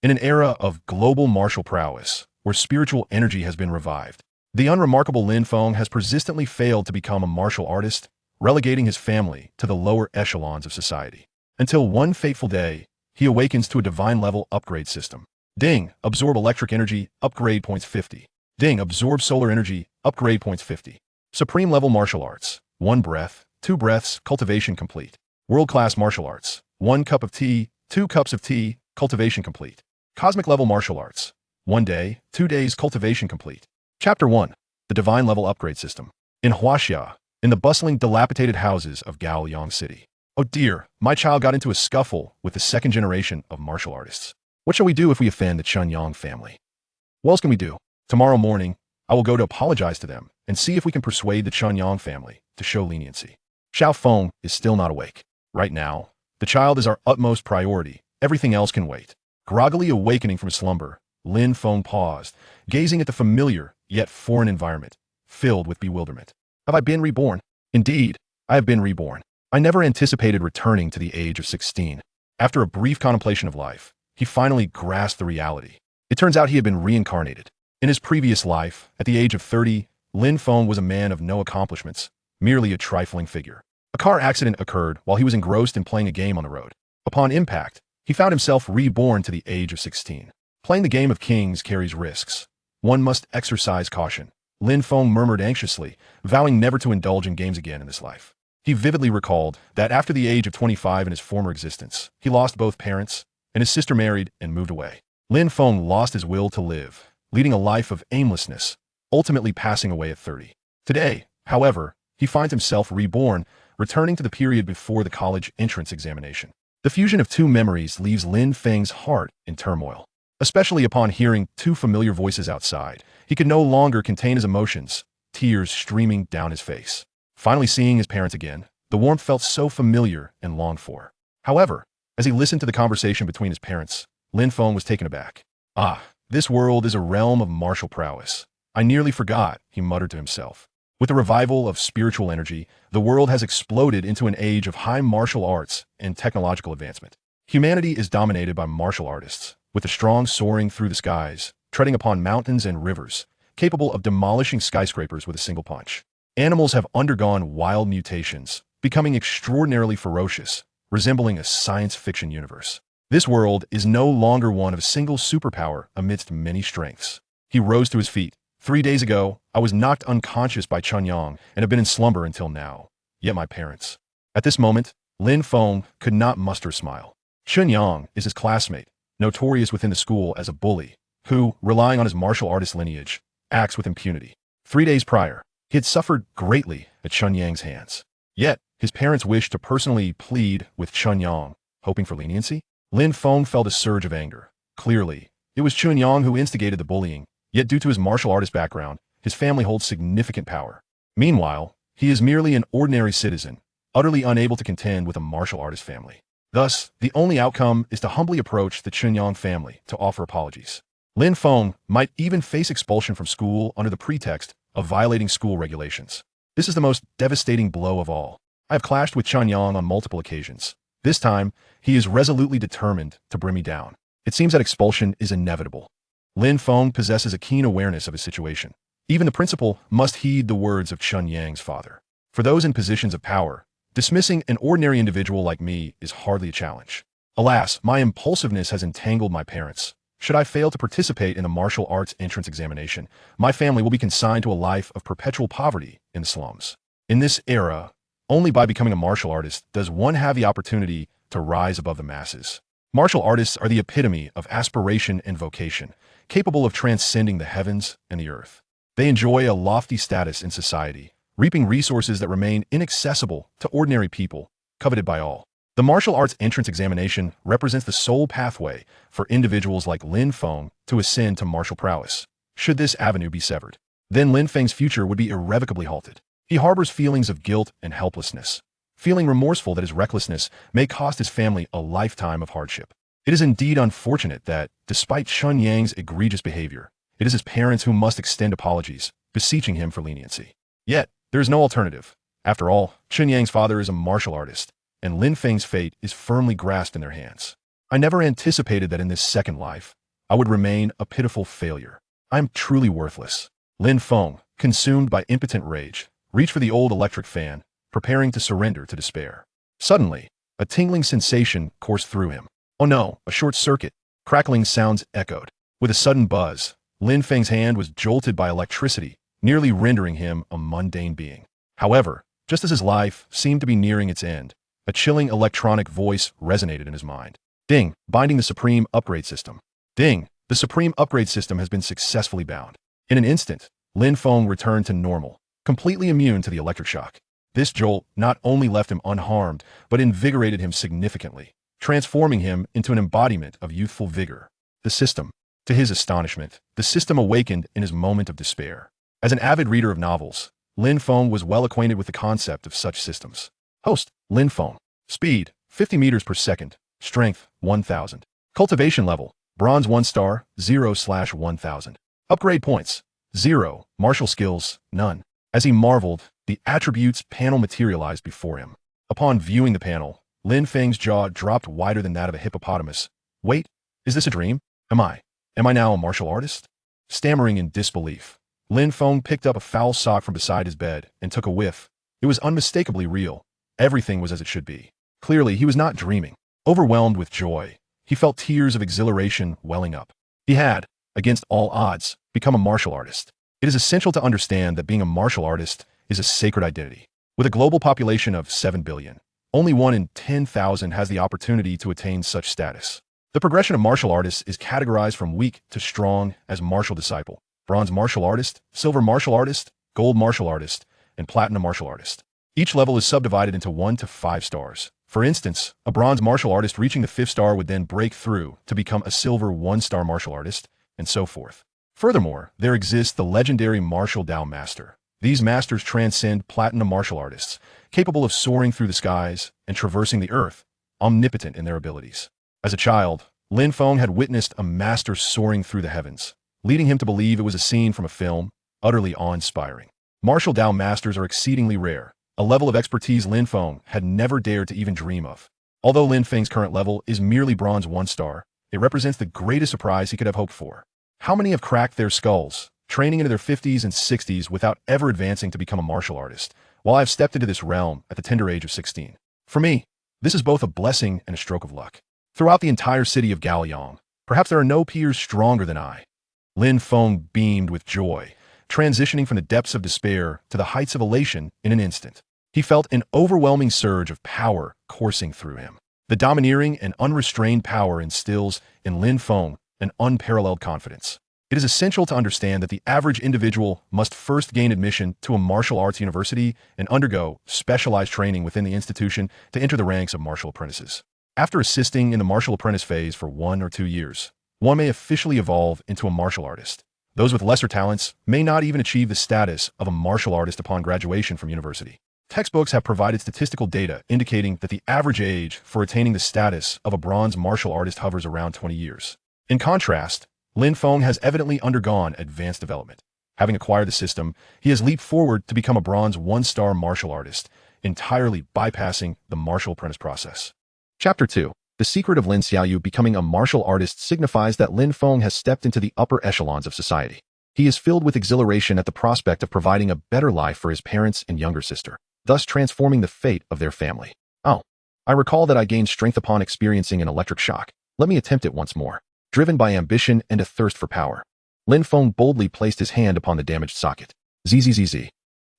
In an era of global martial prowess, where spiritual energy has been revived, the unremarkable Lin Feng has persistently failed to become a martial artist, relegating his family to the lower echelons of society. Until one fateful day, he awakens to a divine-level upgrade system. Ding, absorb electric energy, upgrade points 50. Ding, absorb solar energy, upgrade points 50. Supreme level martial arts, 1 breath, 2 breaths, cultivation complete. World-class martial arts, 1 cup of tea, 2 cups of tea, cultivation complete. Cosmic level martial arts, 1 day, 2 days, cultivation complete. Chapter 1. The Divine Level Upgrade System. In Huaxia, in the bustling, dilapidated houses of Gaoyang City. Oh dear, my child got into a scuffle with the second generation of martial artists. What shall we do if we offend the Chunyang family? What else can we do? Tomorrow morning, I will go to apologize to them and see if we can persuade the Chunyang family to show leniency. Xiao Feng is still not awake. Right now, the child is our utmost priority. Everything else can wait. Groggily awakening from slumber, Lin Feng paused, gazing at the familiar, yet foreign environment, filled with bewilderment. Have I been reborn? Indeed, I have been reborn. I never anticipated returning to the age of 16. After a brief contemplation of life, he finally grasped the reality. It turns out he had been reincarnated. In his previous life, at the age of 30, Lin Feng was a man of no accomplishments, merely a trifling figure. A car accident occurred while he was engrossed in playing a game on the road. Upon impact, he found himself reborn to the age of 16. Playing the game of kings carries risks. One must exercise caution. Lin Feng murmured anxiously, vowing never to indulge in games again in this life. He vividly recalled that after the age of 25 in his former existence, he lost both parents, and his sister married and moved away. Lin Feng lost his will to live, leading a life of aimlessness, ultimately passing away at 30. Today, however, he finds himself reborn, returning to the period before the college entrance examination. The fusion of two memories leaves Lin Feng's heart in turmoil. Especially upon hearing two familiar voices outside, he could no longer contain his emotions, tears streaming down his face. Finally seeing his parents again, the warmth felt so familiar and longed for. However, as he listened to the conversation between his parents, Lin Feng was taken aback. Ah, this world is a realm of martial prowess. I nearly forgot, he muttered to himself. With the revival of spiritual energy, the world has exploded into an age of high martial arts and technological advancement. Humanity is dominated by martial artists, with the strong soaring through the skies, treading upon mountains and rivers, capable of demolishing skyscrapers with a single punch. Animals have undergone wild mutations, becoming extraordinarily ferocious, resembling a science fiction universe. This world is no longer one of a single superpower amidst many strengths. He rose to his feet. 3 days ago, I was knocked unconscious by Chunyang and have been in slumber until now. Yet my parents. At this moment, Lin Feng could not muster a smile. Chunyang is his classmate, notorious within the school as a bully, who, relying on his martial artist lineage, acts with impunity. 3 days prior, he had suffered greatly at Chunyang's hands. Yet, his parents wished to personally plead with Chunyang, hoping for leniency. Lin Feng felt a surge of anger. Clearly, it was Chunyang who instigated the bullying. Yet due to his martial artist background, his family holds significant power. Meanwhile, he is merely an ordinary citizen, utterly unable to contend with a martial artist family. Thus, the only outcome is to humbly approach the Chunyang family to offer apologies. Lin Feng might even face expulsion from school under the pretext of violating school regulations. This is the most devastating blow of all. I have clashed with Chunyang on multiple occasions. This time, he is resolutely determined to bring me down. It seems that expulsion is inevitable. Lin Feng possesses a keen awareness of his situation. Even the principal must heed the words of Chunyang's father. For those in positions of power, dismissing an ordinary individual like me is hardly a challenge. Alas, my impulsiveness has entangled my parents. Should I fail to participate in the martial arts entrance examination, my family will be consigned to a life of perpetual poverty in the slums. In this era, only by becoming a martial artist does one have the opportunity to rise above the masses. Martial artists are the epitome of aspiration and vocation, capable of transcending the heavens and the earth. They enjoy a lofty status in society, reaping resources that remain inaccessible to ordinary people, coveted by all. The martial arts entrance examination represents the sole pathway for individuals like Lin Feng to ascend to martial prowess. Should this avenue be severed, then Lin Feng's future would be irrevocably halted. He harbors feelings of guilt and helplessness, feeling remorseful that his recklessness may cost his family a lifetime of hardship. It is indeed unfortunate that, despite Chunyang's egregious behavior, it is his parents who must extend apologies, beseeching him for leniency. Yet, there is no alternative. After all, Chunyang's father is a martial artist, and Lin Feng's fate is firmly grasped in their hands. I never anticipated that in this second life, I would remain a pitiful failure. I am truly worthless. Lin Feng, consumed by impotent rage, reached for the old electric fan, preparing to surrender to despair. Suddenly, a tingling sensation coursed through him. Oh no, a short circuit. Crackling sounds echoed. With a sudden buzz, Lin Feng's hand was jolted by electricity, nearly rendering him a mundane being. However, just as his life seemed to be nearing its end, a chilling electronic voice resonated in his mind. Ding, binding the Supreme Upgrade System. Ding, the Supreme Upgrade System has been successfully bound. In an instant, Lin Feng returned to normal, completely immune to the electric shock. This jolt not only left him unharmed, but invigorated him significantly, transforming him into an embodiment of youthful vigor. The system. To his astonishment, the system awakened in his moment of despair. As an avid reader of novels, Lin Feng was well acquainted with the concept of such systems. Host, Lin Feng. Speed, 50 meters per second. Strength, 1000. Cultivation level, Bronze 1 star, 0/1000. Upgrade points, 0. Martial skills, none. As he marveled, the attributes panel materialized before him. Upon viewing the panel, Lin Feng's jaw dropped wider than that of a hippopotamus. Wait, is this a dream? Am I now a martial artist? Stammering in disbelief, Lin Feng picked up a foul sock from beside his bed and took a whiff. It was unmistakably real. Everything was as it should be. Clearly, he was not dreaming. Overwhelmed with joy, he felt tears of exhilaration welling up. He had, against all odds, become a martial artist. It is essential to understand that being a martial artist is a sacred identity. With a global population of 7 billion, only 1 in 10,000 has the opportunity to attain such status. The progression of martial artists is categorized from weak to strong as martial disciple, bronze martial artist, silver martial artist, gold martial artist, and platinum martial artist. Each level is subdivided into 1 to 5 stars. For instance, a bronze martial artist reaching the 5th star would then break through to become a silver 1-star martial artist, and so forth. Furthermore, there exists the legendary Martial Dao Master. These masters transcend platinum martial artists, capable of soaring through the skies and traversing the earth, omnipotent in their abilities. As a child, Lin Feng had witnessed a master soaring through the heavens, leading him to believe it was a scene from a film, utterly awe-inspiring. Martial Dao Masters are exceedingly rare, a level of expertise Lin Feng had never dared to even dream of. Although Lin Feng's current level is merely bronze 1 star, it represents the greatest surprise he could have hoped for. How many have cracked their skulls, training into their 50s and 60s without ever advancing to become a martial artist, while I have stepped into this realm at the tender age of 16? For me, this is both a blessing and a stroke of luck. Throughout the entire city of Gaoyang, perhaps there are no peers stronger than I. Lin Feng beamed with joy, transitioning from the depths of despair to the heights of elation in an instant. He felt an overwhelming surge of power coursing through him. The domineering and unrestrained power instills in Lin Feng an unparalleled confidence. It is essential to understand that the average individual must first gain admission to a martial arts university and undergo specialized training within the institution to enter the ranks of martial apprentices. After assisting in the martial apprentice phase for 1 or 2 years, one may officially evolve into a martial artist. Those with lesser talents may not even achieve the status of a martial artist upon graduation from university. Textbooks have provided statistical data indicating that the average age for attaining the status of a bronze martial artist hovers around 20 years. In contrast, Lin Feng has evidently undergone advanced development. Having acquired the system, he has leaped forward to become a bronze 1-star martial artist, entirely bypassing the martial apprentice process. Chapter 2. The secret of Lin Xiaoyu becoming a martial artist signifies that Lin Feng has stepped into the upper echelons of society. He is filled with exhilaration at the prospect of providing a better life for his parents and younger sister, thus transforming the fate of their family. Oh, I recall that I gained strength upon experiencing an electric shock. Let me attempt it once more. Driven by ambition and a thirst for power, Lin Feng boldly placed his hand upon the damaged socket. Zzz.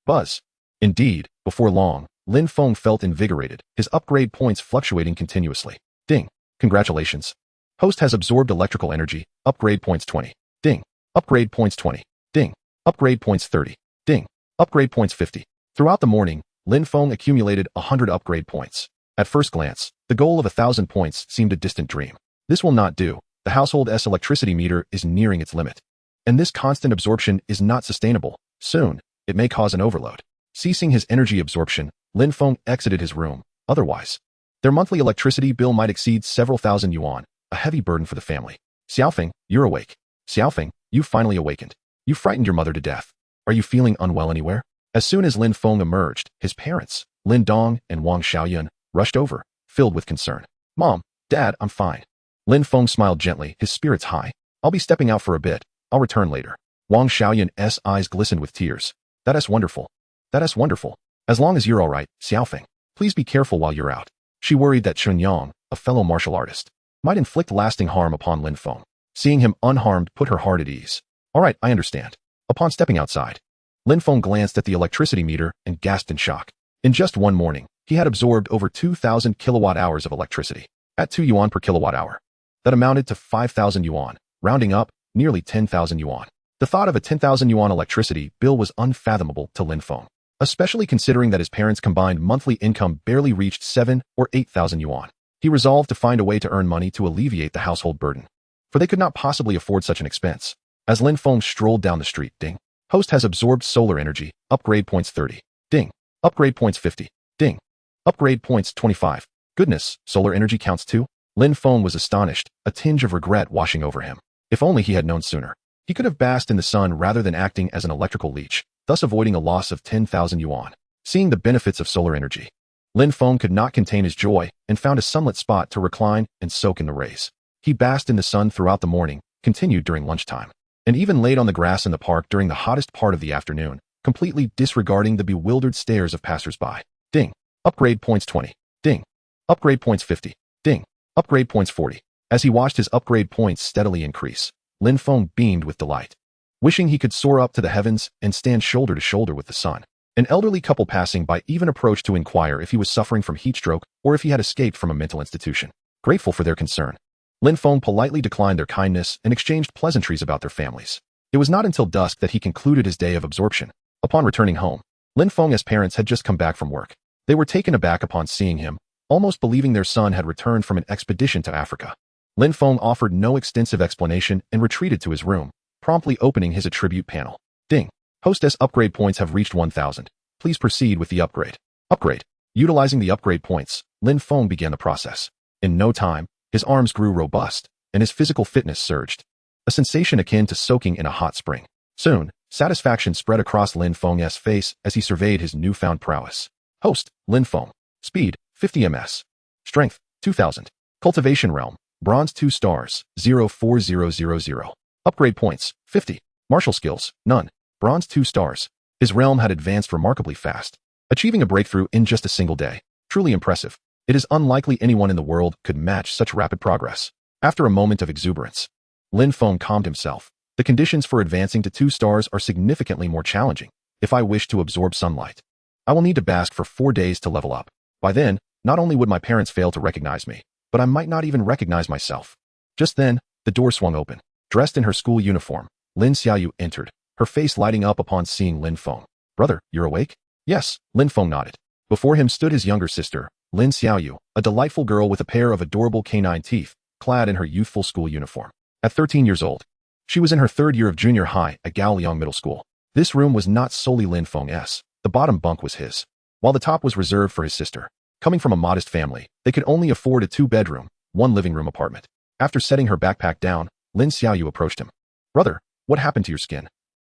Buzz. Indeed, before long, Lin Feng felt invigorated, his upgrade points fluctuating continuously. Ding. Congratulations. Host has absorbed electrical energy. Upgrade points 20. Ding. Upgrade points 20. Ding. Upgrade points 30. Ding. Upgrade points 50. Throughout the morning, Lin Feng accumulated 100 upgrade points. At first glance, the goal of 1,000 points seemed a distant dream. This will not do. The household's electricity meter is nearing its limit. And this constant absorption is not sustainable. Soon, it may cause an overload. Ceasing his energy absorption, Lin Feng exited his room. Otherwise, their monthly electricity bill might exceed several thousand yuan, a heavy burden for the family. Xiaofeng, you're awake. Xiaofeng, you've finally awakened. You frightened your mother to death. Are you feeling unwell anywhere? As soon as Lin Feng emerged, his parents, Lin Dong and Wang Xiaoyun, rushed over, filled with concern. Mom, Dad, I'm fine. Lin Feng smiled gently, his spirits high. I'll be stepping out for a bit. I'll return later. Wang Xiaoyun's eyes glistened with tears. That's wonderful. That's wonderful. As long as you're all right, Xiaofeng. Please be careful while you're out. She worried that Chunyang, a fellow martial artist, might inflict lasting harm upon Lin Feng. Seeing him unharmed put her heart at ease. All right, I understand. Upon stepping outside, Lin Feng glanced at the electricity meter and gasped in shock. In just one morning, he had absorbed over 2,000 kilowatt-hours of electricity, at 2 yuan per kilowatt-hour. That amounted to 5,000 yuan, rounding up, nearly 10,000 yuan. The thought of a 10,000 yuan electricity bill was unfathomable to Lin Feng, especially considering that his parents' combined monthly income barely reached 7 or 8,000 yuan. He resolved to find a way to earn money to alleviate the household burden, for they could not possibly afford such an expense. As Lin Feng strolled down the street, ding. Host has absorbed solar energy, upgrade points 30. Ding. Upgrade points 50. Ding. Upgrade points 25. Goodness, solar energy counts too? Lin Feng was astonished, a tinge of regret washing over him. If only he had known sooner. He could have basked in the sun rather than acting as an electrical leech, thus avoiding a loss of 10,000 yuan. Seeing the benefits of solar energy, Lin Feng could not contain his joy and found a sunlit spot to recline and soak in the rays. He basked in the sun throughout the morning, continued during lunchtime, and even laid on the grass in the park during the hottest part of the afternoon, completely disregarding the bewildered stares of passers-by. Ding. Upgrade points 20. Ding. Upgrade points 50. Ding. Upgrade points 40. As he watched his upgrade points steadily increase, Lin Feng beamed with delight, wishing he could soar up to the heavens and stand shoulder to shoulder with the sun. An elderly couple passing by even approached to inquire if he was suffering from heat stroke or if he had escaped from a mental institution. Grateful for their concern, Lin Feng politely declined their kindness and exchanged pleasantries about their families. It was not until dusk that he concluded his day of absorption. Upon returning home, Lin Feng's parents had just come back from work. They were taken aback upon seeing him, almost believing their son had returned from an expedition to Africa. Lin Feng offered no extensive explanation and retreated to his room, promptly opening his attribute panel. Ding. Hostess upgrade points have reached 1,000. Please proceed with the upgrade. Upgrade. Utilizing the upgrade points, Lin Feng began the process. In no time, his arms grew robust, and his physical fitness surged, a sensation akin to soaking in a hot spring. Soon, satisfaction spread across Lin Feng's face as he surveyed his newfound prowess. Host, Lin Feng. Speed, 50 ms. Strength, 2,000. Cultivation realm, bronze 2 stars, 04000. Upgrade points, 50. Martial skills, none. Bronze 2 stars. His realm had advanced remarkably fast, achieving a breakthrough in just a single day. Truly impressive. It is unlikely anyone in the world could match such rapid progress. After a moment of exuberance, Lin Feng calmed himself. The conditions for advancing to 2 stars are significantly more challenging. If I wish to absorb sunlight, I will need to bask for 4 days to level up. By then, not only would my parents fail to recognize me, but I might not even recognize myself. Just then, the door swung open. Dressed in her school uniform, Lin Xiaoyu entered, her face lighting up upon seeing Lin Feng. Brother, you're awake? Yes, Lin Feng nodded. Before him stood his younger sister, Lin Xiaoyu, a delightful girl with a pair of adorable canine teeth, clad in her youthful school uniform. At 13 years old, she was in her 3rd year of junior high at Gaoliang Middle School. This room was not solely Lin Feng's. The bottom bunk was his, while the top was reserved for his sister. Coming from a modest family, they could only afford a 2-bedroom, 1 living room apartment. After setting her backpack down, Lin Xiaoyu approached him. Brother, what happened to your skin?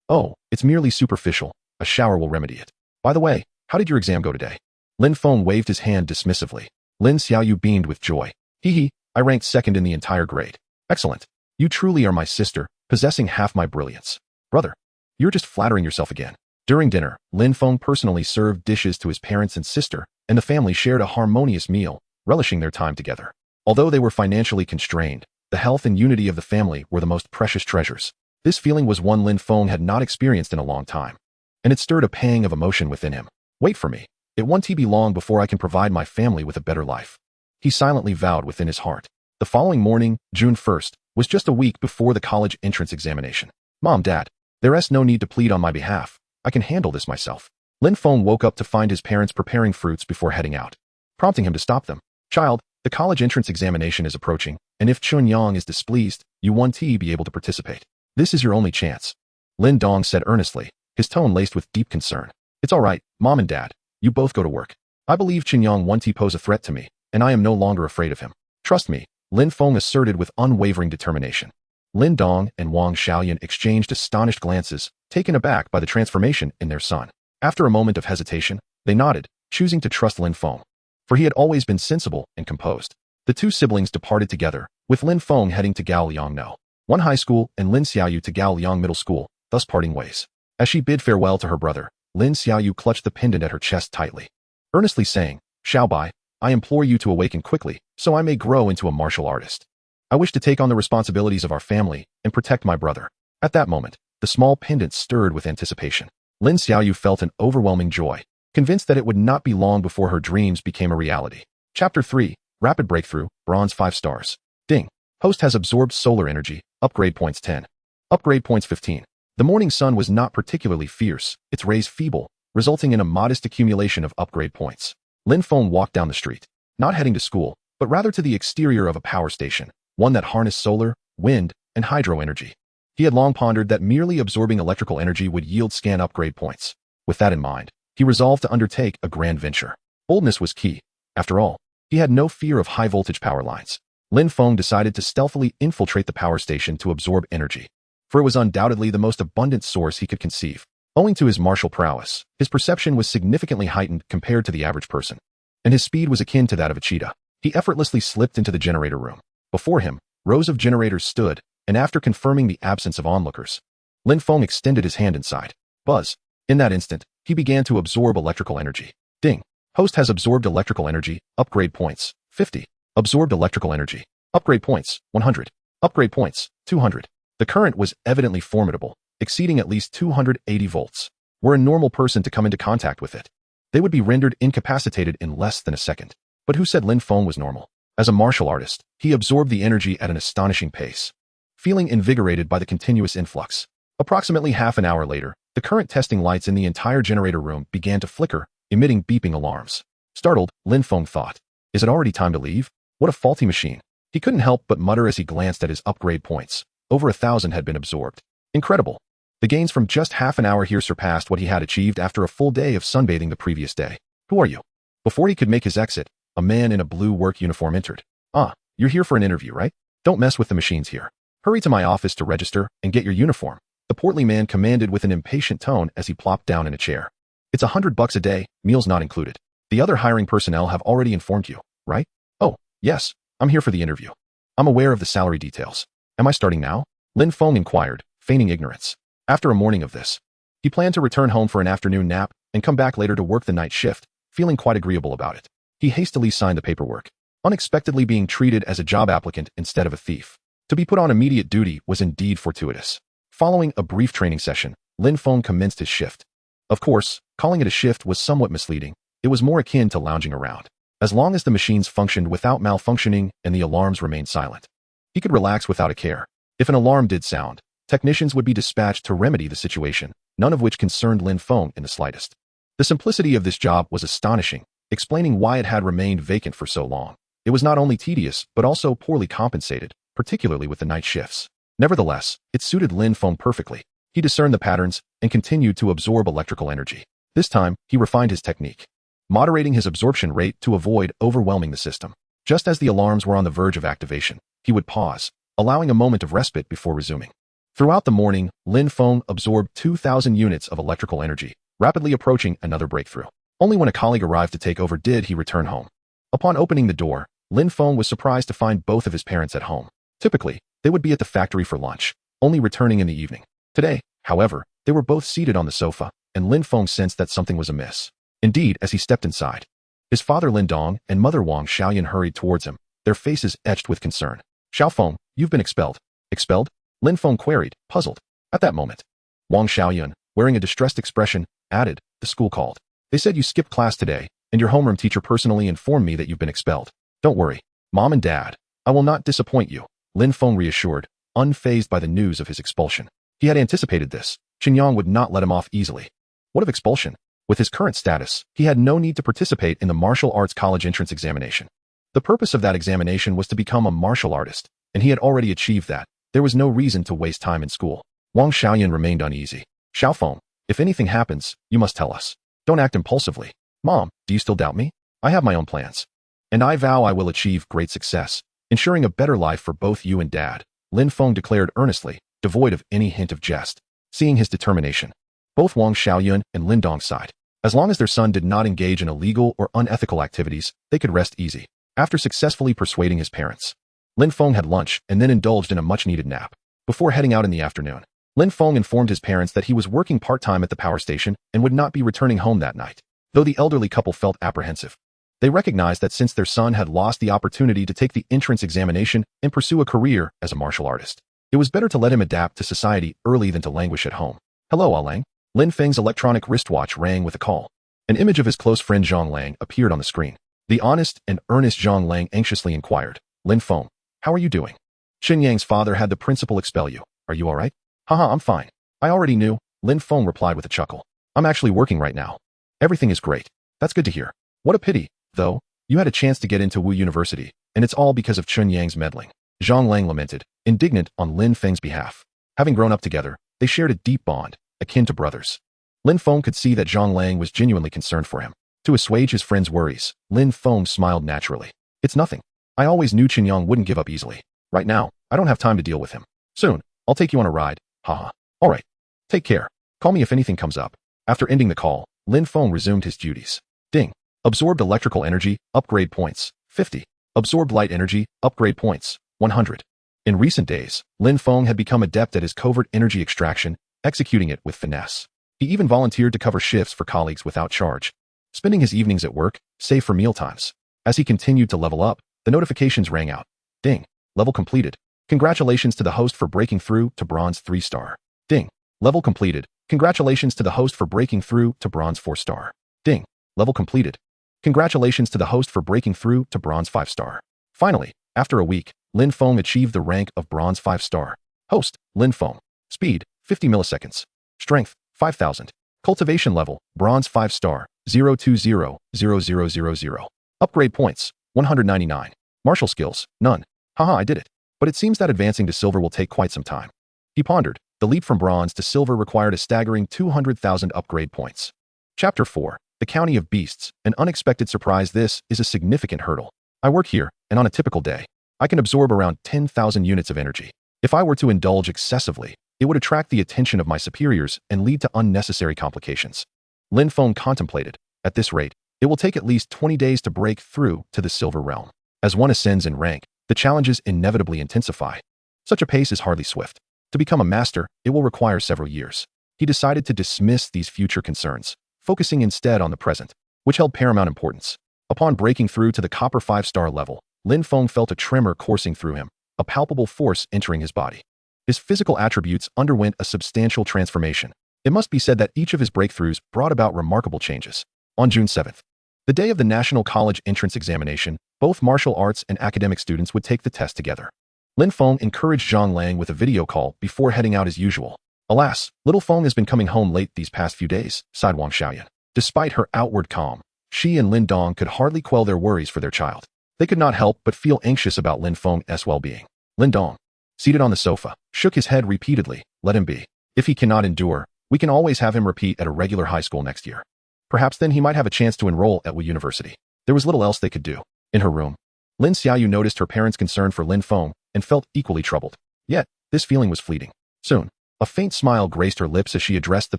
Oh, it's merely superficial. A shower will remedy it. By the way, how did your exam go today? Lin Feng waved his hand dismissively. Lin Xiaoyu beamed with joy. Hee, I ranked 2nd in the entire grade. Excellent. You truly are my sister, possessing half my brilliance. Brother, you're just flattering yourself again. During dinner, Lin Feng personally served dishes to his parents and sister, and the family shared a harmonious meal, relishing their time together. Although they were financially constrained, the health and unity of the family were the most precious treasures. This feeling was one Lin Feng had not experienced in a long time, and it stirred a pang of emotion within him. Wait for me. It won't be long before I can provide my family with a better life. He silently vowed within his heart. The following morning, June 1st, was just a week before the college entrance examination. Mom, Dad, there's no need to plead on my behalf. I can handle this myself. Lin Feng woke up to find his parents preparing fruits before heading out, prompting him to stop them. Child, the college entrance examination is approaching, and if Chunyang is displeased, you won't be able to participate. This is your only chance. Lin Dong said earnestly, his tone laced with deep concern. It's all right, Mom and Dad. You both go to work. I believe Chunyang won't pose a threat to me, and I am no longer afraid of him. Trust me, Lin Feng asserted with unwavering determination. Lin Dong and Wang Xiaoyun exchanged astonished glances, taken aback by the transformation in their son. After a moment of hesitation, they nodded, choosing to trust Lin Feng, for he had always been sensible and composed. The two siblings departed together, with Lin Feng heading to Gaoliang No. 1 high school and Lin Xiaoyu to Gaoliang Middle School, thus parting ways. As she bid farewell to her brother, Lin Xiaoyu clutched the pendant at her chest tightly, earnestly saying, "Xiaobai, I implore you to awaken quickly, so I may grow into a martial artist. I wish to take on the responsibilities of our family and protect my brother." At that moment, the small pendant stirred with anticipation. Lin Xiaoyu felt an overwhelming joy, convinced that it would not be long before her dreams became a reality. Chapter 3, Rapid Breakthrough, Bronze 5 stars. Ding. Host has absorbed solar energy, upgrade points 10. Upgrade points 15. The morning sun was not particularly fierce, its rays feeble, resulting in a modest accumulation of upgrade points. Lin Feng walked down the street, not heading to school, but rather to the exterior of a power station, one that harnessed solar, wind, and hydro energy. He had long pondered that merely absorbing electrical energy would yield scan upgrade points. With that in mind, he resolved to undertake a grand venture. Boldness was key. After all, he had no fear of high-voltage power lines. Lin Feng decided to stealthily infiltrate the power station to absorb energy, for it was undoubtedly the most abundant source he could conceive. Owing to his martial prowess, his perception was significantly heightened compared to the average person, and his speed was akin to that of a cheetah. He effortlessly slipped into the generator room. Before him, rows of generators stood, and after confirming the absence of onlookers, Lin Feng extended his hand inside. Buzz. In that instant, he began to absorb electrical energy. Ding. Host has absorbed electrical energy, upgrade points, 50. Absorbed electrical energy, upgrade points, 100. Upgrade points, 200. The current was evidently formidable, exceeding at least 280 volts. Were a normal person to come into contact with it, they would be rendered incapacitated in less than a second. But who said Lin Feng was normal? As a martial artist, he absorbed the energy at an astonishing pace, feeling invigorated by the continuous influx. Approximately half an hour later, the current testing lights in the entire generator room began to flicker, emitting beeping alarms. Startled, Lin Feng thought, "Is it already time to leave? What a faulty machine." He couldn't help but mutter as he glanced at his upgrade points. Over 1,000 had been absorbed. Incredible. The gains from just half an hour here surpassed what he had achieved after a full day of sunbathing the previous day. "Who are you?" Before he could make his exit, a man in a blue work uniform entered. "Ah, you're here for an interview, right? Don't mess with the machines here. Hurry to my office to register and get your uniform," the portly man commanded with an impatient tone as he plopped down in a chair. "It's $100 a day, meals not included. The other hiring personnel have already informed you, right?" "Oh, yes, I'm here for the interview. I'm aware of the salary details. Am I starting now?" Lin Feng inquired, feigning ignorance. After a morning of this, he planned to return home for an afternoon nap and come back later to work the night shift, feeling quite agreeable about it. He hastily signed the paperwork, unexpectedly being treated as a job applicant instead of a thief. To be put on immediate duty was indeed fortuitous. Following a brief training session, Lin Feng commenced his shift. Of course, calling it a shift was somewhat misleading. It was more akin to lounging around. As long as the machines functioned without malfunctioning and the alarms remained silent, he could relax without a care. If an alarm did sound, technicians would be dispatched to remedy the situation, none of which concerned Lin Feng in the slightest. The simplicity of this job was astonishing, explaining why it had remained vacant for so long. It was not only tedious, but also poorly compensated, particularly with the night shifts. Nevertheless, it suited Lin Feng perfectly. He discerned the patterns and continued to absorb electrical energy. This time, he refined his technique, moderating his absorption rate to avoid overwhelming the system. Just as the alarms were on the verge of activation, he would pause, allowing a moment of respite before resuming. Throughout the morning, Lin Feng absorbed 2,000 units of electrical energy, rapidly approaching another breakthrough. Only when a colleague arrived to take over did he return home. Upon opening the door, Lin Feng was surprised to find both of his parents at home. Typically, they would be at the factory for lunch, only returning in the evening. Today, however, they were both seated on the sofa, and Lin Feng sensed that something was amiss. Indeed, as he stepped inside, his father Lin Dong and mother Wang Xiaoyan hurried towards him, their faces etched with concern. "Xiao Feng, you've been expelled." "Expelled?" Lin Feng queried, puzzled. At that moment, Wang Xiaoyan, wearing a distressed expression, added, "The school called. They said you skipped class today, and your homeroom teacher personally informed me that you've been expelled. Don't worry, Mom and Dad, I will not disappoint you," Lin Feng reassured, unfazed by the news of his expulsion. He had anticipated this. Qinyang would not let him off easily. What of expulsion? With his current status, he had no need to participate in the martial arts college entrance examination. The purpose of that examination was to become a martial artist, and he had already achieved that. There was no reason to waste time in school. Wang Xiaoyan remained uneasy. "Xiao Feng, if anything happens, you must tell us. Don't act impulsively." "Mom, do you still doubt me? I have my own plans. And I vow I will achieve great success, ensuring a better life for both you and Dad," Lin Feng declared earnestly, devoid of any hint of jest. Seeing his determination, both Wang Xiaoyan and Lin Dong sighed. As long as their son did not engage in illegal or unethical activities, they could rest easy. After successfully persuading his parents, Lin Feng had lunch and then indulged in a much-needed nap. Before heading out in the afternoon, Lin Feng informed his parents that he was working part-time at the power station and would not be returning home that night. Though the elderly couple felt apprehensive, they recognized that since their son had lost the opportunity to take the entrance examination and pursue a career as a martial artist, it was better to let him adapt to society early than to languish at home. Hello, Alang. Lin Feng's electronic wristwatch rang with a call. An image of his close friend Zhang Lang appeared on the screen. The honest and earnest Zhang Lang anxiously inquired, Lin Feng, how are you doing? Chen Yang's father had the principal expel you. Are you all right? Haha, I'm fine. I already knew, Lin Feng replied with a chuckle. I'm actually working right now. Everything is great. That's good to hear. What a pity, though, you had a chance to get into Wu University, and it's all because of Chen Yang's meddling. Zhang Lang lamented, indignant on Lin Feng's behalf. Having grown up together, they shared a deep bond, akin to brothers. Lin Feng could see that Zhang Lang was genuinely concerned for him. To assuage his friend's worries, Lin Feng smiled naturally. It's nothing. I always knew Chen Yang wouldn't give up easily. Right now, I don't have time to deal with him. Soon, I'll take you on a ride. Haha. All right. Take care. Call me if anything comes up. After ending the call, Lin Feng resumed his duties. Ding. Absorbed electrical energy, upgrade points, 50. Absorbed light energy, upgrade points, 100. In recent days, Lin Feng had become adept at his covert energy extraction, executing it with finesse. He even volunteered to cover shifts for colleagues without charge, spending his evenings at work, save for mealtimes. As he continued to level up, the notifications rang out. Ding. Level completed. Congratulations to the host for breaking through to Bronze 3-star. Ding. Level completed. Congratulations to the host for breaking through to Bronze 4-star. Ding. Level completed. Congratulations to the host for breaking through to Bronze 5-star. Finally, after a week, Lin Feng achieved the rank of Bronze 5-star. Host, Lin Feng. Speed, 50 milliseconds. Strength, 5000. Cultivation level, Bronze 5-star, 0200000. Upgrade points, 199. Martial skills, none. Haha, I did it. But it seems that advancing to silver will take quite some time. He pondered. The leap from bronze to silver required a staggering 200,000 upgrade points. Chapter 4. The County of Beasts. An unexpected surprise. This is a significant hurdle. I work here, and on a typical day, I can absorb around 10,000 units of energy. If I were to indulge excessively, it would attract the attention of my superiors and lead to unnecessary complications. Lin Feng contemplated. At this rate, it will take at least 20 days to break through to the silver realm. As one ascends in rank, the challenges inevitably intensify. Such a pace is hardly swift. To become a master, it will require several years. He decided to dismiss these future concerns, focusing instead on the present, which held paramount importance. Upon breaking through to the copper 5-star level, Lin Feng felt a tremor coursing through him, a palpable force entering his body. His physical attributes underwent a substantial transformation. It must be said that each of his breakthroughs brought about remarkable changes. On June 7th, the day of the National College Entrance Examination, both martial arts and academic students would take the test together. Lin Feng encouraged Zhang Lang with a video call before heading out as usual. Alas, little Feng has been coming home late these past few days, sighed Wang Xiaoyan. Despite her outward calm, she and Lin Dong could hardly quell their worries for their child. They could not help but feel anxious about Lin Feng's well-being. Lin Dong, seated on the sofa, shook his head repeatedly. Let him be. If he cannot endure, we can always have him repeat at a regular high school next year. Perhaps then he might have a chance to enroll at Wu University. There was little else they could do. In her room, Lin Xiaoyu noticed her parents' concern for Lin Feng and felt equally troubled. Yet, this feeling was fleeting. Soon, a faint smile graced her lips as she addressed the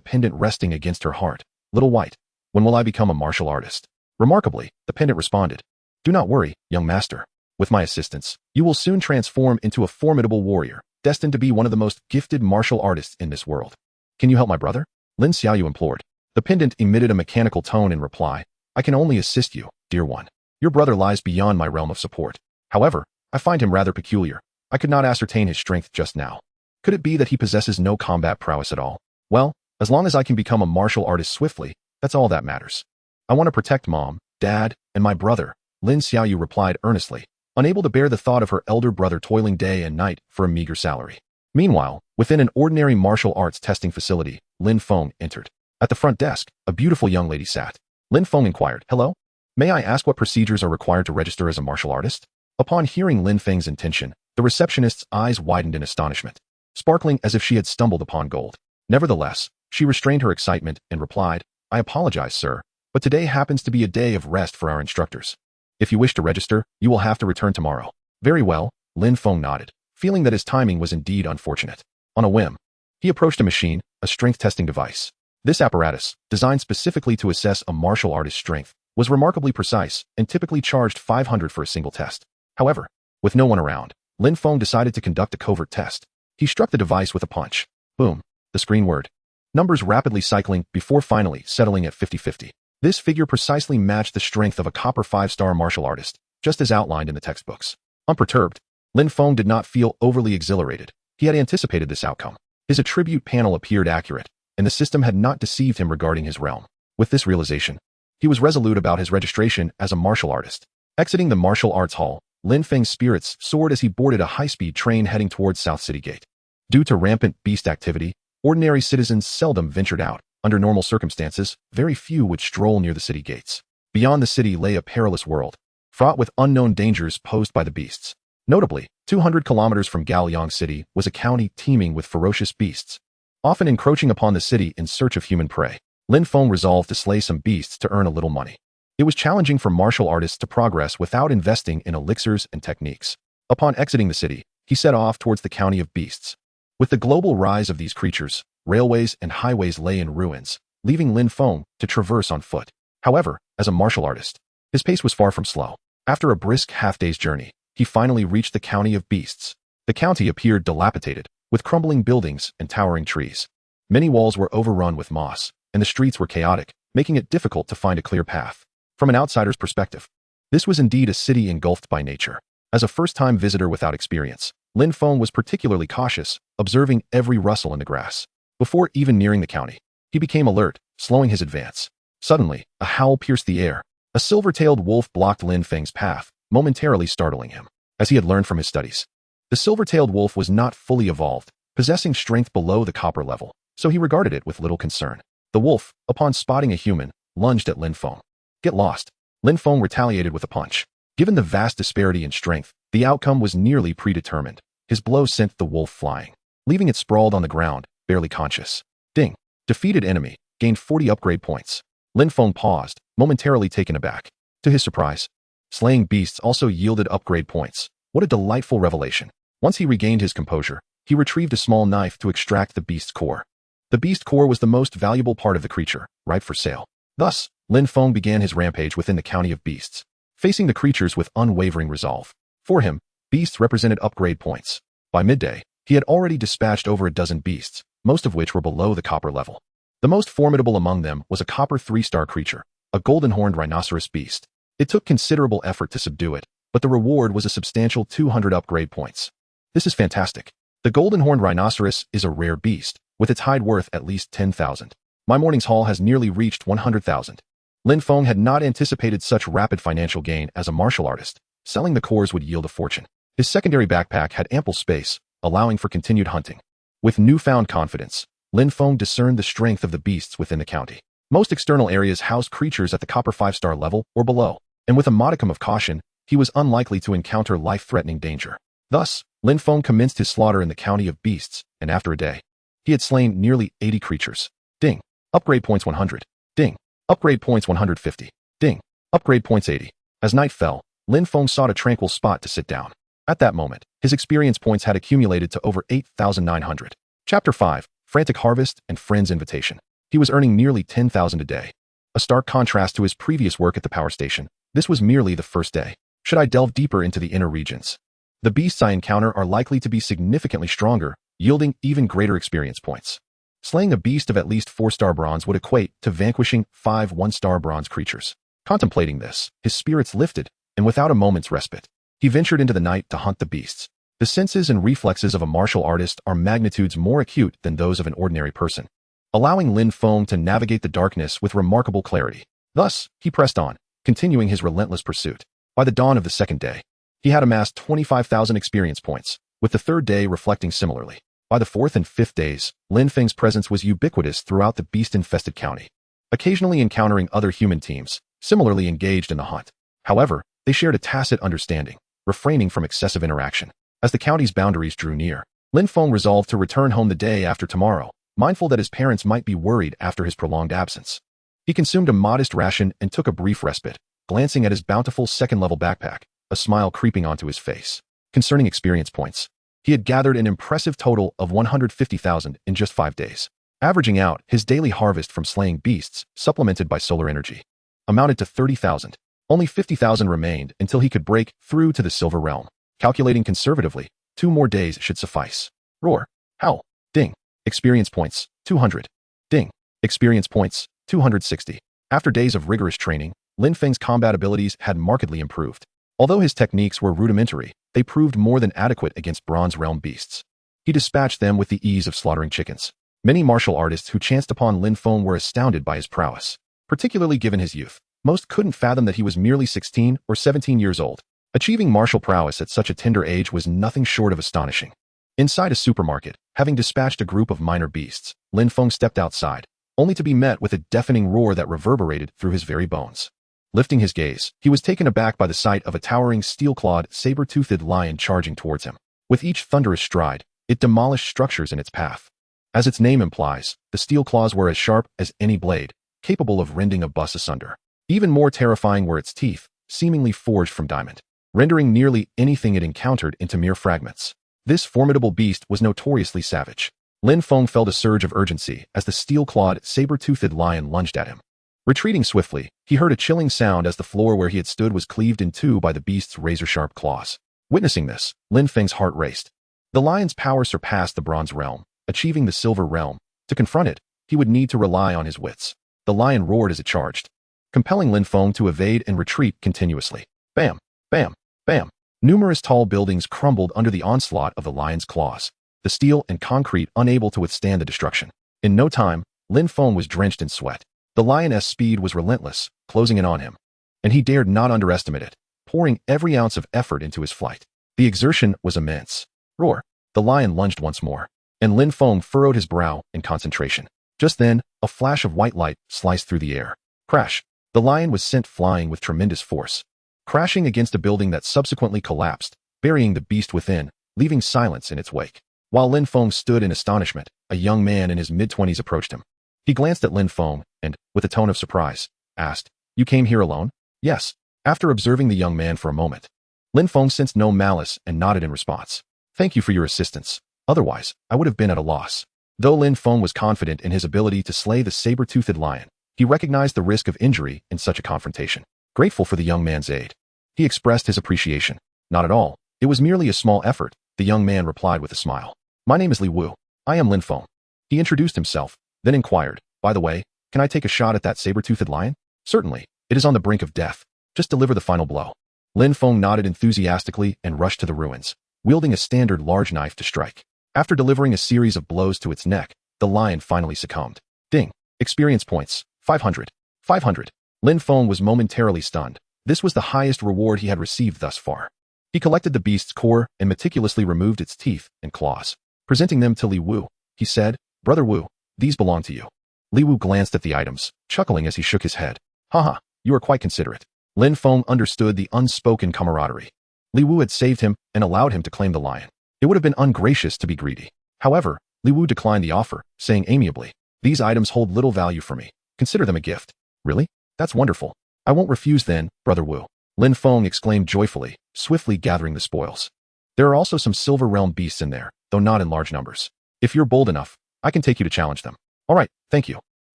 pendant resting against her heart. Little White, when will I become a martial artist? Remarkably, the pendant responded. Do not worry, young master. With my assistance, you will soon transform into a formidable warrior, destined to be one of the most gifted martial artists in this world. Can you help my brother? Lin Xiaoyu implored. The pendant emitted a mechanical tone in reply. I can only assist you, dear one. Your brother lies beyond my realm of support. However, I find him rather peculiar. I could not ascertain his strength just now. Could it be that he possesses no combat prowess at all? Well, as long as I can become a martial artist swiftly, that's all that matters. I want to protect Mom, Dad, and my brother, Lin Xiaoyu replied earnestly, unable to bear the thought of her elder brother toiling day and night for a meager salary. Meanwhile, within an ordinary martial arts testing facility, Lin Feng entered. At the front desk, a beautiful young lady sat. Lin Feng inquired, Hello? May I ask what procedures are required to register as a martial artist? Upon hearing Lin Feng's intention, the receptionist's eyes widened in astonishment, sparkling as if she had stumbled upon gold. Nevertheless, she restrained her excitement and replied, I apologize, sir, but today happens to be a day of rest for our instructors. If you wish to register, you will have to return tomorrow. Very well, Lin Feng nodded, feeling that his timing was indeed unfortunate. On a whim, he approached a machine, a strength testing device. This apparatus, designed specifically to assess a martial artist's strength, was remarkably precise and typically charged 500 for a single test. However, with no one around, Lin Feng decided to conduct a covert test. He struck the device with a punch. Boom. The screen whirred. Numbers rapidly cycling before finally settling at 50-50. This figure precisely matched the strength of a copper 5-star martial artist, just as outlined in the textbooks. Unperturbed, Lin Feng did not feel overly exhilarated. He had anticipated this outcome. His attribute panel appeared accurate, and the system had not deceived him regarding his realm. With this realization, he was resolute about his registration as a martial artist. Exiting the martial arts hall, Lin Feng's spirits soared as he boarded a high-speed train heading towards South City Gate. Due to rampant beast activity, ordinary citizens seldom ventured out. Under normal circumstances, very few would stroll near the city gates. Beyond the city lay a perilous world, fraught with unknown dangers posed by the beasts. Notably, 200 kilometers from Gaoliang City was a county teeming with ferocious beasts, often encroaching upon the city in search of human prey. Lin Feng resolved to slay some beasts to earn a little money. It was challenging for martial artists to progress without investing in elixirs and techniques. Upon exiting the city, he set off towards the county of beasts. With the global rise of these creatures, railways and highways lay in ruins, leaving Lin Feng to traverse on foot. However, as a martial artist, his pace was far from slow. After a brisk half-day's journey, he finally reached the county of beasts. The county appeared dilapidated, with crumbling buildings and towering trees. Many walls were overrun with moss, and the streets were chaotic, making it difficult to find a clear path. From an outsider's perspective, this was indeed a city engulfed by nature. As a first-time visitor without experience, Lin Feng was particularly cautious, observing every rustle in the grass. Before even nearing the county, he became alert, slowing his advance. Suddenly, a howl pierced the air. A silver-tailed wolf blocked Lin Feng's path, momentarily startling him. As he had learned from his studies, the silver-tailed wolf was not fully evolved, possessing strength below the copper level, so he regarded it with little concern. The wolf, upon spotting a human, lunged at Lin Feng. Get lost. Lin Feng retaliated with a punch. Given the vast disparity in strength, the outcome was nearly predetermined. His blow sent the wolf flying, leaving it sprawled on the ground, barely conscious. Ding. Defeated enemy, gained 40 upgrade points. Lin Feng paused, momentarily taken aback. To his surprise, slaying beasts also yielded upgrade points. What a delightful revelation. Once he regained his composure, he retrieved a small knife to extract the beast's core. The beast core was the most valuable part of the creature, ripe for sale. Thus, Lin Feng began his rampage within the county of beasts, facing the creatures with unwavering resolve. For him, beasts represented upgrade points. By midday, he had already dispatched over a dozen beasts, most of which were below the copper level. The most formidable among them was a copper 3-star creature, a golden-horned rhinoceros beast. It took considerable effort to subdue it, but the reward was a substantial 200 upgrade points. This is fantastic. The golden-horned rhinoceros is a rare beast, with its hide worth at least 10,000. My morning's haul has nearly reached 100,000. Lin Feng had not anticipated such rapid financial gain as a martial artist. Selling the cores would yield a fortune. His secondary backpack had ample space, allowing for continued hunting. With newfound confidence, Lin Feng discerned the strength of the beasts within the county. Most external areas housed creatures at the copper 5-star level or below, and with a modicum of caution, he was unlikely to encounter life-threatening danger. Thus, Lin Feng commenced his slaughter in the county of beasts, and after a day, he had slain nearly 80 creatures. Ding. Upgrade points 100. Ding. Upgrade points 150. Ding. Upgrade points 80. As night fell, Lin Feng sought a tranquil spot to sit down. At that moment, his experience points had accumulated to over 8,900. Chapter 5, Frantic Harvest and Friend's Invitation. He was earning nearly 10,000 a day. A stark contrast to his previous work at the power station. This was merely the first day. Should I delve deeper into the inner regions? The beasts I encounter are likely to be significantly stronger, yielding even greater experience points. Slaying a beast of at least 4-star bronze would equate to vanquishing 5 1-star bronze creatures. Contemplating this, his spirits lifted, and without a moment's respite, he ventured into the night to hunt the beasts. The senses and reflexes of a martial artist are magnitudes more acute than those of an ordinary person, allowing Lin Feng to navigate the darkness with remarkable clarity. Thus, he pressed on, continuing his relentless pursuit. By the dawn of the second day, he had amassed 25,000 experience points, with the third day reflecting similarly. By the fourth and fifth days, Lin Feng's presence was ubiquitous throughout the beast-infested county, occasionally encountering other human teams, similarly engaged in the hunt. However, they shared a tacit understanding, refraining from excessive interaction. As the county's boundaries drew near, Lin Feng resolved to return home the day after tomorrow, mindful that his parents might be worried after his prolonged absence. He consumed a modest ration and took a brief respite, glancing at his bountiful second-level backpack, a smile creeping onto his face. Concerning experience points, he had gathered an impressive total of 150,000 in just 5 days, averaging out his daily harvest from slaying beasts, supplemented by solar energy. amounted to 30,000. Only 50,000 remained until he could break through to the silver realm. Calculating conservatively, 2 more days should suffice. Roar. Howl. Ding. Experience points, 200. Ding. Experience points, 260. After days of rigorous training, Lin Feng's combat abilities had markedly improved. Although his techniques were rudimentary, they proved more than adequate against Bronze Realm beasts. He dispatched them with the ease of slaughtering chickens. Many martial artists who chanced upon Lin Feng were astounded by his prowess. Particularly given his youth, most couldn't fathom that he was merely 16 or 17 years old. Achieving martial prowess at such a tender age was nothing short of astonishing. Inside a supermarket, having dispatched a group of minor beasts, Lin Feng stepped outside, only to be met with a deafening roar that reverberated through his very bones. Lifting his gaze, he was taken aback by the sight of a towering steel-clawed, saber-toothed lion charging towards him. With each thunderous stride, it demolished structures in its path. As its name implies, the steel claws were as sharp as any blade, capable of rending a bus asunder. Even more terrifying were its teeth, seemingly forged from diamond, rendering nearly anything it encountered into mere fragments. This formidable beast was notoriously savage. Lin Feng felt a surge of urgency as the steel-clawed, saber-toothed lion lunged at him. Retreating swiftly, he heard a chilling sound as the floor where he had stood was cleaved in two by the beast's razor-sharp claws. Witnessing this, Lin Feng's heart raced. The lion's power surpassed the Bronze Realm, achieving the Silver Realm. To confront it, he would need to rely on his wits. The lion roared as it charged, compelling Lin Feng to evade and retreat continuously. Bam! Bam! Bam! Numerous tall buildings crumbled under the onslaught of the lion's claws, the steel and concrete unable to withstand the destruction. In no time, Lin Feng was drenched in sweat. The lion's speed was relentless, closing in on him, and he dared not underestimate it, pouring every ounce of effort into his flight. The exertion was immense. Roar! The lion lunged once more, and Lin Feng furrowed his brow in concentration. Just then, a flash of white light sliced through the air. Crash! The lion was sent flying with tremendous force, crashing against a building that subsequently collapsed, burying the beast within, leaving silence in its wake. While Lin Feng stood in astonishment, a young man in his mid-20s approached him. He glanced at Lin Feng and, with a tone of surprise, asked, "You came here alone?" "Yes." After observing the young man for a moment, Lin Feng sensed no malice and nodded in response. "Thank you for your assistance. Otherwise, I would have been at a loss." Though Lin Feng was confident in his ability to slay the saber-toothed lion, he recognized the risk of injury in such a confrontation. Grateful for the young man's aid, he expressed his appreciation. "Not at all. It was merely a small effort," the young man replied with a smile. "My name is Li Wu. I am Lin Feng." He introduced himself, then inquired, "By the way, can I take a shot at that saber-toothed lion?" "Certainly. It is on the brink of death. Just deliver the final blow." Lin Feng nodded enthusiastically and rushed to the ruins, wielding a standard large knife to strike. After delivering a series of blows to its neck, the lion finally succumbed. Ding! Experience points, 500. 500. Lin Feng was momentarily stunned. This was the highest reward he had received thus far. He collected the beast's core and meticulously removed its teeth and claws. Presenting them to Li Wu, he said, "Brother Wu, these belong to you." Li Wu glanced at the items, chuckling as he shook his head. "Haha, you are quite considerate." Lin Feng understood the unspoken camaraderie. Li Wu had saved him and allowed him to claim the lion. It would have been ungracious to be greedy. However, Li Wu declined the offer, saying amiably, "These items hold little value for me. Consider them a gift." "Really? That's wonderful. I won't refuse then, Brother Wu." Lin Feng exclaimed joyfully, swiftly gathering the spoils. "There are also some Silver Realm beasts in there, though not in large numbers. If you're bold enough, I can take you to challenge them." "All right, thank you,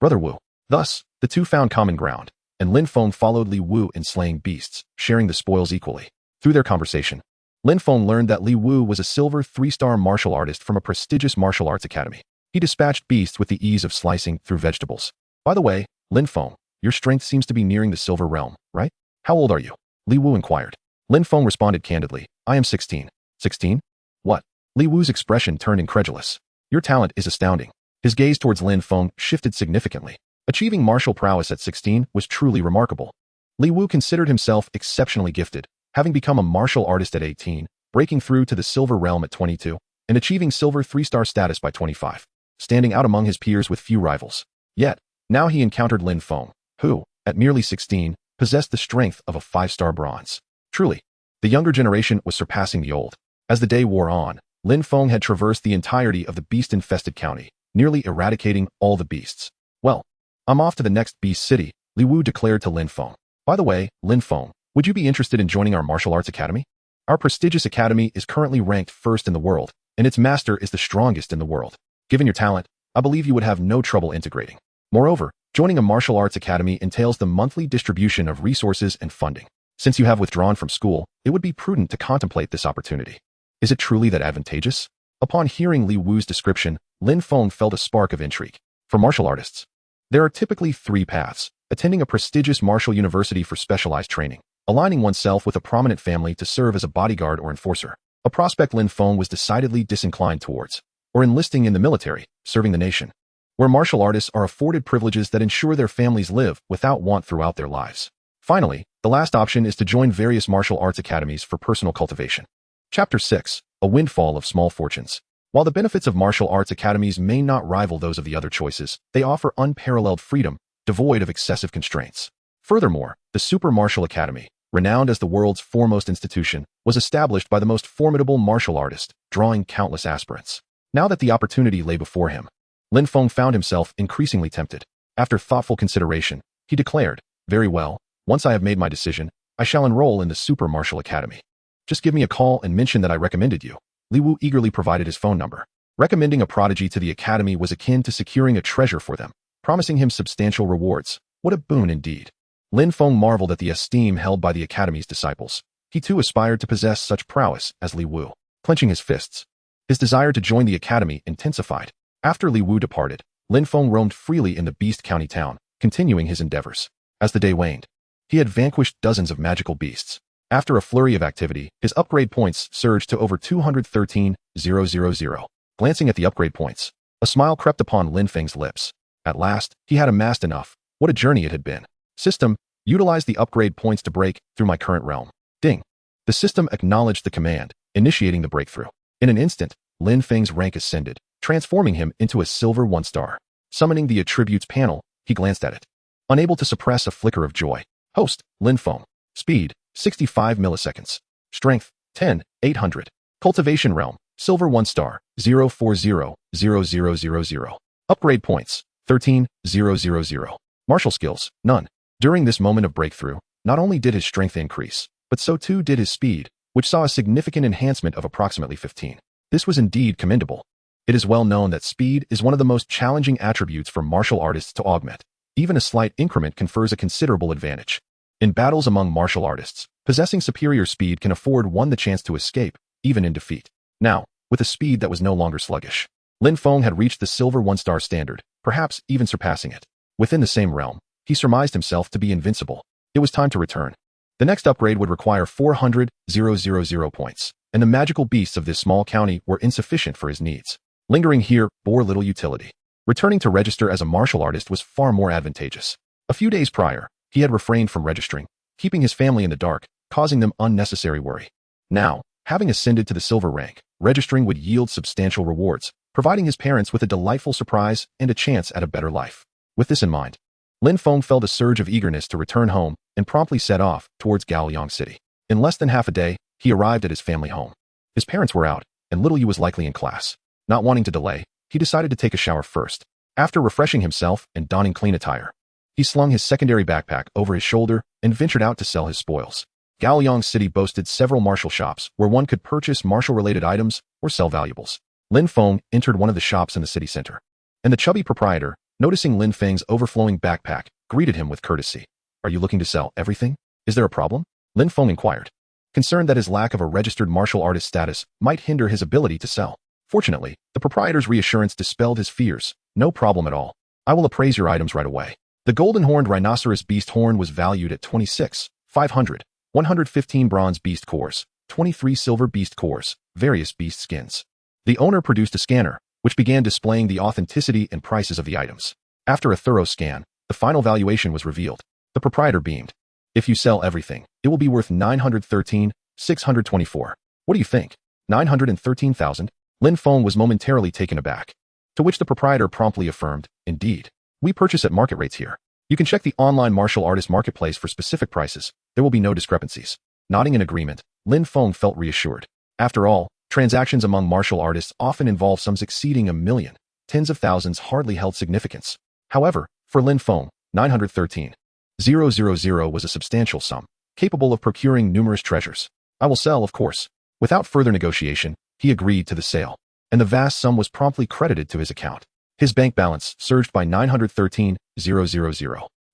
Brother Wu." Thus, the two found common ground, and Lin Feng followed Li Wu in slaying beasts, sharing the spoils equally. Through their conversation, Lin Feng learned that Li Wu was a silver 3-star martial artist from a prestigious martial arts academy. He dispatched beasts with the ease of slicing through vegetables. "By the way, Lin Feng, your strength seems to be nearing the Silver Realm, right? How old are you?" Li Wu inquired. Lin Feng responded candidly, "I am 16. 16? What?" Li Wu's expression turned incredulous. "Your talent is astounding." His gaze towards Lin Feng shifted significantly. Achieving martial prowess at 16 was truly remarkable. Li Wu considered himself exceptionally gifted, having become a martial artist at 18, breaking through to the Silver Realm at 22, and achieving Silver 3-star status by 25, standing out among his peers with few rivals. Yet, now he encountered Lin Feng, who, at merely 16, possessed the strength of a 5-star bronze. Truly, the younger generation was surpassing the old. As the day wore on, Lin Feng had traversed the entirety of the beast-infested county, nearly eradicating all the beasts. "Well, I'm off to the next beast city," Li Wu declared to Lin Feng. "By the way, Lin Feng, would you be interested in joining our martial arts academy? Our prestigious academy is currently ranked first in the world, and its master is the strongest in the world. Given your talent, I believe you would have no trouble integrating. Moreover, Joining a martial arts academy entails the monthly distribution of resources and funding. Since you have withdrawn from school, it would be prudent to contemplate this opportunity. Is it truly that advantageous? Upon hearing Li Wu's description, Lin Feng felt a spark of intrigue. For martial artists, there are typically 3 paths: attending a prestigious martial university for specialized training, aligning oneself with a prominent family to serve as a bodyguard or enforcer, a prospect Lin Feng was decidedly disinclined towards, or enlisting in the military, serving the nation, where martial artists are afforded privileges that ensure their families live without want throughout their lives. Finally, the last option is to join various martial arts academies for personal cultivation. Chapter 6. A Windfall of Small Fortunes. While the benefits of martial arts academies may not rival those of the other choices, they offer unparalleled freedom, devoid of excessive constraints. Furthermore, the Super Martial Academy, renowned as the world's foremost institution, was established by the most formidable martial artist, drawing countless aspirants. Now that the opportunity lay before him, Lin Feng found himself increasingly tempted. After thoughtful consideration, he declared, "Very well, once I have made my decision, I shall enroll in the Super Martial Academy. Just give me a call and mention that I recommended you." Li Wu eagerly provided his phone number. Recommending a prodigy to the academy was akin to securing a treasure for them, promising him substantial rewards. What a boon indeed. Lin Feng marveled at the esteem held by the academy's disciples. He too aspired to possess such prowess as Li Wu. Clenching his fists, his desire to join the academy intensified. After Li Wu departed, Lin Feng roamed freely in the Beast County town, continuing his endeavors. As the day waned, he had vanquished dozens of magical beasts. After a flurry of activity, his upgrade points surged to over 213,000. Glancing at the upgrade points, a smile crept upon Lin Feng's lips. At last, he had amassed enough. What a journey it had been. System, utilize the upgrade points to break through my current realm. Ding. The system acknowledged the command, initiating the breakthrough. In an instant, Lin Feng's rank ascended, transforming him into a silver 1-star. Summoning the attributes panel, he glanced at it, unable to suppress a flicker of joy. Host, Lin Feng. Speed, 65 milliseconds. Strength, 10, 800. Cultivation realm, silver 1-star, 0400000. Upgrade points, 13,000. Martial skills, none. During this moment of breakthrough, not only did his strength increase, but so too did his speed, which saw a significant enhancement of approximately 15. This was indeed commendable. It is well known that speed is one of the most challenging attributes for martial artists to augment. Even a slight increment confers a considerable advantage. In battles among martial artists, possessing superior speed can afford one the chance to escape, even in defeat. Now, with a speed that was no longer sluggish, Lin Feng had reached the silver 1-star standard, perhaps even surpassing it. Within the same realm, he surmised himself to be invincible. It was time to return. The next upgrade would require 400,000 points, and the magical beasts of this small county were insufficient for his needs. Lingering here bore little utility. Returning to register as a martial artist was far more advantageous. A few days prior, he had refrained from registering, keeping his family in the dark, causing them unnecessary worry. Now, having ascended to the silver rank, registering would yield substantial rewards, providing his parents with a delightful surprise and a chance at a better life. With this in mind, Lin Feng felt a surge of eagerness to return home and promptly set off towards Gaoliang City. In less than half a day, he arrived at his family home. His parents were out, and little Yu was likely in class. Not wanting to delay, he decided to take a shower first. After refreshing himself and donning clean attire, he slung his secondary backpack over his shoulder and ventured out to sell his spoils. Gaoliang City boasted several martial shops where one could purchase martial-related items or sell valuables. Lin Feng entered one of the shops in the city center, and the chubby proprietor, noticing Lin Feng's overflowing backpack, greeted him with courtesy. "Are you looking to sell everything? Is there a problem?" Lin Feng inquired, concerned that his lack of a registered martial artist status might hinder his ability to sell. Fortunately, the proprietor's reassurance dispelled his fears. "No problem at all. I will appraise your items right away." The golden-horned rhinoceros beast horn was valued at 26,500, 115 bronze beast cores, 23 silver beast cores, various beast skins. The owner produced a scanner, which began displaying the authenticity and prices of the items. After a thorough scan, the final valuation was revealed. The proprietor beamed. "If you sell everything, it will be worth 913,624. What do you think? 913,000? Lin Feng was momentarily taken aback, to which the proprietor promptly affirmed, "Indeed. We purchase at market rates here. You can check the online martial artist marketplace for specific prices. There will be no discrepancies." Nodding in agreement, Lin Feng felt reassured. After all, transactions among martial artists often involve sums exceeding 1,000,000. Tens of thousands hardly held significance. However, for Lin Feng, 913,000 was a substantial sum, capable of procuring numerous treasures. "I will sell, of course." Without further negotiation, he agreed to the sale, and the vast sum was promptly credited to his account. His bank balance surged by 913,000.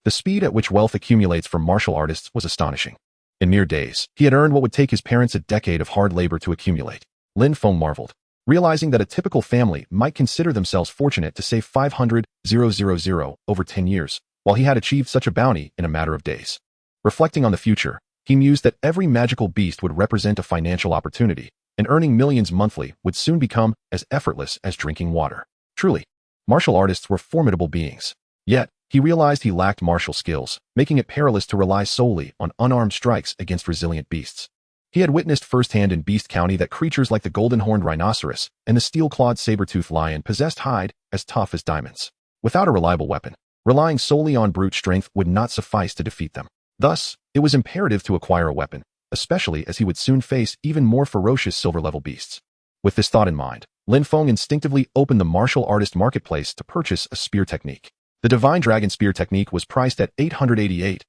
The speed at which wealth accumulates for martial artists was astonishing. In mere days, he had earned what would take his parents a decade of hard labor to accumulate. Lin Feng marveled, realizing that a typical family might consider themselves fortunate to save 500,000 over 10 years, while he had achieved such a bounty in a matter of days. Reflecting on the future, he mused that every magical beast would represent a financial opportunity, and earning millions monthly would soon become as effortless as drinking water. Truly, martial artists were formidable beings. Yet, he realized he lacked martial skills, making it perilous to rely solely on unarmed strikes against resilient beasts. He had witnessed firsthand in Beast County that creatures like the golden-horned rhinoceros and the steel-clawed saber-toothed lion possessed hide as tough as diamonds. Without a reliable weapon, relying solely on brute strength would not suffice to defeat them. Thus, it was imperative to acquire a weapon, especially as he would soon face even more ferocious silver-level beasts. With this thought in mind, Lin Feng instinctively opened the martial artist marketplace to purchase a spear technique. The Divine Dragon Spear technique was priced at 888,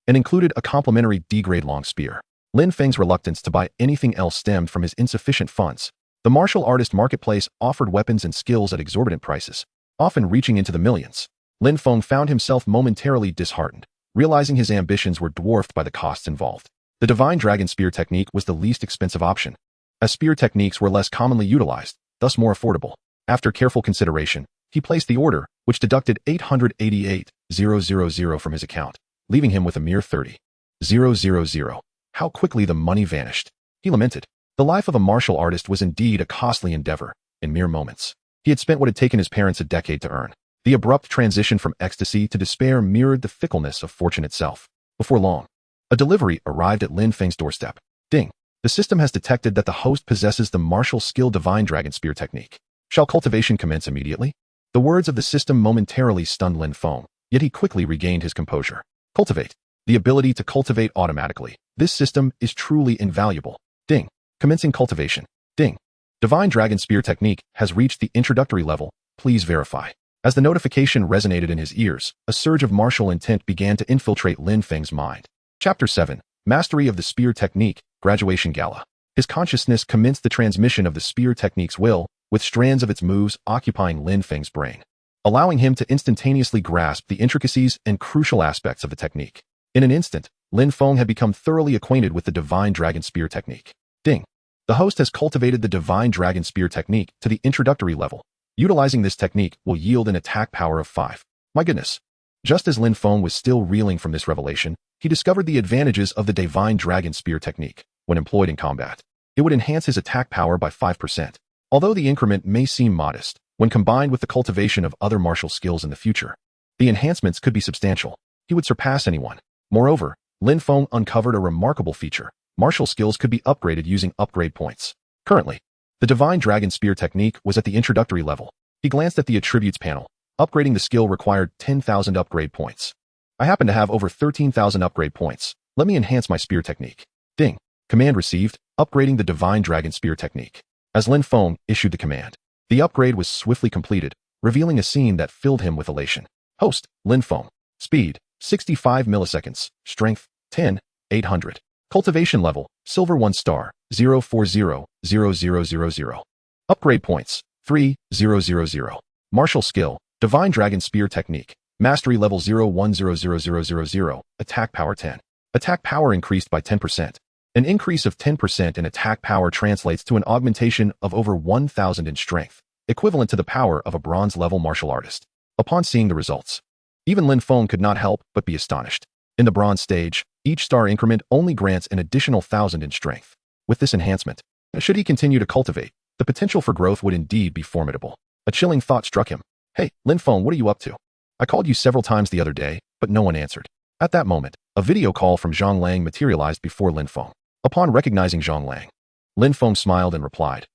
and included a complimentary D-grade long spear. Lin Feng's reluctance to buy anything else stemmed from his insufficient funds. The martial artist marketplace offered weapons and skills at exorbitant prices, often reaching into the millions. Lin Feng found himself momentarily disheartened, realizing his ambitions were dwarfed by the costs involved. The Divine Dragon Spear technique was the least expensive option, as spear techniques were less commonly utilized, thus more affordable. After careful consideration, he placed the order, which deducted 888,000 from his account, leaving him with a mere 30,000. How quickly the money vanished. He lamented. The life of a martial artist was indeed a costly endeavor, in mere moments. He had spent what had taken his parents a decade to earn. The abrupt transition from ecstasy to despair mirrored the fickleness of fortune itself. Before long, a delivery arrived at Lin Feng's doorstep. Ding. The system has detected that the host possesses the martial skill Divine Dragon Spear technique. Shall cultivation commence immediately? The words of the system momentarily stunned Lin Feng, yet he quickly regained his composure. Cultivate. The ability to cultivate automatically. This system is truly invaluable. Ding. Commencing cultivation. Ding. Divine Dragon Spear technique has reached the introductory level. Please verify. As the notification resonated in his ears, a surge of martial intent began to infiltrate Lin Feng's mind. Chapter 7. Mastery of the Spear Technique, Graduation Gala. His consciousness commenced the transmission of the spear technique's will, with strands of its moves occupying Lin Feng's brain, allowing him to instantaneously grasp the intricacies and crucial aspects of the technique. In an instant, Lin Feng had become thoroughly acquainted with the Divine Dragon Spear technique. Ding. The host has cultivated the Divine Dragon Spear technique to the introductory level. Utilizing this technique will yield an attack power of 5. My goodness. Just as Lin Feng was still reeling from this revelation, he discovered the advantages of the Divine Dragon Spear technique. When employed in combat, it would enhance his attack power by 5%. Although the increment may seem modest, when combined with the cultivation of other martial skills in the future, the enhancements could be substantial. He would surpass anyone. Moreover, Lin Feng uncovered a remarkable feature. Martial skills could be upgraded using upgrade points. Currently, the Divine Dragon Spear technique was at the introductory level. He glanced at the attributes panel. Upgrading the skill required 10,000 upgrade points. I happen to have over 13,000 upgrade points. Let me enhance my spear technique. Ding. Command received, upgrading the Divine Dragon Spear technique. As Lin Feng issued the command, the upgrade was swiftly completed, revealing a scene that filled him with elation. Host, Lin Feng. Speed, 65 milliseconds. Strength, 10, 800. Cultivation level, Silver 1 star, 0400000. Upgrade points, 3000. Martial skill, Divine Dragon Spear technique. Mastery level 0100000. Attack power 10. Attack power increased by 10%. An increase of 10% in attack power translates to an augmentation of over 1,000 in strength, equivalent to the power of a bronze-level martial artist. Upon seeing the results, even Lin Feng could not help but be astonished. In the bronze stage, each star increment only grants an additional 1,000 in strength. With this enhancement, should he continue to cultivate, the potential for growth would indeed be formidable. A chilling thought struck him. Hey, Lin Feng, what are you up to? I called you several times the other day, but no one answered. At that moment, a video call from Zhang Lang materialized before Lin Feng. Upon recognizing Zhang Lang, Lin Feng smiled and replied,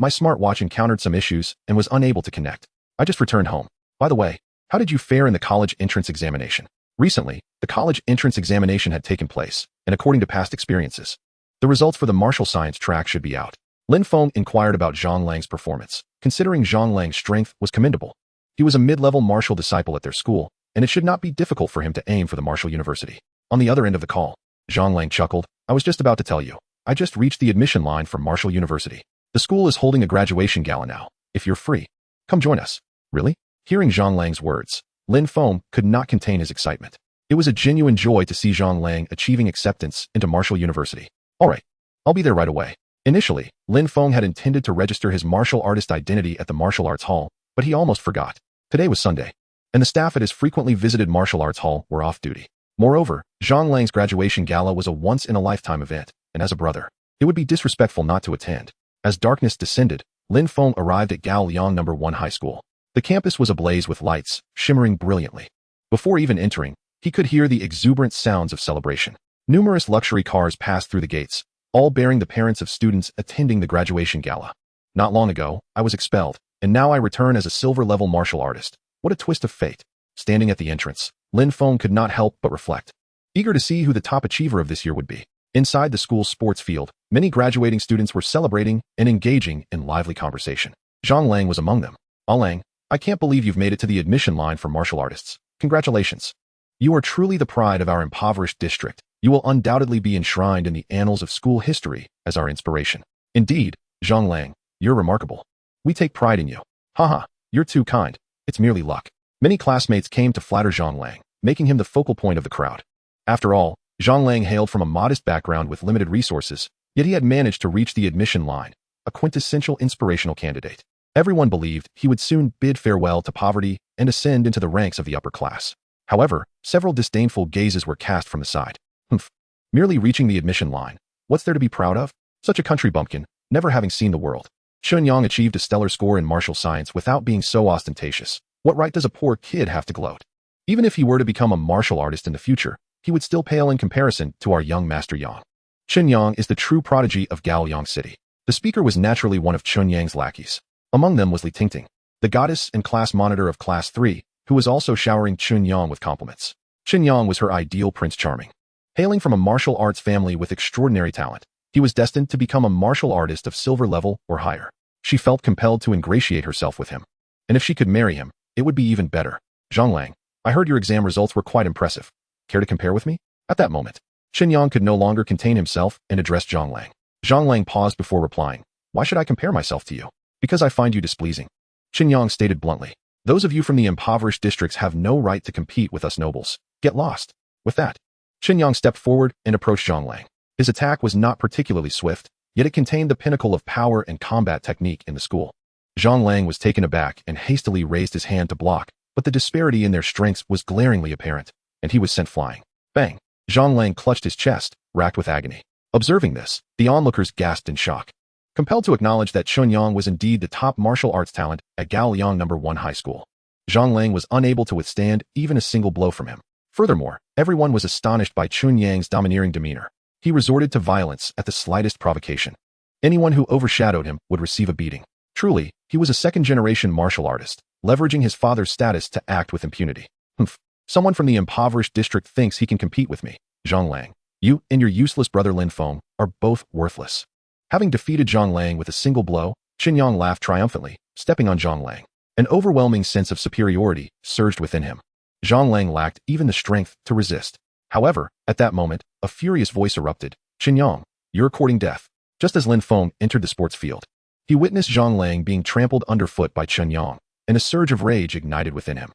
my smartwatch encountered some issues and was unable to connect. I just returned home. By the way, how did you fare in the college entrance examination? Recently, the college entrance examination had taken place, and according to past experiences, the results for the martial science track should be out. Lin Feng inquired about Zhang Lang's performance, considering Zhang Lang's strength was commendable. He was a mid-level martial disciple at their school, and it should not be difficult for him to aim for the martial university. On the other end of the call, Zhang Lang chuckled. I was just about to tell you. I just reached the admission line for Martial University. The school is holding a graduation gala now. If you're free, Come join us. Really? Hearing Zhang Lang's words, Lin Feng could not contain his excitement. It was a genuine joy to see Zhang Lang achieving acceptance into Martial University. All right, I'll be there right away. Initially, Lin Feng had intended to register his martial artist identity at the martial arts hall, but he almost forgot. Today was Sunday, and the staff at his frequently visited martial arts hall were off duty. Moreover, Zhang Lang's graduation gala was a once-in-a-lifetime event, and as a brother, it would be disrespectful not to attend. As darkness descended, Lin Feng arrived at Gaoliang No. 1 High School. The campus was ablaze with lights, shimmering brilliantly. Before even entering, he could hear the exuberant sounds of celebration. Numerous luxury cars passed through the gates, all bearing the parents of students attending the graduation gala. Not long ago, I was expelled, and now I return as a silver-level martial artist. What a twist of fate. Standing at the entrance, Lin Feng could not help but reflect, eager to see who the top achiever of this year would be. Inside the school's sports field, many graduating students were celebrating and engaging in lively conversation. Zhang Lang was among them. "Ah Lang, I can't believe you've made it to the admission line for martial artists. Congratulations. You are truly the pride of our impoverished district. You will undoubtedly be enshrined in the annals of school history as our inspiration." "Indeed, Zhang Lang, you're remarkable. We take pride in you." "Haha, you're too kind. It's merely luck." Many classmates came to flatter Zhang Lang, making him the focal point of the crowd. After all, Zhang Lang hailed from a modest background with limited resources, yet he had managed to reach the admission line, a quintessential inspirational candidate. Everyone believed he would soon bid farewell to poverty and ascend into the ranks of the upper class. However, several disdainful gazes were cast from the side. "Humph. Merely reaching the admission line. What's there to be proud of? Such a country bumpkin, never having seen the world." Chun Yang achieved a stellar score in martial science without being so ostentatious. What right does a poor kid have to gloat? Even if he were to become a martial artist in the future, he would still pale in comparison to our young Master Yang. Chun Yang is the true prodigy of Gaoliang City. The speaker was naturally one of Chun Yang's lackeys. Among them was Li Tingting, the goddess and class monitor of Class 3, who was also showering Chun Yang with compliments. Chun Yang was her ideal Prince Charming. Hailing from a martial arts family with extraordinary talent, he was destined to become a martial artist of silver level or higher. She felt compelled to ingratiate herself with him. And if she could marry him, it would be even better. "Zhang Lang, I heard your exam results were quite impressive. Care to compare with me?" At that moment, Chun Yang could no longer contain himself and addressed Zhang Lang. Zhang Lang paused before replying. "Why should I compare myself to you?" "Because I find you displeasing." Chun Yang stated bluntly. "Those of you from the impoverished districts have no right to compete with us nobles. Get lost." With that, Chun Yang stepped forward and approached Zhang Lang. His attack was not particularly swift, yet it contained the pinnacle of power and combat technique in the school. Zhang Lang was taken aback and hastily raised his hand to block, but the disparity in their strengths was glaringly apparent, and he was sent flying. Bang! Zhang Lang clutched his chest, racked with agony. Observing this, the onlookers gasped in shock. Compelled to acknowledge that Chun Yang was indeed the top martial arts talent at Gaoliang No. 1 High School, Zhang Lang was unable to withstand even a single blow from him. Furthermore, everyone was astonished by Chun Yang's domineering demeanor. He resorted to violence at the slightest provocation. Anyone who overshadowed him would receive a beating. Truly, he was a second-generation martial artist, leveraging his father's status to act with impunity. "Humph. Someone from the impoverished district thinks he can compete with me. Zhang Lang, you and your useless brother Lin Feng are both worthless." Having defeated Zhang Lang with a single blow, Chun Yang laughed triumphantly, stepping on Zhang Lang. An overwhelming sense of superiority surged within him. Zhang Lang lacked even the strength to resist. However, at that moment, a furious voice erupted. "Chun Yang, you're courting death." Just as Lin Feng entered the sports field, he witnessed Zhang Lang being trampled underfoot by Chun Yang, and a surge of rage ignited within him.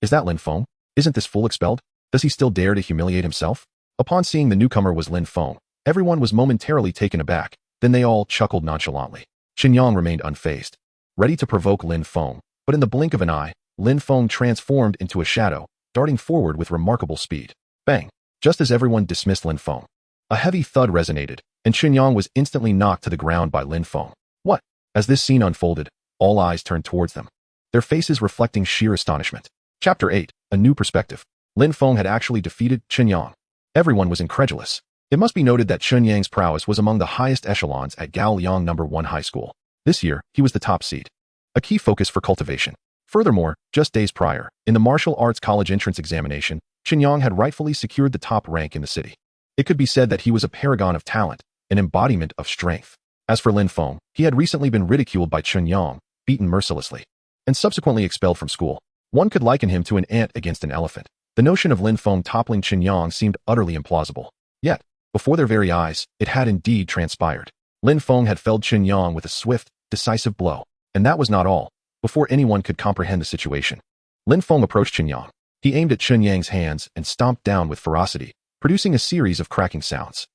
Is that Lin Feng? Isn't this fool expelled? Does he still dare to humiliate himself? Upon seeing the newcomer was Lin Feng, everyone was momentarily taken aback, then they all chuckled nonchalantly. Chun Yang remained unfazed, ready to provoke Lin Feng, but in the blink of an eye, Lin Feng transformed into a shadow, darting forward with remarkable speed. Bang! Just as everyone dismissed Lin Feng, a heavy thud resonated, and Chun Yang was instantly knocked to the ground by Lin Feng. What? As this scene unfolded, all eyes turned towards them, their faces reflecting sheer astonishment. Chapter 8, A New Perspective. Lin Feng had actually defeated Chun Yang. Everyone was incredulous. It must be noted that Chun Yang's prowess was among the highest echelons at Gaoliang No. 1 High School. This year, he was the top seed, a key focus for cultivation. Furthermore, just days prior, in the martial arts college entrance examination, Chun Yang had rightfully secured the top rank in the city. It could be said that he was a paragon of talent, an embodiment of strength. As for Lin Feng, he had recently been ridiculed by Chun Yang, beaten mercilessly, and subsequently expelled from school. One could liken him to an ant against an elephant. The notion of Lin Feng toppling Chun Yang seemed utterly implausible. Yet, before their very eyes, it had indeed transpired. Lin Feng had felled Chun Yang with a swift, decisive blow. And that was not all. Before anyone could comprehend the situation, Lin Feng approached Qinyang. He aimed at Qinyang's hands and stomped down with ferocity, producing a series of cracking sounds.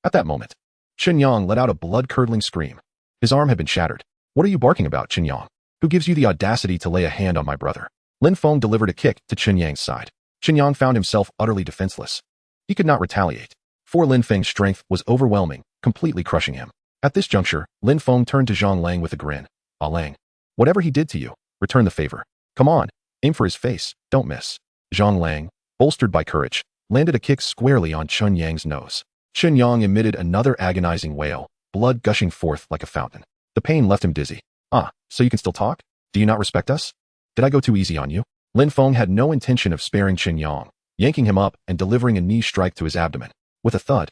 At that moment, Qinyang let out a blood-curdling scream. His arm had been shattered. What are you barking about, Qinyang? Who gives you the audacity to lay a hand on my brother? Lin Feng delivered a kick to Qinyang's side. Qinyang found himself utterly defenseless. He could not retaliate, for Lin Feng's strength was overwhelming, completely crushing him. At this juncture, Lin Feng turned to Zhang Lang with a grin. Ah Lang, whatever he did to you, return the favor. Come on, aim for his face, don't miss. Zhang Lang, bolstered by courage, landed a kick squarely on Qinyang's nose. Qinyang emitted another agonizing wail, blood gushing forth like a fountain. The pain left him dizzy. So you can still talk? Do you not respect us? Did I go too easy on you? Lin Feng had no intention of sparing Qinyang, yanking him up and delivering a knee strike to his abdomen. With a thud,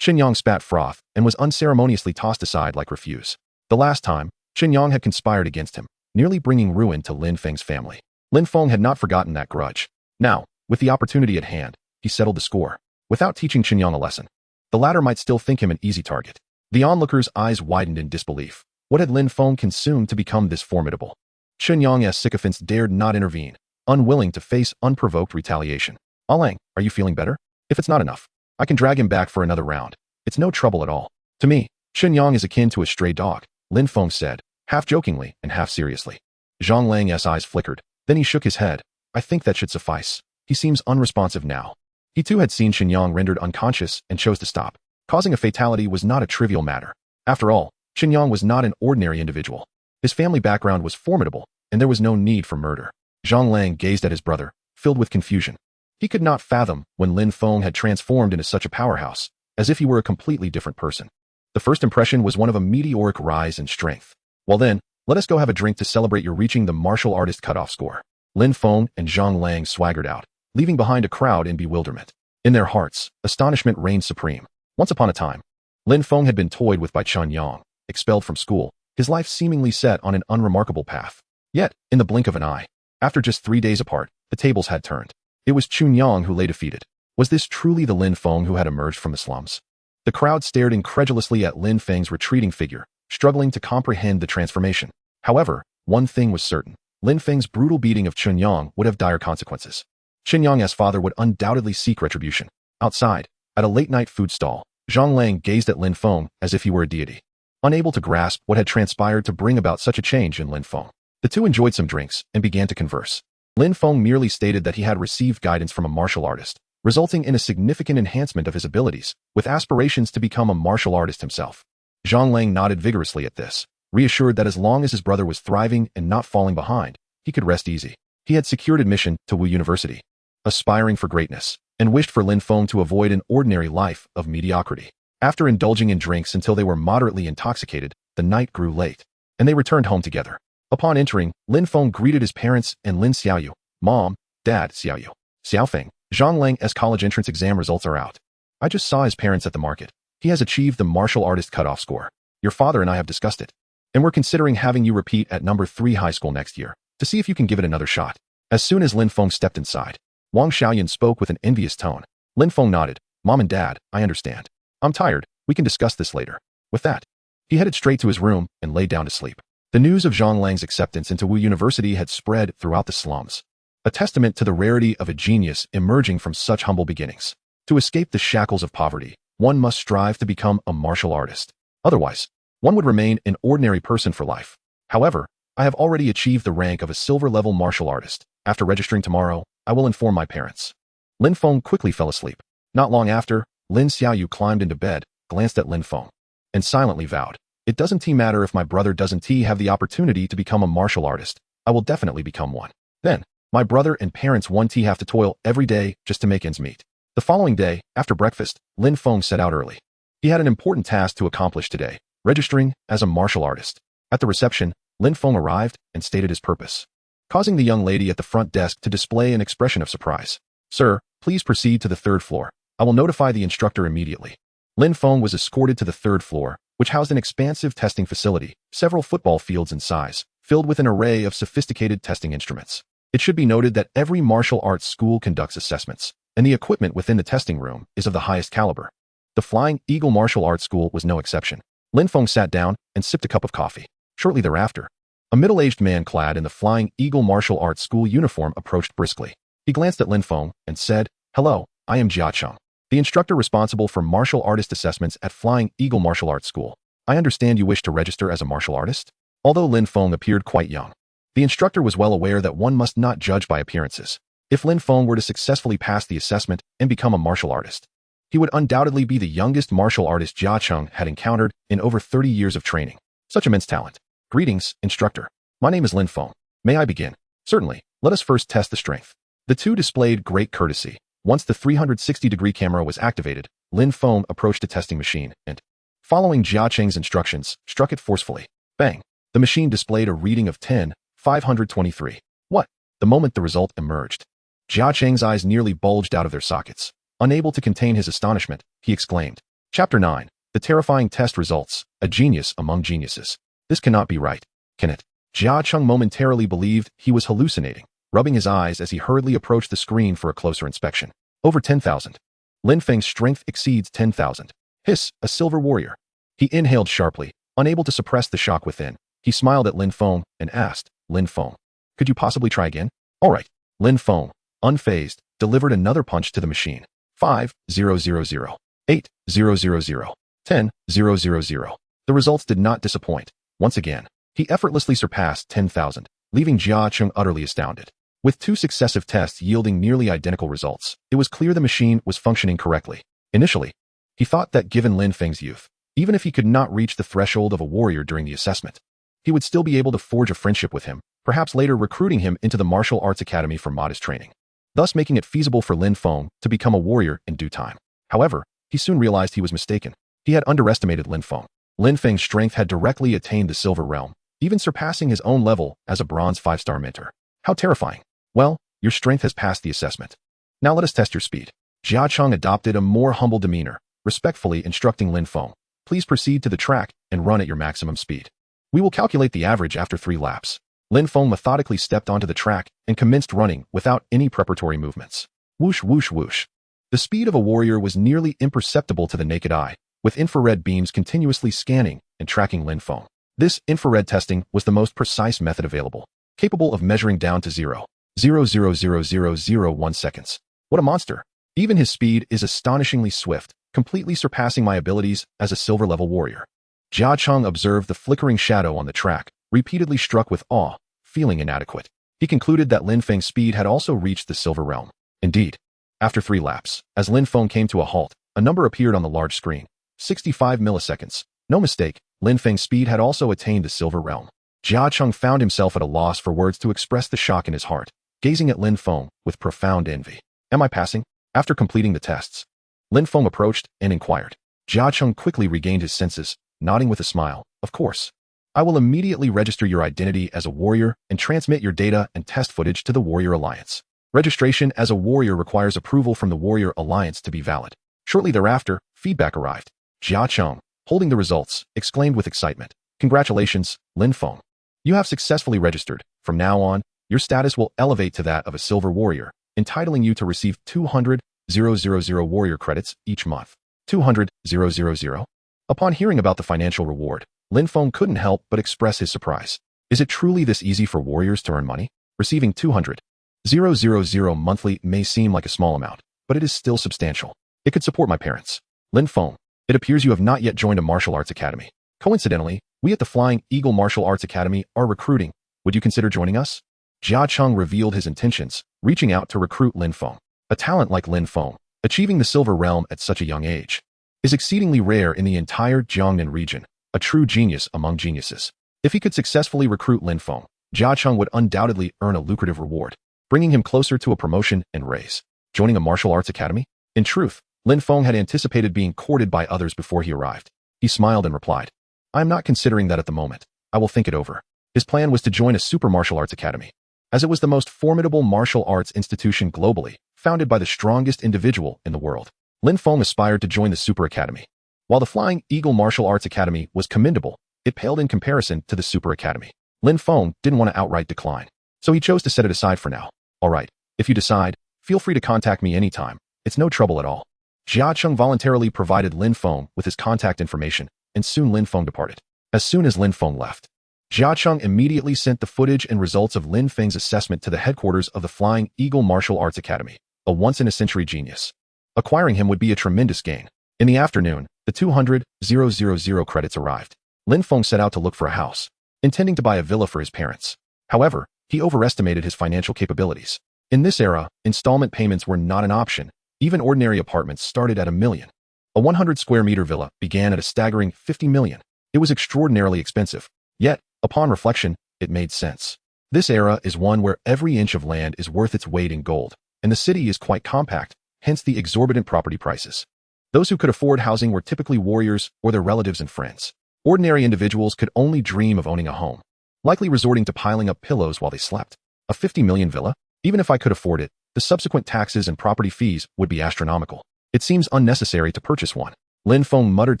Qinyang spat froth and was unceremoniously tossed aside like refuse. The last time, Qinyang had conspired against him, nearly bringing ruin to Lin Feng's family. Lin Feng had not forgotten that grudge. Now, with the opportunity at hand, he settled the score. Without teaching Qinyang a lesson, the latter might still think him an easy target. The onlooker's eyes widened in disbelief. What had Lin Feng consumed to become this formidable? Qinyang's sycophants dared not intervene, unwilling to face unprovoked retaliation. Ah Lang, are you feeling better? If it's not enough, I can drag him back for another round. It's no trouble at all. To me, Qinyang is akin to a stray dog, Lin Feng said, half jokingly and half seriously. Zhang Lang's eyes flickered. Then he shook his head. I think that should suffice. He seems unresponsive now. He too had seen Qinyang rendered unconscious and chose to stop. Causing a fatality was not a trivial matter. After all, Qinyang was not an ordinary individual. His family background was formidable, and there was no need for murder. Zhang Lang gazed at his brother, filled with confusion. He could not fathom when Lin Feng had transformed into such a powerhouse, as if he were a completely different person. The first impression was one of a meteoric rise in strength. Well then, let us go have a drink to celebrate your reaching the martial artist cutoff score. Lin Feng and Zhang Lang swaggered out, leaving behind a crowd in bewilderment. In their hearts, astonishment reigned supreme. Once upon a time, Lin Feng had been toyed with by Qinyang, expelled from school, his life seemingly set on an unremarkable path. Yet, in the blink of an eye, after just 3 days apart, the tables had turned. It was Qinyang who lay defeated. Was this truly the Lin Feng who had emerged from the slums? The crowd stared incredulously at Lin Feng's retreating figure, struggling to comprehend the transformation. However, one thing was certain. Lin Feng's brutal beating of Qinyang would have dire consequences. Qinyang's father would undoubtedly seek retribution. Outside, at a late-night food stall, Zhang Lang gazed at Lin Feng as if he were a deity, unable to grasp what had transpired to bring about such a change in Lin Feng. The two enjoyed some drinks and began to converse. Lin Feng merely stated that he had received guidance from a martial artist, resulting in a significant enhancement of his abilities, with aspirations to become a martial artist himself. Zhang Lang nodded vigorously at this, reassured that as long as his brother was thriving and not falling behind, he could rest easy. He had secured admission to Wu University, aspiring for greatness, and wished for Lin Feng to avoid an ordinary life of mediocrity. After indulging in drinks until they were moderately intoxicated, the night grew late, and they returned home together. Upon entering, Lin Feng greeted his parents and Lin Xiaoyu, Mom, Dad, Xiaoyu. Xiaofeng, Zhang Lang's college entrance exam results are out. I just saw his parents at the market. He has achieved the martial artist cutoff score. Your father and I have discussed it, and we're considering having you repeat at number 3 high school next year, to see if you can give it another shot. As soon as Lin Feng stepped inside, Wang Xiaoyan spoke with an envious tone. Lin Feng nodded. Mom and Dad, I understand. I'm tired. We can discuss this later. With that, he headed straight to his room and lay down to sleep. The news of Zhang Lang's acceptance into Wu University had spread throughout the slums, a testament to the rarity of a genius emerging from such humble beginnings. To escape the shackles of poverty, one must strive to become a martial artist. Otherwise, one would remain an ordinary person for life. However, I have already achieved the rank of a silver-level martial artist. After registering tomorrow, I will inform my parents. Lin Feng quickly fell asleep. Not long after, Lin Xiaoyu climbed into bed, glanced at Lin Feng, and silently vowed, "It doesn't matter if my brother doesn't have the opportunity to become a martial artist. I will definitely become one. Then, my brother and parents won't have to toil every day just to make ends meet." The following day, after breakfast, Lin Feng set out early. He had an important task to accomplish today, registering as a martial artist. At the reception, Lin Feng arrived and stated his purpose, causing the young lady at the front desk to display an expression of surprise. "Sir, please proceed to the 3rd floor. I will notify the instructor immediately." Lin Feng was escorted to the 3rd floor, which housed an expansive testing facility, several football fields in size, filled with an array of sophisticated testing instruments. It should be noted that every martial arts school conducts assessments, and the equipment within the testing room is of the highest caliber. The Flying Eagle Martial Arts School was no exception. Lin Feng sat down and sipped a cup of coffee. Shortly thereafter, A middle-aged man clad in the Flying Eagle martial arts school uniform approached briskly. He glanced at Lin Feng and said, "Hello, I am Jia Cheng, the instructor responsible for martial artist assessments at Flying Eagle Martial Arts School. I understand you wish to register as a martial artist?" Although Lin Feng appeared quite young, the instructor was well aware that one must not judge by appearances. If Lin Feng were to successfully pass the assessment and become a martial artist, he would undoubtedly be the youngest martial artist Jia Cheng had encountered in over 30 years of training. Such immense talent. "Greetings, instructor. My name is Lin Feng. May I begin?" "Certainly. Let us first test the strength." The two displayed great courtesy. Once the 360-degree camera was activated, Lin Feng approached the testing machine and, following Jia Cheng's instructions, struck it forcefully. Bang! The machine displayed a reading of 10,523. What? The moment the result emerged, Jia Cheng's eyes nearly bulged out of their sockets. Unable to contain his astonishment, he exclaimed. Chapter 9. The terrifying test results. A genius among geniuses. This cannot be right, can it? Jia Cheng momentarily believed he was hallucinating, rubbing his eyes as he hurriedly approached the screen for a closer inspection. Over 10,000. Lin Feng's strength exceeds 10,000. Hiss, a silver warrior. He inhaled sharply, unable to suppress the shock within. He smiled at Lin Feng and asked, "Lin Feng, could you possibly try again?" "All right." Lin Feng, unfazed, delivered another punch to the machine. 5,000. 8,000. 10,000. The results did not disappoint. Once again, he effortlessly surpassed 10,000, leaving Jia Cheng utterly astounded. With two successive tests yielding nearly identical results, it was clear the machine was functioning correctly. Initially, he thought that given Lin Feng's youth, even if he could not reach the threshold of a warrior during the assessment, he would still be able to forge a friendship with him, perhaps later recruiting him into the martial arts academy for modest training, thus making it feasible for Lin Feng to become a warrior in due time. However, he soon realized he was mistaken. He had underestimated Lin Feng. Lin Feng's strength had directly attained the silver realm, even surpassing his own level as a bronze 5-star mentor. How terrifying. Well, your strength has passed the assessment. Now let us test your speed. Jia Cheng adopted a more humble demeanor, respectfully instructing Lin Feng, "Please proceed to the track and run at your maximum speed. We will calculate the average after 3 laps." Lin Feng methodically stepped onto the track and commenced running without any preparatory movements. Whoosh, whoosh, whoosh. The speed of a warrior was nearly imperceptible to the naked eye, with infrared beams continuously scanning and tracking Lin Feng. This infrared testing was the most precise method available, capable of measuring down to 0.0000001 seconds. What a monster! Even his speed is astonishingly swift, completely surpassing my abilities as a silver-level warrior. Jia Cheng observed the flickering shadow on the track, repeatedly struck with awe, feeling inadequate. He concluded that Lin Feng's speed had also reached the silver realm. Indeed, after 3 laps, as Lin Feng came to a halt, a number appeared on the large screen. 65 milliseconds. No mistake, Lin Feng's speed had also attained the silver realm. Jia Cheng found himself at a loss for words to express the shock in his heart, gazing at Lin Feng with profound envy. "Am I passing?" After completing the tests, Lin Feng approached and inquired. Jia Cheng quickly regained his senses, nodding with a smile. "Of course. I will immediately register your identity as a warrior and transmit your data and test footage to the Warrior Alliance. Registration as a warrior requires approval from the Warrior Alliance to be valid." Shortly thereafter, feedback arrived. Jia Cheng, holding the results, exclaimed with excitement, "Congratulations, Lin Feng. You have successfully registered. From now on, your status will elevate to that of a silver warrior, entitling you to receive 200,000 warrior credits each month." 200,000? Upon hearing about the financial reward, Lin Feng couldn't help but express his surprise. Is it truly this easy for warriors to earn money? Receiving 200,000 monthly may seem like a small amount, but it is still substantial. It could support my parents. Lin Feng, it appears you have not yet joined a martial arts academy. Coincidentally, we at the Flying Eagle Martial Arts Academy are recruiting. Would you consider joining us? Jia Cheng revealed his intentions, reaching out to recruit Lin Feng. A talent like Lin Feng, achieving the silver realm at such a young age, is exceedingly rare in the entire Jiangnan region, a true genius among geniuses. If he could successfully recruit Lin Feng, Jia Cheng would undoubtedly earn a lucrative reward, bringing him closer to a promotion and raise. Joining a martial arts academy? In truth, Lin Feng had anticipated being courted by others before he arrived. He smiled and replied, "I am not considering that at the moment. I will think it over." His plan was to join a super martial arts academy, as it was the most formidable martial arts institution globally, founded by the strongest individual in the world. Lin Feng aspired to join the Super Academy. While the Flying Eagle Martial Arts Academy was commendable, it paled in comparison to the Super Academy. Lin Feng didn't want to outright decline, so he chose to set it aside for now. "All right, if you decide, feel free to contact me anytime. It's no trouble at all." Jia Cheng voluntarily provided Lin Feng with his contact information, and soon Lin Feng departed. As soon as Lin Feng left, Jia Cheng immediately sent the footage and results of Lin Feng's assessment to the headquarters of the Flying Eagle Martial Arts Academy, a once-in-a-century genius. Acquiring him would be a tremendous gain. In the afternoon, the 200,000 credits arrived. Lin Feng set out to look for a house, intending to buy a villa for his parents. However, he overestimated his financial capabilities. In this era, installment payments were not an option. Even ordinary apartments started at $1 million. A 100-square-meter villa began at a staggering $50 million. It was extraordinarily expensive. Yet, upon reflection, it made sense. This era is one where every inch of land is worth its weight in gold, and the city is quite compact, hence the exorbitant property prices. Those who could afford housing were typically warriors or their relatives and friends. Ordinary individuals could only dream of owning a home, likely resorting to piling up pillows while they slept. A $50 million villa? Even if I could afford it, the subsequent taxes and property fees would be astronomical. It seems unnecessary to purchase one. Lin Feng muttered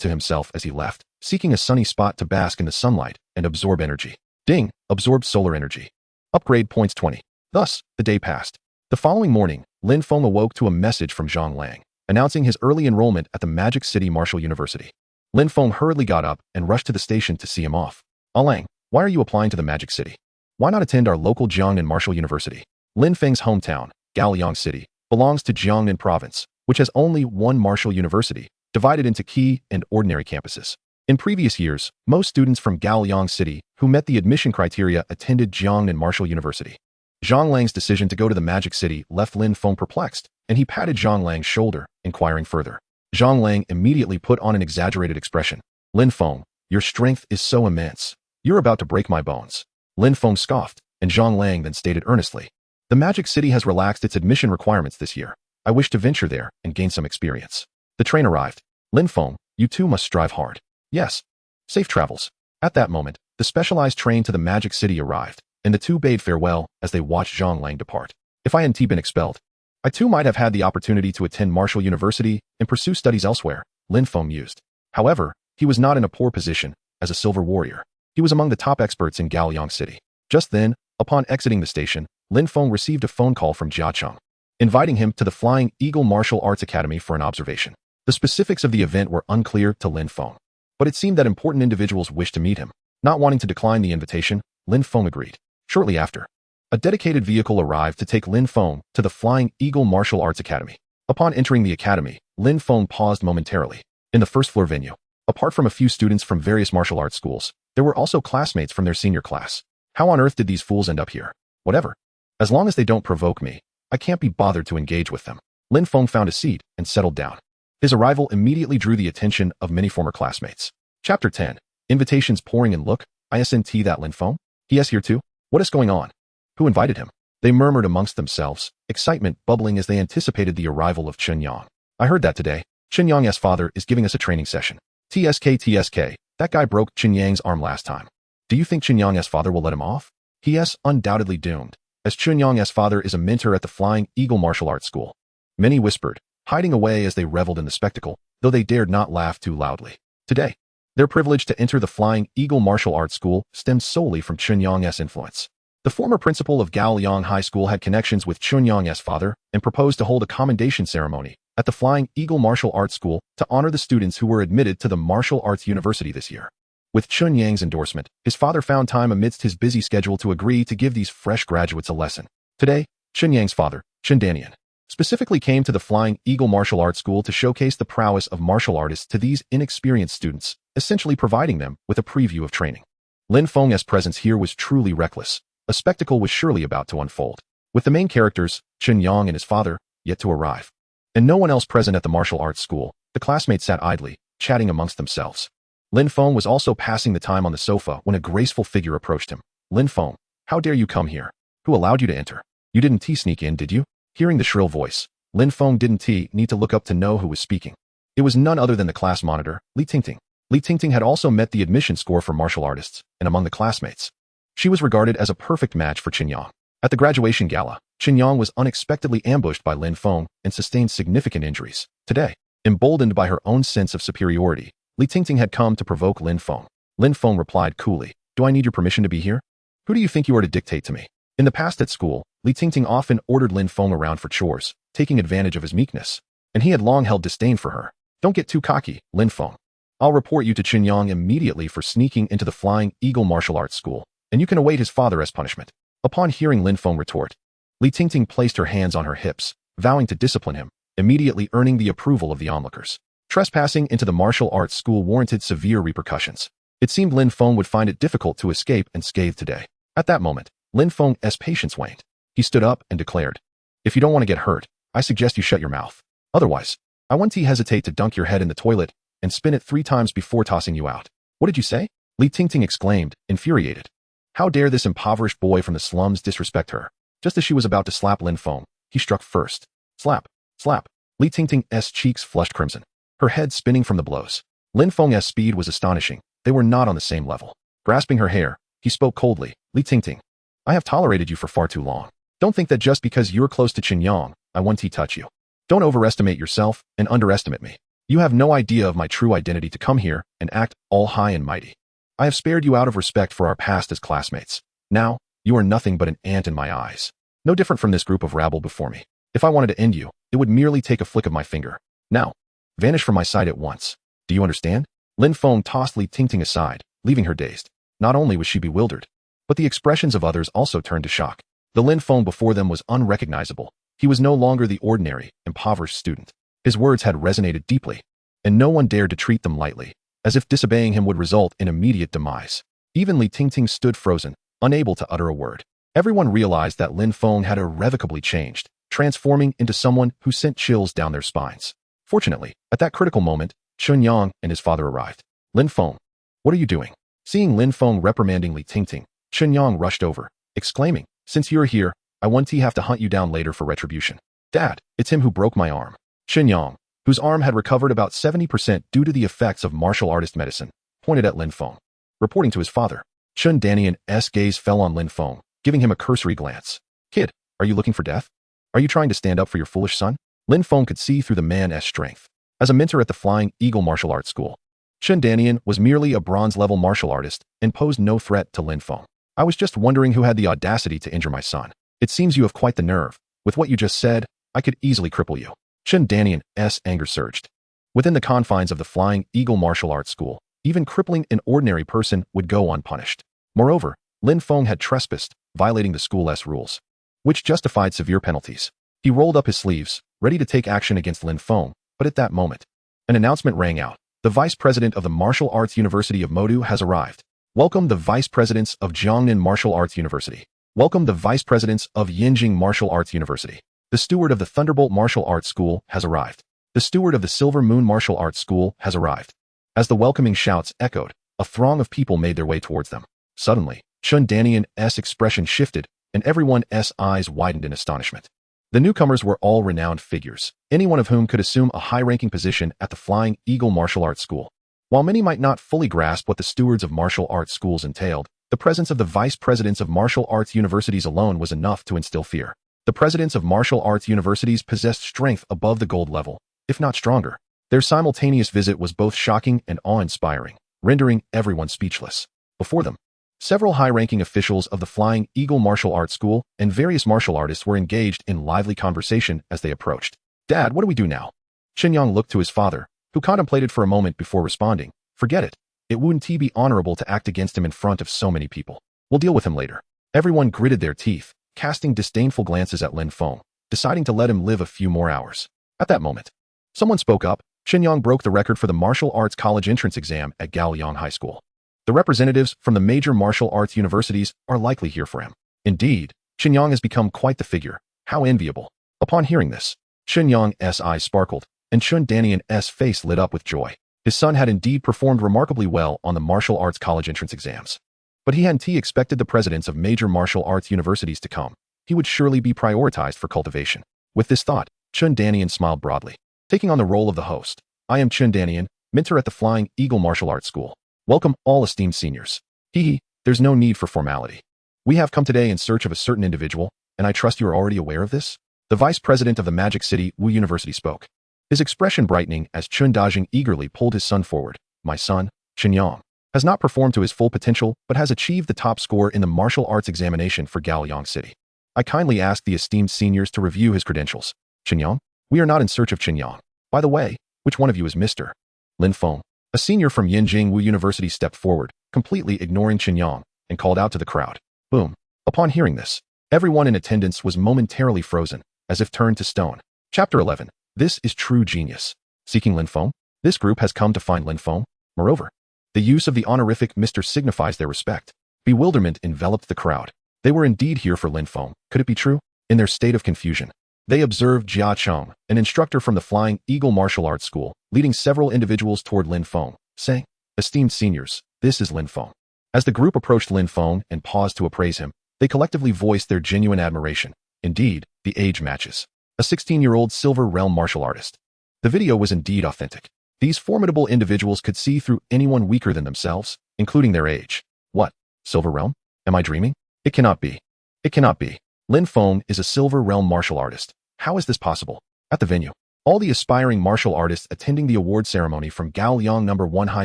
to himself as he left, seeking a sunny spot to bask in the sunlight and absorb energy. Ding! Absorbed solar energy. Upgrade points 20. Thus, the day passed. The following morning, Lin Feng awoke to a message from Zhang Lang, announcing his early enrollment at the Magic City Martial University. Lin Feng hurriedly got up and rushed to the station to see him off. Lang, why are you applying to the Magic City? Why not attend our local Jiangnan Martial University? Lin Feng's hometown, Gaoliang City, belongs to Jiangnan Province, which has only one martial university, divided into key and ordinary campuses. In previous years, most students from Gaoliang City who met the admission criteria attended Jiangnan Martial University. Zhang Lang's decision to go to the Magic City left Lin Feng perplexed, and he patted Zhang Lang's shoulder, inquiring further. Zhang Lang immediately put on an exaggerated expression. Lin Feng, your strength is so immense. You're about to break my bones. Lin Feng scoffed, and Zhang Lang then stated earnestly. The Magic City has relaxed its admission requirements this year. I wish to venture there and gain some experience. The train arrived. Lin Feng, you too must strive hard. Yes. Safe travels. At that moment, the specialized train to the Magic City arrived, and the two bade farewell as they watched Zhang Lang depart. If I hadn't been expelled, I too might have had the opportunity to attend Martial University and pursue studies elsewhere, Lin Feng mused. However, he was not in a poor position as a silver warrior. He was among the top experts in Gaoliang City. Just then, upon exiting the station, Lin Feng received a phone call from Jia Cheng, inviting him to the Flying Eagle Martial Arts Academy for an observation. The specifics of the event were unclear to Lin Feng, but it seemed that important individuals wished to meet him. Not wanting to decline the invitation, Lin Feng agreed. Shortly after, a dedicated vehicle arrived to take Lin Feng to the Flying Eagle Martial Arts Academy. Upon entering the academy, Lin Feng paused momentarily. In the first-floor venue, apart from a few students from various martial arts schools, there were also classmates from their senior class. How on earth did these fools end up here? Whatever. As long as they don't provoke me, I can't be bothered to engage with them. Lin Feng found a seat and settled down. His arrival immediately drew the attention of many former classmates. Chapter 10. Invitations pouring in. Look, isn't that Lin Feng? He is here too? What is going on? Who invited him? They murmured amongst themselves, excitement bubbling as they anticipated the arrival of Chen Yang. I heard that today. Chen Yang's father is giving us a training session. TSK, that guy broke Chen Yang's arm last time. Do you think Chen Yang's father will let him off? He is undoubtedly doomed, as Chen Yang's father is a mentor at the Flying Eagle Martial Arts School. Many whispered, hiding away as they reveled in the spectacle, though they dared not laugh too loudly. Today, their privilege to enter the Flying Eagle Martial Arts School stemmed solely from Chen Yang's influence. The former principal of Gaoliang High School had connections with Chen Yang's father and proposed to hold a commendation ceremony at the Flying Eagle Martial Arts School to honor the students who were admitted to the Martial Arts University this year. With Chen Yang's endorsement, his father found time amidst his busy schedule to agree to give these fresh graduates a lesson. Today, Chen Yang's father, Chen Danian, specifically came to the Flying Eagle Martial Arts School to showcase the prowess of martial artists to these inexperienced students, essentially providing them with a preview of training. Lin Feng's presence here was truly reckless. A spectacle was surely about to unfold, with the main characters, Chen Yang and his father, yet to arrive. And no one else present at the martial arts school. The classmates sat idly, chatting amongst themselves. Lin Feng was also passing the time on the sofa when a graceful figure approached him. Lin Feng, how dare you come here? Who allowed you to enter? You didn't sneak in, did you? Hearing the shrill voice, Lin Feng didn't need to look up to know who was speaking. It was none other than the class monitor, Li Tingting. Li Tingting had also met the admission score for martial artists, and among the classmates, she was regarded as a perfect match for Chen Yang. At the graduation gala, Chen Yang was unexpectedly ambushed by Lin Feng and sustained significant injuries. Today, emboldened by her own sense of superiority, Li Tingting had come to provoke Lin Feng. Lin Feng replied coolly, "Do I need your permission to be here? Who do you think you are to dictate to me?" In the past at school, Li Tingting often ordered Lin Feng around for chores, taking advantage of his meekness, and he had long held disdain for her. "Don't get too cocky, Lin Feng. I'll report you to Qinyang immediately for sneaking into the Flying Eagle martial arts school, and you can await his father as punishment. Upon hearing Lin Feng retort, Li Tingting placed her hands on her hips, vowing to discipline him, immediately earning the approval of the onlookers. Trespassing into the martial arts school warranted severe repercussions. It seemed Lin Feng would find it difficult to escape unscathed today. At that moment, Lin Feng's patience waned. He stood up and declared, "If you don't want to get hurt, I suggest you shut your mouth. Otherwise, I won't hesitate to dunk your head in the toilet and spin it 3 times before tossing you out." "What did you say?" Li Tingting exclaimed, infuriated. How dare this impoverished boy from the slums disrespect her? Just as she was about to slap Lin Feng, he struck first. Slap, slap. Li Tingting's cheeks flushed crimson, her head spinning from the blows. Lin Feng's speed was astonishing. They were not on the same level. Grasping her hair, he spoke coldly. "Li Tingting, I have tolerated you for far too long. Don't think that just because you're close to Qinyang, I won't touch you. Don't overestimate yourself and underestimate me. You have no idea of my true identity to come here and act all high and mighty. I have spared you out of respect for our past as classmates. Now, you are nothing but an ant in my eyes. No different from this group of rabble before me. If I wanted to end you, it would merely take a flick of my finger. Now, vanish from my sight at once. Do you understand?" Lin Feng tossed Li Tingting aside, leaving her dazed. Not only was she bewildered, but the expressions of others also turned to shock. The Lin Feng before them was unrecognizable. He was no longer the ordinary, impoverished student. His words had resonated deeply, and no one dared to treat them lightly, as if disobeying him would result in immediate demise. Even Li Tingting stood frozen, unable to utter a word. Everyone realized that Lin Feng had irrevocably changed, transforming into someone who sent chills down their spines. Fortunately, at that critical moment, Qinyang and his father arrived. "Lin Feng, what are you doing?" Seeing Lin Feng reprimanding Li Tingting, Qinyang rushed over, exclaiming, "Since you're here, I won't have to hunt you down later for retribution." "Dad, it's him who broke my arm." Qinyang, whose arm had recovered about 70% due to the effects of martial artist medicine, pointed at Lin Feng. Reporting to his father, Chun Danian's gaze fell on Lin Feng, giving him a cursory glance. "Kid, are you looking for death? Are you trying to stand up for your foolish son?" Lin Feng could see through the man's strength. As a mentor at the Flying Eagle martial arts school, Chun Danian was merely a bronze-level martial artist and posed no threat to Lin Feng. "I was just wondering who had the audacity to injure my son. It seems you have quite the nerve. With what you just said, I could easily cripple you." Chun Danian's anger surged. Within the confines of the Flying Eagle martial arts school, even crippling an ordinary person would go unpunished. Moreover, Lin Feng had trespassed, violating the school's rules, which justified severe penalties. He rolled up his sleeves, ready to take action against Lin Feng, but at that moment, an announcement rang out. "The Vice President of the Martial Arts University of Modu has arrived. Welcome the Vice Presidents of Jiangnan Martial Arts University. Welcome the Vice Presidents of Yinjing Martial Arts University. The Steward of the Thunderbolt Martial Arts School has arrived. The Steward of the Silver Moon Martial Arts School has arrived." As the welcoming shouts echoed, a throng of people made their way towards them. Suddenly, Chun Danian's expression shifted, and everyone's eyes widened in astonishment. The newcomers were all renowned figures, any one of whom could assume a high-ranking position at the Flying Eagle Martial Arts School. While many might not fully grasp what the stewards of martial arts schools entailed, the presence of the vice presidents of martial arts universities alone was enough to instill fear. The presidents of martial arts universities possessed strength above the gold level, if not stronger. Their simultaneous visit was both shocking and awe-inspiring, rendering everyone speechless. Before them, several high-ranking officials of the Flying Eagle Martial Arts School and various martial artists were engaged in lively conversation as they approached. "Dad, what do we do now?" Qinyang looked to his father, who contemplated for a moment before responding. "Forget it. It wouldn't be honorable to act against him in front of so many people. We'll deal with him later." Everyone gritted their teeth, casting disdainful glances at Lin Feng, deciding to let him live a few more hours. At that moment, someone spoke up. Qinyang broke the record for the martial arts college entrance exam at Gaoyang High School. The representatives from the major martial arts universities are likely here for him. Indeed, Qinyang has become quite the figure. How enviable. Upon hearing this, Qinyang's eyes sparkled, and Chun Danian's face lit up with joy. His son had indeed performed remarkably well on the martial arts college entrance exams. But he hadn't expected the presidents of major martial arts universities to come. He would surely be prioritized for cultivation. With this thought, Chun Danian smiled broadly. Taking on the role of the host, "I am Chun Danian, mentor at the Flying Eagle Martial Arts School. Welcome all esteemed seniors. There's no need for formality. We have come today in search of a certain individual, and I trust you are already aware of this." The vice president of the Magic City Wu University spoke, his expression brightening as Chun Dajing eagerly pulled his son forward. "My son, Qinyang, has not performed to his full potential but has achieved the top score in the martial arts examination for Gaoyang City. I kindly ask the esteemed seniors to review his credentials." "Qinyang? We are not in search of Qinyang. By the way, which one of you is Mr. Lin Feng?" A senior from Yinjing University stepped forward, completely ignoring Qinyang, and called out to the crowd. Boom. Upon hearing this, everyone in attendance was momentarily frozen, as if turned to stone. Chapter 11. This is true genius. Seeking Lin Feng? This group has come to find Lin Feng. Moreover, the use of the honorific Mr. signifies their respect. Bewilderment enveloped the crowd. They were indeed here for Lin Feng. Could it be true? In their state of confusion, they observed Jia Cheng, an instructor from the Flying Eagle Martial Arts School, leading several individuals toward Lin Feng, saying, "Esteemed seniors, this is Lin Feng." As the group approached Lin Feng and paused to appraise him, they collectively voiced their genuine admiration. Indeed, the age matches. A 16-year-old Silver Realm martial artist. The video was indeed authentic. These formidable individuals could see through anyone weaker than themselves, including their age. What? Silver Realm? Am I dreaming? It cannot be. It cannot be. Lin Feng is a Silver Realm martial artist. How is this possible? At the venue, all the aspiring martial artists attending the award ceremony from Gaoliang No. 1 High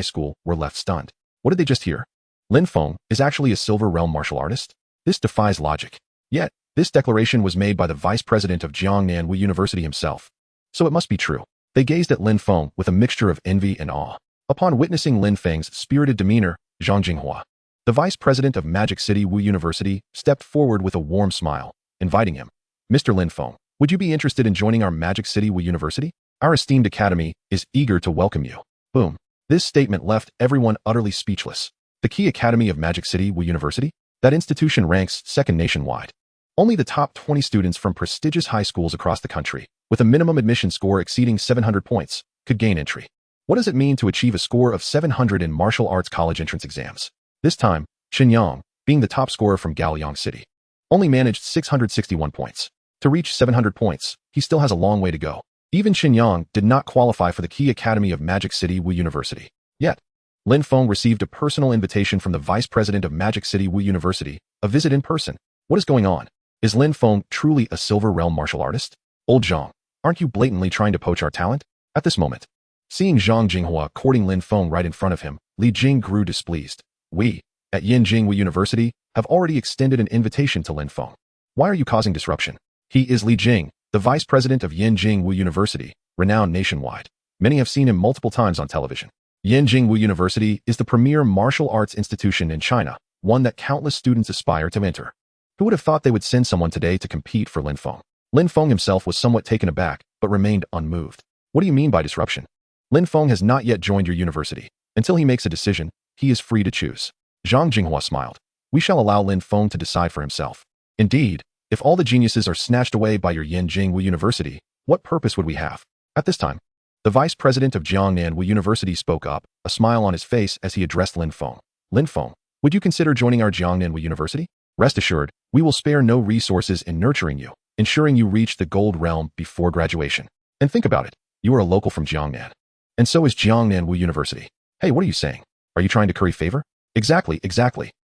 School were left stunned. What did they just hear? Lin Feng is actually a Silver Realm martial artist? This defies logic. Yet, this declaration was made by the vice president of Jiangnan University himself. So it must be true. They gazed at Lin Feng with a mixture of envy and awe. Upon witnessing Lin Feng's spirited demeanor, Zhang Jinghua, the vice president of Magic City Wu University, stepped forward with a warm smile, inviting him. Mr. Lin Feng, would you be interested in joining our Magic City Wu University? Our esteemed academy is eager to welcome you. Boom. This statement left everyone utterly speechless. The key academy of Magic City Wu University? That institution ranks second nationwide. Only the top 20 students from prestigious high schools across the country, with a minimum admission score exceeding 700 points, could gain entry. What does it mean to achieve a score of 700 in martial arts college entrance exams? This time, Qinyang, being the top scorer from Gaoliang City, only managed 661 points. To reach 700 points, he still has a long way to go. Even Qinyang did not qualify for the key academy of Magic City Wu University. Yet, Lin Feng received a personal invitation from the vice president of Magic City Wu University, a visit in person. What is going on? Is Lin Feng truly a Silver Realm martial artist? Old Zhang, aren't you blatantly trying to poach our talent? At this moment, seeing Zhang Jinghua courting Lin Feng right in front of him, Li Jing grew displeased. We, at Yinjing University, have already extended an invitation to Lin Feng. Why are you causing disruption? He is Li Jing, the vice president of Yinjing University, renowned nationwide. Many have seen him multiple times on television. Yinjing University is the premier martial arts institution in China, one that countless students aspire to enter. Who would have thought they would send someone today to compete for Lin Feng? Lin Feng himself was somewhat taken aback, but remained unmoved. What do you mean by disruption? Lin Feng has not yet joined your university. Until he makes a decision, he is free to choose. Zhang Jinghua smiled. We shall allow Lin Feng to decide for himself. Indeed, if all the geniuses are snatched away by your Yinjing University, what purpose would we have? At this time, the vice president of Jiangnan University spoke up, a smile on his face as he addressed Lin Feng. Lin Feng, would you consider joining our Jiangnan University? Rest assured, we will spare no resources in nurturing you, ensuring you reach the gold realm before graduation. And think about it, you are a local from Jiangnan. And so is Jiangnan University. Hey, what are you saying? Are you trying to curry favor? Exactly.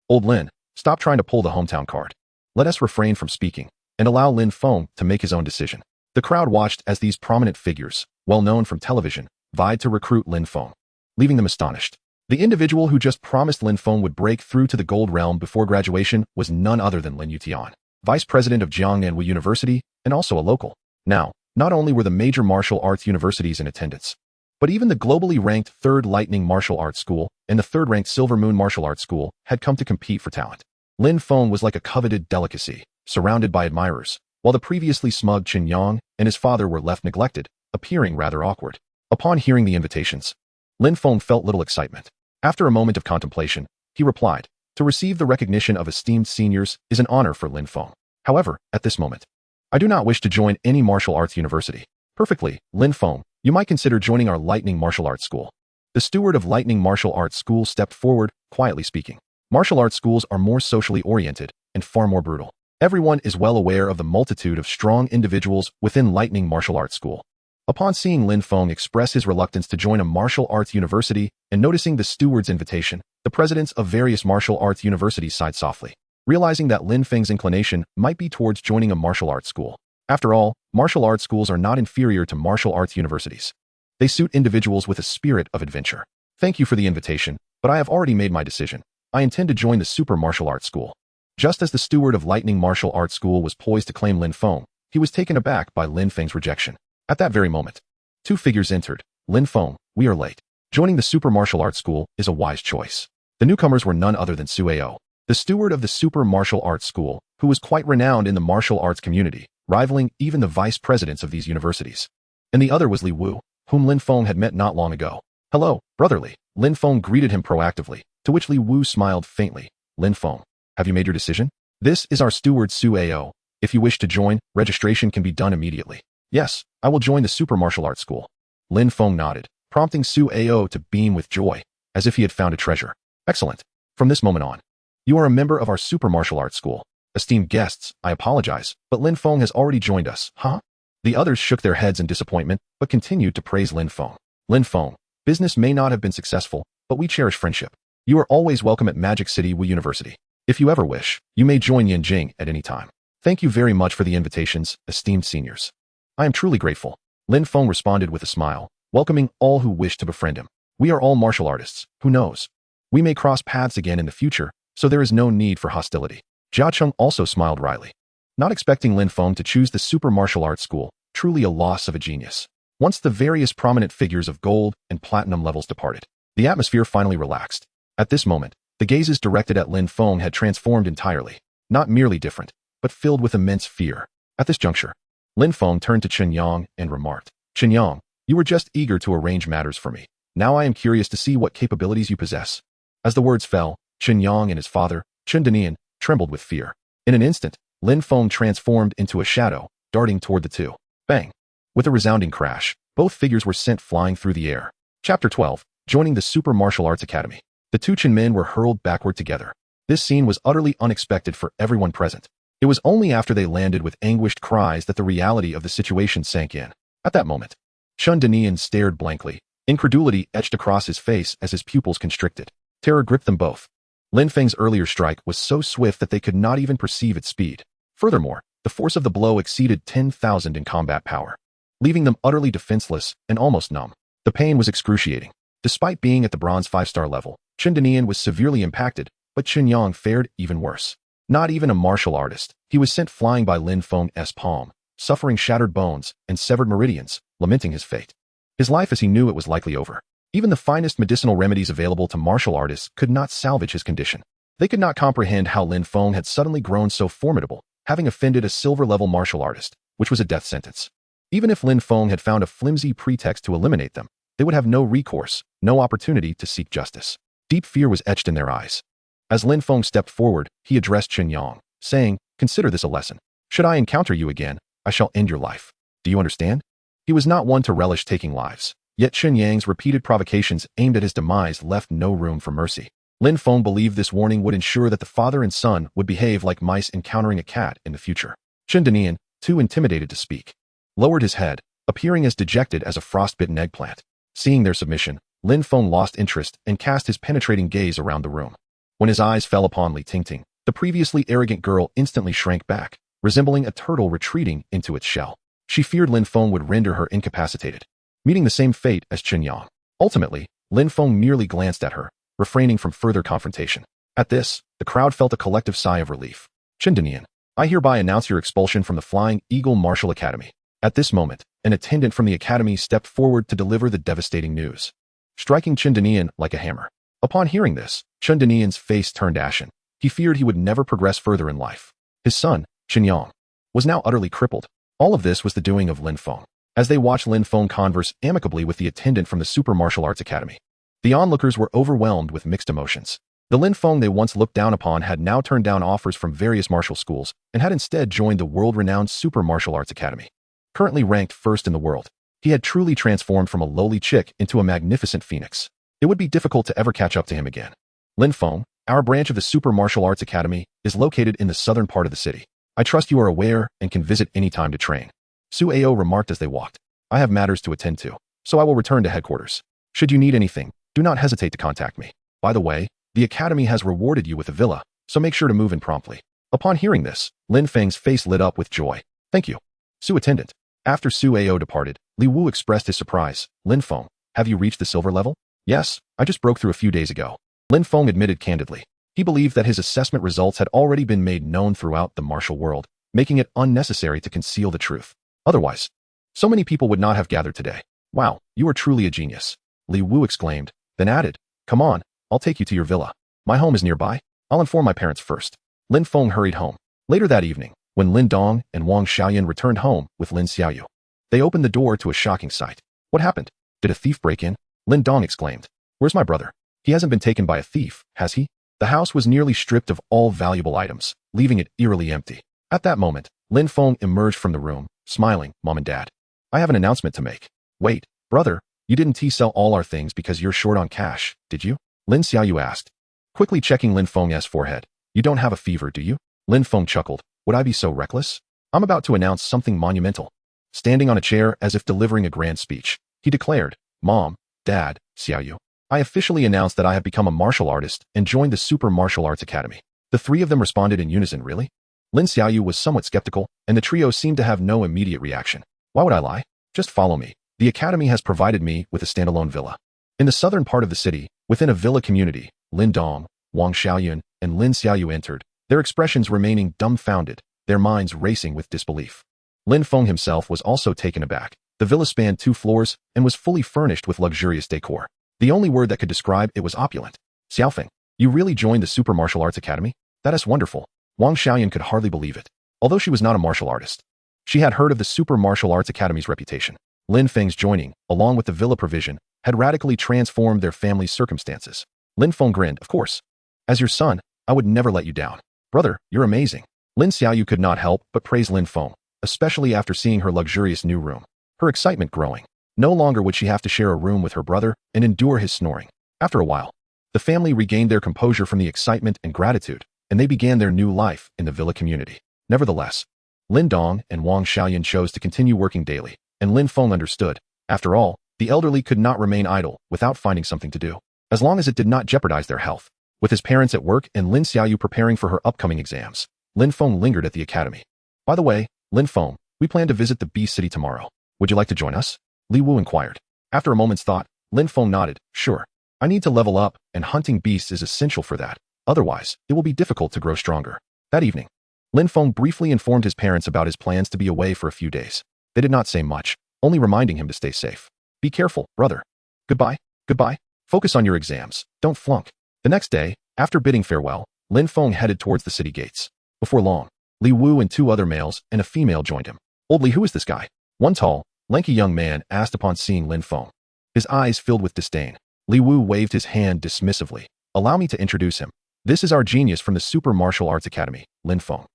Old Lin, stop trying to pull the hometown card. Let us refrain from speaking, and allow Lin Feng to make his own decision. The crowd watched as these prominent figures, well known from television, vied to recruit Lin Feng, leaving them astonished. The individual who just promised Lin Feng would break through to the gold realm before graduation was none other than Lin Yutian, vice president of Jiangnan University and also a local. Now, not only were the major martial arts universities in attendance, but even the globally ranked 3rd Lightning Martial Arts School and the 3rd ranked Silver Moon Martial Arts School had come to compete for talent. Lin Feng was like a coveted delicacy, surrounded by admirers, while the previously smug Qin Yang and his father were left neglected, appearing rather awkward. Upon hearing the invitations, Lin Feng felt little excitement. After a moment of contemplation, he replied, to receive the recognition of esteemed seniors is an honor for Lin Feng. However, at this moment, I do not wish to join any martial arts university. Perfectly, Lin Feng, you might consider joining our Lightning Martial Arts School. The steward of Lightning Martial Arts School stepped forward, quietly speaking. Martial arts schools are more socially oriented and far more brutal. Everyone is well aware of the multitude of strong individuals within Lightning Martial Arts School. Upon seeing Lin Feng express his reluctance to join a martial arts university and noticing the steward's invitation, the presidents of various martial arts universities sighed softly, realizing that Lin Feng's inclination might be towards joining a martial arts school. After all, martial arts schools are not inferior to martial arts universities. They suit individuals with a spirit of adventure. Thank you for the invitation, but I have already made my decision. I intend to join the Super Martial Arts School. Just as the steward of Lightning Martial Arts School was poised to claim Lin Feng, he was taken aback by Lin Feng's rejection. At that very moment, two figures entered. Lin Feng, we are late. Joining the Super Martial Arts School is a wise choice. The newcomers were none other than Sueo, the steward of the Super Martial Arts School, who was quite renowned in the martial arts community, rivaling even the vice presidents of these universities. And the other was Li Wu, whom Lin Feng had met not long ago. "Hello, brotherly," Lin Feng greeted him proactively, to which Li Wu smiled faintly. "Lin Feng, have you made your decision? This is our steward Sueo. If you wish to join, registration can be done immediately." "Yes, I will join the Super Martial Arts School." Lin Feng nodded, prompting Sueo to beam with joy, as if he had found a treasure. "Excellent. From this moment on, you are a member of our Super Martial Arts School. Esteemed guests, I apologize, but Lin Feng has already joined us." "Huh?" The others shook their heads in disappointment, but continued to praise Lin Feng. "Lin Feng, business may not have been successful, but we cherish friendship. You are always welcome at Magic City Wu University. If you ever wish, you may join Yanjing at any time. Thank you very much for the invitations, esteemed seniors." "I am truly grateful," Lin Feng responded with a smile, welcoming all who wished to befriend him. "We are all martial artists, who knows? We may cross paths again in the future, so there is no need for hostility." Jia Cheng also smiled wryly. Not expecting Lin Feng to choose the Super Martial Arts School, truly a loss of a genius. Once the various prominent figures of gold and platinum levels departed, the atmosphere finally relaxed. At this moment, the gazes directed at Lin Feng had transformed entirely, not merely different, but filled with immense fear. At this juncture, Lin Feng turned to Chen Yang and remarked, "Chen Yang, you were just eager to arrange matters for me. Now I am curious to see what capabilities you possess." As the words fell, Chen Yang and his father, Chen Danian, trembled with fear. In an instant, Lin Feng transformed into a shadow, darting toward the two. Bang! With a resounding crash, both figures were sent flying through the air. Chapter 12. Joining the Super Martial Arts Academy. The two Chen men were hurled backward together. This scene was utterly unexpected for everyone present. It was only after they landed with anguished cries that the reality of the situation sank in. At that moment, Chen Danian stared blankly. Incredulity etched across his face as his pupils constricted. Terror gripped them both. Lin Feng's earlier strike was so swift that they could not even perceive its speed. Furthermore, the force of the blow exceeded 10,000 in combat power, leaving them utterly defenseless and almost numb. The pain was excruciating. Despite being at the bronze 5-star level, Chen Danian was severely impacted, but Chen Yang fared even worse. Not even a martial artist, he was sent flying by Lin Feng's palm, suffering shattered bones and severed meridians, lamenting his fate. His life as he knew it was likely over. Even the finest medicinal remedies available to martial artists could not salvage his condition. They could not comprehend how Lin Feng had suddenly grown so formidable, having offended a silver-level martial artist, which was a death sentence. Even if Lin Feng had found a flimsy pretext to eliminate them, they would have no recourse, no opportunity to seek justice. Deep fear was etched in their eyes. As Lin Feng stepped forward, he addressed Chen Yang, saying, "Consider this a lesson. Should I encounter you again, I shall end your life. Do you understand?" He was not one to relish taking lives, yet Chen Yang's repeated provocations aimed at his demise left no room for mercy. Lin Feng believed this warning would ensure that the father and son would behave like mice encountering a cat in the future. Chen Danian, too intimidated to speak, lowered his head, appearing as dejected as a frostbitten eggplant. Seeing their submission, Lin Feng lost interest and cast his penetrating gaze around the room. When his eyes fell upon Li Tingting, the previously arrogant girl instantly shrank back, resembling a turtle retreating into its shell. She feared Lin Feng would render her incapacitated, meeting the same fate as Chen Yang. Ultimately, Lin Feng merely glanced at her, refraining from further confrontation. At this, the crowd felt a collective sigh of relief. "Chen Danian, I hereby announce your expulsion from the Flying Eagle Martial Academy." At this moment, an attendant from the academy stepped forward to deliver the devastating news, striking Chen Danian like a hammer. Upon hearing this, Chen Danian's face turned ashen. He feared he would never progress further in life. His son, Chen Yang, was now utterly crippled. All of this was the doing of Lin Feng. As they watched Lin Feng converse amicably with the attendant from the Super Martial Arts Academy, the onlookers were overwhelmed with mixed emotions. The Lin Feng they once looked down upon had now turned down offers from various martial schools and had instead joined the world-renowned Super Martial Arts Academy. Currently ranked first in the world, he had truly transformed from a lowly chick into a magnificent phoenix. It would be difficult to ever catch up to him again. "Lin Feng, our branch of the Super Martial Arts Academy is located in the southern part of the city. I trust you are aware and can visit any time to train." Sueo remarked as they walked. "I have matters to attend to, so I will return to headquarters. Should you need anything, do not hesitate to contact me. By the way, the academy has rewarded you with a villa, so make sure to move in promptly." Upon hearing this, Lin Feng's face lit up with joy. "Thank you, Su attendant." After Sueo departed, Li Wu expressed his surprise. "Lin Feng, have you reached the silver level?" "Yes, I just broke through a few days ago." Lin Feng admitted candidly. He believed that his assessment results had already been made known throughout the martial world, making it unnecessary to conceal the truth. Otherwise, so many people would not have gathered today. "Wow, you are truly a genius." Li Wu exclaimed, then added, come on, I'll take you to your villa. My home is nearby. I'll inform my parents first. Lin Feng hurried home. Later that evening, when Lin Dong and Wang Xiaoyan returned home with Lin Xiaoyu, they opened the door to a shocking sight. What happened? Did a thief break in? Lin Dong exclaimed. Where's my brother? He hasn't been taken by a thief, has he? The house was nearly stripped of all valuable items, leaving it eerily empty. At that moment, Lin Feng emerged from the room, smiling, Mom and Dad. I have an announcement to make. Wait, brother, you didn't sell all our things because you're short on cash, did you? Lin Xiaoyu asked, quickly checking Lin Feng's forehead. You don't have a fever, do you? Lin Feng chuckled. Would I be so reckless? I'm about to announce something monumental. Standing on a chair as if delivering a grand speech, he declared, Mom, Dad, Xiaoyu, I officially announced that I have become a martial artist and joined the Super Martial Arts Academy. The three of them responded in unison. Really? Lin Xiaoyu was somewhat skeptical, and the trio seemed to have no immediate reaction. Why would I lie? Just follow me. The academy has provided me with a standalone villa. In the southern part of the city, within a villa community, Lin Dong, Wang Xiaoyan, and Lin Xiaoyu entered, their expressions remaining dumbfounded, their minds racing with disbelief. Lin Feng himself was also taken aback. The villa spanned 2 floors and was fully furnished with luxurious decor. The only word that could describe it was opulent. Xiaofeng, you really joined the Super Martial Arts Academy? That is wonderful. Wang Xiaoyan could hardly believe it. Although she was not a martial artist, she had heard of the Super Martial Arts Academy's reputation. Lin Feng's joining, along with the villa provision, had radically transformed their family's circumstances. Lin Feng grinned, of course. As your son, I would never let you down. Brother, you're amazing. Lin Xiaoyu could not help but praise Lin Feng, especially after seeing her luxurious new room. Her excitement growing. No longer would she have to share a room with her brother and endure his snoring. After a while, the family regained their composure from the excitement and gratitude, and they began their new life in the villa community. Nevertheless, Lin Dong and Wang Xiaoyan chose to continue working daily, and Lin Feng understood. After all, the elderly could not remain idle without finding something to do, as long as it did not jeopardize their health. With his parents at work and Lin Xiaoyu preparing for her upcoming exams, Lin Feng lingered at the academy. By the way, Lin Feng, we plan to visit the Beast City tomorrow. Would you like to join us? Li Wu inquired. After a moment's thought, Lin Feng nodded. Sure. I need to level up, and hunting beasts is essential for that. Otherwise, it will be difficult to grow stronger. That evening, Lin Feng briefly informed his parents about his plans to be away for a few days. They did not say much, only reminding him to stay safe. Be careful, brother. Goodbye. Goodbye. Focus on your exams. Don't flunk. The next day, after bidding farewell, Lin Feng headed towards the city gates. Before long, Li Wu and 2 other males and a female joined him. Old Li, who is this guy? One tall, lanky young man asked upon seeing Lin Feng. His eyes filled with disdain. Li Wu waved his hand dismissively. Allow me to introduce him. This is our genius from the Super Martial Arts Academy, Lin Feng.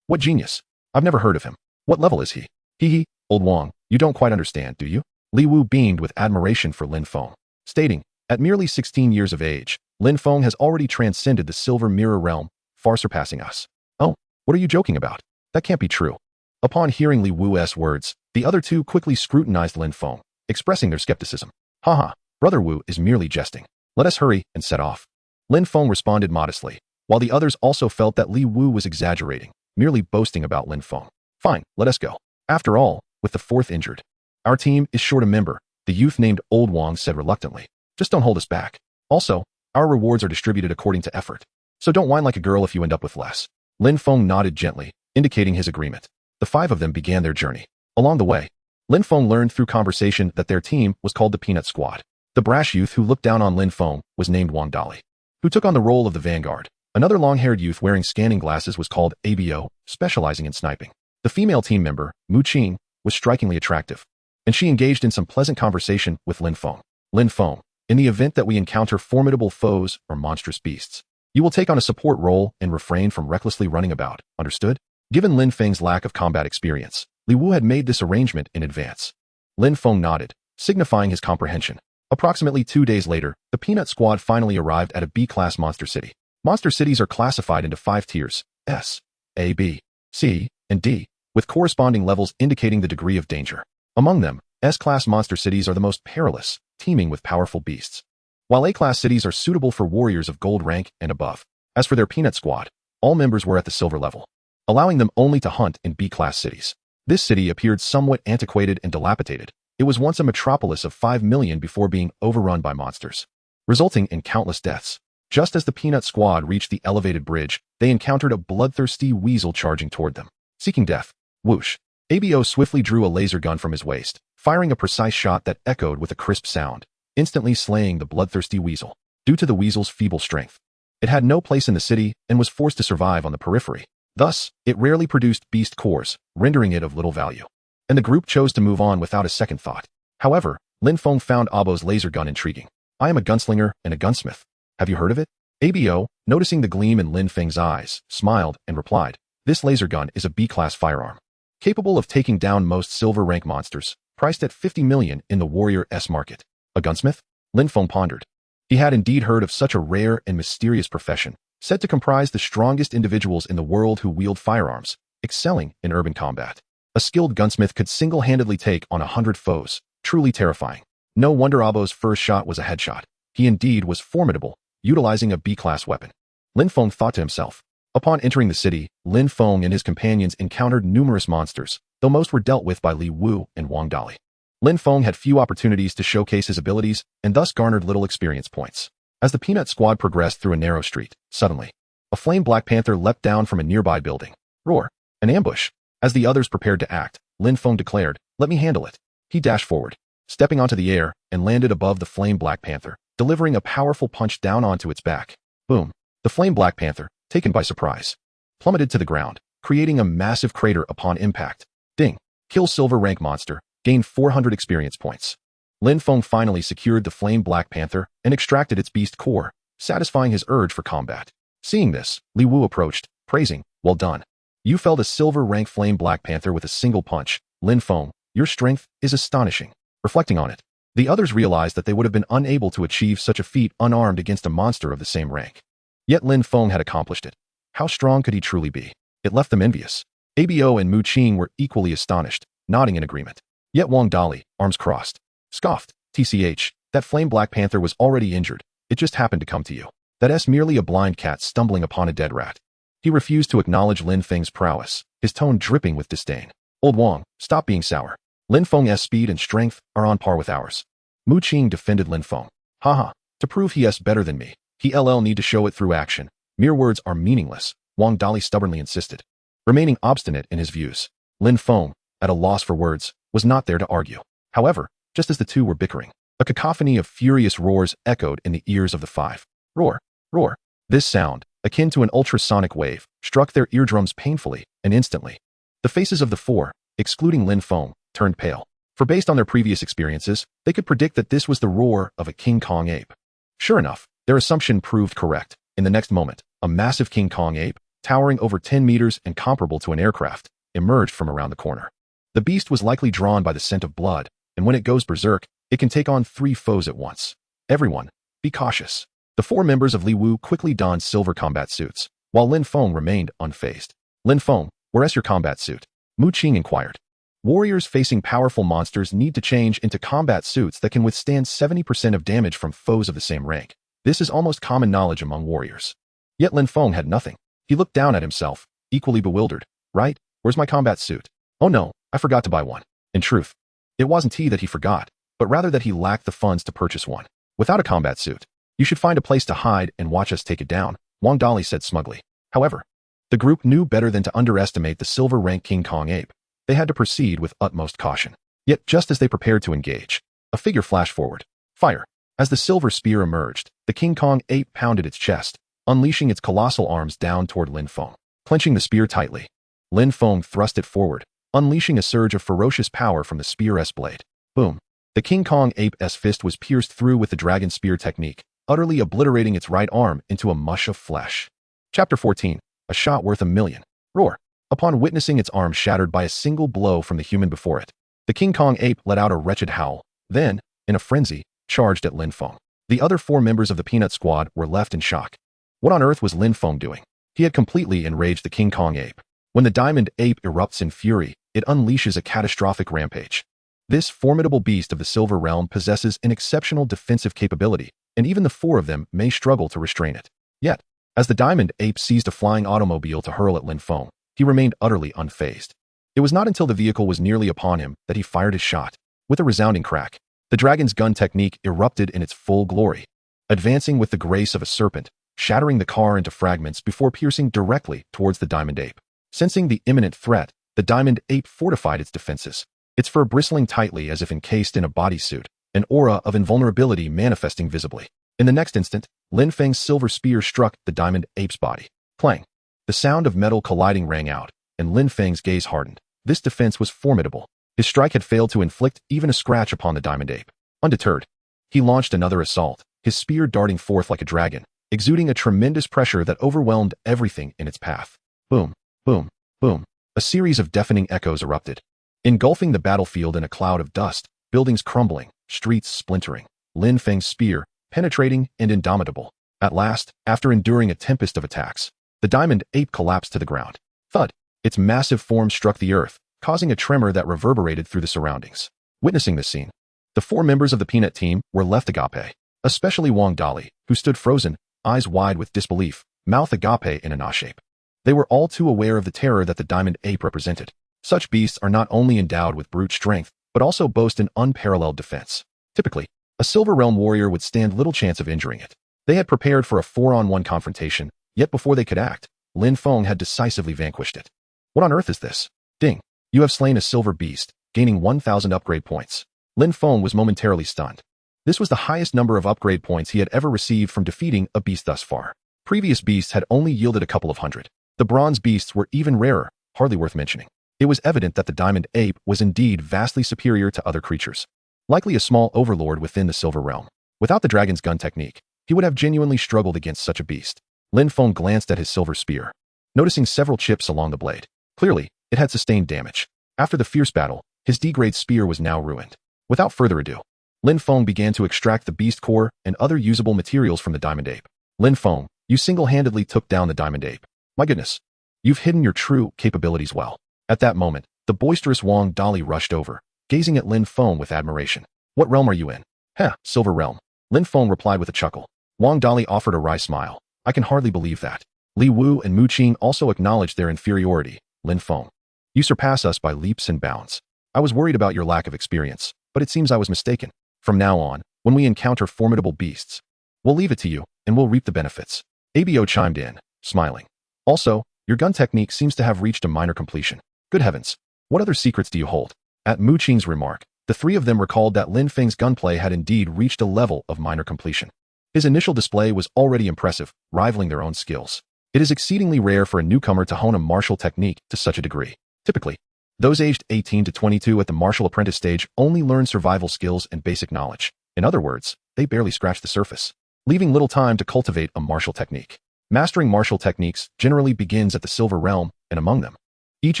What genius? I've never heard of him. What level is he? Hee, old Wang, you don't quite understand, do you? Li Wu beamed with admiration for Lin Feng, stating, at merely 16 years of age, Lin Feng has already transcended the silver mirror realm, far surpassing us. Oh, what are you joking about? That can't be true. Upon hearing Li Wu's words, the other 2 quickly scrutinized Lin Feng, expressing their skepticism. Haha, Brother Wu is merely jesting. Let us hurry and set off. Lin Feng responded modestly, while the others also felt that Li Wu was exaggerating, merely boasting about Lin Feng. Fine, let us go. After all, with the 4th injured, our team is short a member, the youth named Old Wang said reluctantly. Just don't hold us back. Also, our rewards are distributed according to effort. So don't whine like a girl if you end up with less. Lin Feng nodded gently, indicating his agreement. The 5 of them began their journey. Along the way, Lin Feng learned through conversation that their team was called the Peanut Squad. The brash youth who looked down on Lin Feng was named Wang Dali, who took on the role of the vanguard. Another long-haired youth wearing scanning glasses was called ABO, specializing in sniping. The female team member, Mu Qing, was strikingly attractive, and she engaged in some pleasant conversation with Lin Feng. Lin Feng, in the event that we encounter formidable foes or monstrous beasts, you will take on a support role and refrain from recklessly running about, understood? Given Lin Feng's lack of combat experience, Li Wu had made this arrangement in advance. Lin Feng nodded, signifying his comprehension. Approximately 2 days later, the Peanut Squad finally arrived at a B-class monster city. Monster cities are classified into 5 tiers, S, A, B, C, and D, with corresponding levels indicating the degree of danger. Among them, S-class monster cities are the most perilous, teeming with powerful beasts, while A-class cities are suitable for warriors of gold rank and above. As for their Peanut Squad, all members were at the silver level, allowing them only to hunt in B-class cities. This city appeared somewhat antiquated and dilapidated. It was once a metropolis of 5 million before being overrun by monsters, resulting in countless deaths. Just as the Peanut Squad reached the elevated bridge, they encountered a bloodthirsty weasel charging toward them, seeking death. Whoosh! ABO swiftly drew a laser gun from his waist, firing a precise shot that echoed with a crisp sound. instantly slaying the bloodthirsty weasel. Due to the weasel's feeble strength, it had no place in the city and was forced to survive on the periphery. Thus, it rarely produced beast cores, rendering it of little value. And the group chose to move on without a second thought. However, Lin Feng found Abo's laser gun intriguing. I am a gunslinger and a gunsmith. Have you heard of it? Abo, noticing the gleam in Lin Feng's eyes, smiled and replied, this laser gun is a B-class firearm, capable of taking down most silver rank monsters, priced at 50 million in the Warrior S market. A gunsmith? Lin Feng pondered. He had indeed heard of such a rare and mysterious profession, said to comprise the strongest individuals in the world who wield firearms, excelling in urban combat. A skilled gunsmith could single-handedly take on 100 foes, truly terrifying. No wonder Abo's first shot was a headshot. He indeed was formidable, utilizing a B-class weapon. Lin Feng thought to himself. Upon entering the city, Lin Feng and his companions encountered numerous monsters, though most were dealt with by Li Wu and Wang Dali. Lin Feng had few opportunities to showcase his abilities and thus garnered little experience points. As the Peanut Squad progressed through a narrow street, suddenly, a flame black panther leapt down from a nearby building. Roar! An ambush! As the others prepared to act, Lin Feng declared, let me handle it. He dashed forward, stepping onto the air, and landed above the flame black panther, delivering a powerful punch down onto its back. Boom! The flame black panther, taken by surprise, plummeted to the ground, creating a massive crater upon impact. Ding! Kill silver rank monster, gain 400 experience points. Lin Feng finally secured the flame black panther and extracted its beast core, satisfying his urge for combat. Seeing this, Li Wu approached, praising, well done. You felled a silver rank flame black panther with a single punch. Lin Feng, your strength is astonishing. Reflecting on it, the others realized that they would have been unable to achieve such a feat unarmed against a monster of the same rank. Yet Lin Feng had accomplished it. How strong could he truly be? It left them envious. Abo and Mu Qing were equally astonished, nodding in agreement. Yet Wang Dali, arms crossed, scoffed, TCH, that flame black panther was already injured. It just happened to come to you. That's merely a blind cat stumbling upon a dead rat. He refused to acknowledge Lin Feng's prowess, his tone dripping with disdain. Old Wang, stop being sour. Lin Feng's speed and strength are on par with ours. Mu Qing defended Lin Feng. Haha, to prove he is better than me, he need to show it through action. Mere words are meaningless, Wang Dali stubbornly insisted. Remaining obstinate in his views, Lin Feng, at a loss for words, was not there to argue. However, just as the two were bickering, a cacophony of furious roars echoed in the ears of the five. Roar, roar. This sound, akin to an ultrasonic wave, struck their eardrums painfully, and instantly, the faces of the four, excluding Lin Feng, turned pale. For based on their previous experiences, they could predict that this was the roar of a King Kong ape. Sure enough, their assumption proved correct. In the next moment, a massive King Kong ape, towering over 10 meters and comparable to an aircraft, emerged from around the corner. The beast was likely drawn by the scent of blood, and when it goes berserk, it can take on 3 foes at once. Everyone, be cautious. The 4 members of Li Wu quickly donned silver combat suits, while Lin Feng remained unfazed. Lin Feng, where's your combat suit? Mu Qing inquired. Warriors facing powerful monsters need to change into combat suits that can withstand 70% of damage from foes of the same rank. This is almost common knowledge among warriors. Yet Lin Feng had nothing. He looked down at himself, equally bewildered. Right? Where's my combat suit? Oh no, I forgot to buy one. In truth, it wasn't he that he forgot, but rather that he lacked the funds to purchase one. Without a combat suit, you should find a place to hide and watch us take it down, Wang Dali said smugly. However, the group knew better than to underestimate the silver rank King Kong ape. They had to proceed with utmost caution. Yet just as they prepared to engage, a figure flashed forward. Fire! As the silver spear emerged, the King Kong ape pounded its chest, unleashing its colossal arms down toward Lin Feng. Clenching the spear tightly, Lin Feng thrust it forward, unleashing a surge of ferocious power from the spear's blade. Boom! The King Kong ape's fist was pierced through with the dragon spear technique, utterly obliterating its right arm into a mush of flesh. Chapter 14. A shot worth a million. Roar! Upon witnessing its arm shattered by a single blow from the human before it, the King Kong ape let out a wretched howl, then, in a frenzy, charged at Lin Feng. The other 4 members of the Peanut Squad were left in shock. What on earth was Lin Feng doing? He had completely enraged the King Kong ape. When the diamond ape erupts in fury, it unleashes a catastrophic rampage. This formidable beast of the Silver Realm possesses an exceptional defensive capability, and even the 4 of them may struggle to restrain it. Yet, as the diamond ape seized a flying automobile to hurl at Lin Feng, he remained utterly unfazed. It was not until the vehicle was nearly upon him that he fired his shot. With a resounding crack, the dragon's gun technique erupted in its full glory, advancing with the grace of a serpent, shattering the car into fragments before piercing directly towards the diamond ape. Sensing the imminent threat, the diamond ape fortified its defenses, its fur bristling tightly as if encased in a bodysuit, an aura of invulnerability manifesting visibly. In the next instant, Lin Feng's silver spear struck the diamond ape's body. Clang! The sound of metal colliding rang out, and Lin Feng's gaze hardened. This defense was formidable. His strike had failed to inflict even a scratch upon the diamond ape. Undeterred, he launched another assault, his spear darting forth like a dragon, exuding a tremendous pressure that overwhelmed everything in its path. Boom, boom, boom. A series of deafening echoes erupted, engulfing the battlefield in a cloud of dust, buildings crumbling, streets splintering. Lin Feng's spear, penetrating and indomitable. At last, after enduring a tempest of attacks, the diamond ape collapsed to the ground. Thud! Its massive form struck the earth, causing a tremor that reverberated through the surroundings. Witnessing this scene, the 4 members of the Peanut team were left agape, especially Wang Dali, who stood frozen, eyes wide with disbelief, mouth agape in a na shape. They were all too aware of the terror that the diamond ape represented. Such beasts are not only endowed with brute strength, but also boast an unparalleled defense. Typically, a Silver Realm warrior would stand little chance of injuring it. They had prepared for a 4-on-1 confrontation, yet before they could act, Lin Feng had decisively vanquished it. What on earth is this? Ding! You have slain a silver beast, gaining 1,000 upgrade points. Lin Feng was momentarily stunned. This was the highest number of upgrade points he had ever received from defeating a beast thus far. Previous beasts had only yielded a couple of hundred. The bronze beasts were even rarer, hardly worth mentioning. It was evident that the diamond ape was indeed vastly superior to other creatures. Likely a small overlord within the Silver Realm. Without the dragon's gun technique, he would have genuinely struggled against such a beast. Lin Feng glanced at his silver spear, noticing several chips along the blade. Clearly, it had sustained damage. After the fierce battle, his D-grade spear was now ruined. Without further ado, Lin Feng began to extract the beast core and other usable materials from the diamond ape. Lin Feng, you single-handedly took down the diamond ape. My goodness, you've hidden your true capabilities well. At that moment, the boisterous Wang Dali rushed over, gazing at Lin Feng with admiration. What realm are you in? Heh, Silver Realm. Lin Feng replied with a chuckle. Wang Dali offered a wry smile. I can hardly believe that. Li Wu and Mu Qing also acknowledged their inferiority. Lin Feng, you surpass us by leaps and bounds. I was worried about your lack of experience, but it seems I was mistaken. From now on, when we encounter formidable beasts, we'll leave it to you, and we'll reap the benefits. ABO chimed in, smiling. Also, your gun technique seems to have reached a minor completion. Good heavens, what other secrets do you hold? At Mu Qing's remark, the 3 of them recalled that Lin Feng's gunplay had indeed reached a level of minor completion. His initial display was already impressive, rivaling their own skills. It is exceedingly rare for a newcomer to hone a martial technique to such a degree. Typically, those aged 18 to 22 at the martial apprentice stage only learn survival skills and basic knowledge. In other words, they barely scratch the surface, leaving little time to cultivate a martial technique. Mastering martial techniques generally begins at the Silver Realm, and among them, each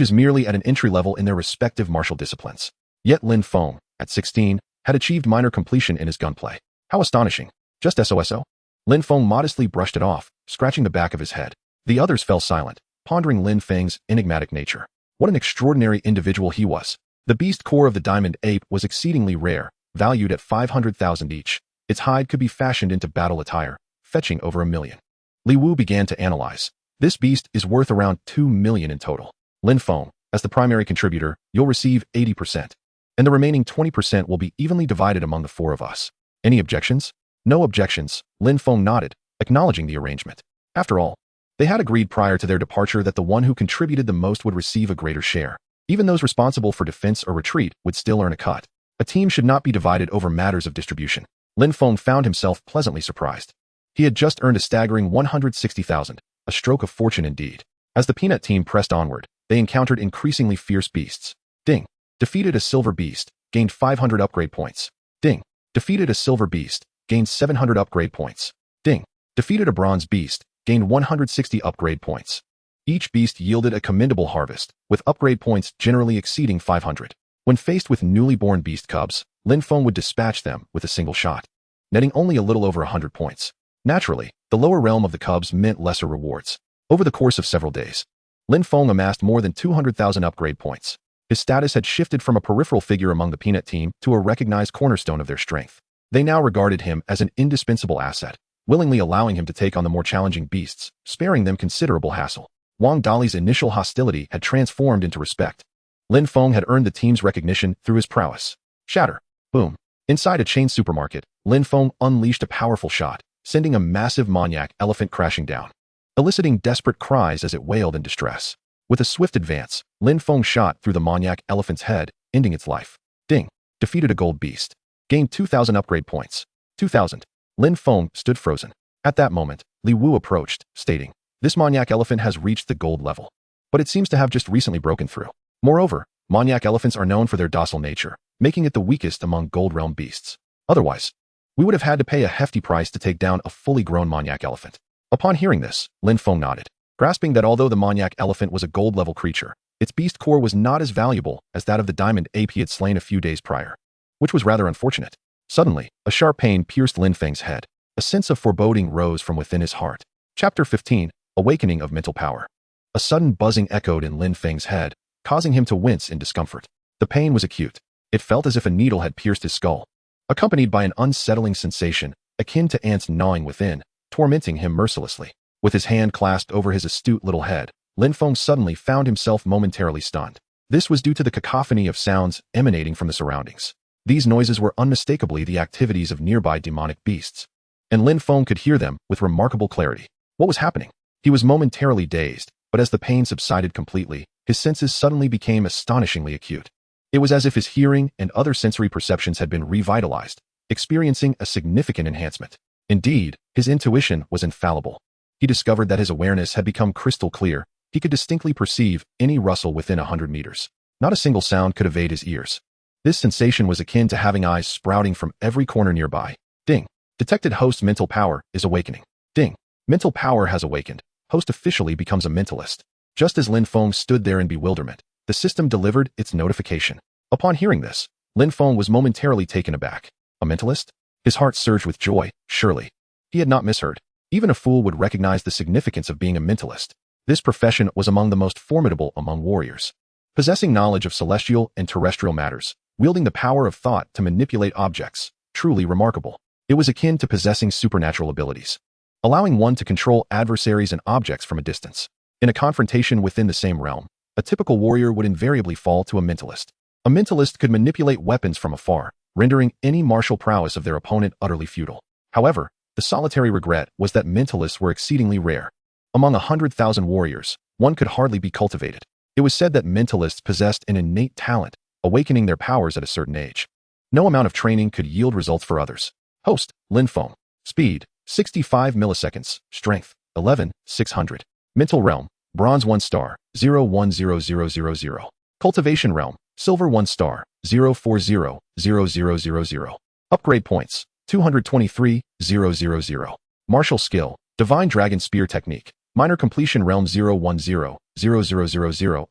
is merely at an entry level in their respective martial disciplines. Yet Lin Feng, at 16, had achieved minor completion in his gunplay. How astonishing. Just SOSO? Lin Feng modestly brushed it off, scratching the back of his head. The others fell silent, pondering Lin Feng's enigmatic nature. What an extraordinary individual he was. The beast core of the diamond ape was exceedingly rare, valued at 500,000 each. Its hide could be fashioned into battle attire, fetching over 1 million. Li Wu began to analyze. This beast is worth around 2 million in total. Lin Feng, as the primary contributor, you'll receive 80%. And the remaining 20% will be evenly divided among the 4 of us. Any objections? No objections, Lin Feng nodded, acknowledging the arrangement. After all, they had agreed prior to their departure that the one who contributed the most would receive a greater share. Even those responsible for defense or retreat would still earn a cut. A team should not be divided over matters of distribution. Lin Feng found himself pleasantly surprised. He had just earned a staggering 160,000, a stroke of fortune indeed. As the Peanut team pressed onward, they encountered increasingly fierce beasts. Ding. Defeated a silver beast, gained 500 upgrade points. Ding. Defeated a silver beast, gained 700 upgrade points. Ding. Defeated a bronze beast, gained 160 upgrade points. Each beast yielded a commendable harvest, with upgrade points generally exceeding 500. When faced with newly born beast cubs, Lin Feng would dispatch them with a single shot, netting only a little over 100 points. Naturally, the lower realm of the cubs meant lesser rewards. Over the course of several days, Lin Feng amassed more than 200,000 upgrade points. His status had shifted from a peripheral figure among the Peanut team to a recognized cornerstone of their strength. They now regarded him as an indispensable asset, willingly allowing him to take on the more challenging beasts, sparing them considerable hassle. Wang Dali's initial hostility had transformed into respect. Lin Feng had earned the team's recognition through his prowess. Shatter. Boom. Inside a chain supermarket, Lin Feng unleashed a powerful shot, sending a massive maniac elephant crashing down, eliciting desperate cries as it wailed in distress. With a swift advance, Lin Feng shot through the maniac elephant's head, ending its life. Ding. Defeated a gold beast. Gained 2,000 upgrade points. 2,000. Lin Feng stood frozen. At that moment, Li Wu approached, stating, "This Manhwac elephant has reached the gold level. But it seems to have just recently broken through. Moreover, Manhwac elephants are known for their docile nature, making it the weakest among Gold Realm beasts. Otherwise, we would have had to pay a hefty price to take down a fully grown Manhwac elephant." Upon hearing this, Lin Feng nodded, grasping that although the Manhwac elephant was a gold-level creature, its beast core was not as valuable as that of the diamond ape he had slain a few days prior, which was rather unfortunate. Suddenly, a sharp pain pierced Lin Feng's head. A sense of foreboding rose from within his heart. Chapter 15, Awakening of Mental Power. A sudden buzzing echoed in Lin Feng's head, causing him to wince in discomfort. The pain was acute. It felt as if a needle had pierced his skull, accompanied by an unsettling sensation, akin to ants gnawing within, tormenting him mercilessly. With his hand clasped over his astute little head, Lin Feng suddenly found himself momentarily stunned. This was due to the cacophony of sounds emanating from the surroundings. These noises were unmistakably the activities of nearby demonic beasts, and Lin Feng could hear them with remarkable clarity. What was happening? He was momentarily dazed, but as the pain subsided completely, his senses suddenly became astonishingly acute. It was as if his hearing and other sensory perceptions had been revitalized, experiencing a significant enhancement. Indeed, his intuition was infallible. He discovered that his awareness had become crystal clear. He could distinctly perceive any rustle within 100 meters. Not a single sound could evade his ears. This sensation was akin to having eyes sprouting from every corner nearby. Ding. Detected host's mental power is awakening. Ding. Mental power has awakened. Host officially becomes a mentalist. Just as Lin Feng stood there in bewilderment, the system delivered its notification. Upon hearing this, Lin Feng was momentarily taken aback. A mentalist? His heart surged with joy. Surely, he had not misheard. Even a fool would recognize the significance of being a mentalist. This profession was among the most formidable among warriors. Possessing knowledge of celestial and terrestrial matters, wielding the power of thought to manipulate objects, truly remarkable. It was akin to possessing supernatural abilities, allowing one to control adversaries and objects from a distance. In a confrontation within the same realm, a typical warrior would invariably fall to a mentalist. A mentalist could manipulate weapons from afar, rendering any martial prowess of their opponent utterly futile. However, the solitary regret was that mentalists were exceedingly rare. Among 100,000 warriors, one could hardly be cultivated. It was said that mentalists possessed an innate talent, awakening their powers at a certain age. No amount of training could yield results for others. Host, Lin Feng. Speed, 65 milliseconds. Strength, 11,600. Mental Realm, Bronze 1 star, 010000. Cultivation Realm, Silver 1 star, 0400000. Upgrade points, 223,000. Martial Skill, Divine Dragon Spear Technique, Minor Completion Realm 0100000.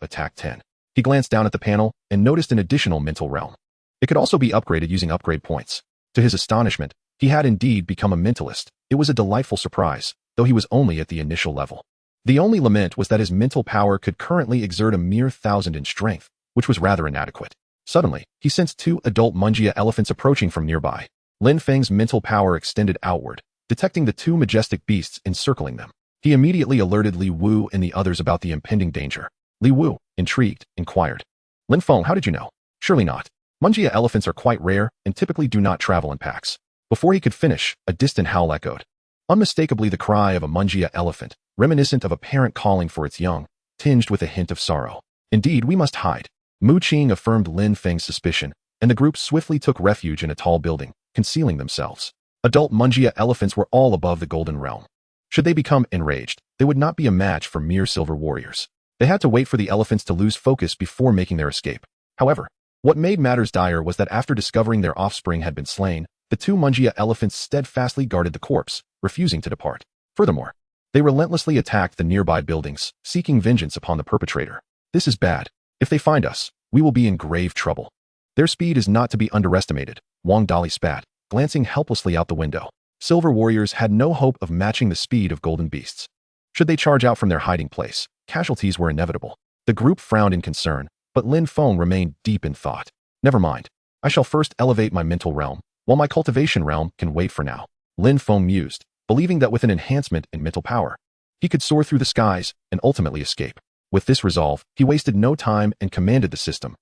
Attack 10. He glanced down at the panel and noticed an additional mental realm. It could also be upgraded using upgrade points. To his astonishment, he had indeed become a mentalist. It was a delightful surprise, though he was only at the initial level. The only lament was that his mental power could currently exert a mere 1,000 in strength, which was rather inadequate. Suddenly, he sensed 2 adult Manhwaedit elephants approaching from nearby. Lin Feng's mental power extended outward, detecting the 2 majestic beasts encircling them. He immediately alerted Li Wu and the others about the impending danger. Li Wu, intrigued, inquired, "Lin Feng, how did you know?" "Surely not. Manhwaedit elephants are quite rare and typically do not travel in packs." Before he could finish, a distant howl echoed. Unmistakably the cry of a Manhwaedit elephant, reminiscent of a parent calling for its young, tinged with a hint of sorrow. "Indeed, we must hide." Mu Qing affirmed Lin Feng's suspicion, and the group swiftly took refuge in a tall building, concealing themselves. Adult Manhwaedit elephants were all above the Golden Realm. Should they become enraged, they would not be a match for mere silver warriors. They had to wait for the elephants to lose focus before making their escape. However, what made matters dire was that after discovering their offspring had been slain, the 2 Manhwaedit elephants steadfastly guarded the corpse, refusing to depart. Furthermore, they relentlessly attacked the nearby buildings, seeking vengeance upon the perpetrator. "This is bad. If they find us, we will be in grave trouble." "Their speed is not to be underestimated," Wang Dali spat, glancing helplessly out the window. Silver warriors had no hope of matching the speed of golden beasts. Should they charge out from their hiding place, casualties were inevitable. The group frowned in concern, but Lin Feng remained deep in thought. "Never mind. I shall first elevate my mental realm, while my cultivation realm can wait for now." Lin Feng mused, believing that with an enhancement in mental power, he could soar through the skies and ultimately escape. With this resolve, he wasted no time and commanded the system,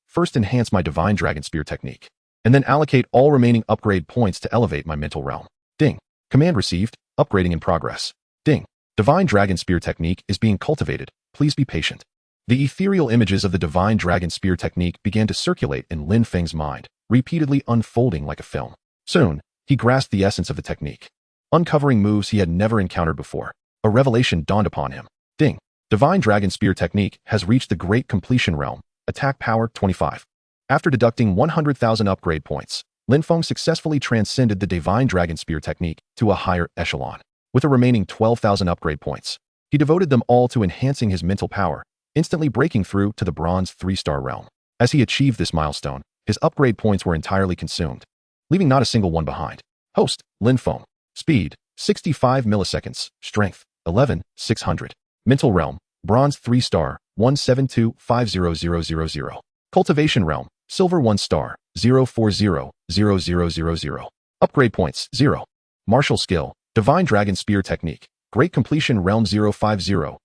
first enhance my Divine Dragon Spear technique, and then allocate all remaining upgrade points to elevate my mental realm. Ding. Command received, upgrading in progress. Ding. Divine Dragon Spear technique is being cultivated. Please be patient. The ethereal images of the Divine Dragon Spear technique began to circulate in Lin Feng's mind, repeatedly unfolding like a film. Soon, he grasped the essence of the technique, uncovering moves he had never encountered before. A revelation dawned upon him. Ding! Divine Dragon Spear technique has reached the Great Completion realm. Attack power 25. After deducting 100,000 upgrade points, Lin Feng successfully transcended the Divine Dragon Spear technique to a higher echelon. With the remaining 12,000 upgrade points, he devoted them all to enhancing his mental power, instantly breaking through to the Bronze 3-star realm. As he achieved this milestone, his upgrade points were entirely consumed, leaving not a single one behind. Host, Lin Feng. Speed, 65 milliseconds. Strength, 11,600. Mental realm, Bronze 3-star, 1725000. Cultivation realm, Silver 1-star, 0400000. Upgrade points, 0. Martial skill, Divine Dragon Spear technique, Great Completion realm 0500000.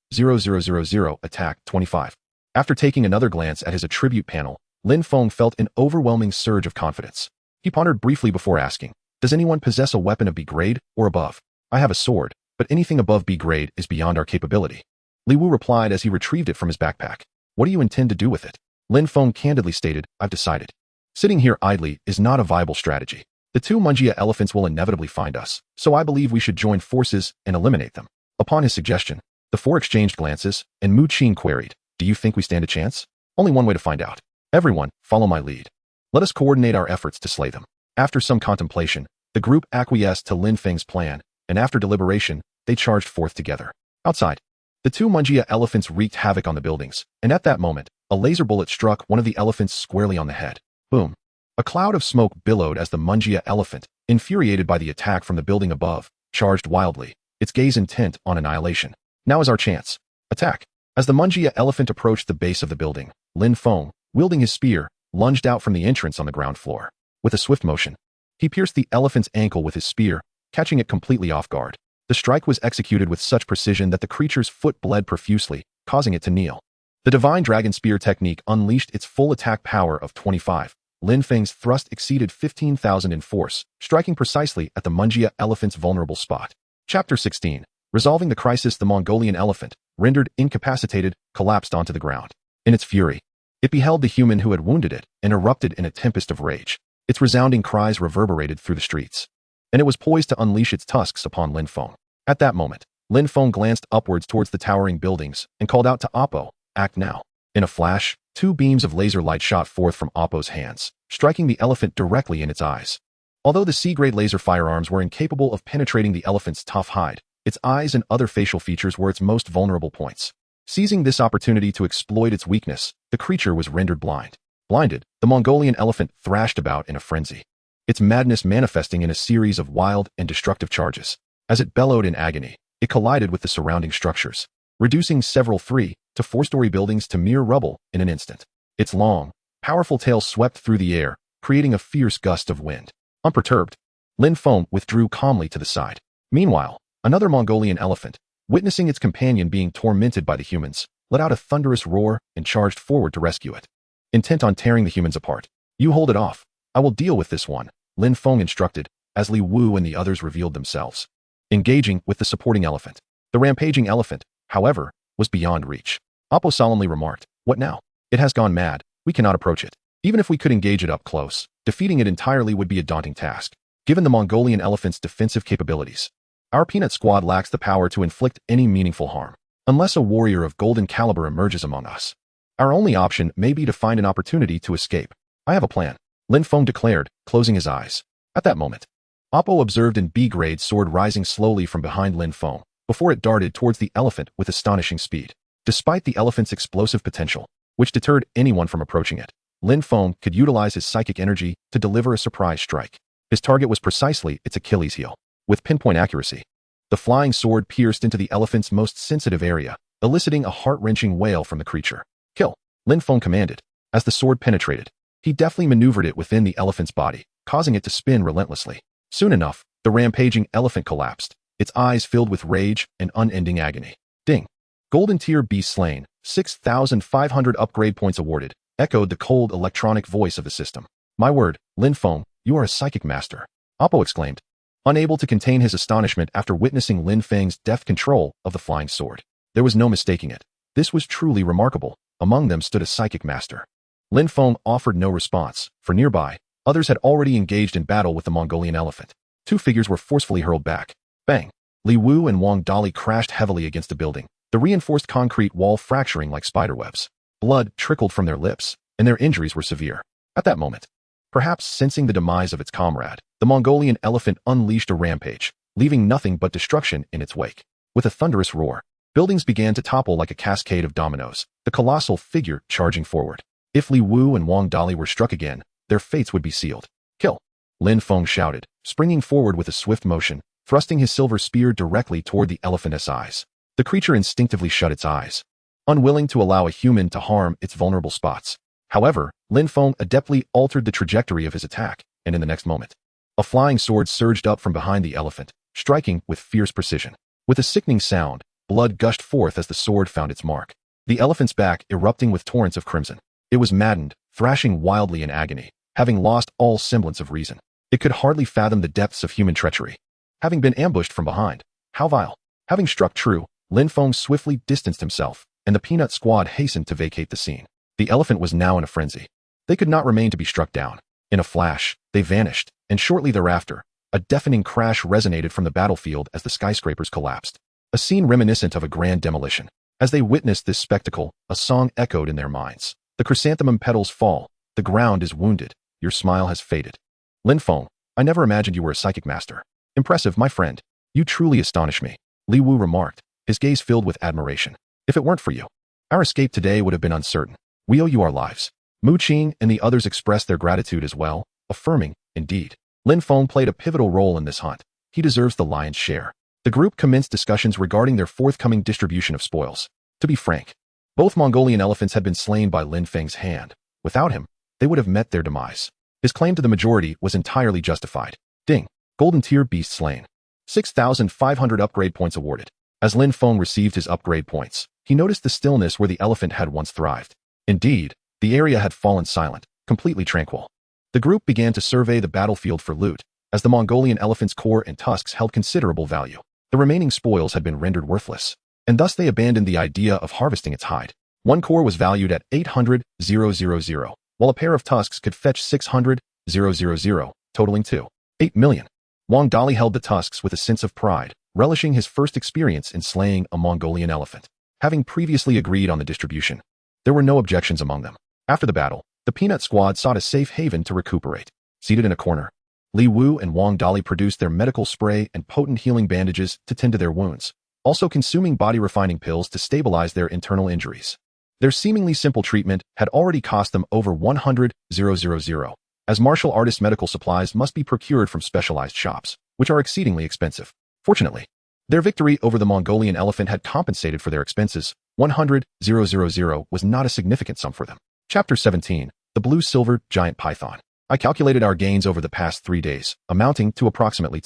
Attack 25. After taking another glance at his attribute panel, Lin Feng felt an overwhelming surge of confidence. He pondered briefly before asking, does anyone possess a weapon of B grade or above? I have a sword, but anything above B grade is beyond our capability. Li Wu replied as he retrieved it from his backpack. What do you intend to do with it? Lin Feng candidly stated, I've decided. Sitting here idly is not a viable strategy. The two Manhwa elephants will inevitably find us, so I believe we should join forces and eliminate them. Upon his suggestion, the four exchanged glances, and Mu Qin queried, do you think we stand a chance? Only one way to find out. Everyone, follow my lead. Let us coordinate our efforts to slay them. After some contemplation, the group acquiesced to Lin Feng's plan, and after deliberation, they charged forth together. Outside, the two Manhwa elephants wreaked havoc on the buildings, and at that moment, a laser bullet struck one of the elephants squarely on the head. Boom. A cloud of smoke billowed as the Manhwa elephant, infuriated by the attack from the building above, charged wildly, its gaze intent on annihilation. Now is our chance. Attack. As the Manhwa elephant approached the base of the building, Lin Feng, wielding his spear, lunged out from the entrance on the ground floor. With a swift motion, he pierced the elephant's ankle with his spear, catching it completely off guard. The strike was executed with such precision that the creature's foot bled profusely, causing it to kneel. The Divine Dragon Spear technique unleashed its full attack power of 25. Lin Feng's thrust exceeded 15,000 in force, striking precisely at the Manhwa elephant's vulnerable spot. Chapter 16. Resolving the crisis. The Mongolian elephant, rendered incapacitated, collapsed onto the ground. In its fury, it beheld the human who had wounded it and erupted in a tempest of rage. Its resounding cries reverberated through the streets, and it was poised to unleash its tusks upon Lin Feng. At that moment, Lin Feng glanced upwards towards the towering buildings and called out to Oppo, act now. In a flash, two beams of laser light shot forth from Oppo's hands, striking the elephant directly in its eyes. Although the C-grade laser firearms were incapable of penetrating the elephant's tough hide, its eyes and other facial features were its most vulnerable points. Seizing this opportunity to exploit its weakness, the creature was rendered blind. Blinded, the Mongolian elephant thrashed about in a frenzy, its madness manifesting in a series of wild and destructive charges. As it bellowed in agony, it collided with the surrounding structures, reducing several 3- to 4-story buildings to mere rubble in an instant. Its long, powerful tail swept through the air, creating a fierce gust of wind. Unperturbed, Lin Feng withdrew calmly to the side. Meanwhile, another Mongolian elephant, witnessing its companion being tormented by the humans, let out a thunderous roar and charged forward to rescue it. Intent on tearing the humans apart. You hold it off. I will deal with this one, Lin Feng instructed, as Li Wu and the others revealed themselves, engaging with the supporting elephant. The rampaging elephant, however, was beyond reach. Oppo solemnly remarked, what now? It has gone mad. We cannot approach it. Even if we could engage it up close, defeating it entirely would be a daunting task, given the Mongolian elephant's defensive capabilities. Our peanut squad lacks the power to inflict any meaningful harm, unless a warrior of golden caliber emerges among us. Our only option may be to find an opportunity to escape. I have a plan, Lin Feng declared, closing his eyes. At that moment, Oppo observed an B-grade sword rising slowly from behind Lin Feng, before it darted towards the elephant with astonishing speed. Despite the elephant's explosive potential, which deterred anyone from approaching it, Lin Feng could utilize his psychic energy to deliver a surprise strike. His target was precisely its Achilles heel. With pinpoint accuracy, the flying sword pierced into the elephant's most sensitive area, eliciting a heart-wrenching wail from the creature. Kill, Lin Feng commanded. As the sword penetrated, he deftly maneuvered it within the elephant's body, causing it to spin relentlessly. Soon enough, the rampaging elephant collapsed, its eyes filled with rage and unending agony. Ding. Golden tier beast slain, 6,500 upgrade points awarded, echoed the cold electronic voice of the system. My word, Lin Feng, you are a psychic master, Oppo exclaimed, unable to contain his astonishment after witnessing Lin Feng's deft control of the flying sword. There was no mistaking it. This was truly remarkable. Among them stood a psychic master. Lin Feng offered no response, for nearby, Others had already engaged in battle with the Mongolian elephant. Two figures were forcefully hurled back. Bang! Li Wu and Wang Dali crashed heavily against a building, the reinforced concrete wall fracturing like spiderwebs. Blood trickled from their lips, and their injuries were severe. At that moment, perhaps sensing the demise of its comrade, the Mongolian elephant unleashed a rampage, leaving nothing but destruction in its wake. With a thunderous roar, buildings began to topple like a cascade of dominoes, the colossal figure charging forward. If Li Wu and Wang Dali were struck again, their fates would be sealed. Kill! Lin Feng shouted, springing forward with a swift motion, thrusting his silver spear directly toward the elephant's eyes. The creature instinctively shut its eyes, unwilling to allow a human to harm its vulnerable spots. However, Lin Feng adeptly altered the trajectory of his attack, and in the next moment, a flying sword surged up from behind the elephant, striking with fierce precision. With a sickening sound, blood gushed forth as the sword found its mark, the elephant's back erupting with torrents of crimson. It was maddened, thrashing wildly in agony, having lost all semblance of reason. It could hardly fathom the depths of human treachery. Having been ambushed from behind, how vile! Having struck true, Lin Feng swiftly distanced himself, and the peanut squad hastened to vacate the scene. The elephant was now in a frenzy. They could not remain to be struck down. In a flash, they vanished, and shortly thereafter, a deafening crash resonated from the battlefield as the skyscrapers collapsed. A scene reminiscent of a grand demolition. As they witnessed this spectacle, a song echoed in their minds. The chrysanthemum petals fall. The ground is wounded. Your smile has faded. Lin Feng, I never imagined you were a psychic master. Impressive, my friend. You truly astonish me, Li Wu remarked, his gaze filled with admiration. If it weren't for you, our escape today would have been uncertain. We owe you our lives. Mu Qing and the others expressed their gratitude as well, affirming, indeed, Lin Feng played a pivotal role in this hunt. He deserves the lion's share. The group commenced discussions regarding their forthcoming distribution of spoils. To be frank, both Mongolian elephants had been slain by Lin Feng's hand. Without him, they would have met their demise. His claim to the majority was entirely justified. Ding! Golden tier beast slain. 6,500 upgrade points awarded. As Lin Feng received his upgrade points, he noticed the stillness where the elephant had once thrived. Indeed, the area had fallen silent, completely tranquil. The group began to survey the battlefield for loot, as the Mongolian elephant's core and tusks held considerable value. The remaining spoils had been rendered worthless, and thus they abandoned the idea of harvesting its hide. One core was valued at 800,000, while a pair of tusks could fetch 600,000, totaling to 8 million. Wang Dali held the tusks with a sense of pride, relishing his first experience in slaying a Mongolian elephant. Having previously agreed on the distribution, there were no objections among them. After the battle, the peanut squad sought a safe haven to recuperate. Seated in a corner, Li Wu and Wang Dali produced their medical spray and potent healing bandages to tend to their wounds, also consuming body-refining pills to stabilize their internal injuries. Their seemingly simple treatment had already cost them over 100,000, as martial artist medical supplies must be procured from specialized shops, which are exceedingly expensive. Fortunately, their victory over the Mongolian elephant had compensated for their expenses. 100,000 was not a significant sum for them. Chapter 17, The Blue-Silver Giant Python. I calculated our gains over the past 3 days, amounting to approximately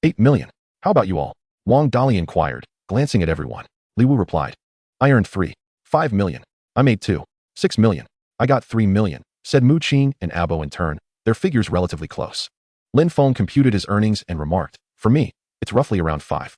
8 million. How about you all? Wang Dali inquired, glancing at everyone. Li Wu replied, I earned 5 million. I made 6 million. I got 3 million, said Mu Qing and Abo in turn, their figures relatively close. Lin Feng computed his earnings and remarked, for me, it's roughly around 5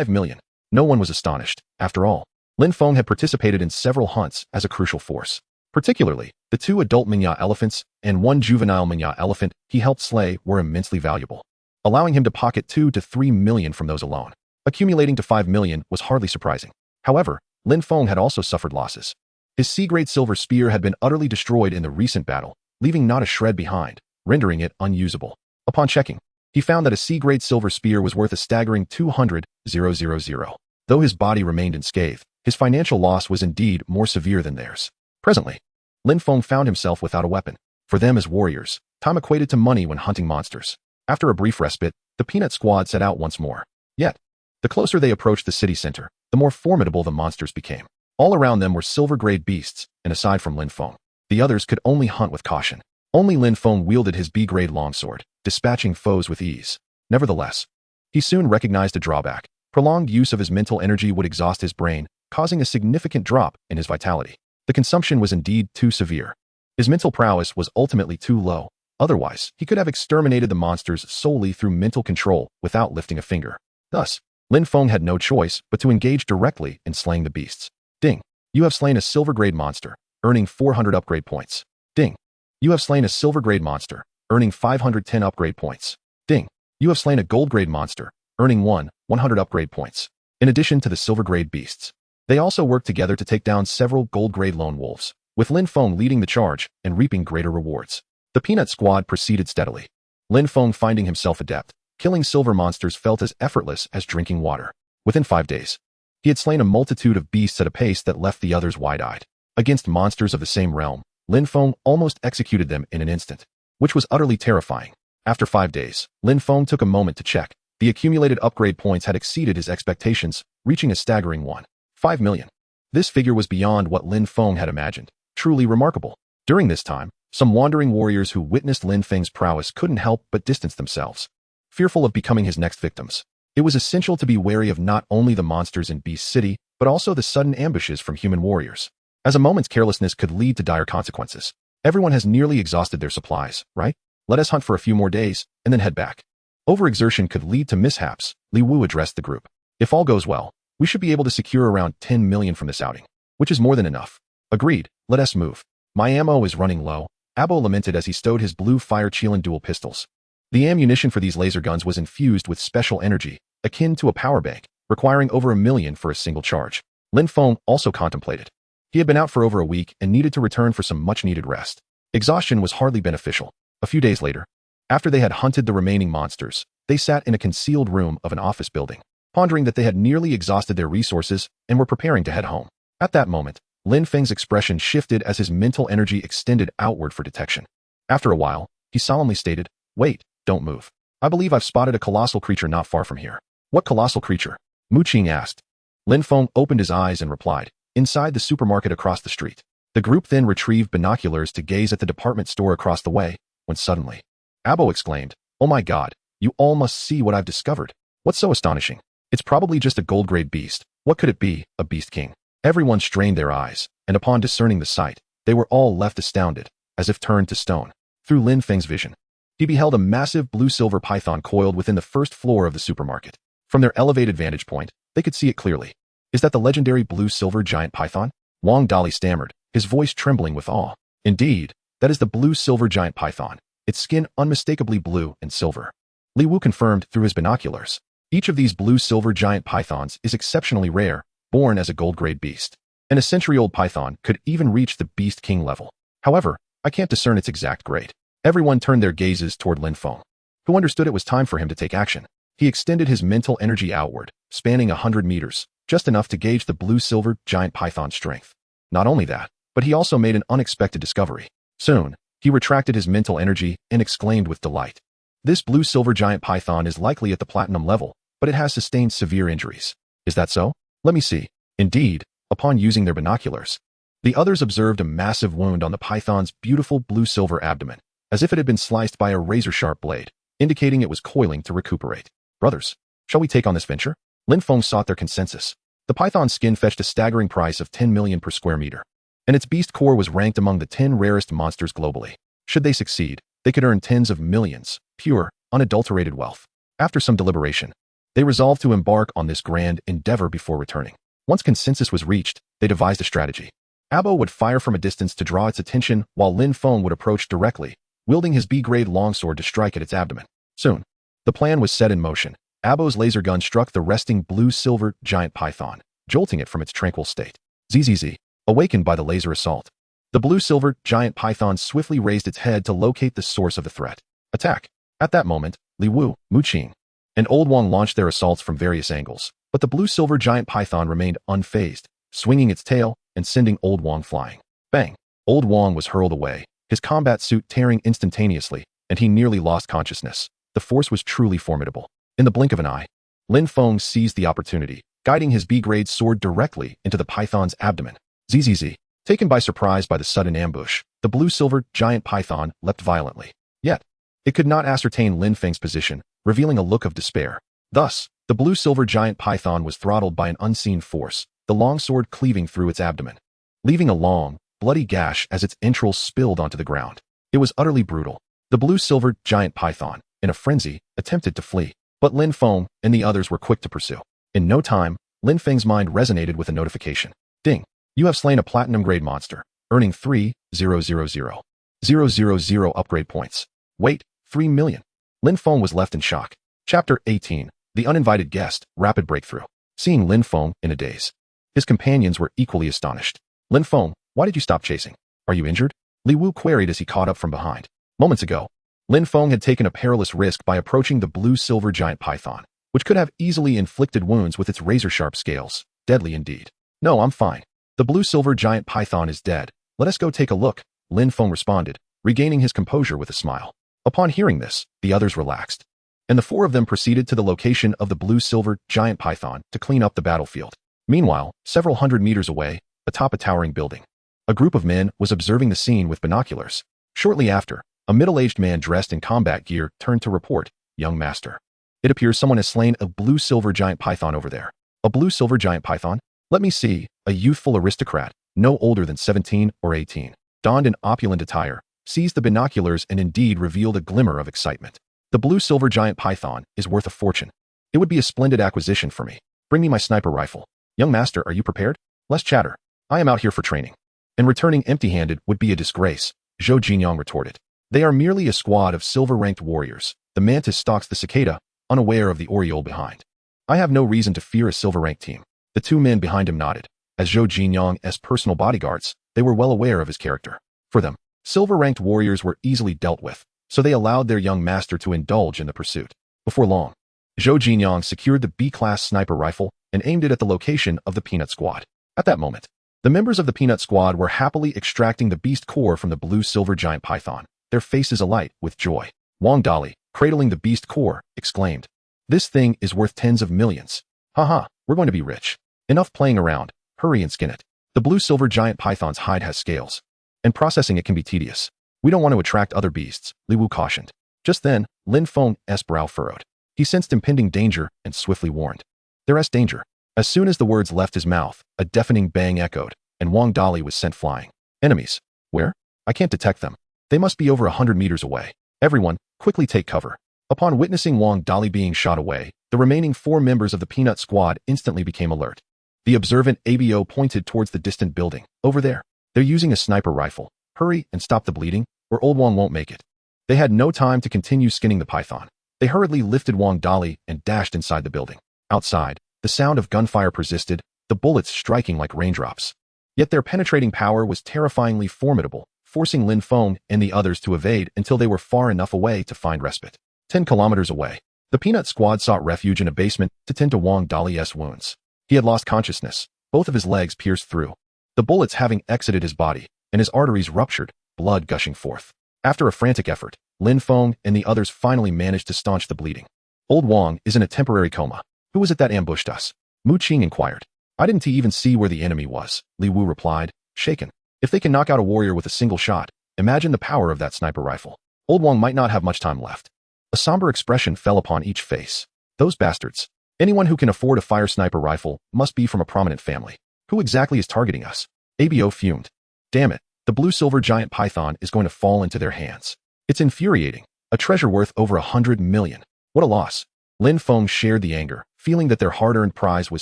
million. No one was astonished. After all, Lin Feng had participated in several hunts as a crucial force. Particularly, the 2 adult Manhwa elephants and 1 juvenile Manhwa elephant he helped slay were immensely valuable, allowing him to pocket 2 to 3 million from those alone. Accumulating to 5 million was hardly surprising. However, Lin Feng had also suffered losses. His C-grade silver spear had been utterly destroyed in the recent battle, leaving not a shred behind, rendering it unusable. Upon checking, he found that a C-grade silver spear was worth a staggering 200,000. Though his body remained unscathed, his financial loss was indeed more severe than theirs. Presently, Lin Feng found himself without a weapon. For them as warriors, time equated to money when hunting monsters. After a brief respite, the peanut squad set out once more. Yet, the closer they approached the city center, the more formidable the monsters became. All around them were silver-grade beasts, and aside from Lin Feng, the others could only hunt with caution. Only Lin Feng wielded his B-grade longsword, dispatching foes with ease. Nevertheless, he soon recognized a drawback. Prolonged use of his mental energy would exhaust his brain, causing a significant drop in his vitality. The consumption was indeed too severe. His mental prowess was ultimately too low. Otherwise, he could have exterminated the monsters solely through mental control without lifting a finger. Thus, Lin Feng had no choice but to engage directly in slaying the beasts. Ding! You have slain a silver-grade monster, earning 400 upgrade points. Ding! You have slain a silver-grade monster, earning 510 upgrade points. Ding! You have slain a gold grade monster, earning 100 upgrade points. In addition to the silver grade beasts, they also worked together to take down several gold grade lone wolves, with Lin Feng leading the charge and reaping greater rewards. The Peanut Squad proceeded steadily. Lin Feng, finding himself adept, killing silver monsters felt as effortless as drinking water. Within 5 days, he had slain a multitude of beasts at a pace that left the others wide-eyed. Against monsters of the same realm, Lin Feng almost executed them in an instant, which was utterly terrifying. After 5 days, Lin Feng took a moment to check. The accumulated upgrade points had exceeded his expectations, reaching a staggering 1.5 million. This figure was beyond what Lin Feng had imagined. Truly remarkable. During this time, some wandering warriors who witnessed Lin Feng's prowess couldn't help but distance themselves, fearful of becoming his next victims. It was essential to be wary of not only the monsters in Beast City, but also the sudden ambushes from human warriors, as a moment's carelessness could lead to dire consequences. Everyone has nearly exhausted their supplies, right? Let us hunt for a few more days, and then head back. Overexertion could lead to mishaps, Li Wu addressed the group. If all goes well, we should be able to secure around 10 million from this outing, which is more than enough. Agreed, let us move. My ammo is running low, Abo lamented as he stowed his blue Fire Chelan dual pistols. The ammunition for these laser guns was infused with special energy, akin to a power bank, requiring over 1 million for a single charge. Lin Feng also contemplated. He had been out for over a week and needed to return for some much-needed rest. Exhaustion was hardly beneficial. A few days later, after they had hunted the remaining monsters, they sat in a concealed room of an office building, pondering that they had nearly exhausted their resources and were preparing to head home. At that moment, Lin Feng's expression shifted as his mental energy extended outward for detection. After a while, he solemnly stated, "Wait, don't move. I believe I've spotted a colossal creature not far from here." "What colossal creature?" Mu Qing asked. Lin Feng opened his eyes and replied, "Inside the supermarket across the street." The group then retrieved binoculars to gaze at the department store across the way, when suddenly, Abo exclaimed, "Oh my god, you all must see what I've discovered. What's so astonishing? It's probably just a gold-grade beast. What could it be? A beast king?" Everyone strained their eyes, and upon discerning the sight, they were all left astounded, as if turned to stone. Through Lin Feng's vision, he beheld a massive blue-silver python coiled within the first floor of the supermarket. From their elevated vantage point, they could see it clearly. "Is that the legendary blue-silver giant python?" Wang Dali stammered, his voice trembling with awe. "Indeed, that is the blue-silver giant python, its skin unmistakably blue and silver." Li Wu confirmed through his binoculars. Each of these blue-silver giant pythons is exceptionally rare, born as a gold-grade beast. And a century-old python could even reach the Beast King level. However, I can't discern its exact grade. Everyone turned their gazes toward Lin Feng, who understood it was time for him to take action. He extended his mental energy outward, spanning 100 meters, just enough to gauge the blue-silver giant python's strength. Not only that, but he also made an unexpected discovery. Soon, he retracted his mental energy and exclaimed with delight. "This blue-silver giant python is likely at the platinum level, but it has sustained severe injuries. Is that so? Let me see." Indeed, upon using their binoculars, the others observed a massive wound on the python's beautiful blue-silver abdomen, as if it had been sliced by a razor-sharp blade, indicating it was coiling to recuperate. "Brothers, shall we take on this venture?" Lin Feng sought their consensus. The python's skin fetched a staggering price of 10 million per square meter, and its beast core was ranked among the 10 rarest monsters globally. Should they succeed, they could earn tens of millions, pure, unadulterated wealth. After some deliberation, they resolved to embark on this grand endeavor before returning. Once consensus was reached, they devised a strategy. Abo would fire from a distance to draw its attention, while Lin Feng would approach directly, wielding his B-grade longsword to strike at its abdomen. Soon, the plan was set in motion. Abo's laser gun struck the resting blue-silver giant python, jolting it from its tranquil state. ZZZ, awakened by the laser assault, the blue-silver giant python swiftly raised its head to locate the source of the threat. Attack! At that moment, Li Wu, Mu Qing, and Old Wang launched their assaults from various angles, but the blue-silver giant python remained unfazed, swinging its tail and sending Old Wang flying. Bang! Old Wang was hurled away, his combat suit tearing instantaneously, and he nearly lost consciousness. The force was truly formidable. In the blink of an eye, Lin Feng seized the opportunity, guiding his B-grade sword directly into the python's abdomen. ZZZ. Taken by surprise by the sudden ambush, the blue-silver giant python leapt violently. Yet, it could not ascertain Lin Feng's position, revealing a look of despair. Thus, the blue-silver giant python was throttled by an unseen force, the longsword cleaving through its abdomen, leaving a long, bloody gash as its entrails spilled onto the ground. It was utterly brutal. The blue-silver giant python, in a frenzy, attempted to flee, but Lin Feng and the others were quick to pursue. In no time, Lin Feng's mind resonated with a notification. Ding! You have slain a platinum-grade monster, earning 3,000,000 upgrade points. Wait, 3 million. Lin Feng was left in shock. Chapter 18. The Uninvited Guest, Rapid Breakthrough. Seeing Lin Feng in a daze. His companions were equally astonished. Lin Feng, why did you stop chasing? Are you injured? Li Wu queried as he caught up from behind. Moments ago, Lin Feng had taken a perilous risk by approaching the blue-silver giant python, which could have easily inflicted wounds with its razor-sharp scales. Deadly indeed. No, I'm fine. The blue-silver giant python is dead. Let us go take a look, Lin Feng responded, regaining his composure with a smile. Upon hearing this, the others relaxed, and the four of them proceeded to the location of the blue-silver giant python to clean up the battlefield. Meanwhile, several hundred meters away, atop a towering building, a group of men was observing the scene with binoculars. Shortly after, a middle-aged man dressed in combat gear turned to report, "Young master, it appears someone has slain a blue-silver giant python over there." A blue-silver giant python? Let me see. A youthful aristocrat, no older than 17 or 18, donned in opulent attire, seized the binoculars and indeed revealed a glimmer of excitement. The blue-silver giant python is worth a fortune. It would be a splendid acquisition for me. Bring me my sniper rifle. Young master, are you prepared? Less chatter. I am out here for training. And returning empty-handed would be a disgrace, Zhou Jinyang retorted. They are merely a squad of silver-ranked warriors. The mantis stalks the cicada, unaware of the oriole behind. I have no reason to fear a silver-ranked team. The two men behind him nodded. As Zhou Jinyang's personal bodyguards, they were well aware of his character. For them, silver-ranked warriors were easily dealt with, so they allowed their young master to indulge in the pursuit. Before long, Zhou Jinyang secured the B-class sniper rifle and aimed it at the location of the Peanut Squad. At that moment, the members of the Peanut Squad were happily extracting the beast core from the blue-silver giant python, their faces alight with joy. Wang Dali, cradling the beast core, exclaimed, "This thing is worth tens of millions. Haha, we're going to be rich. Enough playing around, hurry and skin it." The blue-silver giant python's hide has scales, and processing it can be tedious. We don't want to attract other beasts, Li Wu cautioned. Just then, Lin Feng's brow furrowed. He sensed impending danger and swiftly warned. There's danger. As soon as the words left his mouth, a deafening bang echoed, and Wang Dali was sent flying. Enemies. Where? I can't detect them. They must be over 100 meters away. Everyone, quickly take cover. Upon witnessing Wang Dali being shot away, the remaining four members of the Peanut Squad instantly became alert. The observant ABO pointed towards the distant building. Over there. They're using a sniper rifle. Hurry and stop the bleeding, or old Wang won't make it. They had no time to continue skinning the python. They hurriedly lifted Wang Dali and dashed inside the building. Outside, the sound of gunfire persisted, the bullets striking like raindrops. Yet their penetrating power was terrifyingly formidable, forcing Lin Feng and the others to evade until they were far enough away to find respite. 10 kilometers away, the Peanut Squad sought refuge in a basement to tend to Wang Dali's wounds. He had lost consciousness, both of his legs pierced through, the bullets having exited his body, and his arteries ruptured, blood gushing forth. After a frantic effort, Lin Feng and the others finally managed to staunch the bleeding. Old Wang is in a temporary coma. Who was it that ambushed us? Mu Qing inquired. I didn't even see where the enemy was, Li Wu replied, shaken. If they can knock out a warrior with a single shot, imagine the power of that sniper rifle. Old Wang might not have much time left. A somber expression fell upon each face. Those bastards. Anyone who can afford a fire sniper rifle must be from a prominent family. Who exactly is targeting us? ABO fumed. Damn it, the blue-silver giant python is going to fall into their hands. It's infuriating. A treasure worth over 100 million. What a loss. Lin Feng shared the anger, feeling that their hard-earned prize was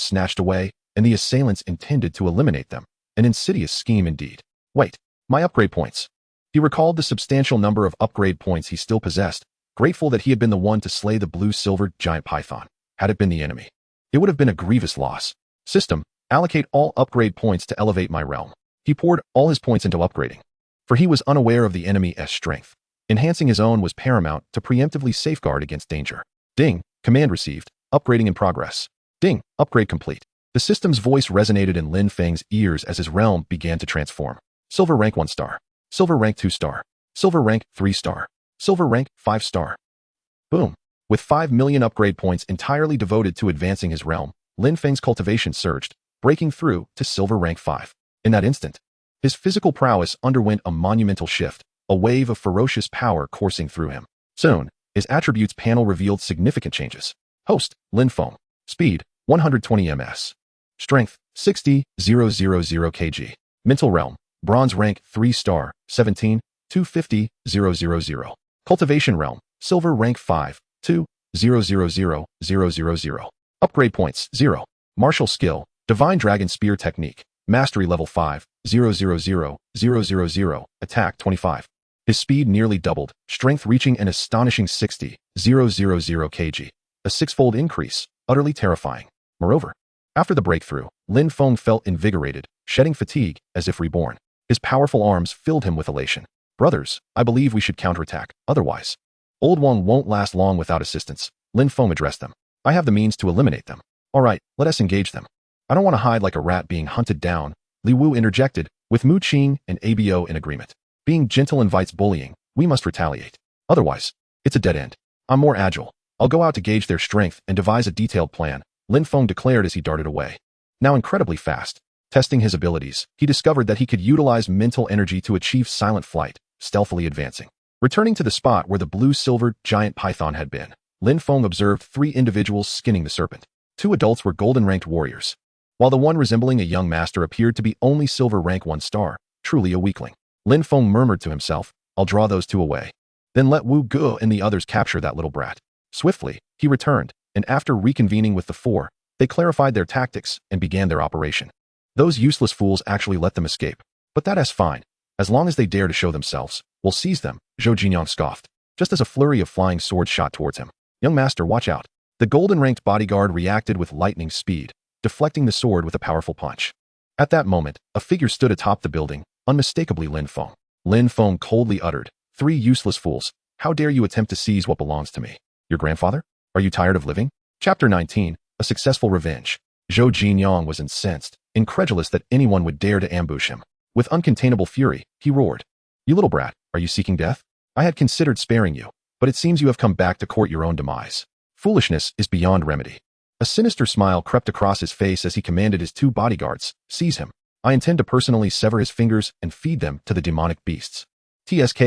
snatched away, and the assailants intended to eliminate them. An insidious scheme indeed. Wait, my upgrade points. He recalled the substantial number of upgrade points he still possessed, grateful that he had been the one to slay the blue-silver giant python. Had it been the enemy, it would have been a grievous loss. System, allocate all upgrade points to elevate my realm. He poured all his points into upgrading, for he was unaware of the enemy's strength. Enhancing his own was paramount to preemptively safeguard against danger. Ding, command received, upgrading in progress. Ding, upgrade complete. The system's voice resonated in Lin Feng's ears as his realm began to transform. Silver rank 1 star. Silver rank 2 star. Silver rank 3 star. Silver rank 5 star. Boom. With 5 million upgrade points entirely devoted to advancing his realm, Lin Feng's cultivation surged, breaking through to silver rank 5. In that instant, his physical prowess underwent a monumental shift, a wave of ferocious power coursing through him. Soon, his attributes panel revealed significant changes. Host, Lin Feng. Speed, 120 ms. Strength, 60,000 kg. Mental realm, bronze rank 3 star, 17, 250,000. Cultivation realm, silver rank 5, 2,000,000. Upgrade points, 0. Martial skill, divine dragon spear technique. Mastery level 5, 000,000. Attack 25. His speed nearly doubled, strength reaching an astonishing 60,000 kg, a six-fold increase, utterly terrifying. Moreover, after the breakthrough, Lin Feng felt invigorated, shedding fatigue as if reborn. His powerful arms filled him with elation. Brothers, I believe we should counterattack, otherwise Old Wang won't last long without assistance. Lin Feng addressed them. I have the means to eliminate them. All right, let us engage them. I don't want to hide like a rat being hunted down, Li Wu interjected, with Mu Qing and Abo in agreement. Being gentle invites bullying. We must retaliate. Otherwise, it's a dead end. I'm more agile. I'll go out to gauge their strength and devise a detailed plan, Lin Feng declared as he darted away. Now incredibly fast. Testing his abilities, he discovered that he could utilize mental energy to achieve silent flight, stealthily advancing. Returning to the spot where the blue-silver giant python had been, Lin Feng observed 3 individuals skinning the serpent. 2 adults were golden-ranked warriors, while the one resembling a young master appeared to be only silver rank 1 star, truly a weakling. Lin Feng murmured to himself, I'll draw those 2 away. Then let Wu Ge and the others capture that little brat. Swiftly, he returned, and after reconvening with the 4, they clarified their tactics and began their operation. Those useless fools actually let them escape. But that's fine. As long as they dare to show themselves, we'll seize them, Zhou Jinyang scoffed, just as a flurry of flying swords shot towards him. Young master, watch out. The golden-ranked bodyguard reacted with lightning speed, deflecting the sword with a powerful punch. At that moment, a figure stood atop the building, unmistakably Lin Feng. Lin Feng coldly uttered, 3 useless fools, how dare you attempt to seize what belongs to me? Your grandfather? Are you tired of living? Chapter 19, A Successful Revenge. Zhou Jinyang was incensed, incredulous that anyone would dare to ambush him. With uncontainable fury, he roared, You little brat, are you seeking death? I had considered sparing you, but it seems you have come back to court your own demise. Foolishness is beyond remedy. A sinister smile crept across his face as he commanded his 2 bodyguards, Seize him. I intend to personally sever his fingers and feed them to the demonic beasts. TSK.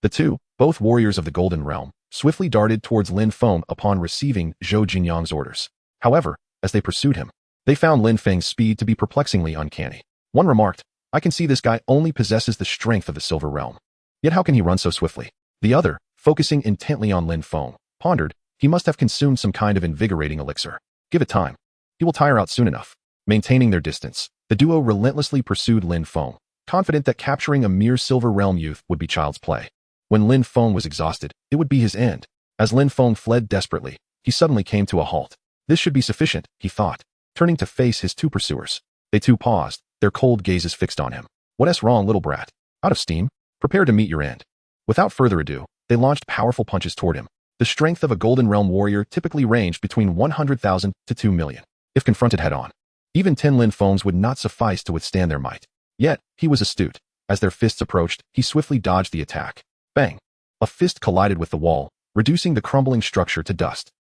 The 2, both warriors of the Golden Realm, swiftly darted towards Lin Feng upon receiving Zhou Jinyang's orders. However, as they pursued him, they found Lin Feng's speed to be perplexingly uncanny. One remarked, I can see this guy only possesses the strength of the Silver Realm. Yet how can he run so swiftly? The other, focusing intently on Lin Feng, pondered, he must have consumed some kind of invigorating elixir. Give it time. He will tire out soon enough. Maintaining their distance, the duo relentlessly pursued Lin Feng, confident that capturing a mere Silver Realm youth would be child's play. When Lin Feng was exhausted, it would be his end. As Lin Feng fled desperately, he suddenly came to a halt. This should be sufficient, he thought, turning to face his 2 pursuers. They too paused, their cold gazes fixed on him. What's wrong, little brat? Out of steam? Prepare to meet your end. Without further ado, they launched powerful punches toward him. The strength of a Golden Realm warrior typically ranged between 100,000 to 2 million, if confronted head-on. Even 10 Lin Fengs would not suffice to withstand their might. Yet, he was astute. As their fists approached, he swiftly dodged the attack. Bang! A fist collided with the wall, reducing the crumbling structure to dust.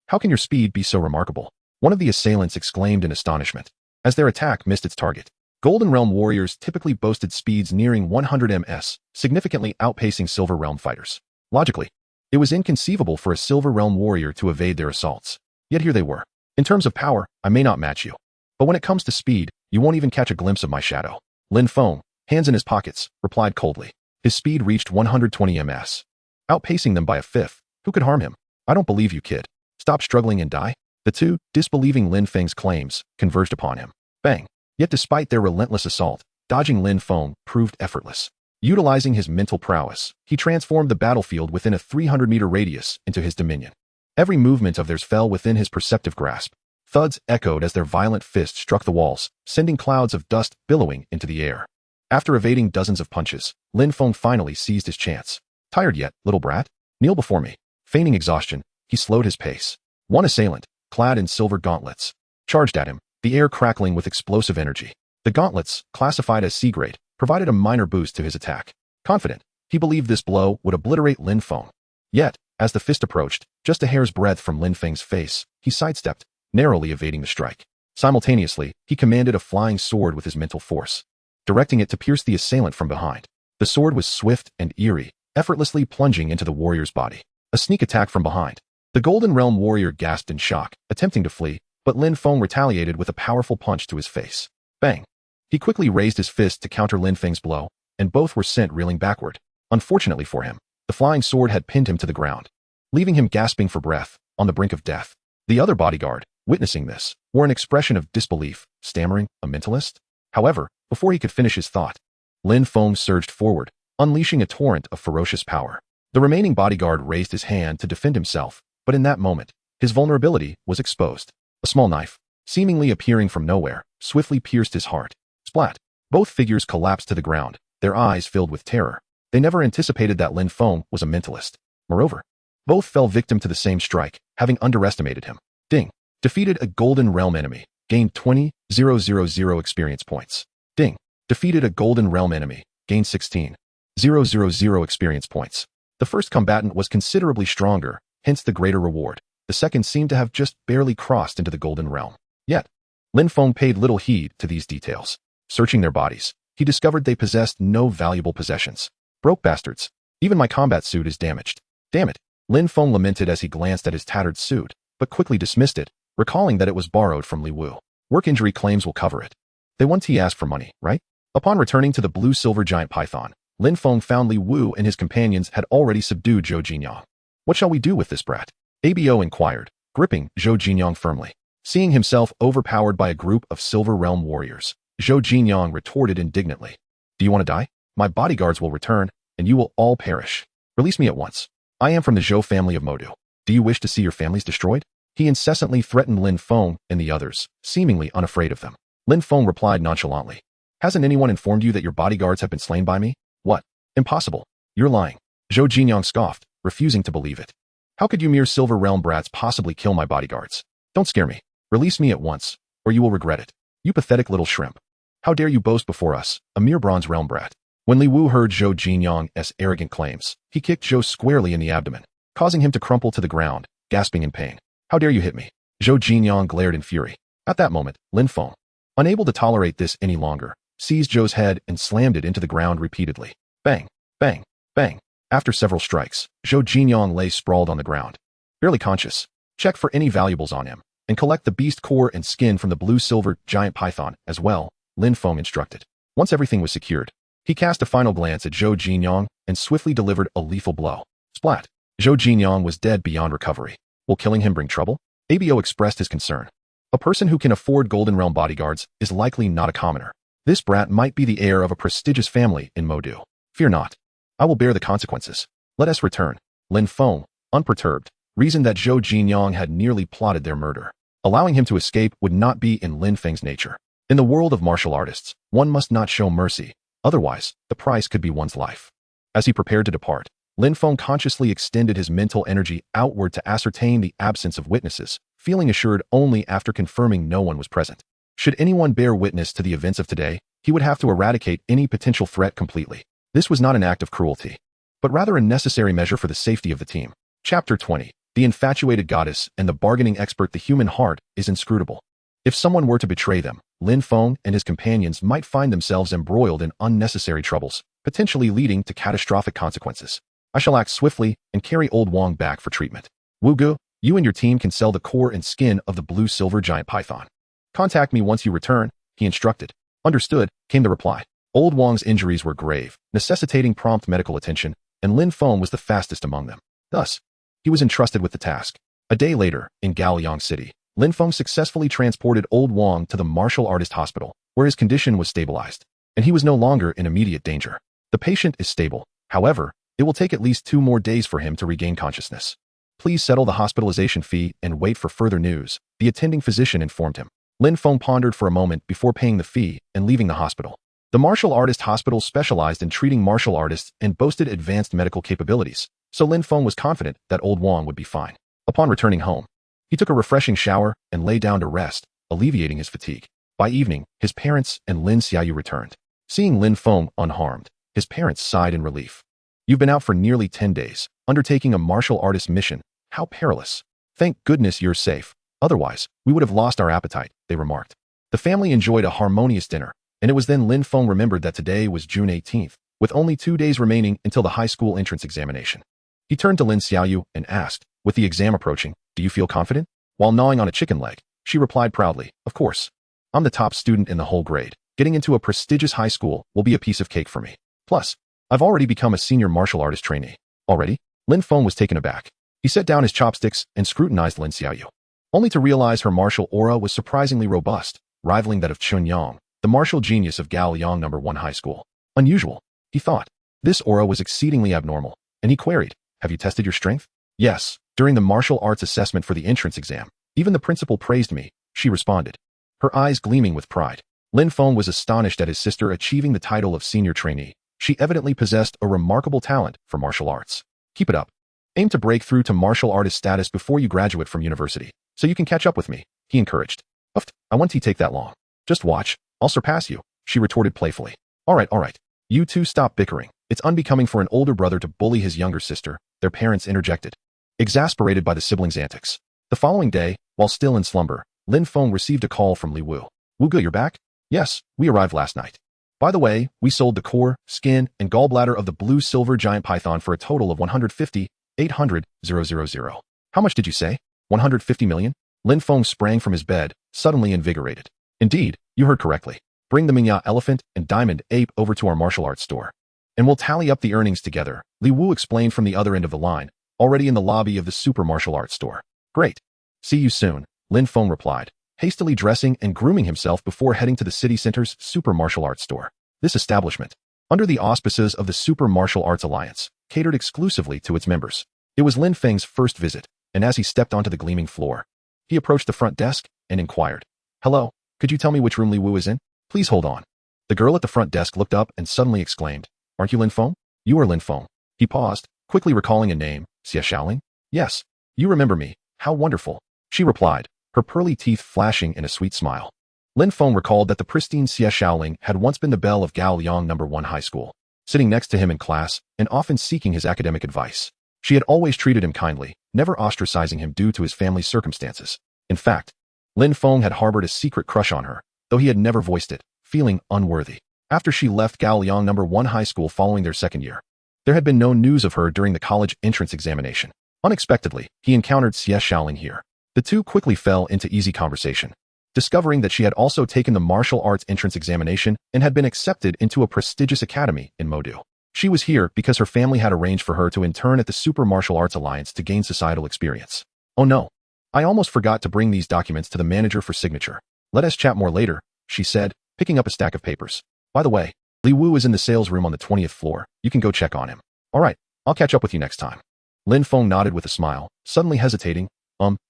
How can your speed be so remarkable? One of the assailants exclaimed in astonishment, as their attack missed its target. Golden Realm warriors typically boasted speeds nearing 100 ms, significantly outpacing Silver Realm fighters. Logically, it was inconceivable for a Silver Realm warrior to evade their assaults. Yet here they were. In terms of power, I may not match you. But when it comes to speed, you won't even catch a glimpse of my shadow. Lin Feng, hands in his pockets, replied coldly. His speed reached 120 ms, outpacing them by a fifth. Who could harm him? I don't believe you, kid. Stop struggling and die. The 2, disbelieving Lin Feng's claims, converged upon him. Bang! Yet despite their relentless assault, dodging Lin Feng proved effortless. Utilizing his mental prowess, he transformed the battlefield within a 300-meter radius into his dominion. Every movement of theirs fell within his perceptive grasp. Thuds echoed as their violent fists struck the walls, sending clouds of dust billowing into the air. After evading dozens of punches, Lin Feng finally seized his chance. Tired yet, little brat? Kneel before me. Feigning exhaustion, he slowed his pace. One assailant, clad in silver gauntlets, charged at him, the air crackling with explosive energy. The gauntlets, classified as C-grade, provided a minor boost to his attack. Confident, he believed this blow would obliterate Lin Feng. Yet, as the fist approached, just a hair's breadth from Lin Feng's face, he sidestepped, narrowly evading the strike. Simultaneously, he commanded a flying sword with his mental force, directing it to pierce the assailant from behind. The sword was swift and eerie, effortlessly plunging into the warrior's body. A sneak attack from behind. The Golden Realm warrior gasped in shock, attempting to flee, but Lin Feng retaliated with a powerful punch to his face. Bang! He quickly raised his fist to counter Lin Feng's blow, and both were sent reeling backward. Unfortunately for him, the flying sword had pinned him to the ground, leaving him gasping for breath, on the brink of death. The other bodyguard, witnessing this, wore an expression of disbelief, stammering, a mentalist? However, before he could finish his thought, Lin Feng surged forward, unleashing a torrent of ferocious power. The remaining bodyguard raised his hand to defend himself, but in that moment, his vulnerability was exposed. A small knife, seemingly appearing from nowhere, swiftly pierced his heart. Splat! Both figures collapsed to the ground, their eyes filled with terror. They never anticipated that Lin Feng was a mentalist. Moreover, both fell victim to the same strike, having underestimated him. Ding! Defeated a Golden Realm enemy. Gained 20,000 experience points. Ding! Defeated a Golden Realm enemy. Gained 16,000 experience points. The first combatant was considerably stronger, hence the greater reward. The second seemed to have just barely crossed into the Golden Realm. Yet, Lin Feng paid little heed to these details. Searching their bodies, he discovered they possessed no valuable possessions. Broke bastards. Even my combat suit is damaged. Damn it. Lin Feng lamented as he glanced at his tattered suit, but quickly dismissed it, recalling that it was borrowed from Li Wu. Work injury claims will cover it. They want to ask for money, right? Upon returning to the blue-silver giant python, Lin Feng found Li Wu and his companions had already subdued Zhou Jinyang. What shall we do with this brat? ABO inquired, gripping Zhou Jinyang firmly. Seeing himself overpowered by a group of Silver Realm warriors, Zhou Jinyang retorted indignantly. Do you want to die? My bodyguards will return, and you will all perish. Release me at once. I am from the Zhou family of Modu. Do you wish to see your families destroyed? He incessantly threatened Lin Feng and the others, seemingly unafraid of them. Lin Feng replied nonchalantly. Hasn't anyone informed you that your bodyguards have been slain by me? What? Impossible. You're lying. Zhou Jinyang scoffed, refusing to believe it. How could you mere Silver Realm brats possibly kill my bodyguards? Don't scare me. Release me at once, or you will regret it. You pathetic little shrimp. How dare you boast before us, a mere Bronze Realm brat? When Li Wu heard Zhou Jinyang's arrogant claims, he kicked Zhou squarely in the abdomen, causing him to crumple to the ground, gasping in pain. How dare you hit me? Zhou Jinyang glared in fury. At that moment, Lin Feng, unable to tolerate this any longer, seized Zhou's head and slammed it into the ground repeatedly. Bang, bang, bang. After several strikes, Zhou Jinyang lay sprawled on the ground. Barely conscious. Check for any valuables on him, and collect the beast core and skin from the blue-silver giant python as well, Lin Feng instructed. Once everything was secured, he cast a final glance at Zhou Jinyang and swiftly delivered a lethal blow. Splat! Zhou Jinyang was dead beyond recovery. Will killing him bring trouble? ABO expressed his concern. A person who can afford Golden Realm bodyguards is likely not a commoner. This brat might be the heir of a prestigious family in Modu. Fear not. I will bear the consequences. Let us return. Lin Feng, unperturbed, reasoned that Zhou Jinyang had nearly plotted their murder. Allowing him to escape would not be in Lin Feng's nature. In the world of martial artists, one must not show mercy, otherwise, the price could be one's life. As he prepared to depart, Lin Feng consciously extended his mental energy outward to ascertain the absence of witnesses, feeling assured only after confirming no one was present. Should anyone bear witness to the events of today, he would have to eradicate any potential threat completely. This was not an act of cruelty, but rather a necessary measure for the safety of the team. Chapter 20. The infatuated goddess and the bargaining expert. The human heart is inscrutable. If someone were to betray them, Lin Feng and his companions might find themselves embroiled in unnecessary troubles, potentially leading to catastrophic consequences. I shall act swiftly and carry old Wang back for treatment. Wu Gu, you and your team can sell the core and skin of the blue-silver giant python. Contact me once you return, he instructed. Understood, came the reply. Old Wang's injuries were grave, necessitating prompt medical attention, and Lin Feng was the fastest among them. Thus, he was entrusted with the task. A day later, in Gaoliang City, Lin Feng successfully transported Old Wang to the martial artist hospital, where his condition was stabilized, and he was no longer in immediate danger. The patient is stable. However, it will take at least 2 more days for him to regain consciousness. Please settle the hospitalization fee and wait for further news, the attending physician informed him. Lin Feng pondered for a moment before paying the fee and leaving the hospital. The martial artist hospital specialized in treating martial artists and boasted advanced medical capabilities, so Lin Feng was confident that Old Wang would be fine. Upon returning home, he took a refreshing shower and lay down to rest, alleviating his fatigue. By evening, his parents and Lin Xiaoyu returned. Seeing Lin Feng unharmed, his parents sighed in relief. You've been out for nearly 10 days, undertaking a martial artist mission. How perilous. Thank goodness you're safe. Otherwise, we would have lost our appetite, they remarked. The family enjoyed a harmonious dinner, and it was then Lin Feng remembered that today was June 18th, with only 2 days remaining until the high school entrance examination. He turned to Lin Xiaoyu and asked, with the exam approaching, do you feel confident? While gnawing on a chicken leg, she replied proudly, of course. I'm the top student in the whole grade. Getting into a prestigious high school will be a piece of cake for me. Plus, I've already become a senior martial artist trainee. Already? Lin Feng was taken aback. He set down his chopsticks and scrutinized Lin Xiaoyu, only to realize her martial aura was surprisingly robust, rivaling that of Chun Yang, the martial genius of Gaoliang No. 1 High School. Unusual, he thought. This aura was exceedingly abnormal, and he queried, "Have you tested your strength?" "Yes, during the martial arts assessment for the entrance exam. Even the principal praised me," she responded, her eyes gleaming with pride. Lin Feng was astonished at his sister achieving the title of senior trainee. She evidently possessed a remarkable talent for martial arts. "Keep it up. Aim to break through to martial artist status before you graduate from university, so you can catch up with me," he encouraged. "Uff, I won't take that long. Just watch, I'll surpass you," she retorted playfully. All right. You two stop bickering. It's unbecoming for an older brother to bully his younger sister," their parents interjected, exasperated by the siblings' antics. The following day, while still in slumber, Lin Feng received a call from Li Wu. "Wuge, you're back?" "Yes, we arrived last night. By the way, we sold the core, skin, and gallbladder of the blue-silver giant python for a total of 150,800,000. How much did you say? 150 million? Lin Feng sprang from his bed, suddenly invigorated. "Indeed, you heard correctly. Bring the Mingya elephant and diamond ape over to our martial arts store, and we'll tally up the earnings together," Li Wu explained from the other end of the line, already in the lobby of the super martial arts store. "Great. See you soon," Lin Feng replied, hastily dressing and grooming himself before heading to the city center's super martial arts store. This establishment, under the auspices of the Super Martial Arts Alliance, catered exclusively to its members. It was Lin Feng's first visit, and as he stepped onto the gleaming floor, he approached the front desk and inquired, "Hello, could you tell me which room Li Wu is in? Please hold on." The girl at the front desk looked up and suddenly exclaimed, "Aren't you Lin Feng?" "You are Lin Feng." He paused, quickly recalling a name, Xie Shaoling. "Yes, you remember me. How wonderful," she replied, her pearly teeth flashing in a sweet smile. Lin Feng recalled that the pristine Xie Shaoling had once been the belle of Gaoliang No. 1 High School, sitting next to him in class and often seeking his academic advice. She had always treated him kindly, never ostracizing him due to his family's circumstances. In fact, Lin Feng had harbored a secret crush on her, though he had never voiced it, feeling unworthy. After she left Gaoliang No. 1 High School following their second year, there had been no news of her during the college entrance examination. Unexpectedly, he encountered Xie Shaoling here. The two quickly fell into easy conversation, discovering that she had also taken the martial arts entrance examination and had been accepted into a prestigious academy in Modu. She was here because her family had arranged for her to intern at the Super Martial Arts Alliance to gain societal experience. "Oh no, I almost forgot to bring these documents to the manager for signature. Let us chat more later," she said, picking up a stack of papers. "By the way, Li Wu is in the sales room on the 20th floor. You can go check on him." "All right, I'll catch up with you next time." Lin Feng nodded with a smile, suddenly hesitating.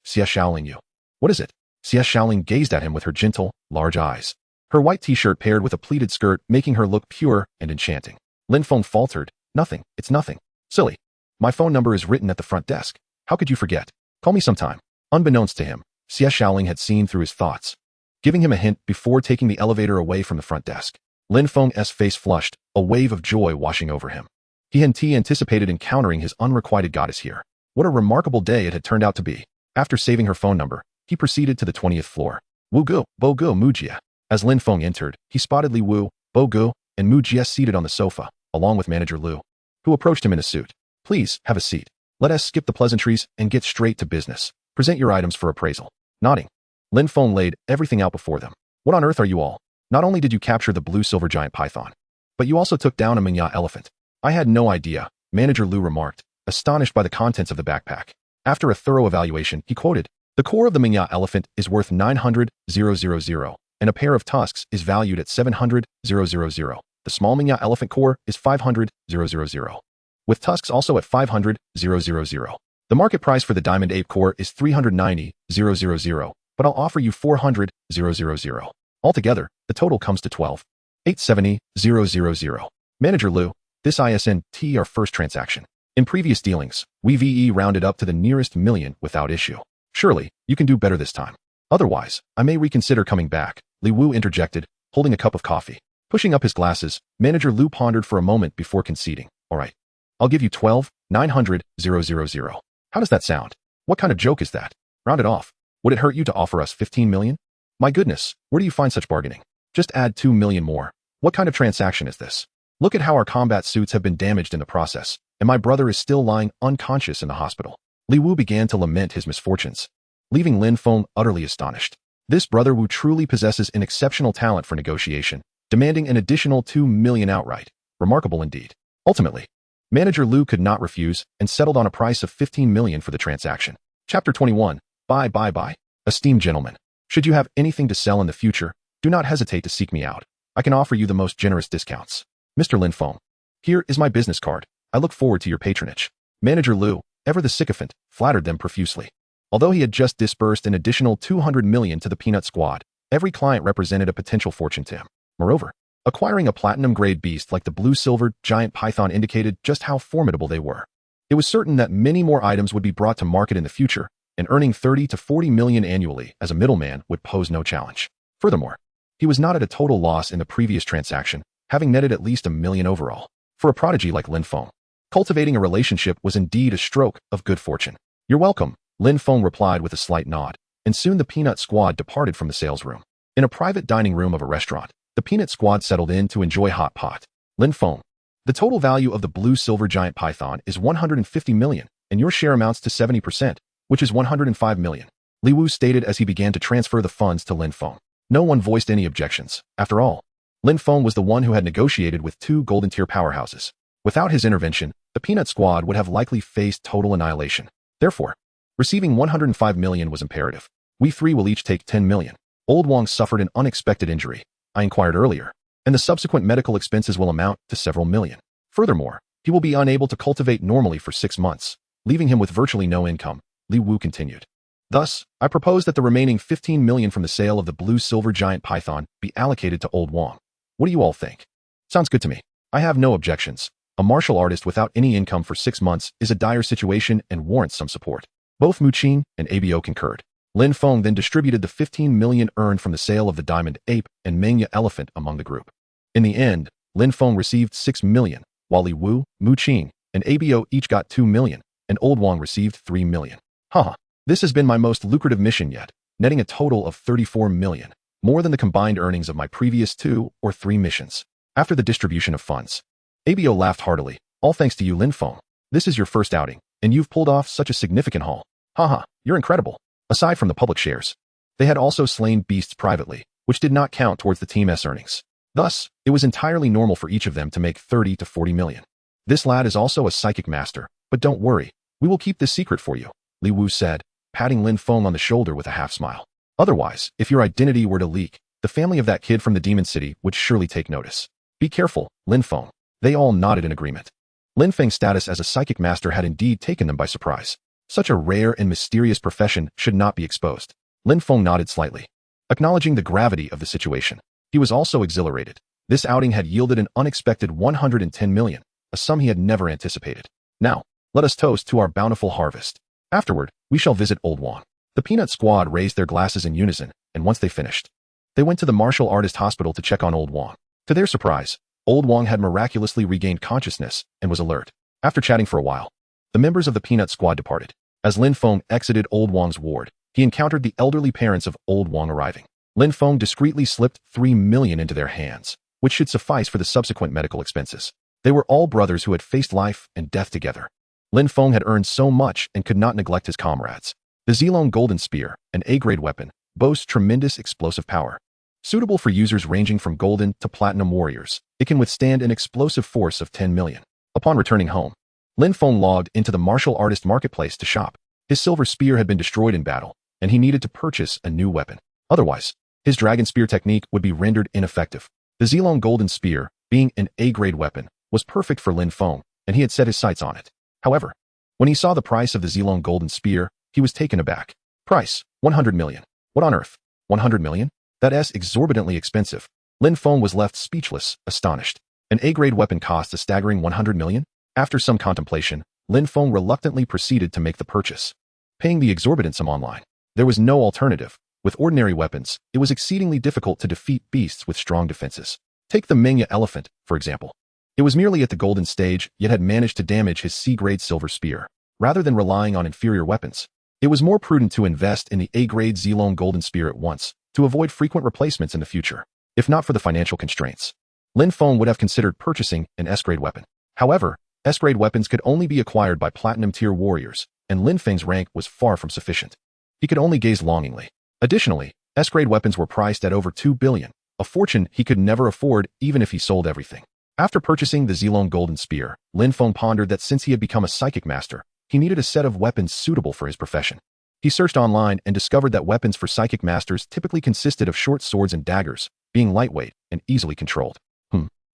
Xie Shaoling, you. What is it?" Xie Shaoling gazed at him with her gentle, large eyes. Her white t-shirt paired with a pleated skirt making her look pure and enchanting. Lin Feng faltered, "Nothing, it's nothing. Silly. My phone number is written at the front desk. How could you forget? Call me sometime." Unbeknownst to him, Xie Shaoling had seen through his thoughts, giving him a hint before taking the elevator away from the front desk. Lin Feng's face flushed, a wave of joy washing over him. He had anticipated encountering his unrequited goddess here. What a remarkable day it had turned out to be. After saving her phone number, he proceeded to the 20th floor. "Wu Gu, Bo Gu, Mu Jie." As Lin Feng entered, he spotted Li Wu, Bo Gu, and Mu Jie seated on the sofa, along with manager Lu, who approached him in a suit. "Please, have a seat. Let us skip the pleasantries and get straight to business. Present your items for appraisal." Nodding, Lin Feng laid everything out before them. "What on earth are you all? Not only did you capture the blue-silver giant python, but you also took down a Mingya elephant." "I had no idea," manager Lu remarked, astonished by the contents of the backpack. After a thorough evaluation, he quoted, "The core of the Mingya elephant is worth 900,000, and a pair of tusks is valued at 700,000. The small Mingya elephant core is 500,000, with tusks also at 500,000. The market price for the diamond ape core is 390,000, but I'll offer you 400,000. Altogether, the total comes to 12,870,000. Manager Lu, this isn't our first transaction. In previous dealings, we've rounded up to the nearest million without issue. Surely, you can do better this time. Otherwise, I may reconsider coming back," Li Wu interjected, holding a cup of coffee. Pushing up his glasses, manager Lu pondered for a moment before conceding. "All right, I'll give you 12,900,000. How does that sound? What kind of joke is that? Round it off. Would it hurt you to offer us 15 million? My goodness, where do you find such bargaining? Just add 2 million more. What kind of transaction is this? Look at how our combat suits have been damaged in the process, and my brother is still lying unconscious in the hospital." Li Wu began to lament his misfortunes, leaving Lin Feng utterly astonished. This brother Wu truly possesses an exceptional talent for negotiation, demanding an additional 2 million outright. Remarkable indeed. Ultimately, manager Lu could not refuse and settled on a price of 15 million for the transaction. Chapter 21. Bye. Esteemed gentlemen, should you have anything to sell in the future, do not hesitate to seek me out. I can offer you the most generous discounts. Mr. Lin Feng. Here is my business card. I look forward to your patronage. Manager Liu, ever the sycophant, flattered them profusely. Although he had just disbursed an additional 200 million to the Peanut Squad, every client represented a potential fortune to him. Moreover, acquiring a platinum-grade beast like the blue-silvered giant python indicated just how formidable they were. It was certain that many more items would be brought to market in the future, and earning 30 to 40 million annually as a middleman would pose no challenge. Furthermore, he was not at a total loss in the previous transaction, having netted at least $1 million overall. For a prodigy like Lin Feng, cultivating a relationship was indeed a stroke of good fortune. You're welcome, Lin Feng replied with a slight nod, and soon the Peanut Squad departed from the sales room. In a private dining room of a restaurant, the Peanut Squad settled in to enjoy hot pot. Lin Feng, the total value of the blue-silver giant python is 150 million, and your share amounts to 70%, which is 105 million. Li Wu stated as he began to transfer the funds to Lin Feng. No one voiced any objections. After all, Lin Feng was the one who had negotiated with two golden-tier powerhouses. Without his intervention, the Peanut Squad would have likely faced total annihilation. Therefore, receiving 105 million was imperative. We three will each take 10 million. Old Wang suffered an unexpected injury, I inquired earlier, and the subsequent medical expenses will amount to several million. Furthermore, he will be unable to cultivate normally for 6 months, leaving him with virtually no income, Li Wu continued. Thus, I propose that the remaining 15 million from the sale of the blue-silver giant python be allocated to Old Wang. What do you all think? Sounds good to me. I have no objections. A martial artist without any income for 6 months is a dire situation and warrants some support. Both Mu Qing and Abo concurred. Lin Feng then distributed the 15 million earned from the sale of the diamond ape and manga elephant among the group. In the end, Lin Feng received 6 million, while Li Wu, Mu Qing, and Abo each got 2 million, and Old Wang received 3 million. Haha, this has been my most lucrative mission yet, netting a total of 34 million, more than the combined earnings of my previous 2 or 3 missions. After the distribution of funds, Abo laughed heartily. All thanks to you, Lin Feng. This is your first outing, and you've pulled off such a significant haul. Haha, you're incredible. Aside from the public shares, they had also slain beasts privately, which did not count towards the team's earnings. Thus, it was entirely normal for each of them to make 30 to 40 million. This lad is also a psychic master, but don't worry, we will keep this secret for you, Li Wu said, patting Lin Feng on the shoulder with a half-smile. Otherwise, if your identity were to leak, the family of that kid from the Demon City would surely take notice. Be careful, Lin Feng. They all nodded in agreement. Lin Feng's status as a psychic master had indeed taken them by surprise. Such a rare and mysterious profession should not be exposed. Lin Feng nodded slightly, acknowledging the gravity of the situation. He was also exhilarated. This outing had yielded an unexpected 110 million, a sum he had never anticipated. Now, let us toast to our bountiful harvest. Afterward, we shall visit Old Wang. The Peanut Squad raised their glasses in unison, and once they finished, they went to the martial artist hospital to check on Old Wang. To their surprise, Old Wang had miraculously regained consciousness and was alert. After chatting for a while, the members of the Peanut Squad departed. As Lin Feng exited Old Wang's ward, he encountered the elderly parents of Old Wang arriving. Lin Feng discreetly slipped 3 million into their hands, which should suffice for the subsequent medical expenses. They were all brothers who had faced life and death together. Lin Feng had earned so much and could not neglect his comrades. The Zilong Golden Spear, an A-grade weapon, boasts tremendous explosive power. Suitable for users ranging from golden to platinum warriors, it can withstand an explosive force of 10 million. Upon returning home, Lin Feng logged into the martial artist marketplace to shop. His silver spear had been destroyed in battle, and he needed to purchase a new weapon. Otherwise, his dragon spear technique would be rendered ineffective. The Zilong Golden Spear, being an A-grade weapon, was perfect for Lin Feng, and he had set his sights on it. However, when he saw the price of the Zilong Golden Spear, he was taken aback. Price, 100 million. What on earth? 100 million? That's exorbitantly expensive. Lin Feng was left speechless, astonished. An A-grade weapon costs a staggering 100 million? After some contemplation, Lin Feng reluctantly proceeded to make the purchase. Paying the exorbitant sum online, there was no alternative. With ordinary weapons, it was exceedingly difficult to defeat beasts with strong defenses. Take the manga elephant, for example. It was merely at the golden stage, yet had managed to damage his C-grade silver spear. Rather than relying on inferior weapons, it was more prudent to invest in the A-grade Zilong Golden Spear at once, to avoid frequent replacements in the future. If not for the financial constraints, Lin Feng would have considered purchasing an S-grade weapon. However, S-grade weapons could only be acquired by platinum-tier warriors, and Lin Feng's rank was far from sufficient. He could only gaze longingly. Additionally, S-grade weapons were priced at over 2 billion, a fortune he could never afford even if he sold everything. After purchasing the Zilong Golden Spear, Lin Feng pondered that since he had become a psychic master, he needed a set of weapons suitable for his profession. He searched online and discovered that weapons for psychic masters typically consisted of short swords and daggers, being lightweight and easily controlled.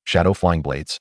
Shadow flying blades.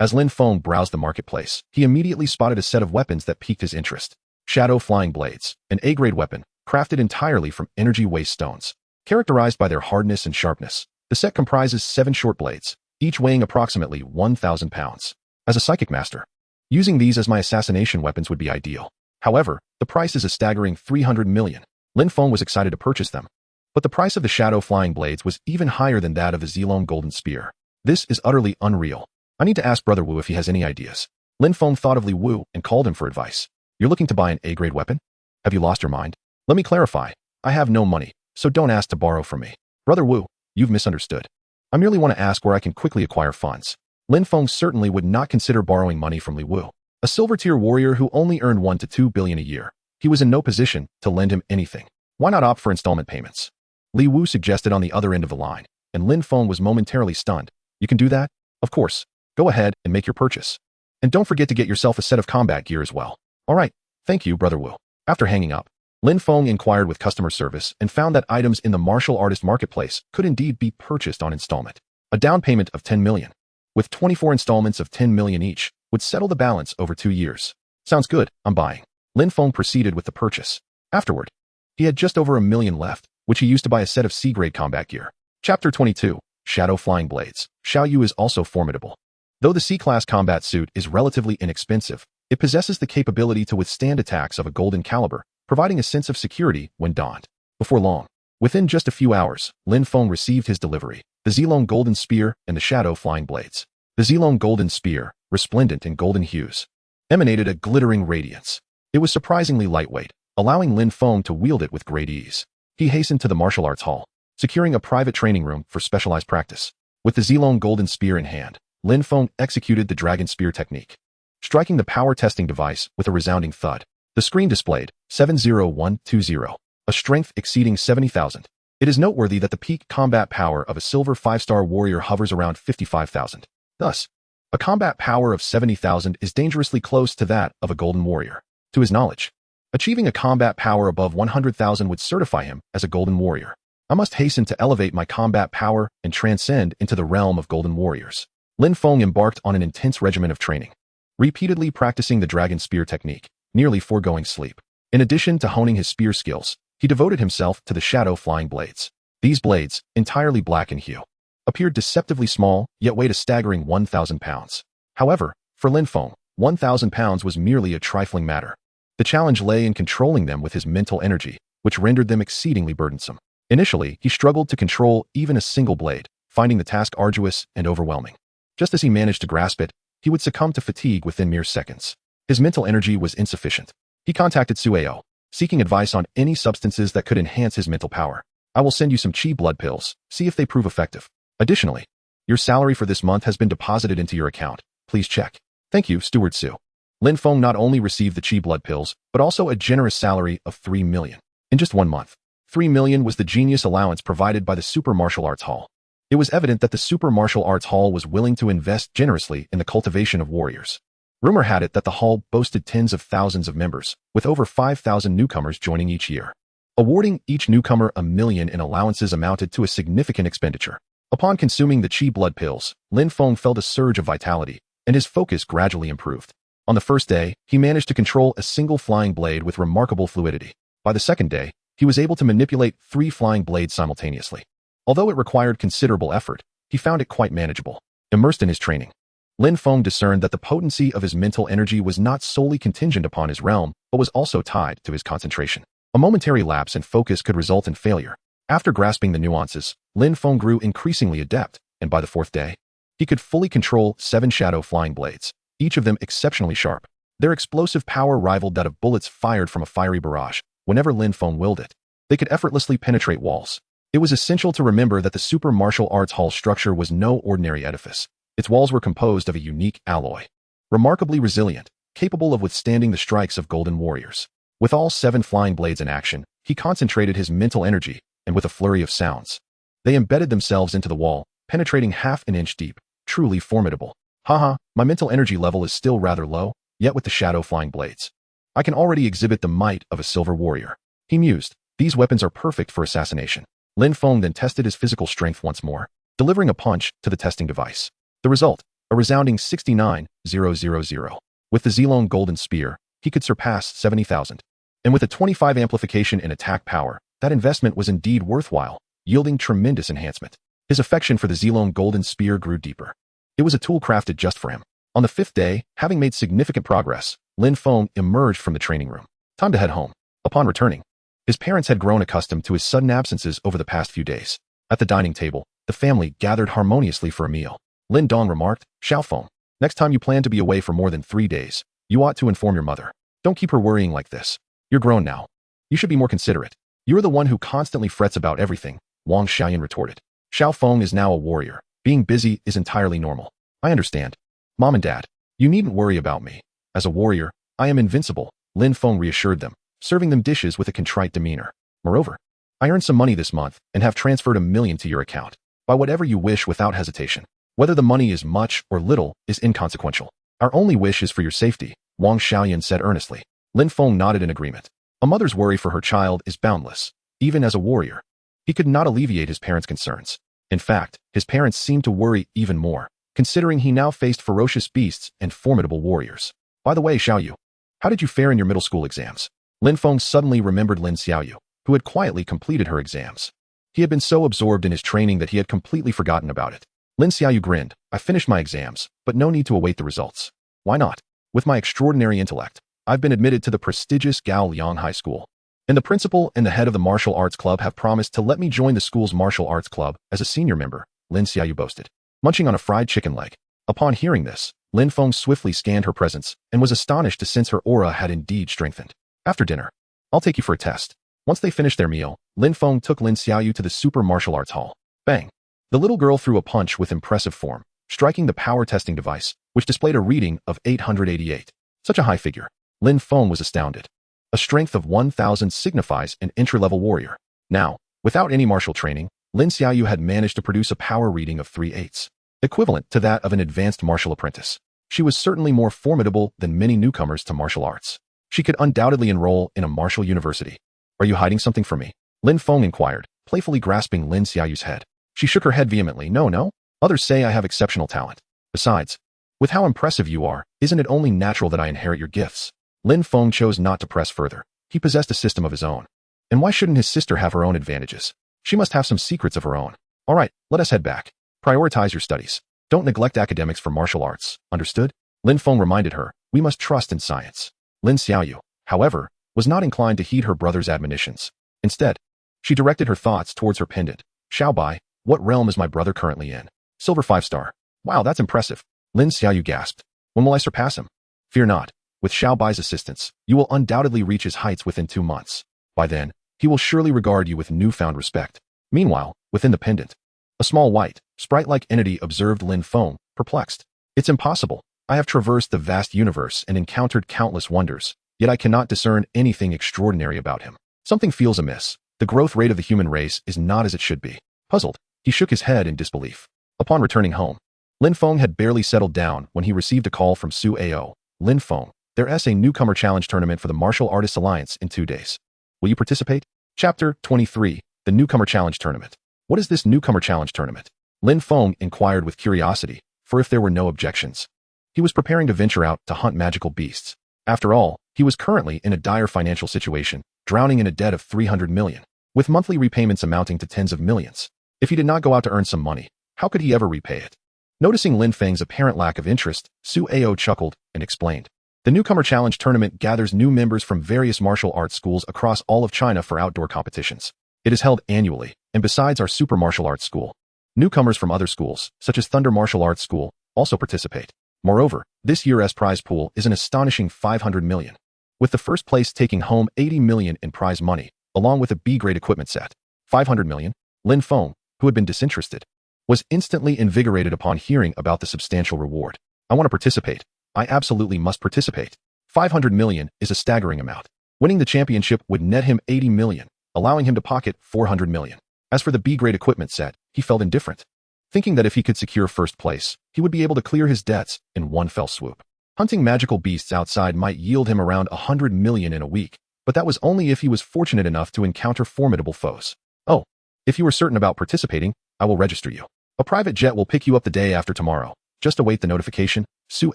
As Lin Feng browsed the marketplace, he immediately spotted a set of weapons that piqued his interest. Shadow Flying Blades, an A-grade weapon, crafted entirely from energy waste stones. Characterized by their hardness and sharpness, the set comprises 7 short blades, each weighing approximately 1,000 pounds. As a psychic master, using these as my assassination weapons would be ideal. However, the price is a staggering 300 million. Lin Feng was excited to purchase them. But the price of the Shadow Flying Blades was even higher than that of the Zilong Golden Spear. This is utterly unreal. I need to ask Brother Wu if he has any ideas. Lin Feng thought of Li Wu and called him for advice. You're looking to buy an A-grade weapon? Have you lost your mind? Let me clarify. I have no money, so don't ask to borrow from me. Brother Wu, you've misunderstood. I merely want to ask where I can quickly acquire funds. Lin Feng certainly would not consider borrowing money from Li Wu, a silver-tier warrior who only earned 1 to 2 billion a year. He was in no position to lend him anything. Why not opt for installment payments? Li Wu suggested on the other end of the line, and Lin Feng was momentarily stunned. You can do that? Of course. Go ahead and make your purchase. And don't forget to get yourself a set of combat gear as well. All right. Thank you, Brother Wu. After hanging up, Lin Feng inquired with customer service and found that items in the martial artist marketplace could indeed be purchased on installment. A down payment of 10 million, with 24 installments of 10 million each, would settle the balance over 2 years. Sounds good, I'm buying. Lin Feng proceeded with the purchase. Afterward, he had just over 1 million left, which he used to buy a set of C-grade combat gear. Chapter 22, Shadow Flying Blades. Xiao Yu is also formidable. Though the C-class combat suit is relatively inexpensive, it possesses the capability to withstand attacks of a golden caliber, providing a sense of security when donned. Before long, within just a few hours, Lin Feng received his delivery, the Zilong Golden Spear and the Shadow Flying Blades. The Zilong Golden Spear, resplendent in golden hues, emanated a glittering radiance. It was surprisingly lightweight, allowing Lin Feng to wield it with great ease. He hastened to the martial arts hall, securing a private training room for specialized practice. With the Zilong Golden Spear in hand, Lin Feng executed the Dragon Spear technique, striking the power testing device with a resounding thud. The screen displayed 70120, a strength exceeding 70,000. It is noteworthy that the peak combat power of a silver 5-star warrior hovers around 55,000. Thus, a combat power of 70,000 is dangerously close to that of a golden warrior. To his knowledge, achieving a combat power above 100,000 would certify him as a golden warrior. I must hasten to elevate my combat power and transcend into the realm of golden warriors. Lin Feng embarked on an intense regimen of training, repeatedly practicing the Dragon Spear technique, nearly foregoing sleep. In addition to honing his spear skills, he devoted himself to the Shadow Flying Blades. These blades, entirely black in hue, appeared deceptively small, yet weighed a staggering 1,000 pounds. However, for Lin Feng, 1,000 pounds was merely a trifling matter. The challenge lay in controlling them with his mental energy, which rendered them exceedingly burdensome. Initially, he struggled to control even a single blade, finding the task arduous and overwhelming. Just as he managed to grasp it, he would succumb to fatigue within mere seconds. His mental energy was insufficient. He contacted Sueo, seeking advice on any substances that could enhance his mental power. I will send you some chi blood pills, see if they prove effective. Additionally, your salary for this month has been deposited into your account. Please check. Thank you, Steward Su. Lin Feng not only received the chi blood pills, but also a generous salary of 3 million. In just 1 month, 3 million was the genius allowance provided by the Super Martial Arts Hall. It was evident that the Super Martial Arts Hall was willing to invest generously in the cultivation of warriors. Rumor had it that the hall boasted tens of thousands of members, with over 5,000 newcomers joining each year. Awarding each newcomer 1 million in allowances amounted to a significant expenditure. Upon consuming the chi blood pills, Lin Feng felt a surge of vitality, and his focus gradually improved. On the first day, he managed to control a single flying blade with remarkable fluidity. By the second day, he was able to manipulate 3 flying blades simultaneously. Although it required considerable effort, he found it quite manageable. Immersed in his training, Lin Feng discerned that the potency of his mental energy was not solely contingent upon his realm, but was also tied to his concentration. A momentary lapse in focus could result in failure. After grasping the nuances, Lin Feng grew increasingly adept, and by the 4th day, he could fully control 7 shadow flying blades, each of them exceptionally sharp. Their explosive power rivaled that of bullets fired from a fiery barrage. Whenever Lin Feng wielded it, they could effortlessly penetrate walls. It was essential to remember that the Super Martial Arts Hall structure was no ordinary edifice. Its walls were composed of a unique alloy, remarkably resilient, capable of withstanding the strikes of golden warriors. With all 7 flying blades in action, he concentrated his mental energy, and with a flurry of sounds, they embedded themselves into the wall, penetrating half an inch deep. Truly formidable. Haha, my mental energy level is still rather low, yet with the shadow flying blades, I can already exhibit the might of a silver warrior. He mused, these weapons are perfect for assassination. Lin Feng then tested his physical strength once more, delivering a punch to the testing device. The result, a resounding 69,000. With the Zilong Golden Spear, he could surpass 70,000. And with a 25 amplification in attack power, that investment was indeed worthwhile, yielding tremendous enhancement. His affection for the Zilong Golden Spear grew deeper. It was a tool crafted just for him. On the 5th day, having made significant progress, Lin Feng emerged from the training room. Time to head home. Upon returning, his parents had grown accustomed to his sudden absences over the past few days. At the dining table, the family gathered harmoniously for a meal. Lin Dong remarked, "Xiao Feng, next time you plan to be away for more than 3 days, you ought to inform your mother. Don't keep her worrying like this. You're grown now. You should be more considerate. You're the one who constantly frets about everything," Wang Xiaoyan retorted. "Xiao Feng is now a warrior. Being busy is entirely normal. I understand. Mom and Dad, you needn't worry about me. As a warrior, I am invincible," Lin Feng reassured them, serving them dishes with a contrite demeanor. "Moreover, I earned some money this month and have transferred 1 million to your account. Buy whatever you wish without hesitation. Whether the money is much or little is inconsequential. Our only wish is for your safety," Wang Xiaoyan said earnestly. Lin Feng nodded in agreement. A mother's worry for her child is boundless, even as a warrior. He could not alleviate his parents' concerns. In fact, his parents seemed to worry even more, considering he now faced ferocious beasts and formidable warriors. "By the way, Xiaoyu, how did you fare in your middle school exams?" Lin Feng suddenly remembered Lin Xiaoyu, who had quietly completed her exams. He had been so absorbed in his training that he had completely forgotten about it. Lin Xiaoyu grinned. "I finished my exams, but no need to await the results. Why not? With my extraordinary intellect, I've been admitted to the prestigious Gao Liang High School. And the principal and the head of the martial arts club have promised to let me join the school's martial arts club as a senior member," Lin Xiaoyu boasted, munching on a fried chicken leg. Upon hearing this, Lin Feng swiftly scanned her presence and was astonished to sense her aura had indeed strengthened. "After dinner, I'll take you for a test." Once they finished their meal, Lin Feng took Lin Xiaoyu to the Super Martial Arts Hall. Bang! The little girl threw a punch with impressive form, striking the power testing device, which displayed a reading of 888. Such a high figure. Lin Feng was astounded. A strength of 1,000 signifies an entry-level warrior. Now, without any martial training, Lin Xiaoyu had managed to produce a power reading of 3/8, equivalent to that of an advanced martial apprentice. She was certainly more formidable than many newcomers to martial arts. She could undoubtedly enroll in a martial university. "Are you hiding something from me?" Lin Feng inquired, playfully grasping Lin Xiaoyu's head. She shook her head vehemently. No. Others say I have exceptional talent. Besides, with how impressive you are, isn't it only natural that I inherit your gifts?" Lin Feng chose not to press further. He possessed a system of his own. And why shouldn't his sister have her own advantages? She must have some secrets of her own. "All right, let us head back. Prioritize your studies. Don't neglect academics for martial arts, understood?" Lin Feng reminded her. "We must trust in science." Lin Xiaoyu, however, was not inclined to heed her brother's admonitions. Instead, she directed her thoughts towards her pendant. "Xiaobai, what realm is my brother currently in?" "Silver 5-star. Wow, that's impressive." Lin Xiaoyu gasped. "When will I surpass him?" "Fear not. With Xiaobai's assistance, you will undoubtedly reach his heights within 2 months. By then, he will surely regard you with newfound respect." Meanwhile, within the pendant, a small white, sprite-like entity observed Lin Feng, perplexed. "It's impossible. I have traversed the vast universe and encountered countless wonders, yet I cannot discern anything extraordinary about him. Something feels amiss. The growth rate of the human race is not as it should be." Puzzled, he shook his head in disbelief. Upon returning home, Lin Feng had barely settled down when he received a call from Su Ao. "Lin Feng, there's a newcomer challenge tournament for the Martial Artists Alliance in 2 days. Will you participate?" Chapter 23, The Newcomer Challenge Tournament. What is this Newcomer Challenge Tournament? Lin Feng inquired with curiosity, for if there were no objections, he was preparing to venture out to hunt magical beasts. After all, he was currently in a dire financial situation, drowning in a debt of 300 million, with monthly repayments amounting to tens of millions. If he did not go out to earn some money, how could he ever repay it? Noticing Lin Feng's apparent lack of interest, Su Ao chuckled and explained. "The Newcomer Challenge Tournament gathers new members from various martial arts schools across all of China for outdoor competitions. It is held annually, and besides our Super Martial Arts School, newcomers from other schools, such as Thunder Martial Arts School, also participate. Moreover, this year's prize pool is an astonishing 500 million, with the first place taking home 80 million in prize money, along with a B-grade equipment set." 500 million? Lin Feng, who had been disinterested, was instantly invigorated upon hearing about the substantial reward. "I want to participate. I absolutely must participate. 500 million is a staggering amount. Winning the championship would net him 80 million, allowing him to pocket 400 million. As for the B-grade equipment set, he felt indifferent, thinking that if he could secure first place, he would be able to clear his debts in one fell swoop. Hunting magical beasts outside might yield him around 100 million in a week, but that was only if he was fortunate enough to encounter formidable foes. "Oh, if you are certain about participating, I will register you. A private jet will pick you up the day after tomorrow," Just await the notification, Su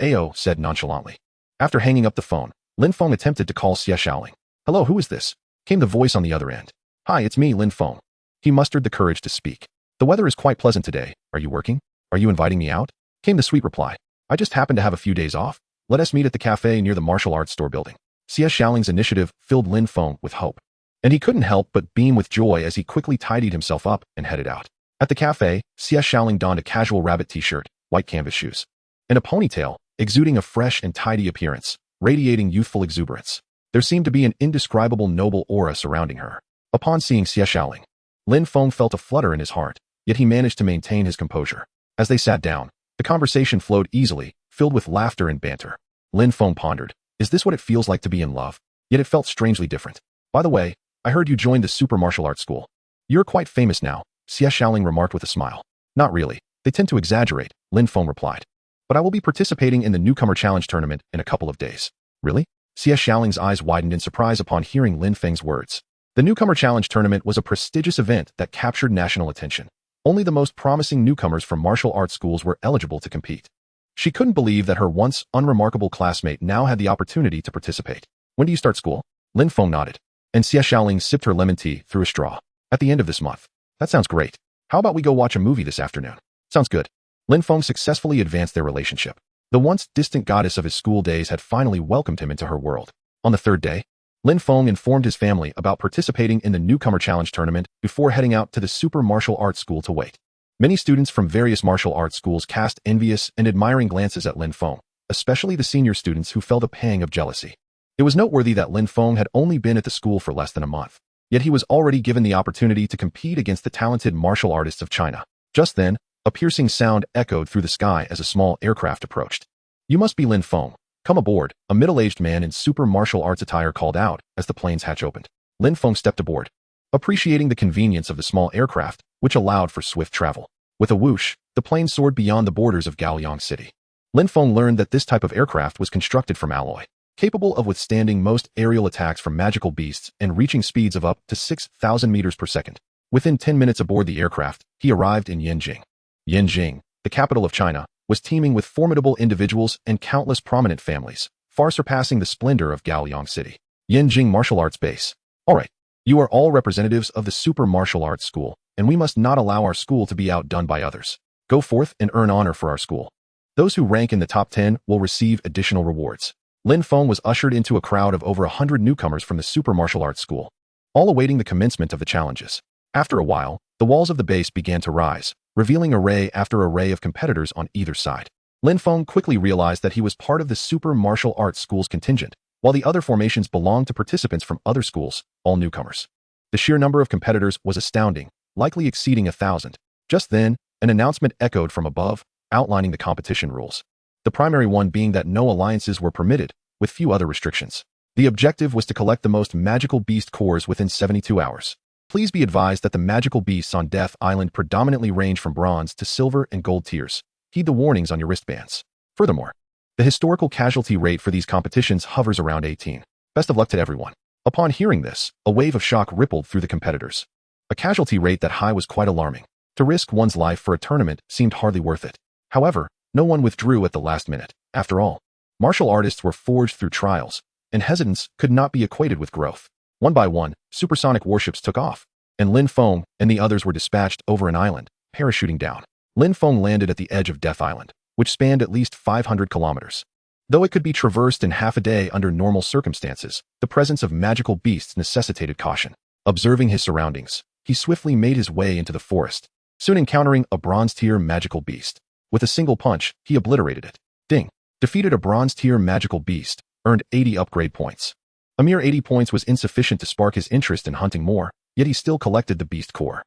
Ao said nonchalantly. After hanging up the phone, Lin Feng attempted to call Xie Shaoling. Hello, who is this? Came the voice on the other end. Hi, it's me, Lin Feng. He mustered the courage to speak. The weather is quite pleasant today. Are you working? Are you inviting me out? Came the sweet reply. I just happen to have a few days off. Let us meet at the cafe near the martial arts store building. Xie Shaoling's initiative filled Lin Feng with hope, and he couldn't help but beam with joy as he quickly tidied himself up and headed out. At the cafe, Xie Shaoling donned a casual rabbit t-shirt, white canvas shoes, and a ponytail, exuding a fresh and tidy appearance, radiating youthful exuberance. There seemed to be an indescribable noble aura surrounding her. Upon seeing Xie Shaoling, Lin Feng felt a flutter in his heart, yet he managed to maintain his composure. As they sat down, the conversation flowed easily, filled with laughter and banter. Lin Feng pondered, is this what it feels like to be in love? Yet it felt strangely different. By the way, I heard you joined the super martial arts school. You're quite famous now, Xie Shaoling remarked with a smile. Not really. They tend to exaggerate, Lin Feng replied. But I will be participating in the Newcomer Challenge tournament in a couple of days. Really? Xie Shaoling's eyes widened in surprise upon hearing Lin Feng's words. The Newcomer Challenge tournament was a prestigious event that captured national attention. Only the most promising newcomers from martial arts schools were eligible to compete. She couldn't believe that her once unremarkable classmate now had the opportunity to participate. When do you start school? Lin Feng nodded, and Xie Shaoling sipped her lemon tea through a straw. At the end of this month. That sounds great. How about we go watch a movie this afternoon? Sounds good. Lin Feng successfully advanced their relationship. The once distant goddess of his school days had finally welcomed him into her world. On the third day, Lin Feng informed his family about participating in the Newcomer Challenge tournament before heading out to the Super Martial Arts School to wait. Many students from various martial arts schools cast envious and admiring glances at Lin Feng, especially the senior students who felt a pang of jealousy. It was noteworthy that Lin Feng had only been at the school for less than a month, yet he was already given the opportunity to compete against the talented martial artists of China. Just then, a piercing sound echoed through the sky as a small aircraft approached. You must be Lin Feng. Come aboard, a middle-aged man in super martial arts attire called out as the plane's hatch opened. Lin Feng stepped aboard, appreciating the convenience of the small aircraft, which allowed for swift travel. With a whoosh, the plane soared beyond the borders of Gaoliang City. Lin Feng learned that this type of aircraft was constructed from alloy, capable of withstanding most aerial attacks from magical beasts and reaching speeds of up to 6,000 meters per second. Within 10 minutes aboard the aircraft, he arrived in Yanjing. Yanjing, the capital of China, was teeming with formidable individuals and countless prominent families, far surpassing the splendor of Gaoliang City. Yanjing Martial Arts Base. All right, you are all representatives of the Super Martial Arts School, and we must not allow our school to be outdone by others. Go forth and earn honor for our school. Those who rank in the top 10 will receive additional rewards. Lin Feng was ushered into a crowd of over 100 newcomers from the Super Martial Arts School, all awaiting the commencement of the challenges. After a while, the walls of the base began to rise, revealing array after array of competitors on either side. Lin Feng quickly realized that he was part of the Super Martial Arts School's contingent, while the other formations belonged to participants from other schools, all newcomers. The sheer number of competitors was astounding, likely exceeding 1,000. Just then, an announcement echoed from above, outlining the competition rules. The primary one being that no alliances were permitted, with few other restrictions. The objective was to collect the most magical beast cores within 72 hours. Please be advised that the magical beasts on Death Island predominantly range from bronze to silver and gold tiers. Heed the warnings on your wristbands. Furthermore, the historical casualty rate for these competitions hovers around 18. Best of luck to everyone. Upon hearing this, a wave of shock rippled through the competitors. A casualty rate that high was quite alarming. To risk one's life for a tournament seemed hardly worth it. However, no one withdrew at the last minute. After all, martial artists were forged through trials, and hesitance could not be equated with growth. One by one, supersonic warships took off, and Lin Feng and the others were dispatched over an island, parachuting down. Lin Feng landed at the edge of Death Island, which spanned at least 500 kilometers. Though it could be traversed in half a day under normal circumstances, the presence of magical beasts necessitated caution. Observing his surroundings, he swiftly made his way into the forest, soon encountering a bronze-tier magical beast. With a single punch, he obliterated it. Ding! Defeated a bronze-tier magical beast, earned 80 upgrade points. A mere 80 points was insufficient to spark his interest in hunting more, yet he still collected the beast core.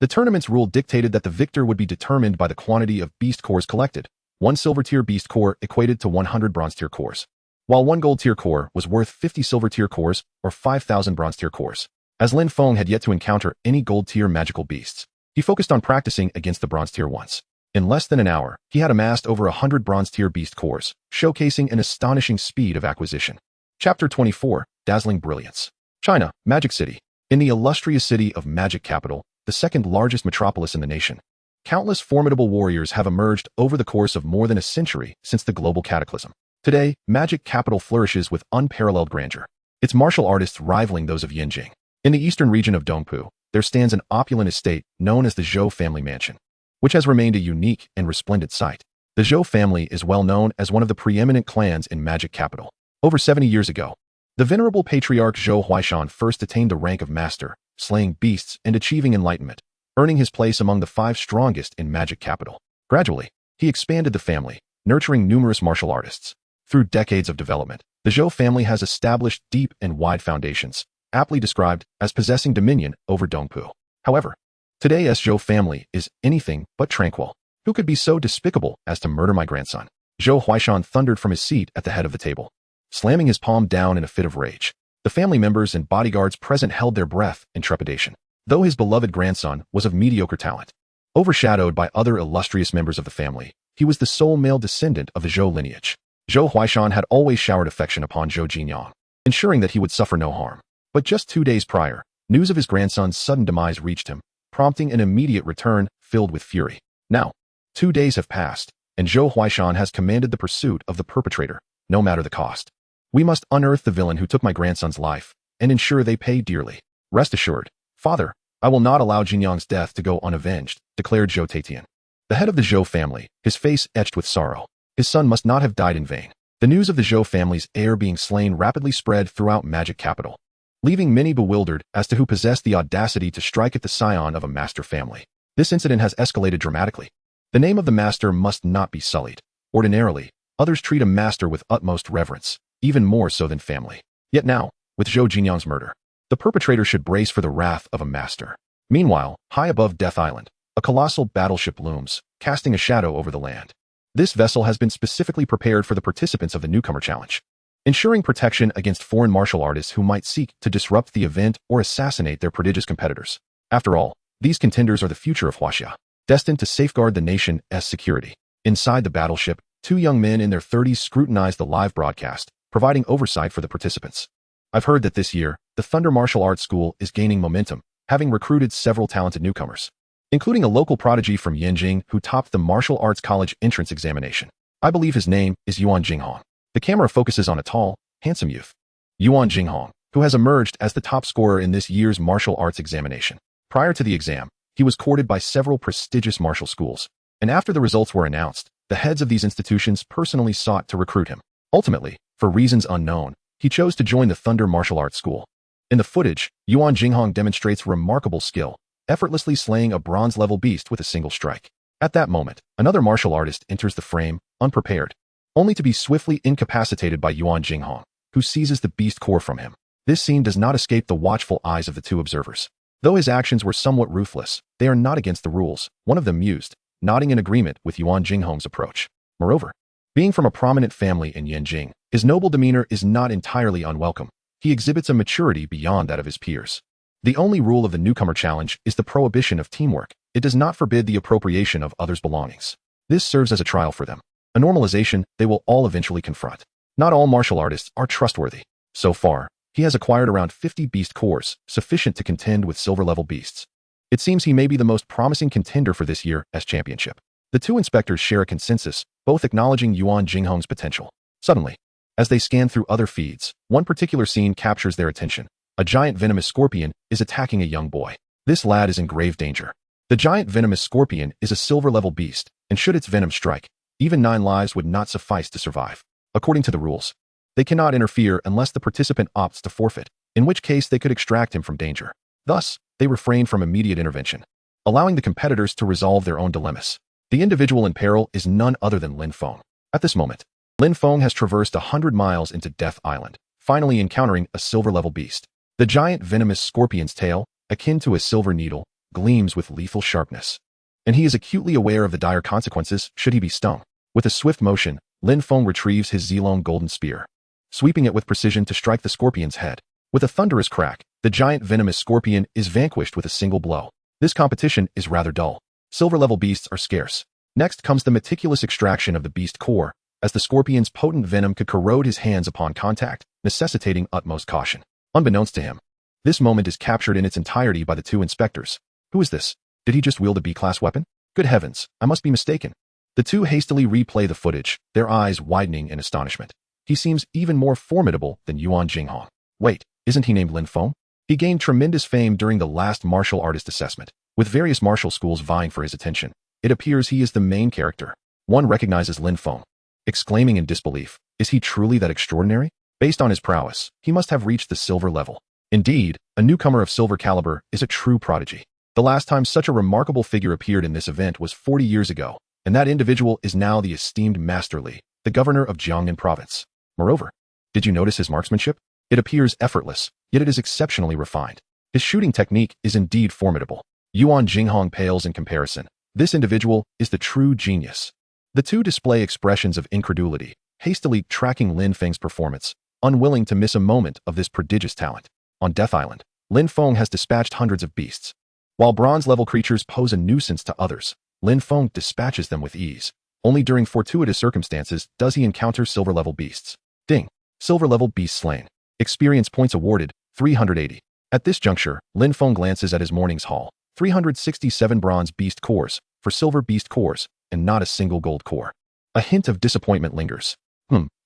The tournament's rule dictated that the victor would be determined by the quantity of beast cores collected. One silver-tier beast core equated to 100 bronze-tier cores, while one gold-tier core was worth 50 silver-tier cores or 5,000 bronze-tier cores. As Lin Feng had yet to encounter any gold-tier magical beasts, he focused on practicing against the bronze-tier ones. In less than an hour, he had amassed over 100 bronze-tier beast cores, showcasing an astonishing speed of acquisition. Chapter 24, Dazzling Brilliance. China, Magic City. In the illustrious city of Magic Capital, the second largest metropolis in the nation, Countless formidable warriors have emerged over the course of more than a century since the global cataclysm. Today, magic capital flourishes with unparalleled grandeur, its martial artists rivaling those of Yinjing. In the eastern region of Dongpu, there stands an opulent estate known as the Zhou family mansion, which has remained a unique and resplendent sight. The Zhou family is well known as one of the preeminent clans in magic capital. Over 70 years ago, the venerable patriarch Zhou Huaishan first attained the rank of master, slaying beasts and achieving enlightenment, earning his place among the 5 strongest in magic capital. Gradually, he expanded the family, nurturing numerous martial artists. Through decades of development, the Zhou family has established deep and wide foundations, aptly described as possessing dominion over Dongpu. However, today's Zhou family is anything but tranquil. Who could be so despicable as to murder my grandson? Zhou Huaishan thundered from his seat at the head of the table, slamming his palm down in a fit of rage. The family members and bodyguards present held their breath in trepidation. Though his beloved grandson was of mediocre talent, overshadowed by other illustrious members of the family, he was the sole male descendant of the Zhou lineage. Zhou Huaishan had always showered affection upon Zhou Jinyang, ensuring that he would suffer no harm. But just 2 days prior, news of his grandson's sudden demise reached him, prompting an immediate return filled with fury. Now, 2 days have passed, and Zhou Huaishan has commanded the pursuit of the perpetrator, no matter the cost. We must unearth the villain who took my grandson's life, and ensure they pay dearly. Rest assured, Father, I will not allow Jinyang's death to go unavenged, declared Zhou Taitian, the head of the Zhou family, his face etched with sorrow. His son must not have died in vain. The news of the Zhou family's heir being slain rapidly spread throughout magic capital, leaving many bewildered as to who possessed the audacity to strike at the scion of a master family. This incident has escalated dramatically. The name of the master must not be sullied. Ordinarily, others treat a master with utmost reverence, even more so than family. Yet now, with Zhou Jinyang's murder, the perpetrator should brace for the wrath of a master. Meanwhile, high above Death Island, a colossal battleship looms, casting a shadow over the land. This vessel has been specifically prepared for the participants of the Newcomer Challenge, ensuring protection against foreign martial artists who might seek to disrupt the event or assassinate their prodigious competitors. After all, these contenders are the future of Huaxia, destined to safeguard the nation's security. Inside the battleship, 2 young men in their 30s scrutinize the live broadcast, providing oversight for the participants. I've heard that this year, the Thunder Martial Arts School is gaining momentum, having recruited several talented newcomers, including a local prodigy from Yinjing who topped the martial arts college entrance examination. I believe his name is Yuan Jinghong. The camera focuses on a tall, handsome youth, Yuan Jinghong, who has emerged as the top scorer in this year's martial arts examination. Prior to the exam, he was courted by several prestigious martial schools, and after the results were announced, the heads of these institutions personally sought to recruit him. Ultimately, for reasons unknown, he chose to join the Thunder Martial Arts School. In the footage, Yuan Jinghong demonstrates remarkable skill, effortlessly slaying a bronze-level beast with a single strike. At that moment, another martial artist enters the frame, unprepared, only to be swiftly incapacitated by Yuan Jinghong, who seizes the beast core from him. This scene does not escape the watchful eyes of the 2 observers. Though his actions were somewhat ruthless, they are not against the rules, one of them mused, nodding in agreement with Yuan Jinghong's approach. Moreover, being from a prominent family in Yinjing, his noble demeanor is not entirely unwelcome. He exhibits a maturity beyond that of his peers. The only rule of the Newcomer Challenge is the prohibition of teamwork. It does not forbid the appropriation of others' belongings. This serves as a trial for them, a normalization they will all eventually confront. Not all martial artists are trustworthy. So far, he has acquired around 50 beast cores, sufficient to contend with silver-level beasts. It seems he may be the most promising contender for this year's championship. The 2 inspectors share a consensus, both acknowledging Yuan Jinghong's potential. Suddenly, as they scan through other feeds, one particular scene captures their attention. A giant venomous scorpion is attacking a young boy. This lad is in grave danger. The giant venomous scorpion is a silver-level beast, and should its venom strike, even 9 lives would not suffice to survive. According to the rules, they cannot interfere unless the participant opts to forfeit, in which case they could extract him from danger. Thus, they refrain from immediate intervention, allowing the competitors to resolve their own dilemmas. The individual in peril is none other than Lin Feng. At this moment, Lin Feng has traversed 100 miles into Death Island, finally encountering a silver-level beast. The giant venomous scorpion's tail, akin to a silver needle, gleams with lethal sharpness, and he is acutely aware of the dire consequences should he be stung. With a swift motion, Lin Feng retrieves his Zilong golden spear, sweeping it with precision to strike the scorpion's head. With a thunderous crack, the giant venomous scorpion is vanquished with a single blow. This competition is rather dull. Silver-level beasts are scarce. Next comes the meticulous extraction of the beast core, as the scorpion's potent venom could corrode his hands upon contact, necessitating utmost caution. Unbeknownst to him, this moment is captured in its entirety by the 2 inspectors. Who is this? Did he just wield a B-class weapon? Good heavens, I must be mistaken. The two hastily replay the footage, their eyes widening in astonishment. He seems even more formidable than Yuan Jinghong. Wait, isn't he named Lin Feng? He gained tremendous fame during the last martial artist assessment, with various martial schools vying for his attention. It appears he is the main character. One recognizes Lin Feng, exclaiming in disbelief, is he truly that extraordinary? Based on his prowess, he must have reached the silver level. Indeed, a newcomer of silver caliber is a true prodigy. The last time such a remarkable figure appeared in this event was 40 years ago, and that individual is now the esteemed Master Li, the governor of Jiangnan province. Moreover, did you notice his marksmanship? It appears effortless, yet it is exceptionally refined. His shooting technique is indeed formidable. Yuan Jinghong pales in comparison. This individual is the true genius. The two display expressions of incredulity, hastily tracking Lin Feng's performance, unwilling to miss a moment of this prodigious talent. On Death Island, Lin Feng has dispatched hundreds of beasts. While bronze-level creatures pose a nuisance to others, Lin Feng dispatches them with ease. Only during fortuitous circumstances does he encounter silver-level beasts. Ding! Silver-level beast slain. Experience points awarded, 380. At this juncture, Lin Feng glances at his morning's haul. 367 bronze beast cores, for silver beast cores, and not a single gold core. A hint of disappointment lingers.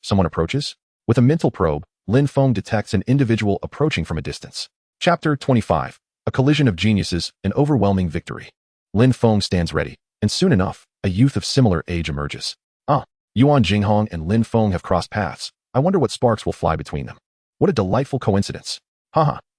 Someone approaches? With a mental probe, Lin Feng detects an individual approaching from a distance. Chapter 25. A collision of geniuses, an overwhelming victory. Lin Feng stands ready, and soon enough, a youth of similar age emerges. Yuan Jinghong and Lin Feng have crossed paths. I wonder what sparks will fly between them. What a delightful coincidence.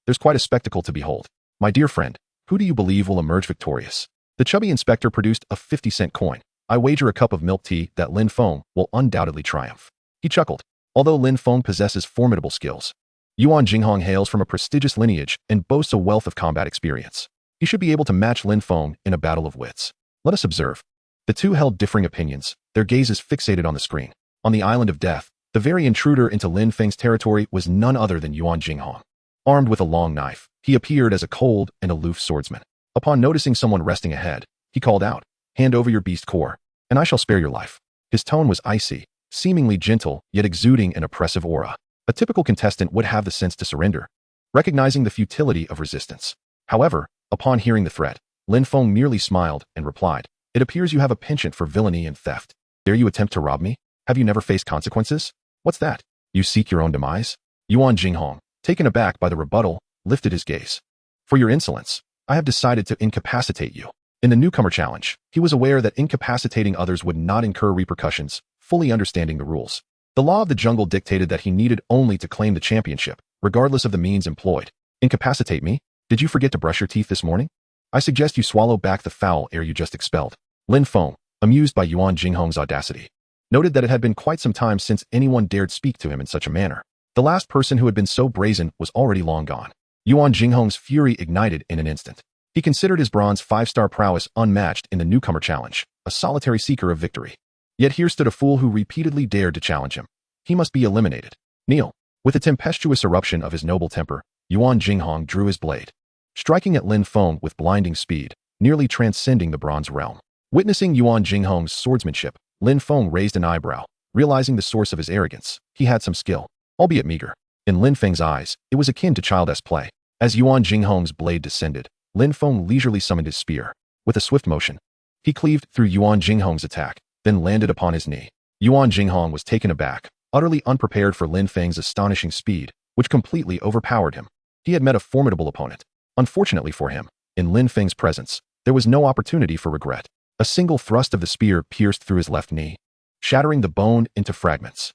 There's quite a spectacle to behold. My dear friend, who do you believe will emerge victorious? The chubby inspector produced a 50-cent coin. I wager a cup of milk tea that Lin Feng will undoubtedly triumph. He chuckled. Although Lin Feng possesses formidable skills, Yuan Jinghong hails from a prestigious lineage and boasts a wealth of combat experience. He should be able to match Lin Feng in a battle of wits. Let us observe. The two held differing opinions, their gazes fixated on the screen. On the Island of Death, the very intruder into Lin Feng's territory was none other than Yuan Jinghong. Armed with a long knife, he appeared as a cold and aloof swordsman. Upon noticing someone resting ahead, he called out, "Hand over your beast core, and I shall spare your life." His tone was icy, seemingly gentle, yet exuding an oppressive aura. A typical contestant would have the sense to surrender, recognizing the futility of resistance. However, upon hearing the threat, Lin Feng merely smiled and replied, "It appears you have a penchant for villainy and theft. Dare you attempt to rob me? Have you never faced consequences? What's that? You seek your own demise?" Yuan Jinghong, taken aback by the rebuttal, lifted his gaze. "For your insolence, I have decided to incapacitate you." In the newcomer challenge, he was aware that incapacitating others would not incur repercussions, fully understanding the rules. The law of the jungle dictated that he needed only to claim the championship, regardless of the means employed. "Incapacitate me? Did you forget to brush your teeth this morning? I suggest you swallow back the foul air you just expelled." Lin Feng, amused by Yuan Jinghong's audacity, noted that it had been quite some time since anyone dared speak to him in such a manner. The last person who had been so brazen was already long gone. Yuan Jinghong's fury ignited in an instant. He considered his bronze 5-star prowess unmatched in the newcomer challenge, a solitary seeker of victory. Yet here stood a fool who repeatedly dared to challenge him. He must be eliminated. Kneel. With a tempestuous eruption of his noble temper, Yuan Jinghong drew his blade, striking at Lin Feng with blinding speed, nearly transcending the bronze realm. Witnessing Yuan Jinghong's swordsmanship, Lin Feng raised an eyebrow, realizing the source of his arrogance. He had some skill, albeit meager. In Lin Feng's eyes, it was akin to childish play. As Yuan Jinghong's blade descended, Lin Feng leisurely summoned his spear. With a swift motion, he cleaved through Yuan Jinghong's attack, then landed upon his knee. Yuan Jinghong was taken aback, utterly unprepared for Lin Feng's astonishing speed, which completely overpowered him. He had met a formidable opponent. Unfortunately for him, in Lin Feng's presence, there was no opportunity for regret. A single thrust of the spear pierced through his left knee, shattering the bone into fragments.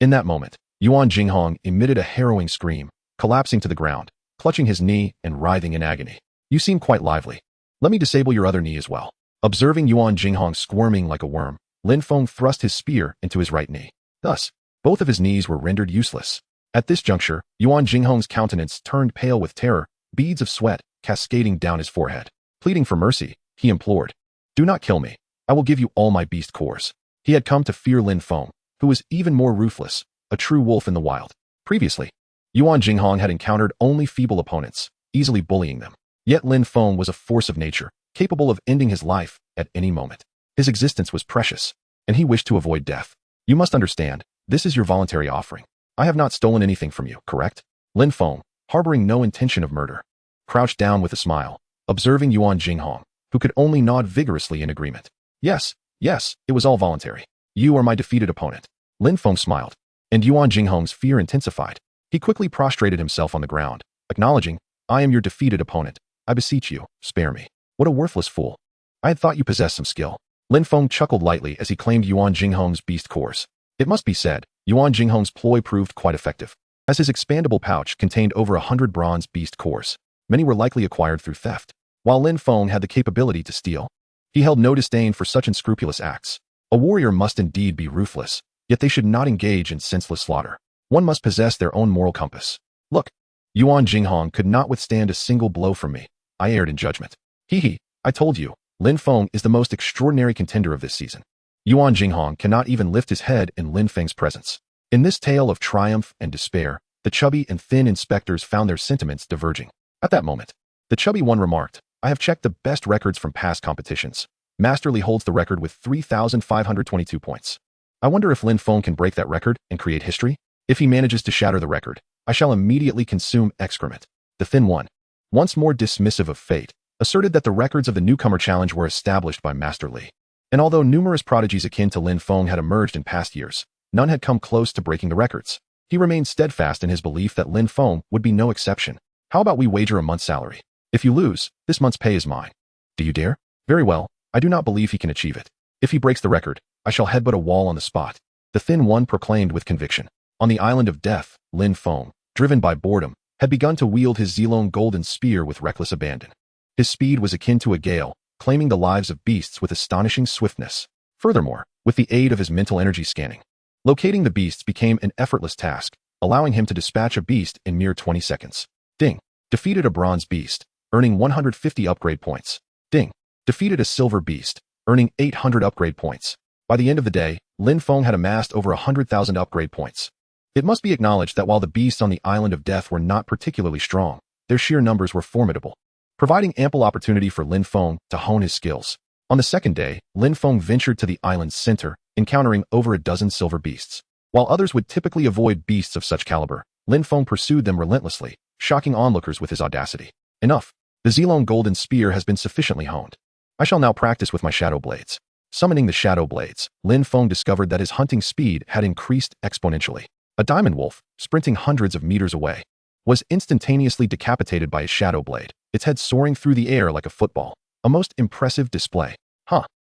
In that moment, Yuan Jinghong emitted a harrowing scream, collapsing to the ground, clutching his knee and writhing in agony. "You seem quite lively. Let me disable your other knee as well." Observing Yuan Jinghong squirming like a worm, Lin Feng thrust his spear into his right knee. Thus, both of his knees were rendered useless. At this juncture, Yuan Jinghong's countenance turned pale with terror, beads of sweat cascading down his forehead. Pleading for mercy, he implored, "Do not kill me. I will give you all my beast cores." He had come to fear Lin Feng, who was even more ruthless, a true wolf in the wild. Previously, Yuan Jinghong had encountered only feeble opponents, easily bullying them. Yet Lin Feng was a force of nature, capable of ending his life at any moment. His existence was precious, and he wished to avoid death. "You must understand, this is your voluntary offering. I have not stolen anything from you, correct?" Lin Feng, harboring no intention of murder, crouched down with a smile, observing Yuan Jinghong, who could only nod vigorously in agreement. Yes, yes, it was all voluntary. You are my defeated opponent. Lin Feng smiled, and Yuan Jinghong's fear intensified. He quickly prostrated himself on the ground, acknowledging, I am your defeated opponent. I beseech you, spare me. What a worthless fool. I had thought you possessed some skill. Lin Feng chuckled lightly as he claimed Yuan Jinghong's beast cores. It must be said, Yuan Jinghong's ploy proved quite effective, as his expandable pouch contained over 100 bronze beast cores. Many were likely acquired through theft, while Lin Feng had the capability to steal. He held no disdain for such unscrupulous acts. A warrior must indeed be ruthless, yet they should not engage in senseless slaughter. One must possess their own moral compass. Look, Yuan Jinghong could not withstand a single blow from me. I erred in judgment. Hee, I told you, Lin Feng is the most extraordinary contender of this season. Yuan Jinghong cannot even lift his head in Lin Feng's presence. In this tale of triumph and despair, the chubby and thin inspectors found their sentiments diverging. At that moment, the chubby one remarked, I have checked the best records from past competitions. Masterly holds the record with 3,522 points. I wonder if Lin Feng can break that record and create history? If he manages to shatter the record, I shall immediately consume excrement. The thin one, once more dismissive of fate, asserted that the records of the newcomer challenge were established by Master Li. And although numerous prodigies akin to Lin Feng had emerged in past years, none had come close to breaking the records. He remained steadfast in his belief that Lin Feng would be no exception. How about we wager a month's salary? If you lose, this month's pay is mine. Do you dare? Very well, I do not believe he can achieve it. If he breaks the record, I shall headbutt a wall on the spot. The thin one proclaimed with conviction. On the island of death, Lin Feng, driven by boredom, had begun to wield his Zilong golden spear with reckless abandon. His speed was akin to a gale, claiming the lives of beasts with astonishing swiftness. Furthermore, with the aid of his mental energy scanning, locating the beasts became an effortless task, allowing him to dispatch a beast in mere 20 seconds. Ding. Defeated a bronze beast, earning 150 upgrade points. Ding. Defeated a silver beast, earning 800 upgrade points. By the end of the day, Lin Feng had amassed over 100,000 upgrade points. It must be acknowledged that while the beasts on the island of death were not particularly strong, their sheer numbers were formidable, providing ample opportunity for Lin Feng to hone his skills. On the second day, Lin Feng ventured to the island's center, encountering over a dozen silver beasts. While others would typically avoid beasts of such caliber, Lin Feng pursued them relentlessly, shocking onlookers with his audacity. Enough. The Zilong golden spear has been sufficiently honed. I shall now practice with my shadow blades. Summoning the shadow blades, Lin Feng discovered that his hunting speed had increased exponentially. A diamond wolf, sprinting hundreds of meters away, was instantaneously decapitated by his shadow blade, its head soaring through the air like a football. A most impressive display.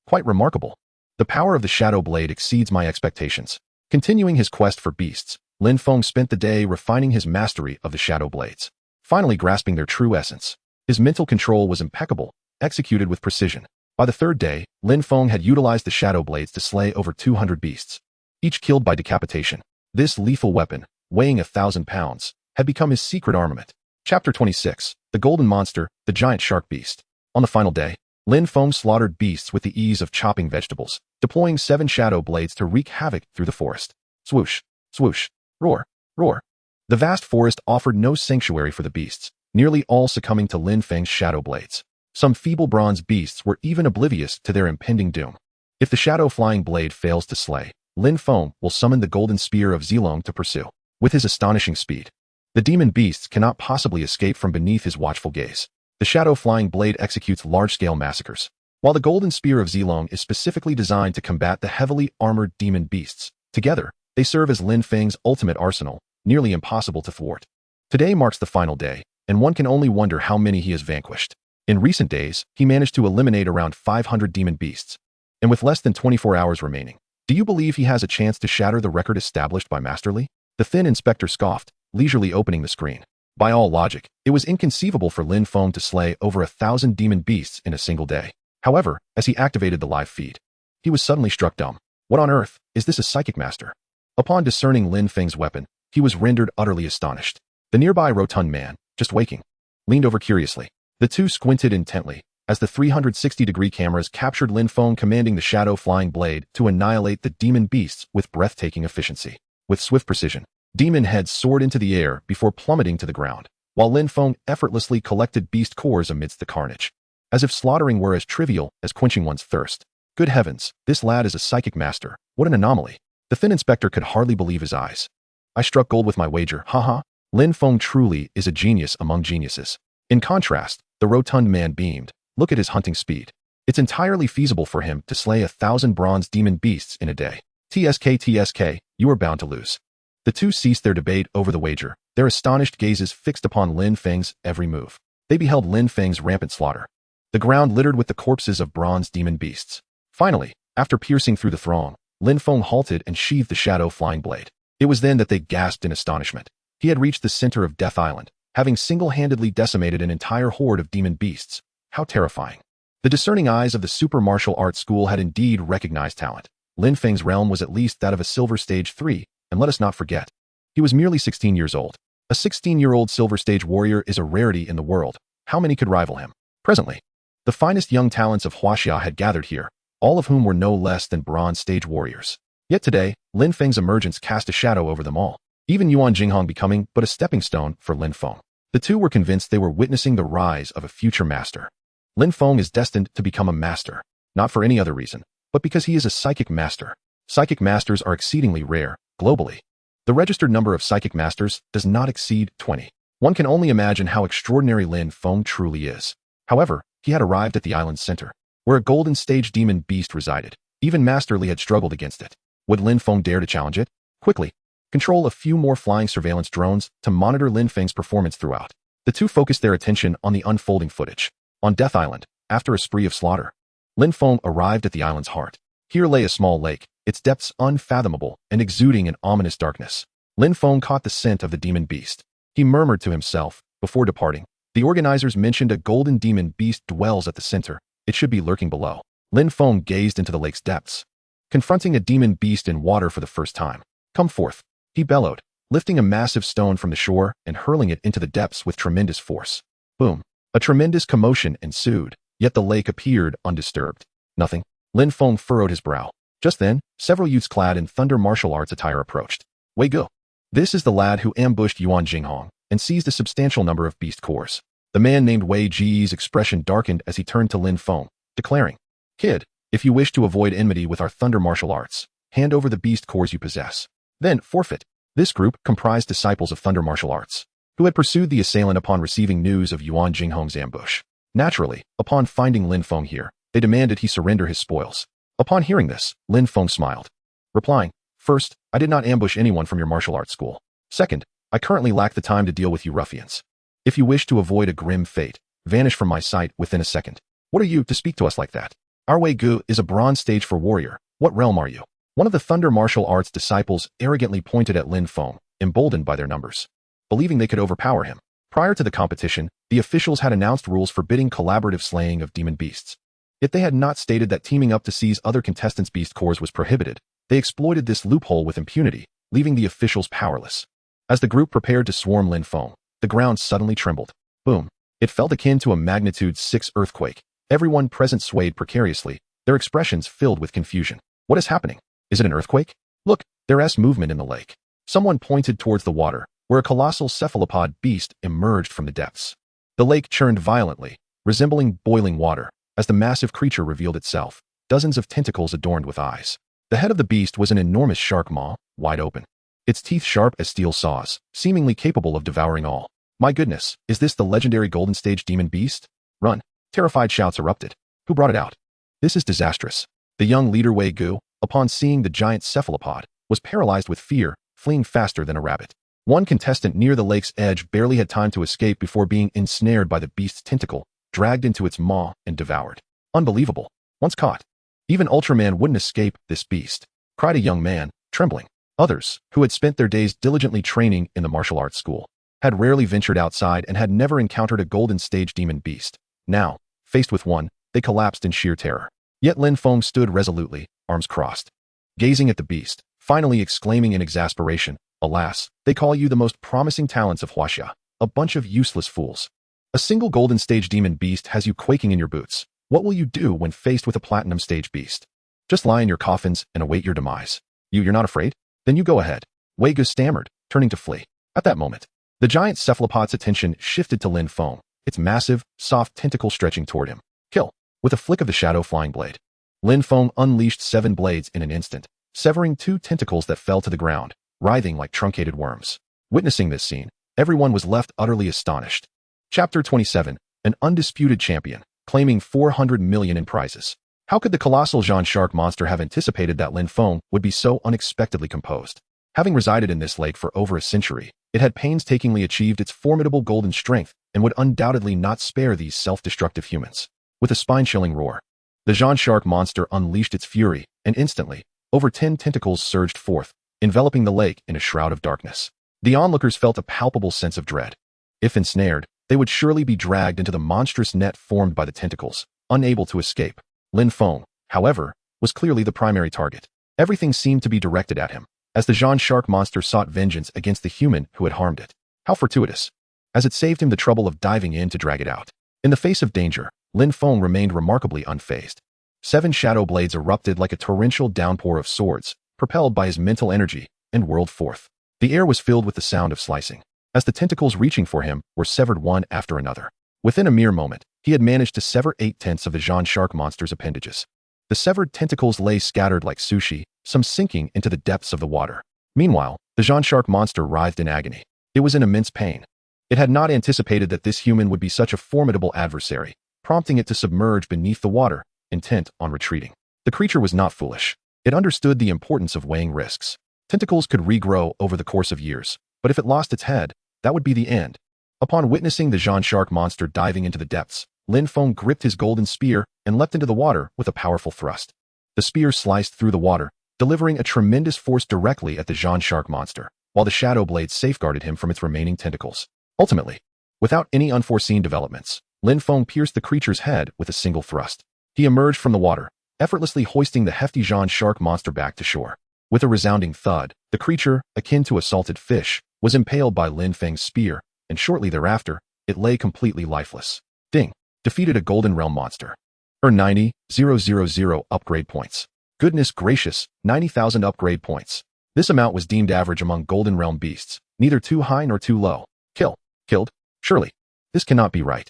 Quite remarkable. The power of the shadow blade exceeds my expectations. Continuing his quest for beasts, Lin Feng spent the day refining his mastery of the shadow blades, finally grasping their true essence. His mental control was impeccable, executed with precision. By the third day, Lin Feng had utilized the shadow blades to slay over 200 beasts, each killed by decapitation. This lethal weapon, weighing 1,000 pounds, had become his secret armament. Chapter 26. The Golden Monster, the Giant Shark Beast. On the final day, Lin Feng slaughtered beasts with the ease of chopping vegetables, deploying 7 shadow blades to wreak havoc through the forest. Swoosh, swoosh, roar, roar. The vast forest offered no sanctuary for the beasts, nearly all succumbing to Lin Feng's shadow blades. Some feeble bronze beasts were even oblivious to their impending doom. If the shadow flying blade fails to slay, Lin Feng will summon the golden spear of Zilong to pursue. With his astonishing speed, the demon beasts cannot possibly escape from beneath his watchful gaze. The shadow-flying blade executes large-scale massacres, while the golden spear of Zilong is specifically designed to combat the heavily armored demon beasts. Together, they serve as Lin Feng's ultimate arsenal, nearly impossible to thwart. Today marks the final day, and one can only wonder how many he has vanquished. In recent days, he managed to eliminate around 500 demon beasts, and with less than 24 hours remaining, do you believe he has a chance to shatter the record established by Master Li? The thin inspector scoffed, leisurely opening the screen. By all logic, it was inconceivable for Lin Feng to slay over 1,000 demon beasts in a single day. However, as he activated the live feed, he was suddenly struck dumb. What on earth, is this a psychic master? Upon discerning Lin Feng's weapon, he was rendered utterly astonished. The nearby rotund man, just waking, leaned over curiously. The two squinted intently, as the 360-degree cameras captured Lin Feng commanding the shadow-flying blade to annihilate the demon beasts with breathtaking efficiency. With swift precision, demon heads soared into the air before plummeting to the ground, while Lin Feng effortlessly collected beast cores amidst the carnage, as if slaughtering were as trivial as quenching one's thirst. Good heavens, this lad is a psychic master. What an anomaly. The thin inspector could hardly believe his eyes. I struck gold with my wager, haha. Lin Feng truly is a genius among geniuses. In contrast, the rotund man beamed. Look at his hunting speed. It's entirely feasible for him to slay 1,000 bronze demon beasts in a day. TSK, you are bound to lose. The two ceased their debate over the wager, their astonished gazes fixed upon Lin Feng's every move. They beheld Lin Feng's rampant slaughter, the ground littered with the corpses of bronze demon beasts. Finally, after piercing through the throng, Lin Feng halted and sheathed the shadow flying blade. It was then that they gasped in astonishment. He had reached the center of Death Island, having single-handedly decimated an entire horde of demon beasts. How terrifying. The discerning eyes of the super martial arts school had indeed recognized talent. Lin Feng's realm was at least that of a silver stage 3, and let us not forget, he was merely 16 years old. A 16-year-old silver stage warrior is a rarity in the world. How many could rival him? Presently, the finest young talents of Huaxia had gathered here, all of whom were no less than bronze stage warriors. Yet today, Lin Feng's emergence cast a shadow over them all, even Yuan Jinghong becoming but a stepping stone for Lin Feng. The two were convinced they were witnessing the rise of a future master. Lin Feng is destined to become a master, not for any other reason, but because he is a psychic master. Psychic masters are exceedingly rare, globally. The registered number of psychic masters does not exceed 20. One can only imagine how extraordinary Lin Feng truly is. However, he had arrived at the island's center, where a golden stage demon beast resided. Even Master Li had struggled against it. Would Lin Feng dare to challenge it? Quickly, control a few more flying surveillance drones to monitor Lin Feng's performance throughout. The two focused their attention on the unfolding footage. On Death Island, after a spree of slaughter, Lin Feng arrived at the island's heart. Here lay a small lake, its depths unfathomable and exuding an ominous darkness. Lin Feng caught the scent of the demon beast. He murmured to himself, before departing, the organizers mentioned a golden demon beast dwells at the center. It should be lurking below. Lin Feng gazed into the lake's depths, confronting a demon beast in water for the first time. Come forth, he bellowed, lifting a massive stone from the shore and hurling it into the depths with tremendous force. Boom. A tremendous commotion ensued, yet the lake appeared undisturbed. Nothing. Lin Feng furrowed his brow. Just then, several youths clad in thunder martial arts attire approached. Wei Gu. This is the lad who ambushed Yuan Jinghong and seized a substantial number of beast cores. The man named Wei Ji's expression darkened as he turned to Lin Feng, declaring, Kid, if you wish to avoid enmity with our thunder martial arts, hand over the beast cores you possess. Then forfeit. This group comprised disciples of thunder martial arts, who had pursued the assailant upon receiving news of Yuan Jinghong's ambush. Naturally, upon finding Lin Feng here, they demanded he surrender his spoils. Upon hearing this, Lin Feng smiled, replying, First, I did not ambush anyone from your martial arts school. Second, I currently lack the time to deal with you ruffians. If you wish to avoid a grim fate, vanish from my sight within a second. What are you to speak to us like that? Our Wei Gu is a bronze stage for warrior. What realm are you? One of the thunder martial arts disciples arrogantly pointed at Lin Feng, emboldened by their numbers, believing they could overpower him. Prior to the competition, the officials had announced rules forbidding collaborative slaying of demon beasts. Yet they had not stated that teaming up to seize other contestants' beast cores was prohibited. They exploited this loophole with impunity, leaving the officials powerless. As the group prepared to swarm Lin Feng, the ground suddenly trembled. Boom. It felt akin to a magnitude 6 earthquake. Everyone present swayed precariously, their expressions filled with confusion. What is happening? Is it an earthquake? Look, there's movement in the lake. Someone pointed towards the water, where a colossal cephalopod beast emerged from the depths. The lake churned violently, resembling boiling water, as the massive creature revealed itself, dozens of tentacles adorned with eyes. The head of the beast was an enormous shark maw, wide open, its teeth sharp as steel saws, seemingly capable of devouring all. My goodness, is this the legendary golden stage demon beast? Run. Terrified shouts erupted. Who brought it out? This is disastrous. The young leader Wei Gu, upon seeing the giant cephalopod, was paralyzed with fear, fleeing faster than a rabbit. One contestant near the lake's edge barely had time to escape before being ensnared by the beast's tentacle, dragged into its maw, and devoured. Unbelievable. Once caught, even Ultraman wouldn't escape this beast, cried a young man, trembling. Others, who had spent their days diligently training in the martial arts school, had rarely ventured outside and had never encountered a golden stage demon beast. Now, faced with one, they collapsed in sheer terror. Yet Lin Feng stood resolutely, arms crossed, gazing at the beast, finally exclaiming in exasperation, Alas, they call you the most promising talents of Huaxia, a bunch of useless fools. A single golden stage demon beast has you quaking in your boots. What will you do when faced with a platinum stage beast? Just lie in your coffins and await your demise. You're not afraid? Then you go ahead. Wei Gu stammered, turning to flee. At that moment, the giant cephalopod's attention shifted to Lin Feng, its massive, soft tentacle stretching toward him. Kill. With a flick of the shadow flying blade, Lin Feng unleashed 7 blades in an instant, severing 2 tentacles that fell to the ground, writhing like truncated worms. Witnessing this scene, everyone was left utterly astonished. Chapter 27, An Undisputed Champion. claiming 400 million in prizes. How could the colossal Jean Shark monster have anticipated that Lin Feng would be so unexpectedly composed? Having resided in this lake for over a century, it had painstakingly achieved its formidable golden strength and would undoubtedly not spare these self-destructive humans. With a spine-chilling roar, the Jean Shark monster unleashed its fury, and instantly, over 10 tentacles surged forth, enveloping the lake in a shroud of darkness. The onlookers felt a palpable sense of dread. If ensnared, they would surely be dragged into the monstrous net formed by the tentacles, unable to escape. Lin Feng, however, was clearly the primary target. Everything seemed to be directed at him, as the Jean Shark monster sought vengeance against the human who had harmed it. How fortuitous, as it saved him the trouble of diving in to drag it out. In the face of danger, Lin Feng remained remarkably unfazed. 7 shadow blades erupted like a torrential downpour of swords, propelled by his mental energy, and whirled forth. The air was filled with the sound of slicing, as the tentacles reaching for him were severed one after another. Within a mere moment, he had managed to sever 8/10 of the Jean Shark monster's appendages. The severed tentacles lay scattered like sushi, some sinking into the depths of the water. Meanwhile, the Jean Shark monster writhed in agony. It was in immense pain. It had not anticipated that this human would be such a formidable adversary, prompting it to submerge beneath the water, intent on retreating. The creature was not foolish. It understood the importance of weighing risks. Tentacles could regrow over the course of years, but if it lost its head, that would be the end. Upon witnessing the Jean Shark monster diving into the depths, Lin Feng gripped his golden spear and leapt into the water with a powerful thrust. The spear sliced through the water, delivering a tremendous force directly at the Jean Shark monster, while the shadow blade safeguarded him from its remaining tentacles. Ultimately, without any unforeseen developments, Lin Feng pierced the creature's head with a single thrust. He emerged from the water, effortlessly hoisting the hefty Jean Shark monster back to shore. With a resounding thud, the creature, akin to a salted fish, was impaled by Lin Feng's spear, and shortly thereafter, it lay completely lifeless. Ding! Defeated a Golden Realm monster. Earn 90,000 upgrade points. Goodness gracious, 90,000 upgrade points. This amount was deemed average among Golden Realm beasts, neither too high nor too low. Killed? Surely. This cannot be right.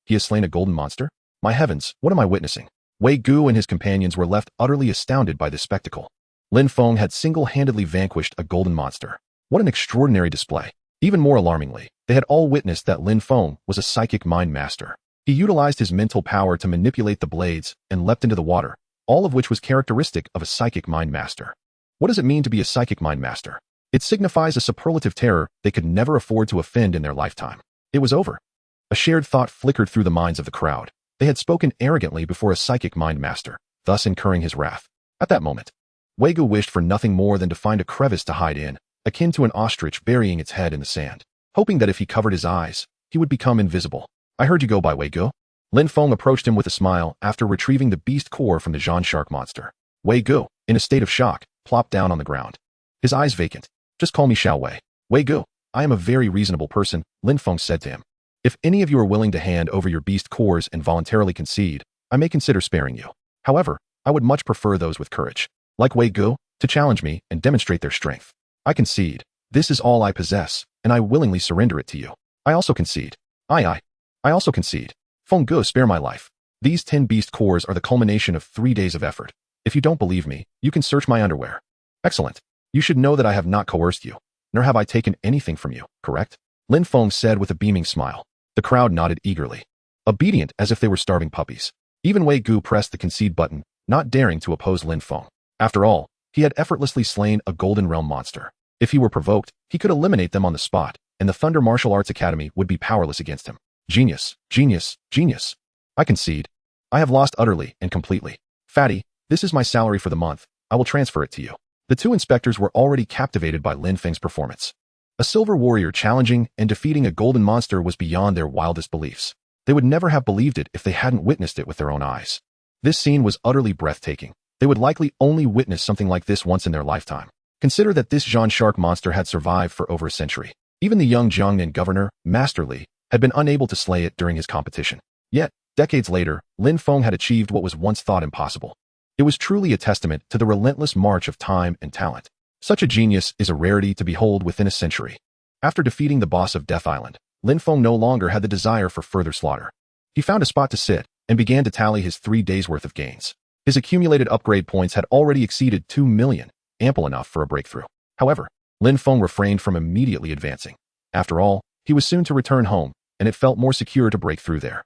He has slain a golden monster? My heavens, what am I witnessing? Wei Gu and his companions were left utterly astounded by this spectacle. Lin Feng had single-handedly vanquished a golden monster. What an extraordinary display. Even more alarmingly, they had all witnessed that Lin Feng was a psychic mind master. He utilized his mental power to manipulate the blades and leapt into the water, all of which was characteristic of a psychic mind master. What does it mean to be a psychic mind master? It signifies a superlative terror they could never afford to offend in their lifetime. It was over. A shared thought flickered through the minds of the crowd. They had spoken arrogantly before a psychic mind master, thus incurring his wrath. At that moment, Wei Gu wished for nothing more than to find a crevice to hide in, akin to an ostrich burying its head in the sand, hoping that if he covered his eyes, he would become invisible. I heard you go by Wei Gu. Lin Feng approached him with a smile after retrieving the beast core from the Jean Shark monster. Wei Gu, in a state of shock, plopped down on the ground. His eyes vacant. Just call me Xiao Wei. Wei Gu, I am a very reasonable person, Lin Feng said to him. If any of you are willing to hand over your beast cores and voluntarily concede, I may consider sparing you. However, I would much prefer those with courage, like Wei Gu, to challenge me and demonstrate their strength. I concede. This is all I possess, and I willingly surrender it to you. I also concede. I also concede. Feng Gu, spare my life. These 10 beast cores are the culmination of 3 days of effort. If you don't believe me, you can search my underwear. Excellent. You should know that I have not coerced you, nor have I taken anything from you, correct? Lin Feng said with a beaming smile. The crowd nodded eagerly, obedient as if they were starving puppies. Even Wei Gu pressed the concede button, not daring to oppose Lin Feng. After all, he had effortlessly slain a Golden Realm monster. If he were provoked, he could eliminate them on the spot, and the Thunder Martial Arts Academy would be powerless against him. Genius, genius, genius. I concede. I have lost utterly and completely. Fatty, this is my salary for the month. I will transfer it to you. The 2 inspectors were already captivated by Lin Feng's performance. A silver warrior challenging and defeating a golden monster was beyond their wildest beliefs. They would never have believed it if they hadn't witnessed it with their own eyes. This scene was utterly breathtaking. They would likely only witness something like this once in their lifetime. Consider that this Jean Shark monster had survived for over a century. Even the young Jiangnan governor, Master Li, had been unable to slay it during his competition. Yet, decades later, Lin Feng had achieved what was once thought impossible. It was truly a testament to the relentless march of time and talent. Such a genius is a rarity to behold within a century. After defeating the boss of Death Island, Lin Feng no longer had the desire for further slaughter. He found a spot to sit and began to tally his 3 days' worth of gains. His accumulated upgrade points had already exceeded 2 million, ample enough for a breakthrough. However, Lin Feng refrained from immediately advancing. After all, he was soon to return home, and it felt more secure to break through there.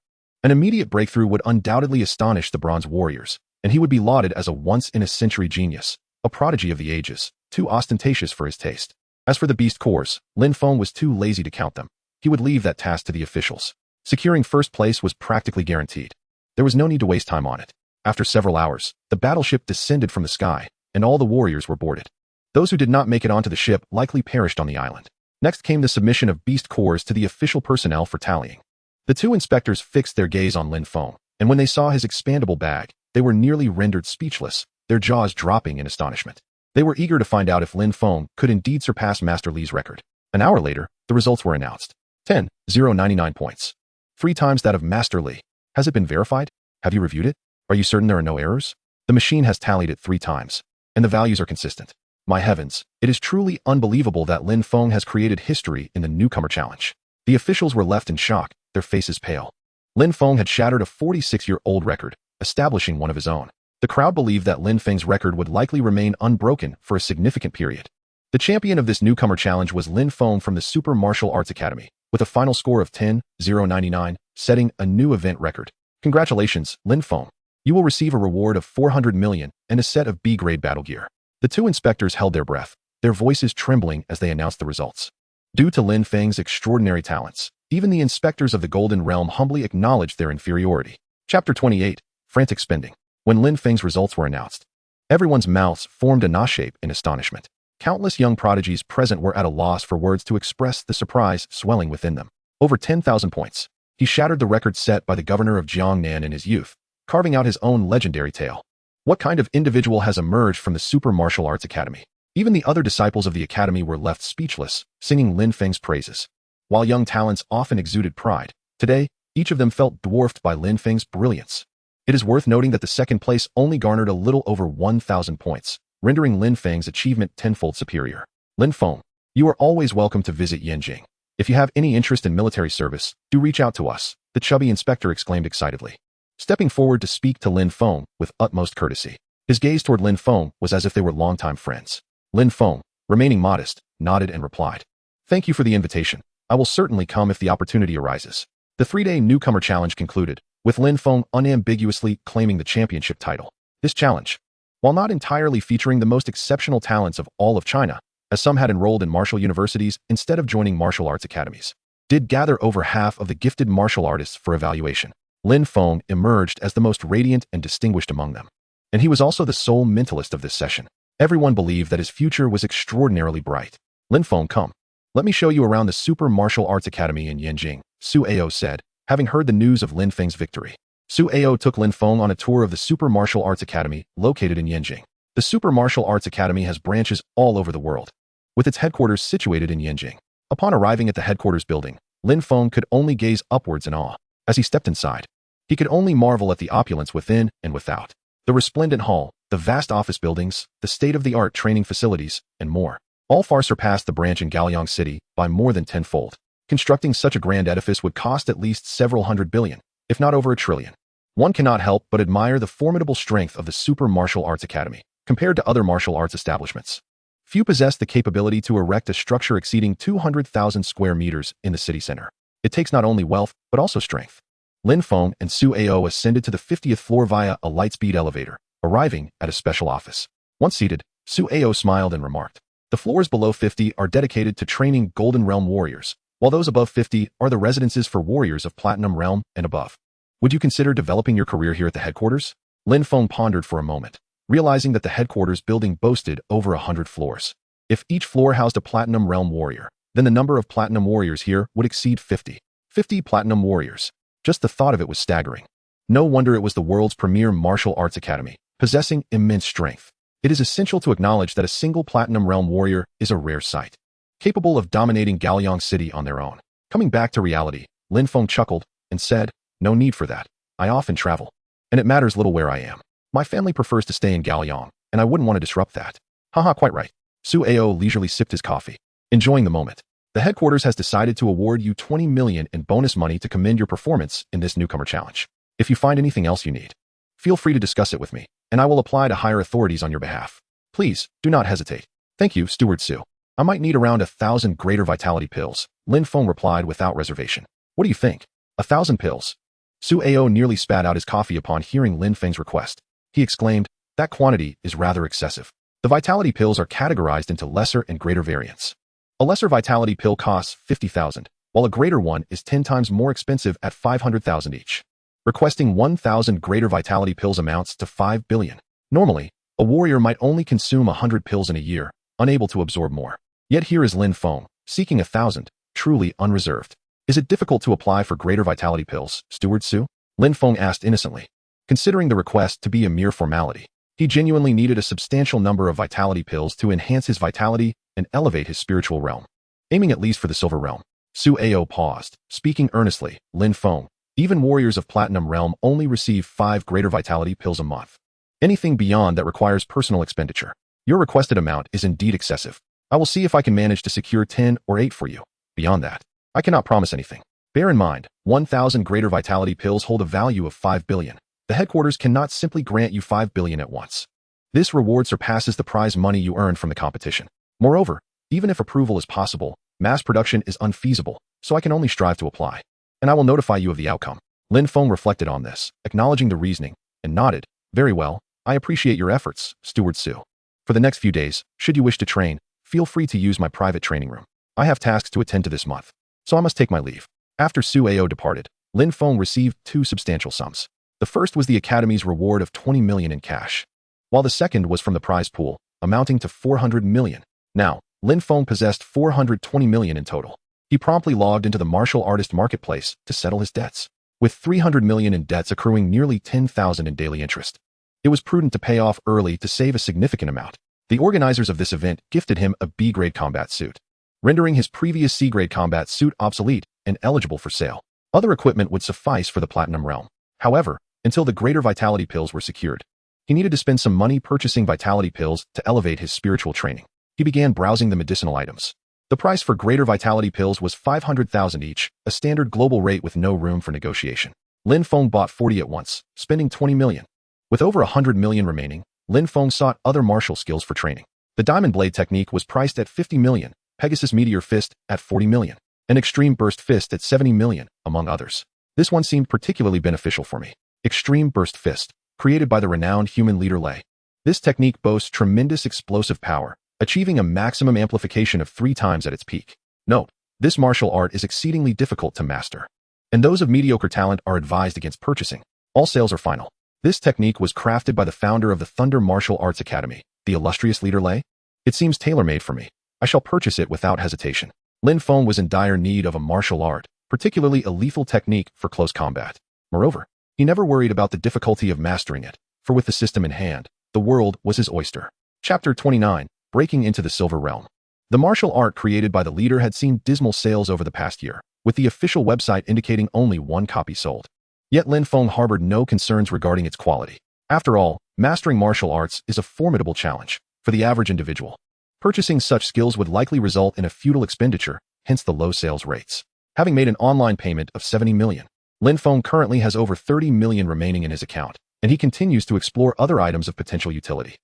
An immediate breakthrough would undoubtedly astonish the Bronze Warriors, and he would be lauded as a once-in-a-century genius, a prodigy of the ages, too ostentatious for his taste. As for the beast cores, Lin Feng was too lazy to count them. He would leave that task to the officials. Securing first place was practically guaranteed. There was no need to waste time on it. After several hours, the battleship descended from the sky, and all the warriors were boarded. Those who did not make it onto the ship likely perished on the island. Next came the submission of beast cores to the official personnel for tallying. The two inspectors fixed their gaze on Lin Feng, and when they saw his expandable bag, they were nearly rendered speechless, their jaws dropping in astonishment. They were eager to find out if Lin Feng could indeed surpass Master Li's record. An hour later, the results were announced. 10,099 points. 3 times that of Master Li. Has it been verified? Have you reviewed it? Are you certain there are no errors? The machine has tallied it 3 times, and the values are consistent. My heavens, it is truly unbelievable that Lin Feng has created history in the newcomer challenge. The officials were left in shock, their faces pale. Lin Feng had shattered a 46-year-old record, establishing one of his own. The crowd believed that Lin Feng's record would likely remain unbroken for a significant period. The champion of this newcomer challenge was Lin Feng from the Super Martial Arts Academy, with a final score of 10,099, setting a new event record. Congratulations, Lin Feng. You will receive a reward of 400 million and a set of B-grade battle gear. The two inspectors held their breath, their voices trembling as they announced the results. Due to Lin Feng's extraordinary talents, even the inspectors of the Golden Realm humbly acknowledged their inferiority. Chapter 28, Frantic Spending. When Lin Feng's results were announced, everyone's mouths formed a notch shape in astonishment. Countless young prodigies present were at a loss for words to express the surprise swelling within them. Over 10,000 points. He shattered the record set by the governor of Jiangnan in his youth, carving out his own legendary tale. What kind of individual has emerged from the Super Martial Arts Academy? Even the other disciples of the academy were left speechless, singing Lin Feng's praises. While young talents often exuded pride, today, each of them felt dwarfed by Lin Feng's brilliance. It is worth noting that the second place only garnered a little over 1,000 points, rendering Lin Feng's achievement tenfold superior. Lin Feng, you are always welcome to visit Yanjing. If you have any interest in military service, do reach out to us, the chubby inspector exclaimed excitedly. Stepping forward to speak to Lin Feng with utmost courtesy. His gaze toward Lin Feng was as if they were longtime friends. Lin Feng, remaining modest, nodded and replied. Thank you for the invitation. I will certainly come if the opportunity arises. The 3-day newcomer challenge concluded, with Lin Feng unambiguously claiming the championship title. This challenge, while not entirely featuring the most exceptional talents of all of China, as some had enrolled in martial universities instead of joining martial arts academies, did gather over half of the gifted martial artists for evaluation. Lin Feng emerged as the most radiant and distinguished among them. And he was also the sole mentalist of this session. Everyone believed that his future was extraordinarily bright. Lin Feng, come. Let me show you around the Super Martial Arts Academy in Yanjing, Su Ao said, having heard the news of Lin Feng's victory. Su Ao took Lin Feng on a tour of the Super Martial Arts Academy, located in Yanjing. The Super Martial Arts Academy has branches all over the world, with its headquarters situated in Yanjing. Upon arriving at the headquarters building, Lin Feng could only gaze upwards in awe. As he stepped inside, he could only marvel at the opulence within and without. The resplendent hall, the vast office buildings, the state-of-the-art training facilities, and more, all far surpassed the branch in Gaoyang City by more than tenfold. Constructing such a grand edifice would cost at least several hundred billion, if not over $1 trillion. One cannot help but admire the formidable strength of the Super Martial Arts Academy, compared to other martial arts establishments. Few possess the capability to erect a structure exceeding 200,000 square meters in the city center. It takes not only wealth, but also strength. Lin Feng and Su Ao ascended to the 50th floor via a light-speed elevator, arriving at a special office. Once seated, Su Ao smiled and remarked, the floors below 50 are dedicated to training Golden Realm warriors, while those above 50 are the residences for warriors of Platinum Realm and above. Would you consider developing your career here at the headquarters? Lin Feng pondered for a moment, realizing that the headquarters building boasted over 100 floors. If each floor housed a Platinum Realm warrior, then the number of Platinum warriors here would exceed 50. 50 Platinum warriors. Just the thought of it was staggering. No wonder it was the world's premier martial arts academy, possessing immense strength. It is essential to acknowledge that a single Platinum Realm warrior is a rare sight, capable of dominating Gaoyang City on their own. Coming back to reality, Lin Feng chuckled and said, no need for that. I often travel, and it matters little where I am. My family prefers to stay in Gaoyang, and I wouldn't want to disrupt that. Haha, quite right. Su Ao leisurely sipped his coffee, enjoying the moment. The headquarters has decided to award you 20 million in bonus money to commend your performance in this newcomer challenge. If you find anything else you need, feel free to discuss it with me, and I will apply to higher authorities on your behalf. Please, do not hesitate. Thank you, Steward Su. I might need around 1,000 greater vitality pills, Lin Feng replied without reservation. What do you think? 1,000 pills? Su Ao nearly spat out his coffee upon hearing Lin Feng's request. He exclaimed, "That quantity is rather excessive. The vitality pills are categorized into lesser and greater variants. A lesser vitality pill costs 50,000, while a greater one is 10 times more expensive at 500,000 each. Requesting 1,000 greater vitality pills amounts to 5 billion. Normally, a warrior might only consume 100 pills in a year, unable to absorb more. Yet here is Lin Feng, seeking 1,000, truly unreserved. Is it difficult to apply for greater vitality pills, Steward Su?" Lin Feng asked innocently. Considering the request to be a mere formality, he genuinely needed a substantial number of vitality pills to enhance his vitality and elevate his spiritual realm. Aiming at least for the silver realm, Su Ao paused, speaking earnestly, "Lin Feng, even warriors of platinum realm only receive 5 greater vitality pills a month. Anything beyond that requires personal expenditure. Your requested amount is indeed excessive. I will see if I can manage to secure 10 or 8 for you. Beyond that, I cannot promise anything. Bear in mind, 1,000 greater vitality pills hold a value of 5 billion. The headquarters cannot simply grant you 5 billion at once. This reward surpasses the prize money you earned from the competition. Moreover, even if approval is possible, mass production is unfeasible, so I can only strive to apply. And I will notify you of the outcome." Lin Feng reflected on this, acknowledging the reasoning, and nodded, "Very well, I appreciate your efforts, Steward Su. For the next few days, should you wish to train, feel free to use my private training room. I have tasks to attend to this month, so I must take my leave." After Su Ao departed, Lin Feng received 2 substantial sums. The first was the Academy's reward of 20 million in cash, while the second was from the prize pool, amounting to 400 million. Now, Lin Feng possessed 420 million in total. He promptly logged into the martial artist marketplace to settle his debts, with 300 million in debts accruing nearly 10,000 in daily interest. It was prudent to pay off early to save a significant amount. The organizers of this event gifted him a B-grade combat suit, rendering his previous C-grade combat suit obsolete and eligible for sale. Other equipment would suffice for the platinum realm. However, until the greater vitality pills were secured, he needed to spend some money purchasing vitality pills to elevate his spiritual training. He began browsing the medicinal items. The price for greater vitality pills was 500,000 each, a standard global rate with no room for negotiation. Lin Feng bought 40 at once, spending 20 million. With over 100 million remaining, Lin Feng sought other martial skills for training. The Diamond Blade technique was priced at 50 million, Pegasus Meteor Fist at 40 million, and Extreme Burst Fist at 70 million, among others. This one seemed particularly beneficial for me. Extreme Burst Fist, created by the renowned human leader Lei. This technique boasts tremendous explosive power, achieving a maximum amplification of 3 times at its peak. Note, this martial art is exceedingly difficult to master, and those of mediocre talent are advised against purchasing. All sales are final. This technique was crafted by the founder of the Thunder Martial Arts Academy, the illustrious leader Lei. It seems tailor-made for me. I shall purchase it without hesitation. Lin Feng was in dire need of a martial art, particularly a lethal technique for close combat. Moreover, he never worried about the difficulty of mastering it, for with the system in hand, the world was his oyster. Chapter 29. Breaking into the Silver Realm. The martial art created by the leader had seen dismal sales over the past year, with the official website indicating only 1 copy sold. Yet Lin Feng harbored no concerns regarding its quality. After all, mastering martial arts is a formidable challenge for the average individual. Purchasing such skills would likely result in a futile expenditure, hence the low sales rates. Having made an online payment of 70 million, Lin Feng currently has over 30 million remaining in his account, and he continues to explore other items of potential utility.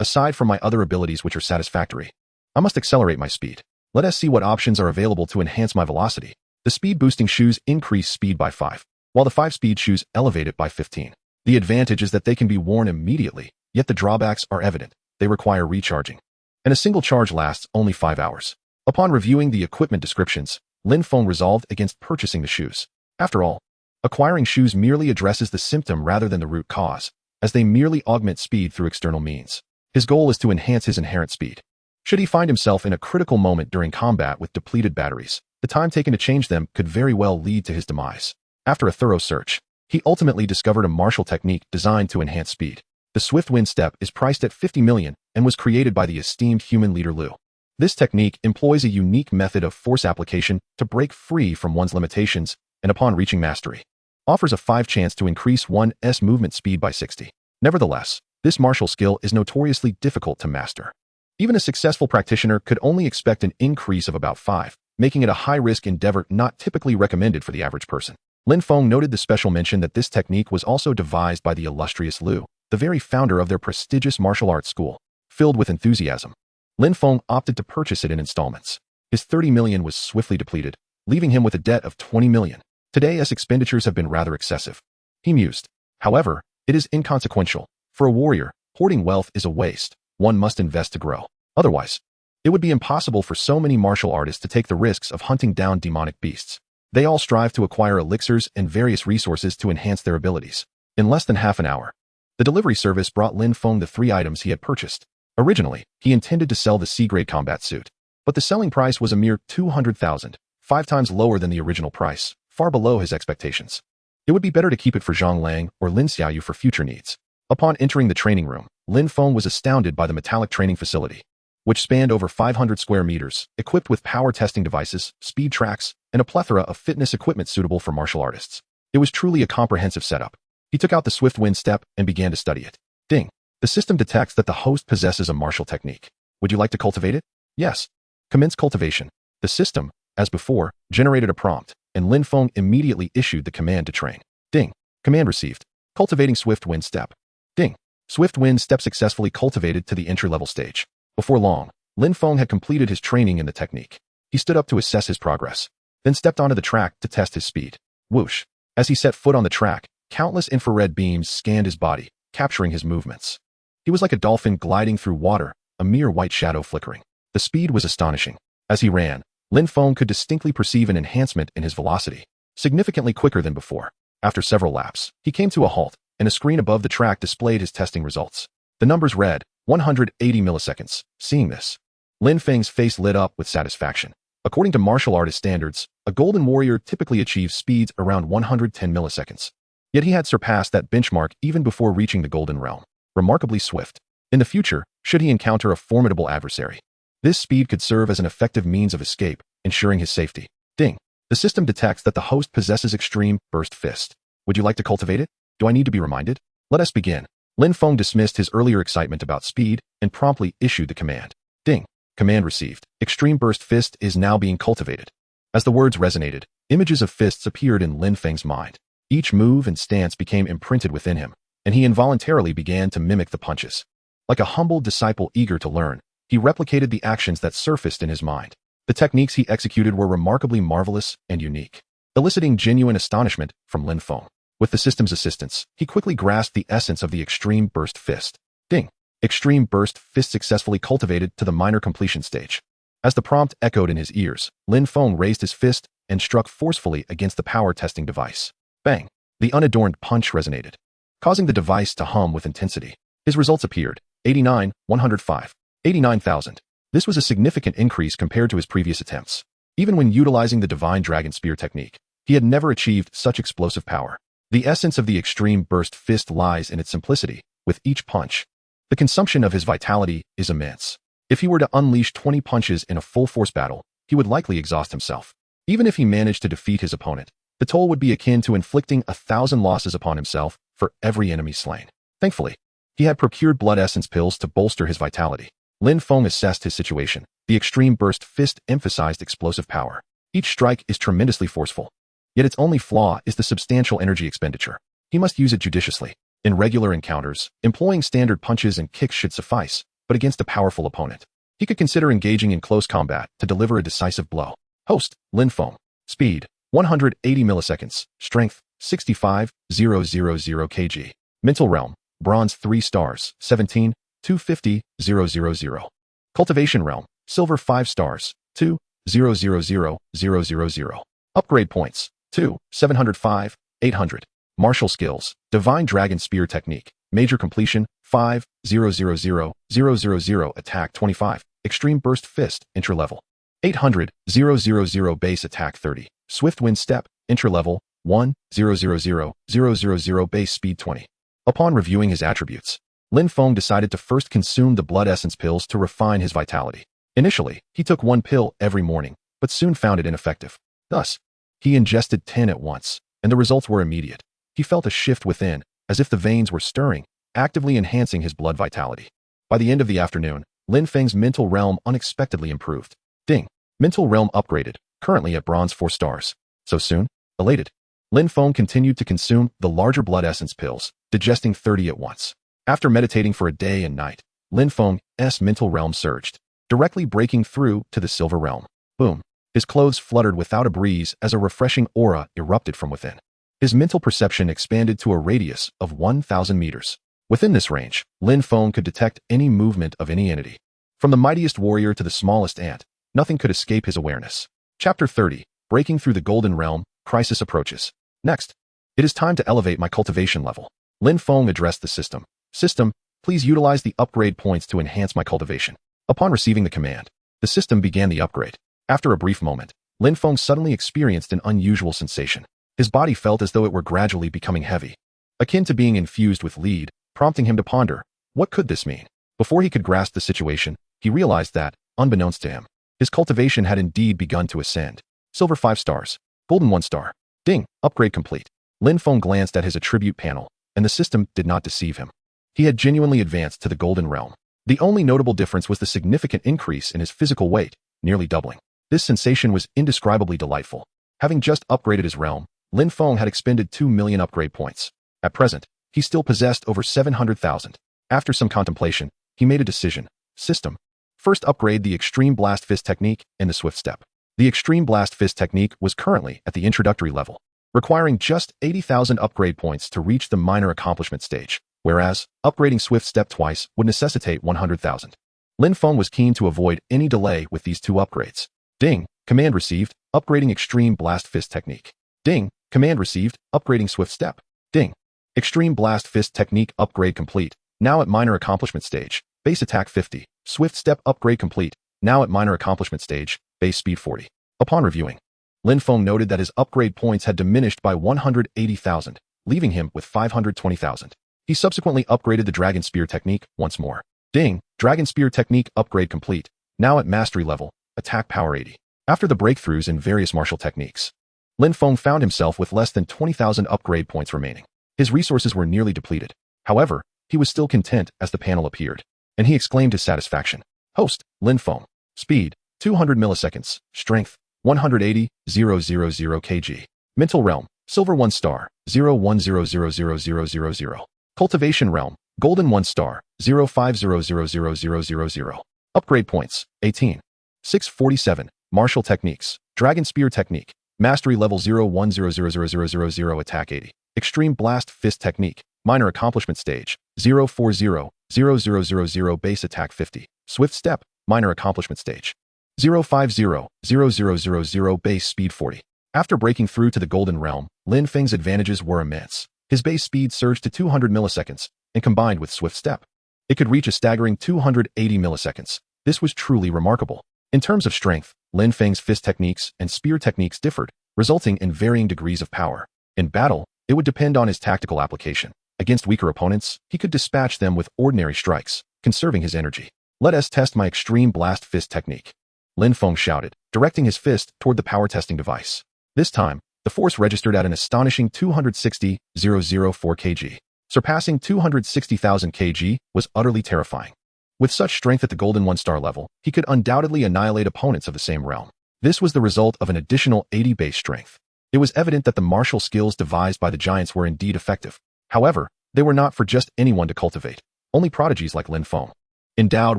Aside from my other abilities which are satisfactory, I must accelerate my speed. Let us see what options are available to enhance my velocity. The speed-boosting shoes increase speed by 5, while the 5-speed shoes elevate it by 15. The advantage is that they can be worn immediately, yet the drawbacks are evident. They require recharging, and a single charge lasts only 5 hours. Upon reviewing the equipment descriptions, Lin Feng resolved against purchasing the shoes. After all, acquiring shoes merely addresses the symptom rather than the root cause, as they merely augment speed through external means. His goal is to enhance his inherent speed. Should he find himself in a critical moment during combat with depleted batteries, the time taken to change them could very well lead to his demise. After a thorough search, he ultimately discovered a martial technique designed to enhance speed. The Swift Wind Step is priced at 50 million and was created by the esteemed human leader Liu. This technique employs a unique method of force application to break free from one's limitations and upon reaching mastery, offers a 5 chance to increase one's movement speed by 60. Nevertheless, this martial skill is notoriously difficult to master. Even a successful practitioner could only expect an increase of about 5, making it a high-risk endeavor not typically recommended for the average person. Lin Feng noted the special mention that this technique was also devised by the illustrious Liu, the very founder of their prestigious martial arts school. Filled with enthusiasm, Lin Feng opted to purchase it in installments. His 30 million was swiftly depleted, leaving him with a debt of 20 million. Today's expenditures have been rather excessive. He mused. However, it is inconsequential. For a warrior, hoarding wealth is a waste. One must invest to grow. Otherwise, it would be impossible for so many martial artists to take the risks of hunting down demonic beasts. They all strive to acquire elixirs and various resources to enhance their abilities. In less than half an hour, the delivery service brought Lin Feng the 3 items he had purchased. Originally, he intended to sell the C-grade combat suit, but the selling price was a mere 200,000, 5 times lower than the original price, far below his expectations. It would be better to keep it for Zhang Lang or Lin Xiaoyu for future needs. Upon entering the training room, Lin Feng was astounded by the metallic training facility, which spanned over 500 square meters, equipped with power testing devices, speed tracks, and a plethora of fitness equipment suitable for martial artists. It was truly a comprehensive setup. He took out the Swift Wind step and began to study it. Ding! The system detects that the host possesses a martial technique. Would you like to cultivate it? Yes. Commence cultivation. The system, as before, generated a prompt, and Lin Feng immediately issued the command to train. Ding! Command received. Cultivating Swift Wind step. Ding! Swift Wind step successfully cultivated to the entry-level stage. Before long, Lin Feng had completed his training in the technique. He stood up to assess his progress, then stepped onto the track to test his speed. Whoosh! As he set foot on the track, countless infrared beams scanned his body, capturing his movements. He was like a dolphin gliding through water, a mere white shadow flickering. The speed was astonishing. As he ran, Lin Feng could distinctly perceive an enhancement in his velocity, significantly quicker than before. After several laps, he came to a halt, and a screen above the track displayed his testing results. The numbers read, 180 milliseconds. Seeing this, Lin Feng's face lit up with satisfaction. According to martial artist standards, a golden warrior typically achieves speeds around 110 milliseconds. Yet he had surpassed that benchmark even before reaching the golden realm. Remarkably swift. In the future, should he encounter a formidable adversary, this speed could serve as an effective means of escape, ensuring his safety. Ding! The system detects that the host possesses extreme burst fist. Would you like to cultivate it? Do I need to be reminded? Let us begin. Lin Feng dismissed his earlier excitement about speed and promptly issued the command. Ding! Command received. Extreme burst fist is now being cultivated. As the words resonated, images of fists appeared in Lin Feng's mind. Each move and stance became imprinted within him, and he involuntarily began to mimic the punches. Like a humble disciple eager to learn, he replicated the actions that surfaced in his mind. The techniques he executed were remarkably marvelous and unique, eliciting genuine astonishment from Lin Feng. With the system's assistance, he quickly grasped the essence of the extreme burst fist. Ding! Extreme burst fist successfully cultivated to the minor completion stage. As the prompt echoed in his ears, Lin Feng raised his fist and struck forcefully against the power testing device. Bang! The unadorned punch resonated, causing the device to hum with intensity. His results appeared. 89, 105, 89,000. This was a significant increase compared to his previous attempts. Even when utilizing the Divine Dragon Spear technique, he had never achieved such explosive power. The essence of the extreme burst fist lies in its simplicity. With each punch, the consumption of his vitality is immense. If he were to unleash 20 punches in a full-force battle, he would likely exhaust himself. Even if he managed to defeat his opponent, the toll would be akin to inflicting 1,000 losses upon himself for every enemy slain. Thankfully, he had procured blood essence pills to bolster his vitality. Lin Feng assessed his situation. The extreme burst fist emphasized explosive power. Each strike is tremendously forceful, yet its only flaw is the substantial energy expenditure. He must use it judiciously. In regular encounters, employing standard punches and kicks should suffice, but against a powerful opponent, he could consider engaging in close combat to deliver a decisive blow. Host, Lin Feng. Speed, 180 milliseconds. Strength, 65,000 kg. Mental realm, bronze 3 stars, 17, 250,000. Cultivation realm, silver 5 stars, 2,000,000. Upgrade points, 2, 705, 800. Martial skills, Divine Dragon Spear technique, major completion, 5,000,000. Attack 25, extreme burst fist, intra-level, 800,000. Base attack 30, swift wind step, intra-level, 1,000,000. Base speed 20. Upon reviewing his attributes, Lin Feng decided to first consume the blood essence pills to refine his vitality. Initially, he took 1 pill every morning, but soon found it ineffective. Thus, he ingested 10 at once, and the results were immediate. He felt a shift within, as if the veins were stirring, actively enhancing his blood vitality. By the end of the afternoon, Lin Feng's mental realm unexpectedly improved. Ding! Mental realm upgraded, currently at bronze 4 stars. So soon? Elated, Lin Feng continued to consume the larger blood essence pills, digesting 30 at once. After meditating for a day and night, Lin Feng's mental realm surged, directly breaking through to the silver realm. Boom! His clothes fluttered without a breeze as a refreshing aura erupted from within. His mental perception expanded to a radius of 1,000 meters. Within this range, Lin Feng could detect any movement of any entity. From the mightiest warrior to the smallest ant, nothing could escape his awareness. Chapter 30. Breaking through the Golden Realm, Crisis Approaches. Next, it is time to elevate my cultivation level. Lin Feng addressed the system. System, please utilize the upgrade points to enhance my cultivation. Upon receiving the command, the system began the upgrade. After a brief moment, Lin Feng suddenly experienced an unusual sensation. His body felt as though it were gradually becoming heavy, akin to being infused with lead, prompting him to ponder, what could this mean? Before he could grasp the situation, he realized that, unbeknownst to him, his cultivation had indeed begun to ascend. Silver 5 stars. Golden 1 star. Ding, upgrade complete. Lin Feng glanced at his attribute panel, and the system did not deceive him. He had genuinely advanced to the Golden Realm. The only notable difference was the significant increase in his physical weight, nearly doubling. This sensation was indescribably delightful. Having just upgraded his realm, Lin Feng had expended 2 million upgrade points. At present, he still possessed over 700,000. After some contemplation, he made a decision. System. First upgrade the Extreme Blast Fist technique in the Swift Step. The Extreme Blast Fist technique was currently at the introductory level, requiring just 80,000 upgrade points to reach the minor accomplishment stage, whereas upgrading Swift Step twice would necessitate 100,000. Lin Feng was keen to avoid any delay with these two upgrades. Ding, command received, upgrading Extreme Blast Fist technique. Ding, command received, upgrading Swift Step. Ding. Extreme Blast Fist technique upgrade complete, now at minor accomplishment stage, base attack 50. Swift Step upgrade complete, now at minor accomplishment stage, base speed 40. Upon reviewing, Lin Feng noted that his upgrade points had diminished by 180,000, leaving him with 520,000. He subsequently upgraded the Dragon Spear technique once more. Ding, Dragon Spear technique upgrade complete, now at mastery level, attack power 80. After the breakthroughs in various martial techniques, Lin Feng found himself with less than 20,000 upgrade points remaining. His resources were nearly depleted. However, he was still content as the panel appeared, and he exclaimed his satisfaction. Host, Lin Feng. Speed, 200 milliseconds. Strength, 180,000 kg. Mental Realm, Silver 1 star, 010000000. Cultivation Realm, Golden 1 star, 050000000. Upgrade points, 18. 647. Martial Techniques, Dragon Spear Technique, Mastery Level 010000000. Attack 80. Extreme Blast Fist Technique, Minor Accomplishment Stage, 0400000. Base Attack 50. Swift Step, Minor Accomplishment Stage, 0500000. Base Speed 40. After breaking through to the Golden Realm, Lin Feng's advantages were immense. His base speed surged to 200 milliseconds, and combined with Swift Step, it could reach a staggering 280 milliseconds. This was truly remarkable. In terms of strength, Lin Feng's fist techniques and spear techniques differed, resulting in varying degrees of power. In battle, it would depend on his tactical application. Against weaker opponents, he could dispatch them with ordinary strikes, conserving his energy. Let us test my Extreme Blast Fist technique, Lin Feng shouted, directing his fist toward the power testing device. This time, the force registered at an astonishing 260,004 kg. Surpassing 260,000 kg was utterly terrifying. With such strength at the Golden 1-star level, he could undoubtedly annihilate opponents of the same realm. This was the result of an additional 80 base strength. It was evident that the martial skills devised by the giants were indeed effective. However, they were not for just anyone to cultivate. Only prodigies like Lin Feng, endowed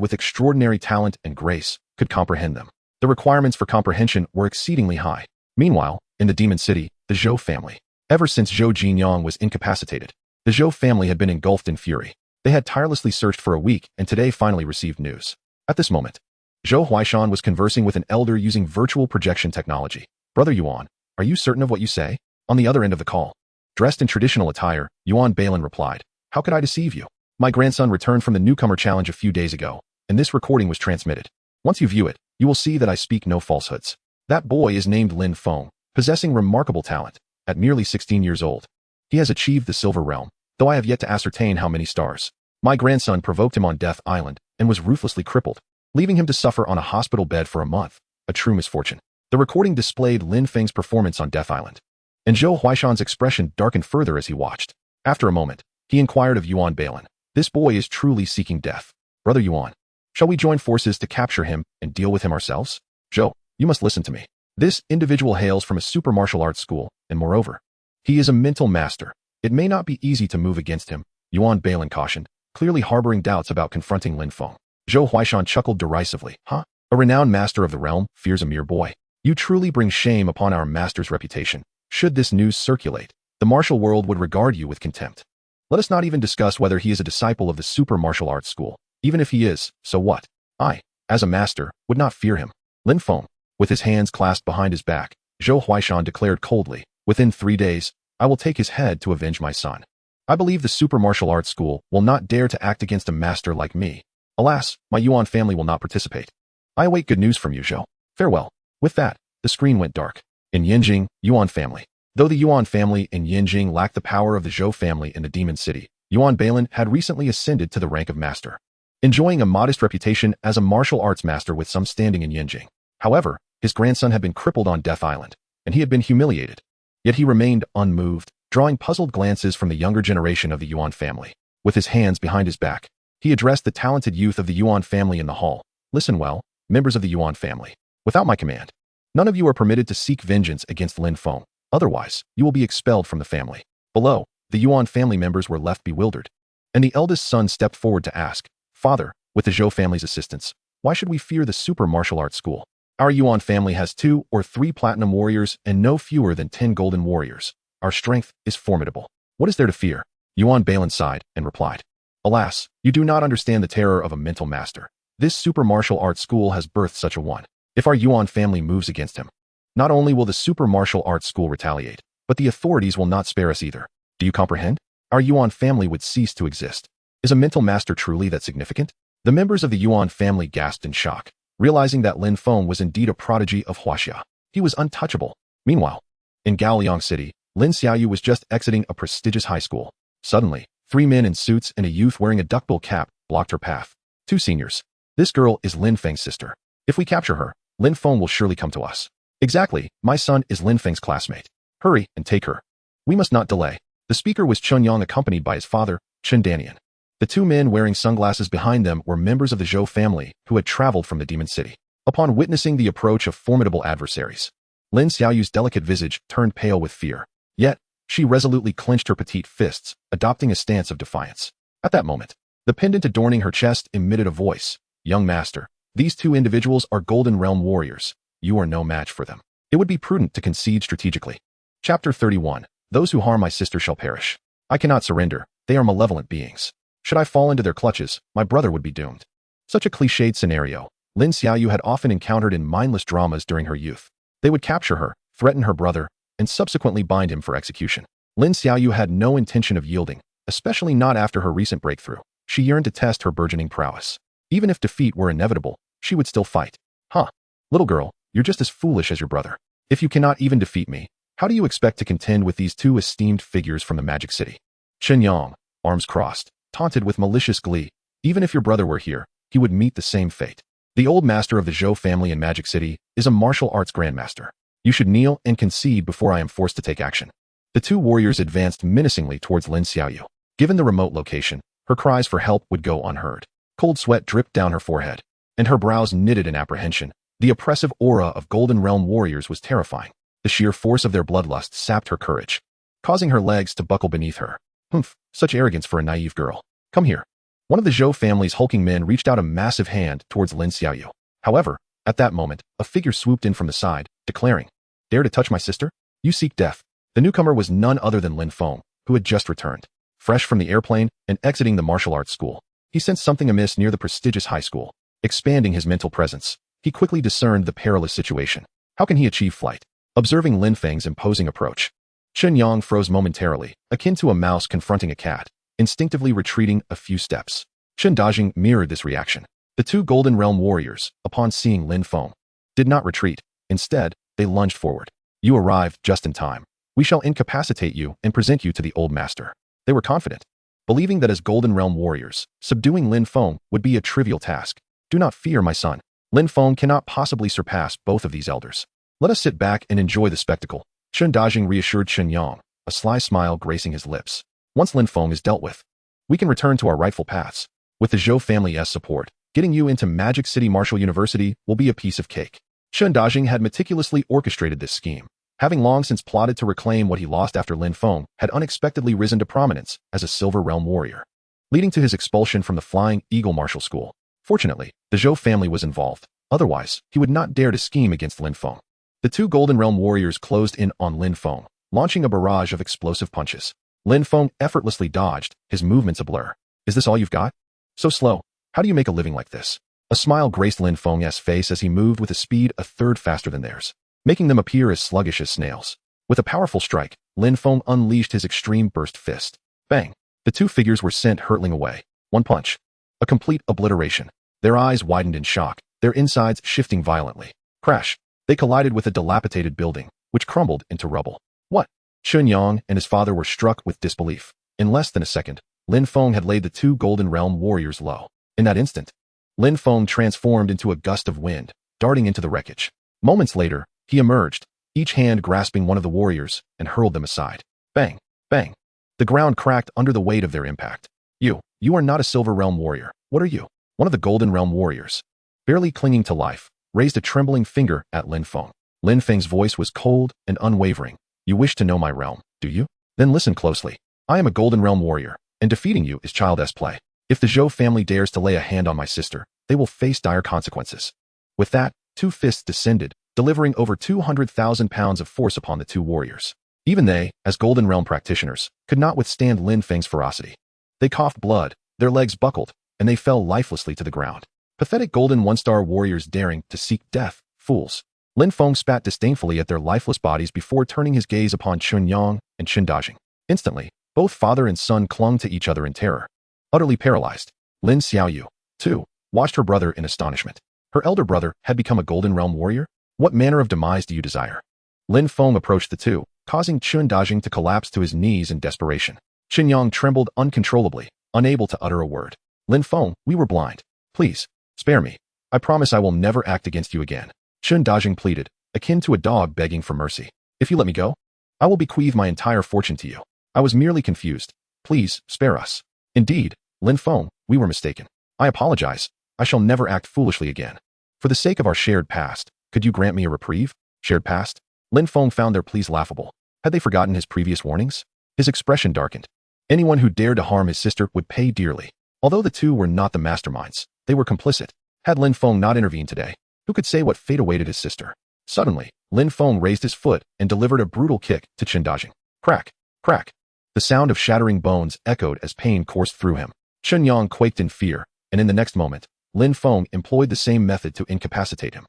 with extraordinary talent and grace, could comprehend them. The requirements for comprehension were exceedingly high. Meanwhile, in the Demon City, the Zhou family. Ever since Zhou Jinyang was incapacitated, the Zhou family had been engulfed in fury. They had tirelessly searched for a week and today finally received news. At this moment, Zhou Huaishan was conversing with an elder using virtual projection technology. Brother Yuan, are you certain of what you say? On the other end of the call, dressed in traditional attire, Yuan Balin replied, how could I deceive you? My grandson returned from the newcomer challenge a few days ago, and this recording was transmitted. Once you view it, you will see that I speak no falsehoods. That boy is named Lin Feng, possessing remarkable talent. At merely 16 years old, he has achieved the Silver Realm, though I have yet to ascertain how many stars. My grandson provoked him on Death Island and was ruthlessly crippled, leaving him to suffer on a hospital bed for a month, a true misfortune. The recording displayed Lin Feng's performance on Death Island, and Zhou Huaishan's expression darkened further as he watched. After a moment, he inquired of Yuan Balin, this boy is truly seeking death. Brother Yuan, shall we join forces to capture him and deal with him ourselves? Zhou, you must listen to me. This individual hails from a super martial arts school, and moreover, he is a mental master. It may not be easy to move against him, Yuan Balin cautioned, clearly harboring doubts about confronting Lin Feng. Zhou Huaishan chuckled derisively. Huh? A renowned master of the realm fears a mere boy. You truly bring shame upon our master's reputation. Should this news circulate, the martial world would regard you with contempt. Let us not even discuss whether he is a disciple of the super martial arts school. Even if he is, so what? I, as a master, would not fear him. Lin Feng, with his hands clasped behind his back, Zhou Huaishan declared coldly, within 3 days, I will take his head to avenge my son. I believe the super martial arts school will not dare to act against a master like me. Alas, my Yuan family will not participate. I await good news from you, Zhou. Farewell. With that, the screen went dark. In Yinjing, Yuan family. Though the Yuan family in Yinjing lacked the power of the Zhou family in the Demon City, Yuan Balin had recently ascended to the rank of master, enjoying a modest reputation as a martial arts master with some standing in Yinjing. However, his grandson had been crippled on Death Island, and he had been humiliated. Yet he remained unmoved, drawing puzzled glances from the younger generation of the Yuan family. With his hands behind his back, he addressed the talented youth of the Yuan family in the hall. Listen well, members of the Yuan family. Without my command, none of you are permitted to seek vengeance against Lin Feng. Otherwise, you will be expelled from the family. Below, the Yuan family members were left bewildered, and the eldest son stepped forward to ask, Father, with the Zhou family's assistance, why should we fear the super martial arts school? Our Yuan family has 2 or 3 platinum warriors and no fewer than 10 golden warriors. Our strength is formidable. What is there to fear? Yuan Balin sighed and replied, Alas, you do not understand the terror of a mental master. This super martial arts school has birthed such a one. If our Yuan family moves against him, not only will the super martial arts school retaliate, but the authorities will not spare us either. Do you comprehend? Our Yuan family would cease to exist. Is a mental master truly that significant? The members of the Yuan family gasped in shock, realizing that Lin Feng was indeed a prodigy of Huaxia. He was untouchable. Meanwhile, in Gaoliang City, Lin Xiaoyu was just exiting a prestigious high school. Suddenly, 3 men in suits and a youth wearing a duckbill cap blocked her path. 2 seniors. This girl is Lin Feng's sister. If we capture her, Lin Feng will surely come to us. Exactly, my son is Lin Feng's classmate. Hurry and take her. We must not delay. The speaker was Chun Yang accompanied by his father, Chun Danian. The 2 men wearing sunglasses behind them were members of the Zhou family who had traveled from the Demon City. Upon witnessing the approach of formidable adversaries, Lin Xiaoyu's delicate visage turned pale with fear. Yet, she resolutely clenched her petite fists, adopting a stance of defiance. At that moment, the pendant adorning her chest emitted a voice. Young master, these 2 individuals are Golden Realm warriors. You are no match for them. It would be prudent to concede strategically. Chapter 31. Those who harm my sister shall perish. I cannot surrender. They are malevolent beings. Should I fall into their clutches, my brother would be doomed. Such a cliched scenario, Lin Xiaoyu had often encountered in mindless dramas during her youth. They would capture her, threaten her brother, and subsequently bind him for execution. Lin Xiaoyu had no intention of yielding, especially not after her recent breakthrough. She yearned to test her burgeoning prowess. Even if defeat were inevitable, she would still fight. Huh. Little girl, you're just as foolish as your brother. If you cannot even defeat me, how do you expect to contend with these 2 esteemed figures from the Magic City? Chen Yang, arms crossed, taunted with malicious glee. Even if your brother were here, he would meet the same fate. The old master of the Zhou family in Magic City is a martial arts grandmaster. You should kneel and concede before I am forced to take action. The 2 warriors advanced menacingly towards Lin Xiaoyu. Given the remote location, her cries for help would go unheard. Cold sweat dripped down her forehead, and her brows knitted in apprehension. The oppressive aura of Golden Realm warriors was terrifying. The sheer force of their bloodlust sapped her courage, causing her legs to buckle beneath her. Humph, such arrogance for a naive girl. Come here. One of the Zhou family's hulking men reached out a massive hand towards Lin Xiaoyu. However, at that moment, a figure swooped in from the side, declaring, Dare to touch my sister? You seek death. The newcomer was none other than Lin Feng, who had just returned, fresh from the airplane and exiting the martial arts school. He sensed something amiss near the prestigious high school. Expanding his mental presence, he quickly discerned the perilous situation. How can he achieve flight? Observing Lin Feng's imposing approach, Chun Yang froze momentarily, akin to a mouse confronting a cat, instinctively retreating a few steps. Chen Dajing mirrored this reaction. The 2 Golden Realm warriors, upon seeing Lin Feng, did not retreat. Instead, they lunged forward. You arrived just in time. We shall incapacitate you and present you to the old master. They were confident, believing that as Golden Realm warriors, subduing Lin Feng would be a trivial task. Do not fear, my son. Lin Feng cannot possibly surpass both of these elders. Let us sit back and enjoy the spectacle. Chen Dajing reassured Chen Yang, a sly smile gracing his lips. Once Lin Feng is dealt with, we can return to our rightful paths. With the Zhou family's support, getting you into Magic City Martial University will be a piece of cake. Chen Dajing had meticulously orchestrated this scheme, having long since plotted to reclaim what he lost after Lin Feng had unexpectedly risen to prominence as a Silver Realm warrior, leading to his expulsion from the Flying Eagle Martial School. Fortunately, the Zhou family was involved. Otherwise, he would not dare to scheme against Lin Feng. The two Golden Realm warriors closed in on Lin Feng, launching a barrage of explosive punches. Lin Feng effortlessly dodged, his movements a blur. Is this all you've got? So slow. How do you make a living like this? A smile graced Lin Feng's face as he moved with a speed a third faster than theirs, making them appear as sluggish as snails. With a powerful strike, Lin Feng unleashed his extreme burst fist. Bang! The two figures were sent hurtling away. One punch. A complete obliteration. Their eyes widened in shock, their insides shifting violently. Crash! They collided with a dilapidated building, which crumbled into rubble. What? Chun Yang and his father were struck with disbelief. In less than a second, Lin Feng had laid the two Golden Realm warriors low. In that instant, Lin Feng transformed into a gust of wind, darting into the wreckage. Moments later, he emerged, each hand grasping one of the warriors, and hurled them aside. Bang! Bang! The ground cracked under the weight of their impact. You are not a Silver Realm warrior. What are you? One of the Golden Realm warriors, barely clinging to life, raised a trembling finger at Lin Feng. Lin Feng's voice was cold and unwavering. You wish to know my realm, do you? Then listen closely. I am a Golden Realm warrior, and defeating you is child's play. If the Zhou family dares to lay a hand on my sister, they will face dire consequences. With that, two fists descended, delivering over 200,000 pounds of force upon the two warriors. Even they, as Golden Realm practitioners, could not withstand Lin Feng's ferocity. They coughed blood, their legs buckled, and they fell lifelessly to the ground. Pathetic Golden One-Star warriors daring to seek death, fools. Lin Feng spat disdainfully at their lifeless bodies before turning his gaze upon Chun Yang and Chun Dajing. Instantly, both father and son clung to each other in terror. Utterly paralyzed, Lin Xiaoyu, too, watched her brother in astonishment. Her elder brother had become a Golden Realm warrior? What manner of demise do you desire? Lin Feng approached the two, causing Chun Dajing to collapse to his knees in desperation. Chun Yang trembled uncontrollably, unable to utter a word. Lin Feng, we were blind. Please, spare me. I promise I will never act against you again. Chun Dajing pleaded, akin to a dog begging for mercy. If you let me go, I will bequeath my entire fortune to you. I was merely confused. Please, spare us. Indeed, Lin Feng, we were mistaken. I apologize. I shall never act foolishly again. For the sake of our shared past, could you grant me a reprieve? Shared past? Lin Feng found their pleas laughable. Had they forgotten his previous warnings? His expression darkened. Anyone who dared to harm his sister would pay dearly. Although the two were not the masterminds, they were complicit. Had Lin Feng not intervened today, who could say what fate awaited his sister? Suddenly, Lin Feng raised his foot and delivered a brutal kick to Chun Dajing. Crack! Crack! The sound of shattering bones echoed as pain coursed through him. Chun Yang quaked in fear, and in the next moment, Lin Feng employed the same method to incapacitate him.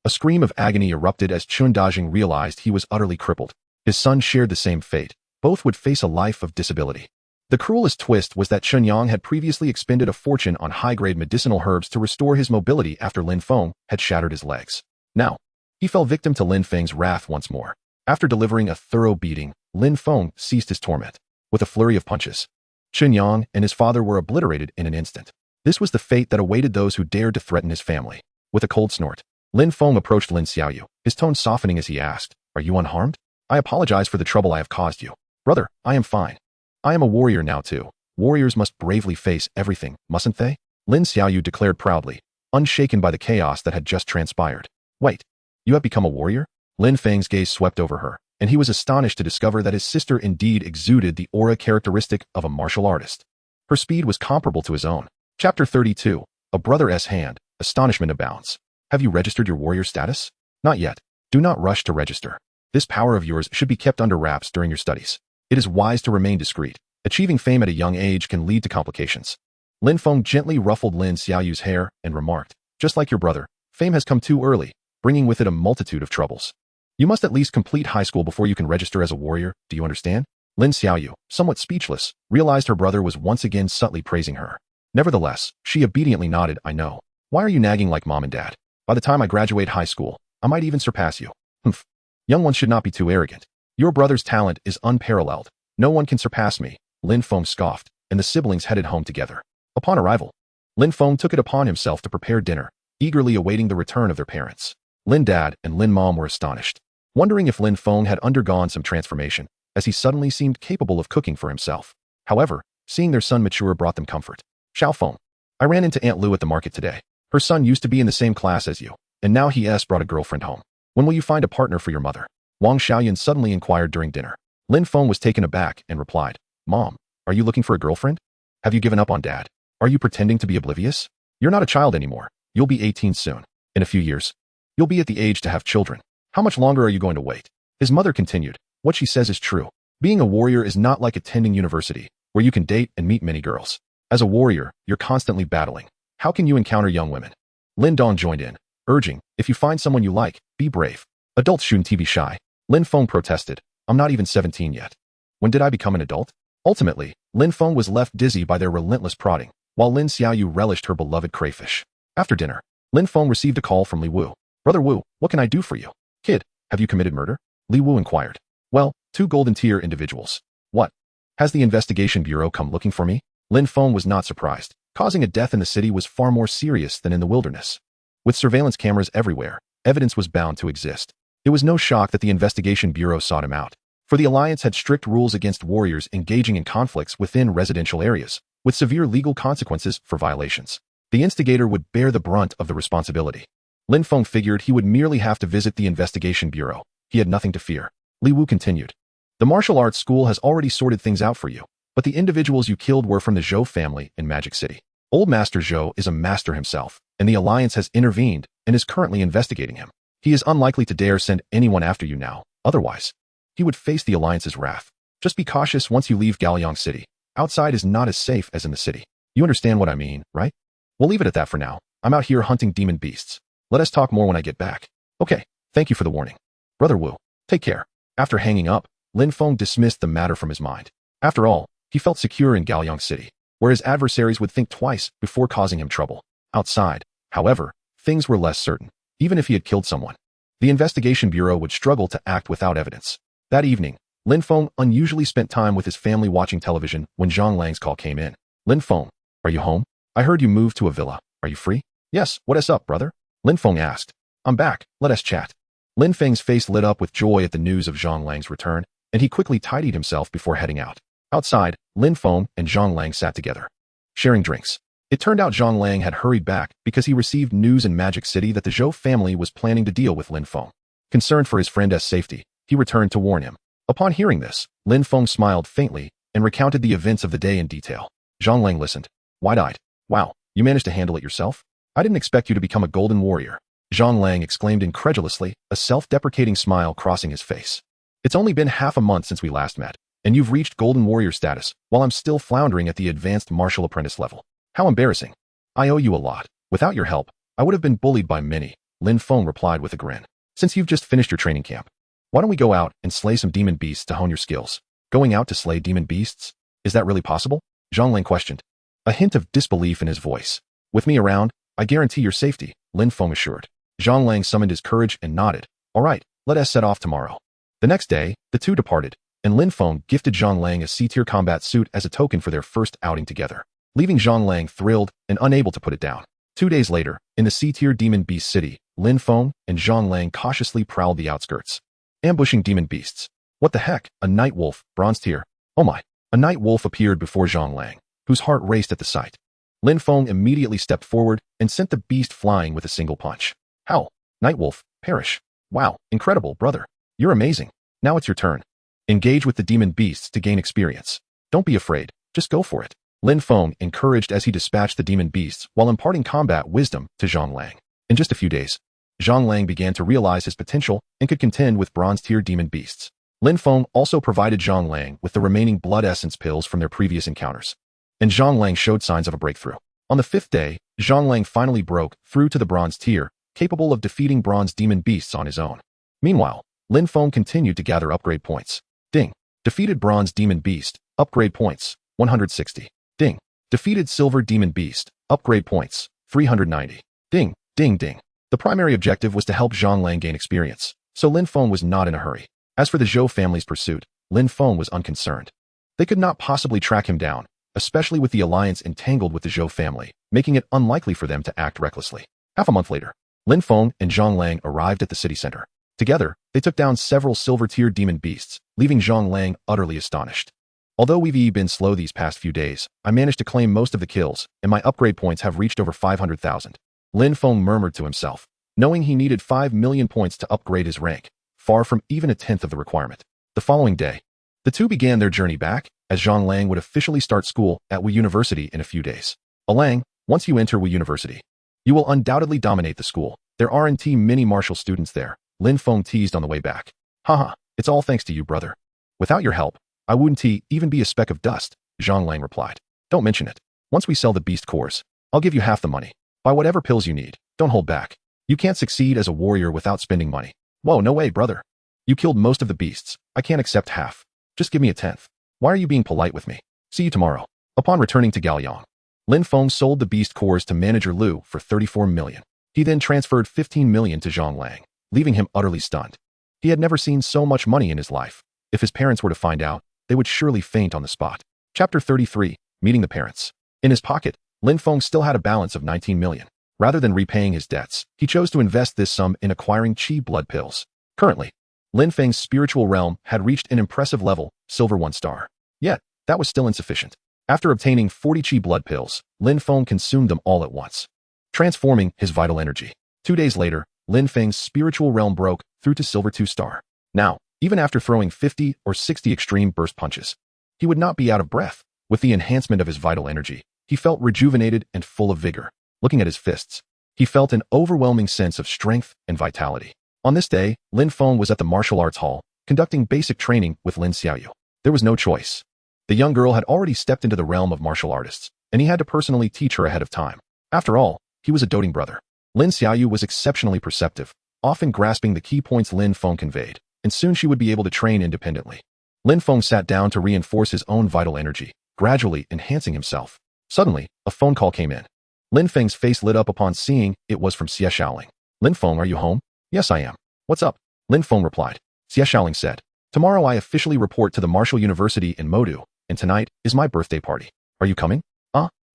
A scream of agony erupted as Chun Dajing realized he was utterly crippled. His son shared the same fate. Both would face a life of disability. The cruelest twist was that Chun Yang had previously expended a fortune on high-grade medicinal herbs to restore his mobility after Lin Feng had shattered his legs. Now, he fell victim to Lin Feng's wrath once more. After delivering a thorough beating, Lin Feng ceased his torment. With a flurry of punches, Chun Yang and his father were obliterated in an instant. This was the fate that awaited those who dared to threaten his family. With a cold snort, Lin Feng approached Lin Xiaoyu, his tone softening as he asked, Are you unharmed? I apologize for the trouble I have caused you. Brother, I am fine. I am a warrior now too. Warriors must bravely face everything, mustn't they? Lin Xiaoyu declared proudly, unshaken by the chaos that had just transpired. Wait, you have become a warrior? Lin Feng's gaze swept over her, and he was astonished to discover that his sister indeed exuded the aura characteristic of a martial artist. Her speed was comparable to his own. Chapter 32, A Brother's Hand, Astonishment Abounds. Have you registered your warrior status? Not yet. Do not rush to register. This power of yours should be kept under wraps during your studies. It is wise to remain discreet. Achieving fame at a young age can lead to complications. Lin Feng gently ruffled Lin Xiaoyu's hair and remarked, Just like your brother, fame has come too early, bringing with it a multitude of troubles. You must at least complete high school before you can register as a warrior, do you understand? Lin Xiaoyu, somewhat speechless, realized her brother was once again subtly praising her. Nevertheless, she obediently nodded, I know. Why are you nagging like mom and dad? By the time I graduate high school, I might even surpass you. Humph. Young ones should not be too arrogant. Your brother's talent is unparalleled. No one can surpass me, Lin Feng scoffed, and the siblings headed home together. Upon arrival, Lin Feng took it upon himself to prepare dinner, eagerly awaiting the return of their parents. Lin Dad and Lin Mom were astonished, wondering if Lin Feng had undergone some transformation, as he suddenly seemed capable of cooking for himself. However, seeing their son mature brought them comfort. Xiao Feng, I ran into Aunt Lu at the market today. Her son used to be in the same class as you, and now he brought a girlfriend home. When will you find a partner for your mother? Wang Xiaoyan suddenly inquired during dinner. Lin Feng was taken aback and replied, Mom, are you looking for a girlfriend? Have you given up on Dad? Are you pretending to be oblivious? You're not a child anymore. You'll be 18 soon. In a few years, you'll be at the age to have children. How much longer are you going to wait? His mother continued, what she says is true. Being a warrior is not like attending university, where you can date and meet many girls. As a warrior, you're constantly battling. How can you encounter young women? Lin Dong joined in, urging, if you find someone you like, be brave. Adults shouldn't be shy. Lin Feng protested, I'm not even 17 yet. When did I become an adult? Ultimately, Lin Feng was left dizzy by their relentless prodding, while Lin Xiaoyu relished her beloved crayfish. After dinner, Lin Feng received a call from Li Wu. Brother Wu, what can I do for you? Kid, have you committed murder? Li Wu inquired. Well, 2 golden-tier individuals. What? Has the investigation bureau come looking for me? Lin Feng was not surprised. Causing a death in the city was far more serious than in the wilderness. With surveillance cameras everywhere, evidence was bound to exist. It was no shock that the investigation bureau sought him out. For the Alliance had strict rules against warriors engaging in conflicts within residential areas, with severe legal consequences for violations. The instigator would bear the brunt of the responsibility. Lin Feng figured he would merely have to visit the investigation bureau. He had nothing to fear. Li Wu continued. The martial arts school has already sorted things out for you, but the individuals you killed were from the Zhou family in Magic City. Old Master Zhou is a master himself, and the Alliance has intervened and is currently investigating him. He is unlikely to dare send anyone after you now, otherwise he would face the Alliance's wrath. Just be cautious once you leave Gaoliang City. Outside is not as safe as in the city. You understand what I mean, right? We'll leave it at that for now. I'm out here hunting demon beasts. Let us talk more when I get back. Okay, thank you for the warning. Brother Wu, take care. After hanging up, Lin Feng dismissed the matter from his mind. After all, he felt secure in Gaoliang City, where his adversaries would think twice before causing him trouble. Outside, however, things were less certain. Even if he had killed someone, the investigation bureau would struggle to act without evidence. That evening, Lin Feng unusually spent time with his family watching television when Zhang Lang's call came in. Lin Feng, are you home? I heard you moved to a villa. Are you free? Yes, what is up, brother? Lin Feng asked. I'm back, let us chat. Lin Feng's face lit up with joy at the news of Zhang Lang's return, and he quickly tidied himself before heading out. Outside, Lin Feng and Zhang Lang sat together, sharing drinks. It turned out Zhang Lang had hurried back because he received news in Magic City that the Zhou family was planning to deal with Lin Feng. Concerned for his friend's safety, he returned to warn him. Upon hearing this, Lin Feng smiled faintly and recounted the events of the day in detail. Zhang Lang listened, wide-eyed. Wow, you managed to handle it yourself? I didn't expect you to become a golden warrior. Zhang Lang exclaimed incredulously, a self-deprecating smile crossing his face. It's only been half a month since we last met, and you've reached golden warrior status, while I'm still floundering at the advanced martial apprentice level. How embarrassing. I owe you a lot. Without your help, I would have been bullied by many, Lin Feng replied with a grin. Since you've just finished your training camp, why don't we go out and slay some demon beasts to hone your skills? Going out to slay demon beasts? Is that really possible? Zhang Lang questioned, a hint of disbelief in his voice. With me around, I guarantee your safety, Lin Feng assured. Zhang Lang summoned his courage and nodded. All right, let us set off tomorrow. The next day, the two departed, and Lin Feng gifted Zhang Lang a C-tier combat suit as a token for their first outing together, leaving Zhang Lang thrilled and unable to put it down. 2 days later, in the C-tier demon beast city, Lin Feng and Zhang Lang cautiously prowled the outskirts, ambushing demon beasts. What the heck? A night wolf, bronze tier. Oh my. A night wolf appeared before Zhang Lang, whose heart raced at the sight. Lin Feng immediately stepped forward and sent the beast flying with a single punch. How? Night wolf, perish. Wow, incredible, brother. You're amazing. Now it's your turn. Engage with the demon beasts to gain experience. Don't be afraid, just go for it. Lin Feng encouraged as he dispatched the demon beasts while imparting combat wisdom to Zhang Lang. In just a few days, Zhang Lang began to realize his potential and could contend with bronze-tier demon beasts. Lin Feng also provided Zhang Lang with the remaining blood essence pills from their previous encounters, and Zhang Lang showed signs of a breakthrough. On the 5th day, Zhang Lang finally broke through to the bronze tier, capable of defeating bronze demon beasts on his own. Meanwhile, Lin Feng continued to gather upgrade points. Ding. Defeated bronze demon beast, upgrade points, 160. Ding. Defeated silver demon beast, upgrade points, 390. Ding, ding, ding. The primary objective was to help Zhang Lang gain experience, so Lin Feng was not in a hurry. As for the Zhou family's pursuit, Lin Feng was unconcerned. They could not possibly track him down, especially with the alliance entangled with the Zhou family, making it unlikely for them to act recklessly. Half a month later, Lin Feng and Zhang Lang arrived at the city center. Together, they took down several silver-tier demon beasts, leaving Zhang Lang utterly astonished. Although we've been slow these past few days, I managed to claim most of the kills, and my upgrade points have reached over 500,000. Lin Feng murmured to himself, knowing he needed 5 million points to upgrade his rank, far from even a tenth of the requirement. The following day, the two began their journey back, as Zhang Lang would officially start school at Wu University in a few days. Alang, once you enter Wu University, you will undoubtedly dominate the school. There aren't many martial students there, Lin Feng teased on the way back. Haha, it's all thanks to you, brother. Without your help, I wouldn't even be a speck of dust, Zhang Lang replied. Don't mention it. Once we sell the beast cores, I'll give you half the money. Buy whatever pills you need. Don't hold back. You can't succeed as a warrior without spending money. Whoa, no way, brother. You killed most of the beasts. I can't accept half. Just give me a tenth. Why are you being polite with me? See you tomorrow. Upon returning to Gaoyang, Lin Feng sold the beast cores to manager Lu for 34 million. He then transferred 15 million to Zhang Lang, leaving him utterly stunned. He had never seen so much money in his life. If his parents were to find out, they would surely faint on the spot. Chapter 33, Meeting the Parents. In his pocket, Lin Feng still had a balance of 19 million. Rather than repaying his debts, he chose to invest this sum in acquiring qi blood pills. Currently, Lin Feng's spiritual realm had reached an impressive level, silver 1 star. Yet, that was still insufficient. After obtaining 40 qi blood pills, Lin Feng consumed them all at once, transforming his vital energy. 2 days later, Lin Feng's spiritual realm broke through to silver 2 star. Now, even after throwing 50 or 60 extreme burst punches, he would not be out of breath. With the enhancement of his vital energy, he felt rejuvenated and full of vigor. Looking at his fists, he felt an overwhelming sense of strength and vitality. On this day, Lin Feng was at the martial arts hall, conducting basic training with Lin Xiaoyu. There was no choice. The young girl had already stepped into the realm of martial artists, and he had to personally teach her ahead of time. After all, he was a doting brother. Lin Xiaoyu was exceptionally perceptive, often grasping the key points Lin Feng conveyed, and soon she would be able to train independently. Lin Feng sat down to reinforce his own vital energy, gradually enhancing himself. Suddenly, a phone call came in. Lin Feng's face lit up upon seeing it was from Xie Shaoling. Lin Feng, are you home? Yes, I am. What's up? Lin Feng replied. Xie Shaoling said, tomorrow I officially report to the Martial University in Modu, and tonight is my birthday party. Are you coming?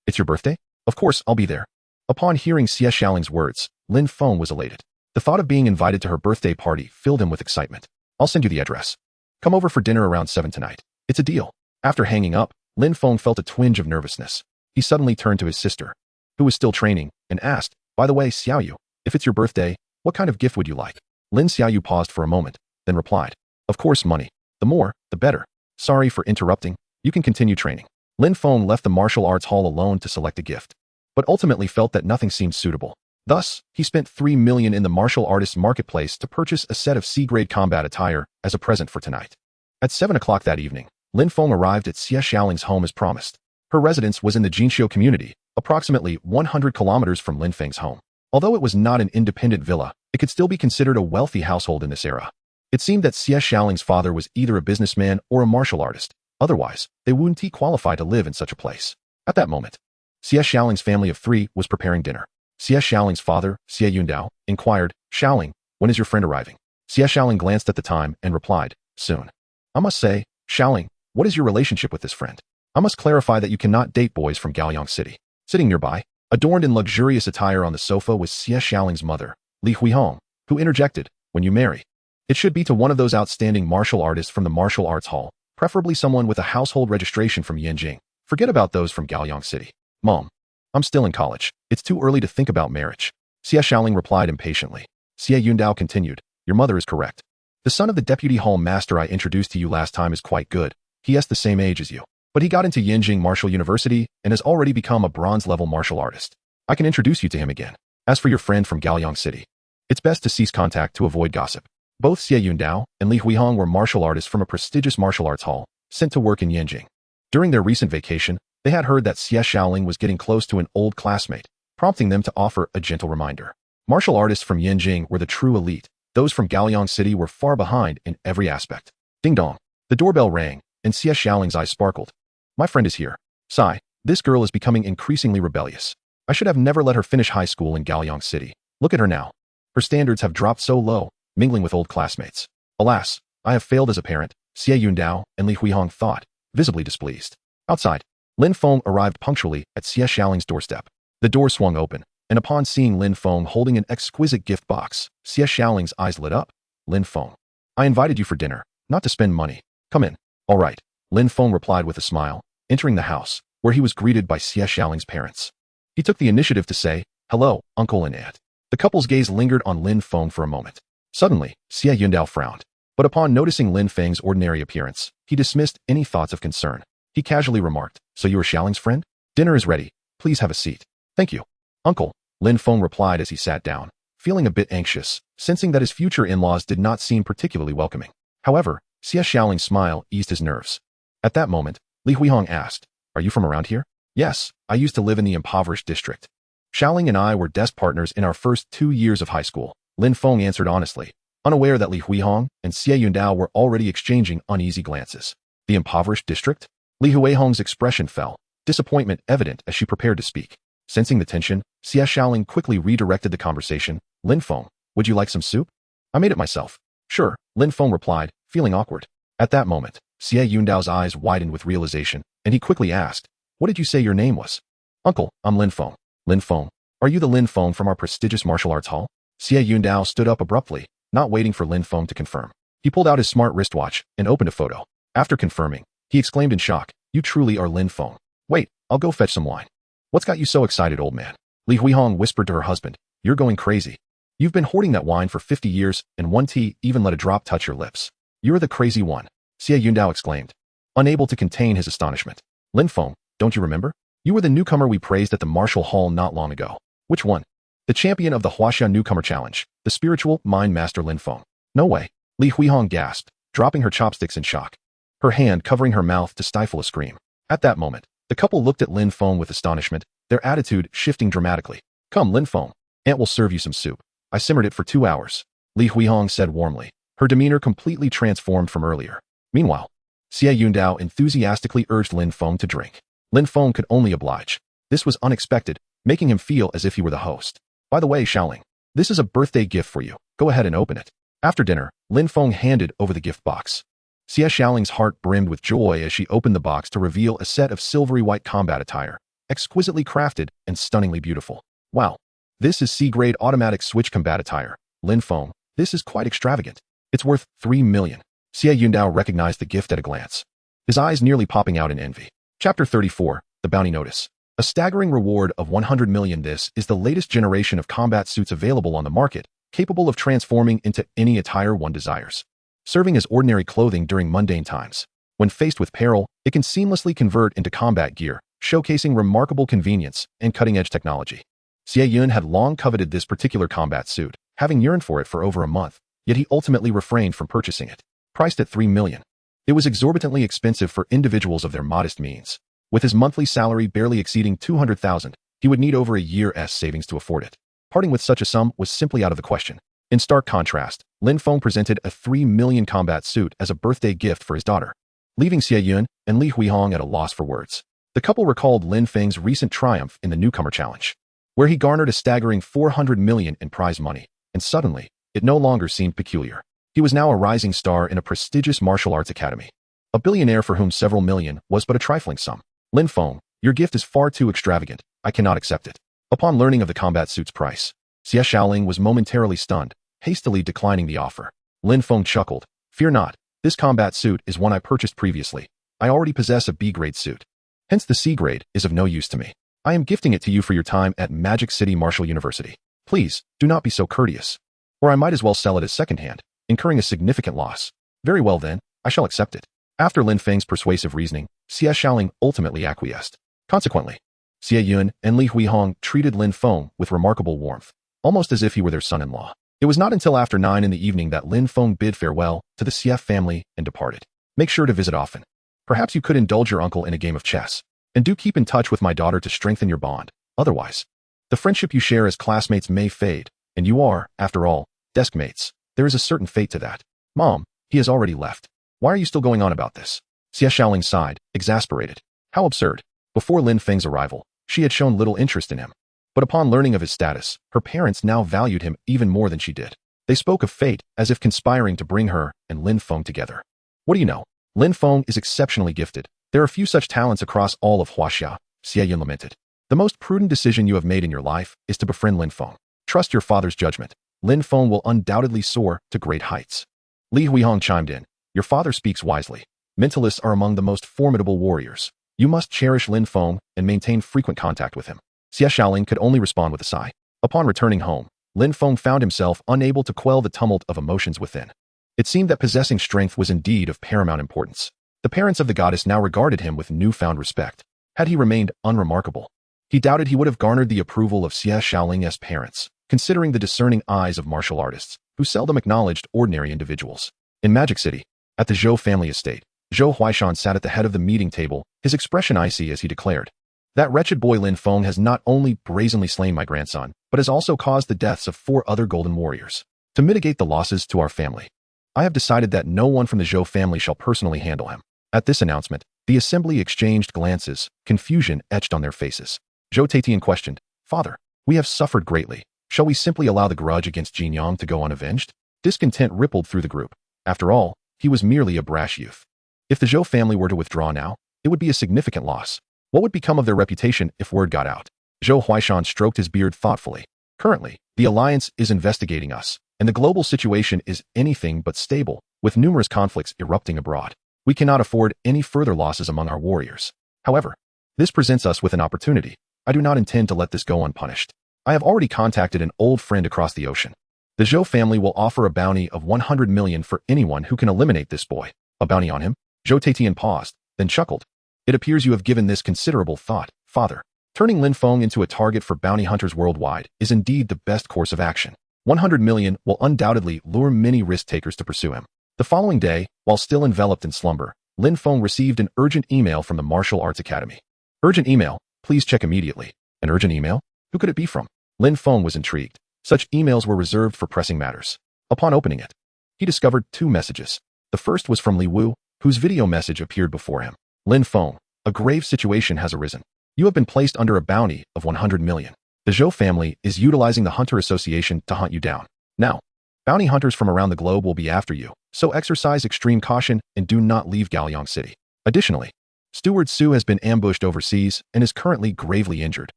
It's your birthday? Of course, I'll be there. Upon hearing Xie Shaoling's words, Lin Feng was elated. The thought of being invited to her birthday party filled him with excitement. I'll send you the address. Come over for dinner around 7 tonight. It's a deal. After hanging up, Lin Feng felt a twinge of nervousness. He suddenly turned to his sister, who was still training, and asked, by the way, Xiaoyu, if it's your birthday, what kind of gift would you like? Lin Xiaoyu paused for a moment, then replied, of course, money. The more, the better. Sorry for interrupting. You can continue training. Lin Feng left the martial arts hall alone to select a gift, but ultimately felt that nothing seemed suitable. Thus, he spent 3 million in the martial artists marketplace to purchase a set of C-grade combat attire as a present for tonight. At 7 o'clock that evening, Lin Feng arrived at Xie Shaoling's home as promised. Her residence was in the Jinxiu community, approximately 100 kilometers from Lin Feng's home. Although it was not an independent villa, it could still be considered a wealthy household in this era. It seemed that Xie Shaoling's father was either a businessman or a martial artist. Otherwise, they wouldn't qualify to live in such a place. At that moment, Xie Shaoling's family of 3 was preparing dinner. Xie Shaoling's father, Xie Yundao, inquired, Shaoling, when is your friend arriving? Xie Shaoling glanced at the time and replied, soon. I must say, Shaoling, what is your relationship with this friend? I must clarify that you cannot date boys from Gaoyang City. Sitting nearby, adorned in luxurious attire on the sofa was Xie Shaoling's mother, Li Huihong, who interjected, when you marry, it should be to one of those outstanding martial artists from the martial arts hall, preferably someone with a household registration from Yanjing. Forget about those from Gaoyang City. Mom, I'm still in college. It's too early to think about marriage. Xie Shaoling replied impatiently. Xie Yundao continued, your mother is correct. The son of the deputy hall master I introduced to you last time is quite good. He has the same age as you. But he got into Yanjing Martial University and has already become a bronze-level martial artist. I can introduce you to him again. As for your friend from Gaoyang City, it's best to cease contact to avoid gossip. Both Xie Yundao and Li Huihong were martial artists from a prestigious martial arts hall, sent to work in Yanjing. During their recent vacation, they had heard that Xie Shaoling was getting close to an old classmate, prompting them to offer a gentle reminder. Martial artists from Yanjing were the true elite. Those from Gaoyang City were far behind in every aspect. Ding dong. The doorbell rang, and Xie Shaoling's eyes sparkled. My friend is here. Sigh, this girl is becoming increasingly rebellious. I should have never let her finish high school in Gaoyang City. Look at her now. Her standards have dropped so low, mingling with old classmates. Alas, I have failed as a parent, Xie Yundao and Li Huihong thought, visibly displeased. Outside, Lin Feng arrived punctually at Xie Shaoling's doorstep. The door swung open, and upon seeing Lin Feng holding an exquisite gift box, Xie Shaoling's eyes lit up. Lin Feng, I invited you for dinner, not to spend money. Come in. All right, Lin Feng replied with a smile, entering the house, where he was greeted by Xie Shaoling's parents. He took the initiative to say, hello, uncle and aunt. The couple's gaze lingered on Lin Feng for a moment. Suddenly, Xie Yundao frowned. But upon noticing Lin Feng's ordinary appearance, he dismissed any thoughts of concern. He casually remarked, so you are Shaoling's friend? Dinner is ready. Please have a seat. Thank you. Uncle, Lin Feng replied as he sat down. feeling a bit anxious, sensing that his future in-laws did not seem particularly welcoming. However, Xie Xiaoling's smile eased his nerves. At that moment, Li Huihong asked, "Are you from around here?" "Yes, I used to live in the impoverished district. Xiaoling and I were desk partners in our first 2 years of high school," Lin Feng answered honestly, unaware that Li Huihong and Xie Yundao were already exchanging uneasy glances. The impoverished district? Li Huihong's expression fell, disappointment evident as she prepared to speak. Sensing the tension, Xie Xiaoling quickly redirected the conversation. "Lin Feng, would you like some soup? I made it myself." "Sure," Lin Feng replied, feeling awkward. At that moment, Xie Yundao's eyes widened with realization, and he quickly asked, "What did you say your name was?" "Uncle, I'm Lin Feng." "Lin Feng, are you the Lin Feng from our prestigious martial arts hall?" Xie Yundao stood up abruptly, not waiting for Lin Feng to confirm. He pulled out his smart wristwatch and opened a photo. After confirming, he exclaimed in shock, "You truly are Lin Feng. Wait, I'll go fetch some wine." "What's got you so excited, old man?" Li Huihong whispered to her husband. "You're going crazy. You've been hoarding that wine for 50 years, and one tea even let a drop touch your lips. You're the crazy one," Xie Yundao exclaimed, unable to contain his astonishment. "Lin Feng, don't you remember? You were the newcomer we praised at the martial hall not long ago." "Which one?" "The champion of the Huaxia Newcomer Challenge, the spiritual mind master Lin Feng." "No way," Li Huihong gasped, dropping her chopsticks in shock, her hand covering her mouth to stifle a scream. At that moment, the couple looked at Lin Feng with astonishment, their attitude shifting dramatically. "Come, Lin Feng, Aunt will serve you some soup. I simmered it for 2 hours," Li Huihong said warmly, her demeanor completely transformed from earlier. Meanwhile, Xie Yundao enthusiastically urged Lin Feng to drink. Lin Feng could only oblige. This was unexpected, making him feel as if he were the host. "By the way, Xiaoling, this is a birthday gift for you. Go ahead and open it." After dinner, Lin Feng handed over the gift box. Xie Xiaoling's heart brimmed with joy as she opened the box to reveal a set of silvery white combat attire, exquisitely crafted and stunningly beautiful. "Wow, this is C-grade automatic switch combat attire. Lin Feng, this is quite extravagant. It's worth 3 million. Xie Yundao recognized the gift at a glance, his eyes nearly popping out in envy. Chapter 34, The Bounty Notice. A staggering reward of 100 million. This is the latest generation of combat suits available on the market, capable of transforming into any attire one desires. Serving as ordinary clothing during mundane times. When faced with peril, it can seamlessly convert into combat gear, showcasing remarkable convenience and cutting-edge technology. Xie Yun had long coveted this particular combat suit, having yearned for it for over a month, yet he ultimately refrained from purchasing it. Priced at 3 million. It was exorbitantly expensive for individuals of their modest means. With his monthly salary barely exceeding 200,000, he would need over a year's savings to afford it. Parting with such a sum was simply out of the question. In stark contrast, Lin Feng presented a 3 million combat suit as a birthday gift for his daughter, leaving Xie Yun and Li Huihong at a loss for words. The couple recalled Lin Feng's recent triumph in the Newcomer Challenge, where he garnered a staggering 400 million in prize money, and suddenly, it no longer seemed peculiar. He was now a rising star in a prestigious martial arts academy, a billionaire for whom several million was but a trifling sum. "Lin Feng, your gift is far too extravagant. I cannot accept it." Upon learning of the combat suit's price, Xie Xiaoling was momentarily stunned, hastily declining the offer. Lin Feng chuckled. "Fear not, this combat suit is one I purchased previously. I already possess a B-grade suit. Hence the C-grade is of no use to me. I am gifting it to you for your time at Magic City Martial University. Please, do not be so courteous. Or I might as well sell it as secondhand, incurring a significant loss." "Very well then, I shall accept it." After Lin Feng's persuasive reasoning, Xie Xiaoling ultimately acquiesced. Consequently, Xie Yun and Li Huihong treated Lin Feng with remarkable warmth, almost as if he were their son-in-law. It was not until after 9 in the evening that Lin Feng bid farewell to the Xie family and departed. "Make sure to visit often. Perhaps you could indulge your uncle in a game of chess. And do keep in touch with my daughter to strengthen your bond. Otherwise, the friendship you share as classmates may fade, and you are, after all, desk mates. There is a certain fate to that." "Mom, he has already left. Why are you still going on about this?" Xie Xiaoling sighed, exasperated. How absurd. Before Lin Feng's arrival, she had shown little interest in him. But upon learning of his status, her parents now valued him even more than she did. They spoke of fate as if conspiring to bring her and Lin Feng together. "What do you know? Lin Feng is exceptionally gifted. There are few such talents across all of Huaxia," Xie Yun lamented. "The most prudent decision you have made in your life is to befriend Lin Feng. Trust your father's judgment. Lin Feng will undoubtedly soar to great heights." Li Huihong chimed in. "Your father speaks wisely. Mentalists are among the most formidable warriors. You must cherish Lin Feng and maintain frequent contact with him." Xie Xiaoling could only respond with a sigh. Upon returning home, Lin Feng found himself unable to quell the tumult of emotions within. It seemed that possessing strength was indeed of paramount importance. The parents of the goddess now regarded him with newfound respect. Had he remained unremarkable, he doubted he would have garnered the approval of Xie Xiaoling's parents. considering the discerning eyes of martial artists, who seldom acknowledged ordinary individuals. In Magic City, at the Zhou family estate, Zhou Huaishan sat at the head of the meeting table, his expression icy as he declared, "That wretched boy Lin Feng has not only brazenly slain my grandson, but has also caused the deaths of 4 other golden warriors. To mitigate the losses to our family, I have decided that no one from the Zhou family shall personally handle him." At this announcement, the assembly exchanged glances, confusion etched on their faces. Zhou Taitian questioned, "Father, we have suffered greatly. Shall we simply allow the grudge against Jin Yang to go unavenged?" Discontent rippled through the group. After all, he was merely a brash youth. If the Zhou family were to withdraw now, it would be a significant loss. What would become of their reputation if word got out? Zhou Huaishan stroked his beard thoughtfully. "Currently, the Alliance is investigating us, and the global situation is anything but stable, with numerous conflicts erupting abroad. We cannot afford any further losses among our warriors. However, this presents us with an opportunity. I do not intend to let this go unpunished. I have already contacted an old friend across the ocean. The Zhou family will offer a bounty of 100 million for anyone who can eliminate this boy." "A bounty on him?" Zhou Taitian paused, then chuckled. "It appears you have given this considerable thought, father. Turning Lin Feng into a target for bounty hunters worldwide is indeed the best course of action. 100 million will undoubtedly lure many risk-takers to pursue him." The following day, while still enveloped in slumber, Lin Feng received an urgent email from the Martial Arts Academy. "Urgent email, please check immediately." An urgent email? Who could it be from? Lin Feng was intrigued. Such emails were reserved for pressing matters. Upon opening it, he discovered 2 messages. The first was from Li Wu, whose video message appeared before him. "Lin Feng, a grave situation has arisen. You have been placed under a bounty of 100 million. The Zhou family is utilizing the Hunter Association to hunt you down. Now, bounty hunters from around the globe will be after you, so exercise extreme caution and do not leave Gaoyang City. Additionally, Steward Su has been ambushed overseas and is currently gravely injured.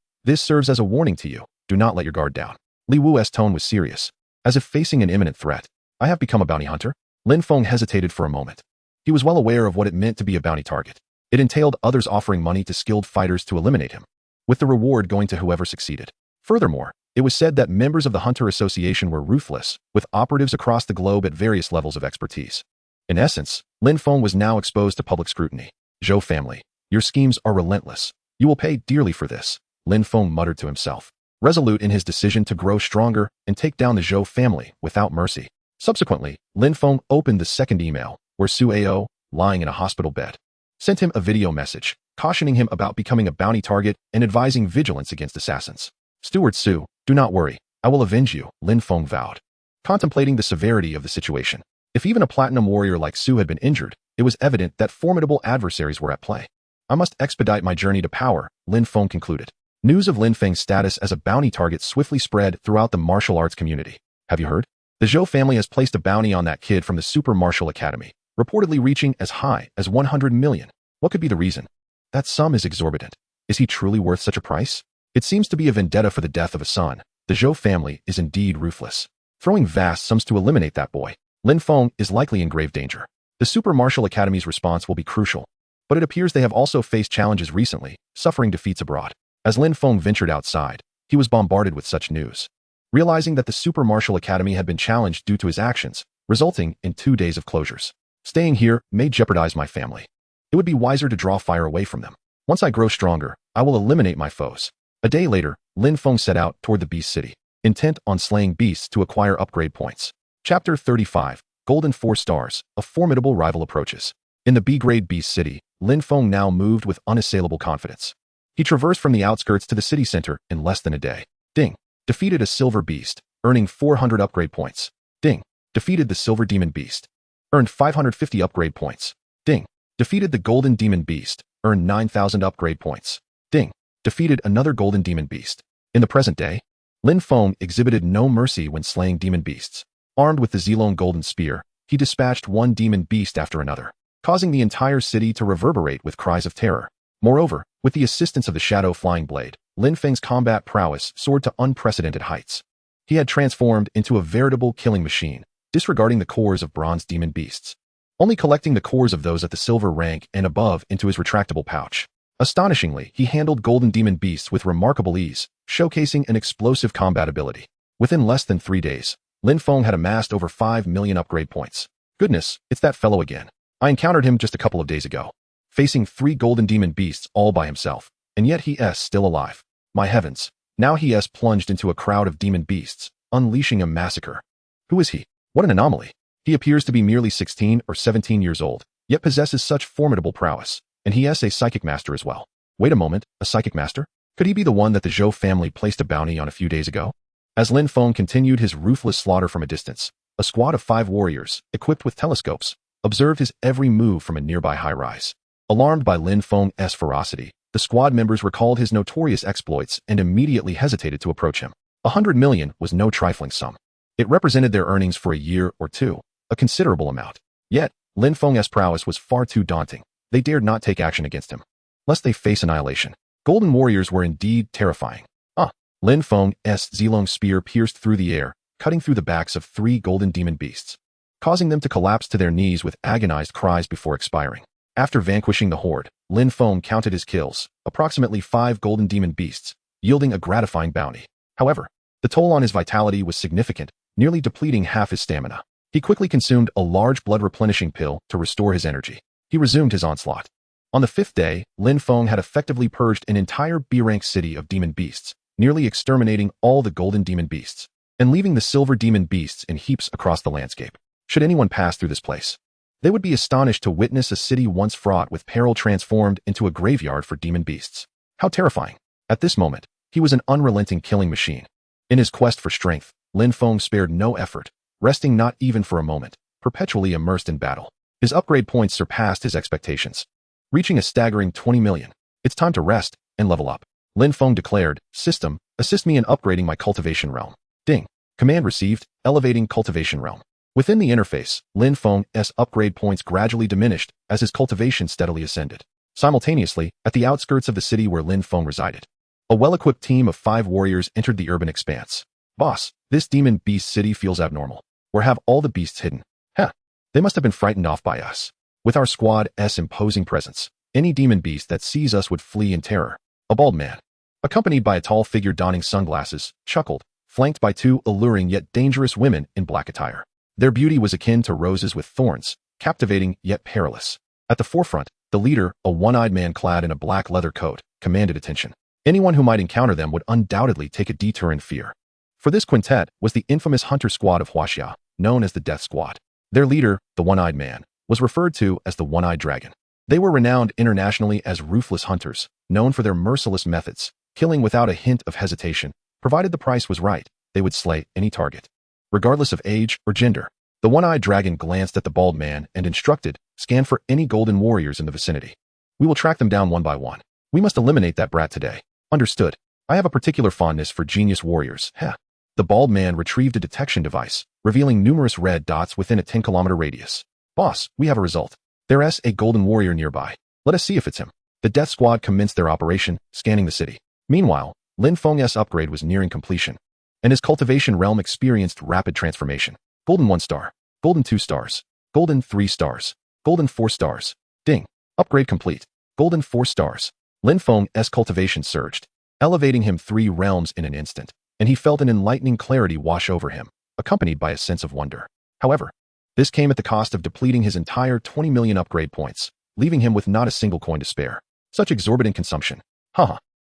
This serves as a warning to you. Do not let your guard down." Li Wu's tone was serious, as if facing an imminent threat. "I have become a bounty hunter?" Lin Feng hesitated for a moment. He was well aware of what it meant to be a bounty target. It entailed others offering money to skilled fighters to eliminate him, with the reward going to whoever succeeded. Furthermore, it was said that members of the Hunter Association were ruthless, with operatives across the globe at various levels of expertise. In essence, Lin Feng was now exposed to public scrutiny. "Zhou family, your schemes are relentless. You will pay dearly for this," Lin Feng muttered to himself, resolute in his decision to grow stronger and take down the Zhou family without mercy. Subsequently, Lin Feng opened the second email, where Su Ao, lying in a hospital bed, sent him a video message, cautioning him about becoming a bounty target and advising vigilance against assassins. "Steward Su, do not worry. I will avenge you," Lin Feng vowed, contemplating the severity of the situation. If even a platinum warrior like Su had been injured, it was evident that formidable adversaries were at play. "I must expedite my journey to power," Lin Feng concluded. News of Lin Feng's status as a bounty target swiftly spread throughout the martial arts community. "Have you heard? The Zhou family has placed a bounty on that kid from the Super Martial Academy, reportedly reaching as high as 100 million. What could be the reason? That sum is exorbitant. Is he truly worth such a price? It seems to be a vendetta for the death of a son. The Zhou family is indeed ruthless, throwing vast sums to eliminate that boy. Lin Feng is likely in grave danger. The Super Martial Academy's response will be crucial, but it appears they have also faced challenges recently, suffering defeats abroad." As Lin Feng ventured outside, he was bombarded with such news. Realizing that the Super Martial Academy had been challenged due to his actions, resulting in 2 days of closures. "Staying here may jeopardize my family. It would be wiser to draw fire away from them. Once I grow stronger, I will eliminate my foes." A day later, Lin Feng set out toward the Beast City, intent on slaying beasts to acquire upgrade points. Chapter 35, Golden 4 Stars, a formidable rival approaches. In the B-grade Beast City, Lin Feng now moved with unassailable confidence. He traversed from the outskirts to the city center in less than a day. Ding. Defeated a silver beast, earning 400 upgrade points. Ding. Defeated the silver demon beast. Earned 550 upgrade points. Ding. Defeated the golden demon beast, earned 9,000 upgrade points. Ding. Defeated another golden demon beast. In the present day, Lin Feng exhibited no mercy when slaying demon beasts. Armed with the Zilong golden spear, he dispatched one demon beast after another, causing the entire city to reverberate with cries of terror. Moreover, with the assistance of the Shadow Flying Blade, Lin Feng's combat prowess soared to unprecedented heights. He had transformed into a veritable killing machine, disregarding the cores of bronze demon beasts, only collecting the cores of those at the silver rank and above into his retractable pouch. Astonishingly, he handled golden demon beasts with remarkable ease, showcasing an explosive combat ability. Within less than 3 days, Lin Feng had amassed over 5 million upgrade points. "Goodness, it's that fellow again. I encountered him just a couple of days ago, facing 3 golden demon beasts all by himself, and yet he is still alive. My heavens, Now he has plunged into a crowd of demon beasts, unleashing a massacre. Who is he? What an anomaly. He appears to be merely 16 or 17 years old, yet possesses such formidable prowess, and he is a psychic master as well. Wait a moment, a psychic master? Could he be the one that the Zhou family placed a bounty on a few days ago? As Lin Feng continued his ruthless slaughter from a distance, a squad of 5 warriors, equipped with telescopes, observed his every move from a nearby high-rise. Alarmed by Lin Feng's ferocity, the squad members recalled his notorious exploits and immediately hesitated to approach him. 100 million was no trifling sum. It represented their earnings for a year or two, a considerable amount. Yet, Lin Feng's prowess was far too daunting. They dared not take action against him, lest they face annihilation. Golden warriors were indeed terrifying. Lin Feng's Zilong spear pierced through the air, cutting through the backs of 3 golden demon beasts, causing them to collapse to their knees with agonized cries before expiring. After vanquishing the horde, Lin Feng counted his kills, approximately 5 golden demon beasts, yielding a gratifying bounty. However, the toll on his vitality was significant, nearly depleting half his stamina. He quickly consumed a large blood-replenishing pill to restore his energy. He resumed his onslaught. On the 5th day, Lin Feng had effectively purged an entire B-rank city of demon beasts, nearly exterminating all the golden demon beasts, and leaving the silver demon beasts in heaps across the landscape. Should anyone pass through this place, they would be astonished to witness a city once fraught with peril transformed into a graveyard for demon beasts. How terrifying. At this moment, he was an unrelenting killing machine. In his quest for strength, Lin Feng spared no effort, resting not even for a moment, perpetually immersed in battle. His upgrade points surpassed his expectations, reaching a staggering 20 million. It's time to rest and level up. Lin Feng declared, "System, assist me in upgrading my cultivation realm." Ding. Command received, elevating cultivation realm. Within the interface, Lin Feng's upgrade points gradually diminished as his cultivation steadily ascended. Simultaneously, at the outskirts of the city where Lin Feng resided, a well-equipped team of 5 warriors entered the urban expanse. "Boss, this demon beast city feels abnormal. Where have all the beasts hidden? They must have been frightened off by us. With our squad's imposing presence, any demon beast that sees us would flee in terror." A bald man, accompanied by a tall figure donning sunglasses, chuckled, flanked by 2 alluring yet dangerous women in black attire. Their beauty was akin to roses with thorns, captivating yet perilous. At the forefront, the leader, a one-eyed man clad in a black leather coat, commanded attention. Anyone who might encounter them would undoubtedly take a detour in fear. For this quintet was the infamous hunter squad of Huaxia, known as the Death Squad. Their leader, the one-eyed man, was referred to as the One-Eyed Dragon. They were renowned internationally as ruthless hunters, known for their merciless methods, killing without a hint of hesitation. Provided the price was right, they would slay any target, regardless of age or gender. The One-Eyed Dragon glanced at the bald man and instructed, "Scan for any golden warriors in the vicinity. We will track them down one by one. We must eliminate that brat today." "Understood. I have a particular fondness for genius warriors." The bald man retrieved a detection device, revealing numerous red dots within a 10-kilometer radius. "Boss, we have a result. There's a golden warrior nearby. Let us see if it's him." The Death Squad commenced their operation, scanning the city. Meanwhile, Lin Feng's upgrade was nearing completion, and his cultivation realm experienced rapid transformation. Golden 1 star, Golden 2 stars, Golden 3 stars, Golden 4 stars. Ding. Upgrade complete. Golden 4 stars. Lin Feng's cultivation surged, elevating him 3 realms in an instant, and he felt an enlightening clarity wash over him, accompanied by a sense of wonder. However, this came at the cost of depleting his entire 20 million upgrade points, leaving him with not a single coin to spare. Such exorbitant consumption.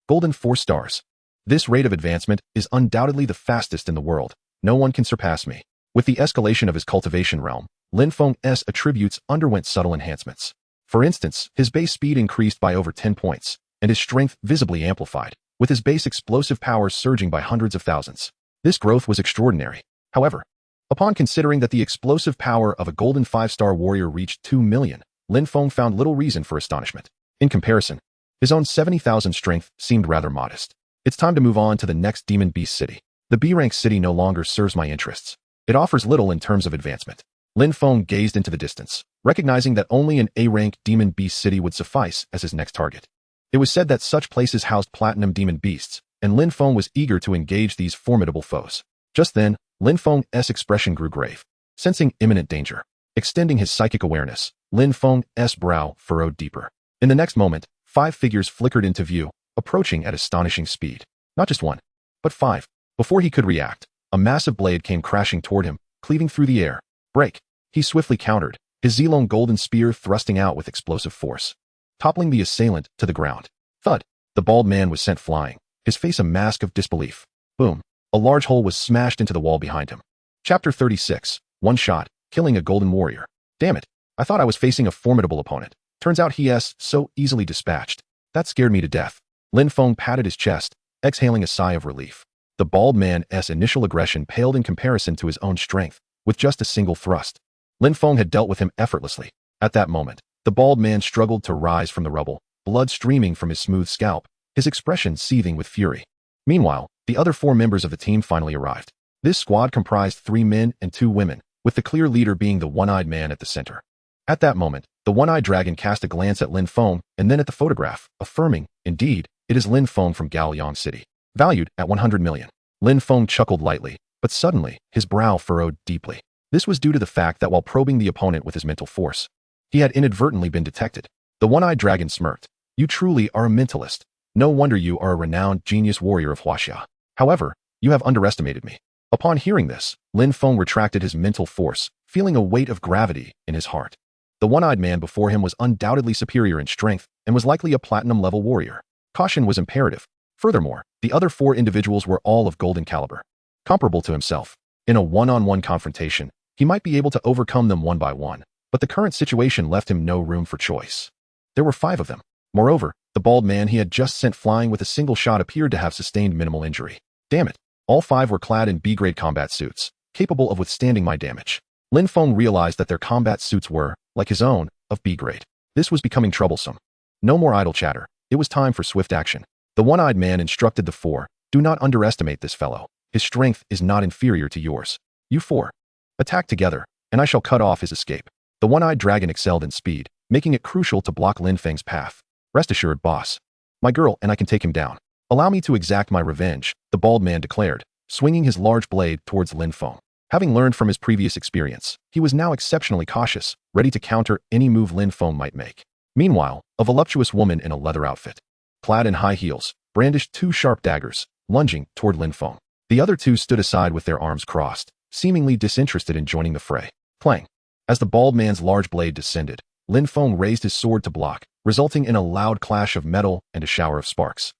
Golden 4 stars. This rate of advancement is undoubtedly the fastest in the world. No one can surpass me. With the escalation of his cultivation realm, Lin Feng's attributes underwent subtle enhancements. For instance, his base speed increased by over 10 points, and his strength visibly amplified, with his base explosive power surging by hundreds of thousands. This growth was extraordinary. However, upon considering that the explosive power of a golden 5-star warrior reached 2 million, Lin Feng found little reason for astonishment. In comparison, his own 70,000 strength seemed rather modest. It's time to move on to the next demon beast city. The B-rank city no longer serves my interests. It offers little in terms of advancement. Lin Feng gazed into the distance, recognizing that only an A-rank demon beast city would suffice as his next target. It was said that such places housed platinum demon beasts, and Lin Feng was eager to engage these formidable foes. Just then, Lin Feng's expression grew grave, sensing imminent danger. Extending his psychic awareness, Lin Feng's brow furrowed deeper. In the next moment, 5 figures flickered into view, approaching at astonishing speed. Not just 1, but 5. Before he could react, a massive blade came crashing toward him, cleaving through the air. Break! He swiftly countered, his Zilong golden spear thrusting out with explosive force, toppling the assailant to the ground. Thud! The bald man was sent flying, his face a mask of disbelief. Boom. A large hole was smashed into the wall behind him. Chapter 36. One shot, killing a golden warrior. Damn it. I thought I was facing a formidable opponent. Turns out he's so easily dispatched. That scared me to death. Lin Feng patted his chest, exhaling a sigh of relief. The bald man's initial aggression paled in comparison to his own strength, with just a single thrust. Lin Feng had dealt with him effortlessly. At that moment, the bald man struggled to rise from the rubble, blood streaming from his smooth scalp, his expression seething with fury. Meanwhile, the other 4 members of the team finally arrived. This squad comprised 3 men and 2 women, with the clear leader being the one-eyed man at the center. At that moment, the one-eyed dragon cast a glance at Lin Feng and then at the photograph, affirming, indeed, it is Lin Feng from Gaoyang City. Valued at 100 million. Lin Feng chuckled lightly, but suddenly, his brow furrowed deeply. This was due to the fact that while probing the opponent with his mental force, he had inadvertently been detected. The one-eyed dragon smirked. You truly are a mentalist. No wonder you are a renowned genius warrior of Huaxia. However, you have underestimated me. Upon hearing this, Lin Feng retracted his mental force, feeling a weight of gravity in his heart. The one-eyed man before him was undoubtedly superior in strength and was likely a platinum-level warrior. Caution was imperative. Furthermore, the other 4 individuals were all of golden caliber. Comparable to himself. In a one-on-one confrontation, he might be able to overcome them one by one, but the current situation left him no room for choice. There were 5 of them. Moreover, the bald man he had just sent flying with a single shot appeared to have sustained minimal injury. Damn it. All 5 were clad in B-grade combat suits, capable of withstanding my damage. Lin Feng realized that their combat suits were, like his own, of B-grade. This was becoming troublesome. No more idle chatter. It was time for swift action. The one-eyed man instructed the 4, do not underestimate this fellow. His strength is not inferior to yours. You 4. Attack together, and I shall cut off his escape. The one-eyed dragon excelled in speed, making it crucial to block Lin Feng's path. Rest assured, boss. My girl and I can take him down. Allow me to exact my revenge, the bald man declared, swinging his large blade towards Lin Feng. Having learned from his previous experience, he was now exceptionally cautious, ready to counter any move Lin Feng might make. Meanwhile, a voluptuous woman in a leather outfit, clad in high heels, brandished 2 sharp daggers, lunging toward Lin Feng. The other 2 stood aside with their arms crossed, seemingly disinterested in joining the fray. Clang. As the bald man's large blade descended, Lin Feng raised his sword to block, resulting in a loud clash of metal and a shower of sparks.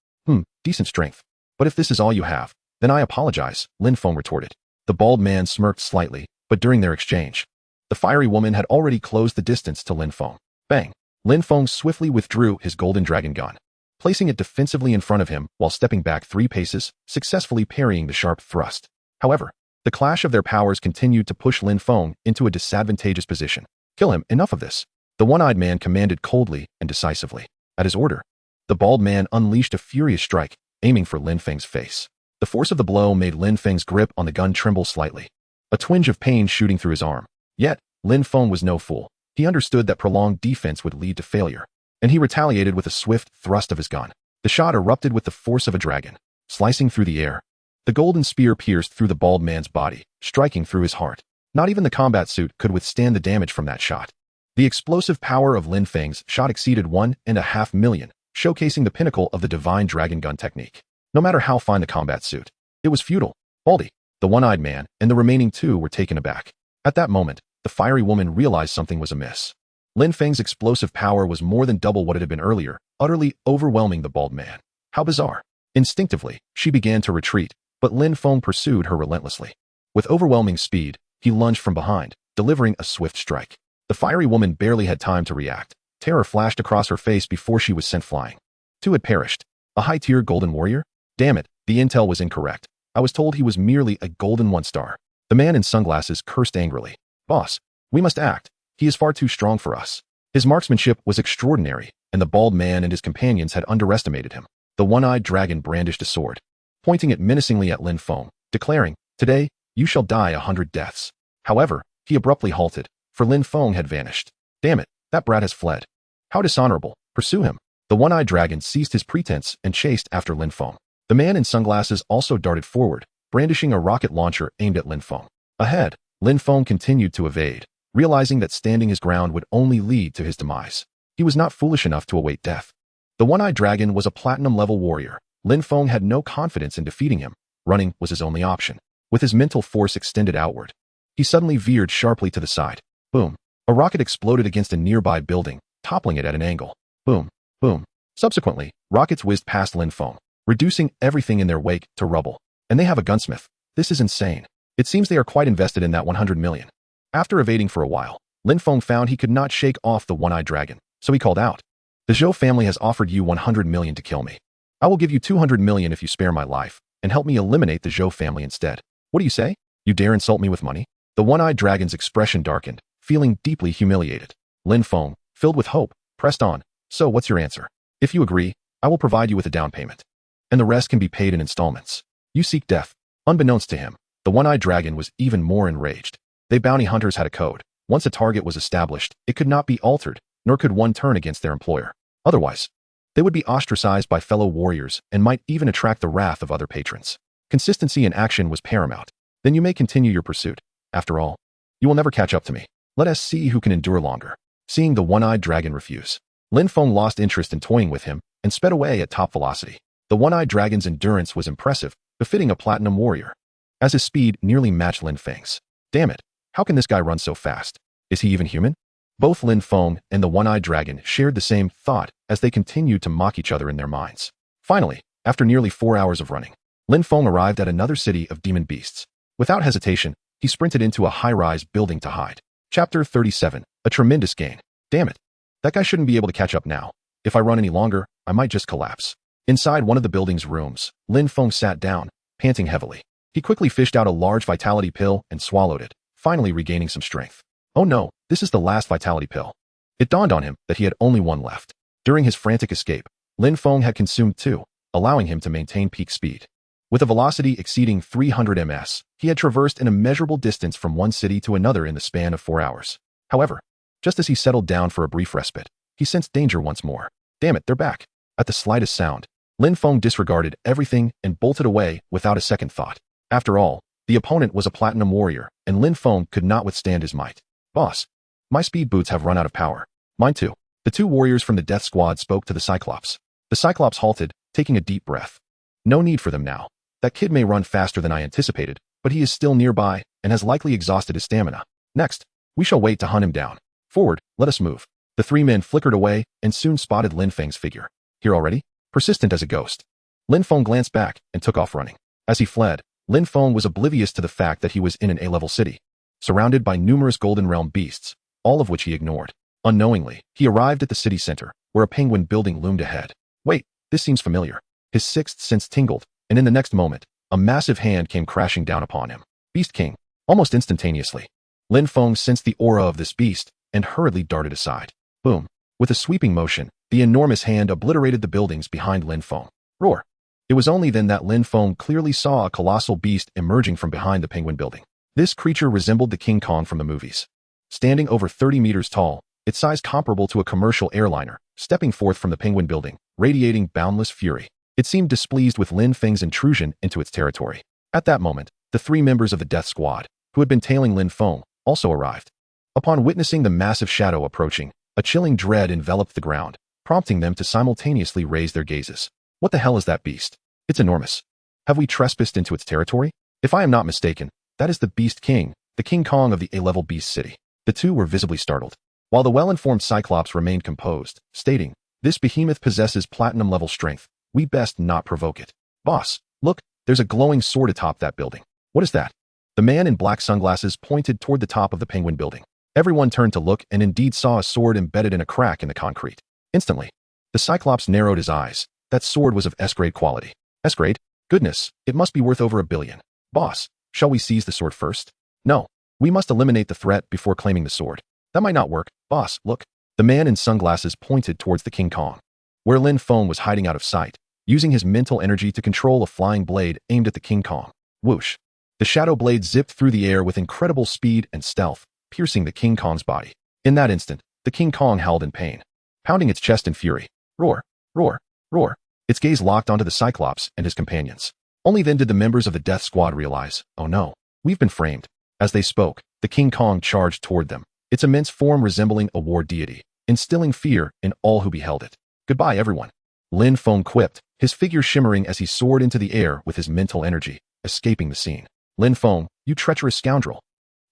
Decent strength. But if this is all you have, then I apologize, Lin Feng retorted. The bald man smirked slightly, but during their exchange, the fiery woman had already closed the distance to Lin Feng. Bang! Lin Feng swiftly withdrew his golden dragon gun, placing it defensively in front of him while stepping back 3 paces, successfully parrying the sharp thrust. However, the clash of their powers continued to push Lin Feng into a disadvantageous position. Kill him, enough of this. The one-eyed man commanded coldly and decisively. At his order, the bald man unleashed a furious strike, aiming for Lin Feng's face. The force of the blow made Lin Feng's grip on the gun tremble slightly, a twinge of pain shooting through his arm. Yet, Lin Feng was no fool. He understood that prolonged defense would lead to failure, and he retaliated with a swift thrust of his gun. The shot erupted with the force of a dragon, slicing through the air. The golden spear pierced through the bald man's body, striking through his heart. Not even the combat suit could withstand the damage from that shot. The explosive power of Lin Feng's shot exceeded 1.5 million, showcasing the pinnacle of the divine dragon gun technique. No matter how fine the combat suit, it was futile. Baldy, the one-eyed man, and the remaining 2 were taken aback. At that moment, the fiery woman realized something was amiss. Lin Feng's explosive power was more than double what it had been earlier, utterly overwhelming the bald man. How bizarre. Instinctively, she began to retreat, but Lin Feng pursued her relentlessly. With overwhelming speed, he lunged from behind, delivering a swift strike. The fiery woman barely had time to react. Terror flashed across her face before she was sent flying. 2 had perished. A high-tier golden warrior? Damn it, the intel was incorrect. I was told he was merely a golden 1-star. The man in sunglasses cursed angrily. Boss, we must act. He is far too strong for us. His marksmanship was extraordinary, and the bald man and his companions had underestimated him. The one-eyed dragon brandished a sword, pointing it menacingly at Lin Feng, declaring, today, you shall die 100 deaths. However, he abruptly halted, for Lin Feng had vanished. Damn it, that brat has fled. How dishonorable. Pursue him. The one-eyed dragon ceased his pretense and chased after Lin Feng. The man in sunglasses also darted forward, brandishing a rocket launcher aimed at Lin Feng. Ahead, Lin Feng continued to evade, realizing that standing his ground would only lead to his demise. He was not foolish enough to await death. The one-eyed dragon was a platinum-level warrior. Lin Feng had no confidence in defeating him. Running was his only option. With his mental force extended outward, he suddenly veered sharply to the side. Boom. A rocket exploded against a nearby building, toppling it at an angle. Boom. Boom. Subsequently, rockets whizzed past Lin Feng, reducing everything in their wake to rubble. And they have a gunsmith. This is insane. It seems they are quite invested in that 100 million. After evading for a while, Lin Feng found he could not shake off the one-eyed dragon, so he called out, "The Zhou family has offered you 100 million to kill me. I will give you 200 million if you spare my life and help me eliminate the Zhou family instead. What do you say? You dare insult me with money?" The one-eyed dragon's expression darkened, feeling deeply humiliated. Lin Feng, filled with hope, pressed on, "So what's your answer? If you agree, I will provide you with a down payment. And the rest can be paid in installments. You seek death." Unbeknownst to him, the one-eyed dragon was even more enraged. They bounty hunters had a code. Once a target was established, it could not be altered, nor could one turn against their employer. Otherwise, they would be ostracized by fellow warriors and might even attract the wrath of other patrons. Consistency in action was paramount. Then you may continue your pursuit. After all, you will never catch up to me. Let us see who can endure longer. Seeing the one-eyed dragon refuse, Lin Feng lost interest in toying with him and sped away at top velocity. The one-eyed dragon's endurance was impressive, befitting a platinum warrior, as his speed nearly matched Lin Feng's. Damn it, how can this guy run so fast? Is he even human? Both Lin Feng and the one-eyed dragon shared the same thought as they continued to mock each other in their minds. Finally, after nearly 4 hours of running, Lin Feng arrived at another city of demon beasts. Without hesitation, he sprinted into a high-rise building to hide. Chapter 37, a tremendous gain. Damn it. That guy shouldn't be able to catch up now. If I run any longer, I might just collapse. Inside one of the building's rooms, Lin Feng sat down, panting heavily. He quickly fished out a large vitality pill and swallowed it, finally regaining some strength. Oh no, this is the last vitality pill. It dawned on him that he had only one left. During his frantic escape, Lin Feng had consumed 2, allowing him to maintain peak speed. With a velocity exceeding 300 ms, he had traversed an immeasurable distance from one city to another in the span of 4 hours. However, just as he settled down for a brief respite, he sensed danger once more. Damn it, they're back. At the slightest sound, Lin Feng disregarded everything and bolted away without a second thought. After all, the opponent was a platinum warrior, and Lin Feng could not withstand his might. "Boss, my speed boots have run out of power." "Mine too." The 2 warriors from the Death Squad spoke to the Cyclops. The Cyclops halted, taking a deep breath. "No need for them now. That kid may run faster than I anticipated, but he is still nearby and has likely exhausted his stamina. Next, we shall wait to hunt him down. Forward, let us move." The 3 men flickered away and soon spotted Lin Feng's figure. Here already? Persistent as a ghost. Lin Feng glanced back and took off running. As he fled, Lin Feng was oblivious to the fact that he was in an A-level city, surrounded by numerous Golden Realm beasts, all of which he ignored. Unknowingly, he arrived at the city center, where a penguin building loomed ahead. Wait, this seems familiar. His sixth sense tingled, and in the next moment, a massive hand came crashing down upon him. Beast King. Almost instantaneously, Lin Feng sensed the aura of this beast and hurriedly darted aside. Boom. With a sweeping motion, the enormous hand obliterated the buildings behind Lin Feng. Roar. It was only then that Lin Feng clearly saw a colossal beast emerging from behind the penguin building. This creature resembled the King Kong from the movies. Standing over 30 meters tall, its size comparable to a commercial airliner, stepping forth from the penguin building, radiating boundless fury. It seemed displeased with Lin Feng's intrusion into its territory. At that moment, the 3 members of the Death Squad, who had been tailing Lin Feng, also arrived. Upon witnessing the massive shadow approaching, a chilling dread enveloped the ground, prompting them to simultaneously raise their gazes. What the hell is that beast? It's enormous. Have we trespassed into its territory? If I am not mistaken, that is the Beast King, the King Kong of the A-level beast city. The 2 were visibly startled, while the well-informed Cyclops remained composed, stating, "This behemoth possesses platinum-level strength. We best not provoke it." "Boss, look, there's a glowing sword atop that building." "What is that?" The man in black sunglasses pointed toward the top of the penguin building. Everyone turned to look and indeed saw a sword embedded in a crack in the concrete. Instantly, the Cyclops narrowed his eyes. That sword was of S-grade quality. S-grade? Goodness, it must be worth over 1 billion. "Boss, shall we seize the sword first?" "No, we must eliminate the threat before claiming the sword." "That might not work. Boss, look." The man in sunglasses pointed towards the King Kong, where Lin Feng was hiding out of sight, using his mental energy to control a flying blade aimed at the King Kong. Whoosh. The shadow blade zipped through the air with incredible speed and stealth, piercing the King Kong's body. In that instant, the King Kong howled in pain, pounding its chest in fury. Roar, roar, roar. Its gaze locked onto the Cyclops and his companions. Only then did the members of the Death Squad realize, "Oh no, we've been framed." As they spoke, the King Kong charged toward them, its immense form resembling a war deity, instilling fear in all who beheld it. "Goodbye, everyone," Lin Feng quipped, his figure shimmering as he soared into the air with his mental energy, escaping the scene. "Lin Feng, you treacherous scoundrel."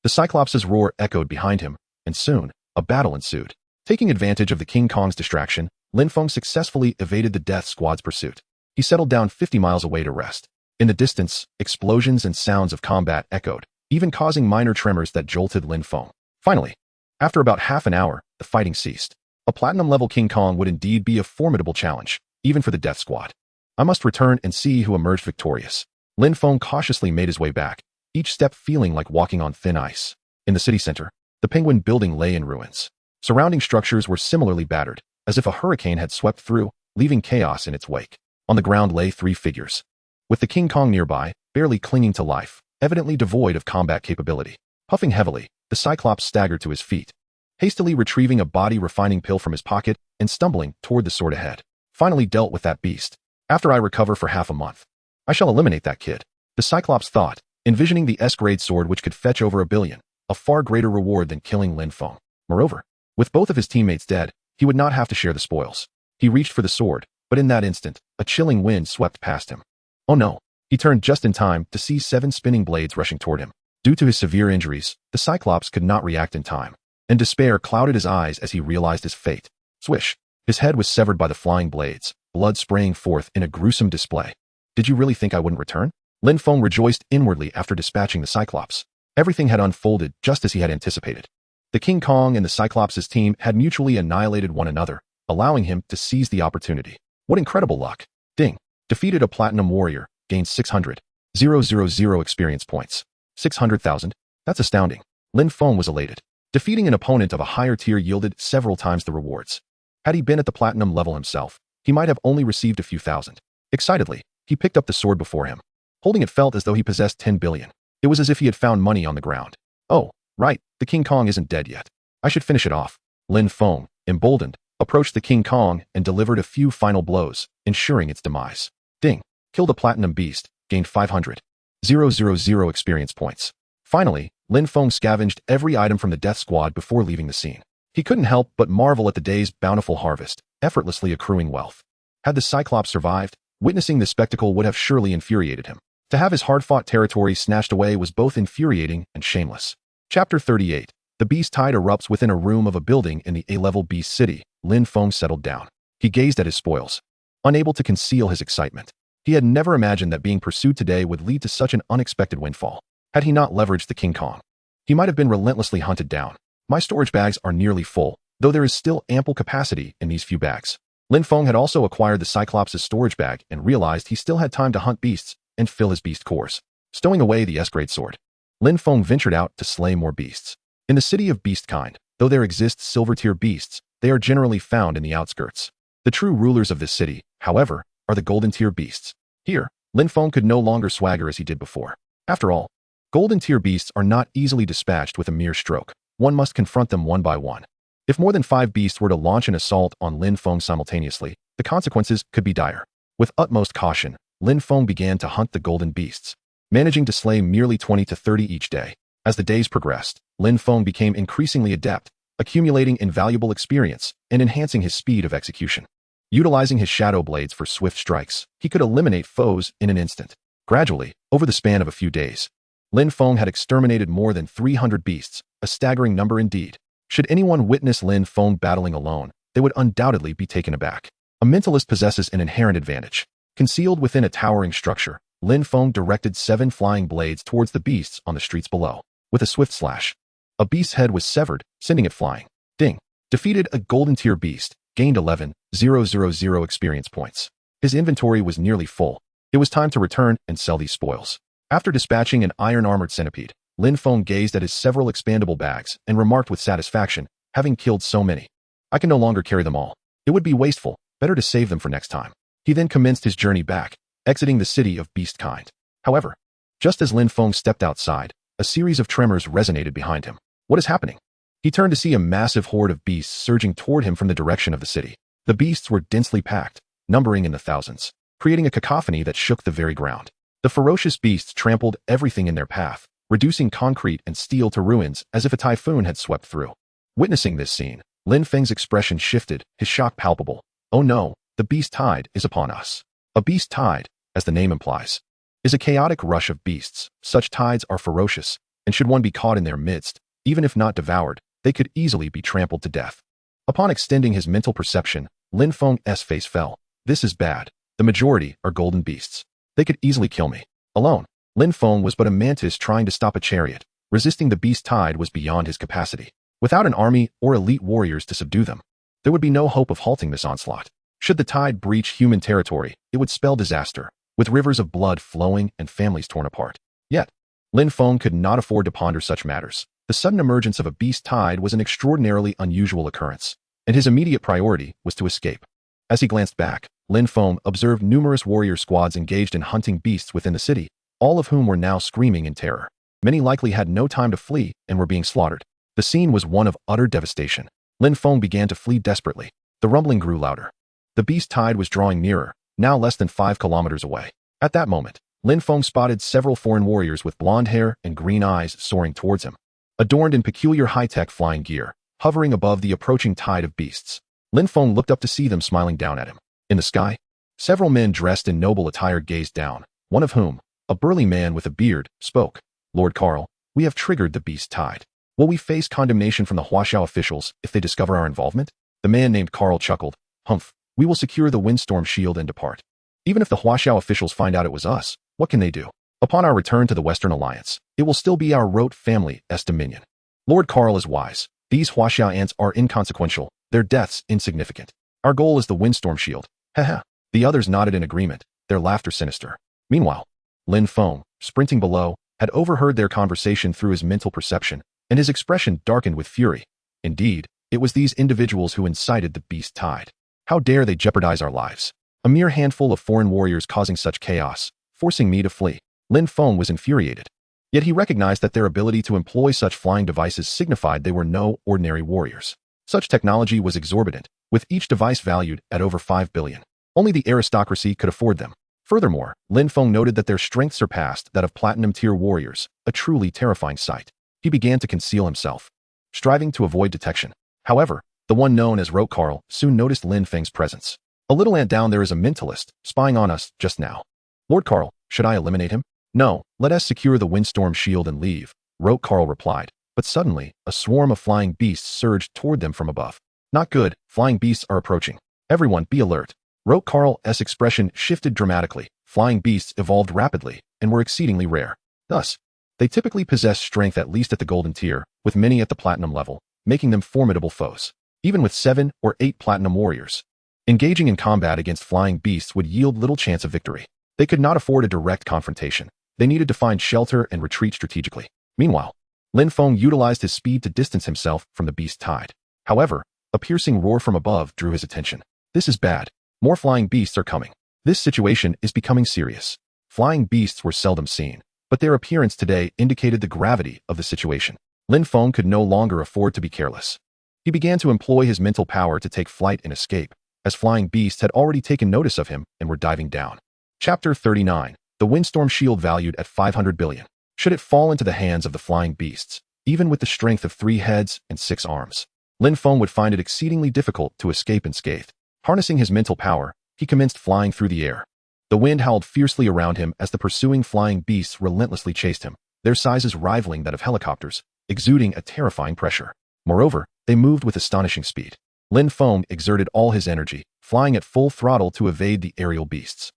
The Cyclops' roar echoed behind him, and soon, a battle ensued. Taking advantage of the King Kong's distraction, Lin Feng successfully evaded the Death Squad's pursuit. He settled down 50 miles away to rest. In the distance, explosions and sounds of combat echoed, even causing minor tremors that jolted Lin Feng. Finally, after about half an hour, the fighting ceased. A platinum-level King Kong would indeed be a formidable challenge, even for the Death Squad. I must return and see who emerged victorious. Lin Feng cautiously made his way back, each step feeling like walking on thin ice. In the city center, the Penguin Building lay in ruins. Surrounding structures were similarly battered, as if a hurricane had swept through, leaving chaos in its wake. On the ground lay 3 figures, with the King Kong nearby, barely clinging to life, evidently devoid of combat capability. Puffing heavily, the Cyclops staggered to his feet, hastily retrieving a body-refining pill from his pocket and stumbling toward the sword ahead. Finally dealt with that beast. After I recover for half a month, I shall eliminate that kid. The Cyclops thought, envisioning the S-grade sword which could fetch over 1 billion, a far greater reward than killing Lin Feng. Moreover, with both of his teammates dead, he would not have to share the spoils. He reached for the sword, but in that instant, a chilling wind swept past him. Oh no! He turned just in time to see 7 spinning blades rushing toward him. Due to his severe injuries, the Cyclops could not react in time, and despair clouded his eyes as he realized his fate. Swish! His head was severed by the flying blades, blood spraying forth in a gruesome display. Did you really think I wouldn't return? Lin Feng rejoiced inwardly after dispatching the Cyclops. Everything had unfolded just as he had anticipated. The King Kong and the Cyclops' team had mutually annihilated one another, allowing him to seize the opportunity. What incredible luck! Ding! Defeated a platinum warrior, gained 600,000 experience points. 600,000? That's astounding. Lin Feng was elated. Defeating an opponent of a higher tier yielded several times the rewards. Had he been at the platinum level himself, he might have only received a few thousand. Excitedly, he picked up the sword before him. Holding it felt as though he possessed 10 billion. It was as if he had found money on the ground. Oh, right, the King Kong isn't dead yet. I should finish it off. Lin Feng, emboldened, approached the King Kong and delivered a few final blows, ensuring its demise. Ding! Killed a platinum beast, gained 500,000 experience points. Finally, Lin Feng scavenged every item from the Death Squad before leaving the scene. He couldn't help but marvel at the day's bountiful harvest, effortlessly accruing wealth. Had the Cyclops survived, witnessing the spectacle would have surely infuriated him. To have his hard-fought territory snatched away was both infuriating and shameless. Chapter 38. The beast tide erupts within a room of a building in the A-level beast city. Lin Feng settled down. He gazed at his spoils, unable to conceal his excitement. He had never imagined that being pursued today would lead to such an unexpected windfall. Had he not leveraged the King Kong, he might have been relentlessly hunted down. My storage bags are nearly full, though there is still ample capacity in these few bags. Lin Feng had also acquired the Cyclops' storage bag and realized he still had time to hunt beasts and fill his beast cores. Stowing away the S-grade sword, Lin Feng ventured out to slay more beasts. In the city of beastkind, though there exist silver-tier beasts, they are generally found in the outskirts. The true rulers of this city, however, are the golden-tier beasts. Here, Lin Feng could no longer swagger as he did before. After all, golden-tier beasts are not easily dispatched with a mere stroke. One must confront them one by one. If more than 5 beasts were to launch an assault on Lin Feng simultaneously, the consequences could be dire. With utmost caution, Lin Feng began to hunt the golden beasts, managing to slay merely 20 to 30 each day. As the days progressed, Lin Feng became increasingly adept, accumulating invaluable experience and enhancing his speed of execution. Utilizing his shadow blades for swift strikes, he could eliminate foes in an instant. Gradually, over the span of a few days, Lin Feng had exterminated more than 300 beasts, a staggering number indeed. Should anyone witness Lin Feng battling alone, they would undoubtedly be taken aback. A mentalist possesses an inherent advantage. Concealed within a towering structure, Lin Feng directed 7 flying blades towards the beasts on the streets below. With a swift slash, a beast's head was severed, sending it flying. Ding! Defeated a golden-tier beast, gained 11,000 experience points. His inventory was nearly full. It was time to return and sell these spoils. After dispatching an iron-armored centipede, Lin Feng gazed at his several expandable bags and remarked with satisfaction, having killed so many. I can no longer carry them all. It would be wasteful, better to save them for next time. He then commenced his journey back, exiting the city of beastkind. However, just as Lin Feng stepped outside, a series of tremors resonated behind him. What is happening? He turned to see a massive horde of beasts surging toward him from the direction of the city. The beasts were densely packed, numbering in the thousands, creating a cacophony that shook the very ground. The ferocious beasts trampled everything in their path, reducing concrete and steel to ruins as if a typhoon had swept through. Witnessing this scene, Lin Feng's expression shifted, his shock palpable. Oh no, the beast tide is upon us. A beast tide, as the name implies, is a chaotic rush of beasts. Such tides are ferocious, and should one be caught in their midst, even if not devoured, they could easily be trampled to death. Upon extending his mental perception, Lin Feng's face fell. This is bad. The majority are golden beasts. They could easily kill me. Alone, Lin Feng was but a mantis trying to stop a chariot. Resisting the beast tide was beyond his capacity. Without an army or elite warriors to subdue them, there would be no hope of halting this onslaught. Should the tide breach human territory, it would spell disaster, with rivers of blood flowing and families torn apart. Yet, Lin Feng could not afford to ponder such matters. The sudden emergence of a beast tide was an extraordinarily unusual occurrence, and his immediate priority was to escape. As he glanced back, Lin Feng observed numerous warrior squads engaged in hunting beasts within the city, all of whom were now screaming in terror. Many likely had no time to flee and were being slaughtered. The scene was one of utter devastation. Lin Feng began to flee desperately. The rumbling grew louder. The beast tide was drawing nearer, now less than 5 kilometers away. At that moment, Lin Feng spotted several foreign warriors with blonde hair and green eyes soaring towards him, adorned in peculiar high-tech flying gear, hovering above the approaching tide of beasts. Lin Feng looked up to see them smiling down at him. In the sky, several men dressed in noble attire gazed down, one of whom, a burly man with a beard, spoke. Lord Carl, we have triggered the beast tide. Will we face condemnation from the Huaxiao officials if they discover our involvement? The man named Carl chuckled. Humph, we will secure the windstorm shield and depart. Even if the Huaxiao officials find out it was us, what can they do? Upon our return to the Western Alliance, it will still be our rote family's dominion. Lord Carl is wise. These Huaxiao ants are inconsequential, their deaths insignificant. Our goal is the windstorm shield. Haha. The others nodded in agreement, their laughter sinister. Meanwhile, Lin Feng, sprinting below, had overheard their conversation through his mental perception, and his expression darkened with fury. Indeed, it was these individuals who incited the beast tide. How dare they jeopardize our lives? A mere handful of foreign warriors causing such chaos, forcing me to flee. Lin Feng was infuriated. Yet he recognized that their ability to employ such flying devices signified they were no ordinary warriors. Such technology was exorbitant, with each device valued at over 5 billion. Only the aristocracy could afford them. Furthermore, Lin Feng noted that their strength surpassed that of platinum-tier warriors, a truly terrifying sight. He began to conceal himself, striving to avoid detection. However, the one known as Rote Carl soon noticed Lin Feng's presence. A little ant down there is a mentalist, spying on us just now. Lord Carl, should I eliminate him? No, let us secure the windstorm shield and leave, Rote Carl replied. But suddenly, a swarm of flying beasts surged toward them from above. Not good, flying beasts are approaching. Everyone be alert. Rote Carl's expression shifted dramatically. Flying beasts evolved rapidly and were exceedingly rare. Thus, they typically possess strength at least at the golden tier, with many at the platinum level, making them formidable foes. Even with 7 or 8 platinum warriors, engaging in combat against flying beasts would yield little chance of victory. They could not afford a direct confrontation. They needed to find shelter and retreat strategically. Meanwhile, Lin Feng utilized his speed to distance himself from the beast tide. However, a piercing roar from above drew his attention. This is bad. More flying beasts are coming. This situation is becoming serious. Flying beasts were seldom seen, but their appearance today indicated the gravity of the situation. Lin Feng could no longer afford to be careless. He began to employ his mental power to take flight and escape, as flying beasts had already taken notice of him and were diving down. Chapter 39. The windstorm shield valued at 500 billion. Should it fall into the hands of the flying beasts, even with the strength of 3 heads and 6 arms, Lin Feng would find it exceedingly difficult to escape unscathed. Harnessing his mental power, he commenced flying through the air. The wind howled fiercely around him as the pursuing flying beasts relentlessly chased him, their sizes rivaling that of helicopters, exuding a terrifying pressure. Moreover, they moved with astonishing speed. Lin Feng exerted all his energy, flying at full throttle to evade the aerial beasts.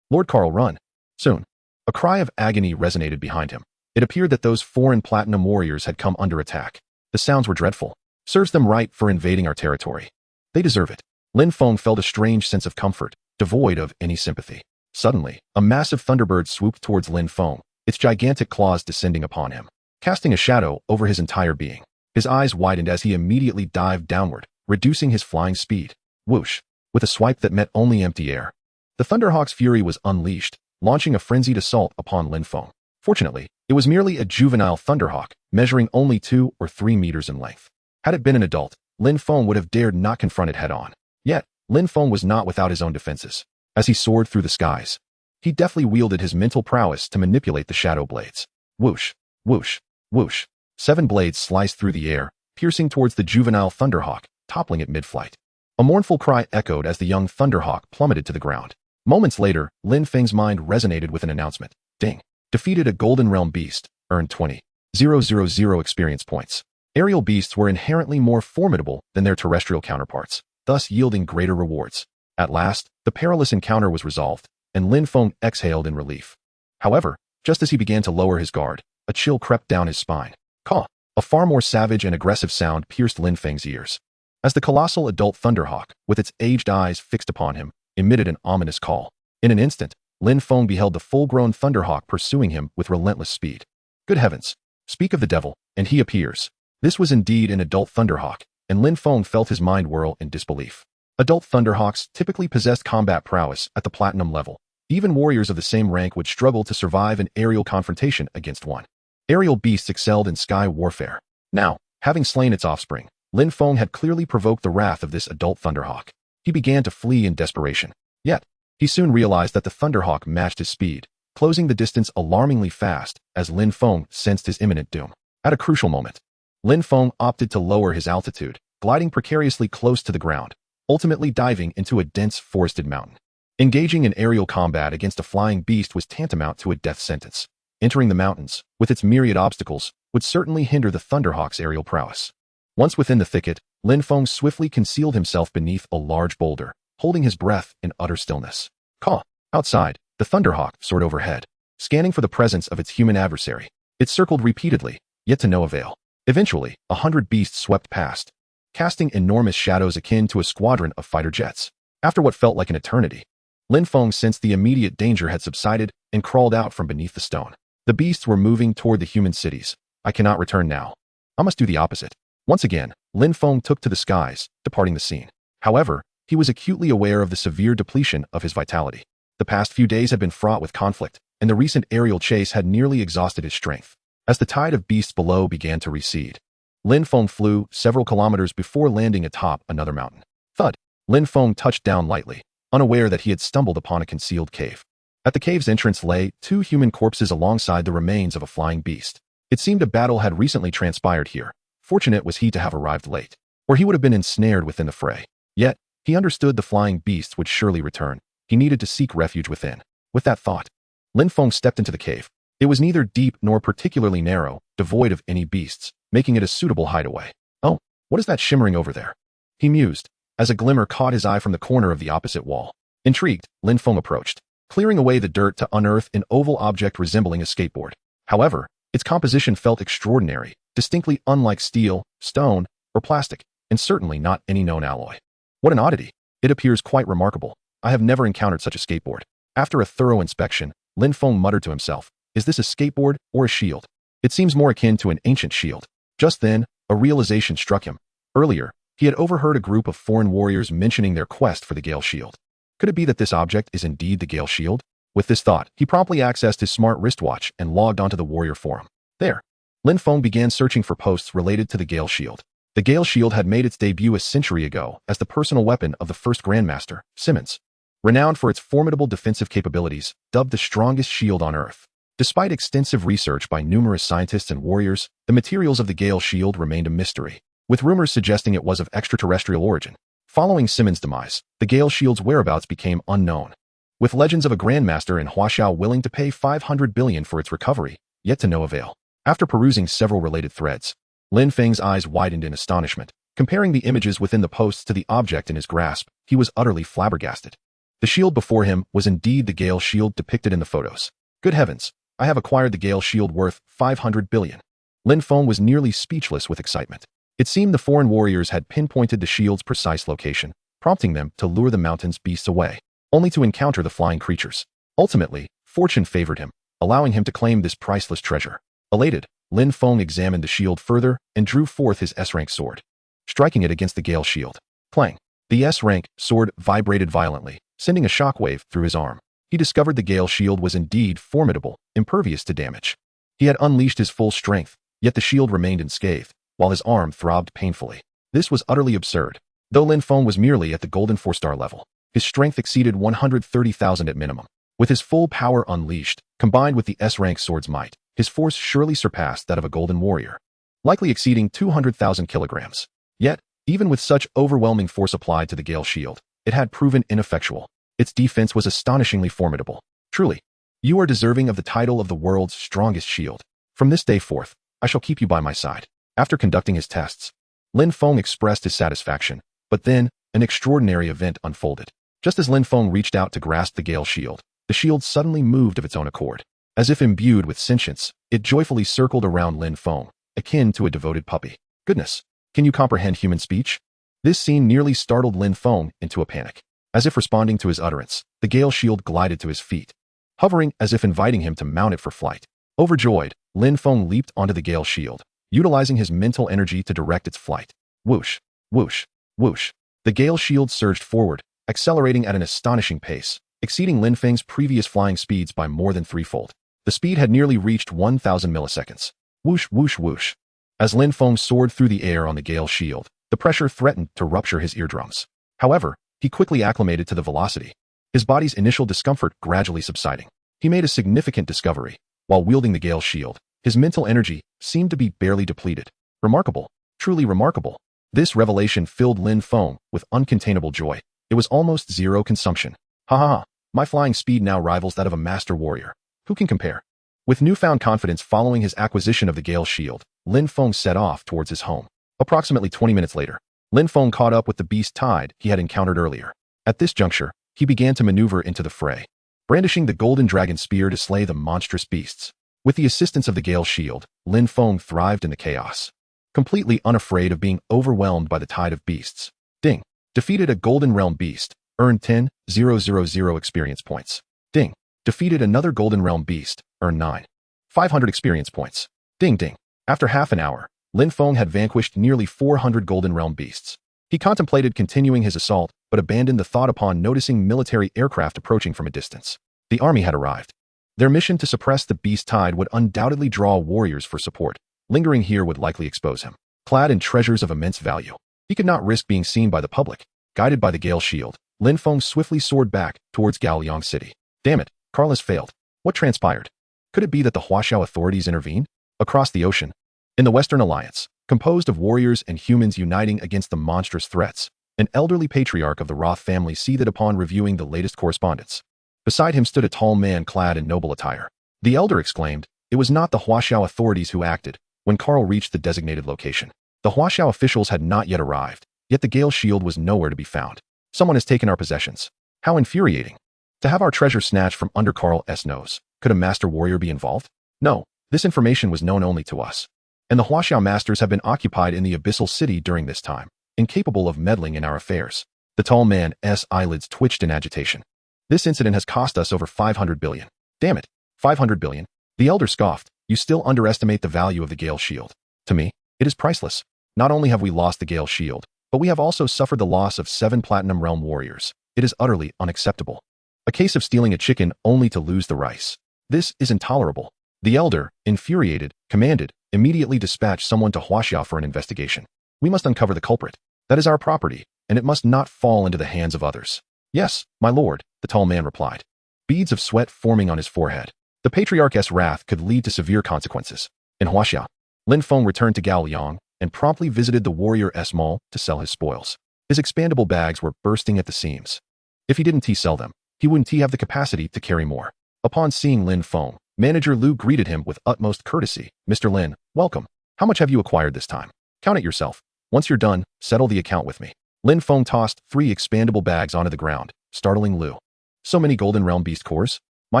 Lord Carl, run! Soon, a cry of agony resonated behind him. It appeared that those foreign platinum warriors had come under attack. The sounds were dreadful. Serves them right for invading our territory. They deserve it. Lin Feng felt a strange sense of comfort, devoid of any sympathy. Suddenly, a massive thunderbird swooped towards Lin Feng, its gigantic claws descending upon him, casting a shadow over his entire being. His eyes widened as he immediately dived downward, reducing his flying speed. Whoosh! With a swipe that met only empty air, the Thunderhawk's fury was unleashed, launching a frenzied assault upon Lin Feng. Fortunately, it was merely a juvenile Thunderhawk, measuring only 2 or 3 meters in length. Had it been an adult, Lin Feng would have dared not confront it head-on. Yet, Lin Feng was not without his own defenses. As he soared through the skies, he deftly wielded his mental prowess to manipulate the shadow blades. Whoosh! Whoosh! Whoosh! 7 blades sliced through the air, piercing towards the juvenile Thunderhawk, toppling it mid-flight. A mournful cry echoed as the young Thunderhawk plummeted to the ground. Moments later, Lin Feng's mind resonated with an announcement. Ding! Defeated a Golden Realm beast, earned 20,000 experience points. Aerial beasts were inherently more formidable than their terrestrial counterparts, thus yielding greater rewards. At last, the perilous encounter was resolved, and Lin Feng exhaled in relief. However, just as he began to lower his guard, a chill crept down his spine. Caw! A far more savage and aggressive sound pierced Lin Feng's ears. As the colossal adult thunderhawk, with its aged eyes fixed upon him, emitted an ominous call. In an instant, Lin Feng beheld the full-grown thunderhawk pursuing him with relentless speed. Good heavens! Speak of the devil, and he appears. This was indeed an adult thunderhawk, and Lin Feng felt his mind whirl in disbelief. Adult thunderhawks typically possessed combat prowess at the platinum level. Even warriors of the same rank would struggle to survive an aerial confrontation against one. Aerial beasts excelled in sky warfare. Now, having slain its offspring, Lin Feng had clearly provoked the wrath of this adult thunderhawk. He began to flee in desperation. Yet, he soon realized that the thunderhawk matched his speed, closing the distance alarmingly fast as Lin Feng sensed his imminent doom. At a crucial moment, Lin Feng opted to lower his altitude, gliding precariously close to the ground, ultimately diving into a dense forested mountain. Engaging in aerial combat against a flying beast was tantamount to a death sentence. Entering the mountains, with its myriad obstacles, would certainly hinder the thunderhawk's aerial prowess. Once within the thicket, Lin Feng swiftly concealed himself beneath a large boulder, holding his breath in utter stillness. Caw! Outside, the thunderhawk soared overhead, scanning for the presence of its human adversary. It circled repeatedly, yet to no avail. Eventually, 100 beasts swept past, casting enormous shadows akin to a squadron of fighter jets. After what felt like an eternity, Lin Feng sensed the immediate danger had subsided and crawled out from beneath the stone. The beasts were moving toward the human cities. I cannot return now. I must do the opposite. Once again, Lin Feng took to the skies, departing the scene. However, he was acutely aware of the severe depletion of his vitality. The past few days had been fraught with conflict, and the recent aerial chase had nearly exhausted his strength. As the tide of beasts below began to recede, Lin Feng flew several kilometers before landing atop another mountain. Thud! Lin Feng touched down lightly, unaware that he had stumbled upon a concealed cave. At the cave's entrance lay 2 human corpses alongside the remains of a flying beast. It seemed a battle had recently transpired here. Fortunate was he to have arrived late, or he would have been ensnared within the fray. Yet, he understood the flying beasts would surely return. He needed to seek refuge within. With that thought, Lin Feng stepped into the cave. It was neither deep nor particularly narrow, devoid of any beasts, making it a suitable hideaway. Oh, what is that shimmering over there? He mused, as a glimmer caught his eye from the corner of the opposite wall. Intrigued, Lin Feng approached, clearing away the dirt to unearth an oval object resembling a skateboard. However, its composition felt extraordinary, distinctly unlike steel, stone, or plastic, and certainly not any known alloy. What an oddity! It appears quite remarkable. I have never encountered such a skateboard. After a thorough inspection, Lin Feng muttered to himself, is this a skateboard or a shield? It seems more akin to an ancient shield. Just then, a realization struck him. Earlier, he had overheard a group of foreign warriors mentioning their quest for the Gale Shield. Could it be that this object is indeed the Gale Shield? With this thought, he promptly accessed his smart wristwatch and logged onto the warrior forum. There, Lin Feng began searching for posts related to the Gale Shield. The Gale Shield had made its debut a century ago as the personal weapon of the first Grandmaster, Simmons. Renowned for its formidable defensive capabilities, dubbed the strongest shield on Earth. Despite extensive research by numerous scientists and warriors, the materials of the Gale Shield remained a mystery, with rumors suggesting it was of extraterrestrial origin. Following Simmons' demise, the Gale Shield's whereabouts became unknown, with legends of a Grandmaster in Huaxiao willing to pay 500 billion for its recovery, yet to no avail. After perusing several related threads, Lin Feng's eyes widened in astonishment. Comparing the images within the posts to the object in his grasp, he was utterly flabbergasted. The shield before him was indeed the Gale Shield depicted in the photos. Good heavens, I have acquired the Gale Shield worth 500 billion. Lin Feng was nearly speechless with excitement. It seemed the foreign warriors had pinpointed the shield's precise location, prompting them to lure the mountain's beasts away, only to encounter the flying creatures. Ultimately, fortune favored him, allowing him to claim this priceless treasure. Elated, Lin Feng examined the shield further and drew forth his S-rank sword, striking it against the Gale Shield. Clang! The S-rank sword vibrated violently, sending a shockwave through his arm. He discovered the Gale Shield was indeed formidable, impervious to damage. He had unleashed his full strength, yet the shield remained unscathed, while his arm throbbed painfully. This was utterly absurd. Though Lin Feng was merely at the golden 4-star level, his strength exceeded 130,000 at minimum. With his full power unleashed, combined with the S-rank sword's might, his force surely surpassed that of a golden warrior, likely exceeding 200,000 kilograms. Yet, even with such overwhelming force applied to the Gale Shield, it had proven ineffectual. Its defense was astonishingly formidable. Truly, you are deserving of the title of the world's strongest shield. From this day forth, I shall keep you by my side. After conducting his tests, Lin Feng expressed his satisfaction, but then, an extraordinary event unfolded. Just as Lin Feng reached out to grasp the Gale shield, the shield suddenly moved of its own accord. As if imbued with sentience, it joyfully circled around Lin Feng, akin to a devoted puppy. Goodness, can you comprehend human speech? This scene nearly startled Lin Feng into a panic. As if responding to his utterance, the Gale shield glided to his feet, hovering as if inviting him to mount it for flight. Overjoyed, Lin Feng leaped onto the Gale shield, utilizing his mental energy to direct its flight. Whoosh, whoosh, whoosh. The Gale shield surged forward, accelerating at an astonishing pace, exceeding Lin Feng's previous flying speeds by more than threefold. The speed had nearly reached 1,000 milliseconds. Whoosh, whoosh, whoosh. As Lin Feng soared through the air on the Gale shield, the pressure threatened to rupture his eardrums. However, he quickly acclimated to the velocity, his body's initial discomfort gradually subsiding. He made a significant discovery. While wielding the Gale shield, his mental energy seemed to be barely depleted. Remarkable. Truly remarkable. This revelation filled Lin Feng with uncontainable joy. It was almost zero consumption. Ha ha ha. My flying speed now rivals that of a master warrior. Who can compare? With newfound confidence following his acquisition of the Gale shield, Lin Feng set off towards his home. Approximately 20 minutes later, Lin Feng caught up with the beast tide he had encountered earlier. At this juncture, he began to maneuver into the fray, brandishing the golden dragon spear to slay the monstrous beasts. With the assistance of the Gale shield, Lin Feng thrived in the chaos, completely unafraid of being overwhelmed by the tide of beasts. Ding. Defeated a Golden Realm beast. Earned 10,000 experience points. Ding. Defeated another Golden Realm beast. Earned 9,500 experience points. Ding ding. After half an hour, Lin Feng had vanquished nearly 400 Golden Realm beasts. He contemplated continuing his assault, but abandoned the thought upon noticing military aircraft approaching from a distance. The army had arrived. Their mission to suppress the beast tide would undoubtedly draw warriors for support. Lingering here would likely expose him. Clad in treasures of immense value, he could not risk being seen by the public. Guided by the Gale shield, Lin Feng swiftly soared back towards Gaoliang City. Damn it, Carl has failed. What transpired? Could it be that the Huaxiao authorities intervened? Across the ocean, in the Western Alliance, composed of warriors and humans uniting against the monstrous threats, an elderly patriarch of the Roth family seethed upon reviewing the latest correspondence. Beside him stood a tall man clad in noble attire. The elder exclaimed, it was not the Huaxiao authorities who acted. When Carl reached the designated location, the Huaxiao officials had not yet arrived, yet the Gale shield was nowhere to be found. Someone has taken our possessions. How infuriating. To have our treasure snatched from under Carl's nose. Could a master warrior be involved? No, this information was known only to us. And the Huaxiao masters have been occupied in the abyssal city during this time, incapable of meddling in our affairs. The tall man's eyelids twitched in agitation. This incident has cost us over 500 billion. Damn it, 500 billion. The elder scoffed. You still underestimate the value of the Gale shield. To me, it is priceless. Not only have we lost the Gale shield, but we have also suffered the loss of 7 Platinum Realm warriors. It is utterly unacceptable. A case of stealing a chicken only to lose the rice. This is intolerable. The elder, infuriated, commanded, immediately dispatch someone to Huaxiao for an investigation. We must uncover the culprit. That is our property, and it must not fall into the hands of others. Yes, my lord, the tall man replied, beads of sweat forming on his forehead. The patriarch's wrath could lead to severe consequences. In Huaxia, Lin Feng returned to Gaoliang and promptly visited the warrior's mall to sell his spoils. His expandable bags were bursting at the seams. If he didn't sell them, he wouldn't have the capacity to carry more. Upon seeing Lin Feng, Manager Lu greeted him with utmost courtesy. Mr. Lin, welcome. How much have you acquired this time? Count it yourself. Once you're done, settle the account with me. Lin Feng tossed 3 expandable bags onto the ground, startling Lu. So many Golden Realm beast cores? My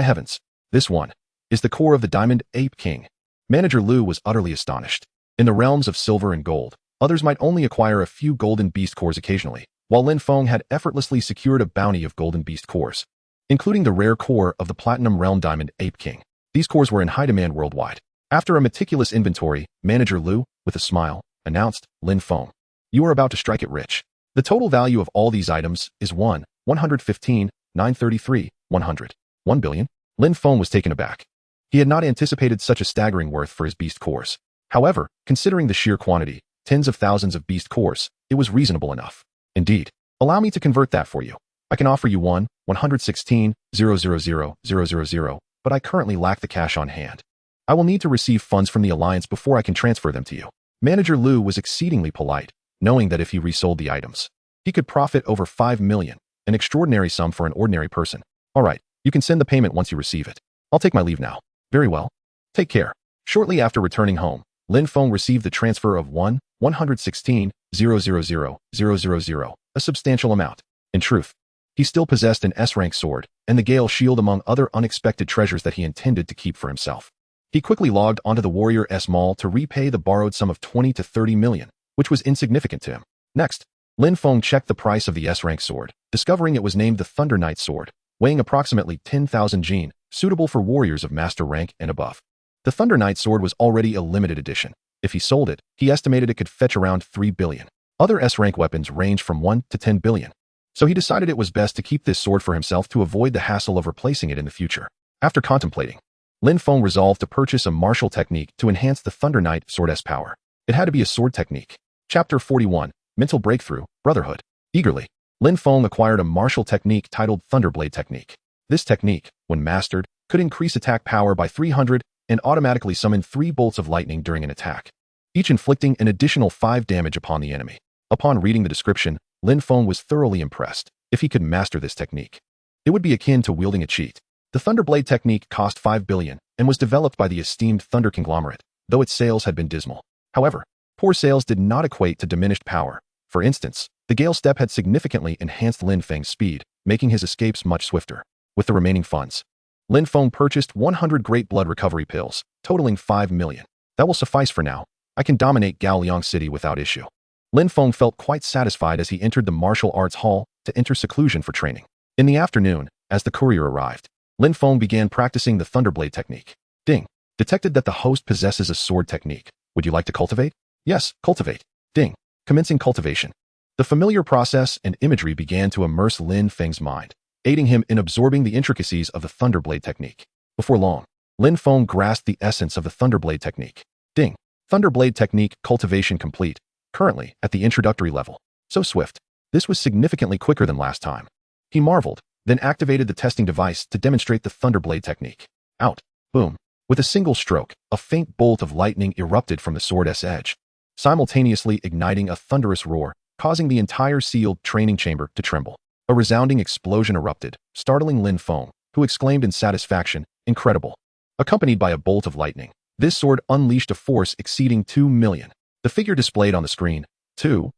heavens. This one is the core of the Diamond Ape King. Manager Lu was utterly astonished. In the realms of silver and gold, others might only acquire a few golden beast cores occasionally, while Lin Feng had effortlessly secured a bounty of golden beast cores, including the rare core of the Platinum Realm Diamond Ape King. These cores were in high demand worldwide. After a meticulous inventory, Manager Lu, with a smile, announced, Lin Feng, you are about to strike it rich. The total value of all these items is 115,933, 100. 1 billion? Lin Feng was taken aback. He had not anticipated such a staggering worth for his beast cores. However, considering the sheer quantity, tens of thousands of beast cores, it was reasonable enough. Indeed. Allow me to convert that for you. I can offer you 116,000,000, but I currently lack the cash on hand. I will need to receive funds from the Alliance before I can transfer them to you. Manager Lu was exceedingly polite, knowing that if he resold the items, he could profit over 5 million, an extraordinary sum for an ordinary person. All right, you can send the payment once you receive it. I'll take my leave now. Very well. Take care. Shortly after returning home, Lin Feng received the transfer of 116,000,000, a substantial amount. In truth, He still possessed an S-rank sword, and the Gale shield among other unexpected treasures that he intended to keep for himself. He quickly logged onto the Warrior S Mall to repay the borrowed sum of 20 to 30 million, which was insignificant to him. Next, Lin Feng checked the price of the S-rank sword, discovering it was named the Thunder Knight sword, weighing approximately 10,000 jin, suitable for warriors of master rank and above. The Thunder Knight sword was already a limited edition. If he sold it, he estimated it could fetch around 3 billion. Other S-rank weapons ranged from 1 to 10 billion. So he decided it was best to keep this sword for himself to avoid the hassle of replacing it in the future. After contemplating, Lin Feng resolved to purchase a martial technique to enhance the Thunder Knight sword's power. It had to be a sword technique. Chapter 41, Mental Breakthrough, Brotherhood. Eagerly, Lin Feng acquired a martial technique titled Thunderblade Technique. This technique, when mastered, could increase attack power by 300 and automatically summon 3 bolts of lightning during an attack, each inflicting an additional 5 damage upon the enemy. Upon reading the description, Lin Feng was thoroughly impressed. If he could master this technique, it would be akin to wielding a cheat. The Thunderblade technique cost 5 billion and was developed by the esteemed Thunder conglomerate, though its sales had been dismal. However, poor sales did not equate to diminished power. For instance, the Gale Step had significantly enhanced Lin Feng's speed, making his escapes much swifter. With the remaining funds, Lin Feng purchased 100 Great Blood Recovery pills, totaling 5 million. That will suffice for now. I can dominate Gaoliang City without issue. Lin Feng felt quite satisfied as he entered the martial arts hall to enter seclusion for training. In the afternoon, as the courier arrived, Lin Feng began practicing the Thunderblade technique. Ding. Detected that the host possesses a sword technique. Would you like to cultivate? Yes, cultivate. Ding. Commencing cultivation. The familiar process and imagery began to immerse Lin Feng's mind, aiding him in absorbing the intricacies of the Thunderblade technique. Before long, Lin Feng grasped the essence of the Thunderblade technique. Ding. Thunderblade technique cultivation complete. Currently at the introductory level. So swift. This was significantly quicker than last time. He marveled, then activated the testing device to demonstrate the Thunderblade technique. Out. Boom. With a single stroke, a faint bolt of lightning erupted from the sword's edge, simultaneously igniting a thunderous roar, causing the entire sealed training chamber to tremble. A resounding explosion erupted, startling Lin Feng, who exclaimed in satisfaction, "Incredible!" Accompanied by a bolt of lightning, this sword unleashed a force exceeding 2 million. The figure displayed on the screen,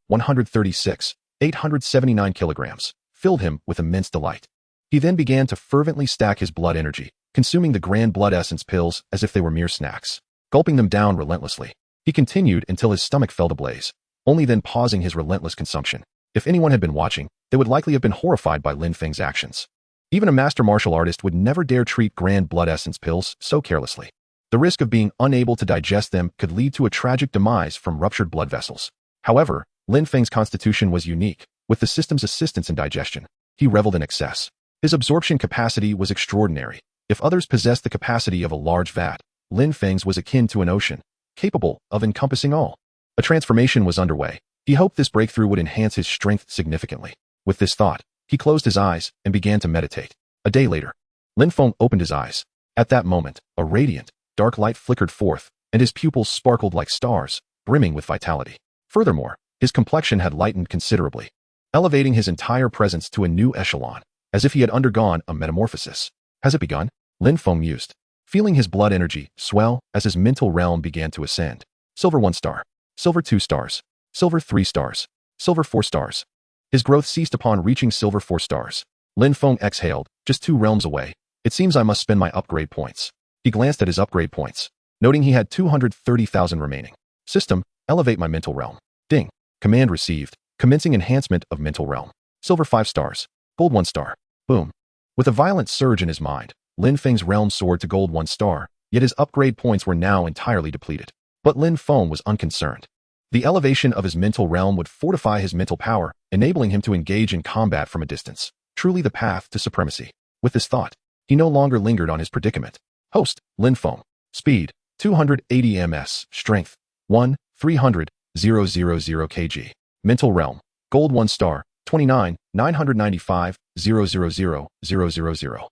136, 879 kilograms, filled him with immense delight. He then began to fervently stack his blood energy, consuming the Grand Blood Essence pills as if they were mere snacks, gulping them down relentlessly. He continued until his stomach felt ablaze, only then pausing his relentless consumption. If anyone had been watching, they would likely have been horrified by Lin Feng's actions. Even a master martial artist would never dare treat Grand Blood Essence pills so carelessly. The risk of being unable to digest them could lead to a tragic demise from ruptured blood vessels. However, Lin Feng's constitution was unique, with the system's assistance in digestion. He reveled in excess. His absorption capacity was extraordinary. If others possessed the capacity of a large vat, Lin Feng's was akin to an ocean, capable of encompassing all. A transformation was underway. He hoped this breakthrough would enhance his strength significantly. With this thought, he closed his eyes and began to meditate. A day later, Lin Feng opened his eyes. At that moment, a radiant, dark light flickered forth, and his pupils sparkled like stars, brimming with vitality. Furthermore, his complexion had lightened considerably, elevating his entire presence to a new echelon, as if he had undergone a metamorphosis. Has it begun? Lin Feng mused, feeling his blood energy swell as his mental realm began to ascend. Silver 1 star. Silver 2 stars. Silver 3 stars. Silver 4 stars. His growth ceased upon reaching silver 4 stars. Lin Feng exhaled, just 2 realms away. It seems I must spend my upgrade points. He glanced at his upgrade points, noting he had 230,000 remaining. System, elevate my mental realm. Ding. Command received. Commencing enhancement of mental realm. Silver 5 stars. Gold 1 star. Boom. With a violent surge in his mind, Lin Feng's realm soared to gold 1 star, yet his upgrade points were now entirely depleted. But Lin Feng was unconcerned. The elevation of his mental realm would fortify his mental power, enabling him to engage in combat from a distance. Truly the path to supremacy. With this thought, he no longer lingered on his predicament. Host, Lin Feng. Speed, 280 ms. Strength, 1, 300, 000 kg. Mental realm, gold 1 star, 29, 995, 000 000.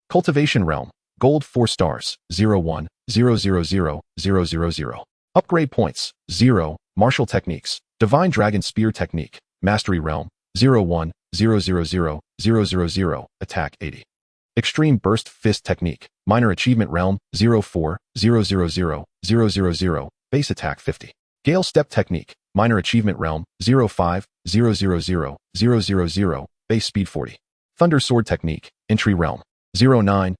Cultivation realm, gold 4 stars, 01, 000 000. Upgrade points, 0. Martial techniques, Divine Dragon Spear technique, Mastery realm, 01, 000 000. Attack 80. Extreme Burst Fist technique, Minor achievement realm, 04, 000 000. Base attack 50. Gale Step technique, Minor achievement realm, 05, 000 000. Base speed 40. Thunder Sword Technique, Entry Realm, 09000,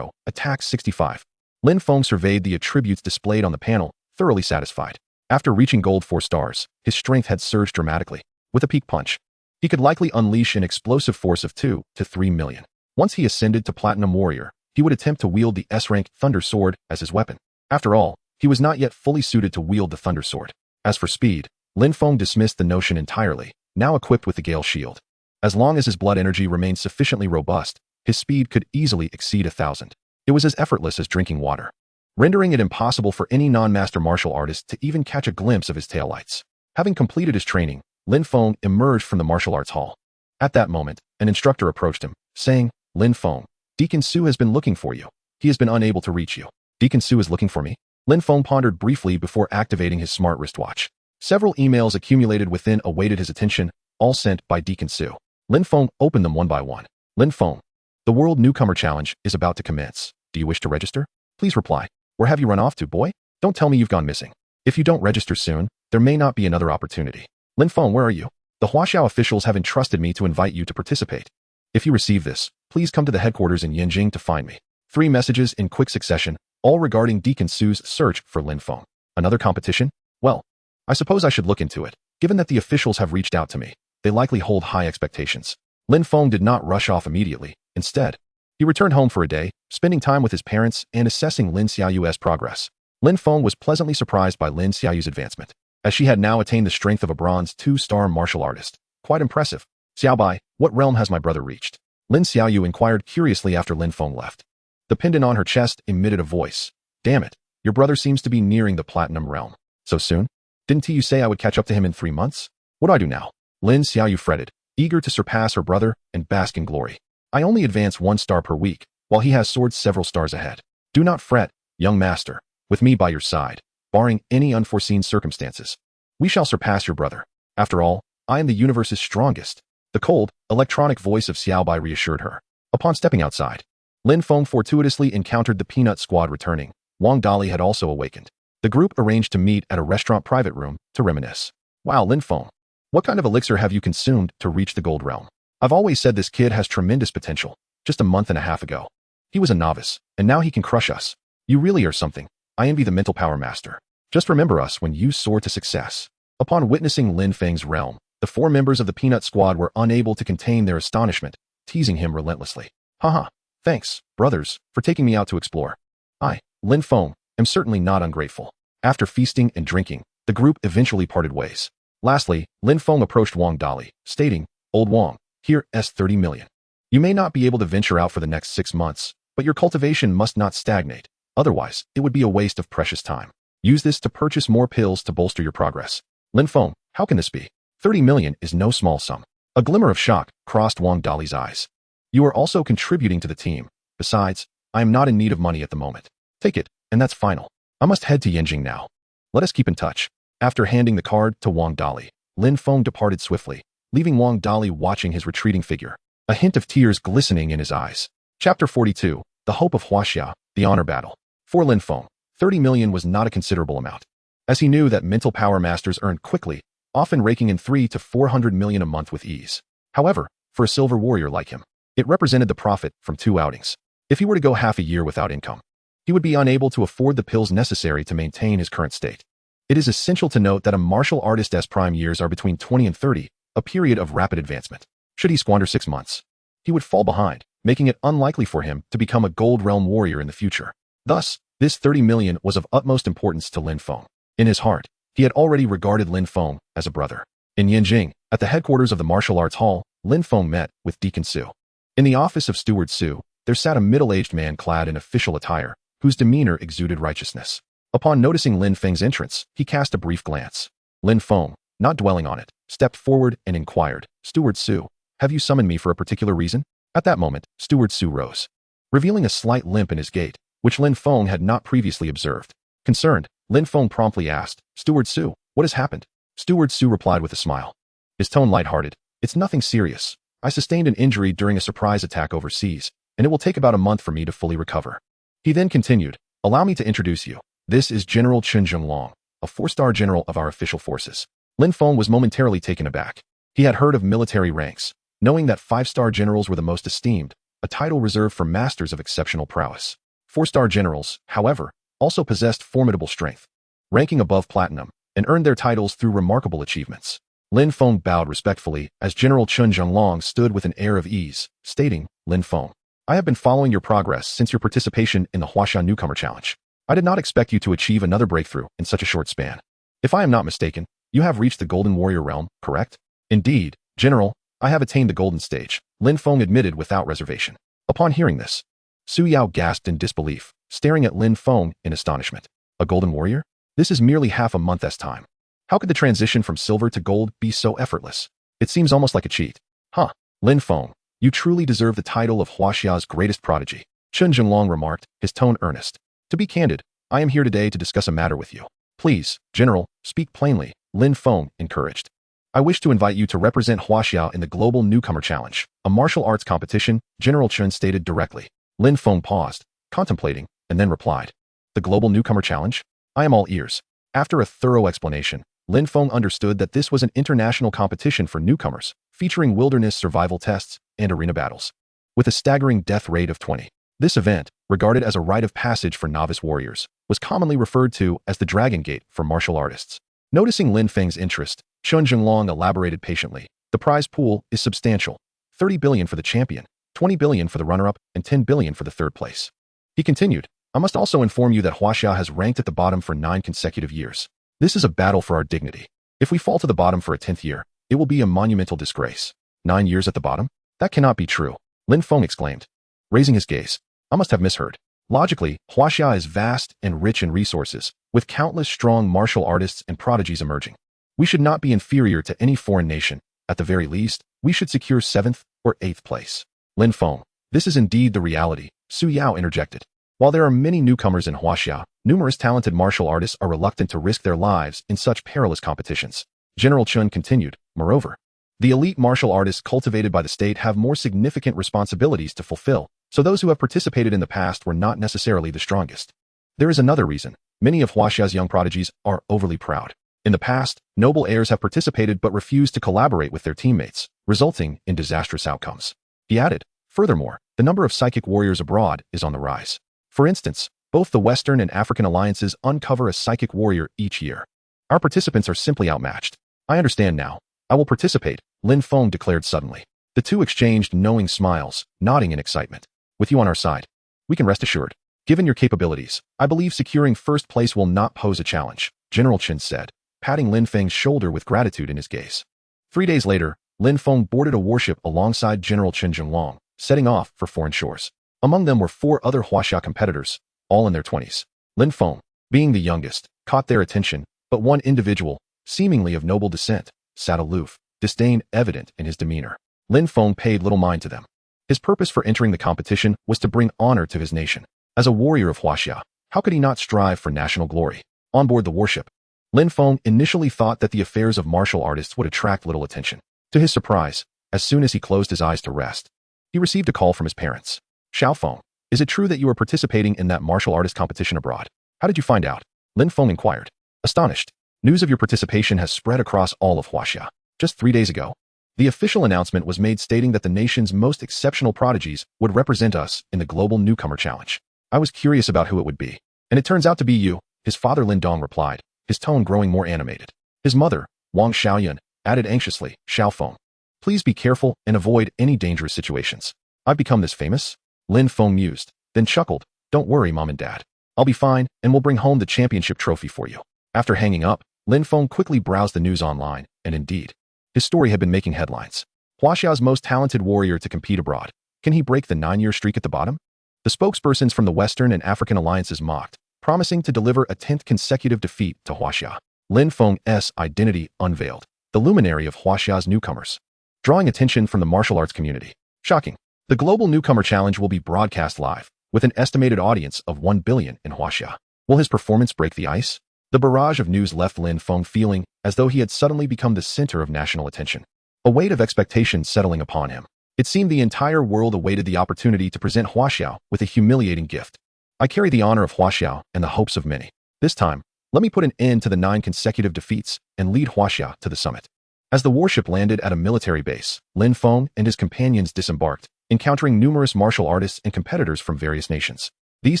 Attack 65. Lin Feng surveyed the attributes displayed on the panel, thoroughly satisfied. After reaching gold 4 stars, his strength had surged dramatically. With a peak punch, he could likely unleash an explosive force of 2 to 3 million. Once he ascended to Platinum Warrior, he would attempt to wield the S-rank Thunder Sword as his weapon. After all, he was not yet fully suited to wield the Thunder Sword. As for speed, Lin Feng dismissed the notion entirely, now equipped with the Gale Shield. As long as his blood energy remained sufficiently robust, his speed could easily exceed 1,000. It was as effortless as drinking water, rendering it impossible for any non-master martial artist to even catch a glimpse of his taillights. Having completed his training, Lin Feng emerged from the martial arts hall. At that moment, an instructor approached him, saying, "Lin Feng, Deacon Su has been looking for you. He has been unable to reach you." "Deacon Su is looking for me?" Lin Feng pondered briefly before activating his smart wristwatch. Several emails accumulated within awaited his attention, all sent by Deacon Su. Lin Feng opened them one by one. "Lin Feng, the World Newcomer Challenge is about to commence. Do you wish to register? Please reply. Where have you run off to, boy? Don't tell me you've gone missing. If you don't register soon, there may not be another opportunity. Lin Feng, where are you? The Huaxiao officials have entrusted me to invite you to participate. If you receive this, please come to the headquarters in Yanjing to find me." 3 messages in quick succession, all regarding Deacon Su's search for Lin Feng. Another competition? Well, I suppose I should look into it. Given that the officials have reached out to me, they likely hold high expectations. Lin Feng did not rush off immediately. Instead, he returned home for a day, spending time with his parents and assessing Lin Xiaoyu's progress. Lin Feng was pleasantly surprised by Lin Xiaoyu's advancement, as she had now attained the strength of a bronze 2-star martial artist. Quite impressive. "Xiaobai, what realm has my brother reached?" Lin Xiaoyu inquired curiously after Lin Feng left. The pendant on her chest emitted a voice. "Damn it, your brother seems to be nearing the Platinum realm. So soon? Didn't you say I would catch up to him in 3 months? What do I do now?" Lin Xiaoyu fretted, eager to surpass her brother and bask in glory. "I only advance 1 star per week, while he has soared several stars ahead. Do not fret, young master, with me by your side, barring any unforeseen circumstances. We shall surpass your brother. After all, I am the universe's strongest." The cold, electronic voice of Xiaobai reassured her. Upon stepping outside, Lin Feng fortuitously encountered the Peanut Squad returning. Wang Dali had also awakened. The group arranged to meet at a restaurant private room to reminisce. "Wow, Lin Feng, what kind of elixir have you consumed to reach the gold realm? I've always said this kid has tremendous potential. Just a month and a half ago, he was a novice, and now he can crush us. You really are something. I envy the mental power master. Just remember us when you soar to success." Upon witnessing Lin Feng's realm, the 4 members of the Peanut Squad were unable to contain their astonishment, teasing him relentlessly. "Haha, thanks, brothers, for taking me out to explore. I, Lin Feng, am certainly not ungrateful." After feasting and drinking, the group eventually parted ways. Lastly, Lin Feng approached Wang Dali, stating, "Old Wang, here is 30 million. You may not be able to venture out for the next 6 months, but your cultivation must not stagnate. Otherwise, it would be a waste of precious time. Use this to purchase more pills to bolster your progress." "Lin Feng, how can this be? 30 million is no small sum." A glimmer of shock crossed Wang Dali's eyes. "You are also contributing to the team. Besides, I am not in need of money at the moment. Take it, and that's final. I must head to Yanjing now. Let us keep in touch." After handing the card to Wang Dali, Lin Feng departed swiftly, leaving Wang Dali watching his retreating figure, a hint of tears glistening in his eyes. Chapter 42, The Hope of Huaxia, The Honor Battle. For Lin Feng, 30 million was not a considerable amount, as he knew that mental power masters earned quickly, often raking in 300 to 400 million a month with ease. However, for a silver warrior like him, it represented the profit from 2 outings. If he were to go half a year without income, he would be unable to afford the pills necessary to maintain his current state. It is essential to note that a martial artist's prime years are between 20 and 30, a period of rapid advancement. Should he squander 6 months, he would fall behind, making it unlikely for him to become a Gold Realm warrior in the future. Thus, this 30 million was of utmost importance to Lin Feng. In his heart, he had already regarded Lin Feng as a brother. In Yanjing, at the headquarters of the martial arts hall, Lin Feng met with Deacon Su. In the office of Steward Su, there sat a middle-aged man clad in official attire, whose demeanor exuded righteousness. Upon noticing Lin Feng's entrance, he cast a brief glance. Lin Feng, not dwelling on it, stepped forward and inquired, "Steward Su, have you summoned me for a particular reason?" At that moment, Steward Su rose, revealing a slight limp in his gait, which Lin Feng had not previously observed. Concerned, Lin Feng promptly asked, "Steward Su, what has happened?" Steward Su replied with a smile, his tone lighthearted, "It's nothing serious. I sustained an injury during a surprise attack overseas, and it will take about a month for me to fully recover." He then continued, "Allow me to introduce you. This is General Chen Zhenglong, a 4-star general of our official forces." Lin Feng was momentarily taken aback. He had heard of military ranks, knowing that 5-star generals were the most esteemed, a title reserved for masters of exceptional prowess. 4-star generals, however, also possessed formidable strength, ranking above platinum, and earned their titles through remarkable achievements. Lin Feng bowed respectfully as General Chun Zhenglong stood with an air of ease, stating, "Lin Feng, I have been following your progress since your participation in the Huaxia Newcomer Challenge. I did not expect you to achieve another breakthrough in such a short span. If I am not mistaken, you have reached the Golden Warrior realm, correct?" "Indeed, General, I have attained the Golden Stage," Lin Feng admitted without reservation. Upon hearing this, Su Yao gasped in disbelief, staring at Lin Feng in astonishment. "A Golden Warrior? This is merely half a month's time. How could the transition from silver to gold be so effortless? It seems almost like a cheat." "Huh, Lin Feng, you truly deserve the title of Huaxia's greatest prodigy," Chun Zhenglong remarked, his tone earnest. "To be candid, I am here today to discuss a matter with you." "Please, General, speak plainly," Lin Feng encouraged. "I wish to invite you to represent Huaxia in the Global Newcomer Challenge, a martial arts competition," General Chun stated directly. Lin Feng paused, contemplating, and then replied, "The Global Newcomer Challenge? I am all ears." After a thorough explanation, Lin Feng understood that this was an international competition for newcomers, featuring wilderness survival tests and arena battles. With a staggering death rate of 20, this event, regarded as a rite of passage for novice warriors, was commonly referred to as the Dragon Gate for martial artists. Noticing Lin Feng's interest, Chun Zhenglong elaborated patiently. "The prize pool is substantial: 30 billion for the champion, 20 billion for the runner-up, and 10 billion for the third place." He continued, "I must also inform you that Huaxia has ranked at the bottom for 9 consecutive years. This is a battle for our dignity. If we fall to the bottom for a 10th year, it will be a monumental disgrace." 9 years at the bottom? That cannot be true, Lin Feng exclaimed, raising his gaze. "I must have misheard. Logically, Huaxia is vast and rich in resources, with countless strong martial artists and prodigies emerging. We should not be inferior to any foreign nation. At the very least, we should secure 7th or 8th place." "Lin Feng, this is indeed the reality," Su Yao interjected. "While there are many newcomers in Huaxia, numerous talented martial artists are reluctant to risk their lives in such perilous competitions." General Chun continued, "Moreover, the elite martial artists cultivated by the state have more significant responsibilities to fulfill, so those who have participated in the past were not necessarily the strongest. There is another reason. Many of Huaxia's young prodigies are overly proud. In the past, noble heirs have participated but refused to collaborate with their teammates, resulting in disastrous outcomes." He added, "Furthermore, the number of psychic warriors abroad is on the rise. For instance, both the Western and African alliances uncover a psychic warrior each year. Our participants are simply outmatched." "I understand now. I will participate," Lin Feng declared suddenly. The two exchanged knowing smiles, nodding in excitement. "With you on our side, we can rest assured. Given your capabilities, I believe securing first place will not pose a challenge," General Chen said, patting Lin Feng's shoulder with gratitude in his gaze. 3 days later, Lin Feng boarded a warship alongside General Chen Zhenglong, setting off for foreign shores. Among them were 4 other Huaxia competitors, all in their 20s. Lin Feng, being the youngest, caught their attention, but one individual, seemingly of noble descent, sat aloof, disdain evident in his demeanor. Lin Feng paid little mind to them. His purpose for entering the competition was to bring honor to his nation. As a warrior of Huaxia, how could he not strive for national glory? On board the warship, Lin Feng initially thought that the affairs of martial artists would attract little attention. To his surprise, as soon as he closed his eyes to rest, he received a call from his parents. "Xiao Feng, is it true that you are participating in that martial artist competition abroad? How did you find out?" Lin Feng inquired, astonished. "News of your participation has spread across all of Huaxia. Just 3 days ago, the official announcement was made stating that the nation's most exceptional prodigies would represent us in the Global Newcomer Challenge. I was curious about who it would be, and it turns out to be you," his father Lin Dong replied, his tone growing more animated. His mother, Wang Xiaoyun, added anxiously, "Xiao Feng, please be careful and avoid any dangerous situations. I've become this famous?" Lin Feng mused, then chuckled, "Don't worry, Mom and Dad. I'll be fine, and we'll bring home the championship trophy for you." After hanging up, Lin Feng quickly browsed the news online, and indeed, his story had been making headlines. Huaxia's most talented warrior to compete abroad. Can he break the 9-year streak at the bottom? The spokespersons from the Western and African alliances mocked, promising to deliver a 10th consecutive defeat to Huaxia. Lin Feng's identity unveiled, the luminary of Huaxia's newcomers, drawing attention from the martial arts community. Shocking. The Global Newcomer Challenge will be broadcast live, with an estimated audience of 1 billion in Huaxia. Will his performance break the ice? The barrage of news left Lin Feng feeling as though he had suddenly become the center of national attention. A weight of expectation settling upon him. It seemed the entire world awaited the opportunity to present Huaxiao with a humiliating gift. "I carry the honor of Huaxiao and the hopes of many. This time, let me put an end to the 9 consecutive defeats and lead Huaxia to the summit." As the warship landed at a military base, Lin Feng and his companions disembarked, encountering numerous martial artists and competitors from various nations. These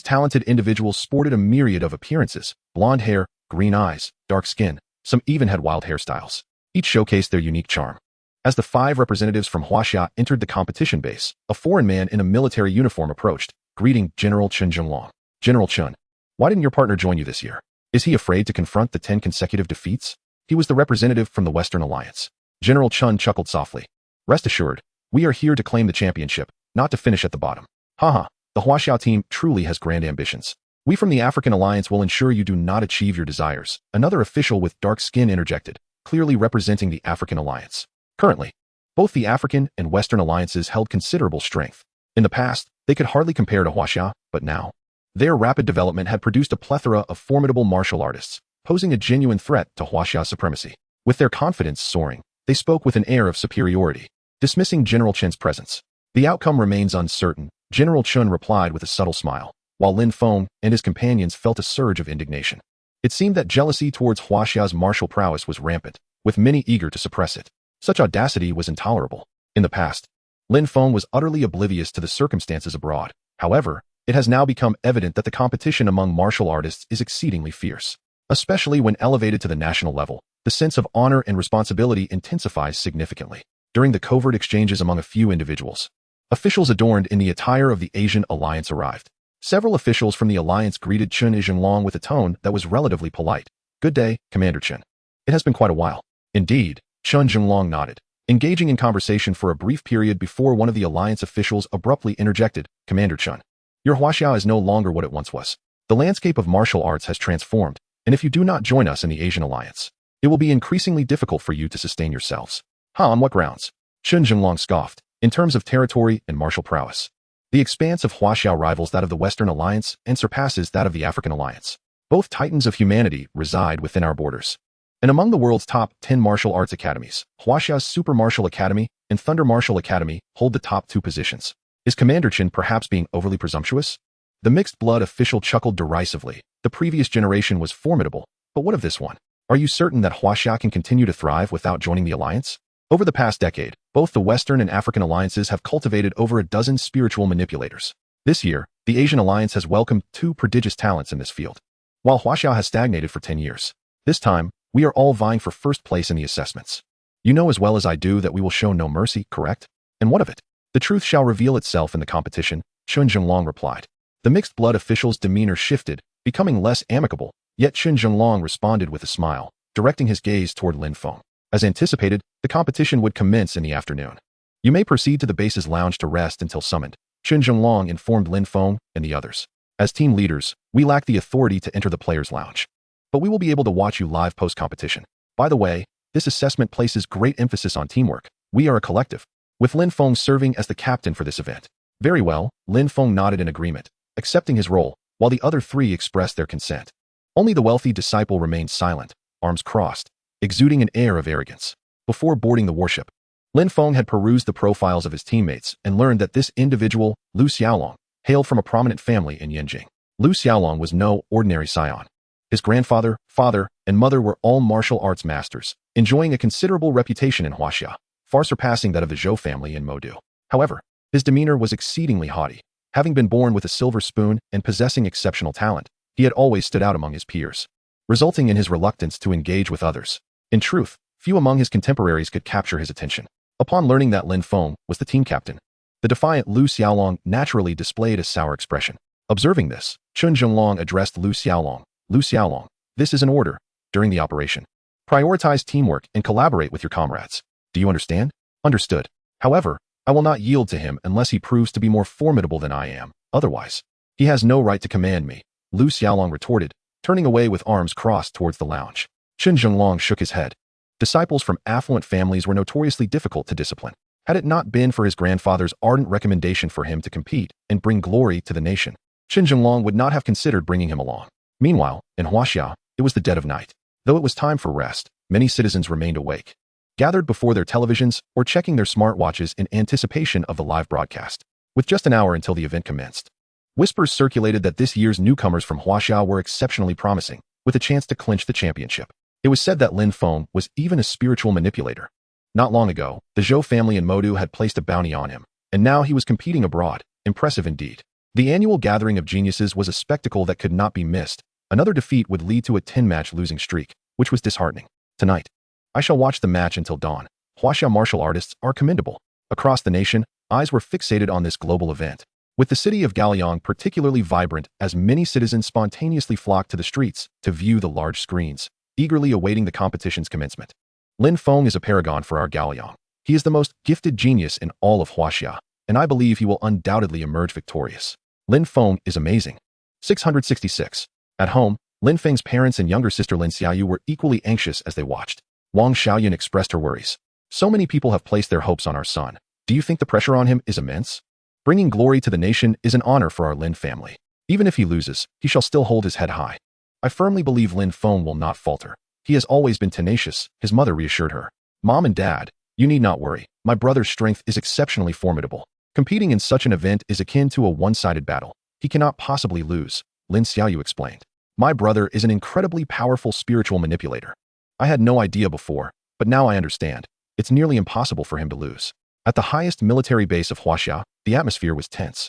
talented individuals sported a myriad of appearances: blonde hair, green eyes, dark skin, some even had wild hairstyles. Each showcased their unique charm. As the 5 representatives from Huaxia entered the competition base, a foreign man in a military uniform approached, greeting General Chen Zhenglong. General Chen, why didn't your partner join you this year? Is he afraid to confront the 10 consecutive defeats? He was the representative from the Western Alliance. General Chen chuckled softly. Rest assured, we are here to claim the championship, not to finish at the bottom. Haha, the Huaxiao team truly has grand ambitions. We from the African Alliance will ensure you do not achieve your desires. Another official with dark skin interjected, clearly representing the African Alliance. Currently, both the African and Western alliances held considerable strength. In the past, they could hardly compare to Huaxia, but now, their rapid development had produced a plethora of formidable martial artists, posing a genuine threat to Huaxia's supremacy. With their confidence soaring, they spoke with an air of superiority, dismissing General Chen's presence. The outcome remains uncertain, General Chen replied with a subtle smile, while Lin Feng and his companions felt a surge of indignation. It seemed that jealousy towards Huaxia's martial prowess was rampant, with many eager to suppress it. Such audacity was intolerable. In the past, Lin Feng was utterly oblivious to the circumstances abroad. However, it has now become evident that the competition among martial artists is exceedingly fierce. Especially when elevated to the national level, the sense of honor and responsibility intensifies significantly. During the covert exchanges among a few individuals, officials adorned in the attire of the Asian Alliance arrived. Several officials from the Alliance greeted Chen Zhenglong with a tone that was relatively polite. Good day, Commander Chen. It has been quite a while. Indeed, Chen Zhenglong nodded, engaging in conversation for a brief period before one of the Alliance officials abruptly interjected, Commander Chen, your Huaxia is no longer what it once was. The landscape of martial arts has transformed, and if you do not join us in the Asian Alliance, it will be increasingly difficult for you to sustain yourselves. On what grounds? Chen Zhenglong scoffed. In terms of territory and martial prowess, the expanse of Huaxia rivals that of the Western Alliance and surpasses that of the African Alliance. Both titans of humanity reside within our borders. And among the world's top 10 martial arts academies, Huaxia's Super Martial Academy and Thunder Martial Academy hold the top 2 positions. Is Commander Chen perhaps being overly presumptuous? The mixed-blood official chuckled derisively. The previous generation was formidable, but what of this one? Are you certain that Huaxia can continue to thrive without joining the alliance? Over the past decade, both the Western and African alliances have cultivated over a dozen spiritual manipulators. This year, the Asian Alliance has welcomed 2 prodigious talents in this field, while Huaxia has stagnated for 10 years. This time, we are all vying for first place in the assessments. You know as well as I do that we will show no mercy, correct? And what of it? The truth shall reveal itself in the competition, Chen Zhenglong replied. The mixed-blood official's demeanor shifted, becoming less amicable, yet Chen Zhenglong responded with a smile, directing his gaze toward Lin Feng. As anticipated, the competition would commence in the afternoon. You may proceed to the base's lounge to rest until summoned, Chen Zhenglong informed Lin Feng and the others. As team leaders, we lack the authority to enter the player's lounge, but we will be able to watch you live post-competition. By the way, this assessment places great emphasis on teamwork. We are a collective, with Lin Feng serving as the captain for this event. Very well, Lin Feng nodded in agreement, accepting his role, while the other 3 expressed their consent. Only the wealthy disciple remained silent, arms crossed, exuding an air of arrogance. Before boarding the warship, Lin Feng had perused the profiles of his teammates and learned that this individual, Lu Xiaolong, hailed from a prominent family in Yanjing. Lu Xiaolong was no ordinary scion. His grandfather, father, and mother were all martial arts masters, enjoying a considerable reputation in Huaxia, far surpassing that of the Zhou family in Modu. However, his demeanor was exceedingly haughty. Having been born with a silver spoon and possessing exceptional talent, he had always stood out among his peers, resulting in his reluctance to engage with others. In truth, few among his contemporaries could capture his attention. Upon learning that Lin Feng was the team captain, the defiant Lu Xiaolong naturally displayed a sour expression. Observing this, Chen Zhenglong addressed Lu Xiaolong. Lu Xiaolong, this is an order. During the operation, prioritize teamwork and collaborate with your comrades. Do you understand? Understood. However, I will not yield to him unless he proves to be more formidable than I am. Otherwise, he has no right to command me, Lu Xiaolong retorted, turning away with arms crossed towards the lounge. Chen Zhenglong shook his head. Disciples from affluent families were notoriously difficult to discipline. Had it not been for his grandfather's ardent recommendation for him to compete and bring glory to the nation, Chen Zhenglong would not have considered bringing him along. Meanwhile, in Huaxia, it was the dead of night. Though it was time for rest, many citizens remained awake, gathered before their televisions or checking their smartwatches in anticipation of the live broadcast. With just an hour until the event commenced, whispers circulated that this year's newcomers from Huaxia were exceptionally promising, with a chance to clinch the championship. It was said that Lin Feng was even a spiritual manipulator. Not long ago, the Zhou family in Modu had placed a bounty on him, and now he was competing abroad. Impressive indeed. The annual gathering of geniuses was a spectacle that could not be missed. Another defeat would lead to a 10-match losing streak, which was disheartening. Tonight, I shall watch the match until dawn. Huaxia martial artists are commendable. Across the nation, eyes were fixated on this global event, with the city of Gaoliang particularly vibrant as many citizens spontaneously flocked to the streets to view the large screens, eagerly awaiting the competition's commencement. Lin Feng is a paragon for our Gaoliang. He is the most gifted genius in all of Huaxia, and I believe he will undoubtedly emerge victorious. Lin Feng is amazing. 666. At home, Lin Feng's parents and younger sister Lin Xiaoyu were equally anxious as they watched. Wang Xiaoyun expressed her worries. So many people have placed their hopes on our son. Do you think the pressure on him is immense? Bringing glory to the nation is an honor for our Lin family. Even if he loses, he shall still hold his head high. I firmly believe Lin Feng will not falter. He has always been tenacious, his mother reassured her. Mom and Dad, you need not worry. My brother's strength is exceptionally formidable. Competing in such an event is akin to a one-sided battle. He cannot possibly lose, Lin Xiaoyu explained. My brother is an incredibly powerful spiritual manipulator. I had no idea before, but now I understand. It's nearly impossible for him to lose. At the highest military base of Huaxia, the atmosphere was tense,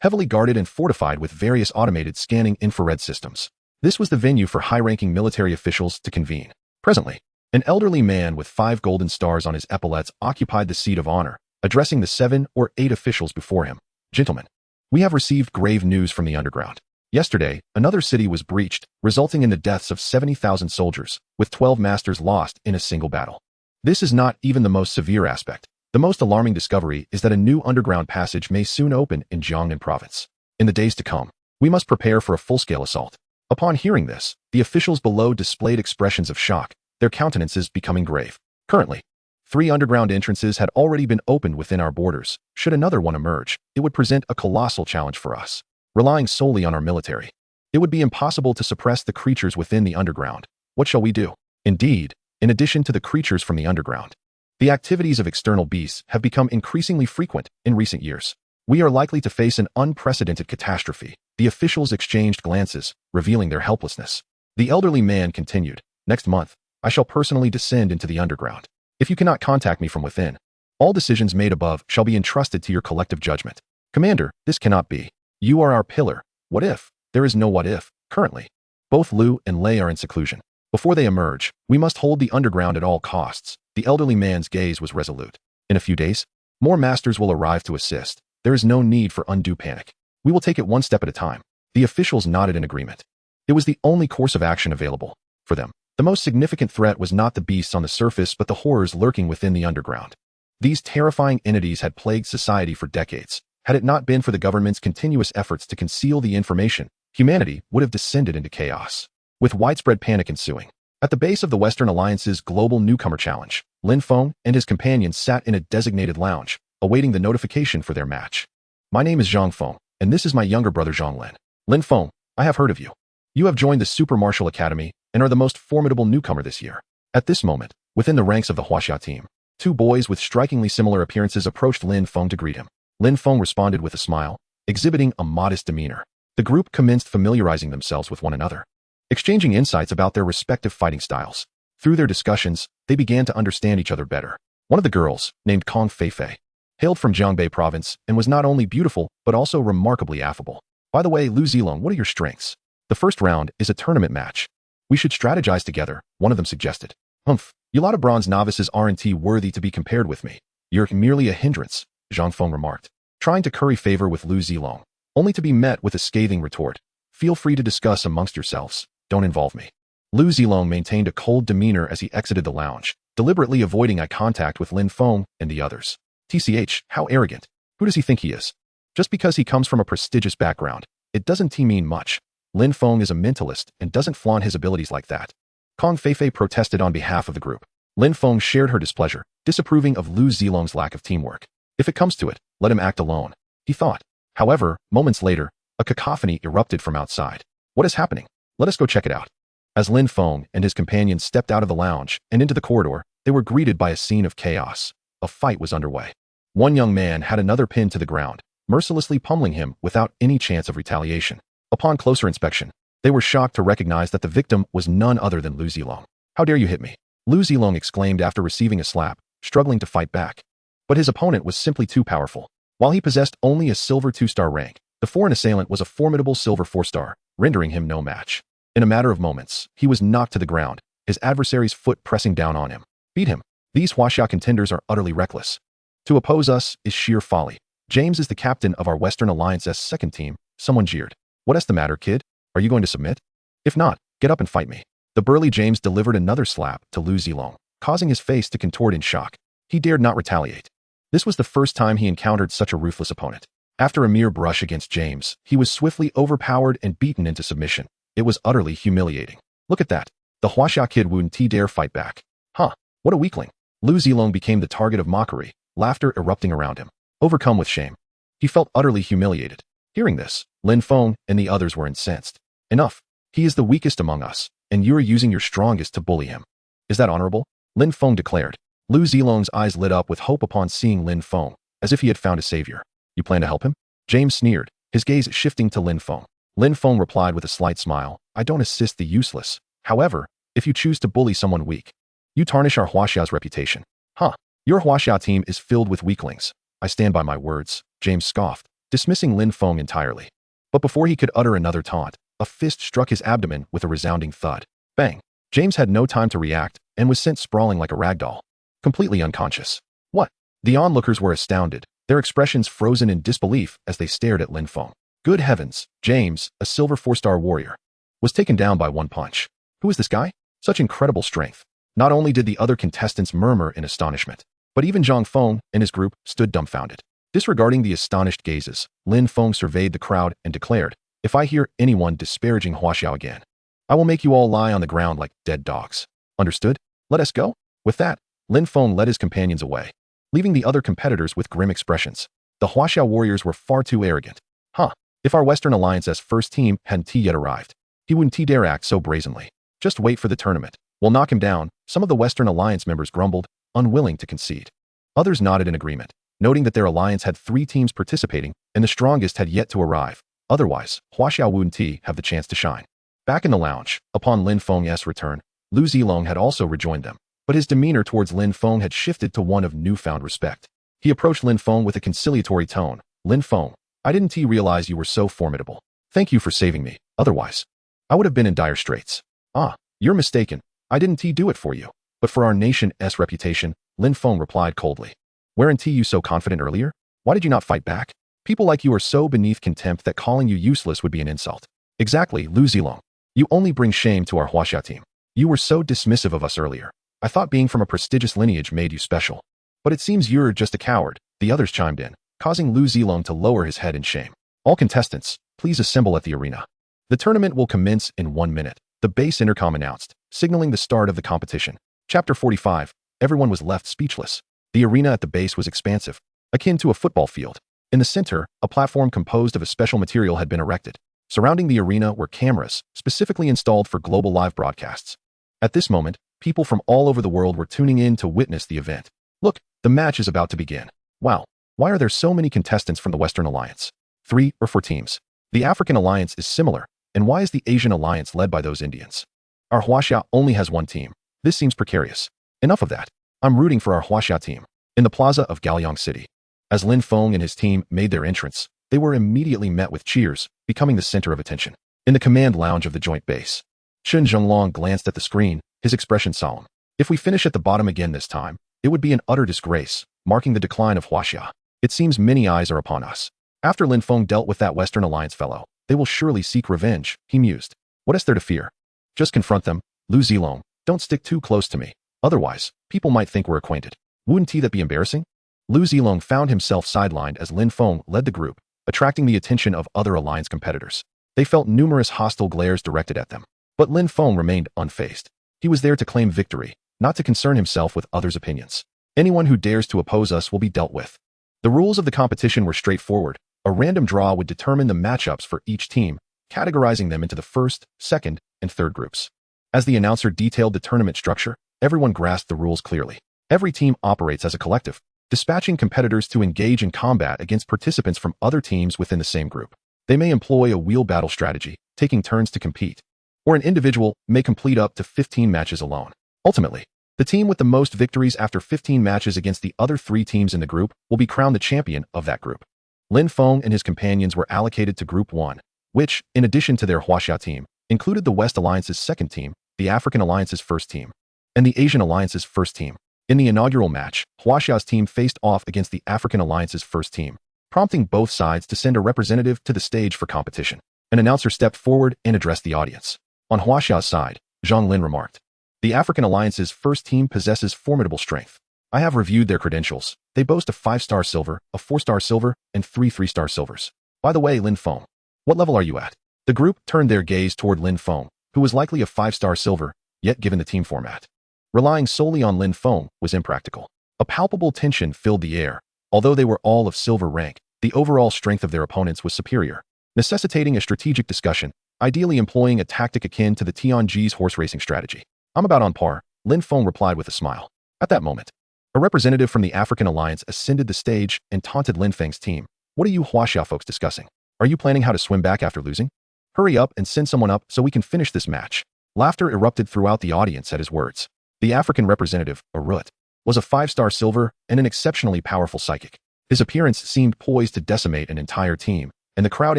heavily guarded and fortified with various automated scanning infrared systems. This was the venue for high-ranking military officials to convene. Presently, an elderly man with 5 golden stars on his epaulets occupied the seat of honor, addressing the 7 or 8 officials before him. Gentlemen, we have received grave news from the underground. Yesterday, another city was breached, resulting in the deaths of 70,000 soldiers, with 12 masters lost in a single battle. This is not even the most severe aspect. The most alarming discovery is that a new underground passage may soon open in Jiangnan province. In the days to come, we must prepare for a full-scale assault. Upon hearing this, the officials below displayed expressions of shock, their countenances becoming grave. Currently, 3 underground entrances had already been opened within our borders. Should another one emerge, it would present a colossal challenge for us. Relying solely on our military, it would be impossible to suppress the creatures within the underground. What shall we do? Indeed, in addition to the creatures from the underground, the activities of external beasts have become increasingly frequent in recent years. We are likely to face an unprecedented catastrophe. The officials exchanged glances, revealing their helplessness. The elderly man continued, next month, I shall personally descend into the underground. If you cannot contact me from within, all decisions made above shall be entrusted to your collective judgment. Commander, this cannot be. You are our pillar. What if? There is no what if, currently. Both Lu and Lei are in seclusion. Before they emerge, we must hold the underground at all costs. The elderly man's gaze was resolute. In a few days, more masters will arrive to assist. There is no need for undue panic. We will take it one step at a time. The officials nodded in agreement. It was the only course of action available for them. The most significant threat was not the beasts on the surface but the horrors lurking within the underground. These terrifying entities had plagued society for decades. Had it not been for the government's continuous efforts to conceal the information, humanity would have descended into chaos, with widespread panic ensuing. At the base of the Western Alliance's Global Newcomer Challenge, Lin Feng and his companions sat in a designated lounge, awaiting the notification for their match. My name is Zhang Feng, and this is my younger brother Zhang Lin. Lin Feng, I have heard of you. You have joined the Super Martial Academy and are the most formidable newcomer this year. At this moment, within the ranks of the Huaxia team, 2 boys with strikingly similar appearances approached Lin Feng to greet him. Lin Feng responded with a smile, exhibiting a modest demeanor. The group commenced familiarizing themselves with one another, exchanging insights about their respective fighting styles. Through their discussions, they began to understand each other better. One of the girls, named Kong Feifei, hailed from Jiangbei province and was not only beautiful but also remarkably affable. By the way, Lu Zilong, what are your strengths? The first round is a tournament match. We should strategize together, one of them suggested. Humph, you lot of bronze novices aren't worthy to be compared with me. You're merely a hindrance, Zhang Feng remarked, trying to curry favor with Lu Zilong, only to be met with a scathing retort. Feel free to discuss amongst yourselves. Don't involve me. Lu Zilong maintained a cold demeanor as he exited the lounge, deliberately avoiding eye contact with Lin Feng and the others. TCH, how arrogant. Who does he think he is? Just because he comes from a prestigious background, it doesn't mean much. Lin Feng is a mentalist and doesn't flaunt his abilities like that. Kong Feifei protested on behalf of the group. Lin Feng shared her displeasure, disapproving of Lu Zilong's lack of teamwork. If it comes to it, let him act alone, he thought. However, moments later, a cacophony erupted from outside. What is happening? Let us go check it out. As Lin Feng and his companions stepped out of the lounge and into the corridor, they were greeted by a scene of chaos. A fight was underway. One young man had another pinned to the ground, mercilessly pummeling him without any chance of retaliation. Upon closer inspection, they were shocked to recognize that the victim was none other than Lu Zilong. How dare you hit me? Lu Zilong exclaimed after receiving a slap, struggling to fight back. But his opponent was simply too powerful. While he possessed only a silver 2-star rank, the foreign assailant was a formidable silver 4-star, rendering him no match. In a matter of moments, he was knocked to the ground, his adversary's foot pressing down on him. Beat him. These Huaxia contenders are utterly reckless. To oppose us is sheer folly. James is the captain of our Western Alliance's second team, someone jeered. What's the matter, kid? Are you going to submit? If not, get up and fight me. The burly James delivered another slap to Lu Zilong, causing his face to contort in shock. He dared not retaliate. This was the first time he encountered such a ruthless opponent. After a mere brush against James, he was swiftly overpowered and beaten into submission. It was utterly humiliating. Look at that. The Huaxia kid wouldn't dare fight back. Huh, what a weakling. Lu Zilong became the target of mockery, laughter erupting around him. Overcome with shame, he felt utterly humiliated. Hearing this, Lin Feng and the others were incensed. Enough. He is the weakest among us, and you are using your strongest to bully him. Is that honorable? Lin Feng declared. Lu Zilong's eyes lit up with hope upon seeing Lin Feng, as if he had found a savior. You plan to help him? James sneered, his gaze shifting to Lin Feng. Lin Feng replied with a slight smile, I don't assist the useless. However, if you choose to bully someone weak, you tarnish our Huaxia's reputation. Huh, your Huaxia team is filled with weaklings. I stand by my words, James scoffed, dismissing Lin Feng entirely. But before he could utter another taunt, a fist struck his abdomen with a resounding thud. Bang! James had no time to react and was sent sprawling like a ragdoll, completely unconscious. What? The onlookers were astounded, their expressions frozen in disbelief as they stared at Lin Feng. Good heavens, James, a silver 4-star warrior, was taken down by one punch. Who is this guy? Such incredible strength. Not only did the other contestants murmur in astonishment, but even Zhang Feng and his group stood dumbfounded. Disregarding the astonished gazes, Lin Feng surveyed the crowd and declared, if I hear anyone disparaging Huaxiao again, I will make you all lie on the ground like dead dogs. Understood? Let us go? With that, Lin Feng led his companions away, leaving the other competitors with grim expressions. The Huaxiao warriors were far too arrogant. Huh, if our Western Alliance's first team hadn't yet arrived, he wouldn't dare act so brazenly. Just wait for the tournament. We'll knock him down, some of the Western Alliance members grumbled, unwilling to concede. Others nodded in agreement, noting that their alliance had 3 teams participating and the strongest had yet to arrive. Otherwise, Huaxiao wouldn't have the chance to shine. Back in the lounge, upon Lin Feng's return, Lu Zilong had also rejoined them, but his demeanor towards Lin Feng had shifted to one of newfound respect. He approached Lin Feng with a conciliatory tone. Lin Feng, I didn't realize you were so formidable. Thank you for saving me, otherwise, I would have been in dire straits. Ah, you're mistaken. I didn't do it for you, but for our nation's reputation, Lin Feng replied coldly. Weren't you so confident earlier? Why did you not fight back? People like you are so beneath contempt that calling you useless would be an insult. Exactly, Lu Zilong. You only bring shame to our Huaxia team. You were so dismissive of us earlier. I thought being from a prestigious lineage made you special. But it seems you're just a coward, the others chimed in, causing Lu Zilong to lower his head in shame. All contestants, please assemble at the arena. The tournament will commence in 1 minute, the base intercom announced, signaling the start of the competition. Chapter 45, everyone was left speechless. The arena at the base was expansive, akin to a football field. In the center, a platform composed of a special material had been erected. Surrounding the arena were cameras, specifically installed for global live broadcasts. At this moment, people from all over the world were tuning in to witness the event. Look, the match is about to begin. Wow, why are there so many contestants from the Western Alliance? 3 or 4 teams. The African Alliance is similar, and why is the Asian Alliance led by those Indians? Our Huaxia only has 1 team. This seems precarious. Enough of that. I'm rooting for our Huaxia team. In the plaza of Gaoliang City, as Lin Feng and his team made their entrance, they were immediately met with cheers, becoming the center of attention. In the command lounge of the joint base, Chen Zhenglong glanced at the screen, his expression solemn. If we finish at the bottom again this time, it would be an utter disgrace, marking the decline of Huaxia. It seems many eyes are upon us. After Lin Feng dealt with that Western Alliance fellow, they will surely seek revenge, he mused. What is there to fear? Just confront them, Lu Zilong. Don't stick too close to me. Otherwise, people might think we're acquainted. Wouldn't that be embarrassing? Lu Zilong found himself sidelined as Lin Feng led the group, attracting the attention of other alliance competitors. They felt numerous hostile glares directed at them. But Lin Feng remained unfazed. He was there to claim victory, not to concern himself with others' opinions. Anyone who dares to oppose us will be dealt with. The rules of the competition were straightforward. A random draw would determine the matchups for each team, categorizing them into the first, second, and third groups. As the announcer detailed the tournament structure, everyone grasped the rules clearly. Every team operates as a collective, dispatching competitors to engage in combat against participants from other teams within the same group. They may employ a wheel battle strategy, taking turns to compete, or an individual may complete up to 15 matches alone. Ultimately, The team with the most victories after 15 matches against the other 3 teams in the group will be crowned the champion of that group. Lin Feng and his companions were allocated to Group 1, which, in addition to their Huaxia team, included the West Alliance's second team, the African Alliance's first team, and the Asian Alliance's first team. In the inaugural match, Huaxia's team faced off against the African Alliance's first team, prompting both sides to send a representative to the stage for competition. An announcer stepped forward and addressed the audience. On Huaxia's side, Zhang Lin remarked, "The African Alliance's first team possesses formidable strength. I have reviewed their credentials. They boast a 5-star silver, a 4-star silver, and 3 3-star silvers. By the way, Lin Feng, what level are you at?" The group turned their gaze toward Lin Feng, who was likely a 5-star silver, yet given the team format, relying solely on Lin Feng was impractical. A palpable tension filled the air. Although they were all of silver rank, the overall strength of their opponents was superior, necessitating a strategic discussion, ideally employing a tactic akin to the Tianji's horse racing strategy. "I'm about on par," Lin Feng replied with a smile. At that moment, a representative from the African Alliance ascended the stage and taunted Lin Feng's team. "What are you Huaxia folks discussing? Are you planning how to swim back after losing? Hurry up and send someone up so we can finish this match." Laughter erupted throughout the audience at his words. The African representative, Arut, was a 5-star silver and an exceptionally powerful psychic. His appearance seemed poised to decimate an entire team, and the crowd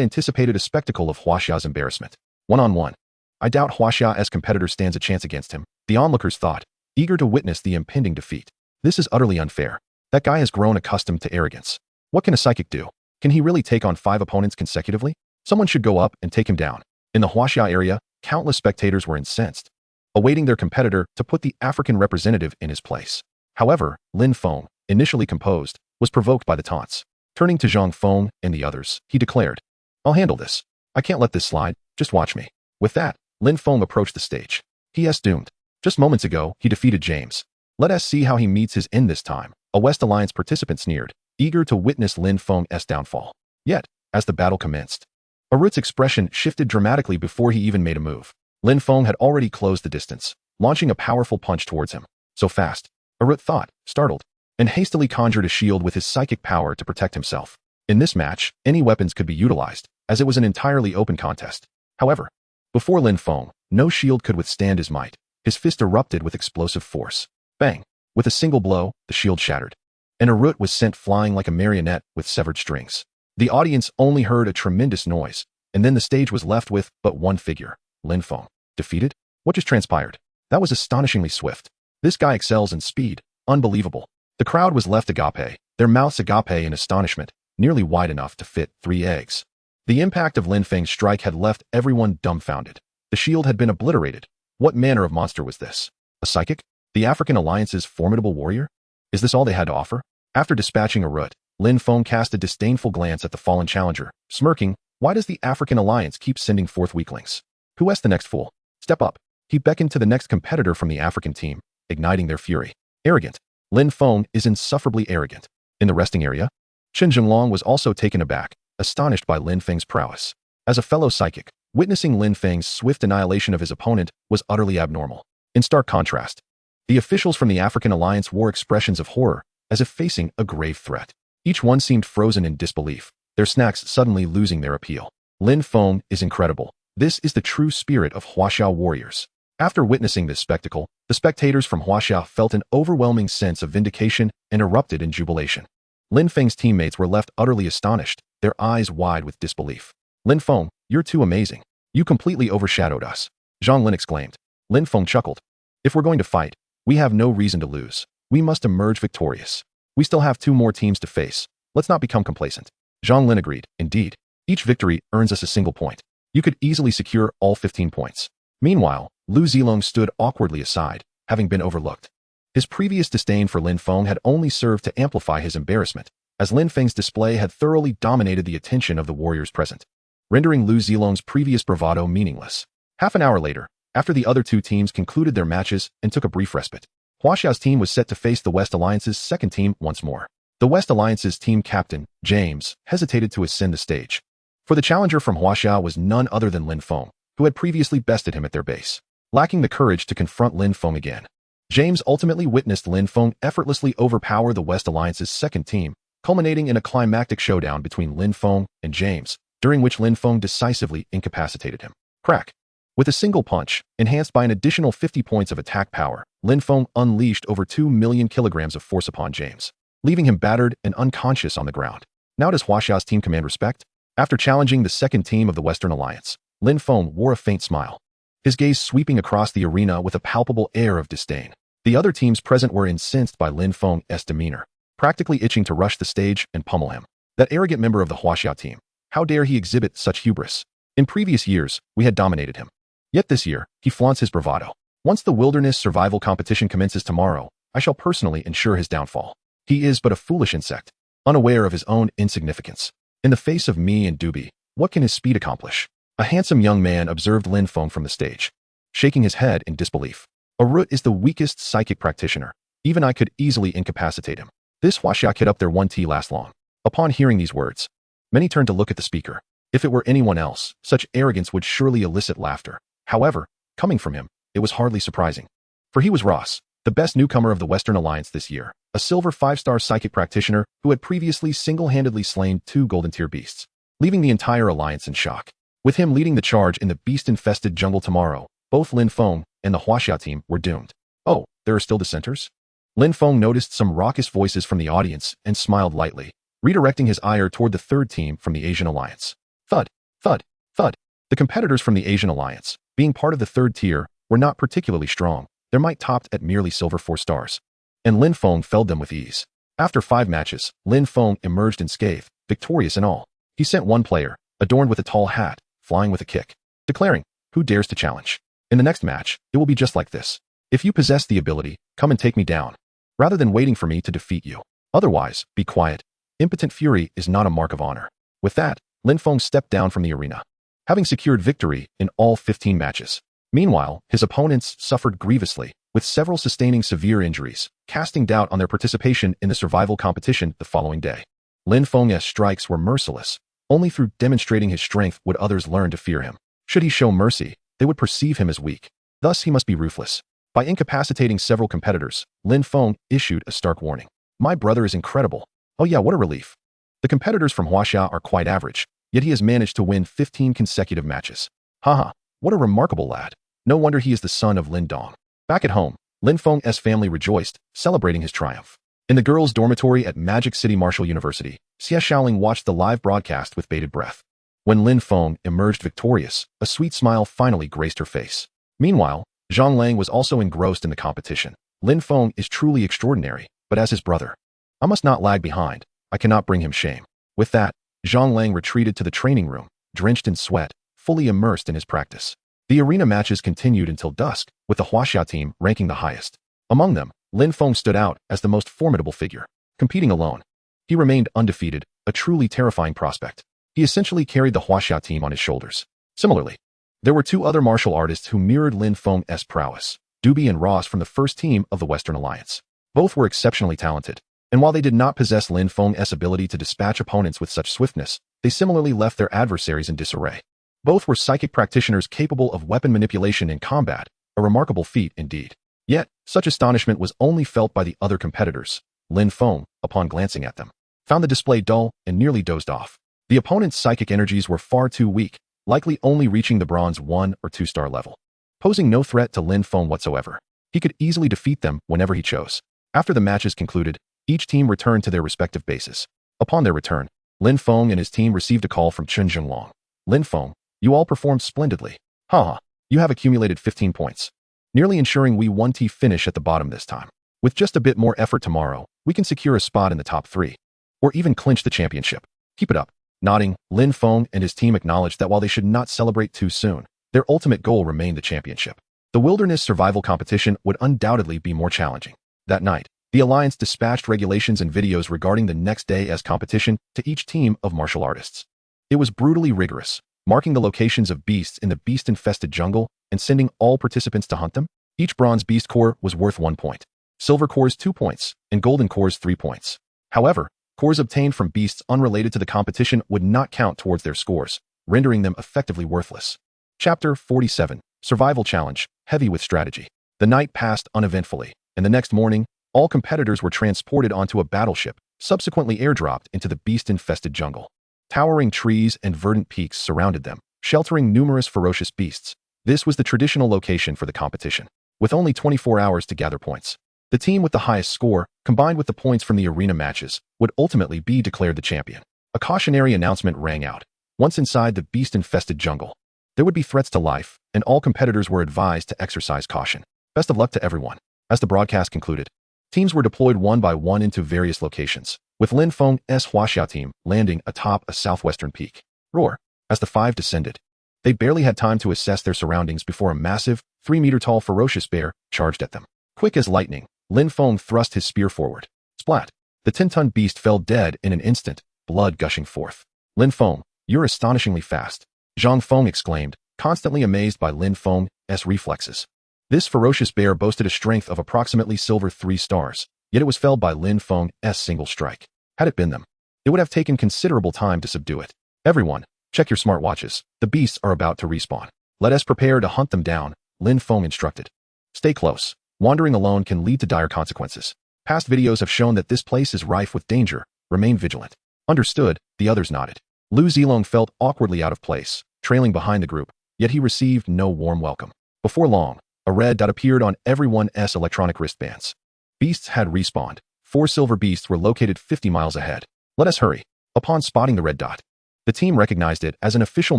anticipated a spectacle of Huaxia's embarrassment. One-on-one. "I doubt Huaxia as competitor stands a chance against him," the onlookers thought, eager to witness the impending defeat. "This is utterly unfair. That guy has grown accustomed to arrogance. What can a psychic do? Can he really take on 5 opponents consecutively? Someone should go up and take him down." In the Huaxia area, countless spectators were incensed, awaiting their competitor to put the African representative in his place. However, Lin Feng, initially composed, was provoked by the taunts. Turning to Zhang Feng and the others, he declared, "I'll handle this. I can't let this slide, just watch me." With that, Lin Feng approached the stage. He is doomed. Just moments ago, he defeated James. Let us see how he meets his end this time. A West Alliance participant sneered, eager to witness Lin Feng's downfall. Yet, as the battle commenced, Arut's expression shifted dramatically before he even made a move. Lin Feng had already closed the distance, launching a powerful punch towards him. So fast, Arut thought, startled, and hastily conjured a shield with his psychic power to protect himself. In this match, any weapons could be utilized, as it was an entirely open contest. However, before Lin Feng, no shield could withstand his might. His fist erupted with explosive force. Bang! With a single blow, the shield shattered, and Arut was sent flying like a marionette with severed strings. The audience only heard a tremendous noise, and then the stage was left with but one figure, Lin Feng. Defeated? What just transpired? That was astonishingly swift. This guy excels in speed. Unbelievable. The crowd was left agape, their mouths agape in astonishment, nearly wide enough to fit 3 eggs. The impact of Lin Feng's strike had left everyone dumbfounded. The shield had been obliterated. What manner of monster was this? A psychic? The African Alliance's formidable warrior? Is this all they had to offer? After dispatching Arut, Lin Feng cast a disdainful glance at the fallen challenger, smirking, "Why does the African Alliance keep sending forth weaklings? Who is the next fool? Step up." He beckoned to the next competitor from the African team, igniting their fury. Arrogant. Lin Feng is insufferably arrogant. In the resting area, Chen Zhenglong was also taken aback, astonished by Lin Feng's prowess. As a fellow psychic, witnessing Lin Feng's swift annihilation of his opponent was utterly abnormal. In stark contrast, the officials from the African Alliance wore expressions of horror, as if facing a grave threat. Each one seemed frozen in disbelief, their snacks suddenly losing their appeal. Lin Feng is incredible. This is the true spirit of Huaxia warriors. After witnessing this spectacle, the spectators from Huaxia felt an overwhelming sense of vindication and erupted in jubilation. Lin Feng's teammates were left utterly astonished, their eyes wide with disbelief. "Lin Feng, you're too amazing. You completely overshadowed us," Zhang Lin exclaimed. Lin Feng chuckled. "If we're going to fight, we have no reason to lose. We must emerge victorious. We still have 2 more teams to face. Let's not become complacent." Zhang Lin agreed. "Indeed, each victory earns us a single point. You could easily secure all 15 points. Meanwhile, Lu Zilong stood awkwardly aside, having been overlooked. His previous disdain for Lin Feng had only served to amplify his embarrassment, as Lin Feng's display had thoroughly dominated the attention of the warriors present, rendering Lu Zilong's previous bravado meaningless. Half an hour later, after the other 2 teams concluded their matches and took a brief respite, Huaxia's team was set to face the West Alliance's second team once more. The West Alliance's team captain, James, hesitated to ascend the stage, for the challenger from Huaxia was none other than Lin Feng, who had previously bested him at their base. Lacking the courage to confront Lin Feng again, James ultimately witnessed Lin Feng effortlessly overpower the West Alliance's second team, culminating in a climactic showdown between Lin Feng and James, during which Lin Feng decisively incapacitated him. Crack! With a single punch, enhanced by an additional 50 points of attack power, Lin Feng unleashed over 2 million kilograms of force upon James, leaving him battered and unconscious on the ground. Now does Huaxia's team command respect? After challenging the second team of the Western Alliance, Lin Feng wore a faint smile, his gaze sweeping across the arena with a palpable air of disdain. The other teams present were incensed by Lin Feng's demeanor, practically itching to rush the stage and pummel him. That arrogant member of the Huaxia team, how dare he exhibit such hubris? In previous years, we had dominated him. Yet this year, he flaunts his bravado. Once the wilderness survival competition commences tomorrow, I shall personally ensure his downfall. He is but a foolish insect, unaware of his own insignificance. In the face of me and Dubi, what can his speed accomplish? A handsome young man observed Lin Feng from the stage, shaking his head in disbelief. A root is the weakest psychic practitioner. Even I could easily incapacitate him. This Huaxia kid up there won't last long. Upon hearing these words, many turned to look at the speaker. If it were anyone else, such arrogance would surely elicit laughter. However, coming from him, it was hardly surprising. For he was Ross, the best newcomer of the Western Alliance this year, a silver 5-star psychic practitioner who had previously single-handedly slain 2 golden-tier beasts, leaving the entire alliance in shock. With him leading the charge in the beast-infested jungle tomorrow, both Lin Feng and the Huaxia team were doomed. Oh, there are still dissenters? Lin Feng noticed some raucous voices from the audience and smiled lightly, redirecting his ire toward the third team from the Asian Alliance. Thud, thud, thud. The competitors from the Asian Alliance, being part of the third tier, were not particularly strong. Their might topped at merely silver 4 stars. And Lin Feng felled them with ease. After 5 matches, Lin Feng emerged unscathed, victorious in all. He sent one player, adorned with a tall hat, flying with a kick, declaring, "Who dares to challenge? In the next match, it will be just like this. If you possess the ability, come and take me down, rather than waiting for me to defeat you. Otherwise, be quiet. Impotent fury is not a mark of honor." With that, Lin Feng stepped down from the arena, having secured victory in all 15 matches. Meanwhile, his opponents suffered grievously, with several sustaining severe injuries, casting doubt on their participation in the survival competition the following day. Lin Feng's strikes were merciless. Only through demonstrating his strength would others learn to fear him. Should he show mercy, they would perceive him as weak. Thus, he must be ruthless. By incapacitating several competitors, Lin Feng issued a stark warning. My brother is incredible. Oh yeah, what a relief. The competitors from Huaxia are quite average, yet he has managed to win 15 consecutive matches. Haha, what a remarkable lad. No wonder he is the son of Lin Dong. Back at home, Lin Feng's family rejoiced, celebrating his triumph. In the girls' dormitory at Magic City Martial University, Xia Xiaoling watched the live broadcast with bated breath. When Lin Feng emerged victorious, a sweet smile finally graced her face. Meanwhile, Zhang Lang was also engrossed in the competition. Lin Feng is truly extraordinary, but as his brother, I must not lag behind. I cannot bring him shame. With that, Zhang Lang retreated to the training room, drenched in sweat, fully immersed in his practice. The arena matches continued until dusk, with the Huaxia team ranking the highest. Among them, Lin Feng stood out as the most formidable figure. Competing alone, he remained undefeated, a truly terrifying prospect. He essentially carried the Huaxia team on his shoulders. Similarly, there were 2 other martial artists who mirrored Lin Feng's prowess, Dubi and Ross from the first team of the Western Alliance. Both were exceptionally talented, and while they did not possess Lin Feng's ability to dispatch opponents with such swiftness, they similarly left their adversaries in disarray. Both were psychic practitioners capable of weapon manipulation in combat, a remarkable feat indeed. Yet, such astonishment was only felt by the other competitors. Lin Feng, upon glancing at them, found the display dull and nearly dozed off. The opponent's psychic energies were far too weak, likely only reaching the bronze 1 or 2-star level. Posing no threat to Lin Feng whatsoever, he could easily defeat them whenever he chose. After the matches concluded, each team returned to their respective bases. Upon their return, Lin Feng and his team received a call from Chen Zhenglong. Lin Feng, you all performed splendidly. Haha, you have accumulated 15 points, nearly ensuring we won finish at the bottom this time. With just a bit more effort tomorrow, we can secure a spot in the top 3, or even clinch the championship. Keep it up. Nodding, Lin Feng and his team acknowledged that while they should not celebrate too soon, their ultimate goal remained the championship. The wilderness survival competition would undoubtedly be more challenging. That night, the Alliance dispatched regulations and videos regarding the next day's competition to each team of martial artists. It was brutally rigorous, marking the locations of beasts in the beast-infested jungle and sending all participants to hunt them. Each bronze beast core was worth 1 point, silver cores 2 points, and golden cores 3 points. However, cores obtained from beasts unrelated to the competition would not count towards their scores, rendering them effectively worthless. Chapter 47, Survival Challenge, Heavy with Strategy. The night passed uneventfully, and the next morning, all competitors were transported onto a battleship, subsequently airdropped into the beast-infested jungle. Towering trees and verdant peaks surrounded them, sheltering numerous ferocious beasts. This was the traditional location for the competition, with only 24 hours to gather points. The team with the highest score, combined with the points from the arena matches, would ultimately be declared the champion. A cautionary announcement rang out. Once inside the beast-infested jungle, there would be threats to life, and all competitors were advised to exercise caution. Best of luck to everyone. As the broadcast concluded, teams were deployed one by one into various locations, with Lin Feng's Huaxiao team landing atop a southwestern peak. Roar! As the five descended, they barely had time to assess their surroundings before a massive, 3-meter-tall ferocious bear charged at them. Quick as lightning, Lin Feng thrust his spear forward. Splat! The 10-ton beast fell dead in an instant, blood gushing forth. Lin Feng, you're astonishingly fast, Zhang Feng exclaimed, constantly amazed by Lin Feng's reflexes. This ferocious bear boasted a strength of approximately silver 3 stars, yet it was felled by Lin Feng's single strike. Had it been them, it would have taken considerable time to subdue it. Everyone, check your smartwatches. The beasts are about to respawn. Let us prepare to hunt them down, Lin Feng instructed. Stay close. Wandering alone can lead to dire consequences. Past videos have shown that this place is rife with danger. Remain vigilant. Understood, the others nodded. Lu Zilong felt awkwardly out of place, trailing behind the group, yet he received no warm welcome. Before long, a red dot appeared on everyone's electronic wristbands. Beasts had respawned. 4 silver beasts were located 50 miles ahead. Let us hurry. Upon spotting the red dot, the team recognized it as an official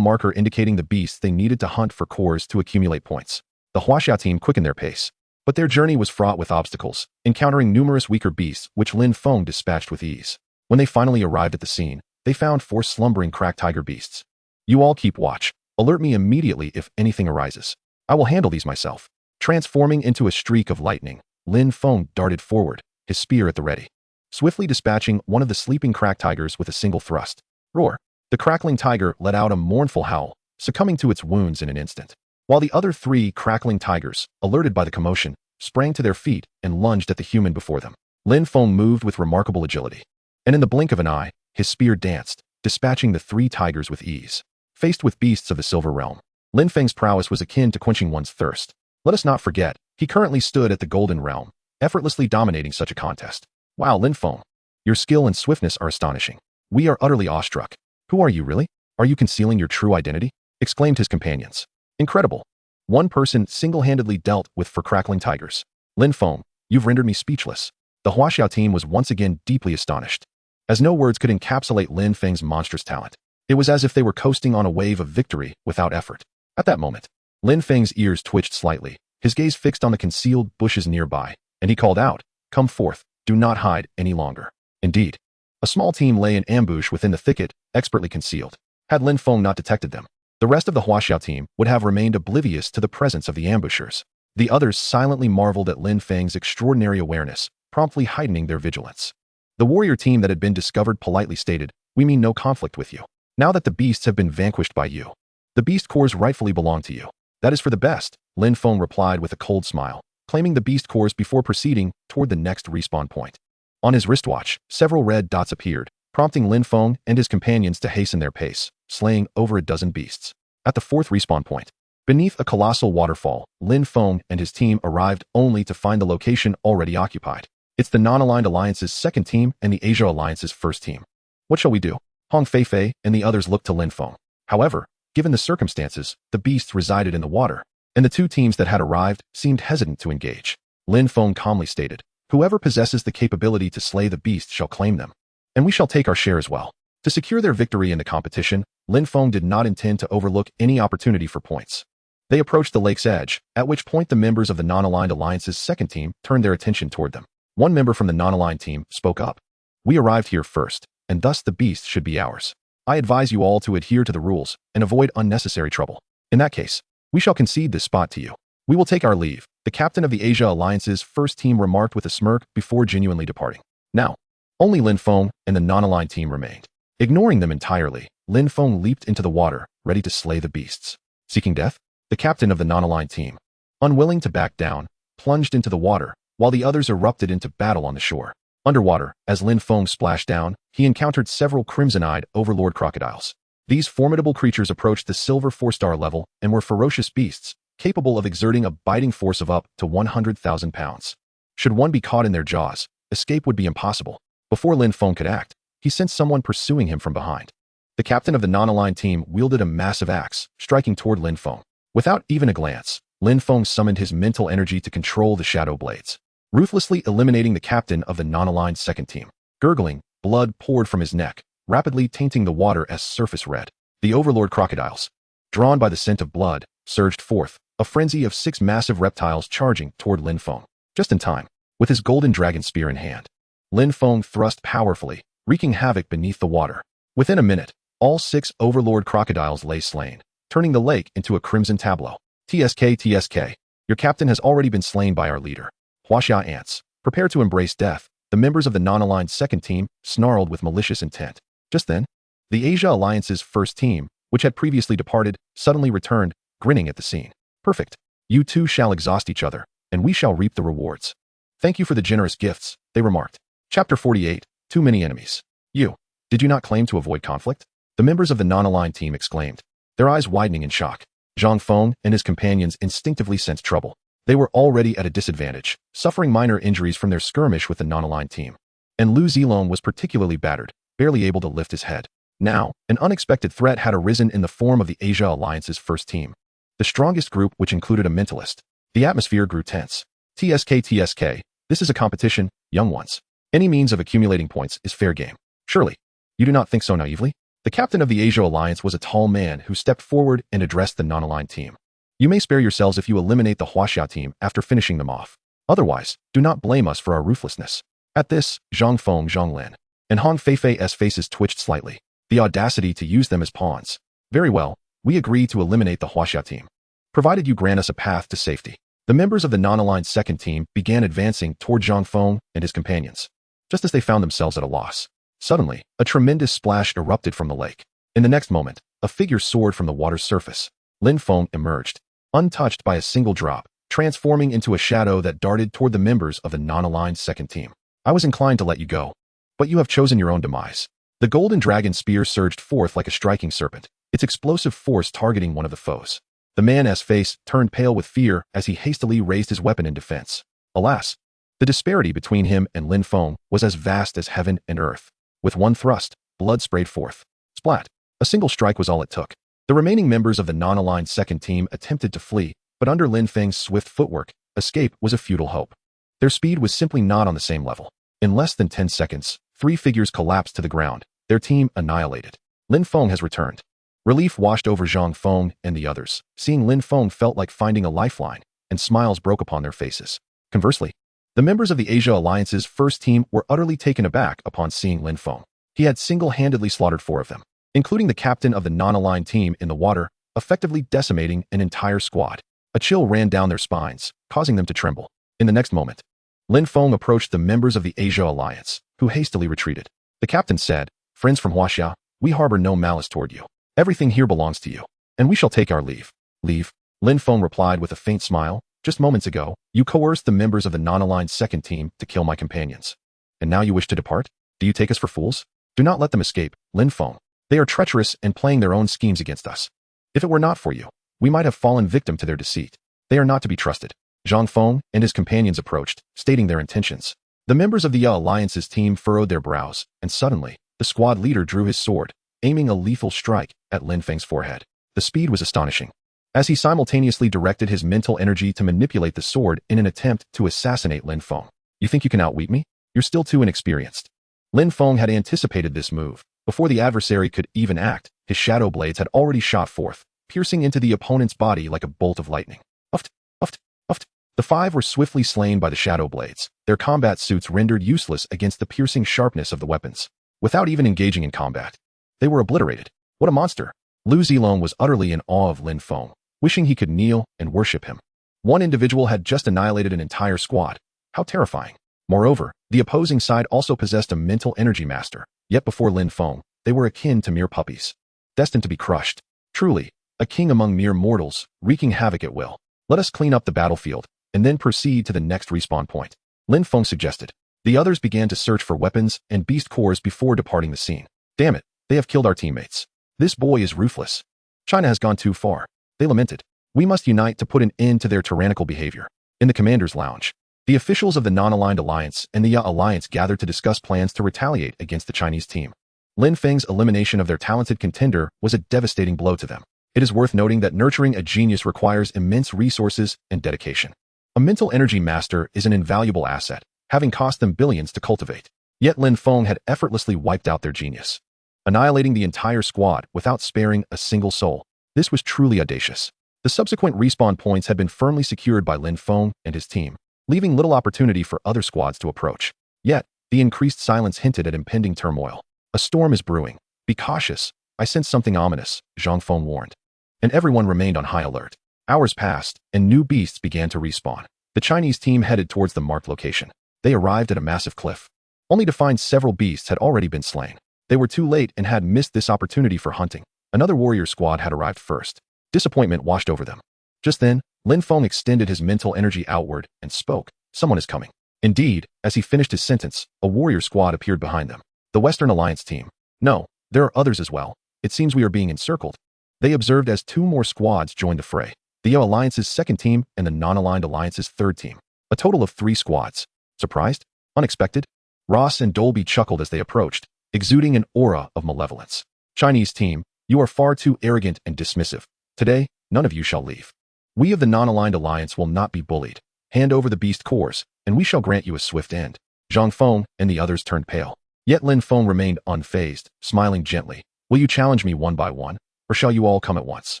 marker indicating the beasts they needed to hunt for cores to accumulate points. The Huaxiao team quickened their pace, but their journey was fraught with obstacles, encountering numerous weaker beasts which Lin Feng dispatched with ease. When they finally arrived at the scene, they found 4 slumbering crack tiger beasts. You all keep watch. Alert me immediately if anything arises. I will handle these myself. Transforming into a streak of lightning, Lin Feng darted forward, his spear at the ready, swiftly dispatching one of the sleeping crack tigers with a single thrust. Roar! The crackling tiger let out a mournful howl, succumbing to its wounds in an instant, while the other 3 crackling tigers, alerted by the commotion, sprang to their feet and lunged at the human before them. Lin Feng moved with remarkable agility, and in the blink of an eye, his spear danced, dispatching the 3 tigers with ease. Faced with beasts of the Silver Realm, Lin Feng's prowess was akin to quenching one's thirst. Let us not forget, he currently stood at the Golden Realm, effortlessly dominating such a contest. Wow, Lin Feng, your skill and swiftness are astonishing. We are utterly awestruck. Who are you really? Are you concealing your true identity? Exclaimed his companions. Incredible. One person single-handedly dealt with 4 crackling tigers. Lin Feng, you've rendered me speechless. The Huaxiao team was once again deeply astonished, as no words could encapsulate Lin Feng's monstrous talent. It was as if they were coasting on a wave of victory without effort. At that moment, Lin Feng's ears twitched slightly, his gaze fixed on the concealed bushes nearby, and he called out, "Come forth, do not hide any longer." Indeed, a small team lay in ambush within the thicket, expertly concealed. Had Lin Feng not detected them, the rest of the Huaxiao team would have remained oblivious to the presence of the ambushers. The others silently marveled at Lin Feng's extraordinary awareness, promptly heightening their vigilance. The warrior team that had been discovered politely stated, "We mean no conflict with you. Now that the beasts have been vanquished by you, the beast cores rightfully belong to you." "That is for the best," Lin Feng replied with a cold smile, claiming the beast cores before proceeding toward the next respawn point. On his wristwatch, several red dots appeared, prompting Lin Feng and his companions to hasten their pace, slaying over a dozen beasts. At the 4th respawn point, beneath a colossal waterfall, Lin Feng and his team arrived only to find the location already occupied. It's the Non-Aligned Alliance's 2nd team and the Asia Alliance's 1st team. What shall we do? Hong Feifei and the others looked to Lin Feng. However, given the circumstances, the beasts resided in the water, and the 2 teams that had arrived seemed hesitant to engage. Lin Feng calmly stated, "Whoever possesses the capability to slay the beasts shall claim them, and we shall take our share as well." To secure their victory in the competition, Lin Feng did not intend to overlook any opportunity for points. They approached the lake's edge, at which point the members of the Non-Aligned Alliance's 2nd team turned their attention toward them. One member from the Non-Aligned team spoke up. "We arrived here first, and thus the beasts should be ours. I advise you all to adhere to the rules and avoid unnecessary trouble. In that case, we shall concede this spot to you. We will take our leave," the captain of the Asia Alliance's 1st team remarked with a smirk before genuinely departing. Now, only Lin Feng and the Non-Aligned team remained. Ignoring them entirely, Lin Feng leaped into the water, ready to slay the beasts. Seeking death, the captain of the Non-Aligned team, unwilling to back down, plunged into the water, while the others erupted into battle on the shore. Underwater, as Lin Feng splashed down, he encountered several crimson-eyed overlord crocodiles. These formidable creatures approached the silver 4-star level and were ferocious beasts, capable of exerting a biting force of up to 100,000 pounds. Should one be caught in their jaws, escape would be impossible. Before Lin Feng could act, he sensed someone pursuing him from behind. The captain of the Non-Aligned team wielded a massive axe, striking toward Lin Feng. Without even a glance, Lin Feng summoned his mental energy to control the shadow blades, ruthlessly eliminating the captain of the non-aligned second team. Gurgling, blood poured from his neck, rapidly tainting the water as surface red. The overlord crocodiles, drawn by the scent of blood, surged forth, a frenzy of 6 massive reptiles charging toward Lin Feng. Just in time, with his golden dragon spear in hand, Lin Feng thrust powerfully, wreaking havoc beneath the water. Within a minute, all 6 overlord crocodiles lay slain, turning the lake into a crimson tableau. TSK, your captain has already been slain by our leader. Huaxia ants, prepare to embrace death. The members of the non-aligned second team snarled with malicious intent. Just then, the Asia Alliance's first team, which had previously departed, suddenly returned, grinning at the scene. Perfect. You two shall exhaust each other, and we shall reap the rewards. Thank you for the generous gifts, they remarked. Chapter 48, Too Many Enemies. Did you not claim to avoid conflict? The members of the non-aligned team exclaimed, their eyes widening in shock. Zhang Feng and his companions instinctively sensed trouble. They were already at a disadvantage, suffering minor injuries from their skirmish with the non-aligned team. And Lu Zilong was particularly battered, barely able to lift his head. Now, an unexpected threat had arisen in the form of the Asia Alliance's first team, the strongest group, which included a mentalist. The atmosphere grew tense. TSK, this is a competition, young ones. Any means of accumulating points is fair game. Surely, you do not think so naively? The captain of the Asia Alliance was a tall man who stepped forward and addressed the non-aligned team. You may spare yourselves if you eliminate the Huaxia team after finishing them off. Otherwise, do not blame us for our ruthlessness. At this, Zhang Feng, Zhang Lin, and Hong Feifei's faces twitched slightly. The audacity to use them as pawns. Very well, we agree to eliminate the Huaxia team, provided you grant us a path to safety. The members of the non-aligned second team began advancing toward Zhang Feng and his companions, just as they found themselves at a loss. Suddenly, a tremendous splash erupted from the lake. In the next moment, a figure soared from the water's surface. Lin Feng emerged, untouched by a single drop, transforming into a shadow that darted toward the members of the non-aligned second team. I was inclined to let you go, but you have chosen your own demise. The golden dragon spear surged forth like a striking serpent, its explosive force targeting one of the foes. The man's face turned pale with fear as he hastily raised his weapon in defense. Alas, the disparity between him and Lin Feng was as vast as heaven and earth. With one thrust, blood sprayed forth. Splat. A single strike was all it took. The remaining members of the non-aligned second team attempted to flee, but under Lin Feng's swift footwork, escape was a futile hope. Their speed was simply not on the same level. In less than 10 seconds, 3 figures collapsed to the ground, their team annihilated. Lin Feng has returned. Relief washed over Zhang Feng and the others. Seeing Lin Feng felt like finding a lifeline, and smiles broke upon their faces. Conversely, the members of the Asia Alliance's first team were utterly taken aback upon seeing Lin Feng. He had single-handedly slaughtered 4 of them, including the captain of the non-aligned team in the water, effectively decimating an entire squad. A chill ran down their spines, causing them to tremble. In the next moment, Lin Feng approached the members of the Asia Alliance, who hastily retreated. The captain said, friends from Huaxia, we harbor no malice toward you. Everything here belongs to you, and we shall take our leave. Leave? Lin Feng replied with a faint smile. Just moments ago, you coerced the members of the non-aligned second team to kill my companions. And now you wish to depart? Do you take us for fools? Do not let them escape, Lin Feng. They are treacherous and playing their own schemes against us. If it were not for you, we might have fallen victim to their deceit. They are not to be trusted. Zhang Feng and his companions approached, stating their intentions. The members of the Alliance's team furrowed their brows, and suddenly, the squad leader drew his sword, aiming a lethal strike at Lin Feng's forehead. The speed was astonishing, as he simultaneously directed his mental energy to manipulate the sword in an attempt to assassinate Lin Feng. You think you can outwit me? You're still too inexperienced. Lin Feng had anticipated this move. Before the adversary could even act, his shadow blades had already shot forth, piercing into the opponent's body like a bolt of lightning. Uft, uft, uft. The 5 were swiftly slain by the shadow blades, their combat suits rendered useless against the piercing sharpness of the weapons. Without even engaging in combat, they were obliterated. What a monster! Lu Zilong was utterly in awe of Lin Feng, wishing he could kneel and worship him. One individual had just annihilated an entire squad. How terrifying. Moreover, the opposing side also possessed a mental energy master, yet before Lin Feng, they were akin to mere puppies, destined to be crushed. Truly, a king among mere mortals, wreaking havoc at will. Let us clean up the battlefield, and then proceed to the next respawn point, Lin Feng suggested. The others began to search for weapons and beast cores before departing the scene. Damn it, they have killed our teammates. This boy is ruthless. China has gone too far, they lamented. We must unite to put an end to their tyrannical behavior. In the commander's lounge, the officials of the non-aligned alliance and the Ya alliance gathered to discuss plans to retaliate against the Chinese team. Lin Feng's elimination of their talented contender was a devastating blow to them. It is worth noting that nurturing a genius requires immense resources and dedication. A mental energy master is an invaluable asset, having cost them billions to cultivate. Yet Lin Feng had effortlessly wiped out their genius, annihilating the entire squad without sparing a single soul. This was truly audacious. The subsequent respawn points had been firmly secured by Lin Feng and his team, leaving little opportunity for other squads to approach. Yet, the increased silence hinted at impending turmoil. A storm is brewing. Be cautious. I sense something ominous, Zhang Feng warned. And everyone remained on high alert. Hours passed, and new beasts began to respawn. The Chinese team headed towards the marked location. They arrived at a massive cliff, only to find several beasts had already been slain. They were too late and had missed this opportunity for hunting. Another warrior squad had arrived first. Disappointment washed over them. Just then, Lin Feng extended his mental energy outward and spoke. Someone is coming. Indeed, as he finished his sentence, a warrior squad appeared behind them. The Western Alliance team. No, there are others as well. It seems we are being encircled. They observed as two more squads joined the fray. The Yo Alliance's second team and the Non-Aligned Alliance's third team. A total of 3 squads. Surprised? Unexpected? Ross and Dolby chuckled as they approached, exuding an aura of malevolence. Chinese team, you are far too arrogant and dismissive. Today, none of you shall leave. We of the Non-Aligned Alliance will not be bullied. Hand over the beast cores, and we shall grant you a swift end. Zhang Feng and the others turned pale. Yet Lin Feng remained unfazed, smiling gently. Will you challenge me one by one, or shall you all come at once?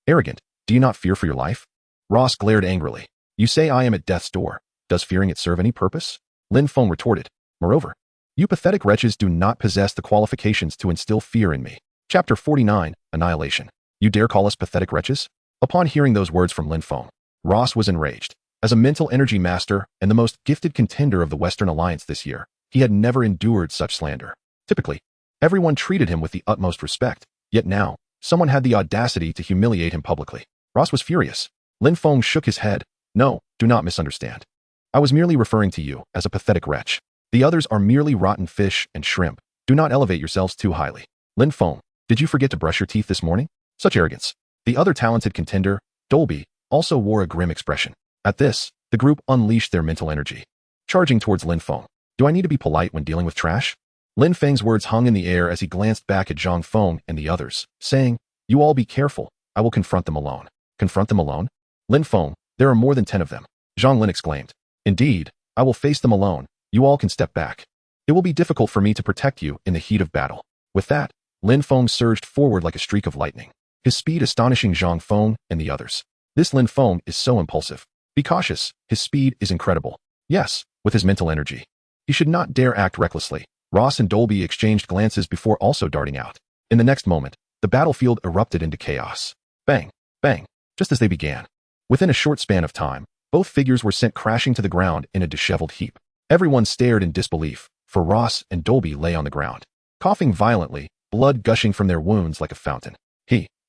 Arrogant, do you not fear for your life? Ross glared angrily. You say I am at death's door. Does fearing it serve any purpose? Lin Feng retorted. Moreover, you pathetic wretches do not possess the qualifications to instill fear in me. Chapter 49, Annihilation. You dare call us pathetic wretches? Upon hearing those words from Lin Feng, Ross was enraged. As a mental energy master and the most gifted contender of the Western Alliance this year, he had never endured such slander. Typically, everyone treated him with the utmost respect, yet now, someone had the audacity to humiliate him publicly. Ross was furious. Lin Feng shook his head. No, do not misunderstand. I was merely referring to you as a pathetic wretch. The others are merely rotten fish and shrimp. Do not elevate yourselves too highly. Lin Feng, did you forget to brush your teeth this morning? Such arrogance. The other talented contender, Dolby, also wore a grim expression. At this, the group unleashed their mental energy, charging towards Lin Feng. Do I need to be polite when dealing with trash? Lin Feng's words hung in the air as he glanced back at Zhang Feng and the others, saying, You all be careful. I will confront them alone. Confront them alone? Lin Feng, there are more than 10 of them. Zhang Lin exclaimed. Indeed, I will face them alone. You all can step back. It will be difficult for me to protect you in the heat of battle. With that, Lin Feng surged forward like a streak of lightning, his speed astonishing Zhang Feng and the others. This Lin Feng is so impulsive. Be cautious, his speed is incredible. Yes, with his mental energy. He should not dare act recklessly. Ross and Dolby exchanged glances before also darting out. In the next moment, the battlefield erupted into chaos. Bang, bang, just as they began. Within a short span of time, both figures were sent crashing to the ground in a disheveled heap. Everyone stared in disbelief, for Ross and Dolby lay on the ground, coughing violently, blood gushing from their wounds like a fountain.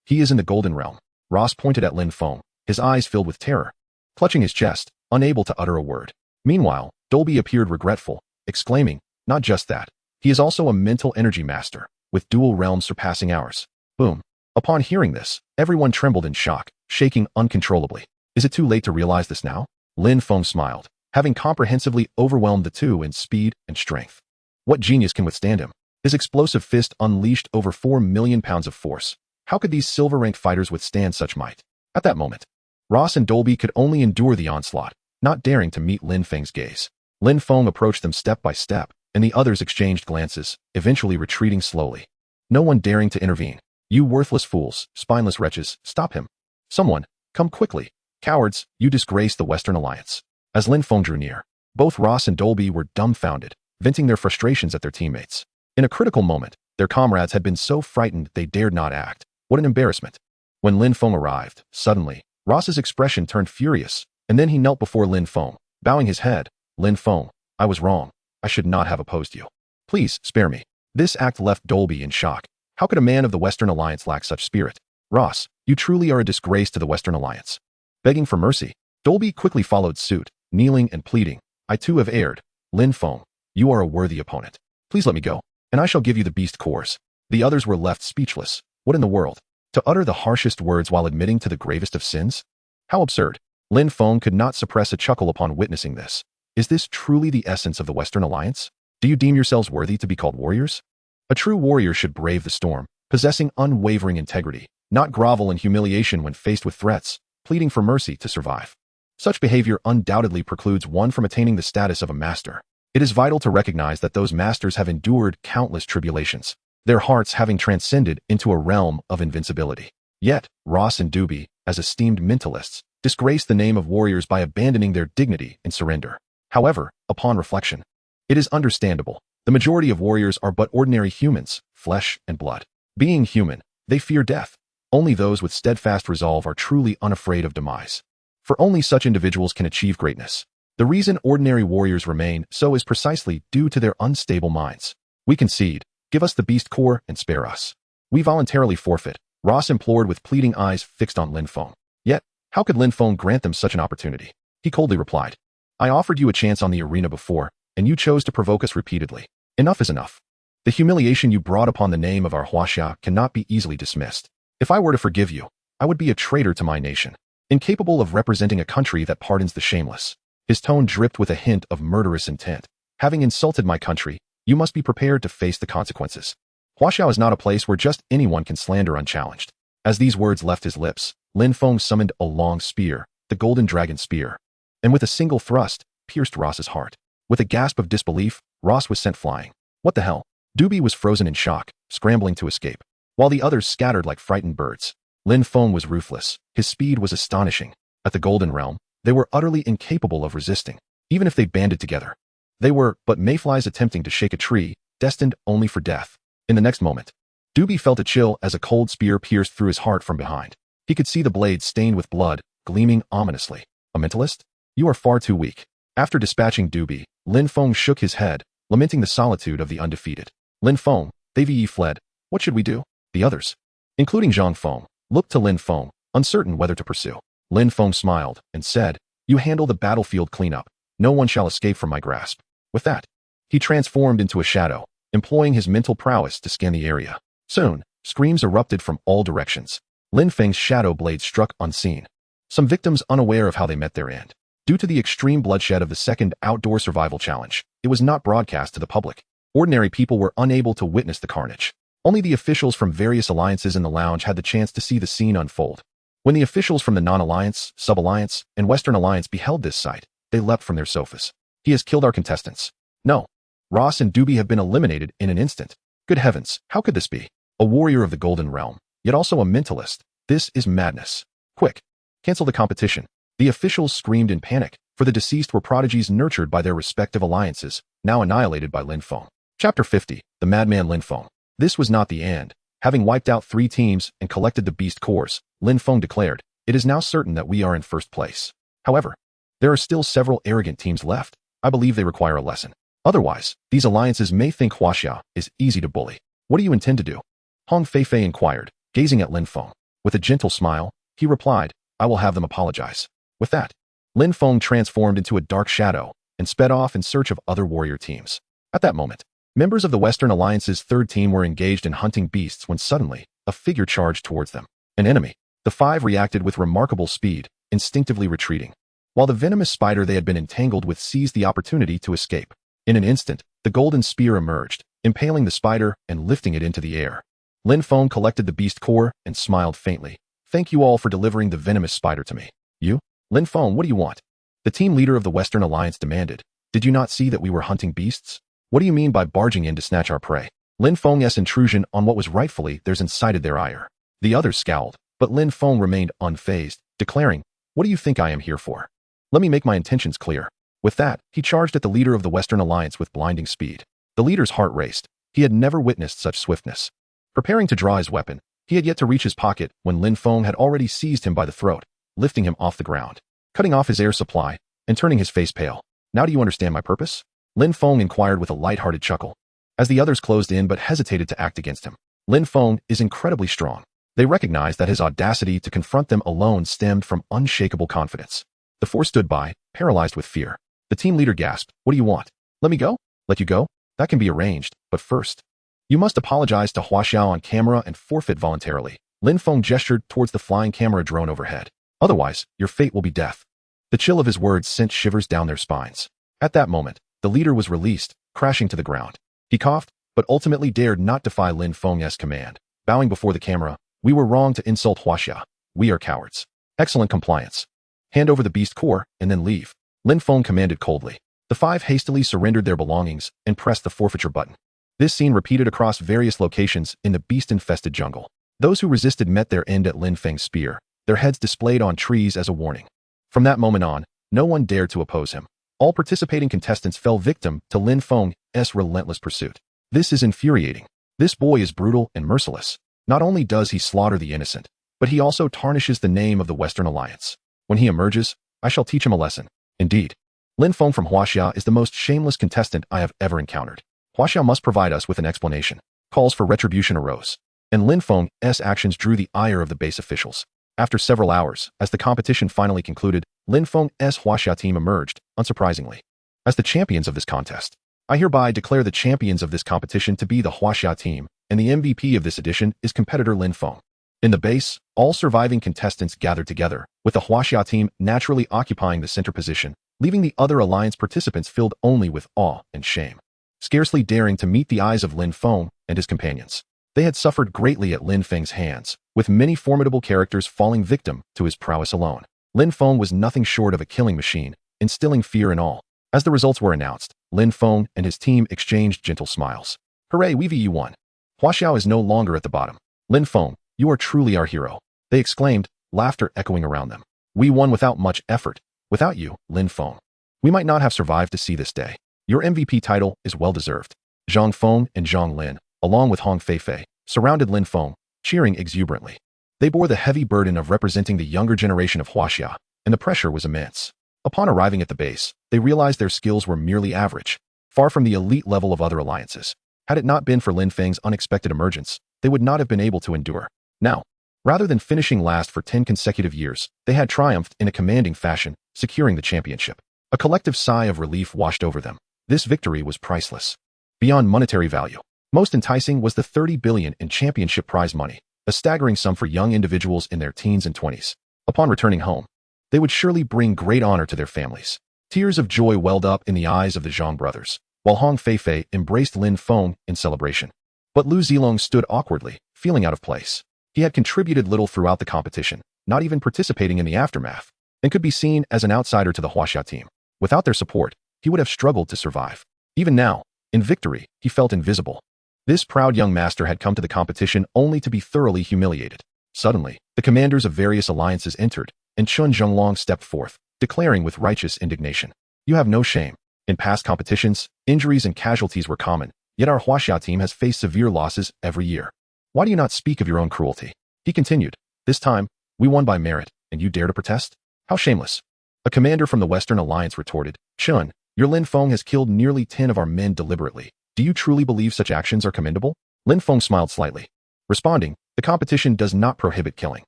He is in the Golden Realm. Ross pointed at Lin Feng, his eyes filled with terror, clutching his chest, unable to utter a word. Meanwhile, Dolby appeared regretful, exclaiming, Not just that, he is also a mental energy master, with dual realms surpassing ours. Boom. Upon hearing this, everyone trembled in shock, shaking uncontrollably. Is it too late to realize this now? Lin Feng smiled, having comprehensively overwhelmed the two in speed and strength. What genius can withstand him? His explosive fist unleashed over 4 million pounds of force. How could these silver-ranked fighters withstand such might? At that moment, Ross and Dolby could only endure the onslaught, not daring to meet Lin Feng's gaze. Lin Feng approached them step by step, and the others exchanged glances, eventually retreating slowly. No one daring to intervene. You worthless fools, spineless wretches, stop him. Someone, come quickly. Cowards, you disgrace the Western Alliance. As Lin Feng drew near, both Ross and Dolby were dumbfounded, venting their frustrations at their teammates. In a critical moment, their comrades had been so frightened they dared not act. What an embarrassment. When Lin Feng arrived, suddenly, Ross's expression turned furious, and then he knelt before Lin Feng, bowing his head. Lin Feng, I was wrong. I should not have opposed you. Please, spare me. This act left Dolby in shock. How could a man of the Western Alliance lack such spirit? Ross, you truly are a disgrace to the Western Alliance. Begging for mercy, Dolby quickly followed suit, kneeling and pleading. I too have erred. Lin Feng, you are a worthy opponent. Please let me go, and I shall give you the beast cores. The others were left speechless. What in the world? To utter the harshest words while admitting to the gravest of sins? How absurd. Lin Feng could not suppress a chuckle upon witnessing this. Is this truly the essence of the Western Alliance? Do you deem yourselves worthy to be called warriors? A true warrior should brave the storm, possessing unwavering integrity, not grovel in humiliation when faced with threats, pleading for mercy to survive. Such behavior undoubtedly precludes one from attaining the status of a master. It is vital to recognize that those masters have endured countless tribulations, their hearts having transcended into a realm of invincibility. Yet, Ross and Doobie, as esteemed mentalists, disgrace the name of warriors by abandoning their dignity in surrender. However, upon reflection, it is understandable. The majority of warriors are but ordinary humans, flesh and blood. Being human, they fear death. Only those with steadfast resolve are truly unafraid of demise. For only such individuals can achieve greatness. The reason ordinary warriors remain so is precisely due to their unstable minds. We concede, give us the beast core and spare us. We voluntarily forfeit, Ross implored with pleading eyes fixed on Lin Feng. Yet, how could Lin Feng grant them such an opportunity? He coldly replied, I offered you a chance on the arena before, and you chose to provoke us repeatedly. Enough is enough. The humiliation you brought upon the name of our Huaxia cannot be easily dismissed. If I were to forgive you, I would be a traitor to my nation, incapable of representing a country that pardons the shameless. His tone dripped with a hint of murderous intent. Having insulted my country, you must be prepared to face the consequences. Huaxiao is not a place where just anyone can slander unchallenged. As these words left his lips, Lin Feng summoned a long spear, the Golden Dragon Spear, and with a single thrust, pierced Ross's heart. With a gasp of disbelief, Ross was sent flying. What the hell? Doobie was frozen in shock, scrambling to escape, while the others scattered like frightened birds. Lin Feng was ruthless. His speed was astonishing. At the Golden Realm, they were utterly incapable of resisting, even if they banded together. They were but mayflies attempting to shake a tree, destined only for death. In the next moment, Doobie felt a chill as a cold spear pierced through his heart from behind. He could see the blade stained with blood, gleaming ominously. A mentalist? You are far too weak. After dispatching Doobie, Lin Feng shook his head, lamenting the solitude of the undefeated. Lin Feng, they've fled. What should we do? The others, including Zhang Feng, looked to Lin Feng, uncertain whether to pursue. Lin Feng smiled and said, You handle the battlefield cleanup. No one shall escape from my grasp. With that, he transformed into a shadow, employing his mental prowess to scan the area. Soon, screams erupted from all directions. Lin Feng's shadow blade struck unseen. Some victims unaware of how they met their end. Due to the extreme bloodshed of the second outdoor survival challenge, it was not broadcast to the public. Ordinary people were unable to witness the carnage. Only the officials from various alliances in the lounge had the chance to see the scene unfold. When the officials from the Non-Alliance, Sub-Alliance, and Western Alliance beheld this sight, they leapt from their sofas. He has killed our contestants. No. Ross and Doobie have been eliminated in an instant. Good heavens, how could this be? A warrior of the Golden Realm, yet also a mentalist. This is madness. Quick, cancel the competition. The officials screamed in panic, for the deceased were prodigies nurtured by their respective alliances, now annihilated by Lin Feng. Chapter 50, The Madman Lin Feng. This was not the end. Having wiped out 3 teams and collected the beast cores, Lin Feng declared, It is now certain that we are in first place. However, there are still several arrogant teams left. I believe they require a lesson. Otherwise, these alliances may think Huaxia is easy to bully. What do you intend to do? Hong Feifei inquired, gazing at Lin Feng. With a gentle smile, he replied, I will have them apologize. With that, Lin Feng transformed into a dark shadow and sped off in search of other warrior teams. At that moment, members of the Western Alliance's 3rd team were engaged in hunting beasts when suddenly, a figure charged towards them. An enemy. The 5 reacted with remarkable speed, instinctively retreating, while the venomous spider they had been entangled with seized the opportunity to escape. In an instant, the golden spear emerged, impaling the spider and lifting it into the air. Lin Feng collected the beast core and smiled faintly. Thank you all for delivering the venomous spider to me. You? Lin Feng, what do you want? The team leader of the Western Alliance demanded. Did you not see that we were hunting beasts? What do you mean by barging in to snatch our prey? Lin Feng's intrusion on what was rightfully theirs incited their ire. The others scowled, but Lin Feng remained unfazed, declaring, What do you think I am here for? Let me make my intentions clear. With that, he charged at the leader of the Western Alliance with blinding speed. The leader's heart raced. He had never witnessed such swiftness. Preparing to draw his weapon, he had yet to reach his pocket when Lin Feng had already seized him by the throat, lifting him off the ground, cutting off his air supply, and turning his face pale. Now do you understand my purpose? Lin Feng inquired with a light-hearted chuckle. As the others closed in but hesitated to act against him. Lin Feng is incredibly strong. They recognized that his audacity to confront them alone stemmed from unshakable confidence. The 4 stood by, paralyzed with fear. The team leader gasped, What do you want? Let me go? Let you go? That can be arranged, but first, you must apologize to Huaxiao on camera and forfeit voluntarily. Lin Feng gestured towards the flying camera drone overhead. Otherwise, your fate will be death. The chill of his words sent shivers down their spines. At that moment, the leader was released, crashing to the ground. He coughed, but ultimately dared not defy Lin Feng's command. Bowing before the camera, We were wrong to insult Huaxia. We are cowards. Excellent compliance. Hand over the beast core and then leave. Lin Feng commanded coldly. The five hastily surrendered their belongings and pressed the forfeiture button. This scene repeated across various locations in the beast-infested jungle. Those who resisted met their end at Lin Feng's spear, their heads displayed on trees as a warning. From that moment on, no one dared to oppose him. All participating contestants fell victim to Lin Feng's relentless pursuit. This is infuriating. This boy is brutal and merciless. Not only does he slaughter the innocent, but he also tarnishes the name of the Western Alliance. When he emerges, I shall teach him a lesson. Indeed. Lin Feng from Huaxia is the most shameless contestant I have ever encountered. Huaxia must provide us with an explanation. Calls for retribution arose. And Lin Feng's actions drew the ire of the base officials. After several hours, as the competition finally concluded, Lin Feng's Huaxia team emerged, unsurprisingly, as the champions of this contest. I hereby declare the champions of this competition to be the Huaxia team, and the MVP of this edition is competitor Lin Feng. In the base, all surviving contestants gathered together, with the Huaxia team naturally occupying the center position, leaving the other alliance participants filled only with awe and shame, scarcely daring to meet the eyes of Lin Feng and his companions. They had suffered greatly at Lin Feng's hands, with many formidable characters falling victim to his prowess alone. Lin Feng was nothing short of a killing machine, instilling fear in all. As the results were announced, Lin Feng and his team exchanged gentle smiles. Hooray, you won. Huaxiao is no longer at the bottom. Lin Feng, you are truly our hero, they exclaimed, laughter echoing around them. We won without much effort. Without you, Lin Feng, we might not have survived to see this day. Your MVP title is well-deserved. Zhang Feng and Zhang Lin, along with Hong Feifei, surrounded Lin Feng, cheering exuberantly. They bore the heavy burden of representing the younger generation of Huaxia, and the pressure was immense. Upon arriving at the base, they realized their skills were merely average, far from the elite level of other alliances. Had it not been for Lin Feng's unexpected emergence, they would not have been able to endure. Now, rather than finishing last for 10 consecutive years, they had triumphed in a commanding fashion, securing the championship. A collective sigh of relief washed over them. This victory was priceless. Beyond monetary value, most enticing was the 30 billion in championship prize money, a staggering sum for young individuals in their teens and 20s. Upon returning home, they would surely bring great honor to their families. Tears of joy welled up in the eyes of the Zhang brothers, while Hong Feifei embraced Lin Feng in celebration. But Lu Zilong stood awkwardly, feeling out of place. He had contributed little throughout the competition, not even participating in the aftermath, and could be seen as an outsider to the Huaxia team. Without their support, he would have struggled to survive. Even now, in victory, he felt invisible. This proud young master had come to the competition only to be thoroughly humiliated. Suddenly, the commanders of various alliances entered, and Chun Zhonglong stepped forth, declaring with righteous indignation, "You have no shame. In past competitions, injuries and casualties were common, yet our Huaxia team has faced severe losses every year. Why do you not speak of your own cruelty?" He continued, "This time, we won by merit, and you dare to protest? How shameless." A commander from the Western Alliance retorted, "Chun, your Lin Feng has killed nearly 10 of our men deliberately. Do you truly believe such actions are commendable?" Lin Feng smiled slightly, responding, "The competition does not prohibit killing.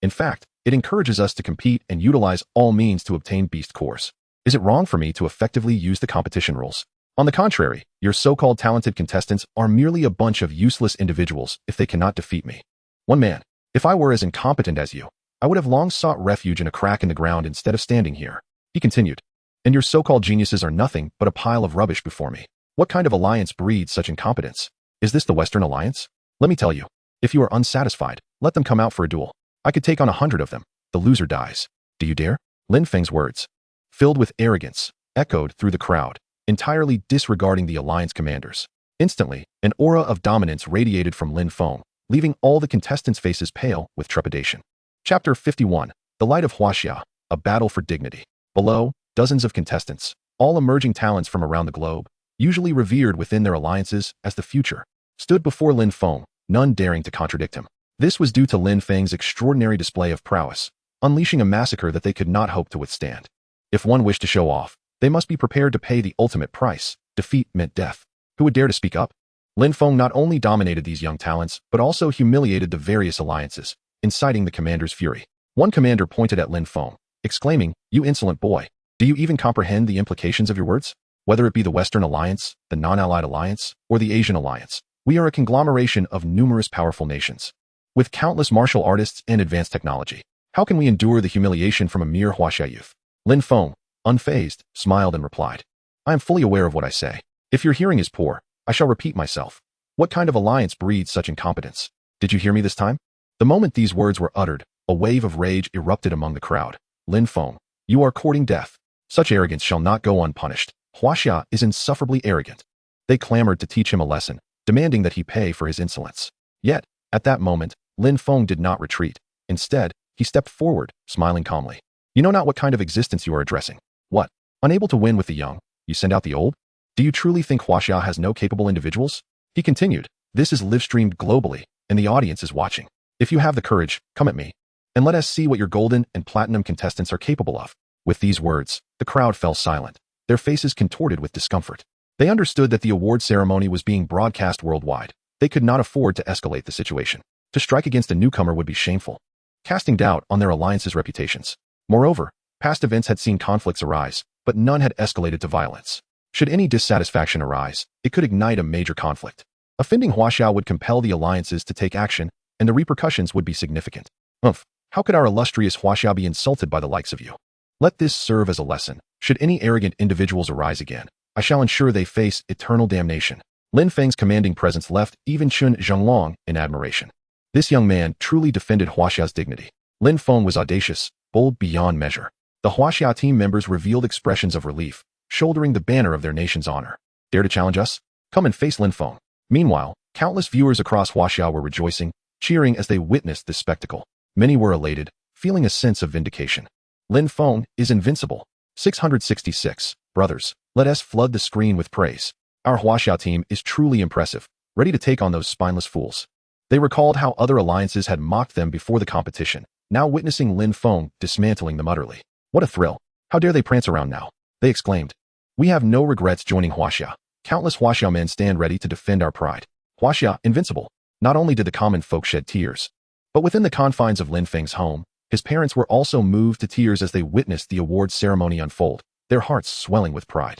In fact, it encourages us to compete and utilize all means to obtain beast cores. Is it wrong for me to effectively use the competition rules? On the contrary, your so-called talented contestants are merely a bunch of useless individuals if they cannot defeat me. One man, if I were as incompetent as you, I would have long sought refuge in a crack in the ground instead of standing here." He continued, "And your so-called geniuses are nothing but a pile of rubbish before me. What kind of alliance breeds such incompetence? Is this the Western Alliance? Let me tell you, if you are unsatisfied, let them come out for a duel. I could take on 100 of them. The loser dies. Do you dare?" Lin Feng's words, filled with arrogance, echoed through the crowd, entirely disregarding the alliance commanders. Instantly, an aura of dominance radiated from Lin Feng, leaving all the contestants' faces pale with trepidation. Chapter 51, The Light of Huaxia, A Battle for Dignity. Below, dozens of contestants, all emerging talents from around the globe, usually revered within their alliances as the future, stood before Lin Feng, none daring to contradict him. This was due to Lin Feng's extraordinary display of prowess, unleashing a massacre that they could not hope to withstand. If one wished to show off, they must be prepared to pay the ultimate price. Defeat meant death. Who would dare to speak up? Lin Feng not only dominated these young talents, but also humiliated the various alliances, inciting the commander's fury. One commander pointed at Lin Feng, exclaiming, "You insolent boy, do you even comprehend the implications of your words? Whether it be the Western Alliance, the non-allied alliance, or the Asian Alliance, we are a conglomeration of numerous powerful nations, with countless martial artists and advanced technology. How can we endure the humiliation from a mere Huaxia youth?" Lin Feng, unfazed, smiled and replied, "I am fully aware of what I say. If your hearing is poor, I shall repeat myself. What kind of alliance breeds such incompetence? Did you hear me this time? The moment these words were uttered, a wave of rage erupted among the crowd. Lin Feng, you are courting death. Such arrogance shall not go unpunished. Huaxia is insufferably arrogant. They clamored to teach him a lesson, demanding that he pay for his insolence. Yet, at that moment, Lin Feng did not retreat. Instead, he stepped forward, smiling calmly. You know not what kind of existence you are addressing. What? Unable to win with the young, you send out the old? Do you truly think Huaxia has no capable individuals? He continued, this is live-streamed globally, and the audience is watching. If you have the courage, come at me, and let us see what your golden and platinum contestants are capable of. With these words, the crowd fell silent, their faces contorted with discomfort. They understood that the award ceremony was being broadcast worldwide. They could not afford to escalate the situation. To strike against a newcomer would be shameful, casting doubt on their alliance's reputations. Moreover, past events had seen conflicts arise, but none had escalated to violence. Should any dissatisfaction arise, it could ignite a major conflict. Offending Huaxia would compel the alliances to take action, and the repercussions would be significant. How could our illustrious Huaxia be insulted by the likes of you? Let this serve as a lesson. Should any arrogant individuals arise again, I shall ensure they face eternal damnation. Lin Feng's commanding presence left even Chun Zhenglong in admiration. This young man truly defended Huaxia's dignity. Lin Feng was audacious, bold beyond measure. The Huaxia team members revealed expressions of relief, shouldering the banner of their nation's honor. Dare to challenge us? Come and face Lin Feng. Meanwhile, countless viewers across Huaxia were rejoicing, cheering as they witnessed this spectacle. Many were elated, feeling a sense of vindication. Lin Feng is invincible. 666. Brothers, let us flood the screen with praise. Our Huaxia team is truly impressive, ready to take on those spineless fools. They recalled how other alliances had mocked them before the competition, now witnessing Lin Feng dismantling them utterly. What a thrill. How dare they prance around now? They exclaimed. We have no regrets joining Huaxia. Countless Huaxia men stand ready to defend our pride. Huaxia, invincible. Not only did the common folk shed tears, but within the confines of Lin Feng's home, his parents were also moved to tears as they witnessed the awards ceremony unfold, their hearts swelling with pride.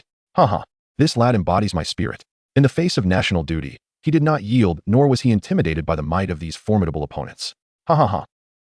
This lad embodies my spirit. In the face of national duty, he did not yield, nor was he intimidated by the might of these formidable opponents.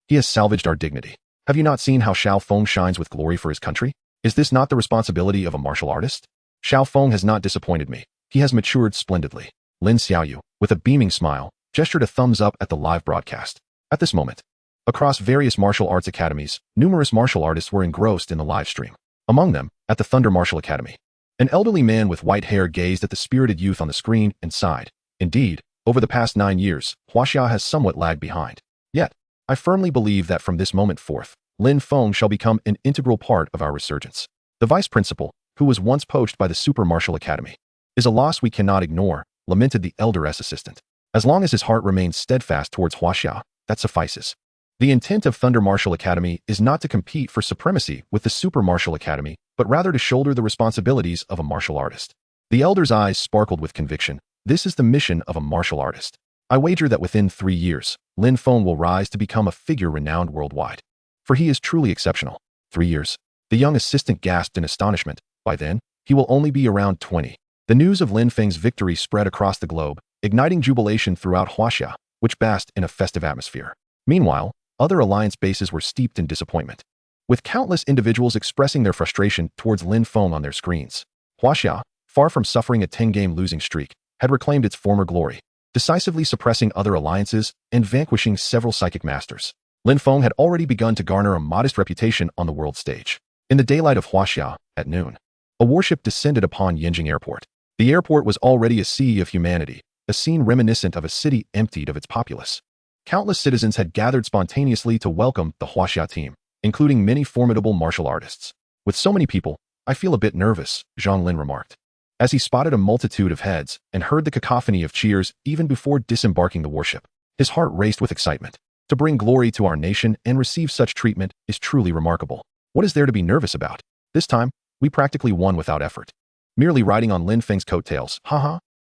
He has salvaged our dignity. Have you not seen how Xiao Feng shines with glory for his country? Is this not the responsibility of a martial artist? Xiao Feng has not disappointed me. He has matured splendidly. Lin Xiaoyu, with a beaming smile, gestured a thumbs up at the live broadcast. At this moment, across various martial arts academies, numerous martial artists were engrossed in the live stream. Among them, at the Thunder Martial Academy, an elderly man with white hair gazed at the spirited youth on the screen and sighed. Indeed, over the past 9 years, Huaxia has somewhat lagged behind. Yet, I firmly believe that from this moment forth, Lin Feng shall become an integral part of our resurgence. The vice principal, who was once poached by the Super Martial Academy, is a loss we cannot ignore, lamented the elder's assistant. As long as his heart remains steadfast towards Huaxia, that suffices. The intent of Thunder Martial Academy is not to compete for supremacy with the Super Martial Academy, but rather to shoulder the responsibilities of a martial artist. The elder's eyes sparkled with conviction. This is the mission of a martial artist. I wager that within 3 years, Lin Feng will rise to become a figure renowned worldwide. For he is truly exceptional. 3 years. The young assistant gasped in astonishment. By then, he will only be around 20. The news of Lin Feng's victory spread across the globe, igniting jubilation throughout Huaxia, which basked in a festive atmosphere. Meanwhile, other alliance bases were steeped in disappointment, with countless individuals expressing their frustration towards Lin Feng on their screens. Huaxia, far from suffering a 10-game losing streak, had reclaimed its former glory, decisively suppressing other alliances and vanquishing several psychic masters. Lin Feng had already begun to garner a modest reputation on the world stage. In the daylight of Huaxia, at noon, a warship descended upon Yanjing Airport. The airport was already a sea of humanity, a scene reminiscent of a city emptied of its populace. Countless citizens had gathered spontaneously to welcome the Huaxia team, including many formidable martial artists. With so many people, I feel a bit nervous, Zhang Lin remarked, as he spotted a multitude of heads and heard the cacophony of cheers even before disembarking the warship. His heart raced with excitement. To bring glory to our nation and receive such treatment is truly remarkable. What is there to be nervous about? This time, we practically won without effort. Merely riding on Lin Feng's coattails,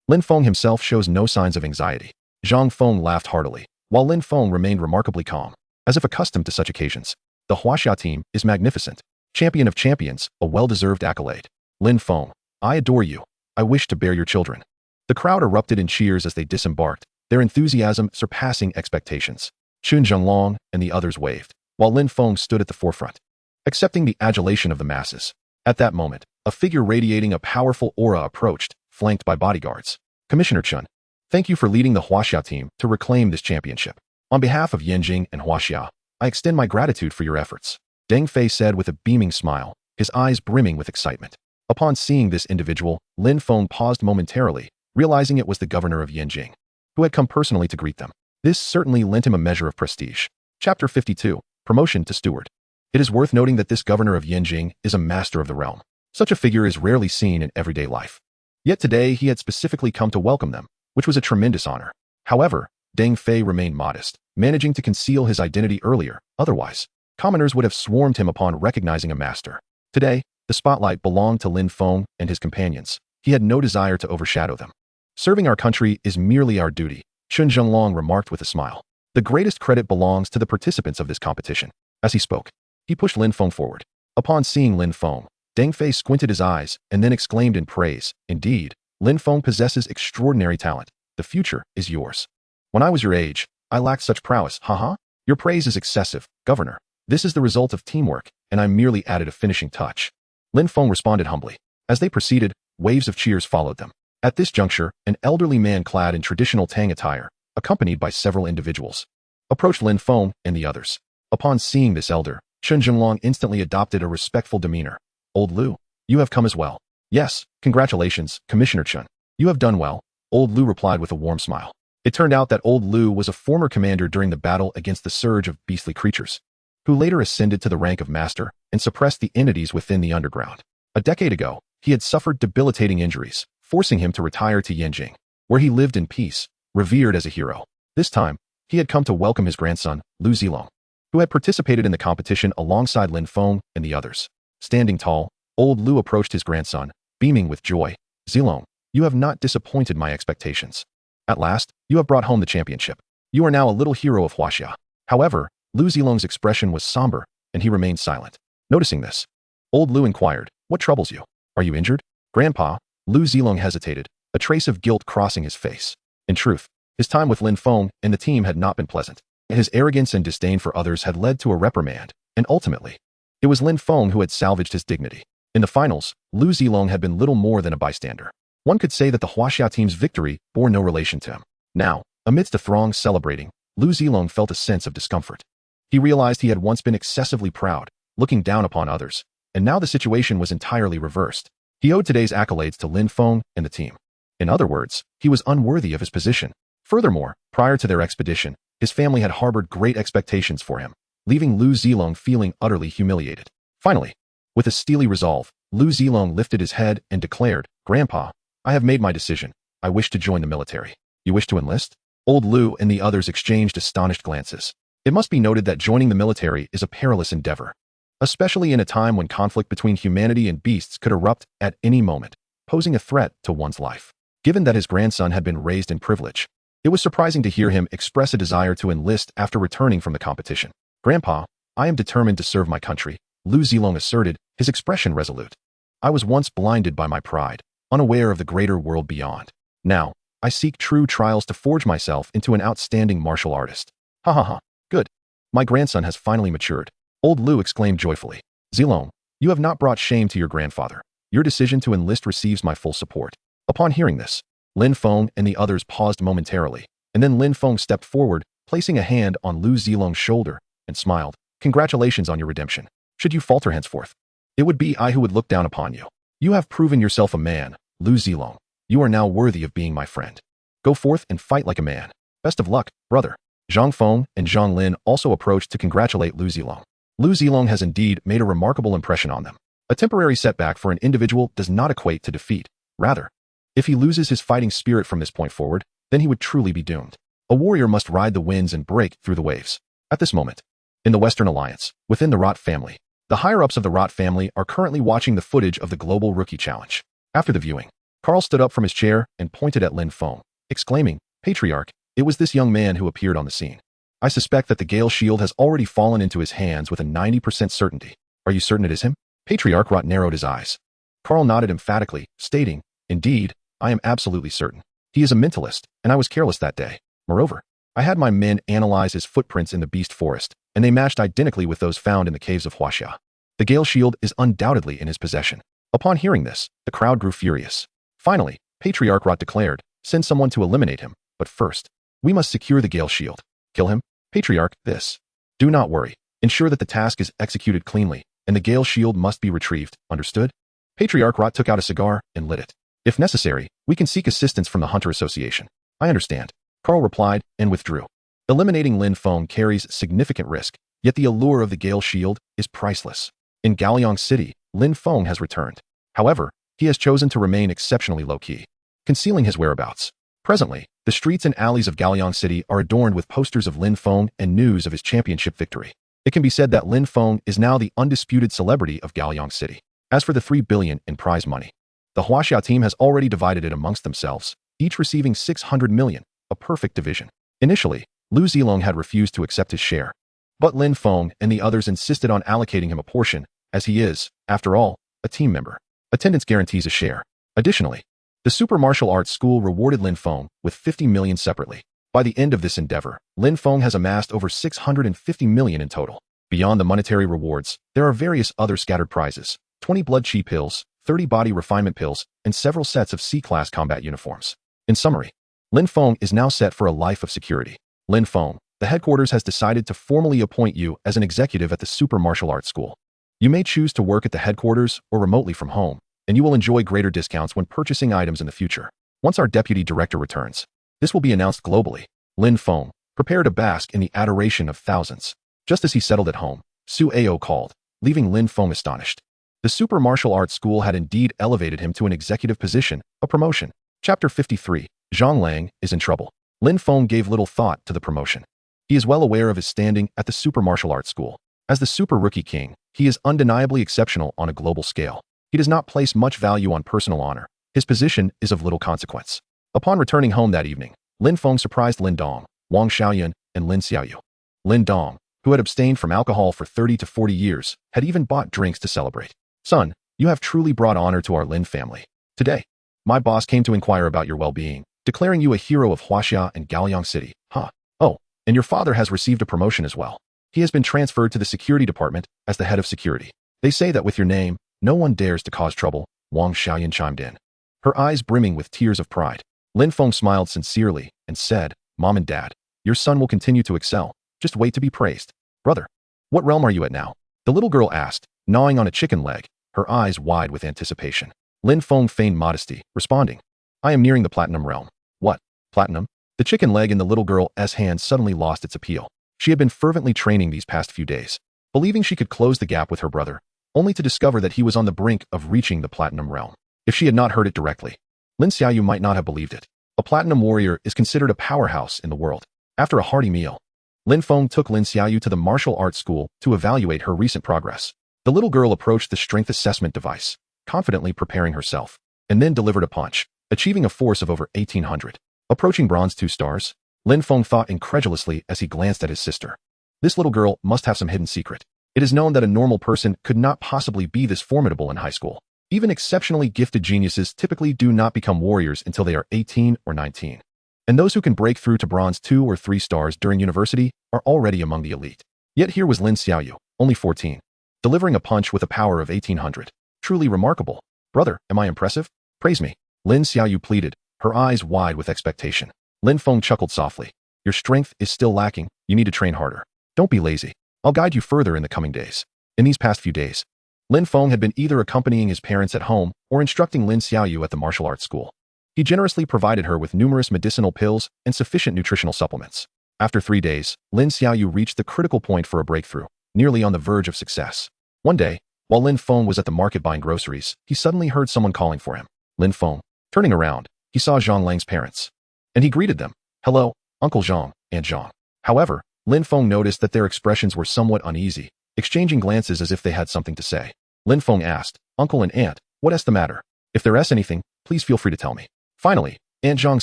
Lin Feng himself shows no signs of anxiety. Zhang Feng laughed heartily, while Lin Feng remained remarkably calm, as if accustomed to such occasions. The Huaxia team is magnificent. Champion of champions, a well-deserved accolade. Lin Feng, I adore you. I wish to bear your children. The crowd erupted in cheers as they disembarked, their enthusiasm surpassing expectations. Chun Zhenglong and the others waved, while Lin Feng stood at the forefront, accepting the adulation of the masses. At that moment, a figure radiating a powerful aura approached, flanked by bodyguards. Commissioner Chun, thank you for leading the Huaxia team to reclaim this championship. On behalf of Yanjing and Huaxia, I extend my gratitude for your efforts, Deng Fei said with a beaming smile, his eyes brimming with excitement. Upon seeing this individual, Lin Feng paused momentarily, realizing it was the governor of Yanjing, who had come personally to greet them. This certainly lent him a measure of prestige. Chapter 52, Promotion to Steward. It is worth noting that this governor of Yanjing is a master of the realm. Such a figure is rarely seen in everyday life. Yet today he had specifically come to welcome them, which was a tremendous honor. However, Deng Fei remained modest, managing to conceal his identity earlier. Otherwise, commoners would have swarmed him upon recognizing a master. Today, the spotlight belonged to Lin Feng and his companions. He had no desire to overshadow them. Serving our country is merely our duty, Chun Zhenglong remarked with a smile. The greatest credit belongs to the participants of this competition. As he spoke, he pushed Lin Feng forward. Upon seeing Lin Feng, Deng Fei squinted his eyes and then exclaimed in praise, "Indeed, Lin Feng possesses extraordinary talent. The future is yours. When I was your age, I lacked such prowess, haha. Your praise is excessive, Governor. This is the result of teamwork, and I merely added a finishing touch." Lin Feng responded humbly. As they proceeded, waves of cheers followed them. At this juncture, an elderly man clad in traditional Tang attire, accompanied by several individuals, approached Lin Feng and the others. Upon seeing this elder, Chun Zhenglong instantly adopted a respectful demeanor. "Old Lu, you have come as well." "Yes, congratulations, Commissioner Chun. You have done well," Old Lu replied with a warm smile. It turned out that Old Lu was a former commander during the battle against the surge of beastly creatures, who later ascended to the rank of master and suppressed the entities within the underground. A decade ago, he had suffered debilitating injuries, forcing him to retire to Yanjing, where he lived in peace, revered as a hero. This time, he had come to welcome his grandson, Lu Zilong, who had participated in the competition alongside Lin Feng and the others. Standing tall, Old Lu approached his grandson, beaming with joy. "Zilong, you have not disappointed my expectations. At last, you have brought home the championship. You are now a little hero of Huaxia." However, Lu Zilong's expression was somber, and he remained silent. Noticing this, Old Lu inquired, "What troubles you? Are you injured?" "Grandpa," Lu Zilong hesitated, a trace of guilt crossing his face. In truth, his time with Lin Feng and the team had not been pleasant. His arrogance and disdain for others had led to a reprimand, and ultimately, it was Lin Feng who had salvaged his dignity. In the finals, Lu Zilong had been little more than a bystander. One could say that the Huaxia team's victory bore no relation to him. Now, amidst the throng celebrating, Lu Zilong felt a sense of discomfort. He realized he had once been excessively proud, looking down upon others, and now the situation was entirely reversed. He owed today's accolades to Lin Feng and the team. In other words, he was unworthy of his position. Furthermore, prior to their expedition, his family had harbored great expectations for him, leaving Lu Zilong feeling utterly humiliated. Finally, with a steely resolve, Lu Zilong lifted his head and declared, "Grandpa, I have made my decision. I wish to join the military." "You wish to enlist?" Old Lu and the others exchanged astonished glances. It must be noted that joining the military is a perilous endeavor, especially in a time when conflict between humanity and beasts could erupt at any moment, posing a threat to one's life. Given that his grandson had been raised in privilege, it was surprising to hear him express a desire to enlist after returning from the competition. "Grandpa, I am determined to serve my country," Lu Zilong asserted, his expression resolute. "I was once blinded by my pride, unaware of the greater world beyond. Now, I seek true trials to forge myself into an outstanding martial artist." "Ha ha ha, good. My grandson has finally matured," Old Lu exclaimed joyfully. "Zilong, you have not brought shame to your grandfather. Your decision to enlist receives my full support." Upon hearing this, Lin Feng and the others paused momentarily, and then Lin Feng stepped forward, placing a hand on Lu Zilong's shoulder, and smiled. "Congratulations on your redemption. Should you falter henceforth, it would be I who would look down upon you. You have proven yourself a man, Lu Zilong. You are now worthy of being my friend. Go forth and fight like a man. Best of luck, brother." Zhang Feng and Zhang Lin also approached to congratulate Lu Zilong. Lu Zilong has indeed made a remarkable impression on them. A temporary setback for an individual does not equate to defeat. Rather, if he loses his fighting spirit from this point forward, then he would truly be doomed. A warrior must ride the winds and break through the waves. At this moment, in the Western Alliance, within the Rot family, the higher-ups of the Rot family are currently watching the footage of the Global Rookie Challenge. After the viewing, Carl stood up from his chair and pointed at Lin Feng, exclaiming, "Patriarch, it was this young man who appeared on the scene. I suspect that the Gale Shield has already fallen into his hands with a 90% certainty. Are you certain it is him?" Patriarch Rot narrowed his eyes. Carl nodded emphatically, stating, "Indeed, I am absolutely certain. He is a mentalist, and I was careless that day. Moreover, I had my men analyze his footprints in the beast forest, and they matched identically with those found in the caves of Huaxia. The Gale Shield is undoubtedly in his possession." Upon hearing this, the crowd grew furious. Finally, Patriarch Rot declared, "Send someone to eliminate him, but first, we must secure the Gale Shield." "Kill him?" Patriarch, this. Do not worry. Ensure that the task is executed cleanly, and the Gale shield must be retrieved, understood? Patriarch Rot took out a cigar and lit it. If necessary, we can seek assistance from the Hunter Association. I understand. Carl replied and withdrew. Eliminating Lin Feng carries significant risk, yet the allure of the Gale shield is priceless. In Gaoliang City, Lin Feng has returned. However, he has chosen to remain exceptionally low-key, concealing his whereabouts. Presently, the streets and alleys of Gaoliang City are adorned with posters of Lin Feng and news of his championship victory. It can be said that Lin Feng is now the undisputed celebrity of Gaoliang City. As for the 3 billion in prize money, the Huaxia team has already divided it amongst themselves, each receiving 600 million, a perfect division. Initially, Lu Zilong had refused to accept his share, but Lin Feng and the others insisted on allocating him a portion, as he is, after all, a team member. Attendance guarantees a share. Additionally, the Super Martial Arts School rewarded Lin Feng with 50 million separately. By the end of this endeavor, Lin Feng has amassed over 650 million in total. Beyond the monetary rewards, there are various other scattered prizes, 20 blood chi pills, 30 body refinement pills, and several sets of C-class combat uniforms. In summary, Lin Feng is now set for a life of security. Lin Feng, the headquarters has decided to formally appoint you as an executive at the Super Martial Arts School. You may choose to work at the headquarters or remotely from home, and you will enjoy greater discounts when purchasing items in the future. Once our deputy director returns, this will be announced globally. Lin Feng, prepare to bask in the adoration of thousands. Just as he settled at home, Su Ao called, leaving Lin Feng astonished. The Super Martial Arts School had indeed elevated him to an executive position, a promotion. Chapter 53, Zhang Lang is in trouble. Lin Feng gave little thought to the promotion. He is well aware of his standing at the Super Martial Arts School. As the Super Rookie King, he is undeniably exceptional on a global scale. He does not place much value on personal honor. His position is of little consequence. Upon returning home that evening, Lin Feng surprised Lin Dong, Wang Xiaoyan, and Lin Xiaoyu. Lin Dong, who had abstained from alcohol for 30 to 40 years, had even bought drinks to celebrate. Son, you have truly brought honor to our Lin family. Today, my boss came to inquire about your well-being, declaring you a hero of Huaxia and Gaoliang City. Oh, and your father has received a promotion as well. He has been transferred to the security department as the head of security. They say that with your name, no one dares to cause trouble, Wang Xiaoyan chimed in, her eyes brimming with tears of pride. Lin Feng smiled sincerely and said, Mom and Dad, your son will continue to excel. Just wait to be praised. Brother, what realm are you at now? The little girl asked, gnawing on a chicken leg, her eyes wide with anticipation. Lin Feng feigned modesty, responding, I am nearing the platinum realm. What? Platinum? The chicken leg in the little girl's hand suddenly lost its appeal. She had been fervently training these past few days, believing she could close the gap with her brother, only to discover that he was on the brink of reaching the platinum realm. If she had not heard it directly, Lin Xiaoyu might not have believed it. A platinum warrior is considered a powerhouse in the world. After a hearty meal, Lin Feng took Lin Xiaoyu to the martial arts school to evaluate her recent progress. The little girl approached the strength assessment device, confidently preparing herself, and then delivered a punch, achieving a force of over 1800. Approaching bronze 2 stars, Lin Feng thought incredulously as he glanced at his sister. This little girl must have some hidden secret. It is known that a normal person could not possibly be this formidable in high school. Even exceptionally gifted geniuses typically do not become warriors until they are 18 or 19. And those who can break through to bronze 2 or 3 stars during university are already among the elite. Yet here was Lin Xiaoyu, only 14, delivering a punch with a power of 1800. Truly remarkable. Brother, am I impressive? Praise me. Lin Xiaoyu pleaded, her eyes wide with expectation. Lin Feng chuckled softly. Your strength is still lacking. You need to train harder. Don't be lazy. I'll guide you further in the coming days. In these past few days, Lin Feng had been either accompanying his parents at home or instructing Lin Xiaoyu at the martial arts school. He generously provided her with numerous medicinal pills and sufficient nutritional supplements. After 3 days, Lin Xiaoyu reached the critical point for a breakthrough, nearly on the verge of success. One day, while Lin Feng was at the market buying groceries, he suddenly heard someone calling for him. Lin Feng. Turning around, he saw Zhang Lang's parents, and he greeted them. Hello, Uncle Zhang, Aunt Zhang. However, Lin Feng noticed that their expressions were somewhat uneasy, exchanging glances as if they had something to say. Lin Feng asked, Uncle and Aunt, what's the matter? If there's anything, please feel free to tell me. Finally, Aunt Zhang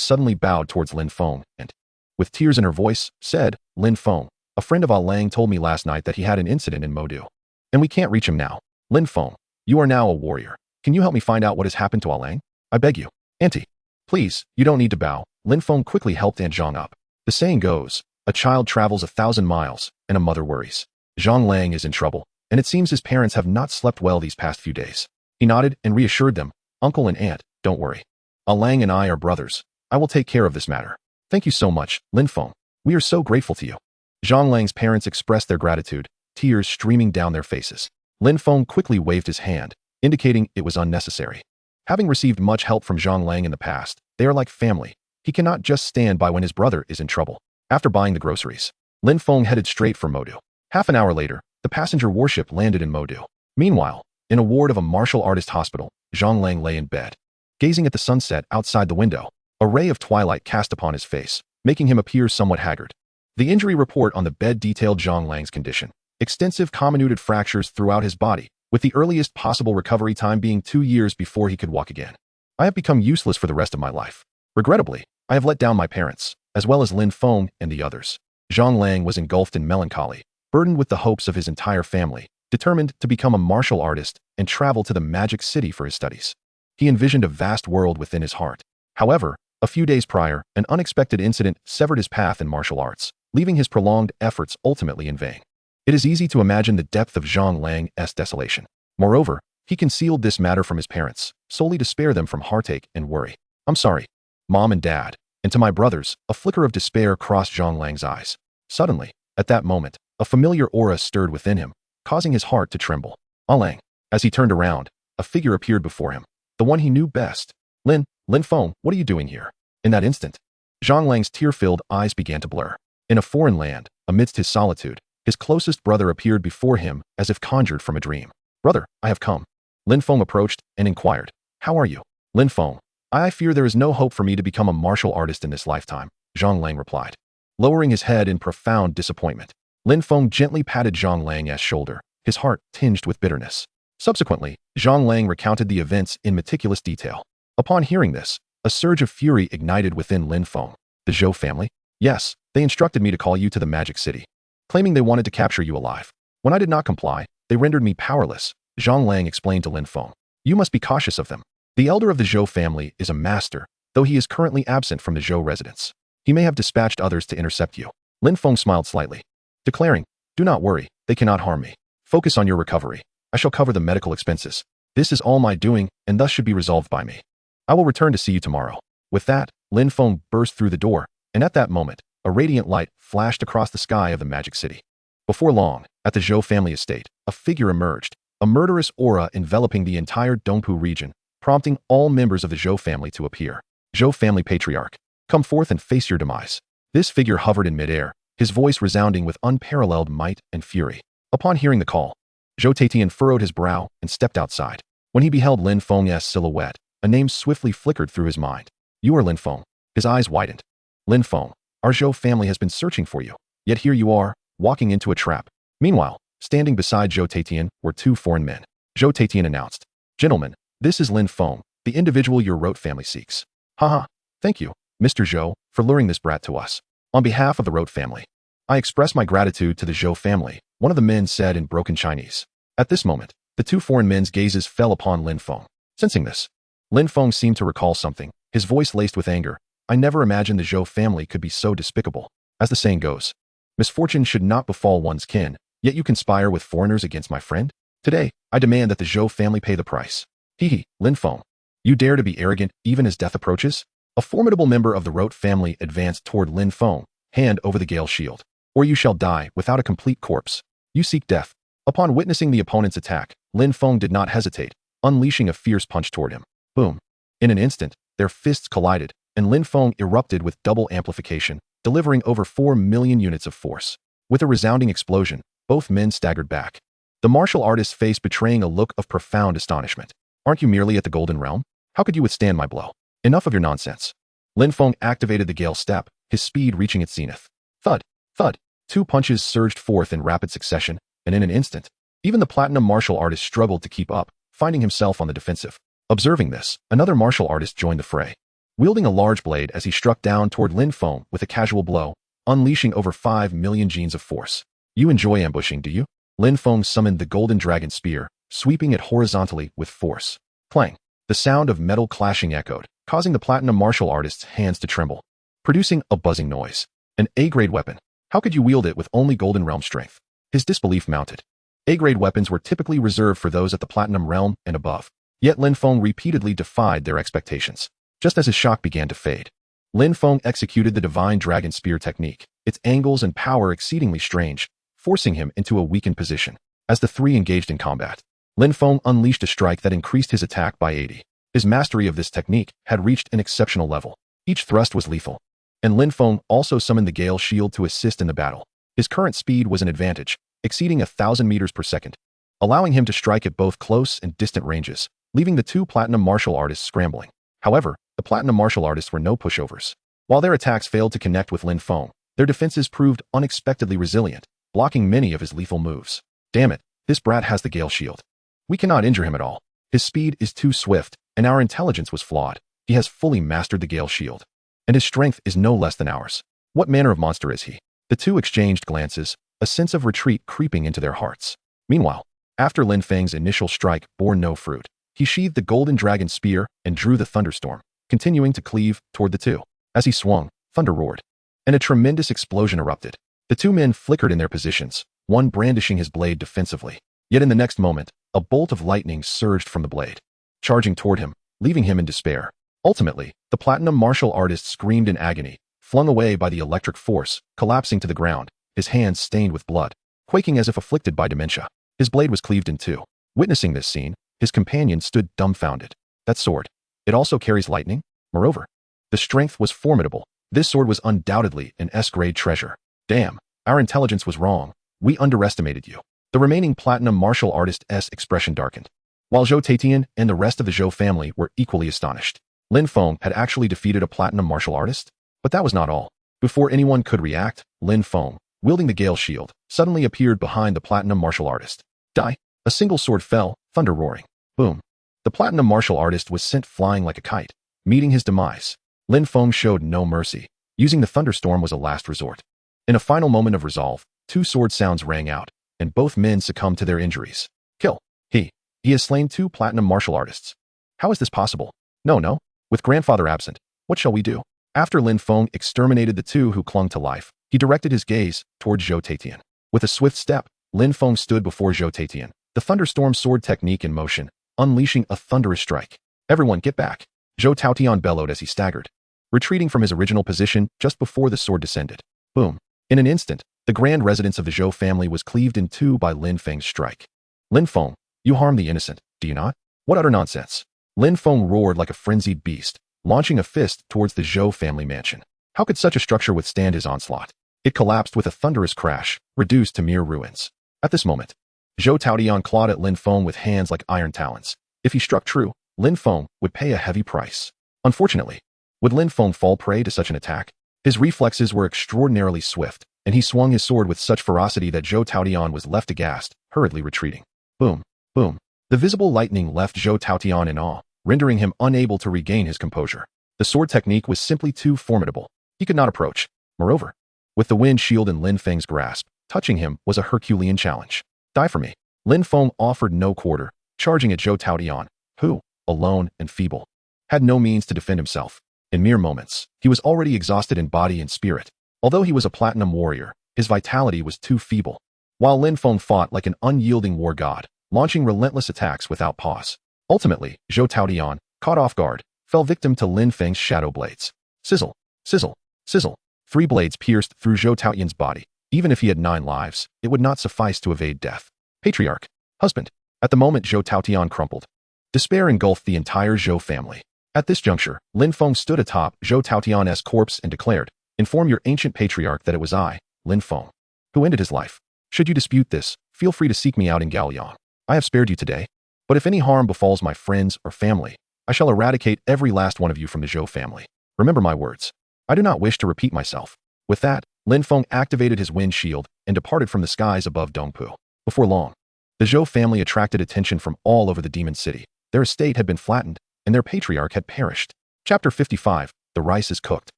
suddenly bowed towards Lin Feng and, with tears in her voice, said, Lin Feng, a friend of Ah Lang told me last night that he had an incident in Modu, and we can't reach him now. Lin Feng, you are now a warrior. Can you help me find out what has happened to Ah Lang? I beg you. Auntie. Please, you don't need to bow. Lin Feng quickly helped Aunt Zhang up. The saying goes, a child travels 1,000 miles, and a mother worries. Zhang Lang is in trouble, and it seems his parents have not slept well these past few days. He nodded and reassured them, Uncle and Aunt, don't worry. Ah Lang and I are brothers. I will take care of this matter. Thank you so much, Lin Feng. We are so grateful to you. Zhang Lang's parents expressed their gratitude, tears streaming down their faces. Lin Feng quickly waved his hand, indicating it was unnecessary. Having received much help from Zhang Lang in the past, they are like family. He cannot just stand by when his brother is in trouble. After buying the groceries, Lin Feng headed straight for Modu. Half an hour later, the passenger warship landed in Modu. Meanwhile, in a ward of a martial artist hospital, Zhang Lang lay in bed. Gazing at the sunset outside the window, a ray of twilight cast upon his face, making him appear somewhat haggard. The injury report on the bed detailed Zhang Lang's condition. Extensive comminuted fractures throughout his body, with the earliest possible recovery time being 2 years before he could walk again. I have become useless for the rest of my life. Regrettably, I have let down my parents, as well as Lin Feng and the others. Zhang Lang was engulfed in melancholy, burdened with the hopes of his entire family, determined to become a martial artist and travel to the Magic City for his studies. He envisioned a vast world within his heart. However, a few days prior, an unexpected incident severed his path in martial arts, leaving his prolonged efforts ultimately in vain. It is easy to imagine the depth of Zhang Lang's desolation. Moreover, he concealed this matter from his parents, solely to spare them from heartache and worry. I'm sorry, Mom and Dad. And to my brothers, a flicker of despair crossed Zhang Lang's eyes. Suddenly, at that moment, a familiar aura stirred within him, causing his heart to tremble. Lang. As he turned around, a figure appeared before him, the one he knew best. Lin Feng, what are you doing here? In that instant, Zhang Lang's tear-filled eyes began to blur. In a foreign land, amidst his solitude, his closest brother appeared before him as if conjured from a dream. Brother, I have come. Lin Feng approached and inquired, how are you? Lin Feng, I fear there is no hope for me to become a martial artist in this lifetime, Zhang Lang replied. Lowering his head in profound disappointment, Lin Feng gently patted Zhang Lang's shoulder, his heart tinged with bitterness. Subsequently, Zhang Lang recounted the events in meticulous detail. Upon hearing this, a surge of fury ignited within Lin Feng. The Zhou family? Yes, they instructed me to call you to the Magic City, claiming they wanted to capture you alive. When I did not comply, they rendered me powerless, Zhang Lang explained to Lin Feng. You must be cautious of them. The elder of the Zhou family is a master, though he is currently absent from the Zhou residence. He may have dispatched others to intercept you. Lin Feng smiled slightly, declaring, do not worry, they cannot harm me. Focus on your recovery. I shall cover the medical expenses. This is all my doing, and thus should be resolved by me. I will return to see you tomorrow. With that, Lin Feng burst through the door, and at that moment, a radiant light flashed across the sky of the Magic City. Before long, at the Zhou family estate, a figure emerged, a murderous aura enveloping the entire Dongpu region, prompting all members of the Zhou family to appear. Zhou family patriarch, come forth and face your demise. This figure hovered in midair, his voice resounding with unparalleled might and fury. Upon hearing the call, Zhou Taitian furrowed his brow and stepped outside. When he beheld Lin Feng's silhouette, a name swiftly flickered through his mind. You are Lin Feng. His eyes widened. Lin Feng, our Zhou family has been searching for you. Yet here you are, walking into a trap. Meanwhile, standing beside Zhou Taitian were 2 foreign men. Zhou Taitian announced, Gentlemen, this is Lin Feng, the individual your Rote family seeks. Haha, thank you, Mr. Zhou, for luring this brat to us. On behalf of the Rote family, I express my gratitude to the Zhou family, one of the men said in broken Chinese. At this moment, the 2 foreign men's gazes fell upon Lin Feng. Sensing this, Lin Feng seemed to recall something, his voice laced with anger. I never imagined the Zhou family could be so despicable. As the saying goes, misfortune should not befall one's kin, yet you conspire with foreigners against my friend? Today, I demand that the Zhou family pay the price. Hee, Lin Feng. You dare to be arrogant even as death approaches? A formidable member of the Rote family advanced toward Lin Feng, hand over the Gale shield. Or you shall die without a complete corpse. You seek death. Upon witnessing the opponent's attack, Lin Feng did not hesitate, unleashing a fierce punch toward him. Boom. In an instant, their fists collided, and Lin Feng erupted with double amplification, delivering over 4 million units of force. With a resounding explosion, both men staggered back. The martial artist's face betraying a look of profound astonishment. Aren't you merely at the Golden Realm? How could you withstand my blow? Enough of your nonsense. Lin Feng activated the Gale step, his speed reaching its zenith. Thud, thud. 2 punches surged forth in rapid succession, and in an instant, even the platinum martial artist struggled to keep up, finding himself on the defensive. Observing this, another martial artist joined the fray. Wielding a large blade as he struck down toward Lin Feng with a casual blow, unleashing over 5 million genes of force. You enjoy ambushing, do you? Lin Feng summoned the Golden Dragon Spear, sweeping it horizontally with force. Clang. The sound of metal clashing echoed, causing the platinum martial artist's hands to tremble, producing a buzzing noise. An A-grade weapon. How could you wield it with only Golden Realm strength? His disbelief mounted. A-grade weapons were typically reserved for those at the Platinum Realm and above. Yet Lin Feng repeatedly defied their expectations. Just as his shock began to fade, Lin Feng executed the divine dragon spear technique, its angles and power exceedingly strange, forcing him into a weakened position. As the three engaged in combat, Lin Feng unleashed a strike that increased his attack by 80. His mastery of this technique had reached an exceptional level. Each thrust was lethal. And Lin Feng also summoned the Gale Shield to assist in the battle. His current speed was an advantage, exceeding 1,000 meters per second, allowing him to strike at both close and distant ranges, leaving the two platinum martial artists scrambling. However, the platinum martial artists were no pushovers. While their attacks failed to connect with Lin Feng, their defenses proved unexpectedly resilient, blocking many of his lethal moves. Damn it, this brat has the Gale Shield. We cannot injure him at all. His speed is too swift, and our intelligence was flawed. He has fully mastered the Gale Shield, and his strength is no less than ours. What manner of monster is he? The two exchanged glances, a sense of retreat creeping into their hearts. Meanwhile, after Lin Feng's initial strike bore no fruit, he sheathed the golden dragon spear and drew the thunderstorm, continuing to cleave toward the two. As he swung, thunder roared, and a tremendous explosion erupted. The two men flickered in their positions, one brandishing his blade defensively. Yet in the next moment, a bolt of lightning surged from the blade, charging toward him, leaving him in despair. Ultimately, the platinum martial artist screamed in agony, flung away by the electric force, collapsing to the ground, his hands stained with blood, quaking as if afflicted by dementia. His blade was cleaved in two. Witnessing this scene, his companion stood dumbfounded. That sword, it also carries lightning? Moreover, the strength was formidable. This sword was undoubtedly an S-grade treasure. Damn, our intelligence was wrong. We underestimated you. The remaining platinum martial artist's expression darkened. While Zhou Taitian and the rest of the Zhou family were equally astonished. Lin Feng had actually defeated a platinum martial artist? But that was not all. Before anyone could react, Lin Feng, wielding the Gale Shield, suddenly appeared behind the platinum martial artist. Die! A single sword fell, thunder roaring. Boom. The platinum martial artist was sent flying like a kite, meeting his demise. Lin Feng showed no mercy. Using the thunderstorm was a last resort. In a final moment of resolve, two sword sounds rang out, and both men succumbed to their injuries. Kill. He has slain two platinum martial artists. How is this possible? No. With grandfather absent, what shall we do? After Lin Feng exterminated the two who clung to life, he directed his gaze toward Zhou Taitian. With a swift step, Lin Feng stood before Zhou Taitian, the thunderstorm sword technique in motion, unleashing a thunderous strike. Everyone get back! Zhou Taitian bellowed as he staggered, retreating from his original position just before the sword descended. Boom. In an instant, the grand residence of the Zhou family was cleaved in two by Lin Feng's strike. Lin Feng, you harm the innocent, do you not? What utter nonsense! Lin Feng roared like a frenzied beast, launching a fist towards the Zhou family mansion. How could such a structure withstand his onslaught? It collapsed with a thunderous crash, reduced to mere ruins. At this moment, Zhou Taotian clawed at Lin Feng with hands like iron talons. If he struck true, Lin Feng would pay a heavy price. Unfortunately, would Lin Feng fall prey to such an attack? His reflexes were extraordinarily swift, and he swung his sword with such ferocity that Zhou Taotian was left aghast, hurriedly retreating. Boom. Boom. The visible lightning left Zhou Taotian in awe, rendering him unable to regain his composure. The sword technique was simply too formidable. He could not approach. Moreover, with the wind shield in Lin Feng's grasp, touching him was a Herculean challenge. Die for me. Lin Feng offered no quarter, charging at Zhou Taotian, who, alone and feeble, had no means to defend himself. In mere moments, he was already exhausted in body and spirit. Although he was a platinum warrior, his vitality was too feeble. While Lin Feng fought like an unyielding war god, launching relentless attacks without pause. Ultimately, Zhou Taotian, caught off guard, fell victim to Lin Feng's shadow blades. Sizzle, sizzle, sizzle. 3 blades pierced through Zhou Taotian's body. Even if he had 9 lives, it would not suffice to evade death. Patriarch, husband. At the moment Zhou Taotian crumpled, despair engulfed the entire Zhou family. At this juncture, Lin Feng stood atop Zhou Taotian's corpse and declared, "Inform your ancient patriarch that it was I, Lin Feng, who ended his life. Should you dispute this, feel free to seek me out in Gaoliang. I have spared you today, but if any harm befalls my friends or family, I shall eradicate every last one of you from the Zhou family. Remember my words. I do not wish to repeat myself." With that, Lin Feng activated his wind shield and departed from the skies above Dongpu. Before long, the Zhou family attracted attention from all over the demon city. Their estate had been flattened, and their patriarch had perished. Chapter 55, The Rice is Cooked.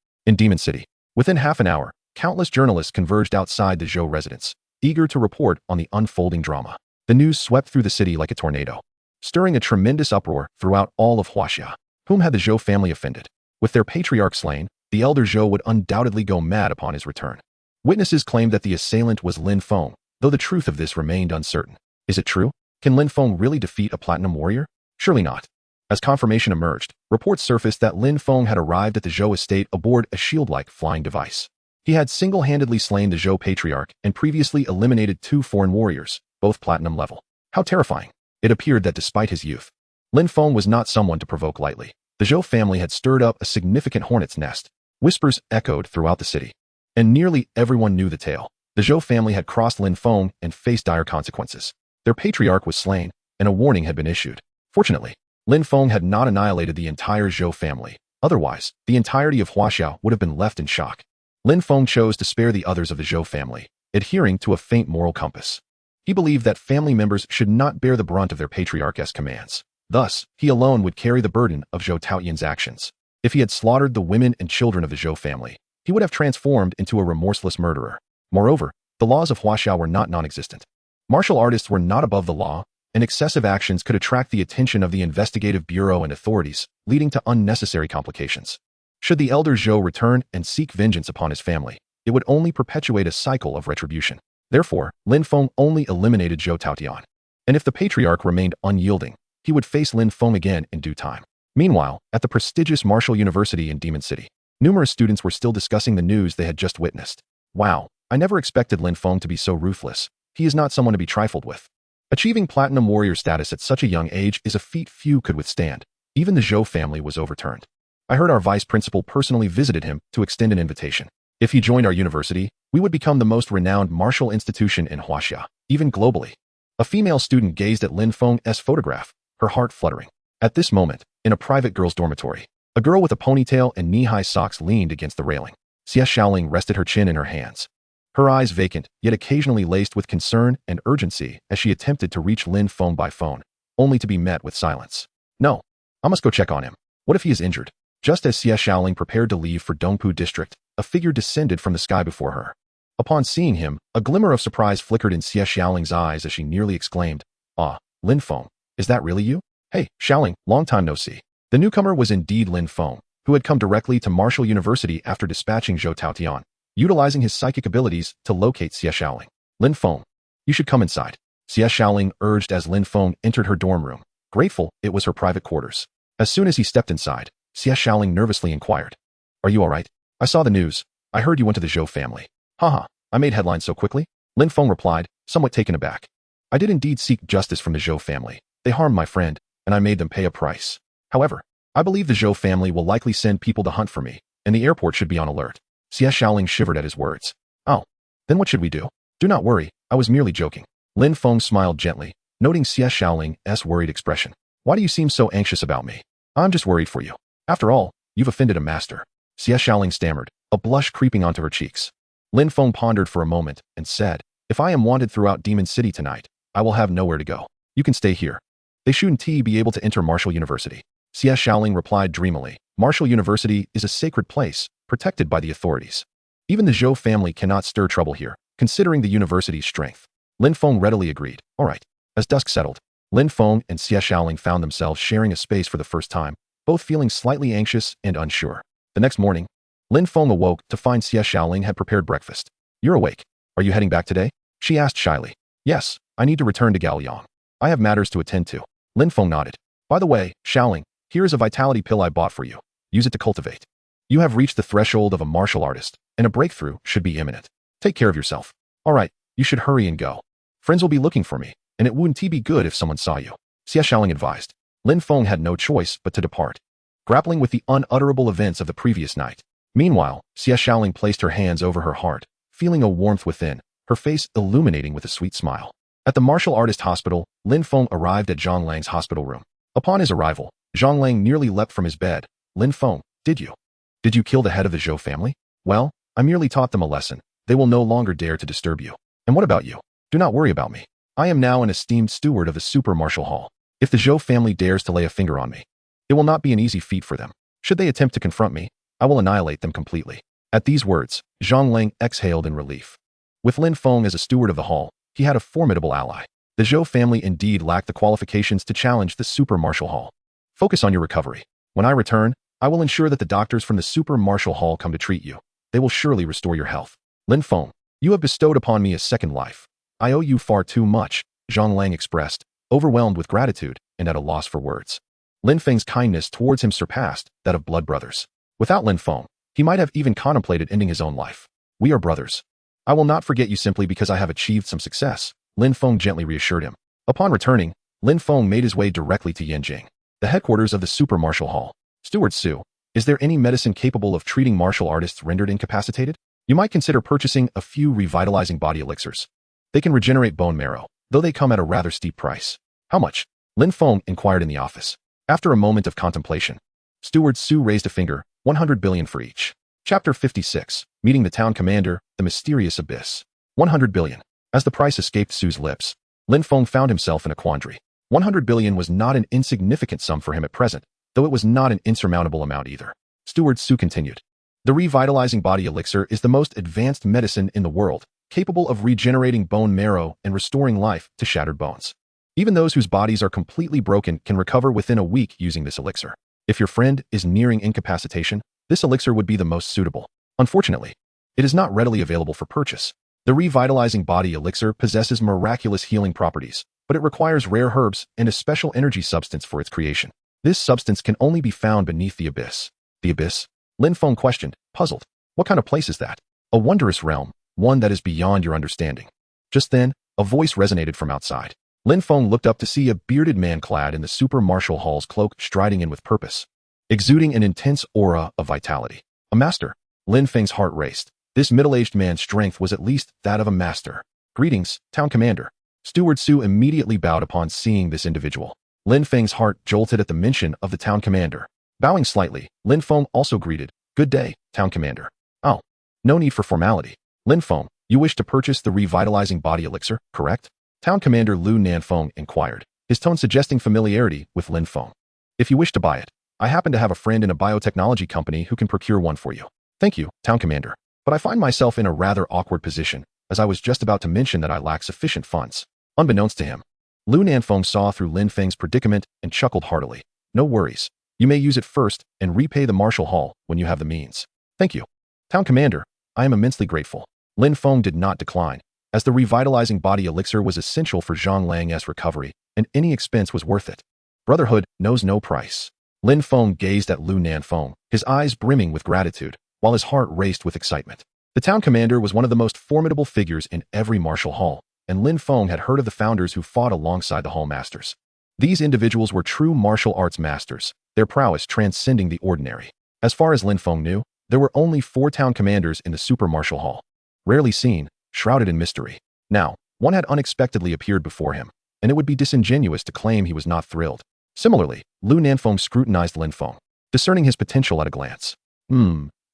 In Demon City, within half an hour, countless journalists converged outside the Zhou residence, eager to report on the unfolding drama. The news swept through the city like a tornado, stirring a tremendous uproar throughout all of Huaxia. Whom had the Zhou family offended? With their patriarch slain, the elder Zhou would undoubtedly go mad upon his return. Witnesses claimed that the assailant was Lin Feng, though the truth of this remained uncertain. Is it true? Can Lin Feng really defeat a platinum warrior? Surely not. As confirmation emerged, reports surfaced that Lin Feng had arrived at the Zhou estate aboard a shield-like flying device. He had single-handedly slain the Zhou patriarch and previously eliminated 2 foreign warriors, both platinum level. How terrifying. It appeared that despite his youth, Lin Feng was not someone to provoke lightly. The Zhou family had stirred up a significant hornet's nest. Whispers echoed throughout the city, and nearly everyone knew the tale. The Zhou family had crossed Lin Feng and faced dire consequences. Their patriarch was slain, and a warning had been issued. Fortunately, Lin Feng had not annihilated the entire Zhou family. Otherwise, the entirety of Huaxiao would have been left in shock. Lin Feng chose to spare the others of the Zhou family, adhering to a faint moral compass. He believed that family members should not bear the brunt of their patriarch's commands. Thus, he alone would carry the burden of Zhou Taoyan's actions. If he had slaughtered the women and children of the Zhou family, he would have transformed into a remorseless murderer. Moreover, the laws of Huaxiao were not non-existent. Martial artists were not above the law, and excessive actions could attract the attention of the investigative bureau and authorities, leading to unnecessary complications. Should the elder Zhou return and seek vengeance upon his family, it would only perpetuate a cycle of retribution. Therefore, Lin Feng only eliminated Zhou Taotian. And if the patriarch remained unyielding, he would face Lin Feng again in due time. Meanwhile, at the prestigious Martial University in Demon City, numerous students were still discussing the news they had just witnessed. Wow, I never expected Lin Feng to be so ruthless. He is not someone to be trifled with. Achieving Platinum Warrior status at such a young age is a feat few could withstand. Even the Zhou family was overturned. I heard our vice principal personally visited him to extend an invitation. If he joined our university, we would become the most renowned martial institution in Huaxia, even globally. A female student gazed at Lin Feng's photograph, her heart fluttering. At this moment, in a private girls' dormitory, a girl with a ponytail and knee-high socks leaned against the railing. Xie Xiaoling rested her chin in her hands, her eyes vacant, yet occasionally laced with concern and urgency as she attempted to reach Lin Feng by phone, only to be met with silence. No, I must go check on him. What if he is injured? Just as Xie Xiaoling prepared to leave for Dongpu district, a figure descended from the sky before her. Upon seeing him, a glimmer of surprise flickered in Xie Xiaoling's eyes as she nearly exclaimed, "Ah, Lin Feng, is that really you? Hey, Xiaoling, long time no see." The newcomer was indeed Lin Feng, who had come directly to Martial University after dispatching Zhou Taotian, utilizing his psychic abilities to locate Xie Xiaoling. "Lin Feng, you should come inside," Xie Xiaoling urged as Lin Feng entered her dorm room, grateful it was her private quarters. As soon as he stepped inside, Xie Xiaoling nervously inquired, "Are you all right? I saw the news. I heard you went to the Zhou family." "Haha, I made headlines so quickly?" Lin Feng replied, somewhat taken aback. "I did indeed seek justice from the Zhou family. They harmed my friend, and I made them pay a price. However, I believe the Zhou family will likely send people to hunt for me, and the airport should be on alert." Xie Xiaoling shivered at his words. "Oh, then what should we do?" "Do not worry, I was merely joking." Lin Feng smiled gently, noting Xie Xiaoling's worried expression. "Why do you seem so anxious about me?" "I'm just worried for you. After all, you've offended a master." Xie Xiaoling stammered, a blush creeping onto her cheeks. Lin Feng pondered for a moment and said, "If I am wanted throughout Demon City tonight, I will have nowhere to go. You can stay here. They shouldn't be able to enter Martial University." Xie Xiaoling replied dreamily, "Martial University is a sacred place, protected by the authorities. Even the Zhou family cannot stir trouble here, considering the university's strength." Lin Feng readily agreed. All right. As dusk settled, Lin Feng and Xie Xiaoling found themselves sharing a space for the first time, both feeling slightly anxious and unsure. The next morning, Lin Feng awoke to find Xie Xiaoling had prepared breakfast. "You're awake. Are you heading back today?" she asked shyly. "Yes, I need to return to Gaoyang. I have matters to attend to." Lin Feng nodded. "By the way, Xiaoling, here is a vitality pill I bought for you. Use it to cultivate. You have reached the threshold of a martial artist, and a breakthrough should be imminent. Take care of yourself." "All right, you should hurry and go. Friends will be looking for me, and it wouldn't be good if someone saw you," Xie Xiaoling advised. Lin Feng had no choice but to depart, grappling with the unutterable events of the previous night. Meanwhile, Xie Xiaoling placed her hands over her heart, feeling a warmth within, her face illuminating with a sweet smile. At the martial artist hospital, Lin Feng arrived at Zhang Lang's hospital room. Upon his arrival, Zhang Lang nearly leapt from his bed. "Lin Feng, did you kill the head of the Zhou family?" "Well, I merely taught them a lesson. They will no longer dare to disturb you." "And what about you?" "Do not worry about me. I am now an esteemed steward of the Super Martial Hall. If the Zhou family dares to lay a finger on me, it will not be an easy feat for them. Should they attempt to confront me, I will annihilate them completely." At these words, Zhang Lang exhaled in relief. With Lin Feng as a steward of the hall, he had a formidable ally. The Zhou family indeed lacked the qualifications to challenge the Super Martial Hall. "Focus on your recovery. When I return, I will ensure that the doctors from the Super Martial Hall come to treat you. They will surely restore your health. Lin Feng, you have bestowed upon me a second life. I owe you far too much," Zhang Lang expressed, overwhelmed with gratitude and at a loss for words. Lin Feng's kindness towards him surpassed that of blood brothers. Without Lin Feng, he might have even contemplated ending his own life. We are brothers. I will not forget you simply because I have achieved some success, Lin Feng gently reassured him. Upon returning, Lin Feng made his way directly to Yanjing, the headquarters of the Super Martial Hall. Steward Su, is there any medicine capable of treating martial artists rendered incapacitated? You might consider purchasing a few revitalizing body elixirs. They can regenerate bone marrow, though they come at a rather steep price. How much? Lin Feng inquired in the office. After a moment of contemplation, Steward Su raised a finger, 100 billion for each. Chapter 56, Meeting the Town Commander, The Mysterious Abyss. 100 billion. As the price escaped Su's lips, Lin Feng found himself in a quandary. 100 billion was not an insignificant sum for him at present, though it was not an insurmountable amount either. Steward Su continued. The revitalizing body elixir is the most advanced medicine in the world, capable of regenerating bone marrow and restoring life to shattered bones. Even those whose bodies are completely broken can recover within a week using this elixir. If your friend is nearing incapacitation, this elixir would be the most suitable. Unfortunately, it is not readily available for purchase. The revitalizing body elixir possesses miraculous healing properties, but it requires rare herbs and a special energy substance for its creation. This substance can only be found beneath the abyss. The abyss? Lin Feng questioned, puzzled. What kind of place is that? A wondrous realm, one that is beyond your understanding. Just then, a voice resonated from outside. Lin Feng looked up to see a bearded man clad in the Super Martial Hall's cloak striding in with purpose, exuding an intense aura of vitality. A master. Lin Feng's heart raced. This middle-aged man's strength was at least that of a master. Greetings, Town Commander. Steward Su immediately bowed upon seeing this individual. Lin Feng's heart jolted at the mention of the Town Commander. Bowing slightly, Lin Feng also greeted, Good day, Town Commander. Oh, no need for formality. Lin Feng, you wish to purchase the revitalizing body elixir, correct? Town Commander Lu Nanfeng inquired, his tone suggesting familiarity with Lin Feng. If you wish to buy it, I happen to have a friend in a biotechnology company who can procure one for you. Thank you, Town Commander. But I find myself in a rather awkward position, as I was just about to mention that I lack sufficient funds. Unbeknownst to him, Lu Nanfeng saw through Lin Feng's predicament and chuckled heartily. No worries. You may use it first and repay the Martial Hall when you have the means. Thank you. Town Commander, I am immensely grateful. Lin Feng did not decline, as the revitalizing body elixir was essential for Zhang Lang's recovery, and any expense was worth it. Brotherhood knows no price. Lin Feng gazed at Lu Nanfeng, his eyes brimming with gratitude, while his heart raced with excitement. The Town Commander was one of the most formidable figures in every martial hall, and Lin Feng had heard of the founders who fought alongside the hall masters. These individuals were true martial arts masters, their prowess transcending the ordinary. As far as Lin Feng knew, there were only 4 town commanders in the Super Martial Hall. Rarely seen, shrouded in mystery. Now, one had unexpectedly appeared before him, and it would be disingenuous to claim he was not thrilled. Similarly, Lu Nanfeng scrutinized Lin Feng, discerning his potential at a glance.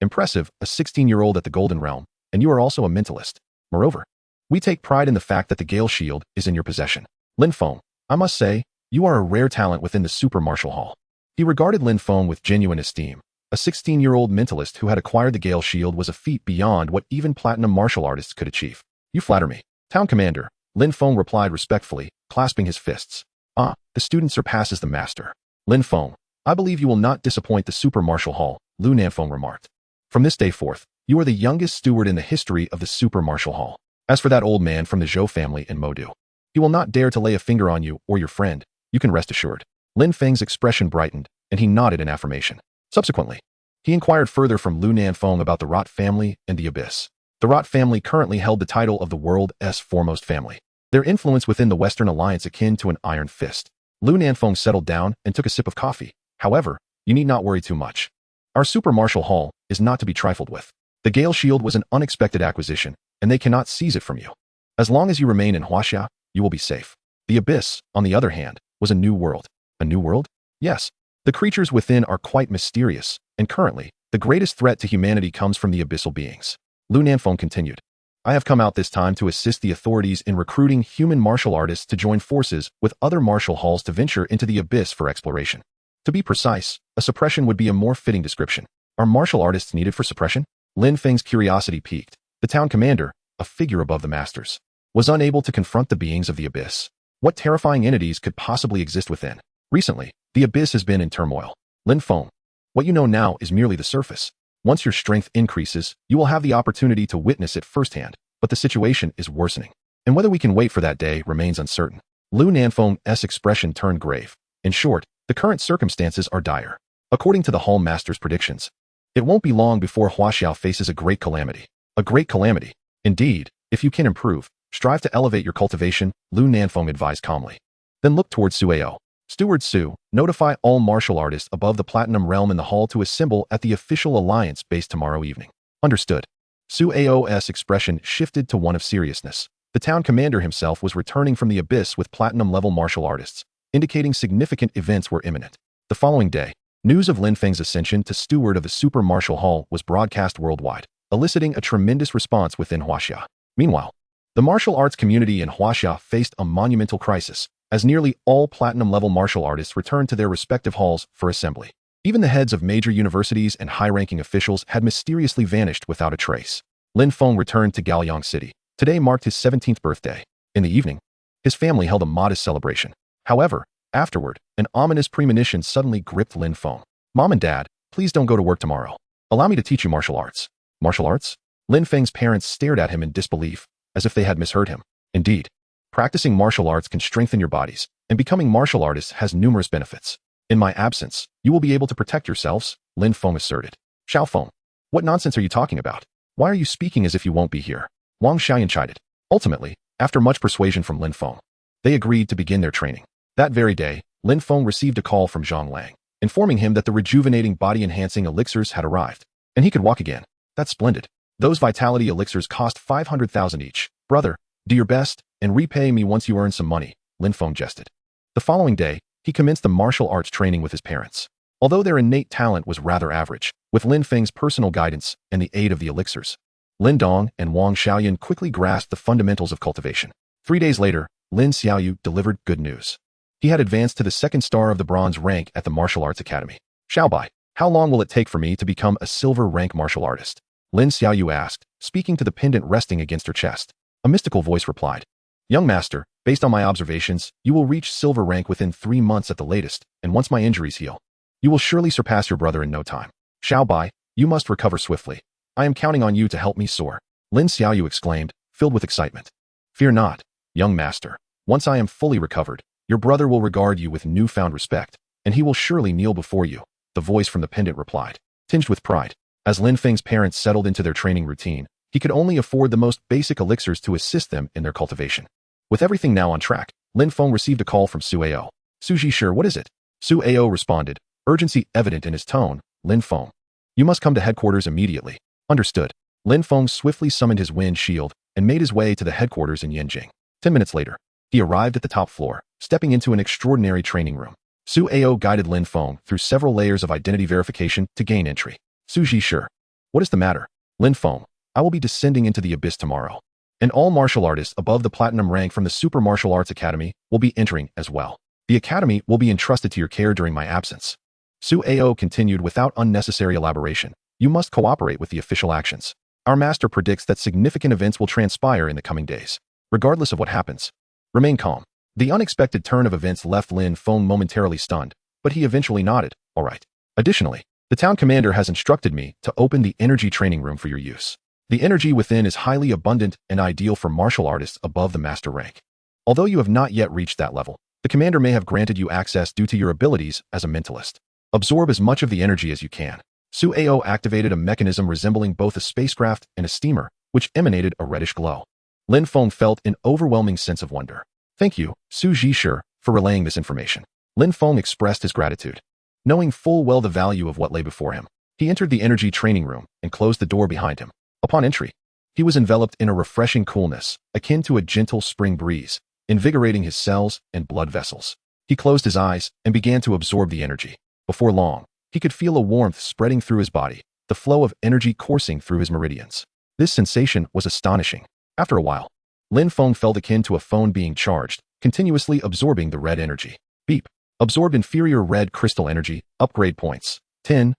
Impressive, a 16-year-old at the Golden Realm, and you are also a mentalist. Moreover, we take pride in the fact that the Gale Shield is in your possession. Lin Feng, I must say, you are a rare talent within the Super Martial Hall. He regarded Lin Feng with genuine esteem. A 16-year-old mentalist who had acquired the Gale Shield was a feat beyond what even platinum martial artists could achieve. You flatter me. Town Commander, Lin Feng replied respectfully, clasping his fists. The student surpasses the master. Lin Feng, I believe you will not disappoint the Super Martial Hall, Lu Nanfeng remarked. From this day forth, you are the youngest steward in the history of the Super Martial Hall. As for that old man from the Zhou family in Modu, he will not dare to lay a finger on you or your friend, you can rest assured. Lin Feng's expression brightened, and he nodded in affirmation. Subsequently, he inquired further from Lu Nanfeng about the Rot family and the Abyss. The Rot family currently held the title of the world's foremost family, their influence within the Western Alliance akin to an iron fist. Lu Nanfeng settled down and took a sip of coffee. However, you need not worry too much. Our Super Martial Hall is not to be trifled with. The Gale Shield was an unexpected acquisition, and they cannot seize it from you. As long as you remain in Huaxia, you will be safe. The Abyss, on the other hand, was a new world. A new world? Yes. The creatures within are quite mysterious, and currently, the greatest threat to humanity comes from the abyssal beings. Lu Nanfeng continued. I have come out this time to assist the authorities in recruiting human martial artists to join forces with other martial halls to venture into the abyss for exploration. To be precise, a suppression would be a more fitting description. Are martial artists needed for suppression? Lin Feng's curiosity piqued. The town commander, a figure above the masters, was unable to confront the beings of the abyss. What terrifying entities could possibly exist within? Recently, the abyss has been in turmoil. Lin Feng, what you know now is merely the surface. Once your strength increases, you will have the opportunity to witness it firsthand, but the situation is worsening. And whether we can wait for that day remains uncertain. Lu Nanfeng's expression turned grave. In short, The current circumstances are dire. According to the Hall Master's predictions, it won't be long before Huaxiao faces a great calamity. A great calamity. Indeed, if you can improve, strive to elevate your cultivation, Lin Feng advised calmly. Then look towards Suao. Steward Su, notify all martial artists above the Platinum Realm in the hall to assemble at the official alliance base tomorrow evening. Understood. Suao's expression shifted to one of seriousness. The town commander himself was returning from the abyss with platinum-level martial artists, indicating significant events were imminent. The following day, news of Lin Feng's ascension to steward of the Super Martial Hall was broadcast worldwide, eliciting a tremendous response within Huaxia. Meanwhile, the martial arts community in Huaxia faced a monumental crisis, as nearly all platinum-level martial artists returned to their respective halls for assembly. Even the heads of major universities and high-ranking officials had mysteriously vanished without a trace. Lin Feng returned to Gaoyang City. Today marked his 17th birthday. In the evening, his family held a modest celebration. However, afterward, an ominous premonition suddenly gripped Lin Feng. Mom and Dad, please don't go to work tomorrow. Allow me to teach you martial arts. Martial arts? Lin Feng's parents stared at him in disbelief, as if they had misheard him. Indeed, practicing martial arts can strengthen your bodies, and becoming martial artists has numerous benefits. In my absence, you will be able to protect yourselves, Lin Feng asserted. Xiao Feng, what nonsense are you talking about? Why are you speaking as if you won't be here? Wang Xiaoyan chided. Ultimately, after much persuasion from Lin Feng, they agreed to begin their training. That very day, Lin Feng received a call from Zhang Lang, informing him that the rejuvenating body-enhancing elixirs had arrived, and he could walk again. That's splendid. Those vitality elixirs cost 500,000 each. Brother, do your best, and repay me once you earn some money, Lin Feng jested. The following day, he commenced the martial arts training with his parents. Although their innate talent was rather average, with Lin Feng's personal guidance and the aid of the elixirs, Lin Dong and Wang Xiaoyan quickly grasped the fundamentals of cultivation. 3 days later, Lin Xiaoyu delivered good news. He had advanced to the second star of the bronze rank at the Martial Arts Academy. Xiaobai, how long will it take for me to become a silver rank martial artist? Lin Xiaoyu asked, speaking to the pendant resting against her chest. A mystical voice replied, Young master, based on my observations, you will reach silver rank within 3 months at the latest, and once my injuries heal, you will surely surpass your brother in no time. Xiaobai, you must recover swiftly. I am counting on you to help me soar. Lin Xiaoyu exclaimed, filled with excitement. Fear not, young master. Once I am fully recovered, your brother will regard you with newfound respect, and he will surely kneel before you, the voice from the pendant replied, tinged with pride. As Lin Feng's parents settled into their training routine, he could only afford the most basic elixirs to assist them in their cultivation. With everything now on track, Lin Feng received a call from Suao. Suji sure, what is it? Suao responded, urgency evident in his tone, Lin Feng. You must come to headquarters immediately. Understood. Lin Feng swiftly summoned his wind shield and made his way to the headquarters in Yanjing. 10 minutes later, he arrived at the top floor, stepping into an extraordinary training room. Suao guided Lin Feng through several layers of identity verification to gain entry. Suji sure. What is the matter? Lin Feng, I will be descending into the abyss tomorrow, and all martial artists above the platinum rank from the Super Martial Arts Academy will be entering as well. The academy will be entrusted to your care during my absence. Suao continued without unnecessary elaboration. You must cooperate with the official actions. Our master predicts that significant events will transpire in the coming days. Regardless of what happens, remain calm. The unexpected turn of events left Lin Feng momentarily stunned, but he eventually nodded, all right. Additionally, the town commander has instructed me to open the energy training room for your use. The energy within is highly abundant and ideal for martial artists above the master rank. Although you have not yet reached that level, the commander may have granted you access due to your abilities as a mentalist. Absorb as much of the energy as you can. Suao activated a mechanism resembling both a spacecraft and a steamer, which emanated a reddish glow. Lin Feng felt an overwhelming sense of wonder. Thank you, Su Jisher, for relaying this information. Lin Feng expressed his gratitude. Knowing full well the value of what lay before him, he entered the energy training room and closed the door behind him. Upon entry, he was enveloped in a refreshing coolness, akin to a gentle spring breeze, invigorating his cells and blood vessels. He closed his eyes and began to absorb the energy. Before long, he could feel a warmth spreading through his body, the flow of energy coursing through his meridians. This sensation was astonishing. After a while, Lin Feng felt akin to a phone being charged, continuously absorbing the red energy. Beep. Absorbed inferior red crystal energy, upgrade points, 10,000.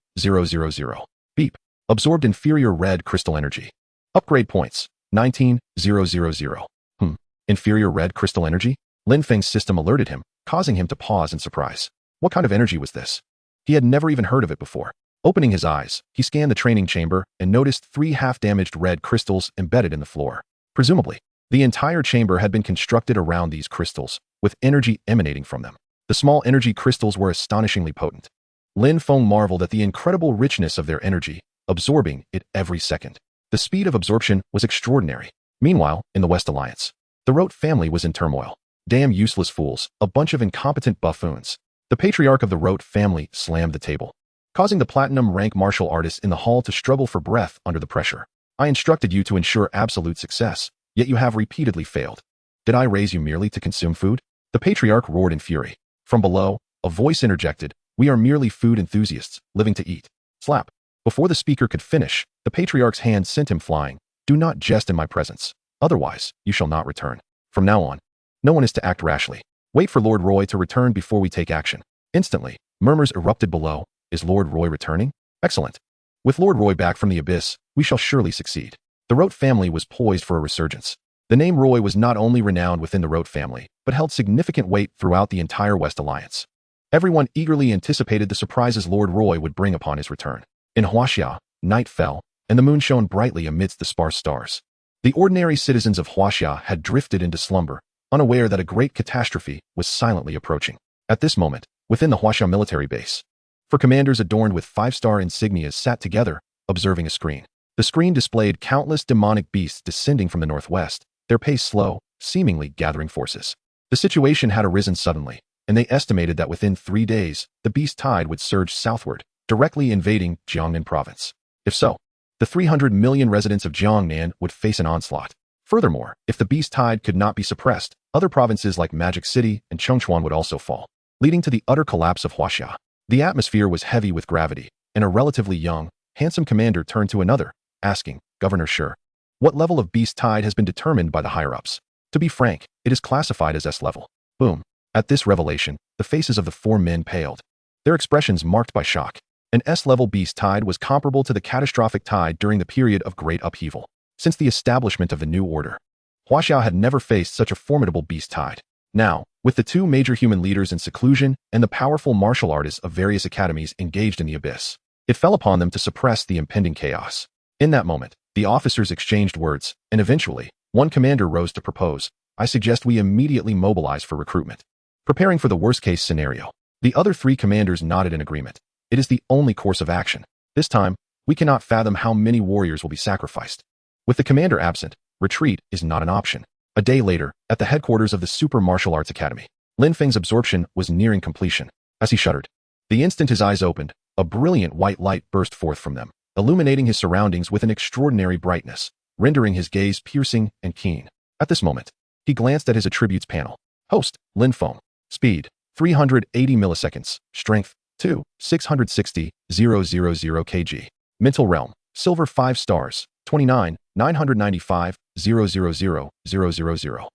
Beep. Absorbed inferior red crystal energy. Upgrade points, 19,000. Inferior red crystal energy? Lin Feng's system alerted him, causing him to pause in surprise. What kind of energy was this? He had never even heard of it before. Opening his eyes, he scanned the training chamber and noticed 3 half-damaged red crystals embedded in the floor. Presumably, the entire chamber had been constructed around these crystals, with energy emanating from them. The small energy crystals were astonishingly potent. Lin Feng marveled at the incredible richness of their energy, absorbing it every second. The speed of absorption was extraordinary. Meanwhile, in the West Alliance, the Rote family was in turmoil. Damn useless fools, a bunch of incompetent buffoons. The patriarch of the Rote family slammed the table, causing the platinum rank martial artists in the hall to struggle for breath under the pressure. I instructed you to ensure absolute success, yet you have repeatedly failed. Did I raise you merely to consume food? The patriarch roared in fury. From below, a voice interjected, we are merely food enthusiasts, living to eat. Slap. Before the speaker could finish, the patriarch's hand sent him flying. Do not jest in my presence. Otherwise, you shall not return. From now on, no one is to act rashly. Wait for Lord Roy to return before we take action. Instantly, murmurs erupted below. Is Lord Roy returning? Excellent. With Lord Roy back from the abyss, we shall surely succeed. The Rote family was poised for a resurgence. The name Roy was not only renowned within the Rote family, but held significant weight throughout the entire West Alliance. Everyone eagerly anticipated the surprises Lord Roy would bring upon his return. In Huaxia, night fell, and the moon shone brightly amidst the sparse stars. The ordinary citizens of Huaxia had drifted into slumber, unaware that a great catastrophe was silently approaching. At this moment, within the Huaxia military base, four commanders adorned with 5-star insignias sat together, observing a screen. The screen displayed countless demonic beasts descending from the northwest, their pace slow, seemingly gathering forces. The situation had arisen suddenly, and they estimated that within 3 days, the beast tide would surge southward, directly invading Jiangnan province. If so, the 300 million residents of Jiangnan would face an onslaught. Furthermore, if the beast tide could not be suppressed, other provinces like Magic City and Chengchuan would also fall, leading to the utter collapse of Huaxia. The atmosphere was heavy with gravity, and a relatively young, handsome commander turned to another, asking, Governor Sure, what level of beast tide has been determined by the higher-ups? To be frank, it is classified as S level. Boom. At this revelation, the faces of the 4 men paled, their expressions marked by shock. An S-level beast tide was comparable to the catastrophic tide during the period of great upheaval. Since the establishment of the new order, Huaxia had never faced such a formidable beast tide. Now, with the 2 major human leaders in seclusion and the powerful martial artists of various academies engaged in the abyss, it fell upon them to suppress the impending chaos. In that moment, the officers exchanged words, and eventually, one commander rose to propose, I suggest we immediately mobilize for recruitment. Preparing for the worst-case scenario, the other 3 commanders nodded in agreement. It is the only course of action. This time, we cannot fathom how many warriors will be sacrificed. With the commander absent, retreat is not an option. A day later, at the headquarters of the Super Martial Arts Academy, Lin Feng's absorption was nearing completion. As he shuddered, the instant his eyes opened, a brilliant white light burst forth from them, illuminating his surroundings with an extraordinary brightness, rendering his gaze piercing and keen. At this moment, he glanced at his attributes panel. Host, Lin Feng. Speed, 380 milliseconds. Strength, 2, 660, 000 kg. Mental realm, silver 5 stars, 29, 995, 000 000.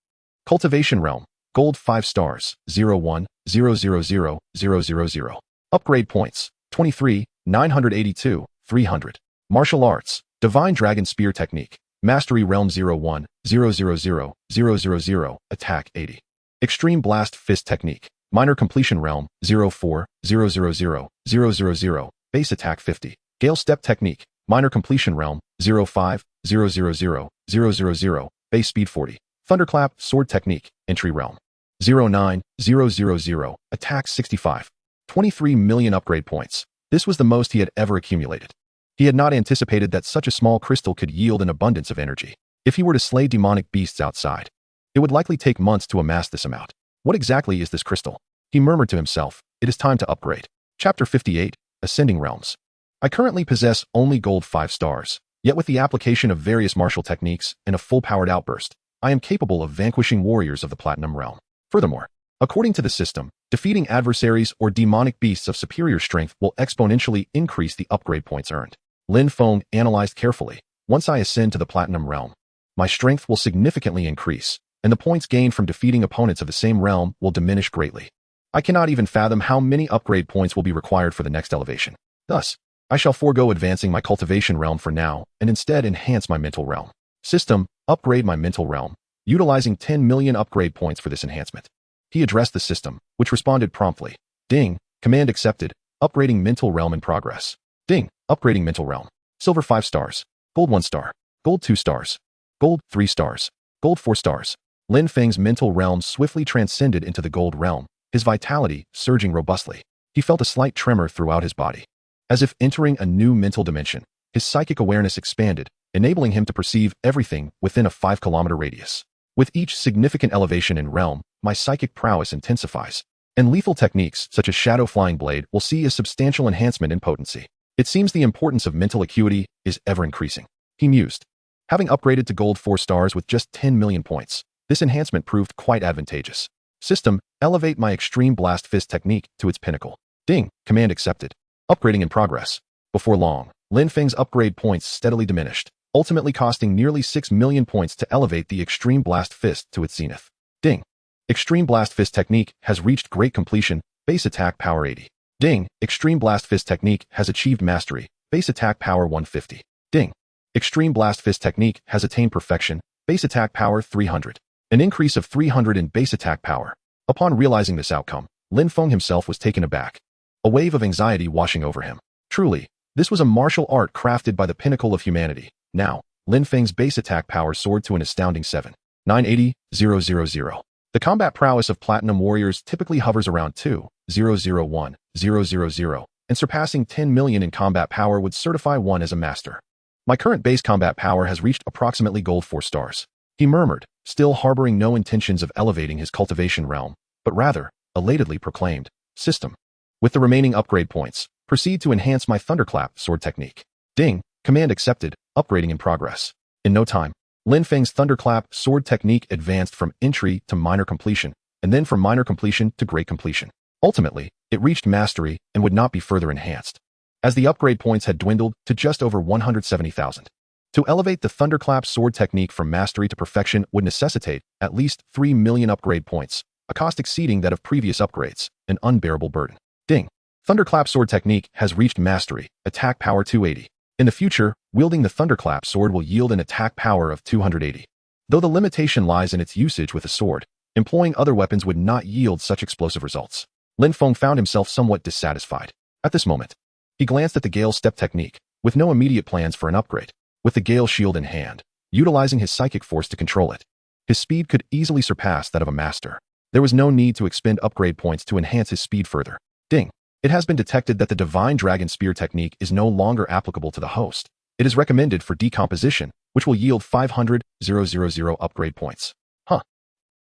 Cultivation realm, gold 5 stars, 01, 000 000. Upgrade points, 23, 982, 300. Martial arts, divine dragon spear technique, mastery realm 01, 000 000, attack 80. Extreme blast fist technique, minor completion realm 04, 000 000, base attack 50. Gale step technique, minor completion realm 05, 000 000, base speed 40. Thunderclap sword technique, entry realm 09, 000, attack 65. 23 million upgrade points. This was the most he had ever accumulated. He had not anticipated that such a small crystal could yield an abundance of energy. If he were to slay demonic beasts outside, it would likely take months to amass this amount. What exactly is this crystal? He murmured to himself, it is time to upgrade. Chapter 58, Ascending Realms. I currently possess only gold 5 stars, yet with the application of various martial techniques and a full-powered outburst, I am capable of vanquishing warriors of the Platinum Realm. Furthermore, according to the system, defeating adversaries or demonic beasts of superior strength will exponentially increase the upgrade points earned. Lin Feng analyzed carefully. Once I ascend to the Platinum Realm, my strength will significantly increase, and the points gained from defeating opponents of the same realm will diminish greatly. I cannot even fathom how many upgrade points will be required for the next elevation. Thus, I shall forego advancing my cultivation realm for now and instead enhance my mental realm. System, upgrade my mental realm, utilizing 10 million upgrade points for this enhancement. He addressed the system, which responded promptly. Ding, command accepted, upgrading mental realm in progress. Ding, upgrading mental realm. Silver 5 stars, gold 1 star, gold 2 stars, gold 3 stars, gold 4 stars. Lin Feng's mental realm swiftly transcended into the gold realm, his vitality surging robustly. He felt a slight tremor throughout his body. As if entering a new mental dimension, his psychic awareness expanded, enabling him to perceive everything within a 5-kilometer radius. With each significant elevation in realm, my psychic prowess intensifies, and lethal techniques such as Shadow Flying Blade will see a substantial enhancement in potency. It seems the importance of mental acuity is ever increasing, he mused. Having upgraded to gold 4 stars with just 10 million points, this enhancement proved quite advantageous. System, elevate my Extreme Blast Fist technique to its pinnacle. Ding, command accepted. Upgrading in progress. Before long, Lin Feng's upgrade points steadily diminished, ultimately costing nearly 6 million points to elevate the Extreme Blast Fist to its zenith. Ding. Extreme Blast Fist technique has reached great completion, base attack power 80. Ding. Extreme Blast Fist technique has achieved mastery, base attack power 150. Ding. Extreme Blast Fist technique has attained perfection, base attack power 300. An increase of 300 in base attack power. Upon realizing this outcome, Lin Feng himself was taken aback. A wave of anxiety washing over him. Truly, this was a martial art crafted by the pinnacle of humanity. Now, Lin Feng's base attack power soared to an astounding 7,980,000. The combat prowess of platinum warriors typically hovers around 2,001,000, and surpassing 10 million in combat power would certify one as a master. My current base combat power has reached approximately gold 4 stars. He murmured, still harboring no intentions of elevating his cultivation realm, but rather, elatedly proclaimed, System. With the remaining upgrade points, proceed to enhance my Thunderclap sword technique. Ding, command accepted, upgrading in progress. In no time, Lin Feng's Thunderclap sword technique advanced from entry to minor completion, and then from minor completion to great completion. Ultimately, it reached mastery and would not be further enhanced, as the upgrade points had dwindled to just over 170,000. To elevate the Thunderclap sword technique from mastery to perfection would necessitate at least 3 million upgrade points, a cost exceeding that of previous upgrades, an unbearable burden. Ding. Thunderclap sword technique has reached mastery, attack power 280. In the future, wielding the Thunderclap sword will yield an attack power of 280. Though the limitation lies in its usage with a sword, employing other weapons would not yield such explosive results. Lin Feng found himself somewhat dissatisfied. At this moment, he glanced at the Gale Step technique, with no immediate plans for an upgrade. With the Gale Shield in hand, utilizing his psychic force to control it, his speed could easily surpass that of a master. There was no need to expend upgrade points to enhance his speed further. Ding. It has been detected that the Divine Dragon Spear technique is no longer applicable to the host. It is recommended for decomposition, which will yield 500,000 upgrade points. Huh.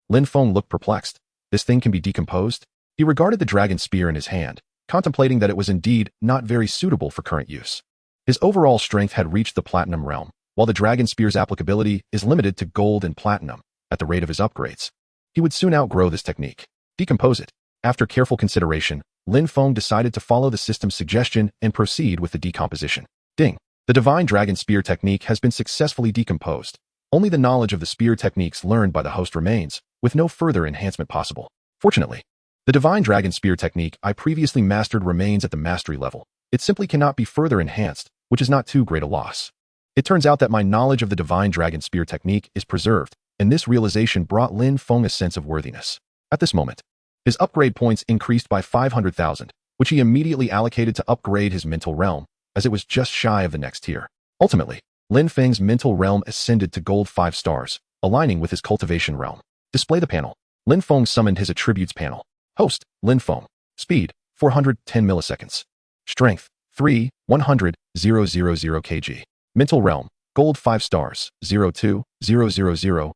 Lin Feng looked perplexed. This thing can be decomposed? He regarded the dragon spear in his hand, contemplating that it was indeed not very suitable for current use. His overall strength had reached the platinum realm, while the dragon spear's applicability is limited to gold and platinum. At the rate of his upgrades, he would soon outgrow this technique. Decompose it. After careful consideration, Lin Feng decided to follow the system's suggestion and proceed with the decomposition. Ding. The Divine Dragon Spear technique has been successfully decomposed. Only the knowledge of the spear techniques learned by the host remains, with no further enhancement possible. Fortunately, the Divine Dragon Spear technique I previously mastered remains at the mastery level. It simply cannot be further enhanced, which is not too great a loss. It turns out that my knowledge of the Divine Dragon Spear technique is preserved, and this realization brought Lin Feng a sense of worthiness. At this moment, his upgrade points increased by 500,000, which he immediately allocated to upgrade his mental realm, as it was just shy of the next tier. Ultimately, Lin Feng's mental realm ascended to gold 5 stars, aligning with his cultivation realm. Display the panel. Lin Feng summoned his attributes panel. Host, Lin Feng. Speed, 410 milliseconds. Strength, 3, 100, 000 kg. Mental realm, gold 5 stars, 02, 000, 000.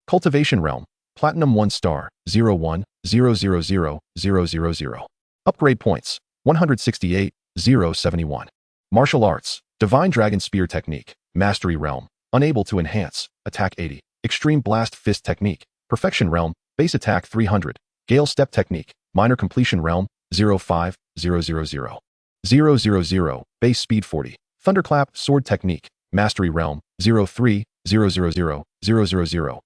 Cultivation realm, platinum 1 star, 01, 000, 000. Upgrade points, 168, 071. Martial arts, Divine Dragon Spear technique, mastery realm, unable to enhance, attack 80. Extreme Blast Fist technique, perfection realm, base attack 300. Gale Step technique, minor completion realm, 05, 000. 000, base speed 40. Thunderclap sword technique, mastery realm, 03, 000, 000,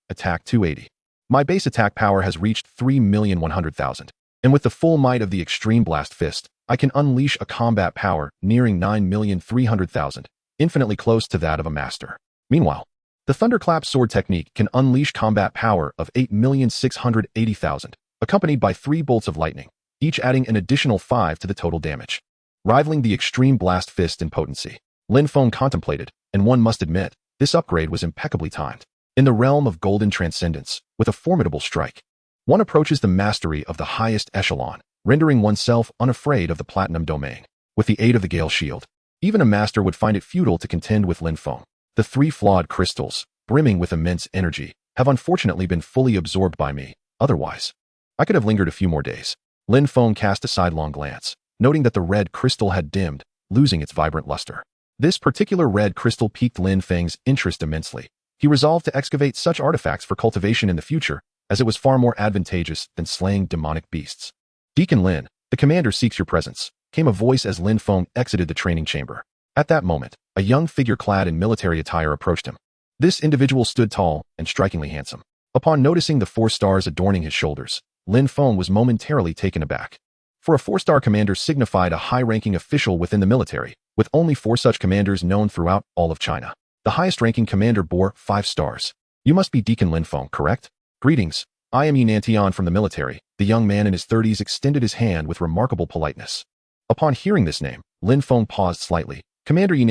attack 280. My base attack power has reached 3,100,000. And with the full might of the Extreme Blast Fist, I can unleash a combat power nearing 9,300,000, infinitely close to that of a master. Meanwhile, the Thunderclap sword technique can unleash combat power of 8,680,000, accompanied by 3 bolts of lightning, each adding an additional 5 to the total damage, rivaling the Extreme Blast Fist in potency. Lin Feng contemplated, and one must admit, this upgrade was impeccably timed. In the realm of golden transcendence, with a formidable strike, One approaches the mastery of the highest echelon, rendering oneself unafraid of the platinum domain. With the aid of the Gale Shield, even a master would find it futile to contend with Lin Feng. The three flawed crystals, brimming with immense energy, have unfortunately been fully absorbed by me. Otherwise, I could have lingered a few more days. Lin Feng cast a sidelong glance, noting that the red crystal had dimmed, losing its vibrant luster. This particular red crystal piqued Lin Feng's interest immensely. He resolved to excavate such artifacts for cultivation in the future, as it was far more advantageous than slaying demonic beasts. Deacon Lin, the commander seeks your presence, came a voice as Lin Feng exited the training chamber. At that moment, a young figure clad in military attire approached him. This individual stood tall and strikingly handsome. Upon noticing the 4 stars adorning his shoulders, Lin Feng was momentarily taken aback. For a 4-star commander signified a high-ranking official within the military, with only 4 such commanders known throughout all of China. The highest-ranking commander bore 5 stars. You must be Deacon Lin Feng, correct? Greetings. I am Yi from the military. The young man in his 30s extended his hand with remarkable politeness. Upon hearing this name, Lin Feng paused slightly. Commander Yi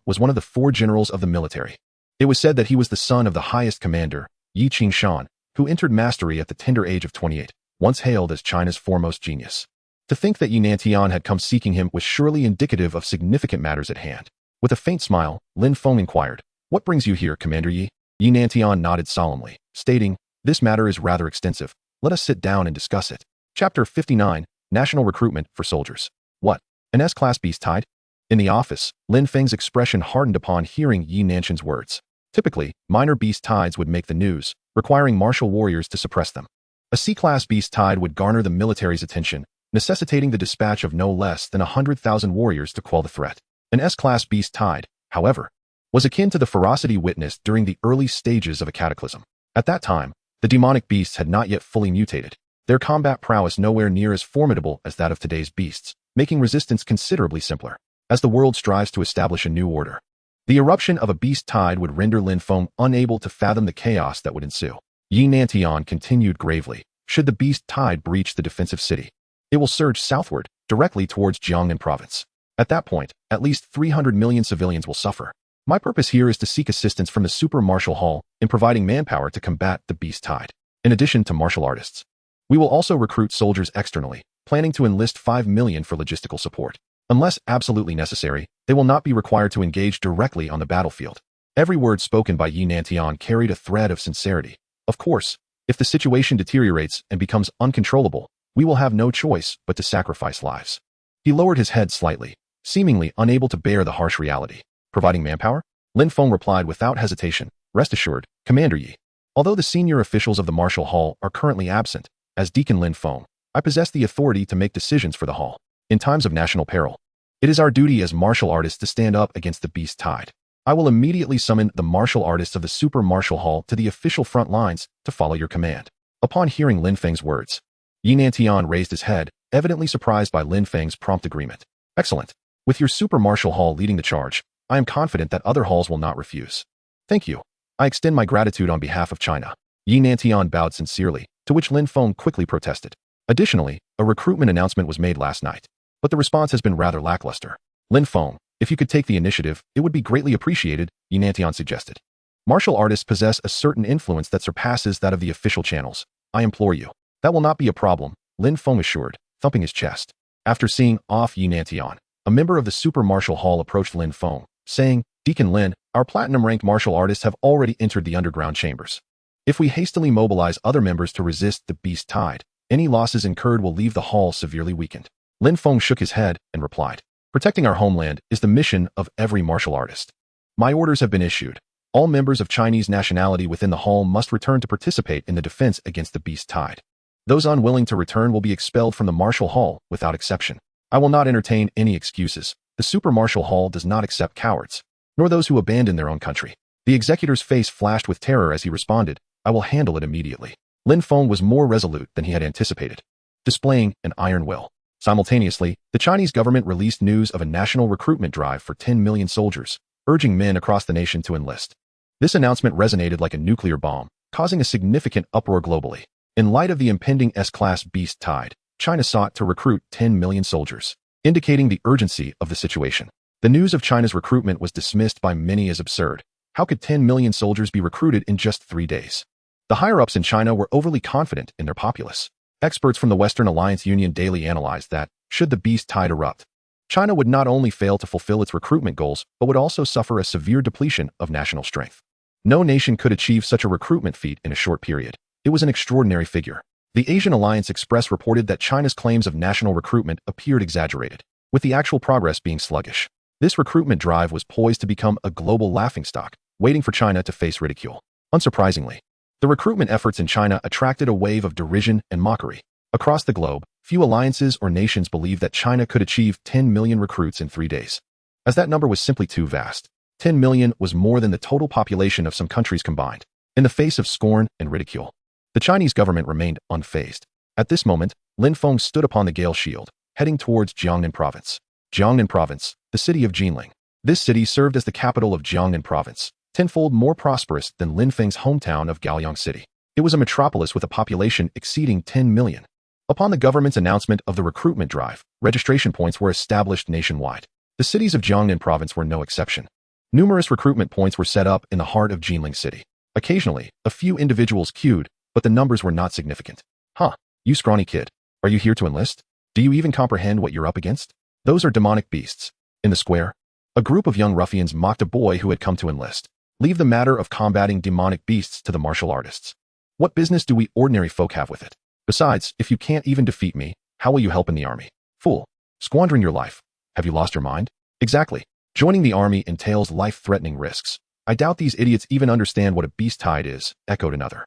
was one of the 4 generals of the military. It was said that he was the son of the highest commander, Yi Qingshan, who entered mastery at the tender age of 28, once hailed as China's foremost genius. To think that Yi had come seeking him was surely indicative of significant matters at hand. With a faint smile, Lin Feng inquired, "What brings you here, Commander Yi?" Yi nodded solemnly, stating, "This matter is rather extensive. Let us sit down and discuss it." Chapter 59, National Recruitment for Soldiers. What? An S-class beast tide? In the office, Lin Feng's expression hardened upon hearing Yi Nanshan's words. Typically, minor beast tides would make the news, requiring martial warriors to suppress them. A C-class beast tide would garner the military's attention, necessitating the dispatch of no less than 100,000 warriors to quell the threat. An S-class beast tide, however, was akin to the ferocity witnessed during the early stages of a cataclysm. At that time, the demonic beasts had not yet fully mutated, their combat prowess nowhere near as formidable as that of today's beasts, making resistance considerably simpler. As the world strives to establish a new order, the eruption of a beast tide would render Lin Feng unable to fathom the chaos that would ensue. Yi Nantian continued gravely, "Should the beast tide breach the defensive city, it will surge southward, directly towards Jiangnan province. At that point, at least 300 million civilians will suffer. My purpose here is to seek assistance from the Super Martial Hall in providing manpower to combat the beast tide. In addition to martial artists, we will also recruit soldiers externally, planning to enlist 5 million for logistical support. Unless absolutely necessary, they will not be required to engage directly on the battlefield." Every word spoken by Yi Nantian carried a thread of sincerity. Of course, if the situation deteriorates and becomes uncontrollable, we will have no choice but to sacrifice lives. He lowered his head slightly, seemingly unable to bear the harsh reality. "Providing manpower?" Lin Feng replied without hesitation. "Rest assured, Commander Yi. Although the senior officials of the Martial Hall are currently absent, as Deacon Lin Feng, I possess the authority to make decisions for the Hall. In times of national peril, it is our duty as martial artists to stand up against the beast tide. I will immediately summon the martial artists of the Super Martial Hall to the official front lines to follow your command." Upon hearing Lin Feng's words, Yi Nantian raised his head, evidently surprised by Lin Feng's prompt agreement. "Excellent. With your Super Martial Hall leading the charge, I am confident that other halls will not refuse." "Thank you. I extend my gratitude on behalf of China." Yi Nantian bowed sincerely, to which Lin Feng quickly protested. Additionally, a recruitment announcement was made last night, but the response has been rather lackluster. "Lin Feng, if you could take the initiative, it would be greatly appreciated," Yi Nantian suggested. "Martial artists possess a certain influence that surpasses that of the official channels. I implore you." "That will not be a problem," Lin Feng assured, thumping his chest. After seeing off Yi Nantian, a member of the Super Martial Hall approached Lin Feng, saying, "Deacon Lin, our platinum-ranked martial artists have already entered the underground chambers. If we hastily mobilize other members to resist the beast tide, any losses incurred will leave the hall severely weakened." Lin Feng shook his head and replied, "Protecting our homeland is the mission of every martial artist. My orders have been issued. All members of Chinese nationality within the hall must return to participate in the defense against the beast tide. Those unwilling to return will be expelled from the martial hall without exception. I will not entertain any excuses. The Super Martial Hall does not accept cowards, nor those who abandon their own country." The executor's face flashed with terror as he responded, "I will handle it immediately." Lin Feng was more resolute than he had anticipated, displaying an iron will. Simultaneously, the Chinese government released news of a national recruitment drive for 10 million soldiers, urging men across the nation to enlist. This announcement resonated like a nuclear bomb, causing a significant uproar globally. In light of the impending S-class beast tide, China sought to recruit 10 million soldiers, indicating the urgency of the situation. The news of China's recruitment was dismissed by many as absurd. How could 10 million soldiers be recruited in just 3 days? The higher-ups in China were overly confident in their populace. Experts from the Western Alliance Union daily analyzed that, should the beast tide erupt, China would not only fail to fulfill its recruitment goals, but would also suffer a severe depletion of national strength. No nation could achieve such a recruitment feat in a short period. It was an extraordinary figure. The Asian Alliance Express reported that China's claims of national recruitment appeared exaggerated, with the actual progress being sluggish. This recruitment drive was poised to become a global laughingstock, waiting for China to face ridicule. Unsurprisingly, the recruitment efforts in China attracted a wave of derision and mockery. Across the globe, few alliances or nations believed that China could achieve 10 million recruits in 3 days, as that number was simply too vast. 10 million was more than the total population of some countries combined. In the face of scorn and ridicule, the Chinese government remained unfazed. At this moment, Lin Feng stood upon the Gale Shield, heading towards Jiangnan Province. Jiangnan Province, the city of Jinling. This city served as the capital of Jiangnan Province, tenfold more prosperous than Lin Feng's hometown of Gaoliang City. It was a metropolis with a population exceeding 10 million. Upon the government's announcement of the recruitment drive, registration points were established nationwide. The cities of Jiangnan Province were no exception. Numerous recruitment points were set up in the heart of Jinling City. Occasionally, a few individuals queued, but the numbers were not significant. Huh, you scrawny kid. Are you here to enlist? Do you even comprehend what you're up against? Those are demonic beasts. In the square, a group of young ruffians mocked a boy who had come to enlist. Leave the matter of combating demonic beasts to the martial artists. What business do we ordinary folk have with it? Besides, if you can't even defeat me, how will you help in the army? Fool. Squandering your life. Have you lost your mind? Exactly. Joining the army entails life-threatening risks. I doubt these idiots even understand what a beast tide is, echoed another.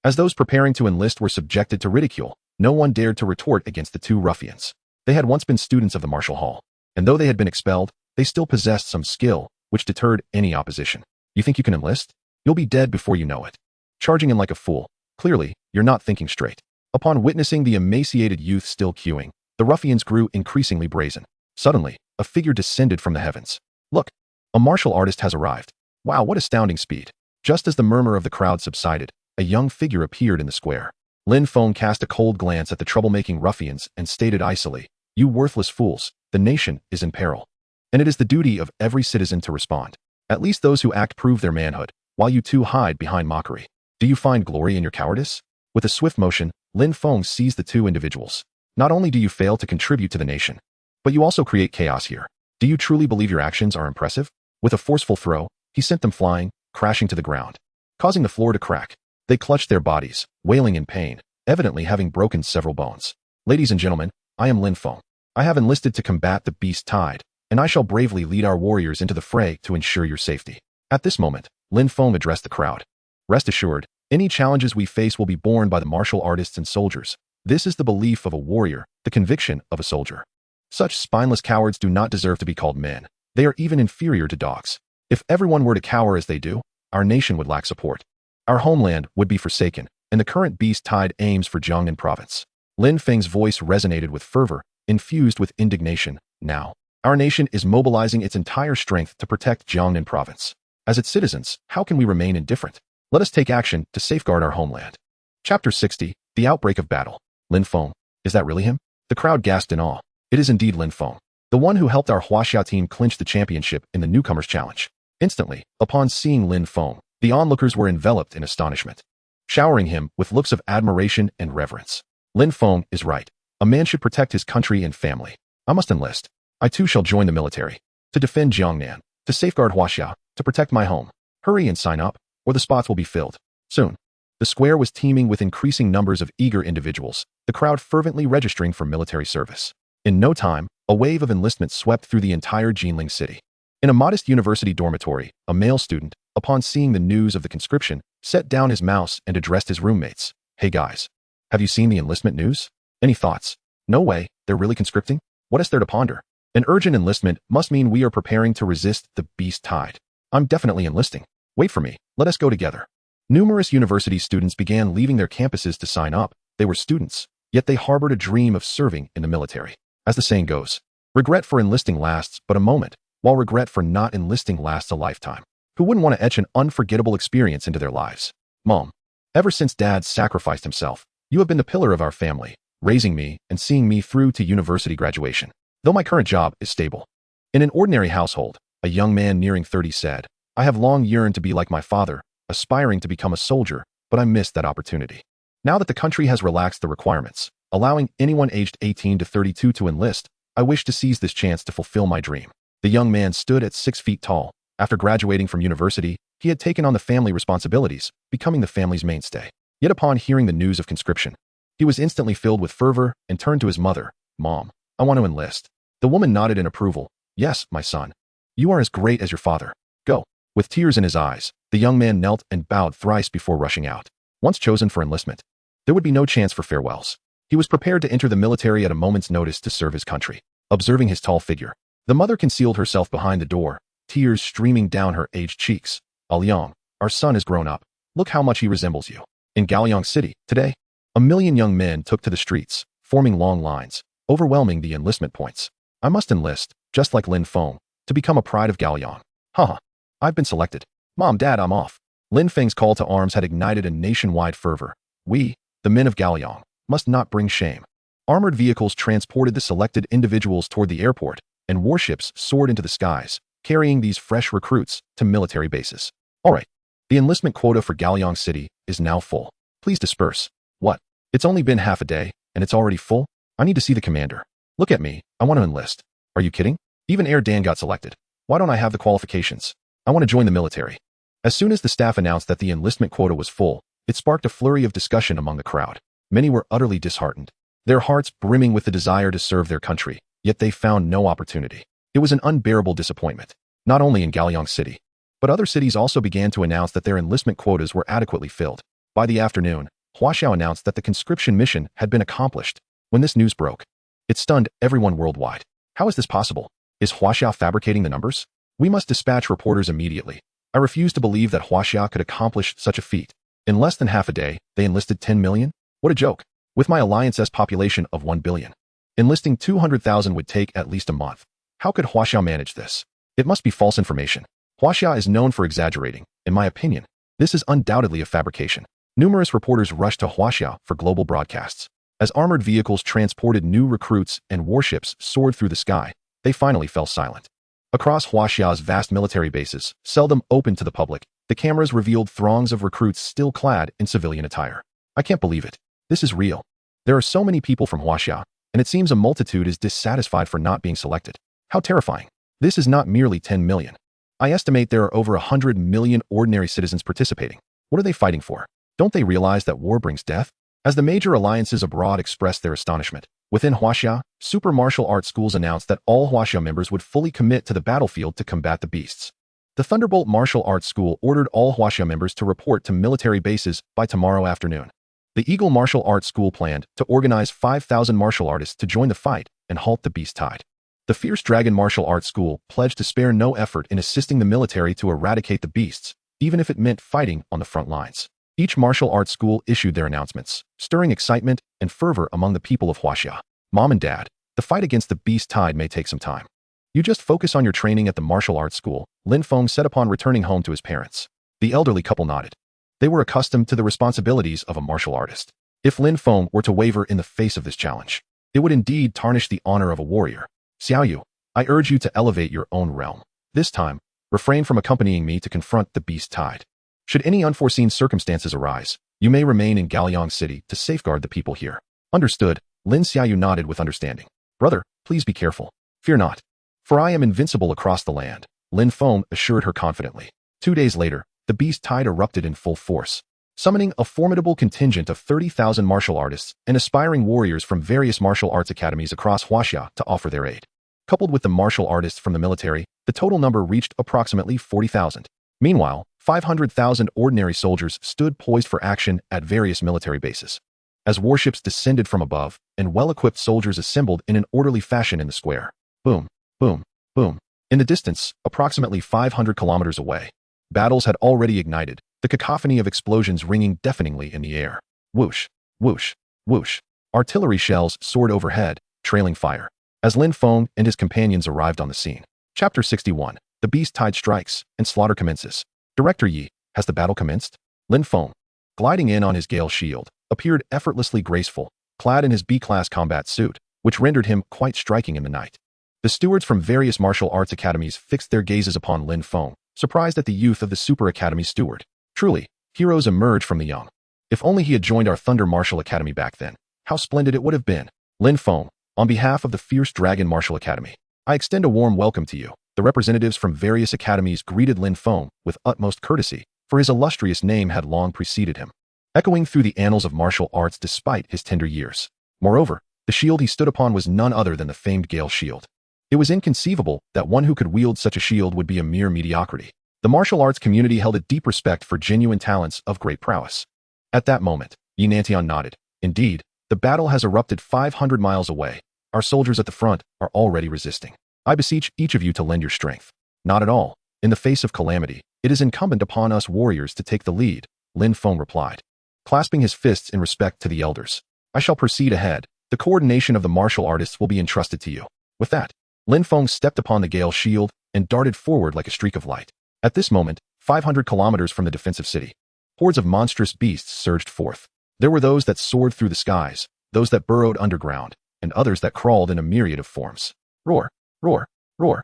As those preparing to enlist were subjected to ridicule, no one dared to retort against the two ruffians. They had once been students of the martial hall, and though they had been expelled, they still possessed some skill, which deterred any opposition. You think you can enlist? You'll be dead before you know it. Charging in like a fool. Clearly, you're not thinking straight. Upon witnessing the emaciated youth still queuing, the ruffians grew increasingly brazen. Suddenly, a figure descended from the heavens. Look, a martial artist has arrived. Wow, what astounding speed. Just as the murmur of the crowd subsided, a young figure appeared in the square. Lin Feng cast a cold glance at the troublemaking ruffians and stated icily, "You worthless fools, the nation is in peril. And it is the duty of every citizen to respond. At least those who act prove their manhood, while you two hide behind mockery. Do you find glory in your cowardice?" With a swift motion, Lin Feng seized the two individuals. Not only do you fail to contribute to the nation, but you also create chaos here. Do you truly believe your actions are impressive? With a forceful throw, he sent them flying, crashing to the ground, causing the floor to crack. They clutched their bodies, wailing in pain, evidently having broken several bones. Ladies and gentlemen, I am Lin Feng. I have enlisted to combat the beast tide, and I shall bravely lead our warriors into the fray to ensure your safety. At this moment, Lin Feng addressed the crowd. Rest assured, any challenges we face will be borne by the martial artists and soldiers. This is the belief of a warrior, the conviction of a soldier. Such spineless cowards do not deserve to be called men. They are even inferior to dogs. If everyone were to cower as they do, our nation would lack support. Our homeland would be forsaken, and the current beast tide aims for Jiangnan Province. Lin Feng's voice resonated with fervor, infused with indignation. Now, our nation is mobilizing its entire strength to protect Jiangnan Province. As its citizens, how can we remain indifferent? Let us take action to safeguard our homeland. Chapter 60, The Outbreak of Battle. Lin Feng. Is that really him? The crowd gasped in awe. It is indeed Lin Feng, the one who helped our Huaxiao team clinch the championship in the Newcomers Challenge. Instantly, upon seeing Lin Feng, the onlookers were enveloped in astonishment, showering him with looks of admiration and reverence. Lin Feng is right. A man should protect his country and family. I must enlist. I too shall join the military. To defend Jiangnan, to safeguard Huaxiao, to protect my home. Hurry and sign up, or the spots will be filled soon. The square was teeming with increasing numbers of eager individuals, the crowd fervently registering for military service. In no time, a wave of enlistment swept through the entire Jinling city. In a modest university dormitory, a male student, upon seeing the news of the conscription, set down his mouse and addressed his roommates. Hey guys, have you seen the enlistment news? Any thoughts? No way, they're really conscripting? What is there to ponder? An urgent enlistment must mean we are preparing to resist the beast tide. I'm definitely enlisting. Wait for me, let us go together. Numerous university students began leaving their campuses to sign up. They were students, yet they harbored a dream of serving in the military. As the saying goes, regret for enlisting lasts but a moment, while regret for not enlisting lasts a lifetime. Who wouldn't want to etch an unforgettable experience into their lives? Mom, ever since Dad sacrificed himself, you have been the pillar of our family, raising me and seeing me through to university graduation. Though my current job is stable. In an ordinary household, a young man nearing 30 said, I have long yearned to be like my father, aspiring to become a soldier, but I missed that opportunity. Now that the country has relaxed the requirements, allowing anyone aged 18 to 32 to enlist, I wish to seize this chance to fulfill my dream. The young man stood at 6 feet tall. After graduating from university, he had taken on the family responsibilities, becoming the family's mainstay. Yet upon hearing the news of conscription, he was instantly filled with fervor and turned to his mother. "Mom, I want to enlist." The woman nodded in approval. "Yes, my son. You are as great as your father. Go." With tears in his eyes, the young man knelt and bowed thrice before rushing out. Once chosen for enlistment, there would be no chance for farewells. He was prepared to enter the military at a moment's notice to serve his country. Observing his tall figure, the mother concealed herself behind the door, tears streaming down her aged cheeks. "Alyong, our son has grown up. Look how much he resembles you." In Gaoyang City, today, 1,000,000 young men took to the streets, forming long lines, overwhelming the enlistment points. "I must enlist, just like Lin Feng, to become a pride of Gaoyang. Haha, I've been selected. Mom, Dad, I'm off." Lin Feng's call to arms had ignited a nationwide fervor. We, the men of Gaoyang, must not bring shame. Armored vehicles transported the selected individuals toward the airport, and warships soared into the skies, carrying these fresh recruits to military bases. "All right, the enlistment quota for Gaoyang City is now full. Please disperse." "What? It's only been half a day, and it's already full? I need to see the commander. Look at me, I want to enlist." "Are you kidding? Even Air Dan got selected. Why don't I have the qualifications? I want to join the military." As soon as the staff announced that the enlistment quota was full, it sparked a flurry of discussion among the crowd. Many were utterly disheartened, their hearts brimming with the desire to serve their country, yet they found no opportunity. It was an unbearable disappointment, not only in Gaoyang City, but other cities also began to announce that their enlistment quotas were adequately filled. By the afternoon, Huaxiao announced that the conscription mission had been accomplished. When this news broke, it stunned everyone worldwide. How is this possible? Is Huaxiao fabricating the numbers? We must dispatch reporters immediately. I refuse to believe that Huaxiao could accomplish such a feat. In less than half a day, they enlisted 10 million? What a joke. With my alliance's population of 1 billion. Enlisting 200,000 would take at least a month. How could Huaxiao manage this? It must be false information. Huaxiao is known for exaggerating. In my opinion, this is undoubtedly a fabrication. Numerous reporters rushed to Huaxiao for global broadcasts. As armored vehicles transported new recruits and warships soared through the sky, they finally fell silent. Across Huaxiao's vast military bases, seldom open to the public, the cameras revealed throngs of recruits still clad in civilian attire. I can't believe it. This is real. There are so many people from Huaxiao, and it seems a multitude is dissatisfied for not being selected. How terrifying. This is not merely 10 million. I estimate there are over 100 million ordinary citizens participating. What are they fighting for? Don't they realize that war brings death? As the major alliances abroad expressed their astonishment, within Huaxiao, super martial arts schools announced that all Huaxiao members would fully commit to the battlefield to combat the beasts. The Thunderbolt Martial Arts School ordered all Huaxiao members to report to military bases by tomorrow afternoon. The Eagle Martial Arts School planned to organize 5,000 martial artists to join the fight and halt the beast tide. The Fierce Dragon Martial Arts School pledged to spare no effort in assisting the military to eradicate the beasts, even if it meant fighting on the front lines. Each martial arts school issued their announcements, stirring excitement and fervor among the people of Huaxiao. "Mom and Dad, the fight against the beast tide may take some time. You just focus on your training at the martial arts school," Lin Feng said upon returning home to his parents. The elderly couple nodded. They were accustomed to the responsibilities of a martial artist. If Lin Feng were to waver in the face of this challenge, it would indeed tarnish the honor of a warrior. "Xiaoyu, I urge you to elevate your own realm. This time, refrain from accompanying me to confront the beast tide. Should any unforeseen circumstances arise, you may remain in Gaoyang City to safeguard the people here." "Understood." Lin Xiaoyu nodded with understanding. "Brother, please be careful. Fear not, for I am invincible across the land," Lin Feng assured her confidently. 2 days later, the beast tide erupted in full force, summoning a formidable contingent of 30,000 martial artists and aspiring warriors from various martial arts academies across Huaxia to offer their aid. Coupled with the martial artists from the military, the total number reached approximately 40,000. Meanwhile, 500,000 ordinary soldiers stood poised for action at various military bases. As warships descended from above, and well-equipped soldiers assembled in an orderly fashion in the square. Boom, boom, boom. In the distance, approximately 500 kilometers away, battles had already ignited, the cacophony of explosions ringing deafeningly in the air. Whoosh, whoosh, whoosh. Artillery shells soared overhead, trailing fire, as Lin Feng and his companions arrived on the scene. Chapter 61. The beast tide strikes, and slaughter commences. Director Yi, has the battle commenced? Lin Feng, gliding in on his Gale shield, appeared effortlessly graceful, clad in his B-class combat suit, which rendered him quite striking in the night. The stewards from various martial arts academies fixed their gazes upon Lin Feng, surprised at the youth of the Super Academy steward. Truly, heroes emerge from the young. If only he had joined our Thunder Martial Academy back then. How splendid it would have been. Lin Feng, on behalf of the Fierce Dragon Martial Academy, I extend a warm welcome to you. The representatives from various academies greeted Lin Feng with utmost courtesy, for his illustrious name had long preceded him, echoing through the annals of martial arts despite his tender years. Moreover, the shield he stood upon was none other than the famed Gale shield. It was inconceivable that one who could wield such a shield would be a mere mediocrity. The martial arts community held a deep respect for genuine talents of great prowess. At that moment, Yantian nodded. Indeed, the battle has erupted 500 miles away. Our soldiers at the front are already resisting. I beseech each of you to lend your strength. Not at all. In the face of calamity, it is incumbent upon us warriors to take the lead, Lin Feng replied, clasping his fists in respect to the elders. I shall proceed ahead. The coordination of the martial artists will be entrusted to you. With that, Lin Feng stepped upon the Gale shield and darted forward like a streak of light. At this moment, 500 kilometers from the defensive city, hordes of monstrous beasts surged forth. There were those that soared through the skies, those that burrowed underground, and others that crawled in a myriad of forms. Roar, roar, roar.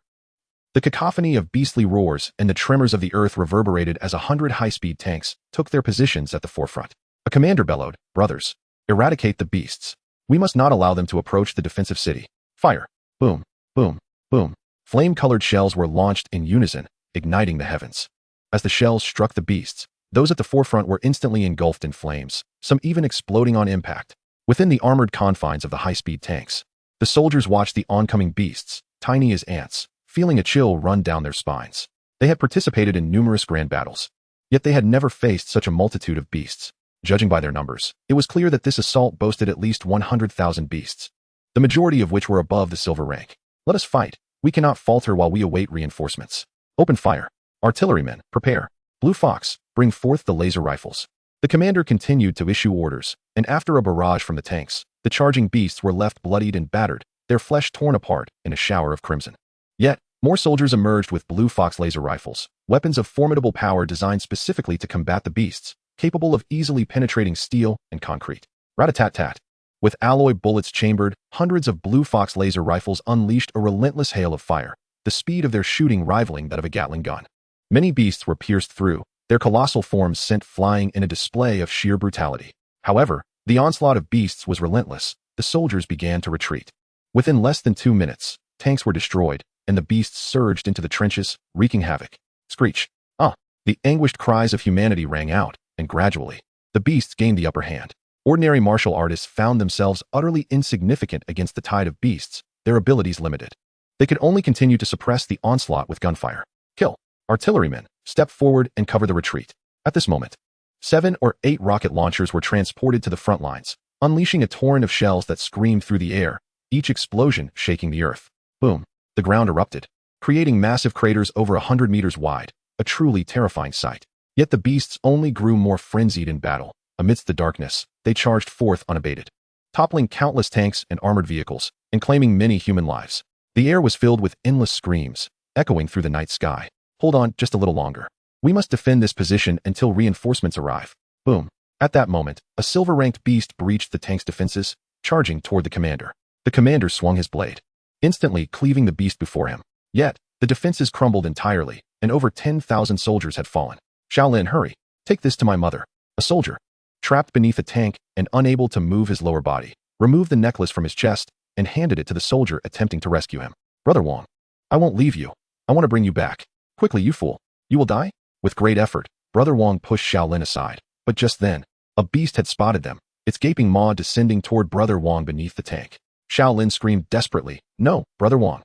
The cacophony of beastly roars and the tremors of the earth reverberated as 100 high-speed tanks took their positions at the forefront. A commander bellowed, "Brothers, eradicate the beasts. We must not allow them to approach the defensive city. Fire!" Boom, boom, boom. Flame-colored shells were launched in unison, igniting the heavens. As the shells struck the beasts, those at the forefront were instantly engulfed in flames, some even exploding on impact. Within the armored confines of the high-speed tanks, the soldiers watched the oncoming beasts, tiny as ants, feeling a chill run down their spines. They had participated in numerous grand battles, yet they had never faced such a multitude of beasts. Judging by their numbers, it was clear that this assault boasted at least 100,000 beasts, the majority of which were above the silver rank. Let us fight. We cannot falter while we await reinforcements. Open fire. Artillerymen, prepare. Blue Fox, bring forth the laser rifles. The commander continued to issue orders, and after a barrage from the tanks, the charging beasts were left bloodied and battered, their flesh torn apart in a shower of crimson. Yet, more soldiers emerged with Blue Fox laser rifles, weapons of formidable power designed specifically to combat the beasts, capable of easily penetrating steel and concrete. Rat-a-tat-tat. With alloy bullets chambered, hundreds of Blue Fox laser rifles unleashed a relentless hail of fire, the speed of their shooting rivaling that of a Gatling gun. Many beasts were pierced through, their colossal forms sent flying in a display of sheer brutality. However, the onslaught of beasts was relentless. The soldiers began to retreat. Within less than 2 minutes, tanks were destroyed, and the beasts surged into the trenches, wreaking havoc. Screech. Ah! The anguished cries of humanity rang out, and gradually, the beasts gained the upper hand. Ordinary martial artists found themselves utterly insignificant against the tide of beasts, their abilities limited. They could only continue to suppress the onslaught with gunfire. Kill. Artillerymen, step forward and cover the retreat. At this moment, 7 or 8 rocket launchers were transported to the front lines, unleashing a torrent of shells that screamed through the air, each explosion shaking the earth. Boom. The ground erupted, creating massive craters over 100 meters wide, a truly terrifying sight. Yet the beasts only grew more frenzied in battle. Amidst the darkness, they charged forth unabated, toppling countless tanks and armored vehicles, and claiming many human lives. The air was filled with endless screams, echoing through the night sky. Hold on just a little longer. We must defend this position until reinforcements arrive. Boom. At that moment, a silver-ranked beast breached the tank's defenses, charging toward the commander. The commander swung his blade, instantly cleaving the beast before him. Yet, the defenses crumbled entirely, and over 10,000 soldiers had fallen. Shaolin, hurry. Take this to my mother. A soldier, trapped beneath a tank and unable to move his lower body, removed the necklace from his chest and handed it to the soldier attempting to rescue him. Brother Wong, I won't leave you. I want to bring you back. Quickly, you fool. You will die? With great effort, Brother Wong pushed Shaolin aside. But just then, a beast had spotted them, its gaping maw descending toward Brother Wong beneath the tank. Shaolin screamed desperately, "No, Brother Wong."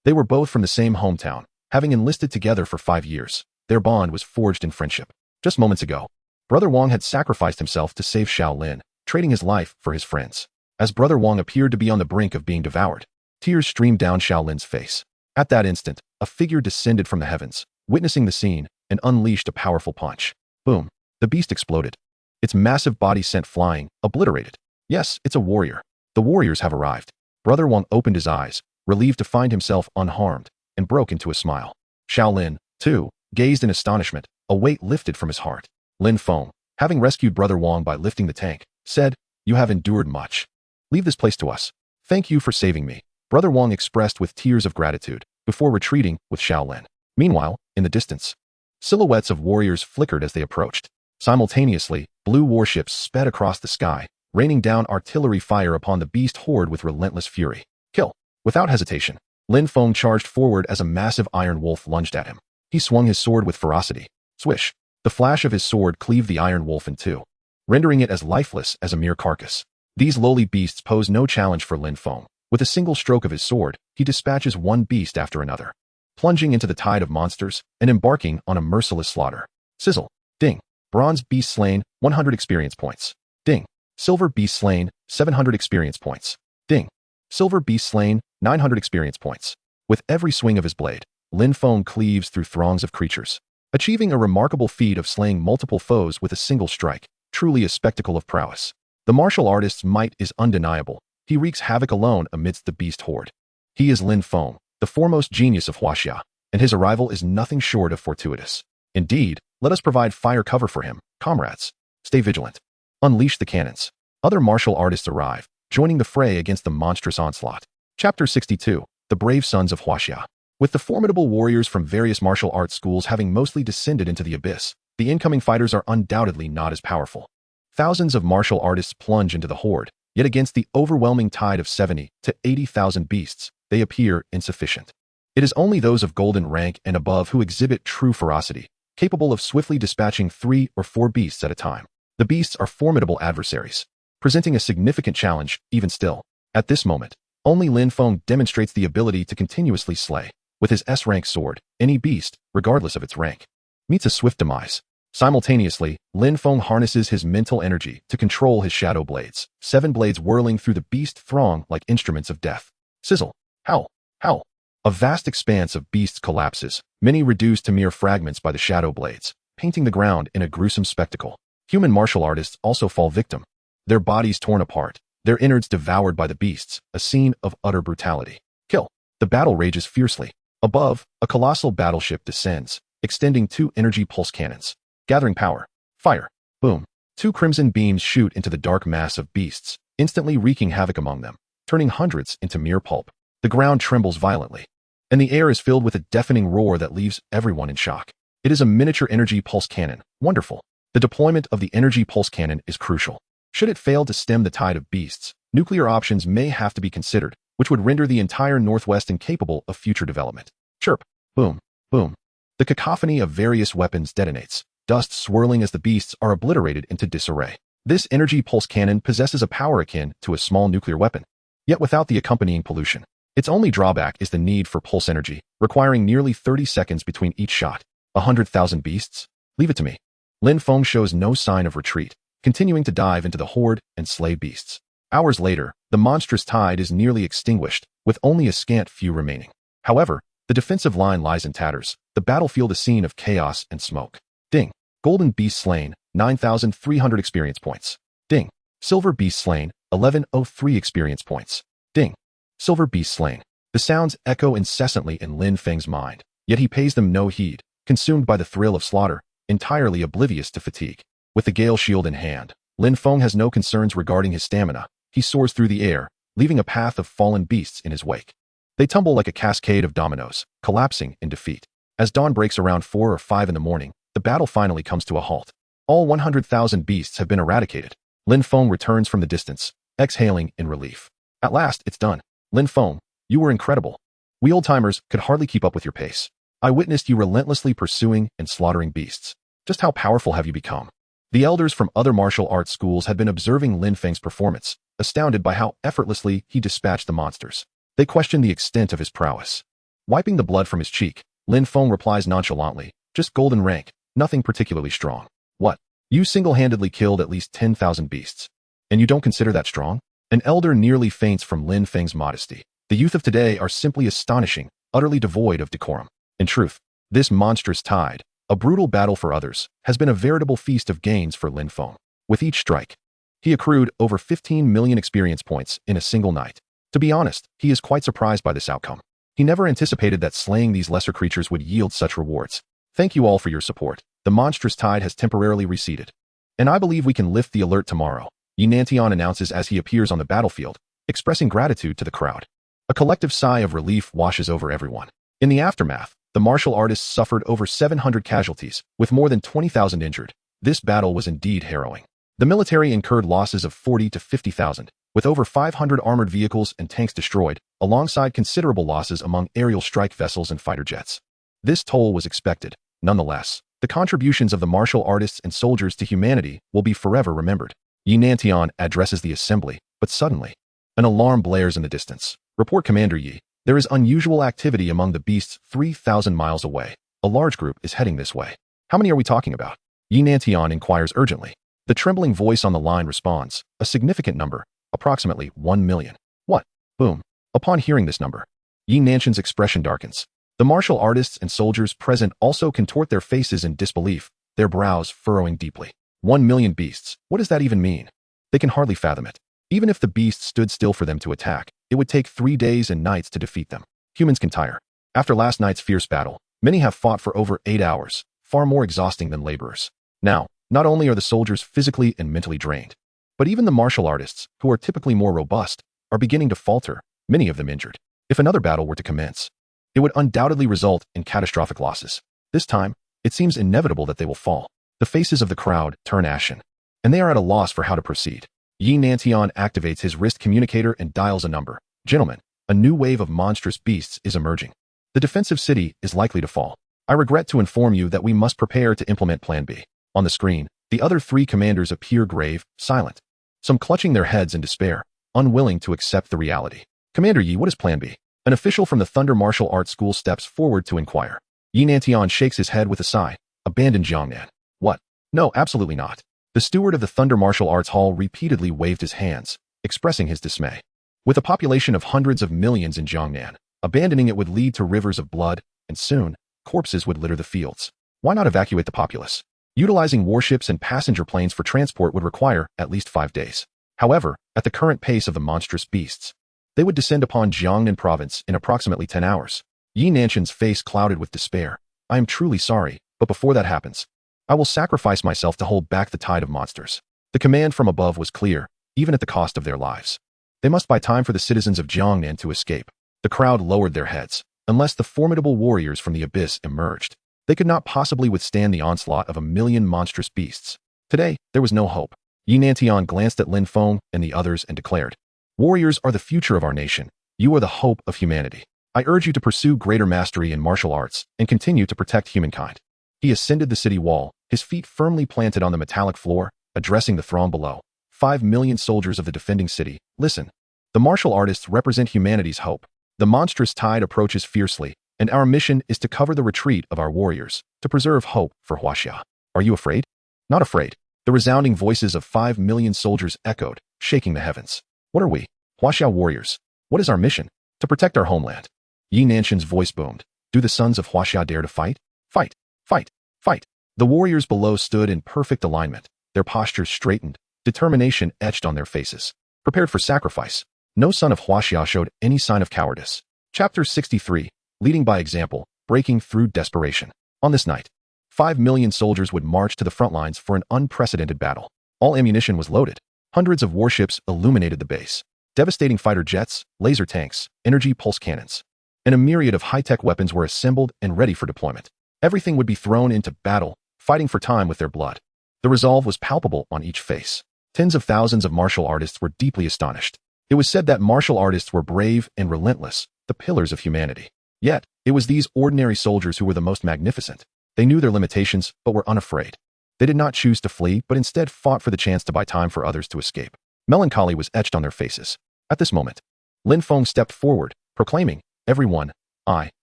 They were both from the same hometown, having enlisted together for 5 years. Their bond was forged in friendship. Just moments ago, Brother Wong had sacrificed himself to save Shaolin, trading his life for his friends. As Brother Wong appeared to be on the brink of being devoured, tears streamed down Shaolin's face. At that instant, a figure descended from the heavens, witnessing the scene, and unleashed a powerful punch. Boom. The beast exploded. Its massive body sent flying, obliterated. Yes, it's a warrior. The warriors have arrived. Brother Wong opened his eyes, relieved to find himself unharmed, and broke into a smile. Shaolin, too, gazed in astonishment, a weight lifted from his heart. Lin Feng, having rescued Brother Wong by lifting the tank, said, "You have endured much. Leave this place to us. Thank you for saving me." Brother Wong expressed with tears of gratitude, before retreating with Shaolin. Meanwhile, in the distance, silhouettes of warriors flickered as they approached. Simultaneously, blue warships sped across the sky, raining down artillery fire upon the beast horde with relentless fury. Kill. Without hesitation, Lin Feng charged forward as a massive iron wolf lunged at him. He swung his sword with ferocity. Swish. The flash of his sword cleaved the iron wolf in two, rendering it as lifeless as a mere carcass. These lowly beasts pose no challenge for Lin Feng. With a single stroke of his sword, he dispatches one beast after another, plunging into the tide of monsters and embarking on a merciless slaughter. Sizzle. Ding. Bronze beast slain, 100 experience points. Ding. Silver beast slain, 700 experience points. Ding. Silver beast slain, 900 experience points. With every swing of his blade, Lin Feng cleaves through throngs of creatures, achieving a remarkable feat of slaying multiple foes with a single strike, truly a spectacle of prowess. The martial artist's might is undeniable. He wreaks havoc alone amidst the beast horde. He is Lin Feng, the foremost genius of Wuxia, and his arrival is nothing short of fortuitous. Indeed, let us provide fire cover for him, comrades. Stay vigilant. Unleash the cannons. Other martial artists arrive, joining the fray against the monstrous onslaught. Chapter 62. The Brave Sons of Wuxia. With the formidable warriors from various martial arts schools having mostly descended into the abyss, the incoming fighters are undoubtedly not as powerful. Thousands of martial artists plunge into the horde, yet against the overwhelming tide of 70 to 80,000 beasts, they appear insufficient. It is only those of golden rank and above who exhibit true ferocity, capable of swiftly dispatching 3 or 4 beasts at a time. The beasts are formidable adversaries, presenting a significant challenge even still. At this moment, only Lin Feng demonstrates the ability to continuously slay, with his S-rank sword, any beast, regardless of its rank. Meets a swift demise. Simultaneously, Lin Feng harnesses his mental energy to control his shadow blades, 7 blades whirling through the beast throng like instruments of death. Sizzle. Howl. Howl. A vast expanse of beasts collapses, many reduced to mere fragments by the shadow blades, painting the ground in a gruesome spectacle. Human martial artists also fall victim, their bodies torn apart, their innards devoured by the beasts, a scene of utter brutality. Kill. The battle rages fiercely. Above, a colossal battleship descends, extending 2 energy pulse cannons. Gathering power. Fire. Boom. 2 crimson beams shoot into the dark mass of beasts, instantly wreaking havoc among them, turning hundreds into mere pulp. The ground trembles violently, and the air is filled with a deafening roar that leaves everyone in shock. It is a miniature energy pulse cannon. Wonderful. The deployment of the energy pulse cannon is crucial. Should it fail to stem the tide of beasts, nuclear options may have to be considered, which would render the entire Northwest incapable of future development. Chirp. Boom. Boom. The cacophony of various weapons detonates, dust swirling as the beasts are obliterated into disarray. This energy pulse cannon possesses a power akin to a small nuclear weapon, yet without the accompanying pollution. Its only drawback is the need for pulse energy, requiring nearly 30 seconds between each shot. 100,000 beasts? Leave it to me. Lin Feng shows no sign of retreat, continuing to dive into the horde and slay beasts. Hours later, the monstrous tide is nearly extinguished, with only a scant few remaining. However, the defensive line lies in tatters, the battlefield a scene of chaos and smoke. Ding. Golden beast slain, 9,300 experience points. Ding. Silver beast slain, 1103 experience points. Ding. Silver beast slain. The sounds echo incessantly in Lin Feng's mind, yet he pays them no heed, consumed by the thrill of slaughter, entirely oblivious to fatigue. With the Gale Shield in hand, Lin Feng has no concerns regarding his stamina. He soars through the air, leaving a path of fallen beasts in his wake. They tumble like a cascade of dominoes, collapsing in defeat. As dawn breaks around 4 or 5 in the morning, the battle finally comes to a halt. All 100,000 beasts have been eradicated. Lin Feng returns from the distance, exhaling in relief. At last, it's done. Lin Feng, you were incredible. We old-timers could hardly keep up with your pace. I witnessed you relentlessly pursuing and slaughtering beasts. Just how powerful have you become? The elders from other martial arts schools had been observing Lin Feng's performance, astounded by how effortlessly he dispatched the monsters. They questioned the extent of his prowess. Wiping the blood from his cheek, Lin Feng replies nonchalantly, just golden rank, nothing particularly strong. What? You single-handedly killed at least 10,000 beasts. And you don't consider that strong? An elder nearly faints from Lin Feng's modesty. The youth of today are simply astonishing, utterly devoid of decorum. In truth, this monstrous tide, a brutal battle for others, has been a veritable feast of gains for Lin Feng. With each strike, he accrued over 15 million experience points in a single night. To be honest, he is quite surprised by this outcome. He never anticipated that slaying these lesser creatures would yield such rewards. Thank you all for your support. The monstrous tide has temporarily receded, and I believe we can lift the alert tomorrow, Yunantion announces as he appears on the battlefield, expressing gratitude to the crowd. A collective sigh of relief washes over everyone. In the aftermath, the martial artists suffered over 700 casualties, with more than 20,000 injured. This battle was indeed harrowing. The military incurred losses of 40 to 50,000, with over 500 armored vehicles and tanks destroyed, alongside considerable losses among aerial strike vessels and fighter jets. This toll was expected. Nonetheless, the contributions of the martial artists and soldiers to humanity will be forever remembered. Yi Nantian addresses the assembly, but suddenly, an alarm blares in the distance. Report Commander Yi. There is unusual activity among the beasts 3,000 miles away. A large group is heading this way. How many are we talking about? Yi Nantian inquires urgently. The trembling voice on the line responds, a significant number, approximately 1 million. What? Boom. Upon hearing this number, Yi Nantian's expression darkens. The martial artists and soldiers present also contort their faces in disbelief, their brows furrowing deeply. 1 million beasts. What does that even mean? They can hardly fathom it. Even if the beasts stood still for them to attack, it would take 3 days and nights to defeat them. Humans can tire. After last night's fierce battle, many have fought for over 8 hours, far more exhausting than laborers. Now, not only are the soldiers physically and mentally drained, but even the martial artists, who are typically more robust, are beginning to falter, many of them injured. If another battle were to commence, it would undoubtedly result in catastrophic losses. This time, it seems inevitable that they will fall. The faces of the crowd turn ashen, and they are at a loss for how to proceed. Yi Nantian activates his wrist communicator and dials a number. Gentlemen, a new wave of monstrous beasts is emerging. The defensive city is likely to fall. I regret to inform you that we must prepare to implement Plan B. On the screen, the other 3 commanders appear grave, silent, some clutching their heads in despair, unwilling to accept the reality. Commander Yi, what is Plan B? An official from the Thunder Martial Arts School steps forward to inquire. Yi Nantian shakes his head with a sigh. Abandon Jiangnan. What? No, absolutely not. The steward of the Thunder Martial Arts Hall repeatedly waved his hands, expressing his dismay. With a population of hundreds of millions in Jiangnan, abandoning it would lead to rivers of blood, and soon, corpses would litter the fields. Why not evacuate the populace? Utilizing warships and passenger planes for transport would require at least 5 days. However, at the current pace of the monstrous beasts, they would descend upon Jiangnan province in approximately 10 hours. Yi Nantian's face clouded with despair. I am truly sorry, but before that happens, I will sacrifice myself to hold back the tide of monsters. The command from above was clear, even at the cost of their lives. They must buy time for the citizens of Jiangnan to escape. The crowd lowered their heads. Unless the formidable warriors from the abyss emerged, they could not possibly withstand the onslaught of 1 million monstrous beasts. Today, there was no hope. Yi Nantian glanced at Lin Feng and the others and declared, Warriors are the future of our nation. You are the hope of humanity. I urge you to pursue greater mastery in martial arts and continue to protect humankind. He ascended the city wall, his feet firmly planted on the metallic floor, addressing the throng below. 5 million soldiers of the defending city, listen. The martial artists represent humanity's hope. The monstrous tide approaches fiercely, and our mission is to cover the retreat of our warriors, to preserve hope for Huaxia. Are you afraid? Not afraid. The resounding voices of 5 million soldiers echoed, shaking the heavens. What are we? Huaxia warriors. What is our mission? To protect our homeland. Yi Nantian's voice boomed. Do the sons of Huaxia dare to fight? Fight! Fight! Fight! The warriors below stood in perfect alignment, their postures straightened, determination etched on their faces. Prepared for sacrifice. No son of Huaxia showed any sign of cowardice. Chapter 63. Leading by example, breaking through desperation. On this night, 5 million soldiers would march to the front lines for an unprecedented battle. All ammunition was loaded. Hundreds of warships illuminated the base. Devastating fighter jets, laser tanks, energy pulse cannons, and a myriad of high-tech weapons were assembled and ready for deployment. Everything would be thrown into battle, fighting for time with their blood. The resolve was palpable on each face. Tens of thousands of martial artists were deeply astonished. It was said that martial artists were brave and relentless, the pillars of humanity. Yet, it was these ordinary soldiers who were the most magnificent. They knew their limitations, but were unafraid. They did not choose to flee, but instead fought for the chance to buy time for others to escape. Melancholy was etched on their faces. At this moment, Lin Feng stepped forward, proclaiming, Everyone, I,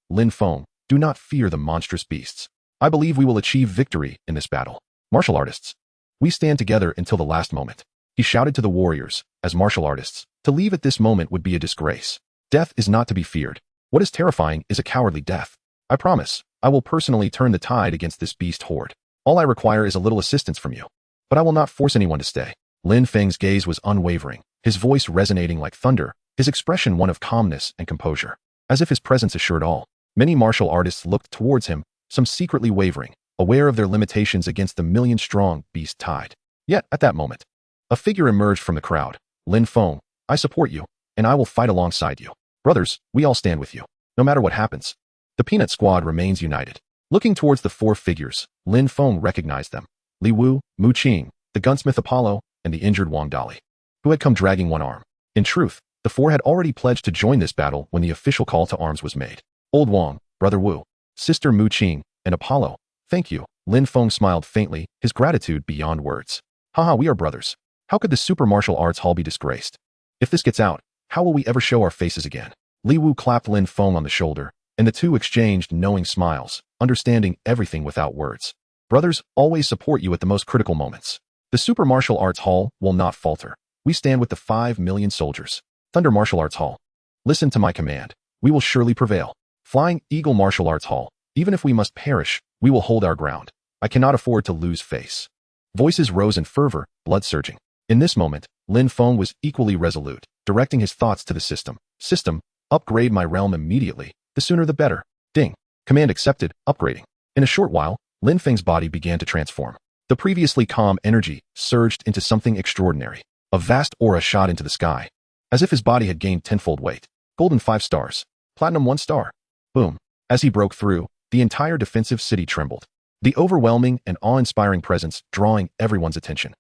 Lin Feng, do not fear the monstrous beasts. I believe we will achieve victory in this battle. Martial artists, we stand together until the last moment. He shouted to the warriors, as martial artists, to leave at this moment would be a disgrace. Death is not to be feared. What is terrifying is a cowardly death. I promise, I will personally turn the tide against this beast horde. All I require is a little assistance from you. But I will not force anyone to stay. Lin Feng's gaze was unwavering, his voice resonating like thunder, his expression one of calmness and composure. As if his presence assured all. Many martial artists looked towards him, some secretly wavering, aware of their limitations against the million-strong beast tide. Yet, at that moment, a figure emerged from the crowd. Lin Feng, I support you, and I will fight alongside you. Brothers, we all stand with you. No matter what happens, the Peanut Squad remains united. Looking towards the 4 figures, Lin Feng recognized them. Li Wu, Mu Qing, the gunsmith Apollo, and the injured Wang Dali, who had come dragging one arm. In truth, the four had already pledged to join this battle when the official call to arms was made. Old Wang, Brother Wu, Sister Mu Qing, and Apollo, thank you. Lin Feng smiled faintly, his gratitude beyond words. Haha, we are brothers. How could the Super Martial Arts Hall be disgraced? If this gets out, how will we ever show our faces again? Li Wu clapped Lin Feng on the shoulder, and the two exchanged knowing smiles, understanding everything without words. Brothers always support you at the most critical moments. The Super Martial Arts Hall will not falter. We stand with the 5 million soldiers. Thunder Martial Arts Hall. Listen to my command. We will surely prevail. Flying Eagle Martial Arts Hall. Even if we must perish, we will hold our ground. I cannot afford to lose face. Voices rose in fervor, blood surging. In this moment, Lin Feng was equally resolute, directing his thoughts to the system. System, upgrade my realm immediately. The sooner the better. Ding. Command accepted, upgrading. In a short while, Lin Feng's body began to transform. The previously calm energy surged into something extraordinary. A vast aura shot into the sky, as if his body had gained tenfold weight. Golden 5 stars. Platinum 1 star. Boom. As he broke through, the entire defensive city trembled. The overwhelming and awe-inspiring presence drawing everyone's attention.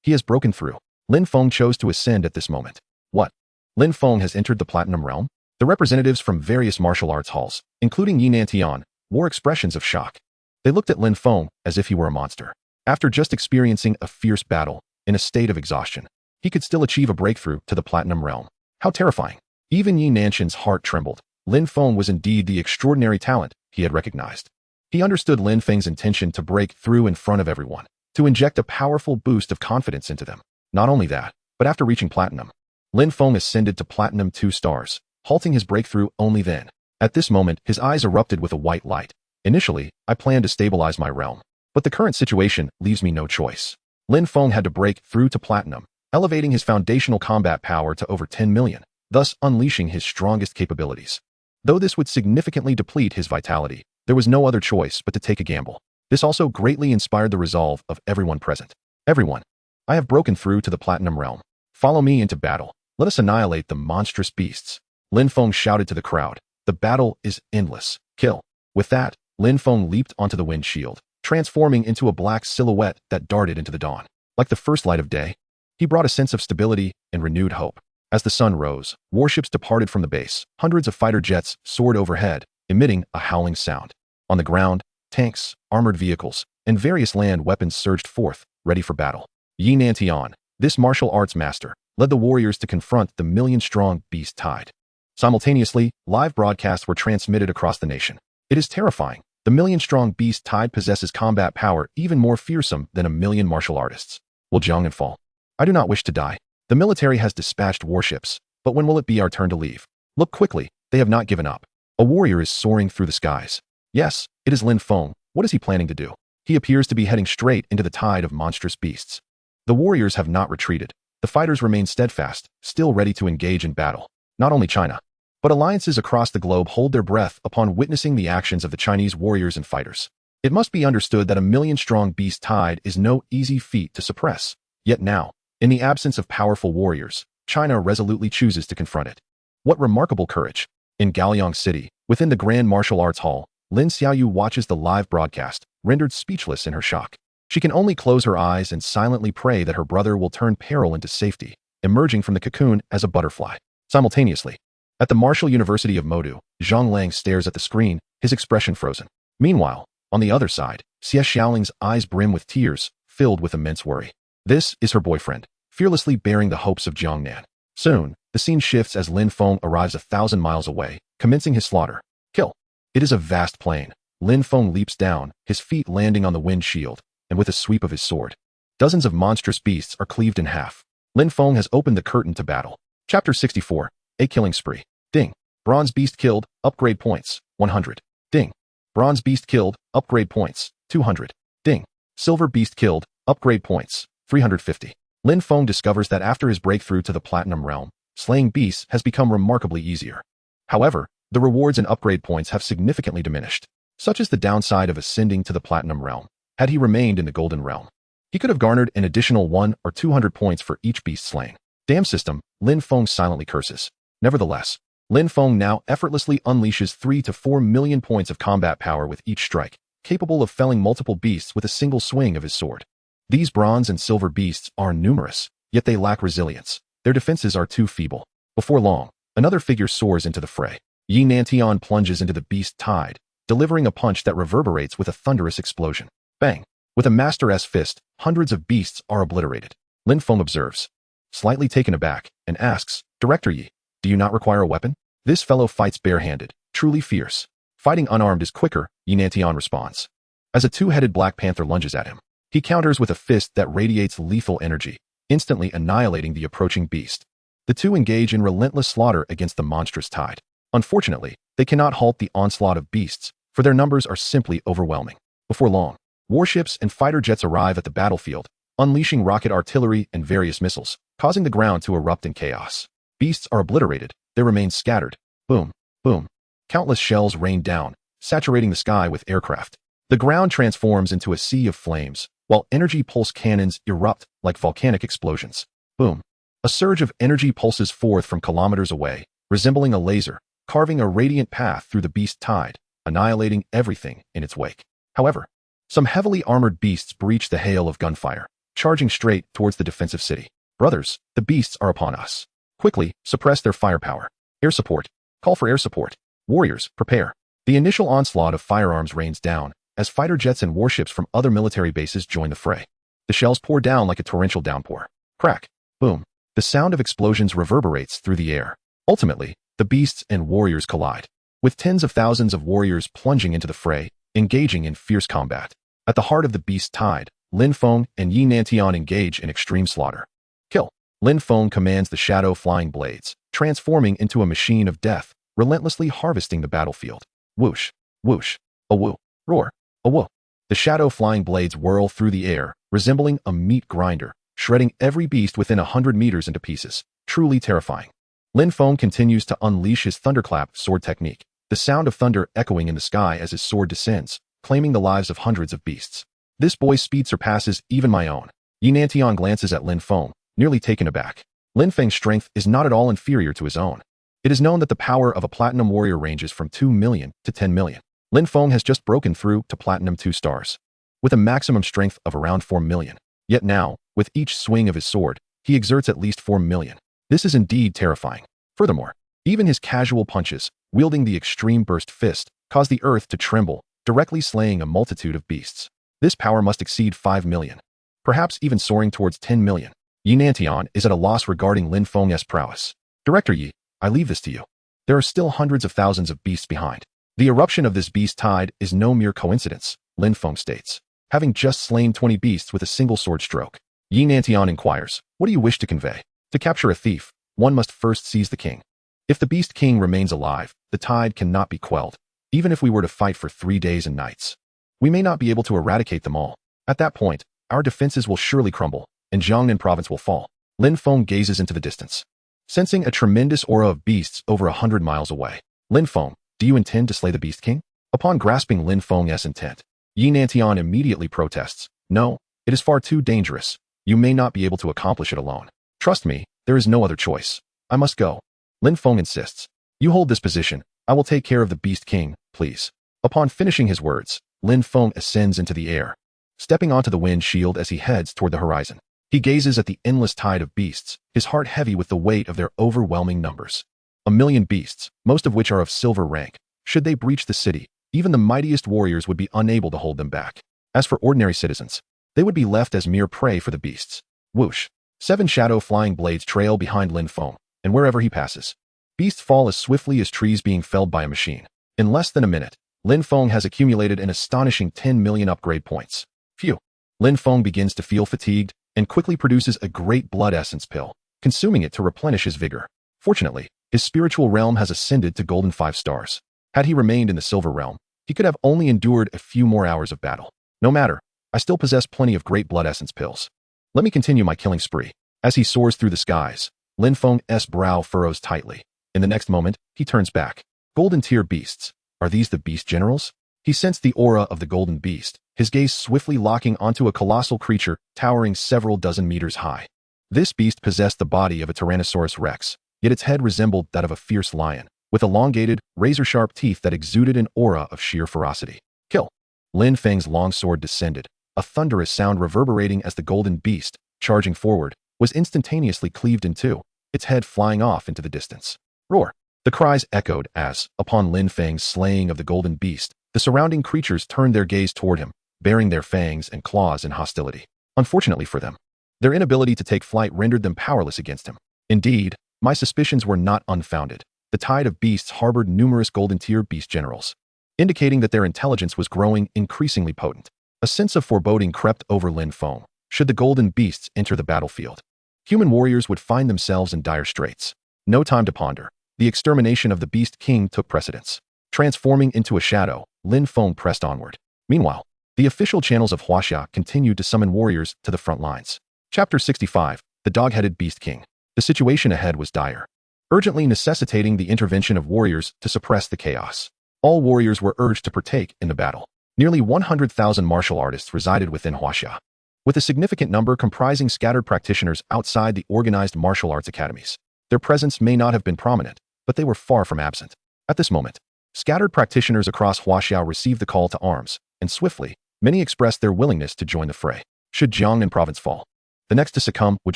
He has broken through. Lin Feng chose to ascend at this moment. What? Lin Feng has entered the Platinum Realm? The representatives from various martial arts halls, including Yinan Tian, wore expressions of shock. They looked at Lin Feng as if he were a monster. After just experiencing a fierce battle, in a state of exhaustion, he could still achieve a breakthrough to the Platinum Realm. How terrifying. Even Yi Nanshan's heart trembled. Lin Feng was indeed the extraordinary talent he had recognized. He understood Lin Feng's intention to break through in front of everyone, to inject a powerful boost of confidence into them. Not only that, but after reaching Platinum, Lin Feng ascended to Platinum 2 stars, halting his breakthrough only then. At this moment, his eyes erupted with a white light. Initially, I planned to stabilize my realm, but the current situation leaves me no choice. Lin Feng had to break through to Platinum, elevating his foundational combat power to over 10 million, thus unleashing his strongest capabilities. Though this would significantly deplete his vitality, there was no other choice but to take a gamble. This also greatly inspired the resolve of everyone present. Everyone, I have broken through to the Platinum Realm. Follow me into battle. Let us annihilate the monstrous beasts. Lin Feng shouted to the crowd. The battle is endless. Kill. With that, Lin Feng leaped onto the wind shield, transforming into a black silhouette that darted into the dawn. Like the first light of day, he brought a sense of stability and renewed hope. As the sun rose, warships departed from the base. Hundreds of fighter jets soared overhead, emitting a howling sound. On the ground, tanks, armored vehicles, and various land weapons surged forth, ready for battle. Yinan Tian, this martial arts master, led the warriors to confront the million-strong beast tide. Simultaneously, live broadcasts were transmitted across the nation. It is terrifying. The million-strong beast tide possesses combat power even more fearsome than a million martial artists. Will Jiangnan fall? I do not wish to die. The military has dispatched warships, but when will it be our turn to leave? Look quickly, they have not given up. A warrior is soaring through the skies. Yes, it is Lin Feng. What is he planning to do? He appears to be heading straight into the tide of monstrous beasts. The warriors have not retreated. The fighters remain steadfast, still ready to engage in battle. Not only China, but alliances across the globe hold their breath upon witnessing the actions of the Chinese warriors and fighters. It must be understood that a million-strong beast tide is no easy feat to suppress. Yet now, in the absence of powerful warriors, China resolutely chooses to confront it. What remarkable courage! In Gaoliang City, within the Grand Martial Arts Hall, Lin Xiaoyu watches the live broadcast, rendered speechless in her shock. She can only close her eyes and silently pray that her brother will turn peril into safety, emerging from the cocoon as a butterfly. Simultaneously, at the Martial University of Modu, Zhang Lang stares at the screen, his expression frozen. Meanwhile, on the other side, Xie Xiaoling's eyes brim with tears, filled with immense worry. This is her boyfriend, fearlessly bearing the hopes of Jiangnan. Soon, the scene shifts as Lin Feng arrives 1,000 miles away, commencing his slaughter. Kill. It is a vast plain. Lin Feng leaps down, his feet landing on the wind shield, and with a sweep of his sword, dozens of monstrous beasts are cleaved in half. Lin Feng has opened the curtain to battle. Chapter 64. A killing spree. Ding. Bronze beast killed, upgrade points, 100. Ding. Bronze beast killed, upgrade points, 200. Ding. Silver beast killed, upgrade points, 350. Lin Feng discovers that after his breakthrough to the Platinum Realm, slaying beasts has become remarkably easier. However, the rewards and upgrade points have significantly diminished. Such is the downside of ascending to the Platinum Realm. Had he remained in the Golden Realm, he could have garnered an additional 100 or 200 points for each beast slain. Damn system, Lin Feng silently curses. Nevertheless, Lin Feng now effortlessly unleashes 3 to 4 million points of combat power with each strike, capable of felling multiple beasts with a single swing of his sword. These bronze and silver beasts are numerous, yet they lack resilience. Their defenses are too feeble. Before long, another figure soars into the fray. Yi Nantian plunges into the beast tide, delivering a punch that reverberates with a thunderous explosion. Bang! With a master-s fist, hundreds of beasts are obliterated. Lin Feng observes, slightly taken aback, and asks, Director Yi, do you not require a weapon? This fellow fights barehanded, truly fierce. Fighting unarmed is quicker, Yi Nantian responds. As a two-headed black panther lunges at him, he counters with a fist that radiates lethal energy, instantly annihilating the approaching beast. The two engage in relentless slaughter against the monstrous tide. Unfortunately, they cannot halt the onslaught of beasts, for their numbers are simply overwhelming. Before long, warships and fighter jets arrive at the battlefield, unleashing rocket artillery and various missiles, causing the ground to erupt in chaos. Beasts are obliterated, they remain scattered. Boom, boom. Countless shells rain down, saturating the sky with aircraft. The ground transforms into a sea of flames, while energy pulse cannons erupt like volcanic explosions. Boom. A surge of energy pulses forth from kilometers away, resembling a laser, carving a radiant path through the beast tide, annihilating everything in its wake. However, some heavily armored beasts breach the hail of gunfire, charging straight towards the defensive city. Brothers, the beasts are upon us. Quickly, suppress their firepower. Air support. Call for air support. Warriors, prepare. The initial onslaught of firearms rains down, as fighter jets and warships from other military bases join the fray. The shells pour down like a torrential downpour. Crack. Boom. The sound of explosions reverberates through the air. Ultimately, the beasts and warriors collide, with tens of thousands of warriors plunging into the fray, engaging in fierce combat. At the heart of the beast tide, Lin Feng and Yi Nantian engage in extreme slaughter. Kill. Lin Feng commands the shadow flying blades, transforming into a machine of death, relentlessly harvesting the battlefield. Whoosh, whoosh, a woo, roar, a woo. The shadow flying blades whirl through the air, resembling a meat grinder, shredding every beast within 100 meters into pieces. Truly terrifying. Lin Feng continues to unleash his thunderclap sword technique, the sound of thunder echoing in the sky as his sword descends, claiming the lives of hundreds of beasts. This boy's speed surpasses even my own. Yi Nantian glances at Lin Feng, nearly taken aback. Lin Feng's strength is not at all inferior to his own. It is known that the power of a platinum warrior ranges from 2 million to 10 million. Lin Feng has just broken through to platinum 2 stars, with a maximum strength of around 4 million. Yet now, with each swing of his sword, he exerts at least 4 million. This is indeed terrifying. Furthermore, even his casual punches, wielding the extreme burst fist, cause the earth to tremble, directly slaying a multitude of beasts. This power must exceed 5 million, perhaps even soaring towards 10 million. Yi Nantian is at a loss regarding Lin Feng's prowess. Director Yi, I leave this to you. There are still hundreds of thousands of beasts behind. The eruption of this beast tide is no mere coincidence, Lin Feng states, having just slain 20 beasts with a single sword stroke. Yi Nantian inquires, what do you wish to convey? To capture a thief, one must first seize the king. If the beast king remains alive, the tide cannot be quelled, even if we were to fight for 3 days and nights. We may not be able to eradicate them all. At that point, our defenses will surely crumble, and Jiangnan province will fall. Lin Feng gazes into the distance, sensing a tremendous aura of beasts over 100 miles away. Lin Feng, do you intend to slay the beast king? Upon grasping Lin Feng's intent, Yi Nantian immediately protests, no, it is far too dangerous. You may not be able to accomplish it alone. Trust me, there is no other choice. I must go. Lin Feng insists. You hold this position. I will take care of the beast king, please. Upon finishing his words, Lin Feng ascends into the air, stepping onto the wind shield as he heads toward the horizon. He gazes at the endless tide of beasts, his heart heavy with the weight of their overwhelming numbers. 1 million beasts, most of which are of silver rank. Should they breach the city, even the mightiest warriors would be unable to hold them back. As for ordinary citizens, they would be left as mere prey for the beasts. Whoosh. 7 shadow flying blades trail behind Lin Feng, and wherever he passes, beasts fall as swiftly as trees being felled by a machine. In less than a minute, Lin Feng has accumulated an astonishing 10 million upgrade points. Phew. Lin Feng begins to feel fatigued and quickly produces a great blood essence pill, consuming it to replenish his vigor. Fortunately, his spiritual realm has ascended to golden 5 stars. Had he remained in the silver realm, he could have only endured a few more hours of battle. No matter, I still possess plenty of great blood essence pills. Let me continue my killing spree. As he soars through the skies, Lin Feng's brow furrows tightly. In the next moment, he turns back. Golden tier beasts. Are these the beast generals? He sensed the aura of the golden beast, his gaze swiftly locking onto a colossal creature towering several dozen meters high. This beast possessed the body of a Tyrannosaurus rex, yet its head resembled that of a fierce lion, with elongated, razor-sharp teeth that exuded an aura of sheer ferocity. Kill. Lin Feng's longsword descended, a thunderous sound reverberating as the golden beast, charging forward, was instantaneously cleaved in two, its head flying off into the distance. Roar! The cries echoed as, upon Lin Feng's slaying of the golden beast, the surrounding creatures turned their gaze toward him, baring their fangs and claws in hostility. Unfortunately for them, their inability to take flight rendered them powerless against him. Indeed, my suspicions were not unfounded. The tide of beasts harbored numerous golden-tier beast generals, indicating that their intelligence was growing increasingly potent. A sense of foreboding crept over Lin Feng. Should the golden beasts enter the battlefield, human warriors would find themselves in dire straits. No time to ponder. The extermination of the Beast King took precedence. Transforming into a shadow, Lin Feng pressed onward. Meanwhile, the official channels of Huaxia continued to summon warriors to the front lines. Chapter 65, The Dog-Headed Beast King. The situation ahead was dire, urgently necessitating the intervention of warriors to suppress the chaos. All warriors were urged to partake in the battle. Nearly 100,000 martial artists resided within Huaxia, with a significant number comprising scattered practitioners outside the organized martial arts academies. Their presence may not have been prominent, but they were far from absent. At this moment, scattered practitioners across Huaxia received the call to arms, and swiftly, many expressed their willingness to join the fray. Should Jiangnan province fall, the next to succumb would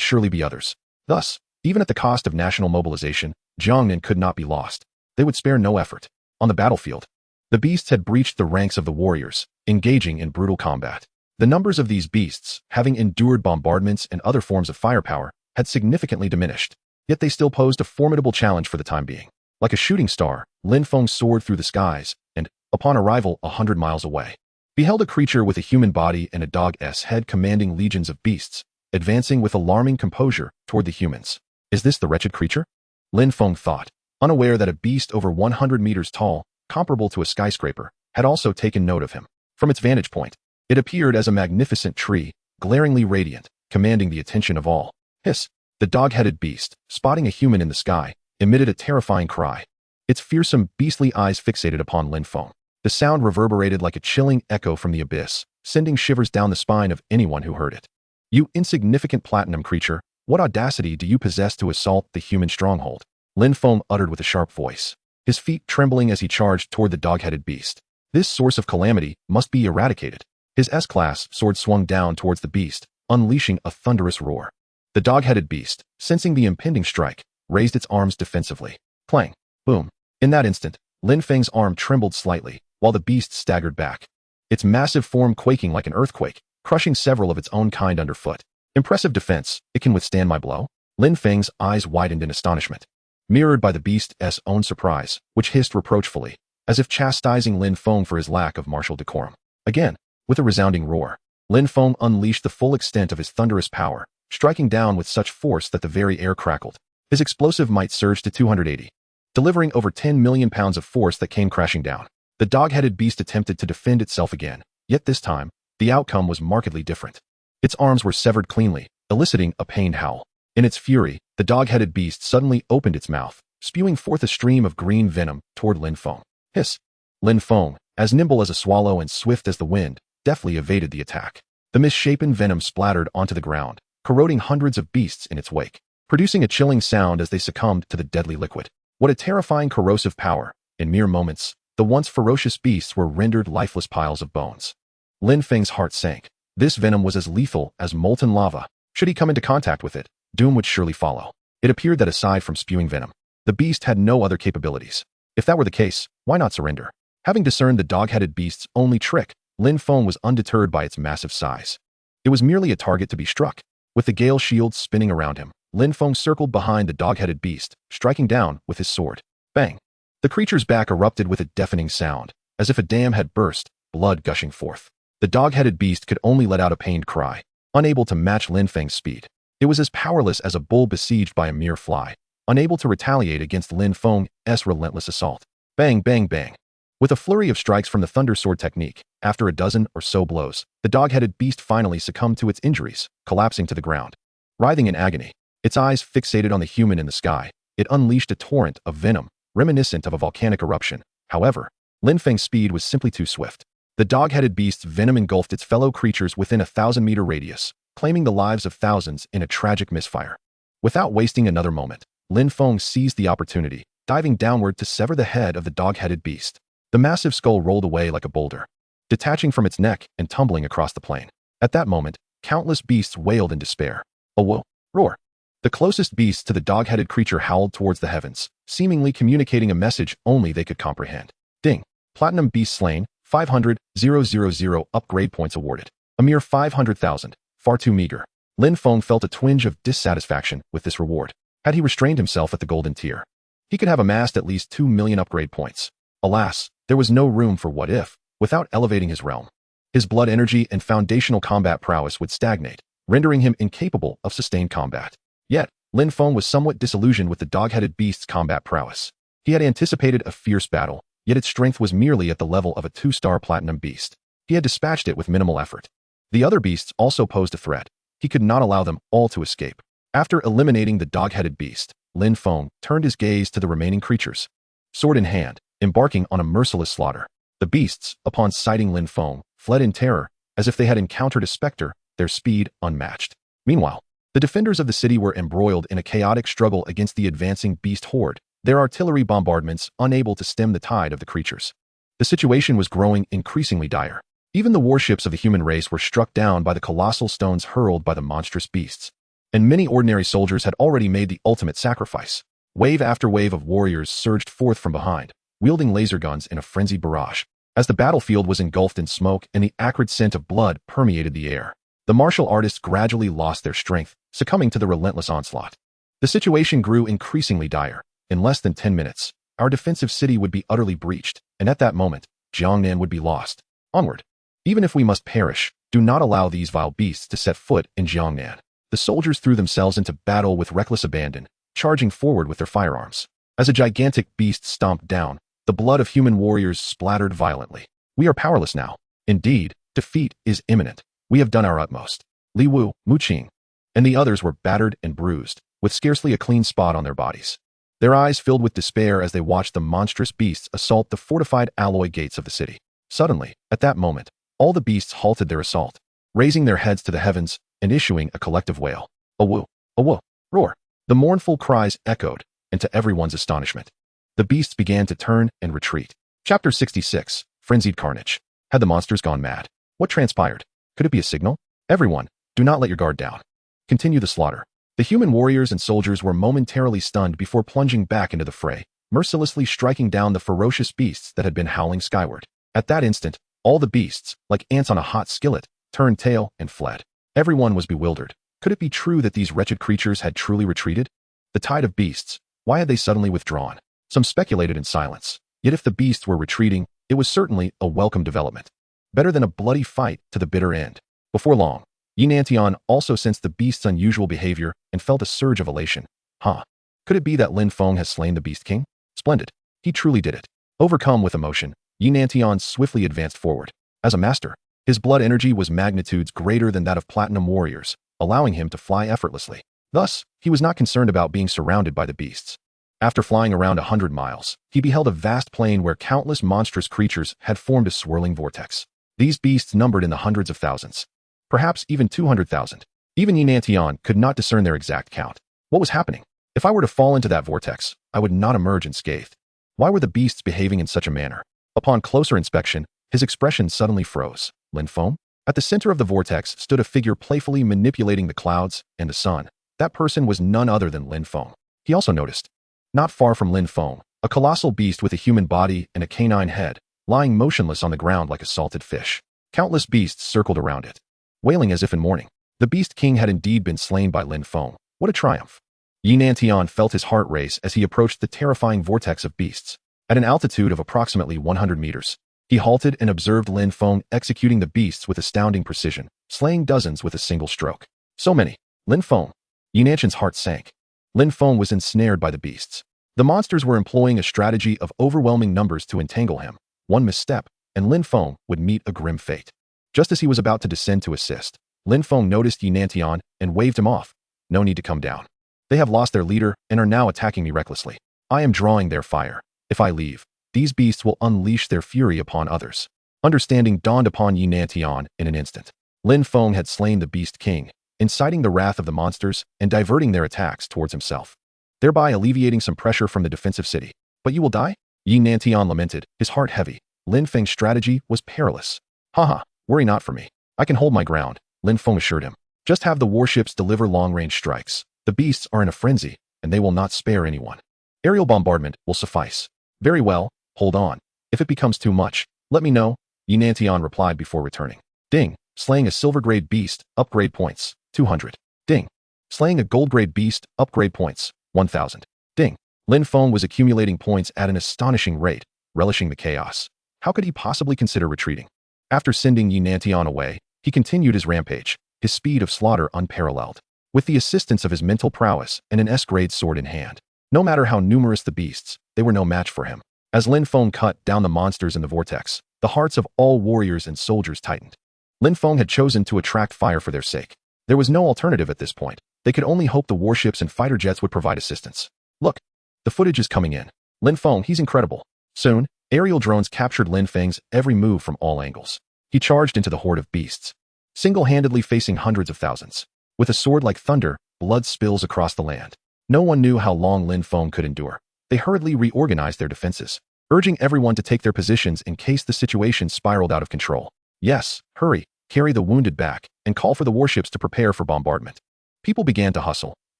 surely be others. Thus, even at the cost of national mobilization, Jiangnan could not be lost. They would spare no effort. On the battlefield, the beasts had breached the ranks of the warriors, engaging in brutal combat. The numbers of these beasts, having endured bombardments and other forms of firepower, had significantly diminished. Yet they still posed a formidable challenge for the time being. Like a shooting star, Lin Feng soared through the skies, and, upon arrival 100 miles away, beheld a creature with a human body and a dog's head commanding legions of beasts, advancing with alarming composure toward the humans. Is this the wretched creature? Lin Feng thought, unaware that a beast over 100 meters tall, comparable to a skyscraper, had also taken note of him. From its vantage point, it appeared as a magnificent tree, glaringly radiant, commanding the attention of all. Hiss! The dog-headed beast, spotting a human in the sky, emitted a terrifying cry. Its fearsome, beastly eyes fixated upon Lin Feng. The sound reverberated like a chilling echo from the abyss, sending shivers down the spine of anyone who heard it. You insignificant platinum creature, what audacity do you possess to assault the human stronghold? Lin Feng uttered with a sharp voice, his feet trembling as he charged toward the dog-headed beast. This source of calamity must be eradicated. His S-class sword swung down towards the beast, unleashing a thunderous roar. The dog-headed beast, sensing the impending strike, raised its arms defensively. Clang! Boom! In that instant, Lin Feng's arm trembled slightly, while the beast staggered back, its massive form quaking like an earthquake, crushing several of its own kind underfoot. Impressive defense, it can withstand my blow? Lin Feng's eyes widened in astonishment, mirrored by the beast's own surprise, which hissed reproachfully, as if chastising Lin Feng for his lack of martial decorum. Again, with a resounding roar, Lin Feng unleashed the full extent of his thunderous power, striking down with such force that the very air crackled. His explosive might surged to 280, delivering over 10 million pounds of force that came crashing down. The dog-headed beast attempted to defend itself again, yet this time, the outcome was markedly different. Its arms were severed cleanly, eliciting a pained howl. In its fury, the dog-headed beast suddenly opened its mouth, spewing forth a stream of green venom toward Lin Feng. Hiss! Lin Feng, as nimble as a swallow and swift as the wind, deftly evaded the attack. The misshapen venom splattered onto the ground, corroding hundreds of beasts in its wake, producing a chilling sound as they succumbed to the deadly liquid. What a terrifying corrosive power! In mere moments, the once ferocious beasts were rendered lifeless piles of bones. Lin Feng's heart sank. This venom was as lethal as molten lava. Should he come into contact with it, doom would surely follow. It appeared that aside from spewing venom, the beast had no other capabilities. If that were the case, why not surrender? Having discerned the dog-headed beast's only trick, Lin Feng was undeterred by its massive size. It was merely a target to be struck. With the gale shield spinning around him, Lin Feng circled behind the dog-headed beast, striking down with his sword. Bang! The creature's back erupted with a deafening sound, as if a dam had burst, blood gushing forth. The dog-headed beast could only let out a pained cry, unable to match Lin Feng's speed. It was as powerless as a bull besieged by a mere fly, unable to retaliate against Lin Feng's relentless assault. Bang, bang, bang. With a flurry of strikes from the thunder sword technique, after a dozen or so blows, the dog-headed beast finally succumbed to its injuries, collapsing to the ground. Writhing in agony, its eyes fixated on the human in the sky, it unleashed a torrent of venom, reminiscent of a volcanic eruption. However, Lin Feng's speed was simply too swift. The dog-headed beast's venom engulfed its fellow creatures within a 1,000-meter radius, claiming the lives of thousands in a tragic misfire. Without wasting another moment, Lin Feng seized the opportunity, diving downward to sever the head of the dog-headed beast. The massive skull rolled away like a boulder, detaching from its neck and tumbling across the plain. At that moment, countless beasts wailed in despair. A whoa, roar. The closest beasts to the dog-headed creature howled towards the heavens, seemingly communicating a message only they could comprehend. Ding. Platinum beast slain, 500,000 upgrade points awarded. A mere 500,000, far too meager. Lin Feng felt a twinge of dissatisfaction with this reward. Had he restrained himself at the golden tier, he could have amassed at least 2 million upgrade points. Alas, there was no room for what if, without elevating his realm. His blood energy and foundational combat prowess would stagnate, rendering him incapable of sustained combat. Yet, Lin Feng was somewhat disillusioned with the dog-headed beast's combat prowess. He had anticipated a fierce battle, yet its strength was merely at the level of a 2-star platinum beast. He had dispatched it with minimal effort. The other beasts also posed a threat. He could not allow them all to escape. After eliminating the dog-headed beast, Lin Feng turned his gaze to the remaining creatures. Sword in hand, embarking on a merciless slaughter. The beasts, upon sighting Lin Feng, fled in terror, as if they had encountered a specter, their speed unmatched. Meanwhile, the defenders of the city were embroiled in a chaotic struggle against the advancing beast horde, their artillery bombardments unable to stem the tide of the creatures. The situation was growing increasingly dire. Even the warships of the human race were struck down by the colossal stones hurled by the monstrous beasts. And many ordinary soldiers had already made the ultimate sacrifice. Wave after wave of warriors surged forth from behind, wielding laser guns in a frenzied barrage. As the battlefield was engulfed in smoke and the acrid scent of blood permeated the air, the martial artists gradually lost their strength, succumbing to the relentless onslaught. The situation grew increasingly dire. In less than 10 minutes, our defensive city would be utterly breached, and at that moment, Jiangnan would be lost. Onward. Even if we must perish, do not allow these vile beasts to set foot in Jiangnan. The soldiers threw themselves into battle with reckless abandon, charging forward with their firearms. As a gigantic beast stomped down, the blood of human warriors splattered violently. We are powerless now. Indeed, defeat is imminent. We have done our utmost. Li Wu, Mu Qing, and the others were battered and bruised, with scarcely a clean spot on their bodies. Their eyes filled with despair as they watched the monstrous beasts assault the fortified alloy gates of the city. Suddenly, at that moment, all the beasts halted their assault, raising their heads to the heavens and issuing a collective wail. A woo, roar. The mournful cries echoed, and to everyone's astonishment, the beasts began to turn and retreat. Chapter 66, Frenzied Carnage. Had the monsters gone mad? What transpired? Could it be a signal? Everyone, do not let your guard down. Continue the slaughter. The human warriors and soldiers were momentarily stunned before plunging back into the fray, mercilessly striking down the ferocious beasts that had been howling skyward. At that instant, all the beasts, like ants on a hot skillet, turned tail and fled. Everyone was bewildered. Could it be true that these wretched creatures had truly retreated? The tide of beasts, why had they suddenly withdrawn? Some speculated in silence. Yet if the beasts were retreating, it was certainly a welcome development. Better than a bloody fight to the bitter end. Before long, Yinantian also sensed the beast's unusual behavior and felt a surge of elation. Could it be that Lin Feng has slain the Beast King? Splendid. He truly did it. Overcome with emotion, Yinantian swiftly advanced forward. As a master, his blood energy was magnitudes greater than that of platinum warriors, allowing him to fly effortlessly. Thus, he was not concerned about being surrounded by the beasts. After flying around 100 miles, he beheld a vast plain where countless monstrous creatures had formed a swirling vortex. These beasts numbered in the hundreds of thousands, perhaps even 200,000. Even Yinantian could not discern their exact count. What was happening? If I were to fall into that vortex, I would not emerge unscathed. Why were the beasts behaving in such a manner? Upon closer inspection, his expression suddenly froze. Lin Feng? At the center of the vortex stood a figure playfully manipulating the clouds and the sun. That person was none other than Lin Feng. He also noticed, not far from Lin Feng, a colossal beast with a human body and a canine head, lying motionless on the ground like a salted fish. Countless beasts circled around it, wailing as if in mourning. The Beast King had indeed been slain by Lin Feng. What a triumph! Yinantian felt his heart race as he approached the terrifying vortex of beasts. At an altitude of approximately 100 meters, he halted and observed Lin Feng executing the beasts with astounding precision, slaying dozens with a single stroke. So many. Lin Feng. Yinantian's heart sank. Lin Feng was ensnared by the beasts. The monsters were employing a strategy of overwhelming numbers to entangle him. One misstep, and Lin Feng would meet a grim fate. Just as he was about to descend to assist, Lin Feng noticed Yinantian and waved him off. No need to come down. They have lost their leader and are now attacking me recklessly. I am drawing their fire. If I leave, these beasts will unleash their fury upon others. Understanding dawned upon Yinantian in an instant. Lin Feng had slain the Beast King, inciting the wrath of the monsters and diverting their attacks towards himself, thereby alleviating some pressure from the defensive city. But you will die? Yinantian lamented, his heart heavy. Lin Feng's strategy was perilous. Haha, worry not for me. I can hold my ground, Lin Feng assured him. Just have the warships deliver long-range strikes. The beasts are in a frenzy, and they will not spare anyone. Aerial bombardment will suffice. Very well, hold on. If it becomes too much, let me know, Yunantian replied before returning. Ding, slaying a silver-grade beast, upgrade points, 200. Ding, slaying a gold-grade beast, upgrade points, 1,000. Ding. Lin Feng was accumulating points at an astonishing rate, relishing the chaos. How could he possibly consider retreating? After sending Yunantian away, he continued his rampage, his speed of slaughter unparalleled. With the assistance of his mental prowess and an S-grade sword in hand, no matter how numerous the beasts, they were no match for him. As Lin Feng cut down the monsters in the vortex, the hearts of all warriors and soldiers tightened. Lin Feng had chosen to attract fire for their sake. There was no alternative at this point. They could only hope the warships and fighter jets would provide assistance. Look, the footage is coming in. Lin Feng, he's incredible. Soon, aerial drones captured Lin Feng's every move from all angles. He charged into the horde of beasts, single-handedly facing hundreds of thousands. With a sword like thunder, blood spills across the land. No one knew how long Lin Feng could endure. They hurriedly reorganized their defenses, urging everyone to take their positions in case the situation spiraled out of control. Yes, hurry, carry the wounded back, and call for the warships to prepare for bombardment. People began to hustle,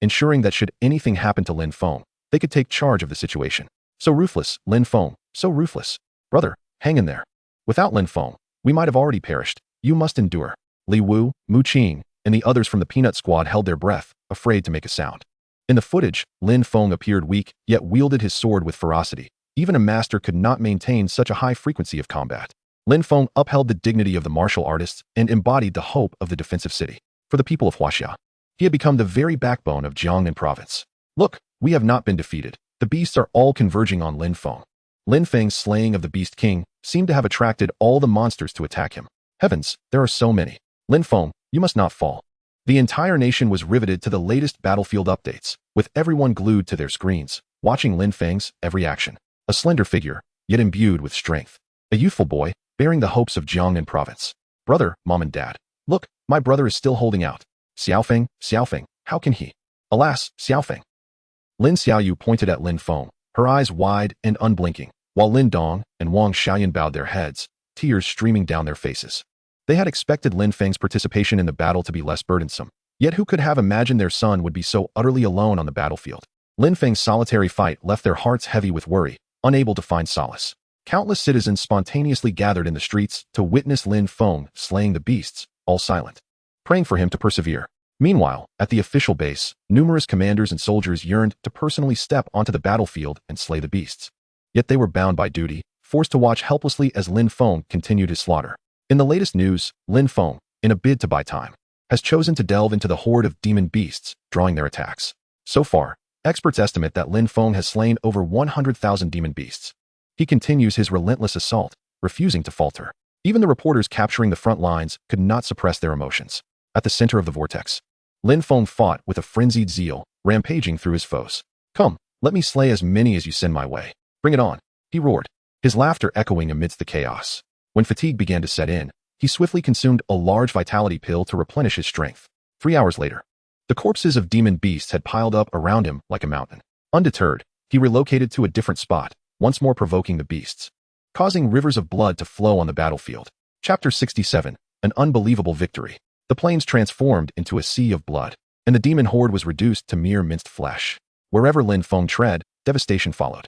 ensuring that should anything happen to Lin Feng, they could take charge of the situation. So ruthless, Lin Feng, so ruthless. Brother, hang in there. Without Lin Feng, we might have already perished. You must endure. Li Wu, Mu Qing, and the others from the Peanut Squad held their breath, afraid to make a sound. In the footage, Lin Feng appeared weak, yet wielded his sword with ferocity. Even a master could not maintain such a high frequency of combat. Lin Feng upheld the dignity of the martial artists and embodied the hope of the defensive city. For the people of Huaxia, he had become the very backbone of Jiangnan province. Look, we have not been defeated. The beasts are all converging on Lin Feng. Lin Feng's slaying of the Beast King seemed to have attracted all the monsters to attack him. Heavens, there are so many. Lin Feng, you must not fall. The entire nation was riveted to the latest battlefield updates, with everyone glued to their screens, watching Lin Feng's every action. A slender figure, yet imbued with strength. A youthful boy, bearing the hopes of Jiangnan province. Brother, mom and dad. Look, my brother is still holding out. Xiaofeng, how can he? Alas, Xiaofeng. Lin Xiaoyu pointed at Lin Feng, her eyes wide and unblinking, while Lin Dong and Wang Xiaoyan bowed their heads, tears streaming down their faces. They had expected Lin Feng's participation in the battle to be less burdensome, yet who could have imagined their son would be so utterly alone on the battlefield? Lin Feng's solitary fight left their hearts heavy with worry, unable to find solace. Countless citizens spontaneously gathered in the streets to witness Lin Feng slaying the beasts, all silent, praying for him to persevere. Meanwhile, at the official base, numerous commanders and soldiers yearned to personally step onto the battlefield and slay the beasts. Yet they were bound by duty, forced to watch helplessly as Lin Feng continued his slaughter. In the latest news, Lin Feng, in a bid to buy time, has chosen to delve into the horde of demon beasts, drawing their attacks. So far, experts estimate that Lin Feng has slain over 100,000 demon beasts. He continues his relentless assault, refusing to falter. Even the reporters capturing the front lines could not suppress their emotions. At the center of the vortex, Lin Feng fought with a frenzied zeal, rampaging through his foes. Come, let me slay as many as you send my way. Bring it on, he roared, his laughter echoing amidst the chaos. When fatigue began to set in, he swiftly consumed a large vitality pill to replenish his strength. 3 hours later, the corpses of demon beasts had piled up around him like a mountain. Undeterred, he relocated to a different spot, once more provoking the beasts, causing rivers of blood to flow on the battlefield. Chapter 67, An Unbelievable Victory. The plains transformed into a sea of blood, and the demon horde was reduced to mere minced flesh. Wherever Lin Feng tread, devastation followed.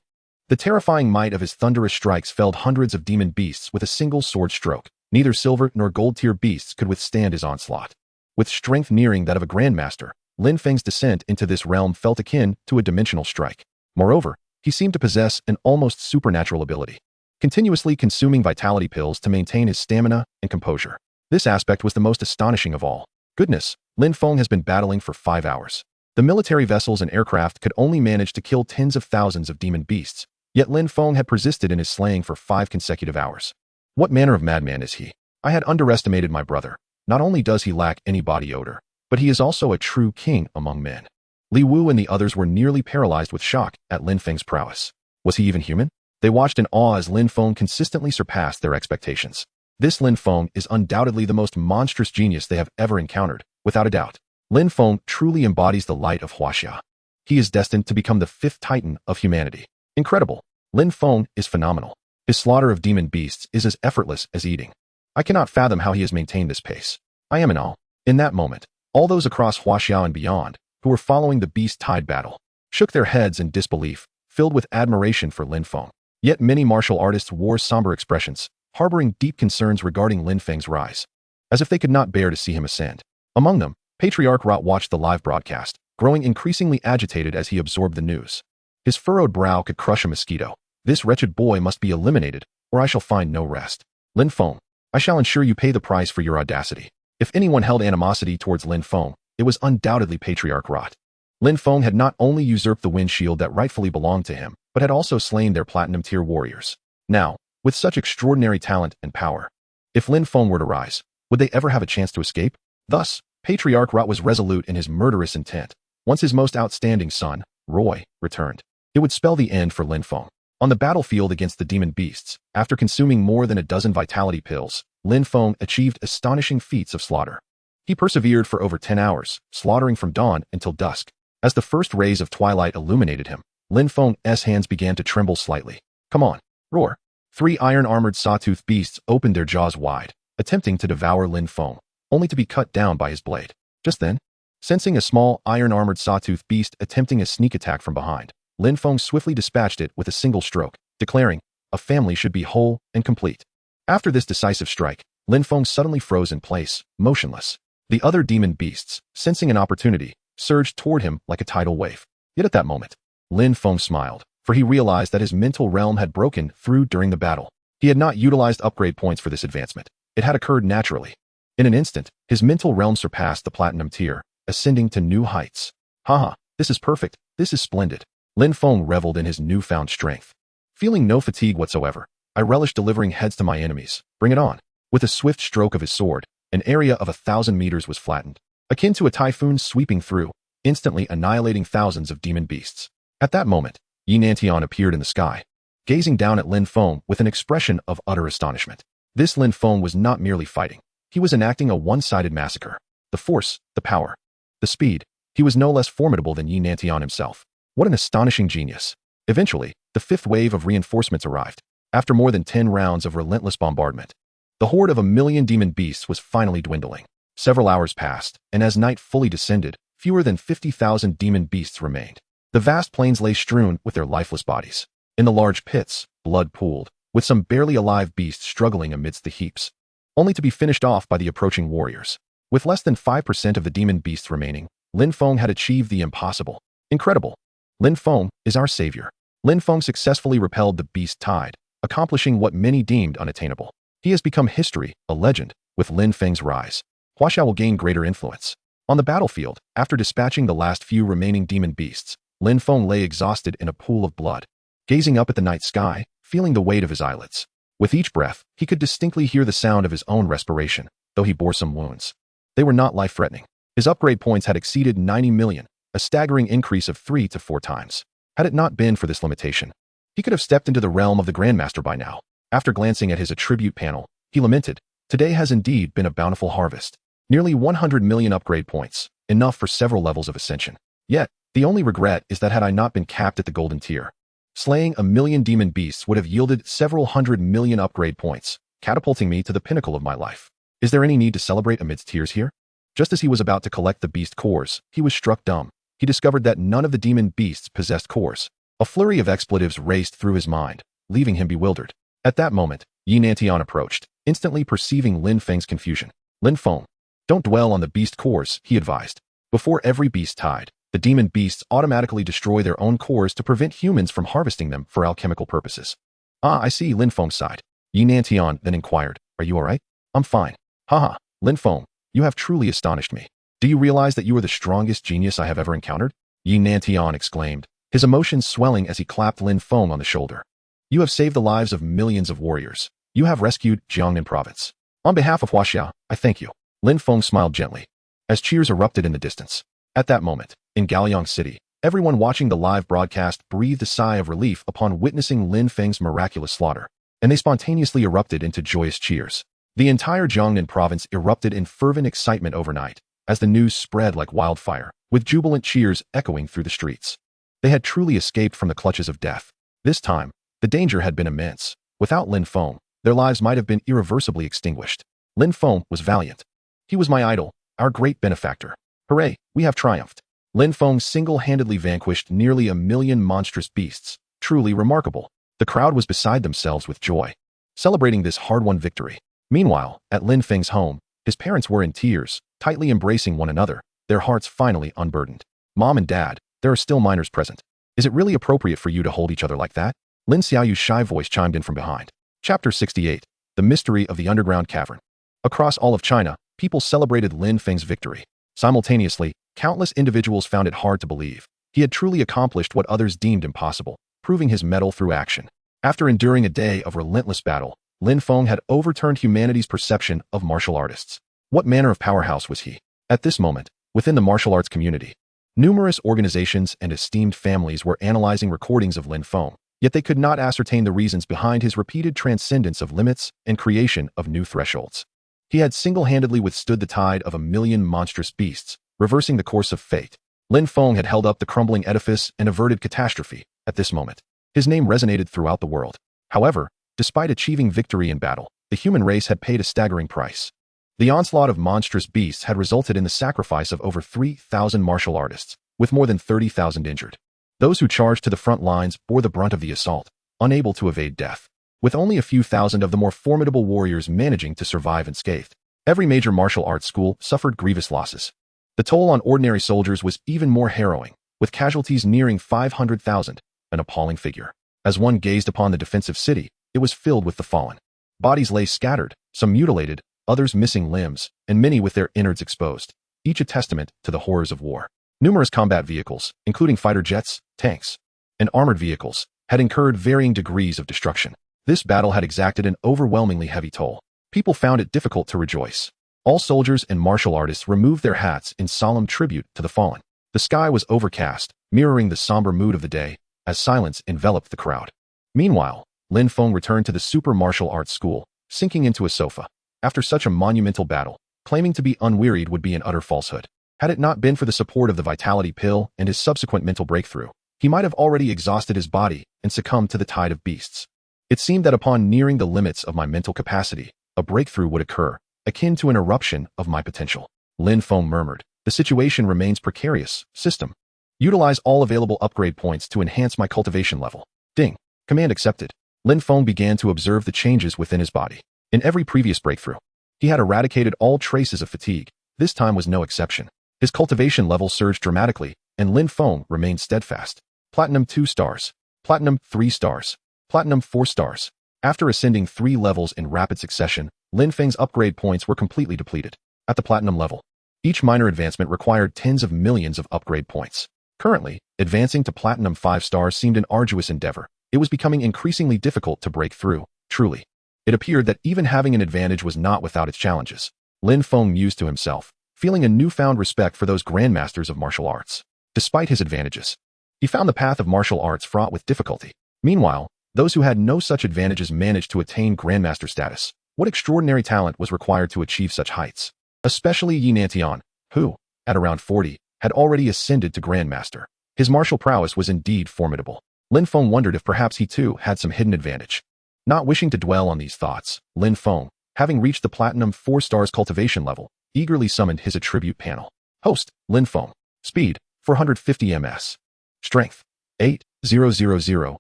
The terrifying might of his thunderous strikes felled hundreds of demon beasts with a single sword stroke. Neither silver nor gold-tier beasts could withstand his onslaught. With strength nearing that of a grandmaster, Lin Feng's descent into this realm felt akin to a dimensional strike. Moreover, he seemed to possess an almost supernatural ability, continuously consuming vitality pills to maintain his stamina and composure. This aspect was the most astonishing of all. Goodness, Lin Feng has been battling for 5 hours. The military vessels and aircraft could only manage to kill tens of thousands of demon beasts, yet Lin Feng had persisted in his slaying for 5 consecutive hours. What manner of madman is he? I had underestimated my brother. Not only does he lack any body odor, but he is also a true king among men. Li Wu and the others were nearly paralyzed with shock at Lin Feng's prowess. Was he even human? They watched in awe as Lin Feng consistently surpassed their expectations. This Lin Feng is undoubtedly the most monstrous genius they have ever encountered, without a doubt. Lin Feng truly embodies the light of Huaxia. He is destined to become the 5th titan of humanity. Incredible. Lin Feng is phenomenal. His slaughter of demon beasts is as effortless as eating. I cannot fathom how he has maintained this pace. I am in awe. In that moment, all those across Huaxiao and beyond, who were following the beast-tide battle, shook their heads in disbelief, filled with admiration for Lin Feng. Yet many martial artists wore somber expressions, harboring deep concerns regarding Lin Feng's rise, as if they could not bear to see him ascend. Among them, Patriarch Rot watched the live broadcast, growing increasingly agitated as he absorbed the news. His furrowed brow could crush a mosquito. This wretched boy must be eliminated, or I shall find no rest. Lin Feng, I shall ensure you pay the price for your audacity. If anyone held animosity towards Lin Feng, it was undoubtedly Patriarch Rot. Lin Feng had not only usurped the wind shield that rightfully belonged to him, but had also slain their platinum-tier warriors. Now, with such extraordinary talent and power, if Lin Feng were to rise, would they ever have a chance to escape? Thus, Patriarch Rot was resolute in his murderous intent. Once his most outstanding son, Roy, returned, it would spell the end for Lin Feng. On the battlefield against the demon beasts, after consuming more than a dozen vitality pills, Lin Feng achieved astonishing feats of slaughter. He persevered for over 10 hours, slaughtering from dawn until dusk. As the first rays of twilight illuminated him, Lin Feng's hands began to tremble slightly. Come on, roar. 3 iron-armored sawtooth beasts opened their jaws wide, attempting to devour Lin Feng, only to be cut down by his blade. Just then, sensing a small iron-armored sawtooth beast attempting a sneak attack from behind, Lin Feng swiftly dispatched it with a single stroke, declaring, a family should be whole and complete. After this decisive strike, Lin Feng suddenly froze in place, motionless. The other demon beasts, sensing an opportunity, surged toward him like a tidal wave. Yet at that moment, Lin Feng smiled, for he realized that his mental realm had broken through during the battle. He had not utilized upgrade points for this advancement. It had occurred naturally. In an instant, his mental realm surpassed the platinum tier, ascending to new heights. Haha, this is perfect. This is splendid. Lin Feng reveled in his newfound strength. Feeling no fatigue whatsoever, I relish delivering heads to my enemies. Bring it on. With a swift stroke of his sword, an area of 1,000 meters was flattened, akin to a typhoon sweeping through, instantly annihilating thousands of demon beasts. At that moment, Yinantian appeared in the sky, gazing down at Lin Feng with an expression of utter astonishment. This Lin Feng was not merely fighting. He was enacting a one-sided massacre. The force, the power, the speed. He was no less formidable than Yinantian himself. What an astonishing genius. Eventually, the 5th wave of reinforcements arrived. After more than 10 rounds of relentless bombardment, the horde of 1,000,000 demon beasts was finally dwindling. Several hours passed, and as night fully descended, fewer than 50,000 demon beasts remained. The vast plains lay strewn with their lifeless bodies. In the large pits, blood pooled, with some barely alive beasts struggling amidst the heaps, only to be finished off by the approaching warriors. With less than 5% of the demon beasts remaining, Lin Feng had achieved the impossible. Incredible. Lin Feng is our savior. Lin Feng successfully repelled the beast tide, accomplishing what many deemed unattainable. He has become history, a legend. With Lin Feng's rise, Huaxiao will gain greater influence. On the battlefield, after dispatching the last few remaining demon beasts, Lin Feng lay exhausted in a pool of blood, gazing up at the night sky, feeling the weight of his eyelids. With each breath, he could distinctly hear the sound of his own respiration, though he bore some wounds. They were not life-threatening. His upgrade points had exceeded 90 million, a staggering increase of 3 to 4 times. Had it not been for this limitation, he could have stepped into the realm of the Grandmaster by now. After glancing at his attribute panel, he lamented, today has indeed been a bountiful harvest. Nearly 100 million upgrade points, enough for several levels of ascension. Yet, the only regret is that had I not been capped at the golden tier, slaying 1,000,000 demon beasts would have yielded several 100 million upgrade points, catapulting me to the pinnacle of my life. Is there any need to celebrate amidst tears here? Just as he was about to collect the beast cores, he was struck dumb. He discovered that none of the demon beasts possessed cores. A flurry of expletives raced through his mind, leaving him bewildered. At that moment, Yinantian approached, instantly perceiving Lin Feng's confusion. Lin Feng, don't dwell on the beast cores, he advised. Before every beast tide, the demon beasts automatically destroy their own cores to prevent humans from harvesting them for alchemical purposes. Ah, I see, Lin Feng sighed. Yinantian then inquired, are you alright? I'm fine. Haha, Lin Feng, you have truly astonished me. Do you realize that you are the strongest genius I have ever encountered? Yinantian exclaimed, his emotions swelling as he clapped Lin Feng on the shoulder. You have saved the lives of millions of warriors. You have rescued Jiangnan province. On behalf of Huaxiao, I thank you. Lin Feng smiled gently, as cheers erupted in the distance. At that moment, in Gaoliang City, everyone watching the live broadcast breathed a sigh of relief upon witnessing Lin Feng's miraculous slaughter, and they spontaneously erupted into joyous cheers. The entire Jiangnan province erupted in fervent excitement overnight, as the news spread like wildfire, with jubilant cheers echoing through the streets. They had truly escaped from the clutches of death. This time, the danger had been immense. Without Lin Feng, their lives might have been irreversibly extinguished. Lin Feng was valiant. He was my idol, our great benefactor. Hooray, we have triumphed. Lin Feng single-handedly vanquished nearly 1,000,000 monstrous beasts. Truly remarkable. The crowd was beside themselves with joy, celebrating this hard-won victory. Meanwhile, at Lin Feng's home, his parents were in tears, tightly embracing one another, their hearts finally unburdened. Mom and Dad, there are still minors present. Is it really appropriate for you to hold each other like that? Lin Xiaoyu's shy voice chimed in from behind. Chapter 68. The Mystery of the Underground Cavern. Across all of China, people celebrated Lin Feng's victory. Simultaneously, countless individuals found it hard to believe. He had truly accomplished what others deemed impossible, proving his mettle through action. After enduring a day of relentless battle, Lin Feng had overturned humanity's perception of martial artists. What manner of powerhouse was he? At this moment, within the martial arts community, numerous organizations and esteemed families were analyzing recordings of Lin Feng, yet they could not ascertain the reasons behind his repeated transcendence of limits and creation of new thresholds. He had single-handedly withstood the tide of 1,000,000 monstrous beasts, reversing the course of fate. Lin Feng had held up the crumbling edifice and averted catastrophe. At this moment, his name resonated throughout the world. However, despite achieving victory in battle, the human race had paid a staggering price. The onslaught of monstrous beasts had resulted in the sacrifice of over 3,000 martial artists, with more than 30,000 injured. Those who charged to the front lines bore the brunt of the assault, unable to evade death, with only a few thousand of the more formidable warriors managing to survive unscathed. Every major martial arts school suffered grievous losses. The toll on ordinary soldiers was even more harrowing, with casualties nearing 500,000, an appalling figure. As one gazed upon the defensive city, it was filled with the fallen. Bodies lay scattered, some mutilated, others missing limbs, and many with their innards exposed, each a testament to the horrors of war. Numerous combat vehicles, including fighter jets, tanks, and armored vehicles, had incurred varying degrees of destruction. This battle had exacted an overwhelmingly heavy toll. People found it difficult to rejoice. All soldiers and martial artists removed their hats in solemn tribute to the fallen. The sky was overcast, mirroring the somber mood of the day, as silence enveloped the crowd. Meanwhile, Lin Feng returned to the super martial arts school, sinking into a sofa. After such a monumental battle, claiming to be unwearied would be an utter falsehood. Had it not been for the support of the vitality pill and his subsequent mental breakthrough, he might have already exhausted his body and succumbed to the tide of beasts. It seemed that upon nearing the limits of my mental capacity, a breakthrough would occur, akin to an eruption of my potential. Lin Feng murmured, "The situation remains precarious. System. Utilize all available upgrade points to enhance my cultivation level." Ding. Command accepted. Lin Feng began to observe the changes within his body. In every previous breakthrough, he had eradicated all traces of fatigue. This time was no exception. His cultivation level surged dramatically, and Lin Feng remained steadfast. Platinum 2 stars. Platinum 3 stars. Platinum 4 stars. After ascending 3 levels in rapid succession, Lin Feng's upgrade points were completely depleted. At the platinum level, each minor advancement required tens of millions of upgrade points. Currently, advancing to platinum 5 stars seemed an arduous endeavor. It was becoming increasingly difficult to break through. Truly, it appeared that even having an advantage was not without its challenges. Lin Feng mused to himself, feeling a newfound respect for those grandmasters of martial arts. Despite his advantages, he found the path of martial arts fraught with difficulty. Meanwhile, those who had no such advantages managed to attain grandmaster status. What extraordinary talent was required to achieve such heights? Especially Yi Nantian, who, at around 40, had already ascended to grandmaster. His martial prowess was indeed formidable. Lin Feng wondered if perhaps he too had some hidden advantage. Not wishing to dwell on these thoughts, Lin Feng, having reached the platinum 4 stars cultivation level, eagerly summoned his attribute panel. Host, Lin Feng. Speed, 450 ms. Strength, 8,000,000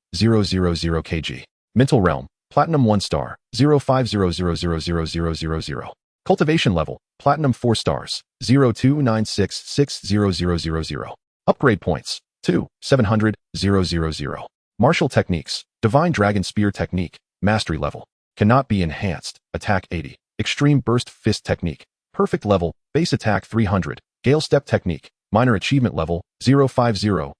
kg. Mental realm, platinum 1 star, 050000000. Cultivation level, platinum 4 stars, 029660000. Upgrade points, 2,700,000. Martial techniques, Divine Dragon Spear Technique, Mastery level. Cannot be enhanced, Attack 80. Extreme Burst Fist Technique, Perfect level, Base Attack 300. Gale Step Technique, Minor Achievement level, 050,000.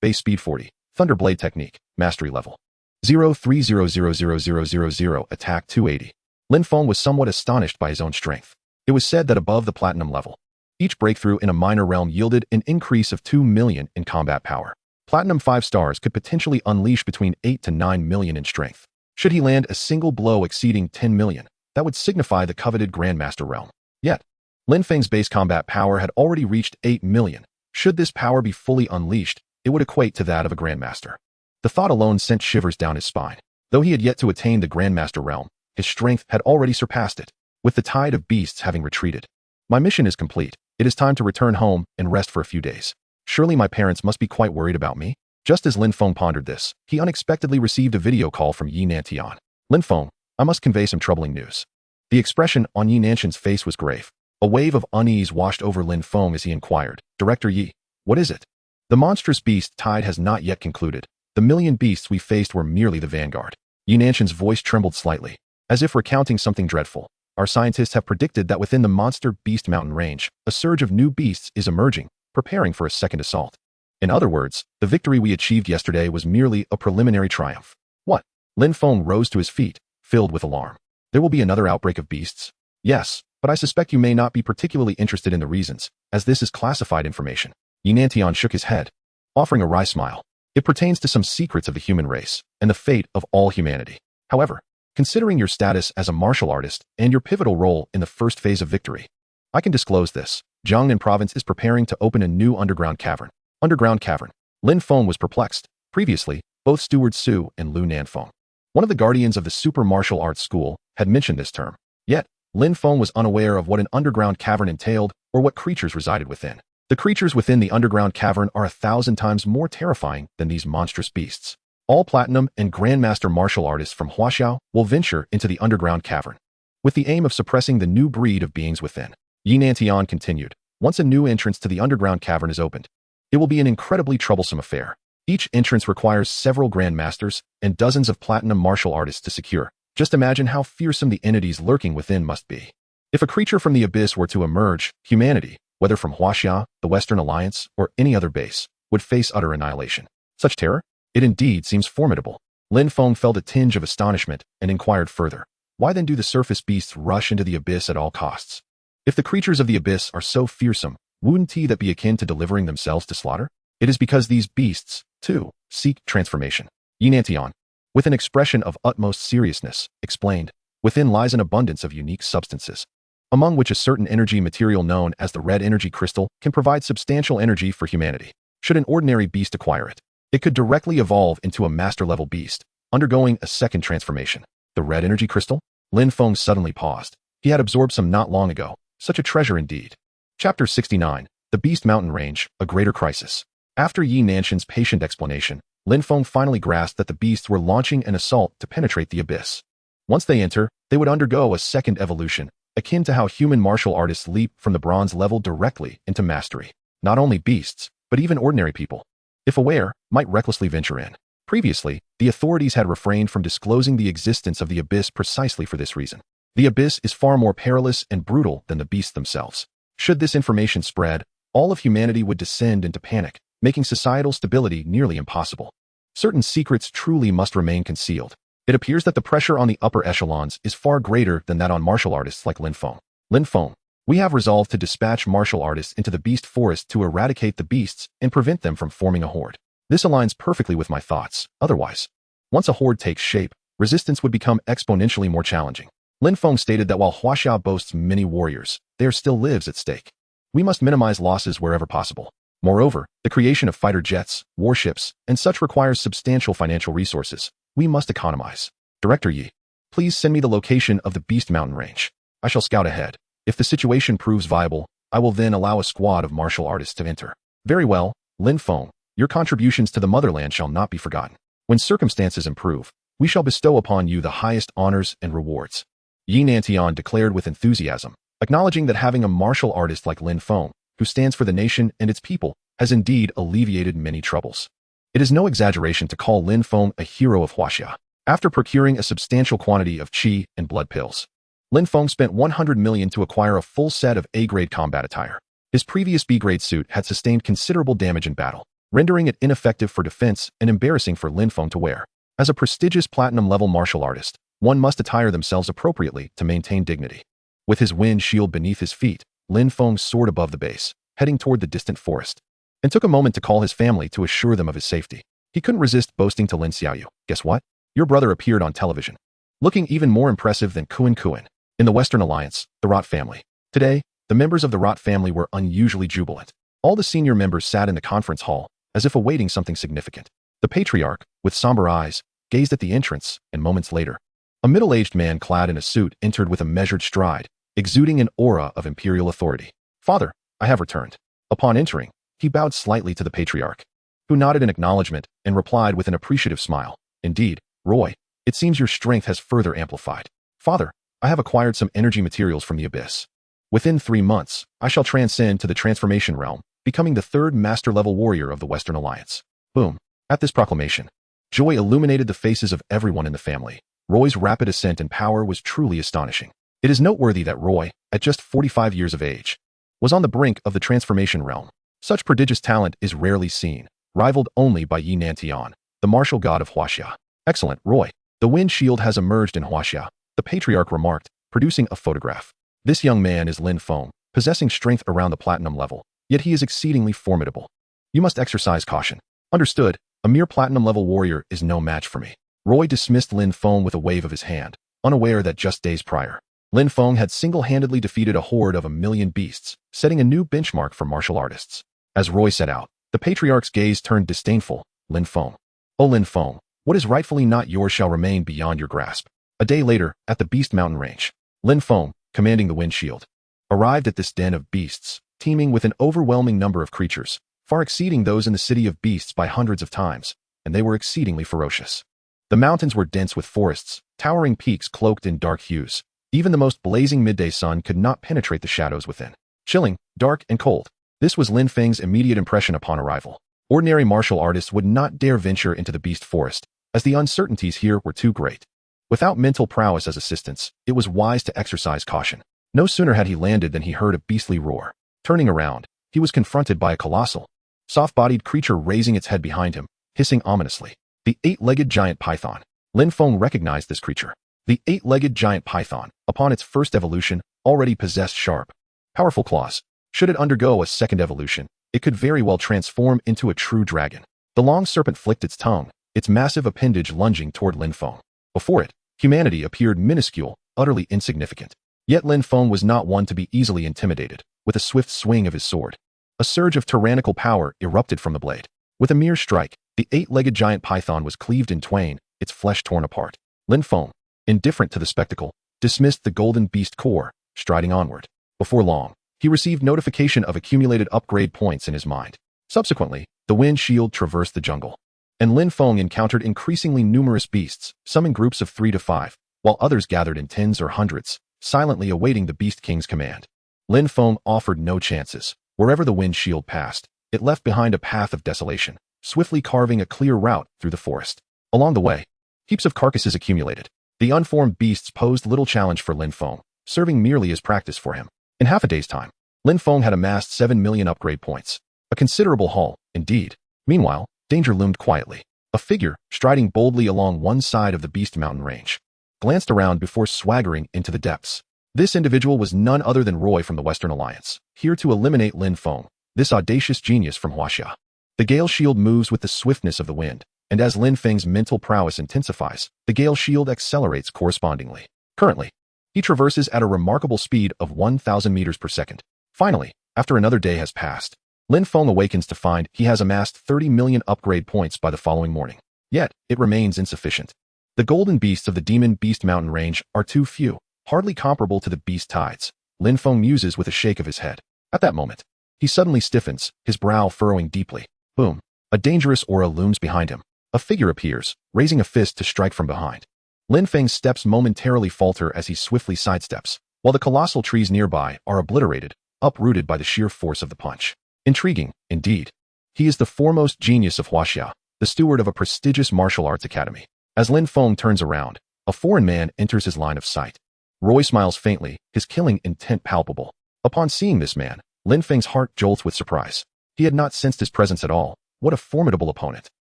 Base Speed 40. Thunderblade Technique, Mastery level, 030000000. Attack 280. Lin Feng was somewhat astonished by his own strength. It was said that above the platinum level, each breakthrough in a minor realm yielded an increase of 2 million in combat power. Platinum 5 stars could potentially unleash between 8 to 9 million in strength. Should he land a single blow exceeding 10 million, that would signify the coveted Grandmaster realm. Yet, Lin Feng's base combat power had already reached 8 million. Should this power be fully unleashed, it would equate to that of a Grandmaster. The thought alone sent shivers down his spine. Though he had yet to attain the Grandmaster realm, his strength had already surpassed it, with the tide of beasts having retreated. My mission is complete. It is time to return home and rest for a few days. Surely my parents must be quite worried about me. Just as Lin Feng pondered this, he unexpectedly received a video call from Yi Nantian. Lin Feng, I must convey some troubling news. The expression on Yi Nantian's face was grave. A wave of unease washed over Lin Feng as he inquired, Director Yi, what is it? The monstrous beast tide has not yet concluded. The million beasts we faced were merely the vanguard. Yi Nantian's voice trembled slightly, as if recounting something dreadful. Our scientists have predicted that within the monster beast mountain range, a surge of new beasts is emerging, preparing for a second assault. In other words, the victory we achieved yesterday was merely a preliminary triumph. What? Lin Feng rose to his feet, filled with alarm. There will be another outbreak of beasts? Yes, but I suspect you may not be particularly interested in the reasons, as this is classified information. Yi Nantian shook his head, offering a wry smile. It pertains to some secrets of the human race and the fate of all humanity. However, considering your status as a martial artist and your pivotal role in the first phase of victory, I can disclose this. Jiangnan province is preparing to open a new underground cavern. Underground cavern. Lin Feng was perplexed. Previously, both Steward Su and Lu Nanfeng, one of the guardians of the super martial arts school, had mentioned this term. Yet, Lin Feng was unaware of what an underground cavern entailed or what creatures resided within. The creatures within the underground cavern are 1,000 times more terrifying than these monstrous beasts. All platinum and grandmaster martial artists from Huaxiao will venture into the underground cavern, with the aim of suppressing the new breed of beings within. Yi Nantian continued, once a new entrance to the underground cavern is opened, it will be an incredibly troublesome affair. Each entrance requires several grandmasters and dozens of platinum martial artists to secure. Just imagine how fearsome the entities lurking within must be. If a creature from the abyss were to emerge, humanity, whether from Huaxia, the Western Alliance, or any other base, would face utter annihilation. Such terror? It indeed seems formidable. Lin Feng felt a tinge of astonishment and inquired further. Why then do the surface beasts rush into the abyss at all costs? If the creatures of the abyss are so fearsome, wouldn't that be akin to delivering themselves to slaughter? It is because these beasts, too, seek transformation. Yi Nantian, with an expression of utmost seriousness, explained, within lies an abundance of unique substances, among which a certain energy material known as the red energy crystal can provide substantial energy for humanity. Should an ordinary beast acquire it, it could directly evolve into a master-level beast, undergoing a second transformation. The red energy crystal? Lin Feng suddenly paused. He had absorbed some not long ago. Such a treasure indeed. Chapter 69. The Beast Mountain Range, A Greater Crisis. After Yi Nantian's patient explanation, Lin Feng finally grasped that the beasts were launching an assault to penetrate the abyss. Once they enter, they would undergo a second evolution, akin to how human martial artists leap from the bronze level directly into mastery. Not only beasts, but even ordinary people, if aware, might recklessly venture in. Previously, the authorities had refrained from disclosing the existence of the abyss precisely for this reason. The abyss is far more perilous and brutal than the beasts themselves. Should this information spread, all of humanity would descend into panic, making societal stability nearly impossible. Certain secrets truly must remain concealed. It appears that the pressure on the upper echelons is far greater than that on martial artists like Lin Feng. Lin Feng, we have resolved to dispatch martial artists into the beast forest to eradicate the beasts and prevent them from forming a horde. This aligns perfectly with my thoughts. Otherwise, once a horde takes shape, resistance would become exponentially more challenging. Lin Feng stated that while Huaxia boasts many warriors, there still lives at stake. We must minimize losses wherever possible. Moreover, the creation of fighter jets, warships, and such requires substantial financial resources. We must economize. Director Yi, please send me the location of the Beast Mountain Range. I shall scout ahead. If the situation proves viable, I will then allow a squad of martial artists to enter. Very well, Lin Feng, your contributions to the motherland shall not be forgotten. When circumstances improve, we shall bestow upon you the highest honors and rewards. Yi Nantian declared with enthusiasm, acknowledging that having a martial artist like Lin Feng, who stands for the nation and its people, has indeed alleviated many troubles. It is no exaggeration to call Lin Feng a hero of Huaxia. After procuring a substantial quantity of qi and blood pills, Lin Feng spent 100 million to acquire a full set of A-grade combat attire. His previous B-grade suit had sustained considerable damage in battle, rendering it ineffective for defense and embarrassing for Lin Feng to wear. As a prestigious platinum-level martial artist, one must attire themselves appropriately to maintain dignity. With his wind shield beneath his feet, Lin Feng soared above the base, heading toward the distant forest, and took a moment to call his family to assure them of his safety. He couldn't resist boasting to Lin Xiaoyu, guess what? Your brother appeared on television, looking even more impressive than Kuan Kuan. In the Western Alliance, the Rot family. Today, the members of the Rot family were unusually jubilant. All the senior members sat in the conference hall, as if awaiting something significant. The patriarch, with somber eyes, gazed at the entrance, and moments later, a middle-aged man clad in a suit entered with a measured stride, exuding an aura of imperial authority. "Father, I have returned." Upon entering, he bowed slightly to the patriarch, who nodded in acknowledgement and replied with an appreciative smile. "Indeed, Roy, it seems your strength has further amplified. Father, I have acquired some energy materials from the abyss. Within 3 months, I shall transcend to the transformation realm, becoming the 3rd master-level warrior of the Western Alliance." Boom. At this proclamation, joy illuminated the faces of everyone in the family. Roy's rapid ascent in power was truly astonishing. It is noteworthy that Roy, at just 45 years of age, was on the brink of the transformation realm. Such prodigious talent is rarely seen, rivaled only by Yi Nantian, the martial god of Huaxia. "Excellent, Roy. The wind shield has emerged in Huaxia," the patriarch remarked, producing a photograph. "This young man is Lin Feng, possessing strength around the platinum level, yet he is exceedingly formidable. You must exercise caution." "Understood. A mere platinum-level warrior is no match for me." Roy dismissed Lin Feng with a wave of his hand, unaware that just days prior, Lin Feng had single-handedly defeated a horde of 1,000,000 beasts, setting a new benchmark for martial artists. As Roy set out, the patriarch's gaze turned disdainful. "Lin Feng. Oh, Lin Feng, what is rightfully not yours shall remain beyond your grasp." A day later, at the Beast Mountain Range, Lin Feng, commanding the Wind Shield, arrived at this den of beasts, teeming with an overwhelming number of creatures, far exceeding those in the city of beasts by hundreds of times, and they were exceedingly ferocious. The mountains were dense with forests, towering peaks cloaked in dark hues. Even the most blazing midday sun could not penetrate the shadows within. Chilling, dark, and cold. This was Lin Feng's immediate impression upon arrival. Ordinary martial artists would not dare venture into the beast forest, as the uncertainties here were too great. Without mental prowess as assistance, it was wise to exercise caution. No sooner had he landed than he heard a beastly roar. Turning around, he was confronted by a colossal, soft-bodied creature raising its head behind him, hissing ominously. The 8-legged giant python. Lin Feng recognized this creature. The 8-legged giant python, upon its first evolution, already possessed sharp, powerful claws. Should it undergo a second evolution, it could very well transform into a true dragon. The long serpent flicked its tongue, its massive appendage lunging toward Lin Feng. Before it, humanity appeared minuscule, utterly insignificant. Yet Lin Feng was not one to be easily intimidated. With a swift swing of his sword, a surge of tyrannical power erupted from the blade. With a mere strike, the 8-legged giant python was cleaved in twain, its flesh torn apart. Lin Feng, indifferent to the spectacle, dismissed the golden beast core, striding onward. Before long, he received notification of accumulated upgrade points in his mind. Subsequently, the wind shield traversed the jungle, and Lin Feng encountered increasingly numerous beasts, some in groups of 3 to 5, while others gathered in tens or hundreds, silently awaiting the Beast King's command. Lin Feng offered no chances. Wherever the wind shield passed, it left behind a path of desolation, swiftly carving a clear route through the forest. Along the way, heaps of carcasses accumulated. The unformed beasts posed little challenge for Lin Feng, serving merely as practice for him. In half a day's time, Lin Feng had amassed 7 million upgrade points. A considerable haul, indeed. Meanwhile, danger loomed quietly. A figure, striding boldly along one side of the Beast Mountain range, glanced around before swaggering into the depths. This individual was none other than Roy from the Western Alliance, here to eliminate Lin Feng, this audacious genius from Huaxia. The Gale Shield moves with the swiftness of the wind, and as Lin Feng's mental prowess intensifies, the Gale Shield accelerates correspondingly. Currently, he traverses at a remarkable speed of 1,000 meters per second. Finally, after another day has passed, Lin Feng awakens to find he has amassed 30 million upgrade points by the following morning. Yet, it remains insufficient. The golden beasts of the Demon Beast Mountain range are too few, hardly comparable to the beast tides. Lin Feng muses with a shake of his head. At that moment, he suddenly stiffens, his brow furrowing deeply. Boom. A dangerous aura looms behind him. A figure appears, raising a fist to strike from behind. Lin Feng's steps momentarily falter as he swiftly sidesteps, while the colossal trees nearby are obliterated, uprooted by the sheer force of the punch. Intriguing, indeed. He is the foremost genius of Huaxia, the steward of a prestigious martial arts academy. As Lin Feng turns around, a foreign man enters his line of sight. Roy smiles faintly, his killing intent palpable. Upon seeing this man, Lin Feng's heart jolts with surprise. He had not sensed his presence at all. What a formidable opponent.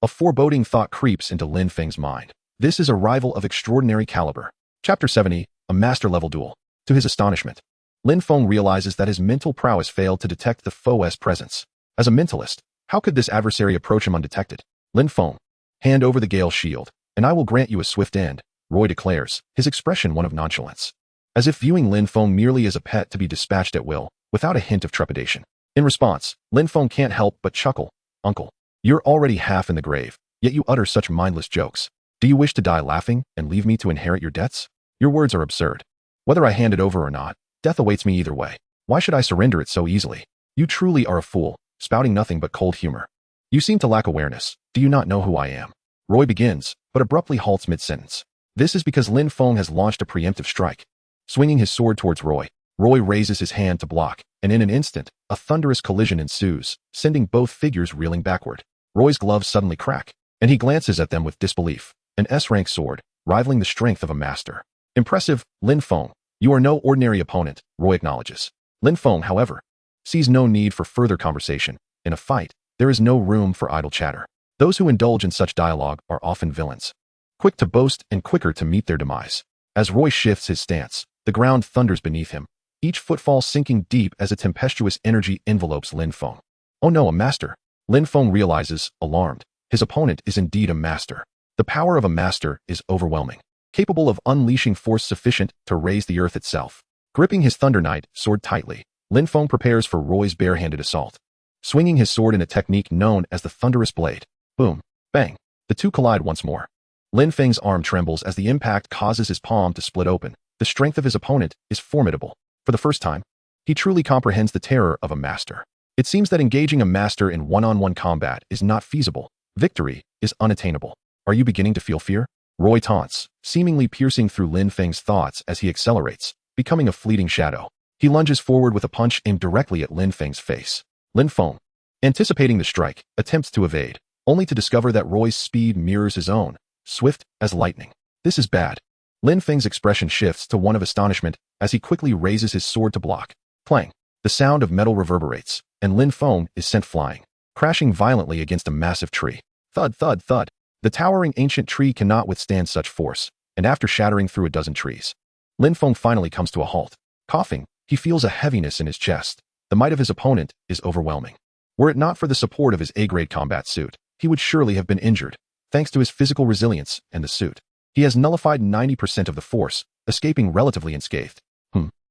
A foreboding thought creeps into Lin Feng's mind. This is a rival of extraordinary caliber. Chapter 70, a master-level duel. To his astonishment, Lin Feng realizes that his mental prowess failed to detect the foe's presence. As a mentalist, how could this adversary approach him undetected? Lin Feng, hand over the Gale Shield, and I will grant you a swift end, Roy declares, his expression one of nonchalance, as if viewing Lin Feng merely as a pet to be dispatched at will, without a hint of trepidation. In response, Lin Feng can't help but chuckle. Uncle, you're already half in the grave, yet you utter such mindless jokes. Do you wish to die laughing and leave me to inherit your debts? Your words are absurd. Whether I hand it over or not, death awaits me either way. Why should I surrender it so easily? You truly are a fool, spouting nothing but cold humor. You seem to lack awareness. Do you not know who I am? Roy begins, but abruptly halts mid-sentence. This is because Lin Feng has launched a preemptive strike. Swinging his sword towards Roy, Roy raises his hand to block, and in an instant, a thunderous collision ensues, sending both figures reeling backward. Roy's gloves suddenly crack, and he glances at them with disbelief. An S-rank sword, rivaling the strength of a master. Impressive, Lin Feng. You are no ordinary opponent, Roy acknowledges. Lin Feng, however, sees no need for further conversation. In a fight, there is no room for idle chatter. Those who indulge in such dialogue are often villains, quick to boast and quicker to meet their demise. As Roy shifts his stance, the ground thunders beneath him, each footfall sinking deep as a tempestuous energy envelopes Lin Feng. Oh no, a master! Lin Feng realizes, alarmed. His opponent is indeed a master. The power of a master is overwhelming, capable of unleashing force sufficient to raise the earth itself. Gripping his Thunder Knight sword tightly, Lin Feng prepares for Roy's bare-handed assault. Swinging his sword in a technique known as the thunderous blade. Boom, bang, the two collide once more. Lin Feng's arm trembles as the impact causes his palm to split open. The strength of his opponent is formidable. For the first time, he truly comprehends the terror of a master. It seems that engaging a master in one-on-one combat is not feasible. Victory is unattainable. Are you beginning to feel fear? Roy taunts, seemingly piercing through Lin Feng's thoughts as he accelerates, becoming a fleeting shadow. He lunges forward with a punch aimed directly at Lin Feng's face. Lin Feng, anticipating the strike, attempts to evade, only to discover that Roy's speed mirrors his own, swift as lightning. This is bad. Lin Feng's expression shifts to one of astonishment as he quickly raises his sword to block. Clang. The sound of metal reverberates, and Lin Feng is sent flying, crashing violently against a massive tree. Thud, thud, thud. The towering ancient tree cannot withstand such force, and after shattering through a dozen trees, Lin Feng finally comes to a halt. Coughing, he feels a heaviness in his chest. The might of his opponent is overwhelming. Were it not for the support of his A-grade combat suit, he would surely have been injured. Thanks to his physical resilience and the suit, he has nullified 90% of the force, escaping relatively unscathed.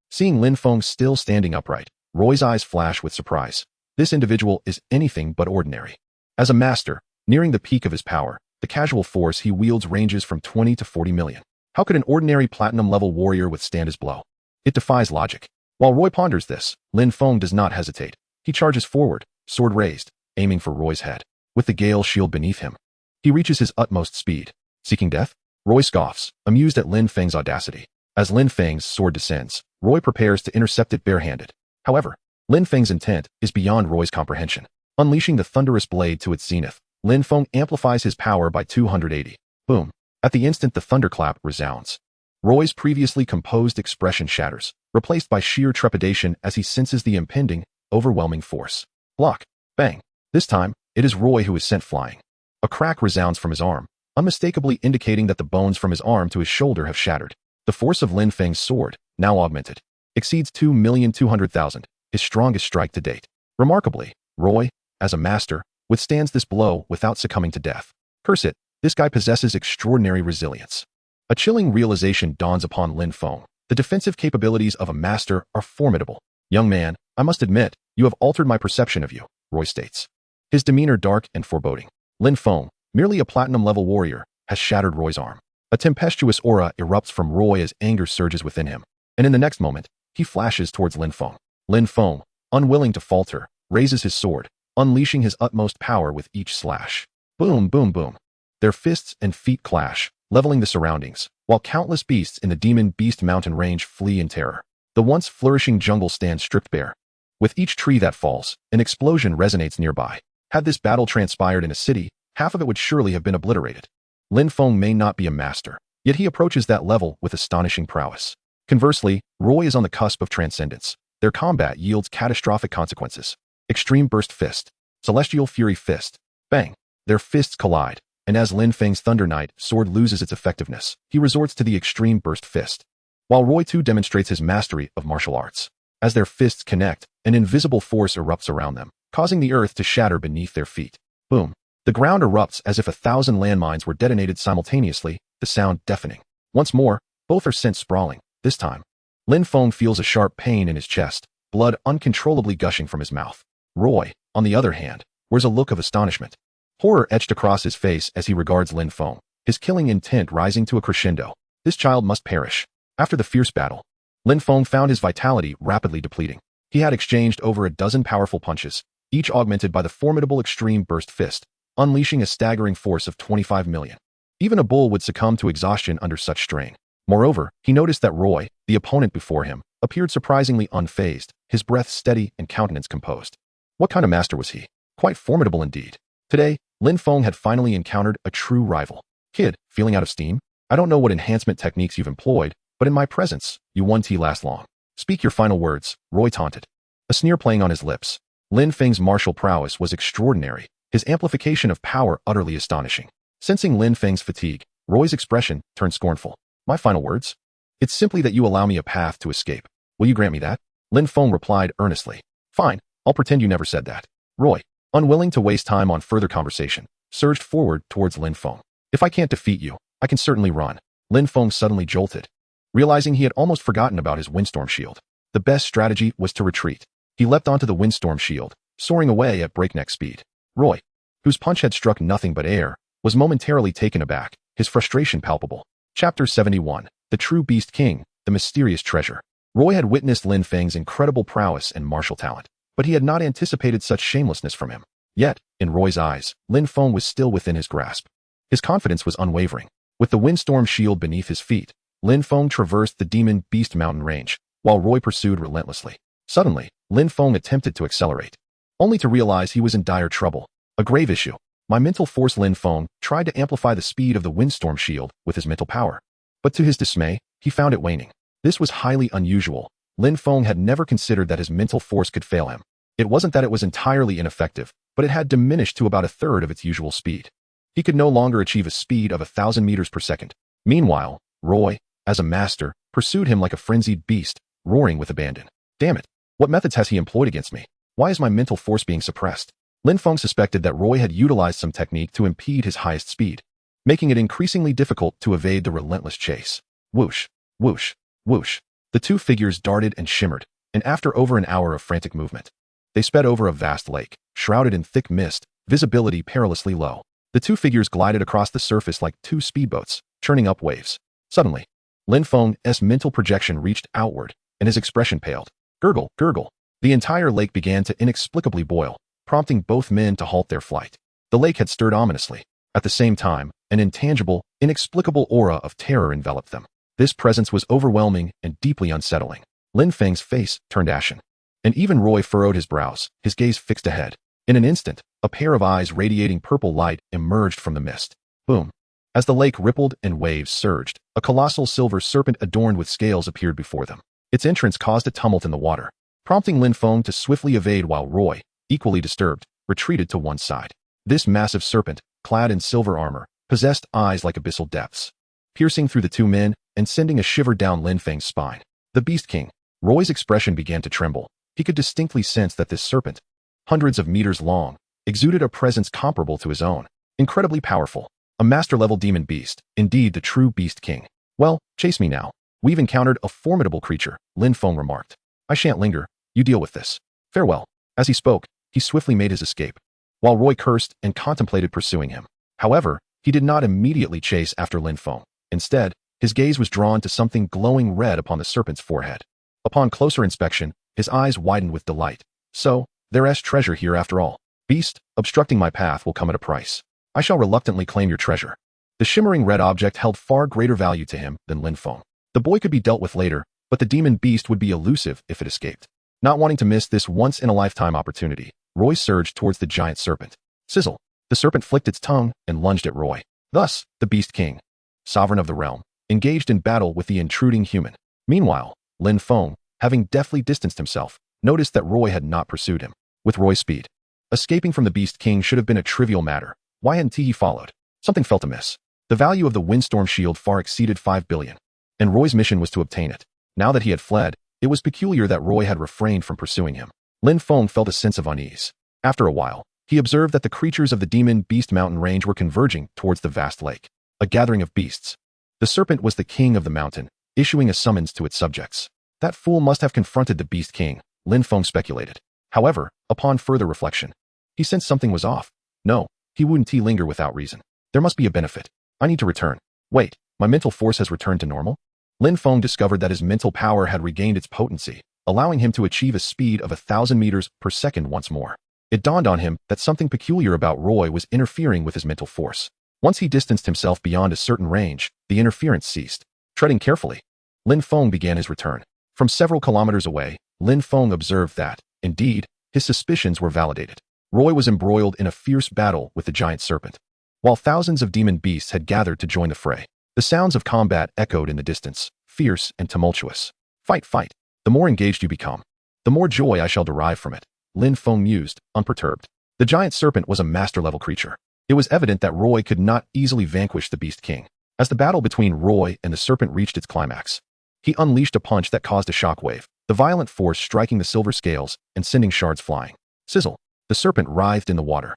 Seeing Lin Feng still standing upright, Roy's eyes flash with surprise. This individual is anything but ordinary. As a master, nearing the peak of his power, the casual force he wields ranges from 20 to 40 million. How could an ordinary platinum-level warrior withstand his blow? It defies logic. While Roy ponders this, Lin Feng does not hesitate. He charges forward, sword raised, aiming for Roy's head. With the Gale shield beneath him, he reaches his utmost speed. Seeking death? Roy scoffs, amused at Lin Feng's audacity. As Lin Feng's sword descends, Roy prepares to intercept it barehanded. However, Lin Feng's intent is beyond Roy's comprehension. Unleashing the thunderous blade to its zenith, Lin Feng amplifies his power by 280. Boom. At the instant the thunderclap resounds, Roy's previously composed expression shatters, replaced by sheer trepidation as he senses the impending, overwhelming force. Block. Bang. This time, it is Roy who is sent flying. A crack resounds from his arm, unmistakably indicating that the bones from his arm to his shoulder have shattered. The force of Lin Feng's sword, now augmented, exceeds 2,200,000, his strongest strike to date. Remarkably, Roy, as a master, withstands this blow without succumbing to death. Curse it, this guy possesses extraordinary resilience. A chilling realization dawns upon Lin Feng. The defensive capabilities of a master are formidable. Young man, I must admit, you have altered my perception of you, Roy states. His demeanor dark and foreboding. Lin Feng, merely a platinum-level warrior, has shattered Roy's arm. A tempestuous aura erupts from Roy as anger surges within him, and in the next moment, he flashes towards Lin Feng. Lin Feng, unwilling to falter, raises his sword, unleashing his utmost power with each slash. Boom, boom, boom. Their fists and feet clash, leveling the surroundings, while countless beasts in the Demon Beast Mountain range flee in terror. The once flourishing jungle stands stripped bare. With each tree that falls, an explosion resonates nearby. Had this battle transpired in a city, half of it would surely have been obliterated. Lin Feng may not be a master, yet he approaches that level with astonishing prowess. Conversely, Roy is on the cusp of transcendence. Their combat yields catastrophic consequences. Extreme Burst Fist. Celestial Fury Fist. Bang. Their fists collide, and as Lin Feng's Thunder Knight sword loses its effectiveness, he resorts to the Extreme Burst Fist. While Roy too demonstrates his mastery of martial arts. As their fists connect, an invisible force erupts around them, causing the earth to shatter beneath their feet. Boom. The ground erupts as if 1,000 landmines were detonated simultaneously, the sound deafening. Once more, both are sent sprawling. This time, Lin Feng feels a sharp pain in his chest, blood uncontrollably gushing from his mouth. Roy, on the other hand, wears a look of astonishment. Horror etched across his face as he regards Lin Feng. his killing intent rising to a crescendo. This child must perish. After the fierce battle, Lin Feng found his vitality rapidly depleting. He had exchanged over a dozen powerful punches, each augmented by the formidable Extreme Burst Fist, unleashing a staggering force of 25 million. Even a bull would succumb to exhaustion under such strain. Moreover, he noticed that Roy, the opponent before him, appeared surprisingly unfazed, his breath steady and countenance composed. What kind of master was he? Quite formidable indeed. Today, Lin Feng had finally encountered a true rival. Kid, feeling out of steam? I don't know what enhancement techniques you've employed, but in my presence, you won't last long. Speak your final words, Roy taunted. A sneer playing on his lips. Lin Feng's martial prowess was extraordinary, his amplification of power utterly astonishing. Sensing Lin Feng's fatigue, Roy's expression turned scornful. My final words? It's simply that you allow me a path to escape. Will you grant me that? Lin Feng replied earnestly. Fine, I'll pretend you never said that. Roy, unwilling to waste time on further conversation, surged forward towards Lin Feng. If I can't defeat you, I can certainly run. Lin Feng suddenly jolted, realizing he had almost forgotten about his windstorm shield. The best strategy was to retreat. He leapt onto the windstorm shield, soaring away at breakneck speed. Roy, whose punch had struck nothing but air, was momentarily taken aback, his frustration palpable. Chapter 71, The True Beast King, The Mysterious Treasure. Roy had witnessed Lin Feng's incredible prowess and martial talent, but he had not anticipated such shamelessness from him. Yet, in Roy's eyes, Lin Feng was still within his grasp. His confidence was unwavering. With the windstorm shield beneath his feet, Lin Feng traversed the Demon Beast Mountain range, while Roy pursued relentlessly. Suddenly, Lin Feng attempted to accelerate, only to realize he was in dire trouble. A grave issue. My mental force. Lin Feng tried to amplify the speed of the windstorm shield with his mental power. But to his dismay, he found it waning. This was highly unusual. Lin Feng had never considered that his mental force could fail him. It wasn't that it was entirely ineffective, but it had diminished to about a third of its usual speed. He could no longer achieve a speed of 1,000 meters per second. Meanwhile, Roy, as a master, pursued him like a frenzied beast, roaring with abandon. Damn it! What methods has he employed against me? Why is my mental force being suppressed? Lin Feng suspected that Roy had utilized some technique to impede his highest speed, making it increasingly difficult to evade the relentless chase. Whoosh, whoosh, whoosh. The two figures darted and shimmered, and after over an hour of frantic movement, they sped over a vast lake, shrouded in thick mist, visibility perilously low. The two figures glided across the surface like two speedboats, churning up waves. Suddenly, Lin Feng's mental projection reached outward, and his expression paled. Gurgle, gurgle. The entire lake began to inexplicably boil, prompting both men to halt their flight. The lake had stirred ominously. At the same time, an intangible, inexplicable aura of terror enveloped them. This presence was overwhelming and deeply unsettling. Lin Feng's face turned ashen, and even Roy furrowed his brows, his gaze fixed ahead. In an instant, a pair of eyes radiating purple light emerged from the mist. Boom. As the lake rippled and waves surged, a colossal silver serpent adorned with scales appeared before them. Its entrance caused a tumult in the water, prompting Lin Feng to swiftly evade while Roy, equally disturbed, retreated to one side. This massive serpent, clad in silver armor, possessed eyes like abyssal depths, piercing through the two men and sending a shiver down Lin Feng's spine. The Beast King. Roy's expression began to tremble. He could distinctly sense that this serpent, hundreds of meters long, exuded a presence comparable to his own. Incredibly powerful. A master-level demon beast, indeed the true Beast King. Well, chase me now. We've encountered a formidable creature, Lin Feng remarked. I shan't linger. You deal with this. Farewell. As he spoke, he swiftly made his escape, while Roy cursed and contemplated pursuing him. However, he did not immediately chase after Lin Feng. Instead, his gaze was drawn to something glowing red upon the serpent's forehead. Upon closer inspection, his eyes widened with delight. So, there's treasure here after all. Beast, obstructing my path will come at a price. I shall reluctantly claim your treasure. The shimmering red object held far greater value to him than Lin Feng. The boy could be dealt with later, but the demon beast would be elusive if it escaped. Not wanting to miss this once-in-a-lifetime opportunity, Roy surged towards the giant serpent. Sizzle! The serpent flicked its tongue and lunged at Roy. Thus, the Beast King, sovereign of the realm, engaged in battle with the intruding human. Meanwhile, Lin Feng, having deftly distanced himself, noticed that Roy had not pursued him. With Roy's speed, escaping from the Beast King should have been a trivial matter. Why hadn't he followed? Something felt amiss. The value of the windstorm shield far exceeded 5 billion, and Roy's mission was to obtain it. Now that he had fled, it was peculiar that Roy had refrained from pursuing him. Lin Feng felt a sense of unease. After a while, he observed that the creatures of the Demon Beast Mountain range were converging towards the vast lake. A gathering of beasts. The serpent was the king of the mountain, issuing a summons to its subjects. That fool must have confronted the Beast King, Lin Feng speculated. However, upon further reflection, he sensed something was off. No, he wouldn't linger without reason. There must be a benefit. I need to return. Wait, my mental force has returned to normal? Lin Feng discovered that his mental power had regained its potency, allowing him to achieve a speed of 1,000 meters per second once more. It dawned on him that something peculiar about Roy was interfering with his mental force. Once he distanced himself beyond a certain range, the interference ceased. Treading carefully, Lin Feng began his return. From several kilometers away, Lin Feng observed that, indeed, his suspicions were validated. Roy was embroiled in a fierce battle with the giant serpent. While thousands of demon beasts had gathered to join the fray, the sounds of combat echoed in the distance, fierce and tumultuous. Fight, fight. The more engaged you become, the more joy I shall derive from it, Lin Feng mused, unperturbed. The giant serpent was a master-level creature. It was evident that Roy could not easily vanquish the Beast King. As the battle between Roy and the serpent reached its climax, he unleashed a punch that caused a shockwave, the violent force striking the silver scales and sending shards flying. Sizzle. The serpent writhed in the water,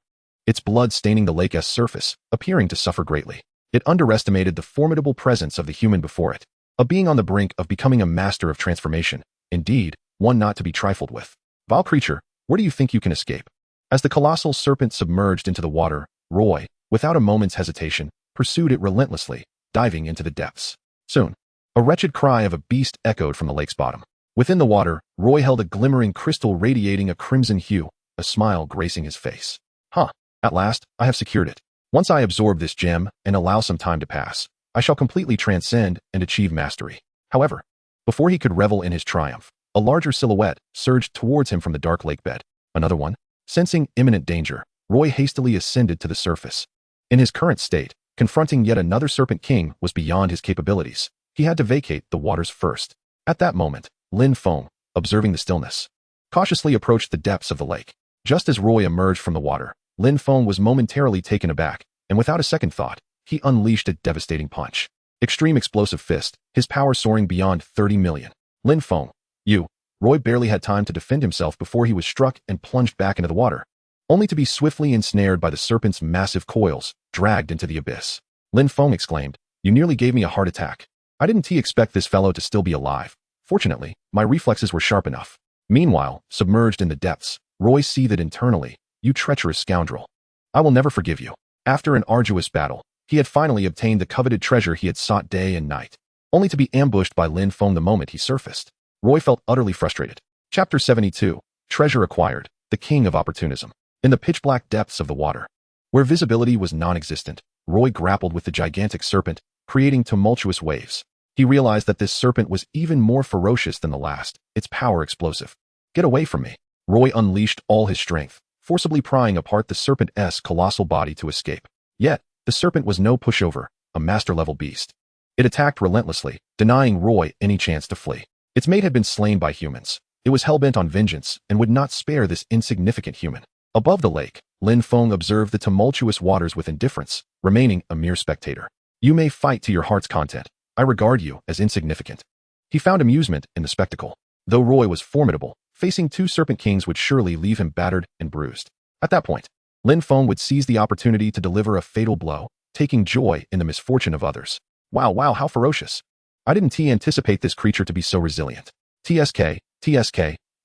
its blood staining the lake's surface, appearing to suffer greatly. It underestimated the formidable presence of the human before it, a being on the brink of becoming a master of transformation, indeed, one not to be trifled with. Vile creature, where do you think you can escape? As the colossal serpent submerged into the water, Roy, without a moment's hesitation, pursued it relentlessly, diving into the depths. Soon, a wretched cry of a beast echoed from the lake's bottom. Within the water, Roy held a glimmering crystal radiating a crimson hue, a smile gracing his face. At last, I have secured it. Once I absorb this gem and allow some time to pass, I shall completely transcend and achieve mastery. However, before he could revel in his triumph, a larger silhouette surged towards him from the dark lake bed. Another one. Sensing imminent danger, Roy hastily ascended to the surface. In his current state, confronting yet another Serpent King was beyond his capabilities. He had to vacate the waters first. At that moment, Lin Feng, observing the stillness, cautiously approached the depths of the lake. Just as Roy emerged from the water, Lin Feng was momentarily taken aback, and without a second thought, he unleashed a devastating punch. Extreme explosive fist, his power soaring beyond 30 million. Lin Feng, you. Roy barely had time to defend himself before he was struck and plunged back into the water, only to be swiftly ensnared by the serpent's massive coils, dragged into the abyss. Lin Feng exclaimed, you nearly gave me a heart attack. I didn't expect this fellow to still be alive. Fortunately, my reflexes were sharp enough. Meanwhile, submerged in the depths, Roy seethed internally. You treacherous scoundrel. I will never forgive you. After an arduous battle, he had finally obtained the coveted treasure he had sought day and night, only to be ambushed by Lin Feng the moment he surfaced. Roy felt utterly frustrated. Chapter 72. Treasure acquired, the king of opportunism. In the pitch-black depths of the water, where visibility was non-existent, Roy grappled with the gigantic serpent, creating tumultuous waves. He realized that this serpent was even more ferocious than the last, its power explosive. Get away from me. Roy unleashed all his strength, forcibly prying apart the serpent's colossal body to escape. Yet, the serpent was no pushover, a master-level beast. It attacked relentlessly, denying Roy any chance to flee. Its mate had been slain by humans. It was hell-bent on vengeance and would not spare this insignificant human. Above the lake, Lin Feng observed the tumultuous waters with indifference, remaining a mere spectator. You may fight to your heart's content. I regard you as insignificant. He found amusement in the spectacle. Though Roy was formidable, facing two Serpent Kings would surely leave him battered and bruised. At that point, Lin Feng would seize the opportunity to deliver a fatal blow, taking joy in the misfortune of others. Wow, how ferocious. I didn't anticipate this creature to be so resilient. TSK,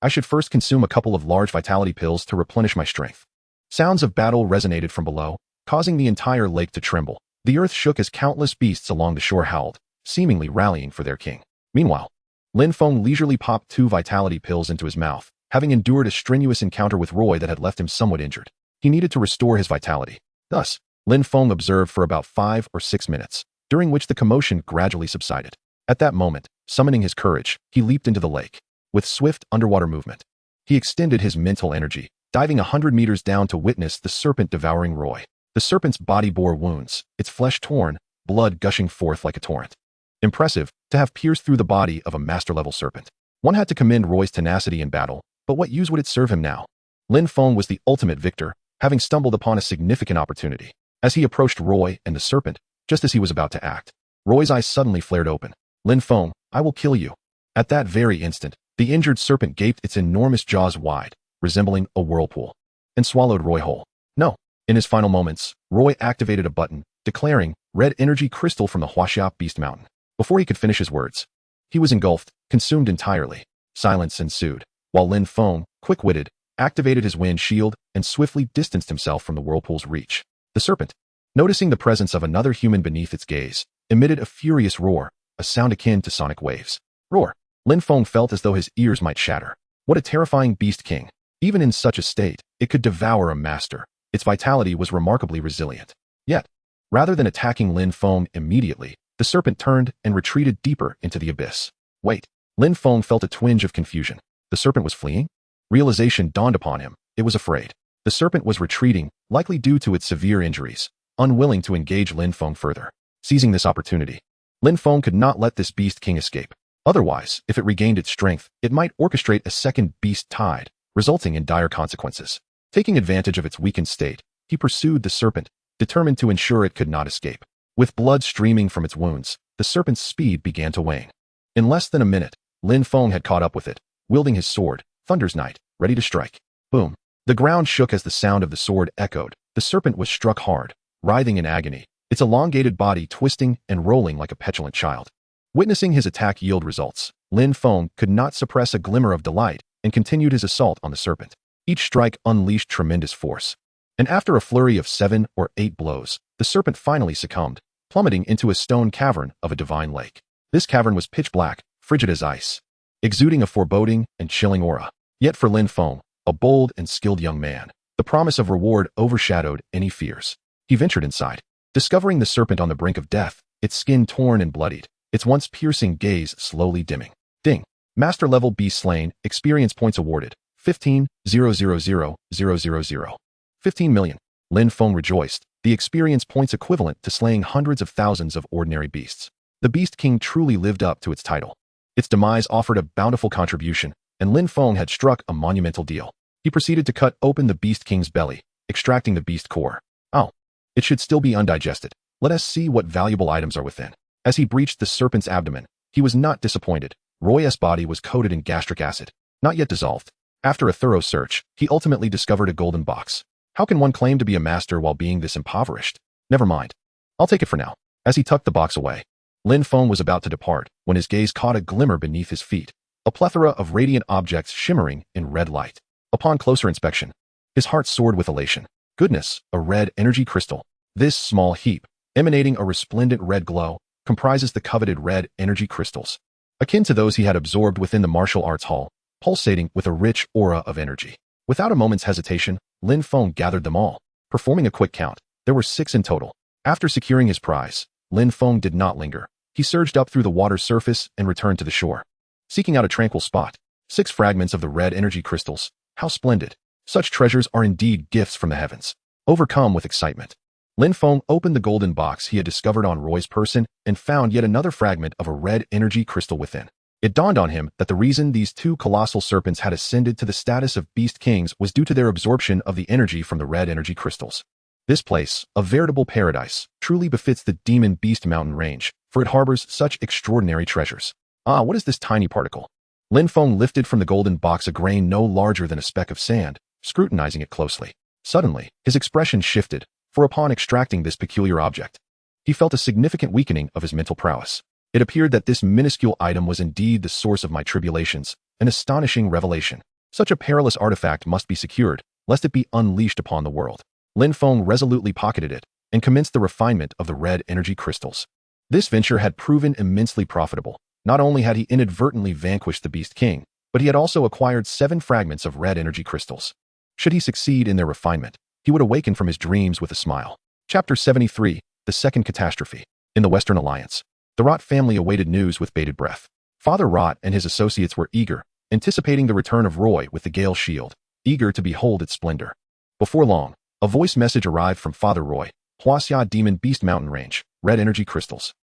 I should first consume a couple of large vitality pills to replenish my strength. Sounds of battle resonated from below, causing the entire lake to tremble. The earth shook as countless beasts along the shore howled, seemingly rallying for their king. Meanwhile, Lin Feng leisurely popped 2 vitality pills into his mouth, having endured a strenuous encounter with Roy that had left him somewhat injured. He needed to restore his vitality. Thus, Lin Feng observed for about 5 or 6 minutes, during which the commotion gradually subsided. At that moment, summoning his courage, he leaped into the lake. With swift underwater movement, he extended his mental energy, diving 100 meters down to witness the serpent devouring Roy. The serpent's body bore wounds, its flesh torn, blood gushing forth like a torrent. Impressive to have pierced through the body of a master-level serpent. One had to commend Roy's tenacity in battle, but what use would it serve him now? Lin Feng was the ultimate victor, having stumbled upon a significant opportunity. As he approached Roy and the serpent, just as he was about to act, Roy's eyes suddenly flared open. Lin Feng, I will kill you. At that very instant, the injured serpent gaped its enormous jaws wide, resembling a whirlpool, and swallowed Roy whole. No. In his final moments, Roy activated a button, declaring, red energy crystal from the Wuxianovel beast mountain. Before he could finish his words, he was engulfed, consumed entirely. Silence ensued, while Lin Feng, quick-witted, activated his wind shield and swiftly distanced himself from the whirlpool's reach. The serpent, noticing the presence of another human beneath its gaze, emitted a furious roar, a sound akin to sonic waves. Roar! Lin Feng felt as though his ears might shatter. What a terrifying beast king. Even in such a state, it could devour a master. Its vitality was remarkably resilient. Yet, rather than attacking Lin Feng immediately, the serpent turned and retreated deeper into the abyss. Wait. Lin Feng felt a twinge of confusion. The serpent was fleeing? Realization dawned upon him. It was afraid. The serpent was retreating, likely due to its severe injuries, unwilling to engage Lin Feng further. Seizing this opportunity, Lin Feng could not let this beast king escape. Otherwise, if it regained its strength, it might orchestrate a second beast tide, resulting in dire consequences. Taking advantage of its weakened state, he pursued the serpent, determined to ensure it could not escape. With blood streaming from its wounds, the serpent's speed began to wane. In less than a minute, Lin Feng had caught up with it, wielding his sword, Thunder's Knight, ready to strike. Boom. The ground shook as the sound of the sword echoed. The serpent was struck hard, writhing in agony, its elongated body twisting and rolling like a petulant child. Witnessing his attack yield results, Lin Feng could not suppress a glimmer of delight and continued his assault on the serpent. Each strike unleashed tremendous force. And after a flurry of 7 or 8 blows, the serpent finally succumbed, plummeting into a stone cavern of a divine lake. This cavern was pitch black, frigid as ice, exuding a foreboding and chilling aura. Yet for Lin Feng, a bold and skilled young man, the promise of reward overshadowed any fears. He ventured inside, discovering the serpent on the brink of death, its skin torn and bloodied, its once piercing gaze slowly dimming. Ding. Master level beast slain, experience points awarded, 15,000,000. 15 million. Lin Feng rejoiced, the experience points equivalent to slaying hundreds of thousands of ordinary beasts. The Beast King truly lived up to its title. Its demise offered a bountiful contribution, and Lin Feng had struck a monumental deal. He proceeded to cut open the Beast King's belly, extracting the beast core. Oh, it should still be undigested. Let us see what valuable items are within. As he breached the serpent's abdomen, he was not disappointed. Roy's body was coated in gastric acid, not yet dissolved. After a thorough search, he ultimately discovered a golden box. How can one claim to be a master while being this impoverished? Never mind. I'll take it for now. As he tucked the box away, Lin Feng was about to depart when his gaze caught a glimmer beneath his feet, a plethora of radiant objects shimmering in red light. Upon closer inspection, his heart soared with elation. Goodness, a red energy crystal. This small heap, emanating a resplendent red glow, comprises the coveted red energy crystals, akin to those he had absorbed within the martial arts hall, pulsating with a rich aura of energy. Without a moment's hesitation, Lin Feng gathered them all. Performing a quick count, there were 6 in total. After securing his prize, Lin Feng did not linger. He surged up through the water's surface and returned to the shore, seeking out a tranquil spot. 6 fragments of the red energy crystals. How splendid. Such treasures are indeed gifts from the heavens. Overcome with excitement, Lin Feng opened the golden box he had discovered on Roy's person and found yet another fragment of a red energy crystal within. It dawned on him that the reason these 2 colossal serpents had ascended to the status of beast kings was due to their absorption of the energy from the red energy crystals. This place, a veritable paradise, truly befits the Demon Beast Mountain range, for it harbors such extraordinary treasures. Ah, what is this tiny particle? Lin Feng lifted from the golden box a grain no larger than a speck of sand, scrutinizing it closely. Suddenly, his expression shifted, for upon extracting this peculiar object, he felt a significant weakening of his mental prowess. It appeared that this minuscule item was indeed the source of my tribulations, an astonishing revelation. Such a perilous artifact must be secured, lest it be unleashed upon the world. Lin Feng resolutely pocketed it and commenced the refinement of the red energy crystals. This venture had proven immensely profitable. Not only had he inadvertently vanquished the Beast King, but he had also acquired 7 fragments of red energy crystals. Should he succeed in their refinement, he would awaken from his dreams with a smile. Chapter 73, The Second Catastrophe. In the Western Alliance, the Rot family awaited news with bated breath. Father Rot and his associates were eager, anticipating the return of Roy with the Gale Shield, eager to behold its splendor. Before long, a voice message arrived from Father Roy. Huaxia Demon Beast Mountain Range, red energy crystals.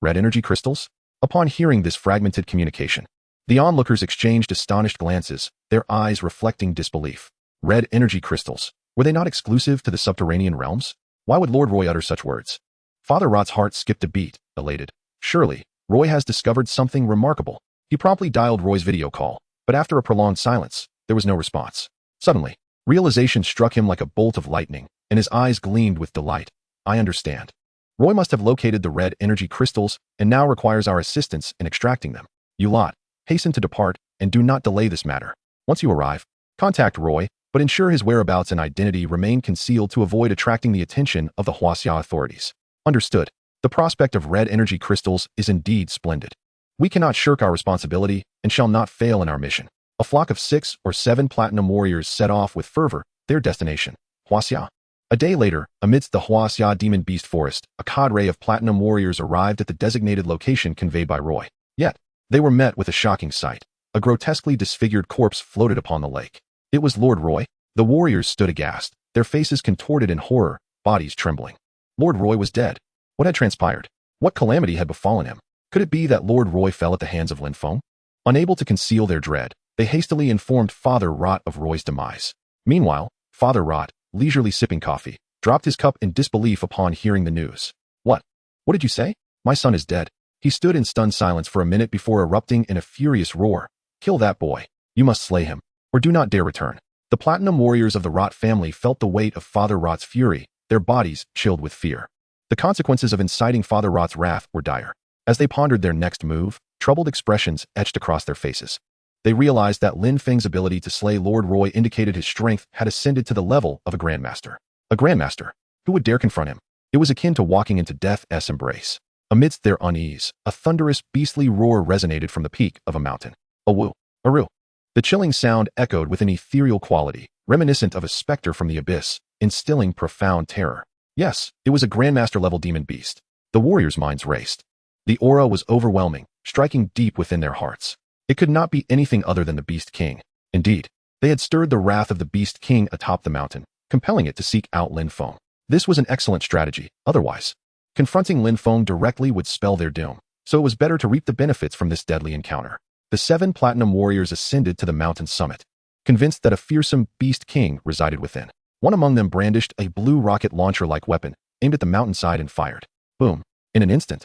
Red energy crystals? Upon hearing this fragmented communication, the onlookers exchanged astonished glances, their eyes reflecting disbelief. Red energy crystals. Were they not exclusive to the subterranean realms? Why would Lord Roy utter such words? Father Rot's heart skipped a beat, elated. Surely, Roy has discovered something remarkable. He promptly dialed Roy's video call, but after a prolonged silence, there was no response. Suddenly, realization struck him like a bolt of lightning, and his eyes gleamed with delight. I understand. Roy must have located the red energy crystals and now requires our assistance in extracting them. You lot, hasten to depart and do not delay this matter. Once you arrive, contact Roy but ensure his whereabouts and identity remain concealed to avoid attracting the attention of the Huaxia authorities. Understood. The prospect of red energy crystals is indeed splendid. We cannot shirk our responsibility and shall not fail in our mission. A flock of 6 or 7 platinum warriors set off with fervor, their destination, Huaxia. A day later, amidst the Huaxia demon beast forest, a cadre of platinum warriors arrived at the designated location conveyed by Roy. Yet, they were met with a shocking sight. A grotesquely disfigured corpse floated upon the lake. It was Lord Roy. The warriors stood aghast, their faces contorted in horror, bodies trembling. Lord Roy was dead. What had transpired? What calamity had befallen him? Could it be that Lord Roy fell at the hands of Lin Feng? Unable to conceal their dread, they hastily informed Father Rot of Roy's demise. Meanwhile, Father Rot, leisurely sipping coffee, dropped his cup in disbelief upon hearing the news. What? What did you say? My son is dead. He stood in stunned silence for a minute before erupting in a furious roar. Kill that boy. You must slay him, or do not dare return. The platinum warriors of the Rot family felt the weight of Father Rot's fury, their bodies chilled with fear. The consequences of inciting Father Rot's wrath were dire. As they pondered their next move, troubled expressions etched across their faces. They realized that Lin Feng's ability to slay Lord Roy indicated his strength had ascended to the level of a grandmaster. A grandmaster? Who would dare confront him? It was akin to walking into death's embrace. Amidst their unease, a thunderous, beastly roar resonated from the peak of a mountain. A woo, aru. The chilling sound echoed with an ethereal quality, reminiscent of a specter from the abyss, instilling profound terror. Yes, it was a grandmaster-level demon beast. The warriors' minds raced. The aura was overwhelming, striking deep within their hearts. It could not be anything other than the Beast King. Indeed, they had stirred the wrath of the Beast King atop the mountain, compelling it to seek out Lin Feng. This was an excellent strategy. Otherwise, confronting Lin Feng directly would spell their doom, so it was better to reap the benefits from this deadly encounter. The 7 platinum warriors ascended to the mountain's summit, convinced that a fearsome Beast King resided within. One among them brandished a blue rocket launcher-like weapon, aimed at the mountainside and fired. Boom. In an instant,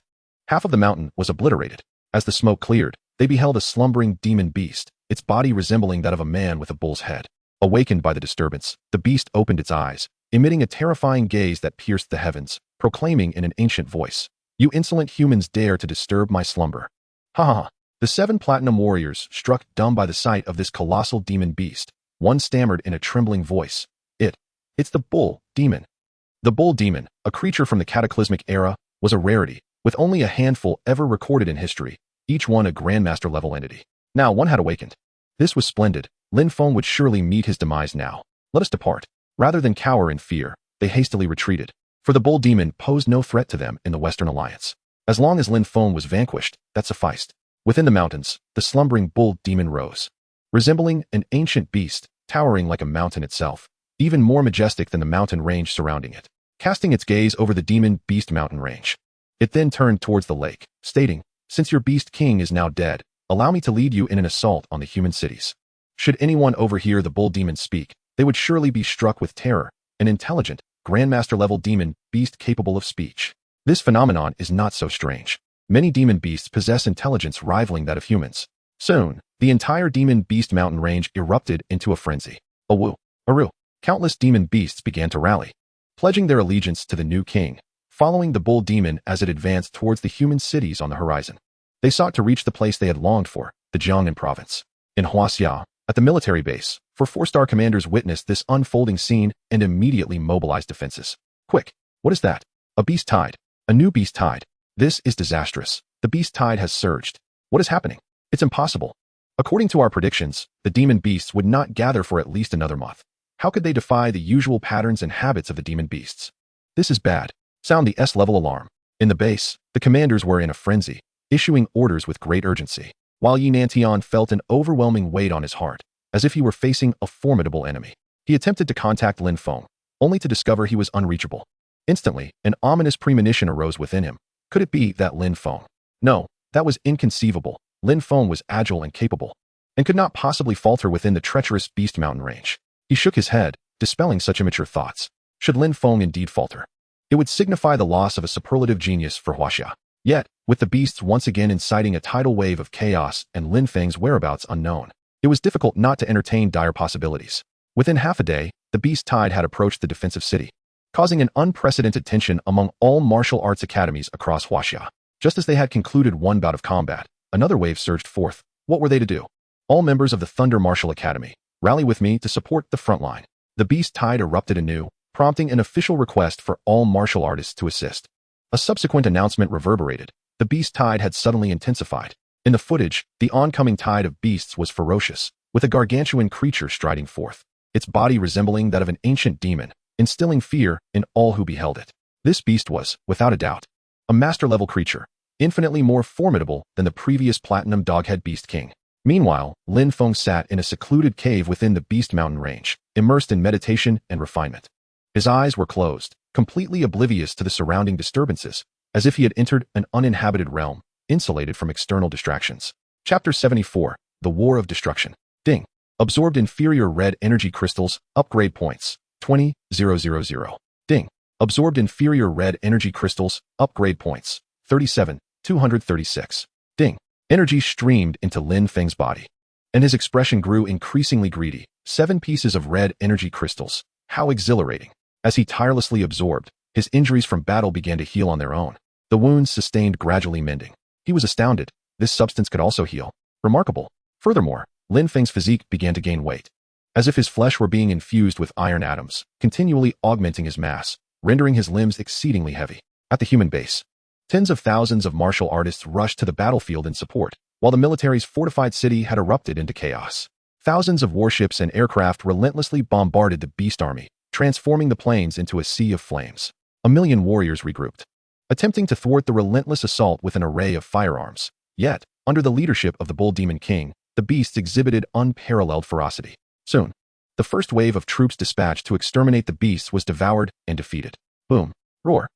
half of the mountain was obliterated. As the smoke cleared, they beheld a slumbering demon beast, its body resembling that of a man with a bull's head. Awakened by the disturbance, the beast opened its eyes, emitting a terrifying gaze that pierced the heavens, proclaiming in an ancient voice, "You insolent humans dare to disturb my slumber." Ha ha ha. The 7 platinum warriors, struck dumb by the sight of this colossal demon beast, one stammered in a trembling voice, It's the bull demon." The bull demon, a creature from the cataclysmic era, was a rarity, with only a handful ever recorded in history, each one a grandmaster-level entity. Now one had awakened. This was splendid. Lin Feng would surely meet his demise now. Let us depart. Rather than cower in fear, they hastily retreated, for the bull demon posed no threat to them in the Western Alliance. As long as Lin Feng was vanquished, that sufficed. Within the mountains, the slumbering bull demon rose, resembling an ancient beast, towering like a mountain itself, even more majestic than the mountain range surrounding it. Casting its gaze over the demon beast mountain range, it then turned towards the lake, stating, "Since your beast king is now dead, allow me to lead you in an assault on the human cities." Should anyone overhear the bull demon speak, they would surely be struck with terror. An intelligent, grandmaster-level demon beast capable of speech. This phenomenon is not so strange. Many demon beasts possess intelligence rivaling that of humans. Soon, the entire demon beast mountain range erupted into a frenzy. A woo, aru. Countless demon beasts began to rally, pledging their allegiance to the new king, following the bull demon as it advanced towards the human cities on the horizon. They sought to reach the place they had longed for, the Jiangnan province. In Huaxia, at the military base, 4-star commanders witnessed this unfolding scene and immediately mobilized defenses. Quick, what is that? A beast tide. A new beast tide. This is disastrous. The beast tide has surged. What is happening? It's impossible. According to our predictions, the demon beasts would not gather for at least another month. How could they defy the usual patterns and habits of the demon beasts? This is bad. Sound the S-level alarm. In the base, the commanders were in a frenzy, issuing orders with great urgency, while Yi Nantian felt an overwhelming weight on his heart, as if he were facing a formidable enemy. He attempted to contact Lin Feng, only to discover he was unreachable. Instantly, an ominous premonition arose within him. Could it be that Lin Feng? No, that was inconceivable. Lin Feng was agile and capable, and could not possibly falter within the treacherous Beast Mountain range. He shook his head, dispelling such immature thoughts. Should Lin Feng indeed falter, it would signify the loss of a superlative genius for Huaxia. Yet, with the beasts once again inciting a tidal wave of chaos and Lin Feng's whereabouts unknown, it was difficult not to entertain dire possibilities. Within half a day, the beast tide had approached the defensive city, causing an unprecedented tension among all martial arts academies across Huaxia. Just as they had concluded one bout of combat, another wave surged forth. What were they to do? All members of the Thunder Martial Academy, Rally with me to support the front line. The beast tide erupted anew, prompting an official request for all martial artists to assist. A subsequent announcement reverberated. The beast tide had suddenly intensified. In the footage, the oncoming tide of beasts was ferocious, with a gargantuan creature striding forth, its body resembling that of an ancient demon, instilling fear in all who beheld it. This beast was, without a doubt, a master-level creature, infinitely more formidable than the previous platinum doghead beast king. Meanwhile, Lin Feng sat in a secluded cave within the Beast Mountain range, immersed in meditation and refinement. His eyes were closed, completely oblivious to the surrounding disturbances, as if he had entered an uninhabited realm, insulated from external distractions. Chapter 74, The War of Destruction. Ding. Absorbed inferior red energy crystals, upgrade points, 20,000. Ding. Absorbed inferior red energy crystals, upgrade points, 37,236. Ding. Energy streamed into Lin Feng's body, and his expression grew increasingly greedy. 7 pieces of red energy crystals. How exhilarating. As he tirelessly absorbed, his injuries from battle began to heal on their own. The wounds sustained gradually mending. He was astounded. This substance could also heal. Remarkable. Furthermore, Lin Feng's physique began to gain weight, as if his flesh were being infused with iron atoms, continually augmenting his mass, rendering his limbs exceedingly heavy. At the human base, tens of thousands of martial artists rushed to the battlefield in support, while the military's fortified city had erupted into chaos. Thousands of warships and aircraft relentlessly bombarded the beast army, transforming the plains into a sea of flames. A million warriors regrouped, attempting to thwart the relentless assault with an array of firearms. Yet, under the leadership of the Bull Demon King, the beasts exhibited unparalleled ferocity. Soon, the first wave of troops dispatched to exterminate the beasts was devoured and defeated. Boom. Roar.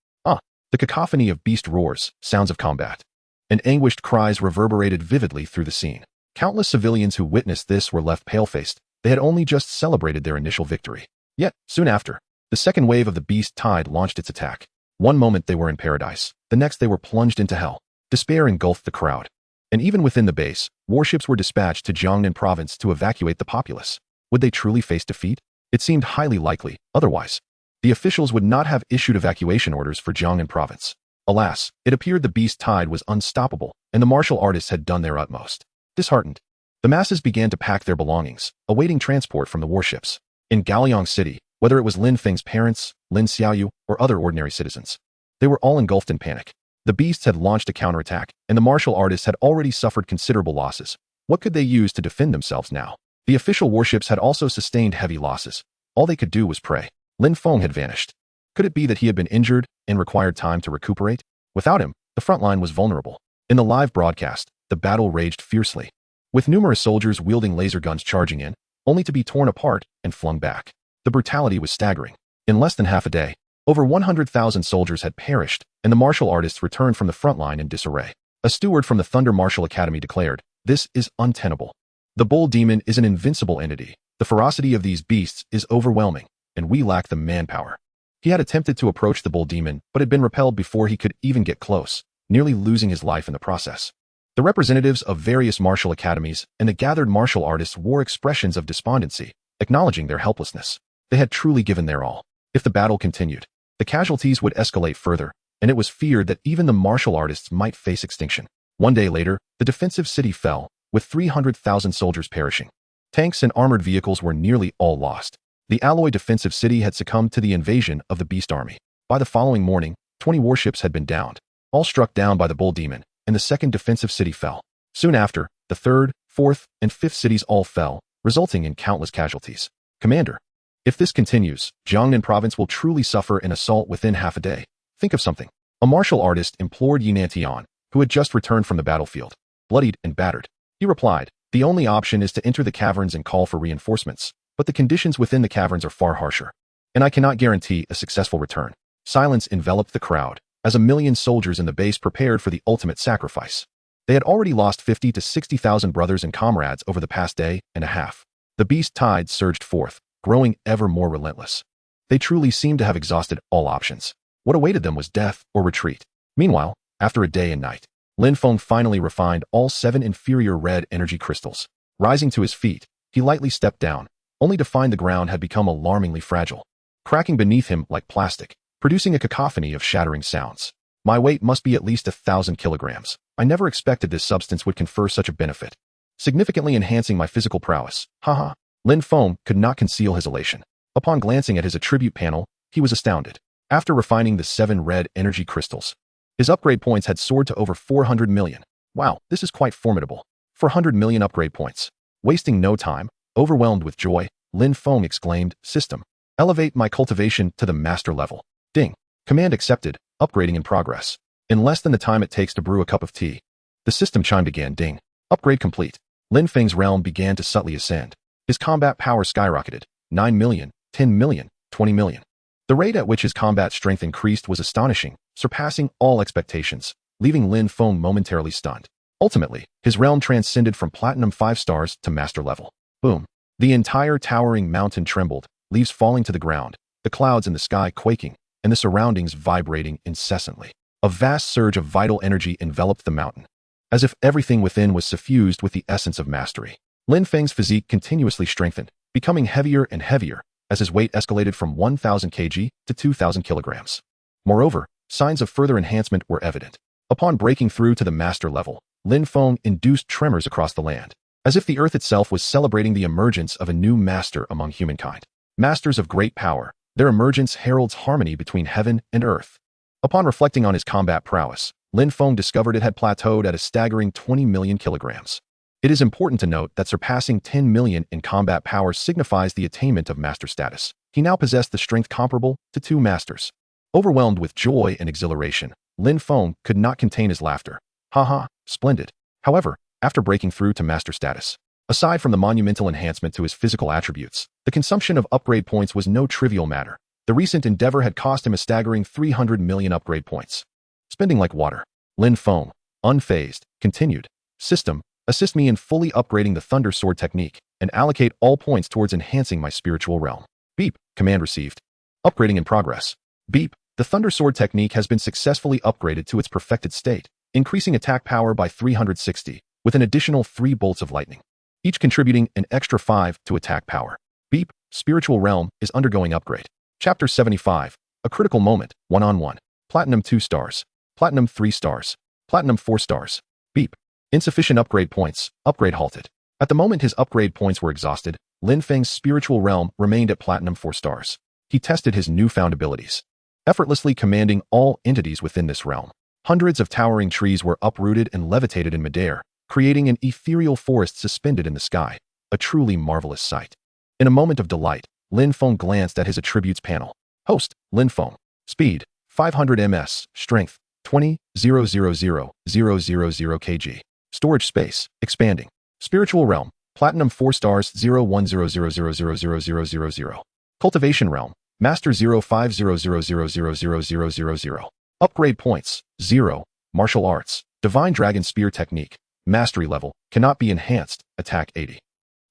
The cacophony of beast roars, sounds of combat, and anguished cries reverberated vividly through the scene. Countless civilians who witnessed this were left pale-faced. They had only just celebrated their initial victory. Yet, soon after, the second wave of the beast tide launched its attack. One moment they were in paradise, the next they were plunged into hell. Despair engulfed the crowd. And even within the base, warships were dispatched to Jiangnan province to evacuate the populace. Would they truly face defeat? It seemed highly likely, otherwise the officials would not have issued evacuation orders for Jiangnan province. Alas, it appeared the beast tide was unstoppable, and the martial artists had done their utmost. Disheartened, the masses began to pack their belongings, awaiting transport from the warships. In Gaoliang City, whether it was Lin Feng's parents, Lin Xiaoyu, or other ordinary citizens, they were all engulfed in panic. The beasts had launched a counterattack, and the martial artists had already suffered considerable losses. What could they use to defend themselves now? The official warships had also sustained heavy losses. All they could do was pray. Lin Feng had vanished. Could it be that he had been injured and required time to recuperate? Without him, the front line was vulnerable. In the live broadcast, the battle raged fiercely, with numerous soldiers wielding laser guns charging in, only to be torn apart and flung back. The brutality was staggering. In less than half a day, over 100,000 soldiers had perished, and the martial artists returned from the front line in disarray. A steward from the Thunder Martial Academy declared, "This is untenable. The Bull Demon is an invincible entity. The ferocity of these beasts is overwhelming, and we lack the manpower." He had attempted to approach the Bull Demon, but had been repelled before he could even get close, nearly losing his life in the process. The representatives of various martial academies and the gathered martial artists wore expressions of despondency, acknowledging their helplessness. They had truly given their all. If the battle continued, the casualties would escalate further, and it was feared that even the martial artists might face extinction. One day later, the defensive city fell, with 300,000 soldiers perishing. Tanks and armored vehicles were nearly all lost. The alloy defensive city had succumbed to the invasion of the beast army. By the following morning, 20 warships had been downed, all struck down by the Bull Demon, and the second defensive city fell. Soon after, the third, fourth, and fifth cities all fell, resulting in countless casualties. Commander, if this continues, Jiangnan province will truly suffer an assault within half a day. Think of something. A martial artist implored Yinan Tian, who had just returned from the battlefield, bloodied and battered. He replied, "The only option is to enter the caverns and call for reinforcements, but the conditions within the caverns are far harsher, and I cannot guarantee a successful return." Silence enveloped the crowd, as a million soldiers in the base prepared for the ultimate sacrifice. They had already lost 50 to 60,000 brothers and comrades over the past day and a half. The beast tide surged forth, growing ever more relentless. They truly seemed to have exhausted all options. What awaited them was death or retreat. Meanwhile, after a day and night, Lin Feng finally refined all 7 inferior red energy crystals. Rising to his feet, he lightly stepped down, only to find the ground had become alarmingly fragile, cracking beneath him like plastic, producing a cacophony of shattering sounds. My weight must be at least 1,000 kilograms. I never expected this substance would confer such a benefit, significantly enhancing my physical prowess. Haha. Lin Feng could not conceal his elation. Upon glancing at his attribute panel, he was astounded. After refining the 7 red energy crystals, his upgrade points had soared to over 400 million. Wow, this is quite formidable. 400 million upgrade points. Wasting no time, overwhelmed with joy, Lin Feng exclaimed, "System, elevate my cultivation to the master level." Ding. Command accepted, upgrading in progress. In less than the time it takes to brew a cup of tea. The system chimed again, ding. Upgrade complete. Lin Feng's realm began to subtly ascend. His combat power skyrocketed. 9 million, 10 million, 20 million. The rate at which his combat strength increased was astonishing, surpassing all expectations, leaving Lin Feng momentarily stunned. Ultimately, his realm transcended from platinum 5 stars to master level. Boom. The entire towering mountain trembled, leaves falling to the ground, the clouds in the sky quaking, and the surroundings vibrating incessantly. A vast surge of vital energy enveloped the mountain, as if everything within was suffused with the essence of mastery. Lin Feng's physique continuously strengthened, becoming heavier and heavier, as his weight escalated from 1,000 kg to 2,000 kilograms. Moreover, signs of further enhancement were evident. Upon breaking through to the master level, Lin Feng induced tremors across the land, as if the earth itself was celebrating the emergence of a new master among humankind. Masters of great power, their emergence heralds harmony between heaven and earth. Upon reflecting on his combat prowess, Lin Feng discovered it had plateaued at a staggering 20 million kilograms. It is important to note that surpassing 10 million in combat power signifies the attainment of master status. He now possessed the strength comparable to 2 masters. Overwhelmed with joy and exhilaration, Lin Feng could not contain his laughter. Haha, splendid. However, after breaking through to master status, aside from the monumental enhancement to his physical attributes, the consumption of upgrade points was no trivial matter. The recent endeavor had cost him a staggering 300 million upgrade points. Spending like water, Lin Feng, unfazed, continued, "System, assist me in fully upgrading the Thunder Sword technique and allocate all points towards enhancing my spiritual realm." Beep. Command received. Upgrading in progress. Beep. The Thunder Sword technique has been successfully upgraded to its perfected state, increasing attack power by 360, with an additional 3 bolts of lightning, each contributing an extra 5 to attack power. Beep. Spiritual realm is undergoing upgrade. Chapter 75. A critical moment, 1-on-1. Platinum 2 stars. Platinum 3 stars. Platinum 4 stars. Beep. Insufficient upgrade points. Upgrade halted. At the moment his upgrade points were exhausted, Lin Feng's spiritual realm remained at platinum 4 stars. He tested his newfound abilities, effortlessly commanding all entities within this realm. Hundreds of towering trees were uprooted and levitated in midair, creating an ethereal forest suspended in the sky. A truly marvelous sight. In a moment of delight, Lin Feng glanced at his attributes panel. Host, Lin Feng. Speed, 500 ms. Strength, 20,000,000 kg. Storage space, expanding. Spiritual realm, platinum 4 stars 0100000000. Cultivation realm, master 0500000000. Upgrade points, 0. Martial arts, divine dragon spear technique, mastery level, cannot be enhanced, attack 80.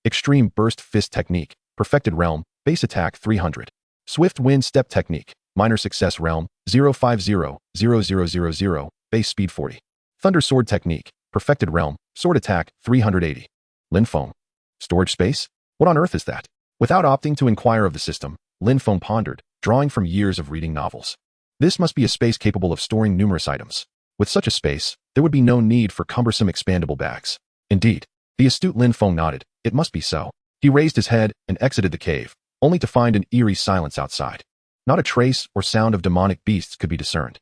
Extreme burst fist technique, perfected realm, base attack 300. Swift wind step technique, minor success realm, 05000000, base speed 40. Thunder sword technique, perfected realm, sword attack 380. Lin Feng. Storage space? What on earth is that? Without opting to inquire of the system, Lin Feng pondered, drawing from years of reading novels. This must be a space capable of storing numerous items. With such a space, there would be no need for cumbersome expandable bags. Indeed, the astute Lin Feng nodded. It must be so. He raised his head and exited the cave, only to find an eerie silence outside. Not a trace or sound of demonic beasts could be discerned.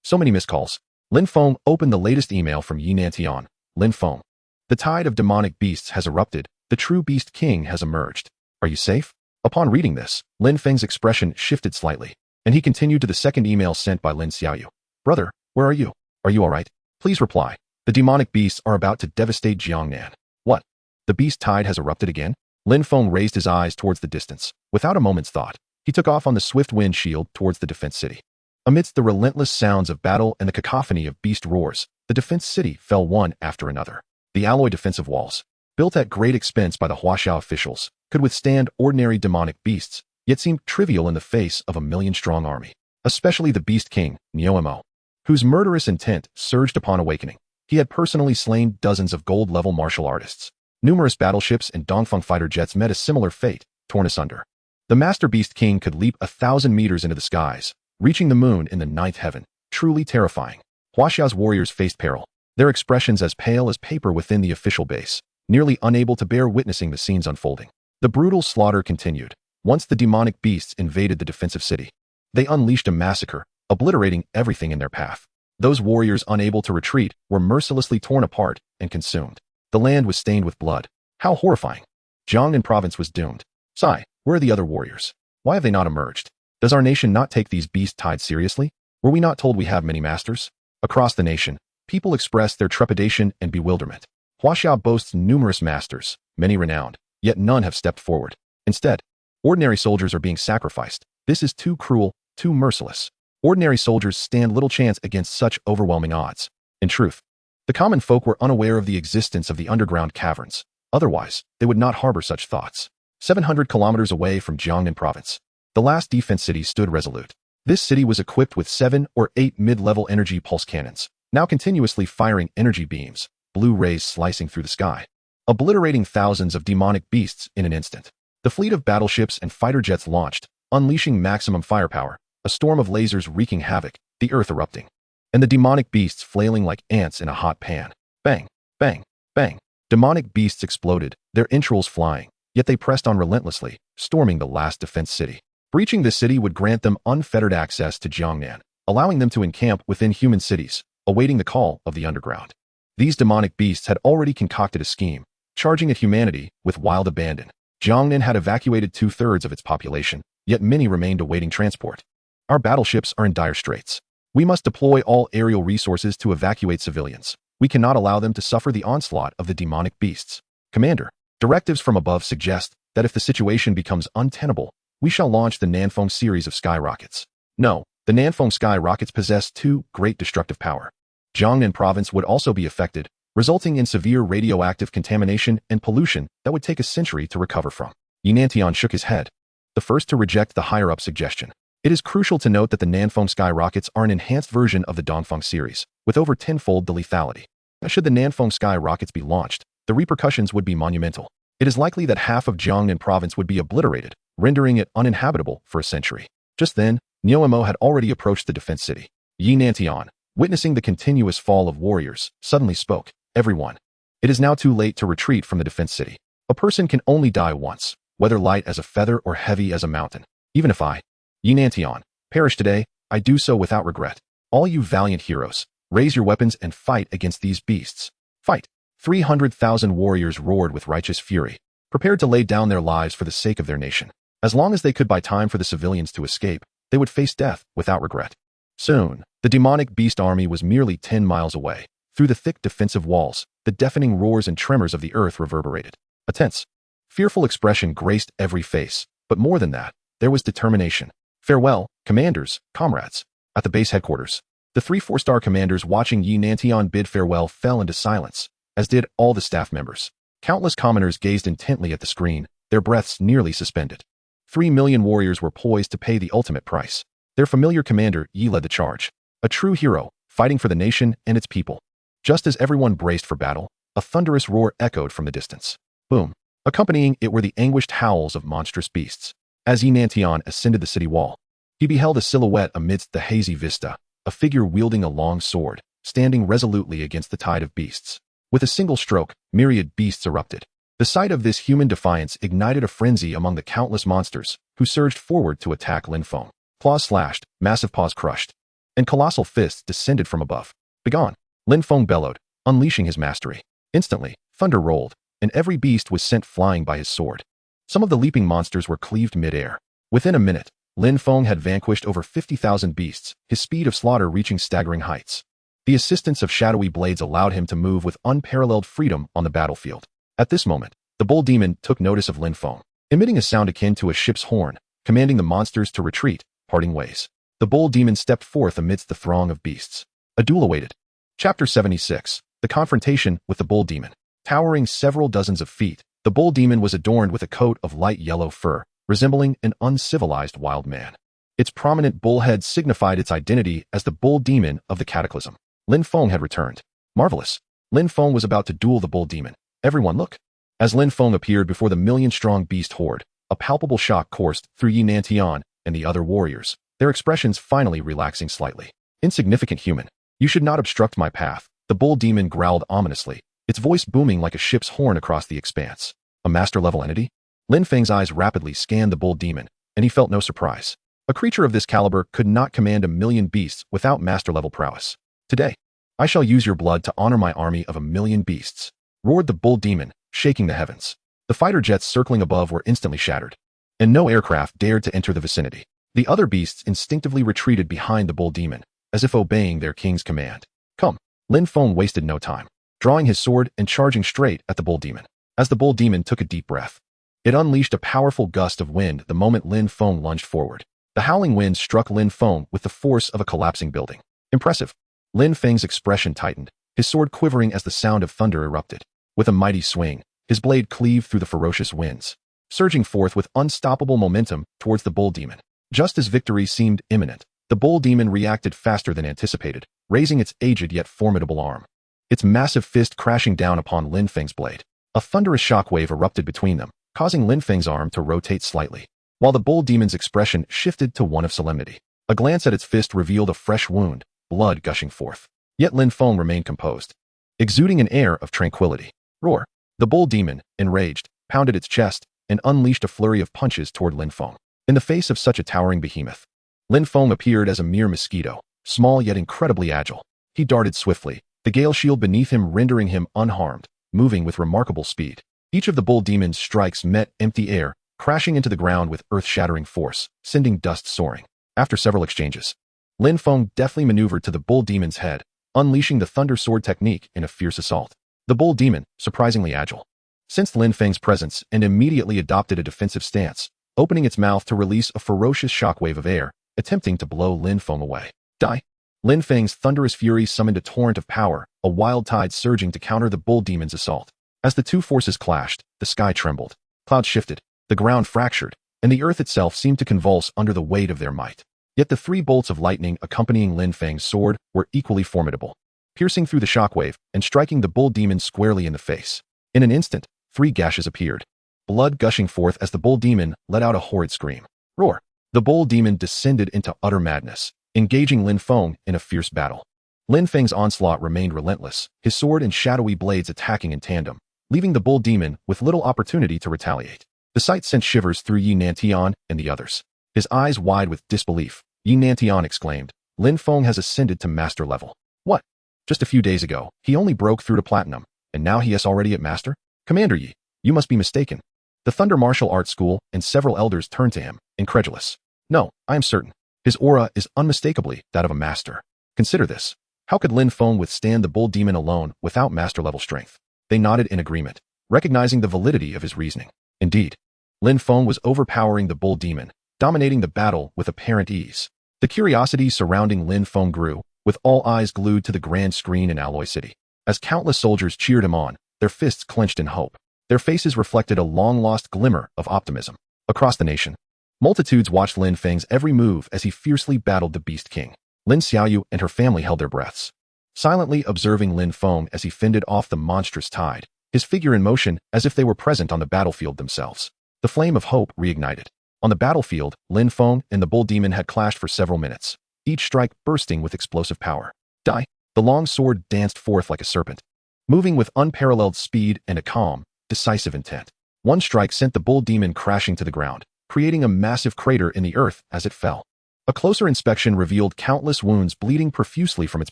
So many missed calls. Lin Feng opened the latest email from Yinan Tian. Lin Feng. The tide of demonic beasts has erupted. The true beast king has emerged. Are you safe? Upon reading this, Lin Feng's expression shifted slightly, and he continued to the second email sent by Lin Xiaoyu. Brother, where are you? Are you alright? Please reply. The demonic beasts are about to devastate Jiangnan. What? The beast tide has erupted again? Lin Feng raised his eyes towards the distance. Without a moment's thought, he took off on the swift wind shield towards the defense city. Amidst the relentless sounds of battle and the cacophony of beast roars, the defense city fell one after another. The alloy defensive walls, built at great expense by the Huaxiao officials, could withstand ordinary demonic beasts, yet seemed trivial in the face of a million-strong army. Especially the beast king, Newanimewithoverpoweredmaincharacter, whose murderous intent surged upon awakening. He had personally slain dozens of gold-level martial artists. Numerous battleships and Dongfeng fighter jets met a similar fate, torn asunder. The Master Beast King could leap 1,000 meters into the skies, reaching the moon in the 9th heaven. Truly terrifying. Huaxiao's warriors faced peril, their expressions as pale as paper within the official base, nearly unable to bear witnessing the scenes unfolding. The brutal slaughter continued. Once the demonic beasts invaded the defensive city, they unleashed a massacre, obliterating everything in their path. Those warriors unable to retreat were mercilessly torn apart and consumed. The land was stained with blood. How horrifying. Jiangnan province was doomed. Sigh, where are the other warriors? Why have they not emerged? Does our nation not take these beast tides seriously? Were we not told we have many masters? Across the nation, people expressed their trepidation and bewilderment. Huaxia boasts numerous masters, many renowned, yet none have stepped forward. Instead, ordinary soldiers are being sacrificed. This is too cruel, too merciless. Ordinary soldiers stand little chance against such overwhelming odds. In truth, the common folk were unaware of the existence of the underground caverns. Otherwise, they would not harbor such thoughts. 700 kilometers away from Jiangnan province, the last defense city stood resolute. This city was equipped with 7 or 8 mid-level energy pulse cannons, now continuously firing energy beams, blue rays slicing through the sky, obliterating thousands of demonic beasts in an instant. The fleet of battleships and fighter jets launched, unleashing maximum firepower, a storm of lasers wreaking havoc, the earth erupting, and the demonic beasts flailing like ants in a hot pan. Bang, bang, bang. Demonic beasts exploded, their entrails flying, yet they pressed on relentlessly, storming the last defense city. Breaching this city would grant them unfettered access to Jiangnan, allowing them to encamp within human cities, awaiting the call of the underground. These demonic beasts had already concocted a scheme, charging at humanity with wild abandon. Jiangnan had evacuated 2/3 of its population, yet many remained awaiting transport. Our battleships are in dire straits. We must deploy all aerial resources to evacuate civilians. We cannot allow them to suffer the onslaught of the demonic beasts. Commander, directives from above suggest that if the situation becomes untenable, we shall launch the Nanfeng series of skyrockets. No, the Nanfeng skyrockets possess too great destructive power. Jiangnan province would also be affected, resulting in severe radioactive contamination and pollution that would take a century to recover from. Yinantian shook his head, the first to reject the higher-up suggestion. It is crucial to note that the Nanfeng skyrockets are an enhanced version of the Dongfeng series, with over 10-fold the lethality. Should the Nanfeng skyrockets be launched, the repercussions would be monumental. It is likely that half of Jiangnan province would be obliterated, rendering it uninhabitable for a century. Just then, Newanimewithoverpoweredmaincharacter had already approached the defense city. Yinantian, witnessing the continuous fall of warriors, suddenly spoke. Everyone, it is now too late to retreat from the defense city. A person can only die once, whether light as a feather or heavy as a mountain. Even if I, Yinantian, perish today, I do so without regret. All you valiant heroes, raise your weapons and fight against these beasts. Fight! 300,000 warriors roared with righteous fury, prepared to lay down their lives for the sake of their nation. As long as they could buy time for the civilians to escape, they would face death without regret. Soon, the demonic beast army was merely 10 miles away. Through the thick defensive walls, the deafening roars and tremors of the earth reverberated. A tense, fearful expression graced every face, but more than that, there was determination. Farewell, commanders, comrades. At the base headquarters, the 3 4-star commanders watching Yinantian bid farewell fell into silence, as did all the staff members. Countless commoners gazed intently at the screen, their breaths nearly suspended. 3 million warriors were poised to pay the ultimate price. Their familiar commander, Yi, led the charge. A true hero, fighting for the nation and its people. Just as everyone braced for battle, a thunderous roar echoed from the distance. Boom. Accompanying it were the anguished howls of monstrous beasts. As Yinantian ascended the city wall, he beheld a silhouette amidst the hazy vista, a figure wielding a long sword, standing resolutely against the tide of beasts. With a single stroke, myriad beasts erupted. The sight of this human defiance ignited a frenzy among the countless monsters, who surged forward to attack Lin Feng. Claws slashed, massive paws crushed, and colossal fists descended from above. Begone! Lin Feng bellowed, unleashing his mastery. Instantly, thunder rolled, and every beast was sent flying by his sword. Some of the leaping monsters were cleaved mid-air. Within a minute, Lin Feng had vanquished over 50,000 beasts, his speed of slaughter reaching staggering heights. The assistance of shadowy blades allowed him to move with unparalleled freedom on the battlefield. At this moment, the bull demon took notice of Lin Feng, emitting a sound akin to a ship's horn, commanding the monsters to retreat, parting ways. The bull demon stepped forth amidst the throng of beasts. A duel awaited. Chapter 76. The confrontation with the bull demon. Towering several dozens of feet, the bull demon was adorned with a coat of light yellow fur, resembling an uncivilized wild man. Its prominent bull head signified its identity as the bull demon of the cataclysm. Lin Feng had returned. Marvelous. Lin Feng was about to duel the bull demon. Everyone look. As Lin Feng appeared before the million-strong beast horde, a palpable shock coursed through Yinantian and the other warriors, their expressions finally relaxing slightly. Insignificant human, you should not obstruct my path, the bull demon growled ominously, its voice booming like a ship's horn across the expanse. A master-level entity? Lin Feng's eyes rapidly scanned the bull demon, and he felt no surprise. A creature of this caliber could not command 1,000,000 beasts without master-level prowess. Today, I shall use your blood to honor my army of 1,000,000 beasts, roared the bull demon, shaking the heavens. The fighter jets circling above were instantly shattered, and no aircraft dared to enter the vicinity. The other beasts instinctively retreated behind the bull demon, as if obeying their king's command. Come! Lin Feng wasted no time, drawing his sword and charging straight at the bull demon. As the bull demon took a deep breath, it unleashed a powerful gust of wind the moment Lin Feng lunged forward. The howling wind struck Lin Feng with the force of a collapsing building. Impressive. Lin Feng's expression tightened, his sword quivering as the sound of thunder erupted. With a mighty swing, his blade cleaved through the ferocious winds, surging forth with unstoppable momentum towards the bull demon. Just as victory seemed imminent, the bull demon reacted faster than anticipated, raising its aged yet formidable arm, its massive fist crashing down upon Lin Feng's blade. A thunderous shockwave erupted between them, causing Lin Feng's arm to rotate slightly, while the bull demon's expression shifted to one of solemnity. A glance at its fist revealed a fresh wound, blood gushing forth. Yet Lin Feng remained composed, exuding an air of tranquility. Roar! The bull demon, enraged, pounded its chest and unleashed a flurry of punches toward Lin Feng. In the face of such a towering behemoth, Lin Feng appeared as a mere mosquito, small yet incredibly agile. He darted swiftly, the gale shield beneath him rendering him unharmed, moving with remarkable speed. Each of the bull demon's strikes met empty air, crashing into the ground with earth-shattering force, sending dust soaring. After several exchanges, Lin Feng deftly maneuvered to the bull demon's head, unleashing the thunder sword technique in a fierce assault. The bull demon, surprisingly agile, sensed Lin Feng's presence and immediately adopted a defensive stance, opening its mouth to release a ferocious shockwave of air, attempting to blow Lin Feng away. Die! Lin Feng's thunderous fury summoned a torrent of power, a wild tide surging to counter the bull demon's assault. As the two forces clashed, the sky trembled, clouds shifted, the ground fractured, and the earth itself seemed to convulse under the weight of their might. Yet the three bolts of lightning accompanying Lin Feng's sword were equally formidable, piercing through the shockwave and striking the bull demon squarely in the face. In an instant, 3 gashes appeared, blood gushing forth as the bull demon let out a horrid scream. Roar! The bull demon descended into utter madness, engaging Lin Feng in a fierce battle. Lin Feng's onslaught remained relentless, his sword and shadowy blades attacking in tandem, leaving the bull demon with little opportunity to retaliate. The sight sent shivers through Yi Nantian and the others. His eyes wide with disbelief, Yi Nantian exclaimed, Lin Feng has ascended to master level. What? Just a few days ago, he only broke through to platinum, and now he is already at master? Commander Yi, you must be mistaken. The Thunder Martial Arts School and several elders turned to him, incredulous. No, I am certain. His aura is unmistakably that of a master. Consider this. How could Lin Feng withstand the bull demon alone without master-level strength? They nodded in agreement, recognizing the validity of his reasoning. Indeed, Lin Feng was overpowering the bull demon, dominating the battle with apparent ease. The curiosity surrounding Lin Feng grew, with all eyes glued to the grand screen in Alloy City. As countless soldiers cheered him on, their fists clenched in hope. Their faces reflected a long-lost glimmer of optimism. Across the nation, multitudes watched Lin Feng's every move as he fiercely battled the Beast King. Lin Xiaoyu and her family held their breaths, silently observing Lin Feng as he fended off the monstrous tide, his figure in motion as if they were present on the battlefield themselves. The flame of hope reignited. On the battlefield, Lin Feng and the bull demon had clashed for several minutes, each strike bursting with explosive power. Die! The long sword danced forth like a serpent, moving with unparalleled speed and a calm, decisive intent. One strike sent the bull demon crashing to the ground, creating a massive crater in the earth as it fell. A closer inspection revealed countless wounds bleeding profusely from its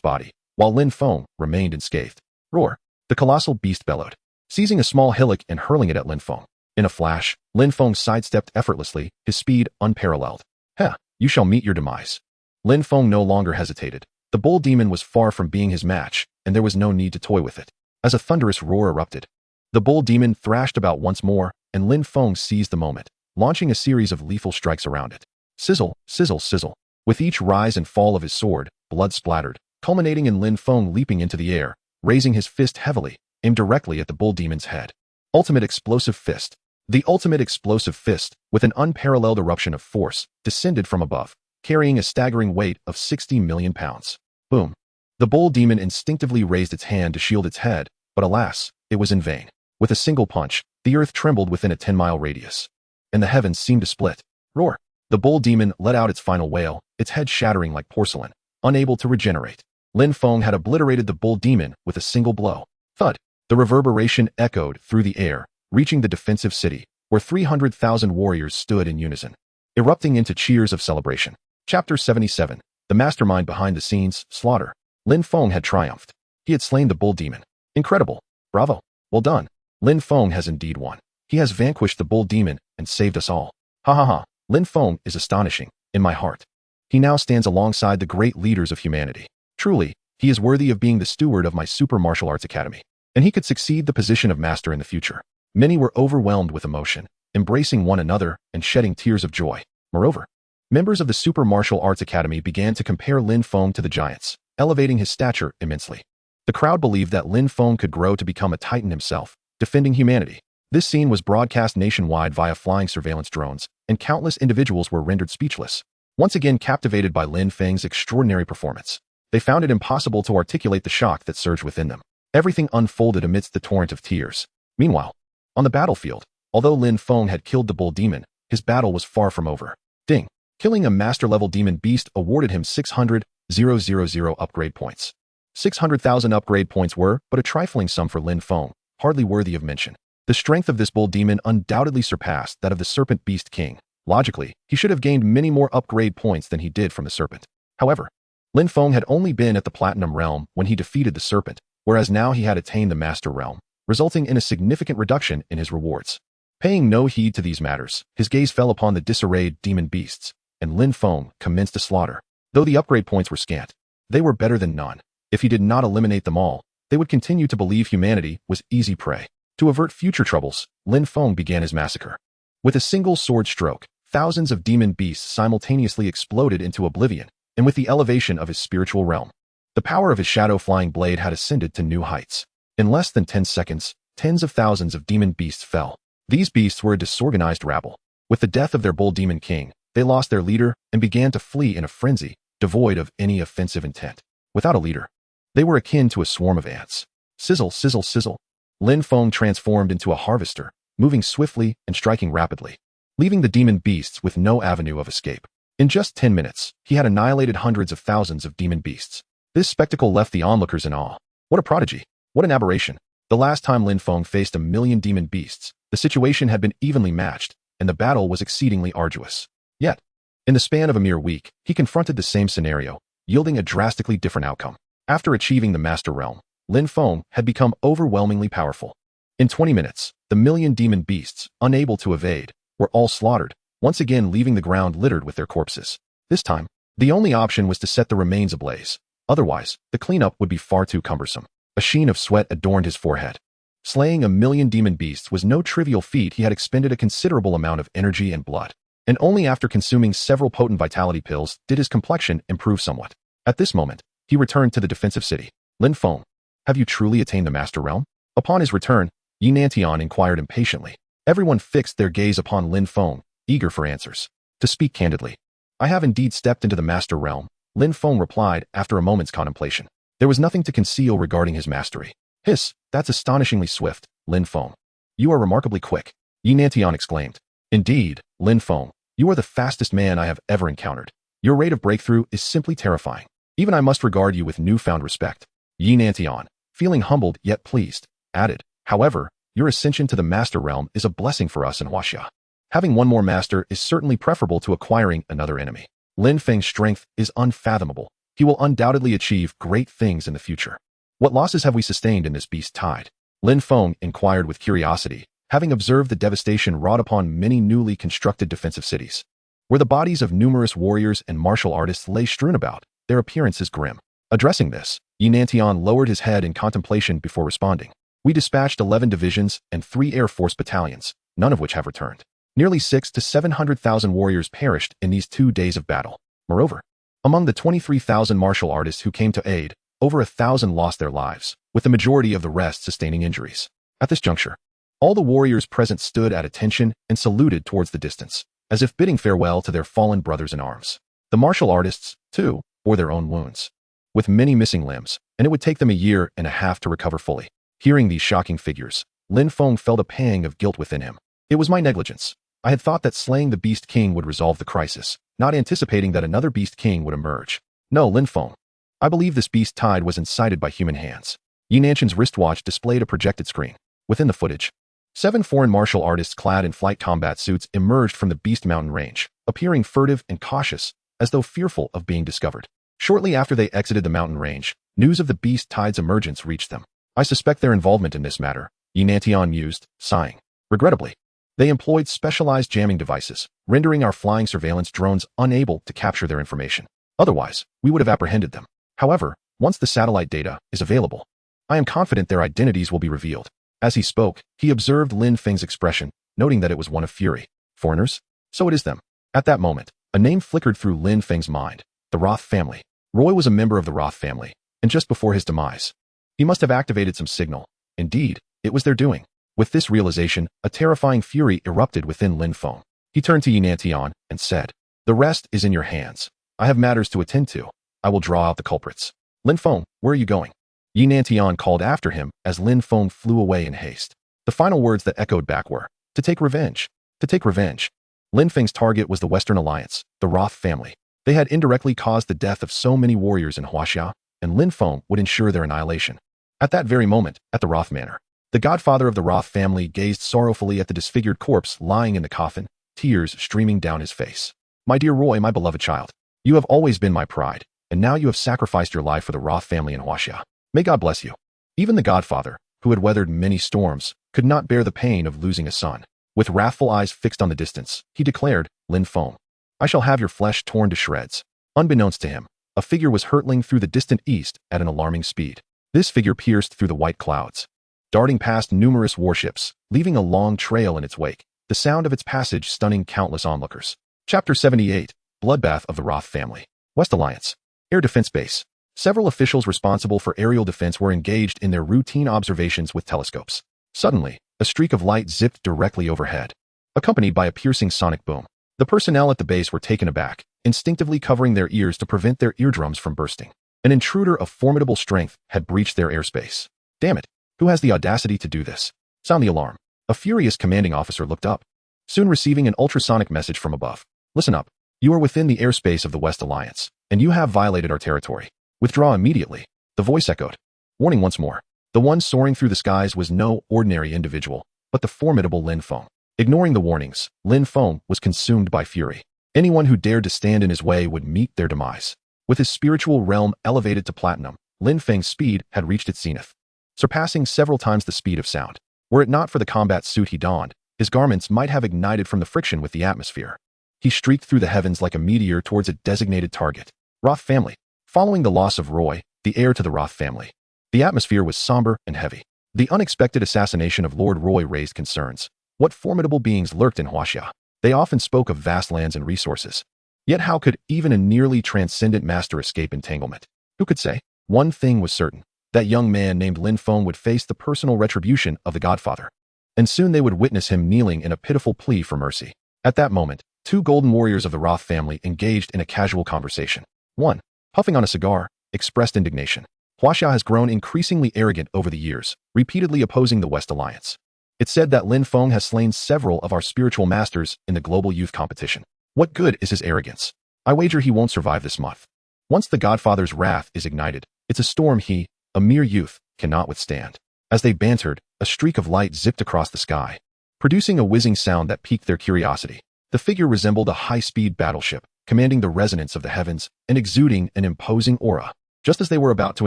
body, while Lin Feng remained unscathed. Roar! The colossal beast bellowed, seizing a small hillock and hurling it at Lin Feng. In a flash, Lin Feng sidestepped effortlessly, his speed unparalleled. Heh, you shall meet your demise. Lin Feng no longer hesitated. The bull demon was far from being his match, and there was no need to toy with it. As a thunderous roar erupted, the bull demon thrashed about once more, and Lin Feng seized the moment, launching a series of lethal strikes around it. Sizzle, sizzle, sizzle. With each rise and fall of his sword, blood splattered, culminating in Lin Feng leaping into the air, raising his fist heavily, aimed directly at the bull demon's head. Ultimate Explosive Fist. The ultimate explosive fist, with an unparalleled eruption of force, descended from above, carrying a staggering weight of 60 million pounds. Boom. The bull demon instinctively raised its hand to shield its head, but alas, it was in vain. With a single punch, the earth trembled within a 10-mile radius, and the heavens seemed to split. Roar! The bull demon let out its final wail, its head shattering like porcelain, unable to regenerate. Lin Feng had obliterated the bull demon with a single blow. Thud! The reverberation echoed through the air, reaching the defensive city, where 300,000 warriors stood in unison, erupting into cheers of celebration. Chapter 77. The mastermind behind the scenes, slaughter. Lin Feng had triumphed. He had slain the bull demon. Incredible. Bravo. Well done. Lin Feng has indeed won. He has vanquished the bull demon and saved us all. Ha ha ha. Lin Feng is astonishing, in my heart. He now stands alongside the great leaders of humanity. Truly, he is worthy of being the steward of my super martial arts academy, and he could succeed the position of master in the future. Many were overwhelmed with emotion, embracing one another and shedding tears of joy. Moreover, members of the Super Martial Arts Academy began to compare Lin Feng to the giants, elevating his stature immensely. The crowd believed that Lin Feng could grow to become a titan himself, defending humanity. This scene was broadcast nationwide via flying surveillance drones, and countless individuals were rendered speechless. Once again captivated by Lin Feng's extraordinary performance, they found it impossible to articulate the shock that surged within them. Everything unfolded amidst the torrent of tears. Meanwhile, on the battlefield, although Lin Feng had killed the bull demon, his battle was far from over. Ding! Killing a master-level demon beast awarded him 600,000 upgrade points. 600,000 upgrade points were but a trifling sum for Lin Feng, hardly worthy of mention. The strength of this bull demon undoubtedly surpassed that of the Serpent Beast King. Logically, he should have gained many more upgrade points than he did from the serpent. However, Lin Feng had only been at the Platinum Realm when he defeated the serpent, whereas now he had attained the Master Realm, resulting in a significant reduction in his rewards. Paying no heed to these matters, his gaze fell upon the disarrayed demon beasts, and Lin Feng commenced a slaughter. Though the upgrade points were scant, they were better than none. If he did not eliminate them all, they would continue to believe humanity was easy prey. To avert future troubles, Lin Feng began his massacre. With a single sword stroke, thousands of demon beasts simultaneously exploded into oblivion, and with the elevation of his spiritual realm, the power of his shadow-flying blade had ascended to new heights. In less than 10 seconds, tens of thousands of demon beasts fell. These beasts were a disorganized rabble. With the death of their bull demon king, they lost their leader and began to flee in a frenzy, devoid of any offensive intent. Without a leader, they were akin to a swarm of ants. Sizzle, sizzle, sizzle. Lin Feng transformed into a harvester, moving swiftly and striking rapidly, leaving the demon beasts with no avenue of escape. In just 10 minutes, he had annihilated hundreds of thousands of demon beasts. This spectacle left the onlookers in awe. What a prodigy! What an aberration! The last time Lin Feng faced 1,000,000 demon beasts, the situation had been evenly matched, and the battle was exceedingly arduous. Yet, in the span of a mere week, he confronted the same scenario, yielding a drastically different outcome. After achieving the Master Realm, Lin Feng had become overwhelmingly powerful. In 20 minutes, the 1,000,000 demon beasts, unable to evade, were all slaughtered, once again leaving the ground littered with their corpses. This time, the only option was to set the remains ablaze. Otherwise, the cleanup would be far too cumbersome. A sheen of sweat adorned his forehead. Slaying 1,000,000 demon beasts was no trivial feat. He had expended a considerable amount of energy and blood, and only after consuming several potent vitality pills did his complexion improve somewhat. At this moment, he returned to the defensive city. Lin Feng, have you truly attained the Master Realm? Upon his return, Yinantian inquired impatiently. Everyone fixed their gaze upon Lin Feng, eager for answers. To speak candidly, I have indeed stepped into the Master Realm, Lin Feng replied after a moment's contemplation. There was nothing to conceal regarding his mastery. Hiss, that's astonishingly swift, Lin Feng. You are remarkably quick, Yinantian exclaimed. Indeed, Lin Feng, you are the fastest man I have ever encountered. Your rate of breakthrough is simply terrifying. Even I must regard you with newfound respect. Yinantian, feeling humbled yet pleased, added, however, your ascension to the Master Realm is a blessing for us in Huaxia. Having one more master is certainly preferable to acquiring another enemy. Lin Feng's strength is unfathomable. He will undoubtedly achieve great things in the future. What losses have we sustained in this beast tide? Lin Feng inquired with curiosity, having observed the devastation wrought upon many newly constructed defensive cities, where the bodies of numerous warriors and martial artists lay strewn about, their appearances grim. Addressing this, Yinantian lowered his head in contemplation before responding. We dispatched 11 divisions and 3 Air Force battalions, none of which have returned. Nearly 600,000 to 700,000 warriors perished in these 2 days of battle. Moreover, among the 23,000 martial artists who came to aid, over 1,000 lost their lives, with the majority of the rest sustaining injuries. At this juncture, all the warriors present stood at attention and saluted towards the distance, as if bidding farewell to their fallen brothers in arms. The martial artists, too, bore their own wounds, with many missing limbs, and it would take them 1.5 years to recover fully. Hearing these shocking figures, Lin Feng felt a pang of guilt within him. It was my negligence. I had thought that slaying the Beast King would resolve the crisis, not anticipating that another Beast King would emerge. No, Lin Feng. I believe this beast tide was incited by human hands. Yinantian's wristwatch displayed a projected screen. Within the footage, 7 foreign martial artists clad in flight combat suits emerged from the Beast Mountain range, appearing furtive and cautious, as though fearful of being discovered. Shortly after they exited the mountain range, news of the Beast Tide's emergence reached them. I suspect their involvement in this matter, Yinantian mused, sighing. Regrettably, they employed specialized jamming devices, rendering our flying surveillance drones unable to capture their information. Otherwise, we would have apprehended them. However, once the satellite data is available, I am confident their identities will be revealed. As he spoke, he observed Lin Feng's expression, noting that it was one of fury. Foreigners? So it is them. At that moment, a name flickered through Lin Feng's mind. The Roth family. Roy was a member of the Roth family, and just before his demise, he must have activated some signal. Indeed, it was their doing. With this realization, a terrifying fury erupted within Lin Feng. He turned to Yinantian and said, "The rest is in your hands. I have matters to attend to. I will draw out the culprits." "Lin Feng, where are you going?" Yinantian called after him as Lin Feng flew away in haste. The final words that echoed back were, "To take revenge. To take revenge." Lin Feng's target was the Western Alliance, the Roth family. They had indirectly caused the death of so many warriors in Huaxia, and Lin Feng would ensure their annihilation. At that very moment, at the Roth Manor, the godfather of the Roth family gazed sorrowfully at the disfigured corpse lying in the coffin, tears streaming down his face. "My dear Roy, my beloved child, you have always been my pride, and now you have sacrificed your life for the Roth family in Huaxia. May God bless you." Even the godfather, who had weathered many storms, could not bear the pain of losing a son. With wrathful eyes fixed on the distance, he declared, "Lin Feng, I shall have your flesh torn to shreds." Unbeknownst to him, a figure was hurtling through the distant east at an alarming speed. This figure pierced through the white clouds, darting past numerous warships, leaving a long trail in its wake, the sound of its passage stunning countless onlookers. Chapter 78, Bloodbath of the Roth Family. West Alliance. Air Defense Base. Several officials responsible for aerial defense were engaged in their routine observations with telescopes. Suddenly, a streak of light zipped directly overhead, accompanied by a piercing sonic boom. The personnel at the base were taken aback, instinctively covering their ears to prevent their eardrums from bursting. An intruder of formidable strength had breached their airspace. "Damn it! Who has the audacity to do this? Sound the alarm." A furious commanding officer looked up, soon receiving an ultrasonic message from above. "Listen up. You are within the airspace of the West Alliance, and you have violated our territory. Withdraw immediately." The voice echoed. Warning once more. The one soaring through the skies was no ordinary individual, but the formidable Lin Feng. Ignoring the warnings, Lin Feng was consumed by fury. Anyone who dared to stand in his way would meet their demise. With his spiritual realm elevated to platinum, Lin Feng's speed had reached its zenith, surpassing several times the speed of sound. Were it not for the combat suit he donned, his garments might have ignited from the friction with the atmosphere. He streaked through the heavens like a meteor towards a designated target. Roth family. Following the loss of Roy, the heir to the Roth family, the atmosphere was somber and heavy. The unexpected assassination of Lord Roy raised concerns. What formidable beings lurked in Huaxia? They often spoke of vast lands and resources. Yet how could even a nearly transcendent master escape entanglement? Who could say? One thing was certain. That young man named Lin Feng would face the personal retribution of the godfather. And soon they would witness him kneeling in a pitiful plea for mercy. At that moment, two golden warriors of the Roth family engaged in a casual conversation. One, puffing on a cigar, expressed indignation. Huaxia has grown increasingly arrogant over the years, repeatedly opposing the West Alliance. It's said that Lin Feng has slain several of our spiritual masters in the global youth competition. What good is his arrogance? I wager he won't survive this month. Once the godfather's wrath is ignited, it's a storm he, a mere youth, cannot withstand. As they bantered, a streak of light zipped across the sky, producing a whizzing sound that piqued their curiosity. The figure resembled a high-speed battleship, commanding the resonance of the heavens and exuding an imposing aura. Just as they were about to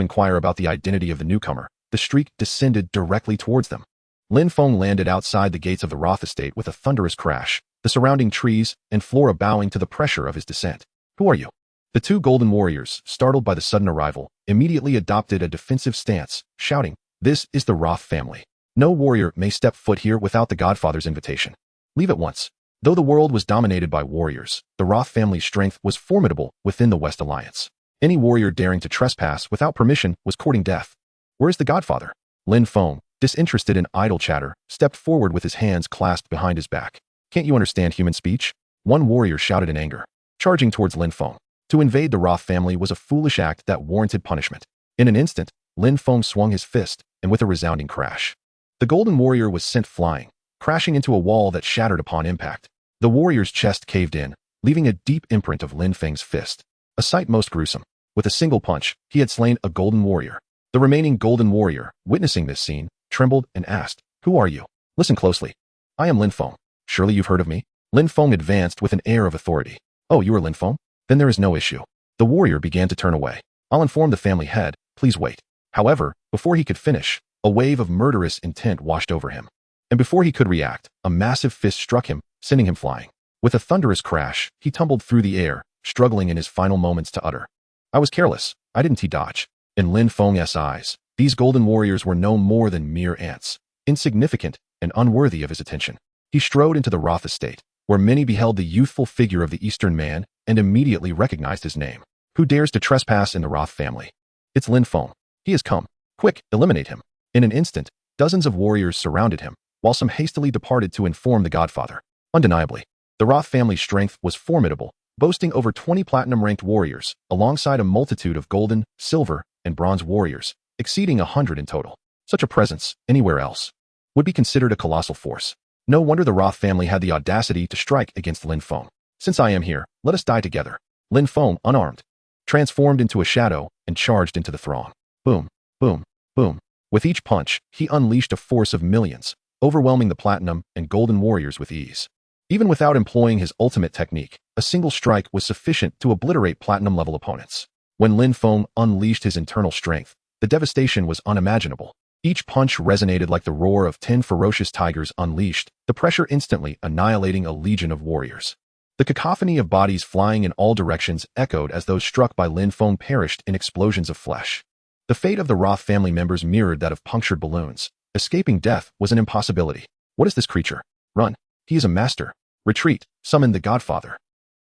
inquire about the identity of the newcomer, the streak descended directly towards them. Lin Feng landed outside the gates of the Roth estate with a thunderous crash, the surrounding trees and flora bowing to the pressure of his descent. "Who are you?" The two golden warriors, startled by the sudden arrival, immediately adopted a defensive stance, shouting, "This is the Roth family. No warrior may step foot here without the godfather's invitation. Leave at once." Though the world was dominated by warriors, the Roth family's strength was formidable within the West Alliance. Any warrior daring to trespass without permission was courting death. "Where is the godfather?" Lin Feng, disinterested in idle chatter, stepped forward with his hands clasped behind his back. "Can't you understand human speech?" One warrior shouted in anger, charging towards Lin Feng. To invade the Roth family was a foolish act that warranted punishment. In an instant, Lin Feng swung his fist, and with a resounding crash, the golden warrior was sent flying, crashing into a wall that shattered upon impact. The warrior's chest caved in, leaving a deep imprint of Lin Feng's fist, a sight most gruesome. With a single punch, he had slain a golden warrior. The remaining golden warrior, witnessing this scene, trembled and asked, "Who are you?" Listen closely. I am Lin Feng. Surely you've heard of me? Lin Feng advanced with an air of authority. Oh, you are Lin Feng? Then there is no issue. The warrior began to turn away. I'll inform the family head. Please wait. However, before he could finish, a wave of murderous intent washed over him. And before he could react, a massive fist struck him, sending him flying. With a thunderous crash, he tumbled through the air, struggling in his final moments to utter. I was careless. I didn't dodge. In Lin Feng's eyes, these golden warriors were no more than mere ants, insignificant and unworthy of his attention. He strode into the Roth estate, where many beheld the youthful figure of the Eastern man and immediately recognized his name. Who dares to trespass in the Roth family? It's Lin Feng. He has come. Quick, eliminate him. In an instant, dozens of warriors surrounded him, while some hastily departed to inform the godfather. Undeniably, the Roth family's strength was formidable, boasting over 20 platinum-ranked warriors, alongside a multitude of golden, silver, and bronze warriors, exceeding 100 in total. Such a presence, anywhere else, would be considered a colossal force. No wonder the Roth family had the audacity to strike against Lin Feng. Since I am here, let us die together. Lin Feng, unarmed, transformed into a shadow and charged into the throng. Boom, boom, boom. With each punch, he unleashed a force of millions, overwhelming the platinum and golden warriors with ease. Even without employing his ultimate technique, a single strike was sufficient to obliterate platinum-level opponents. When Lin Feng unleashed his internal strength, the devastation was unimaginable. Each punch resonated like the roar of 10 ferocious tigers unleashed, the pressure instantly annihilating a legion of warriors. The cacophony of bodies flying in all directions echoed as those struck by Lin Feng perished in explosions of flesh. The fate of the Roth family members mirrored that of punctured balloons. Escaping death was an impossibility. What is this creature? Run. He is a master. Retreat. Summoned the godfather.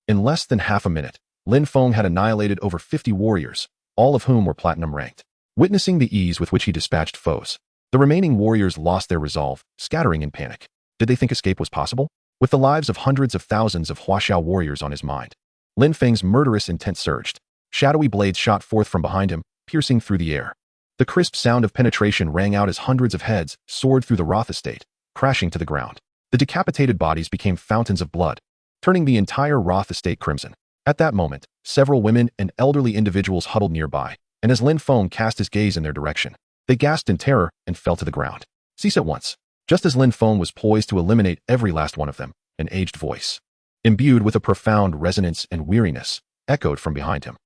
In less than half a minute, Lin Feng had annihilated over 50 warriors, all of whom were platinum-ranked. Witnessing the ease with which he dispatched foes, the remaining warriors lost their resolve, scattering in panic. Did they think escape was possible? With the lives of hundreds of thousands of Huaxiao warriors on his mind, Lin Feng's murderous intent surged. Shadowy blades shot forth from behind him, piercing through the air. The crisp sound of penetration rang out as hundreds of heads soared through the Roth estate, crashing to the ground. The decapitated bodies became fountains of blood, turning the entire Roth estate crimson. At that moment, several women and elderly individuals huddled nearby, and as Lin Feng cast his gaze in their direction, they gasped in terror and fell to the ground. Cease at once. Just as Lin Feng was poised to eliminate every last one of them, an aged voice, imbued with a profound resonance and weariness, echoed from behind him.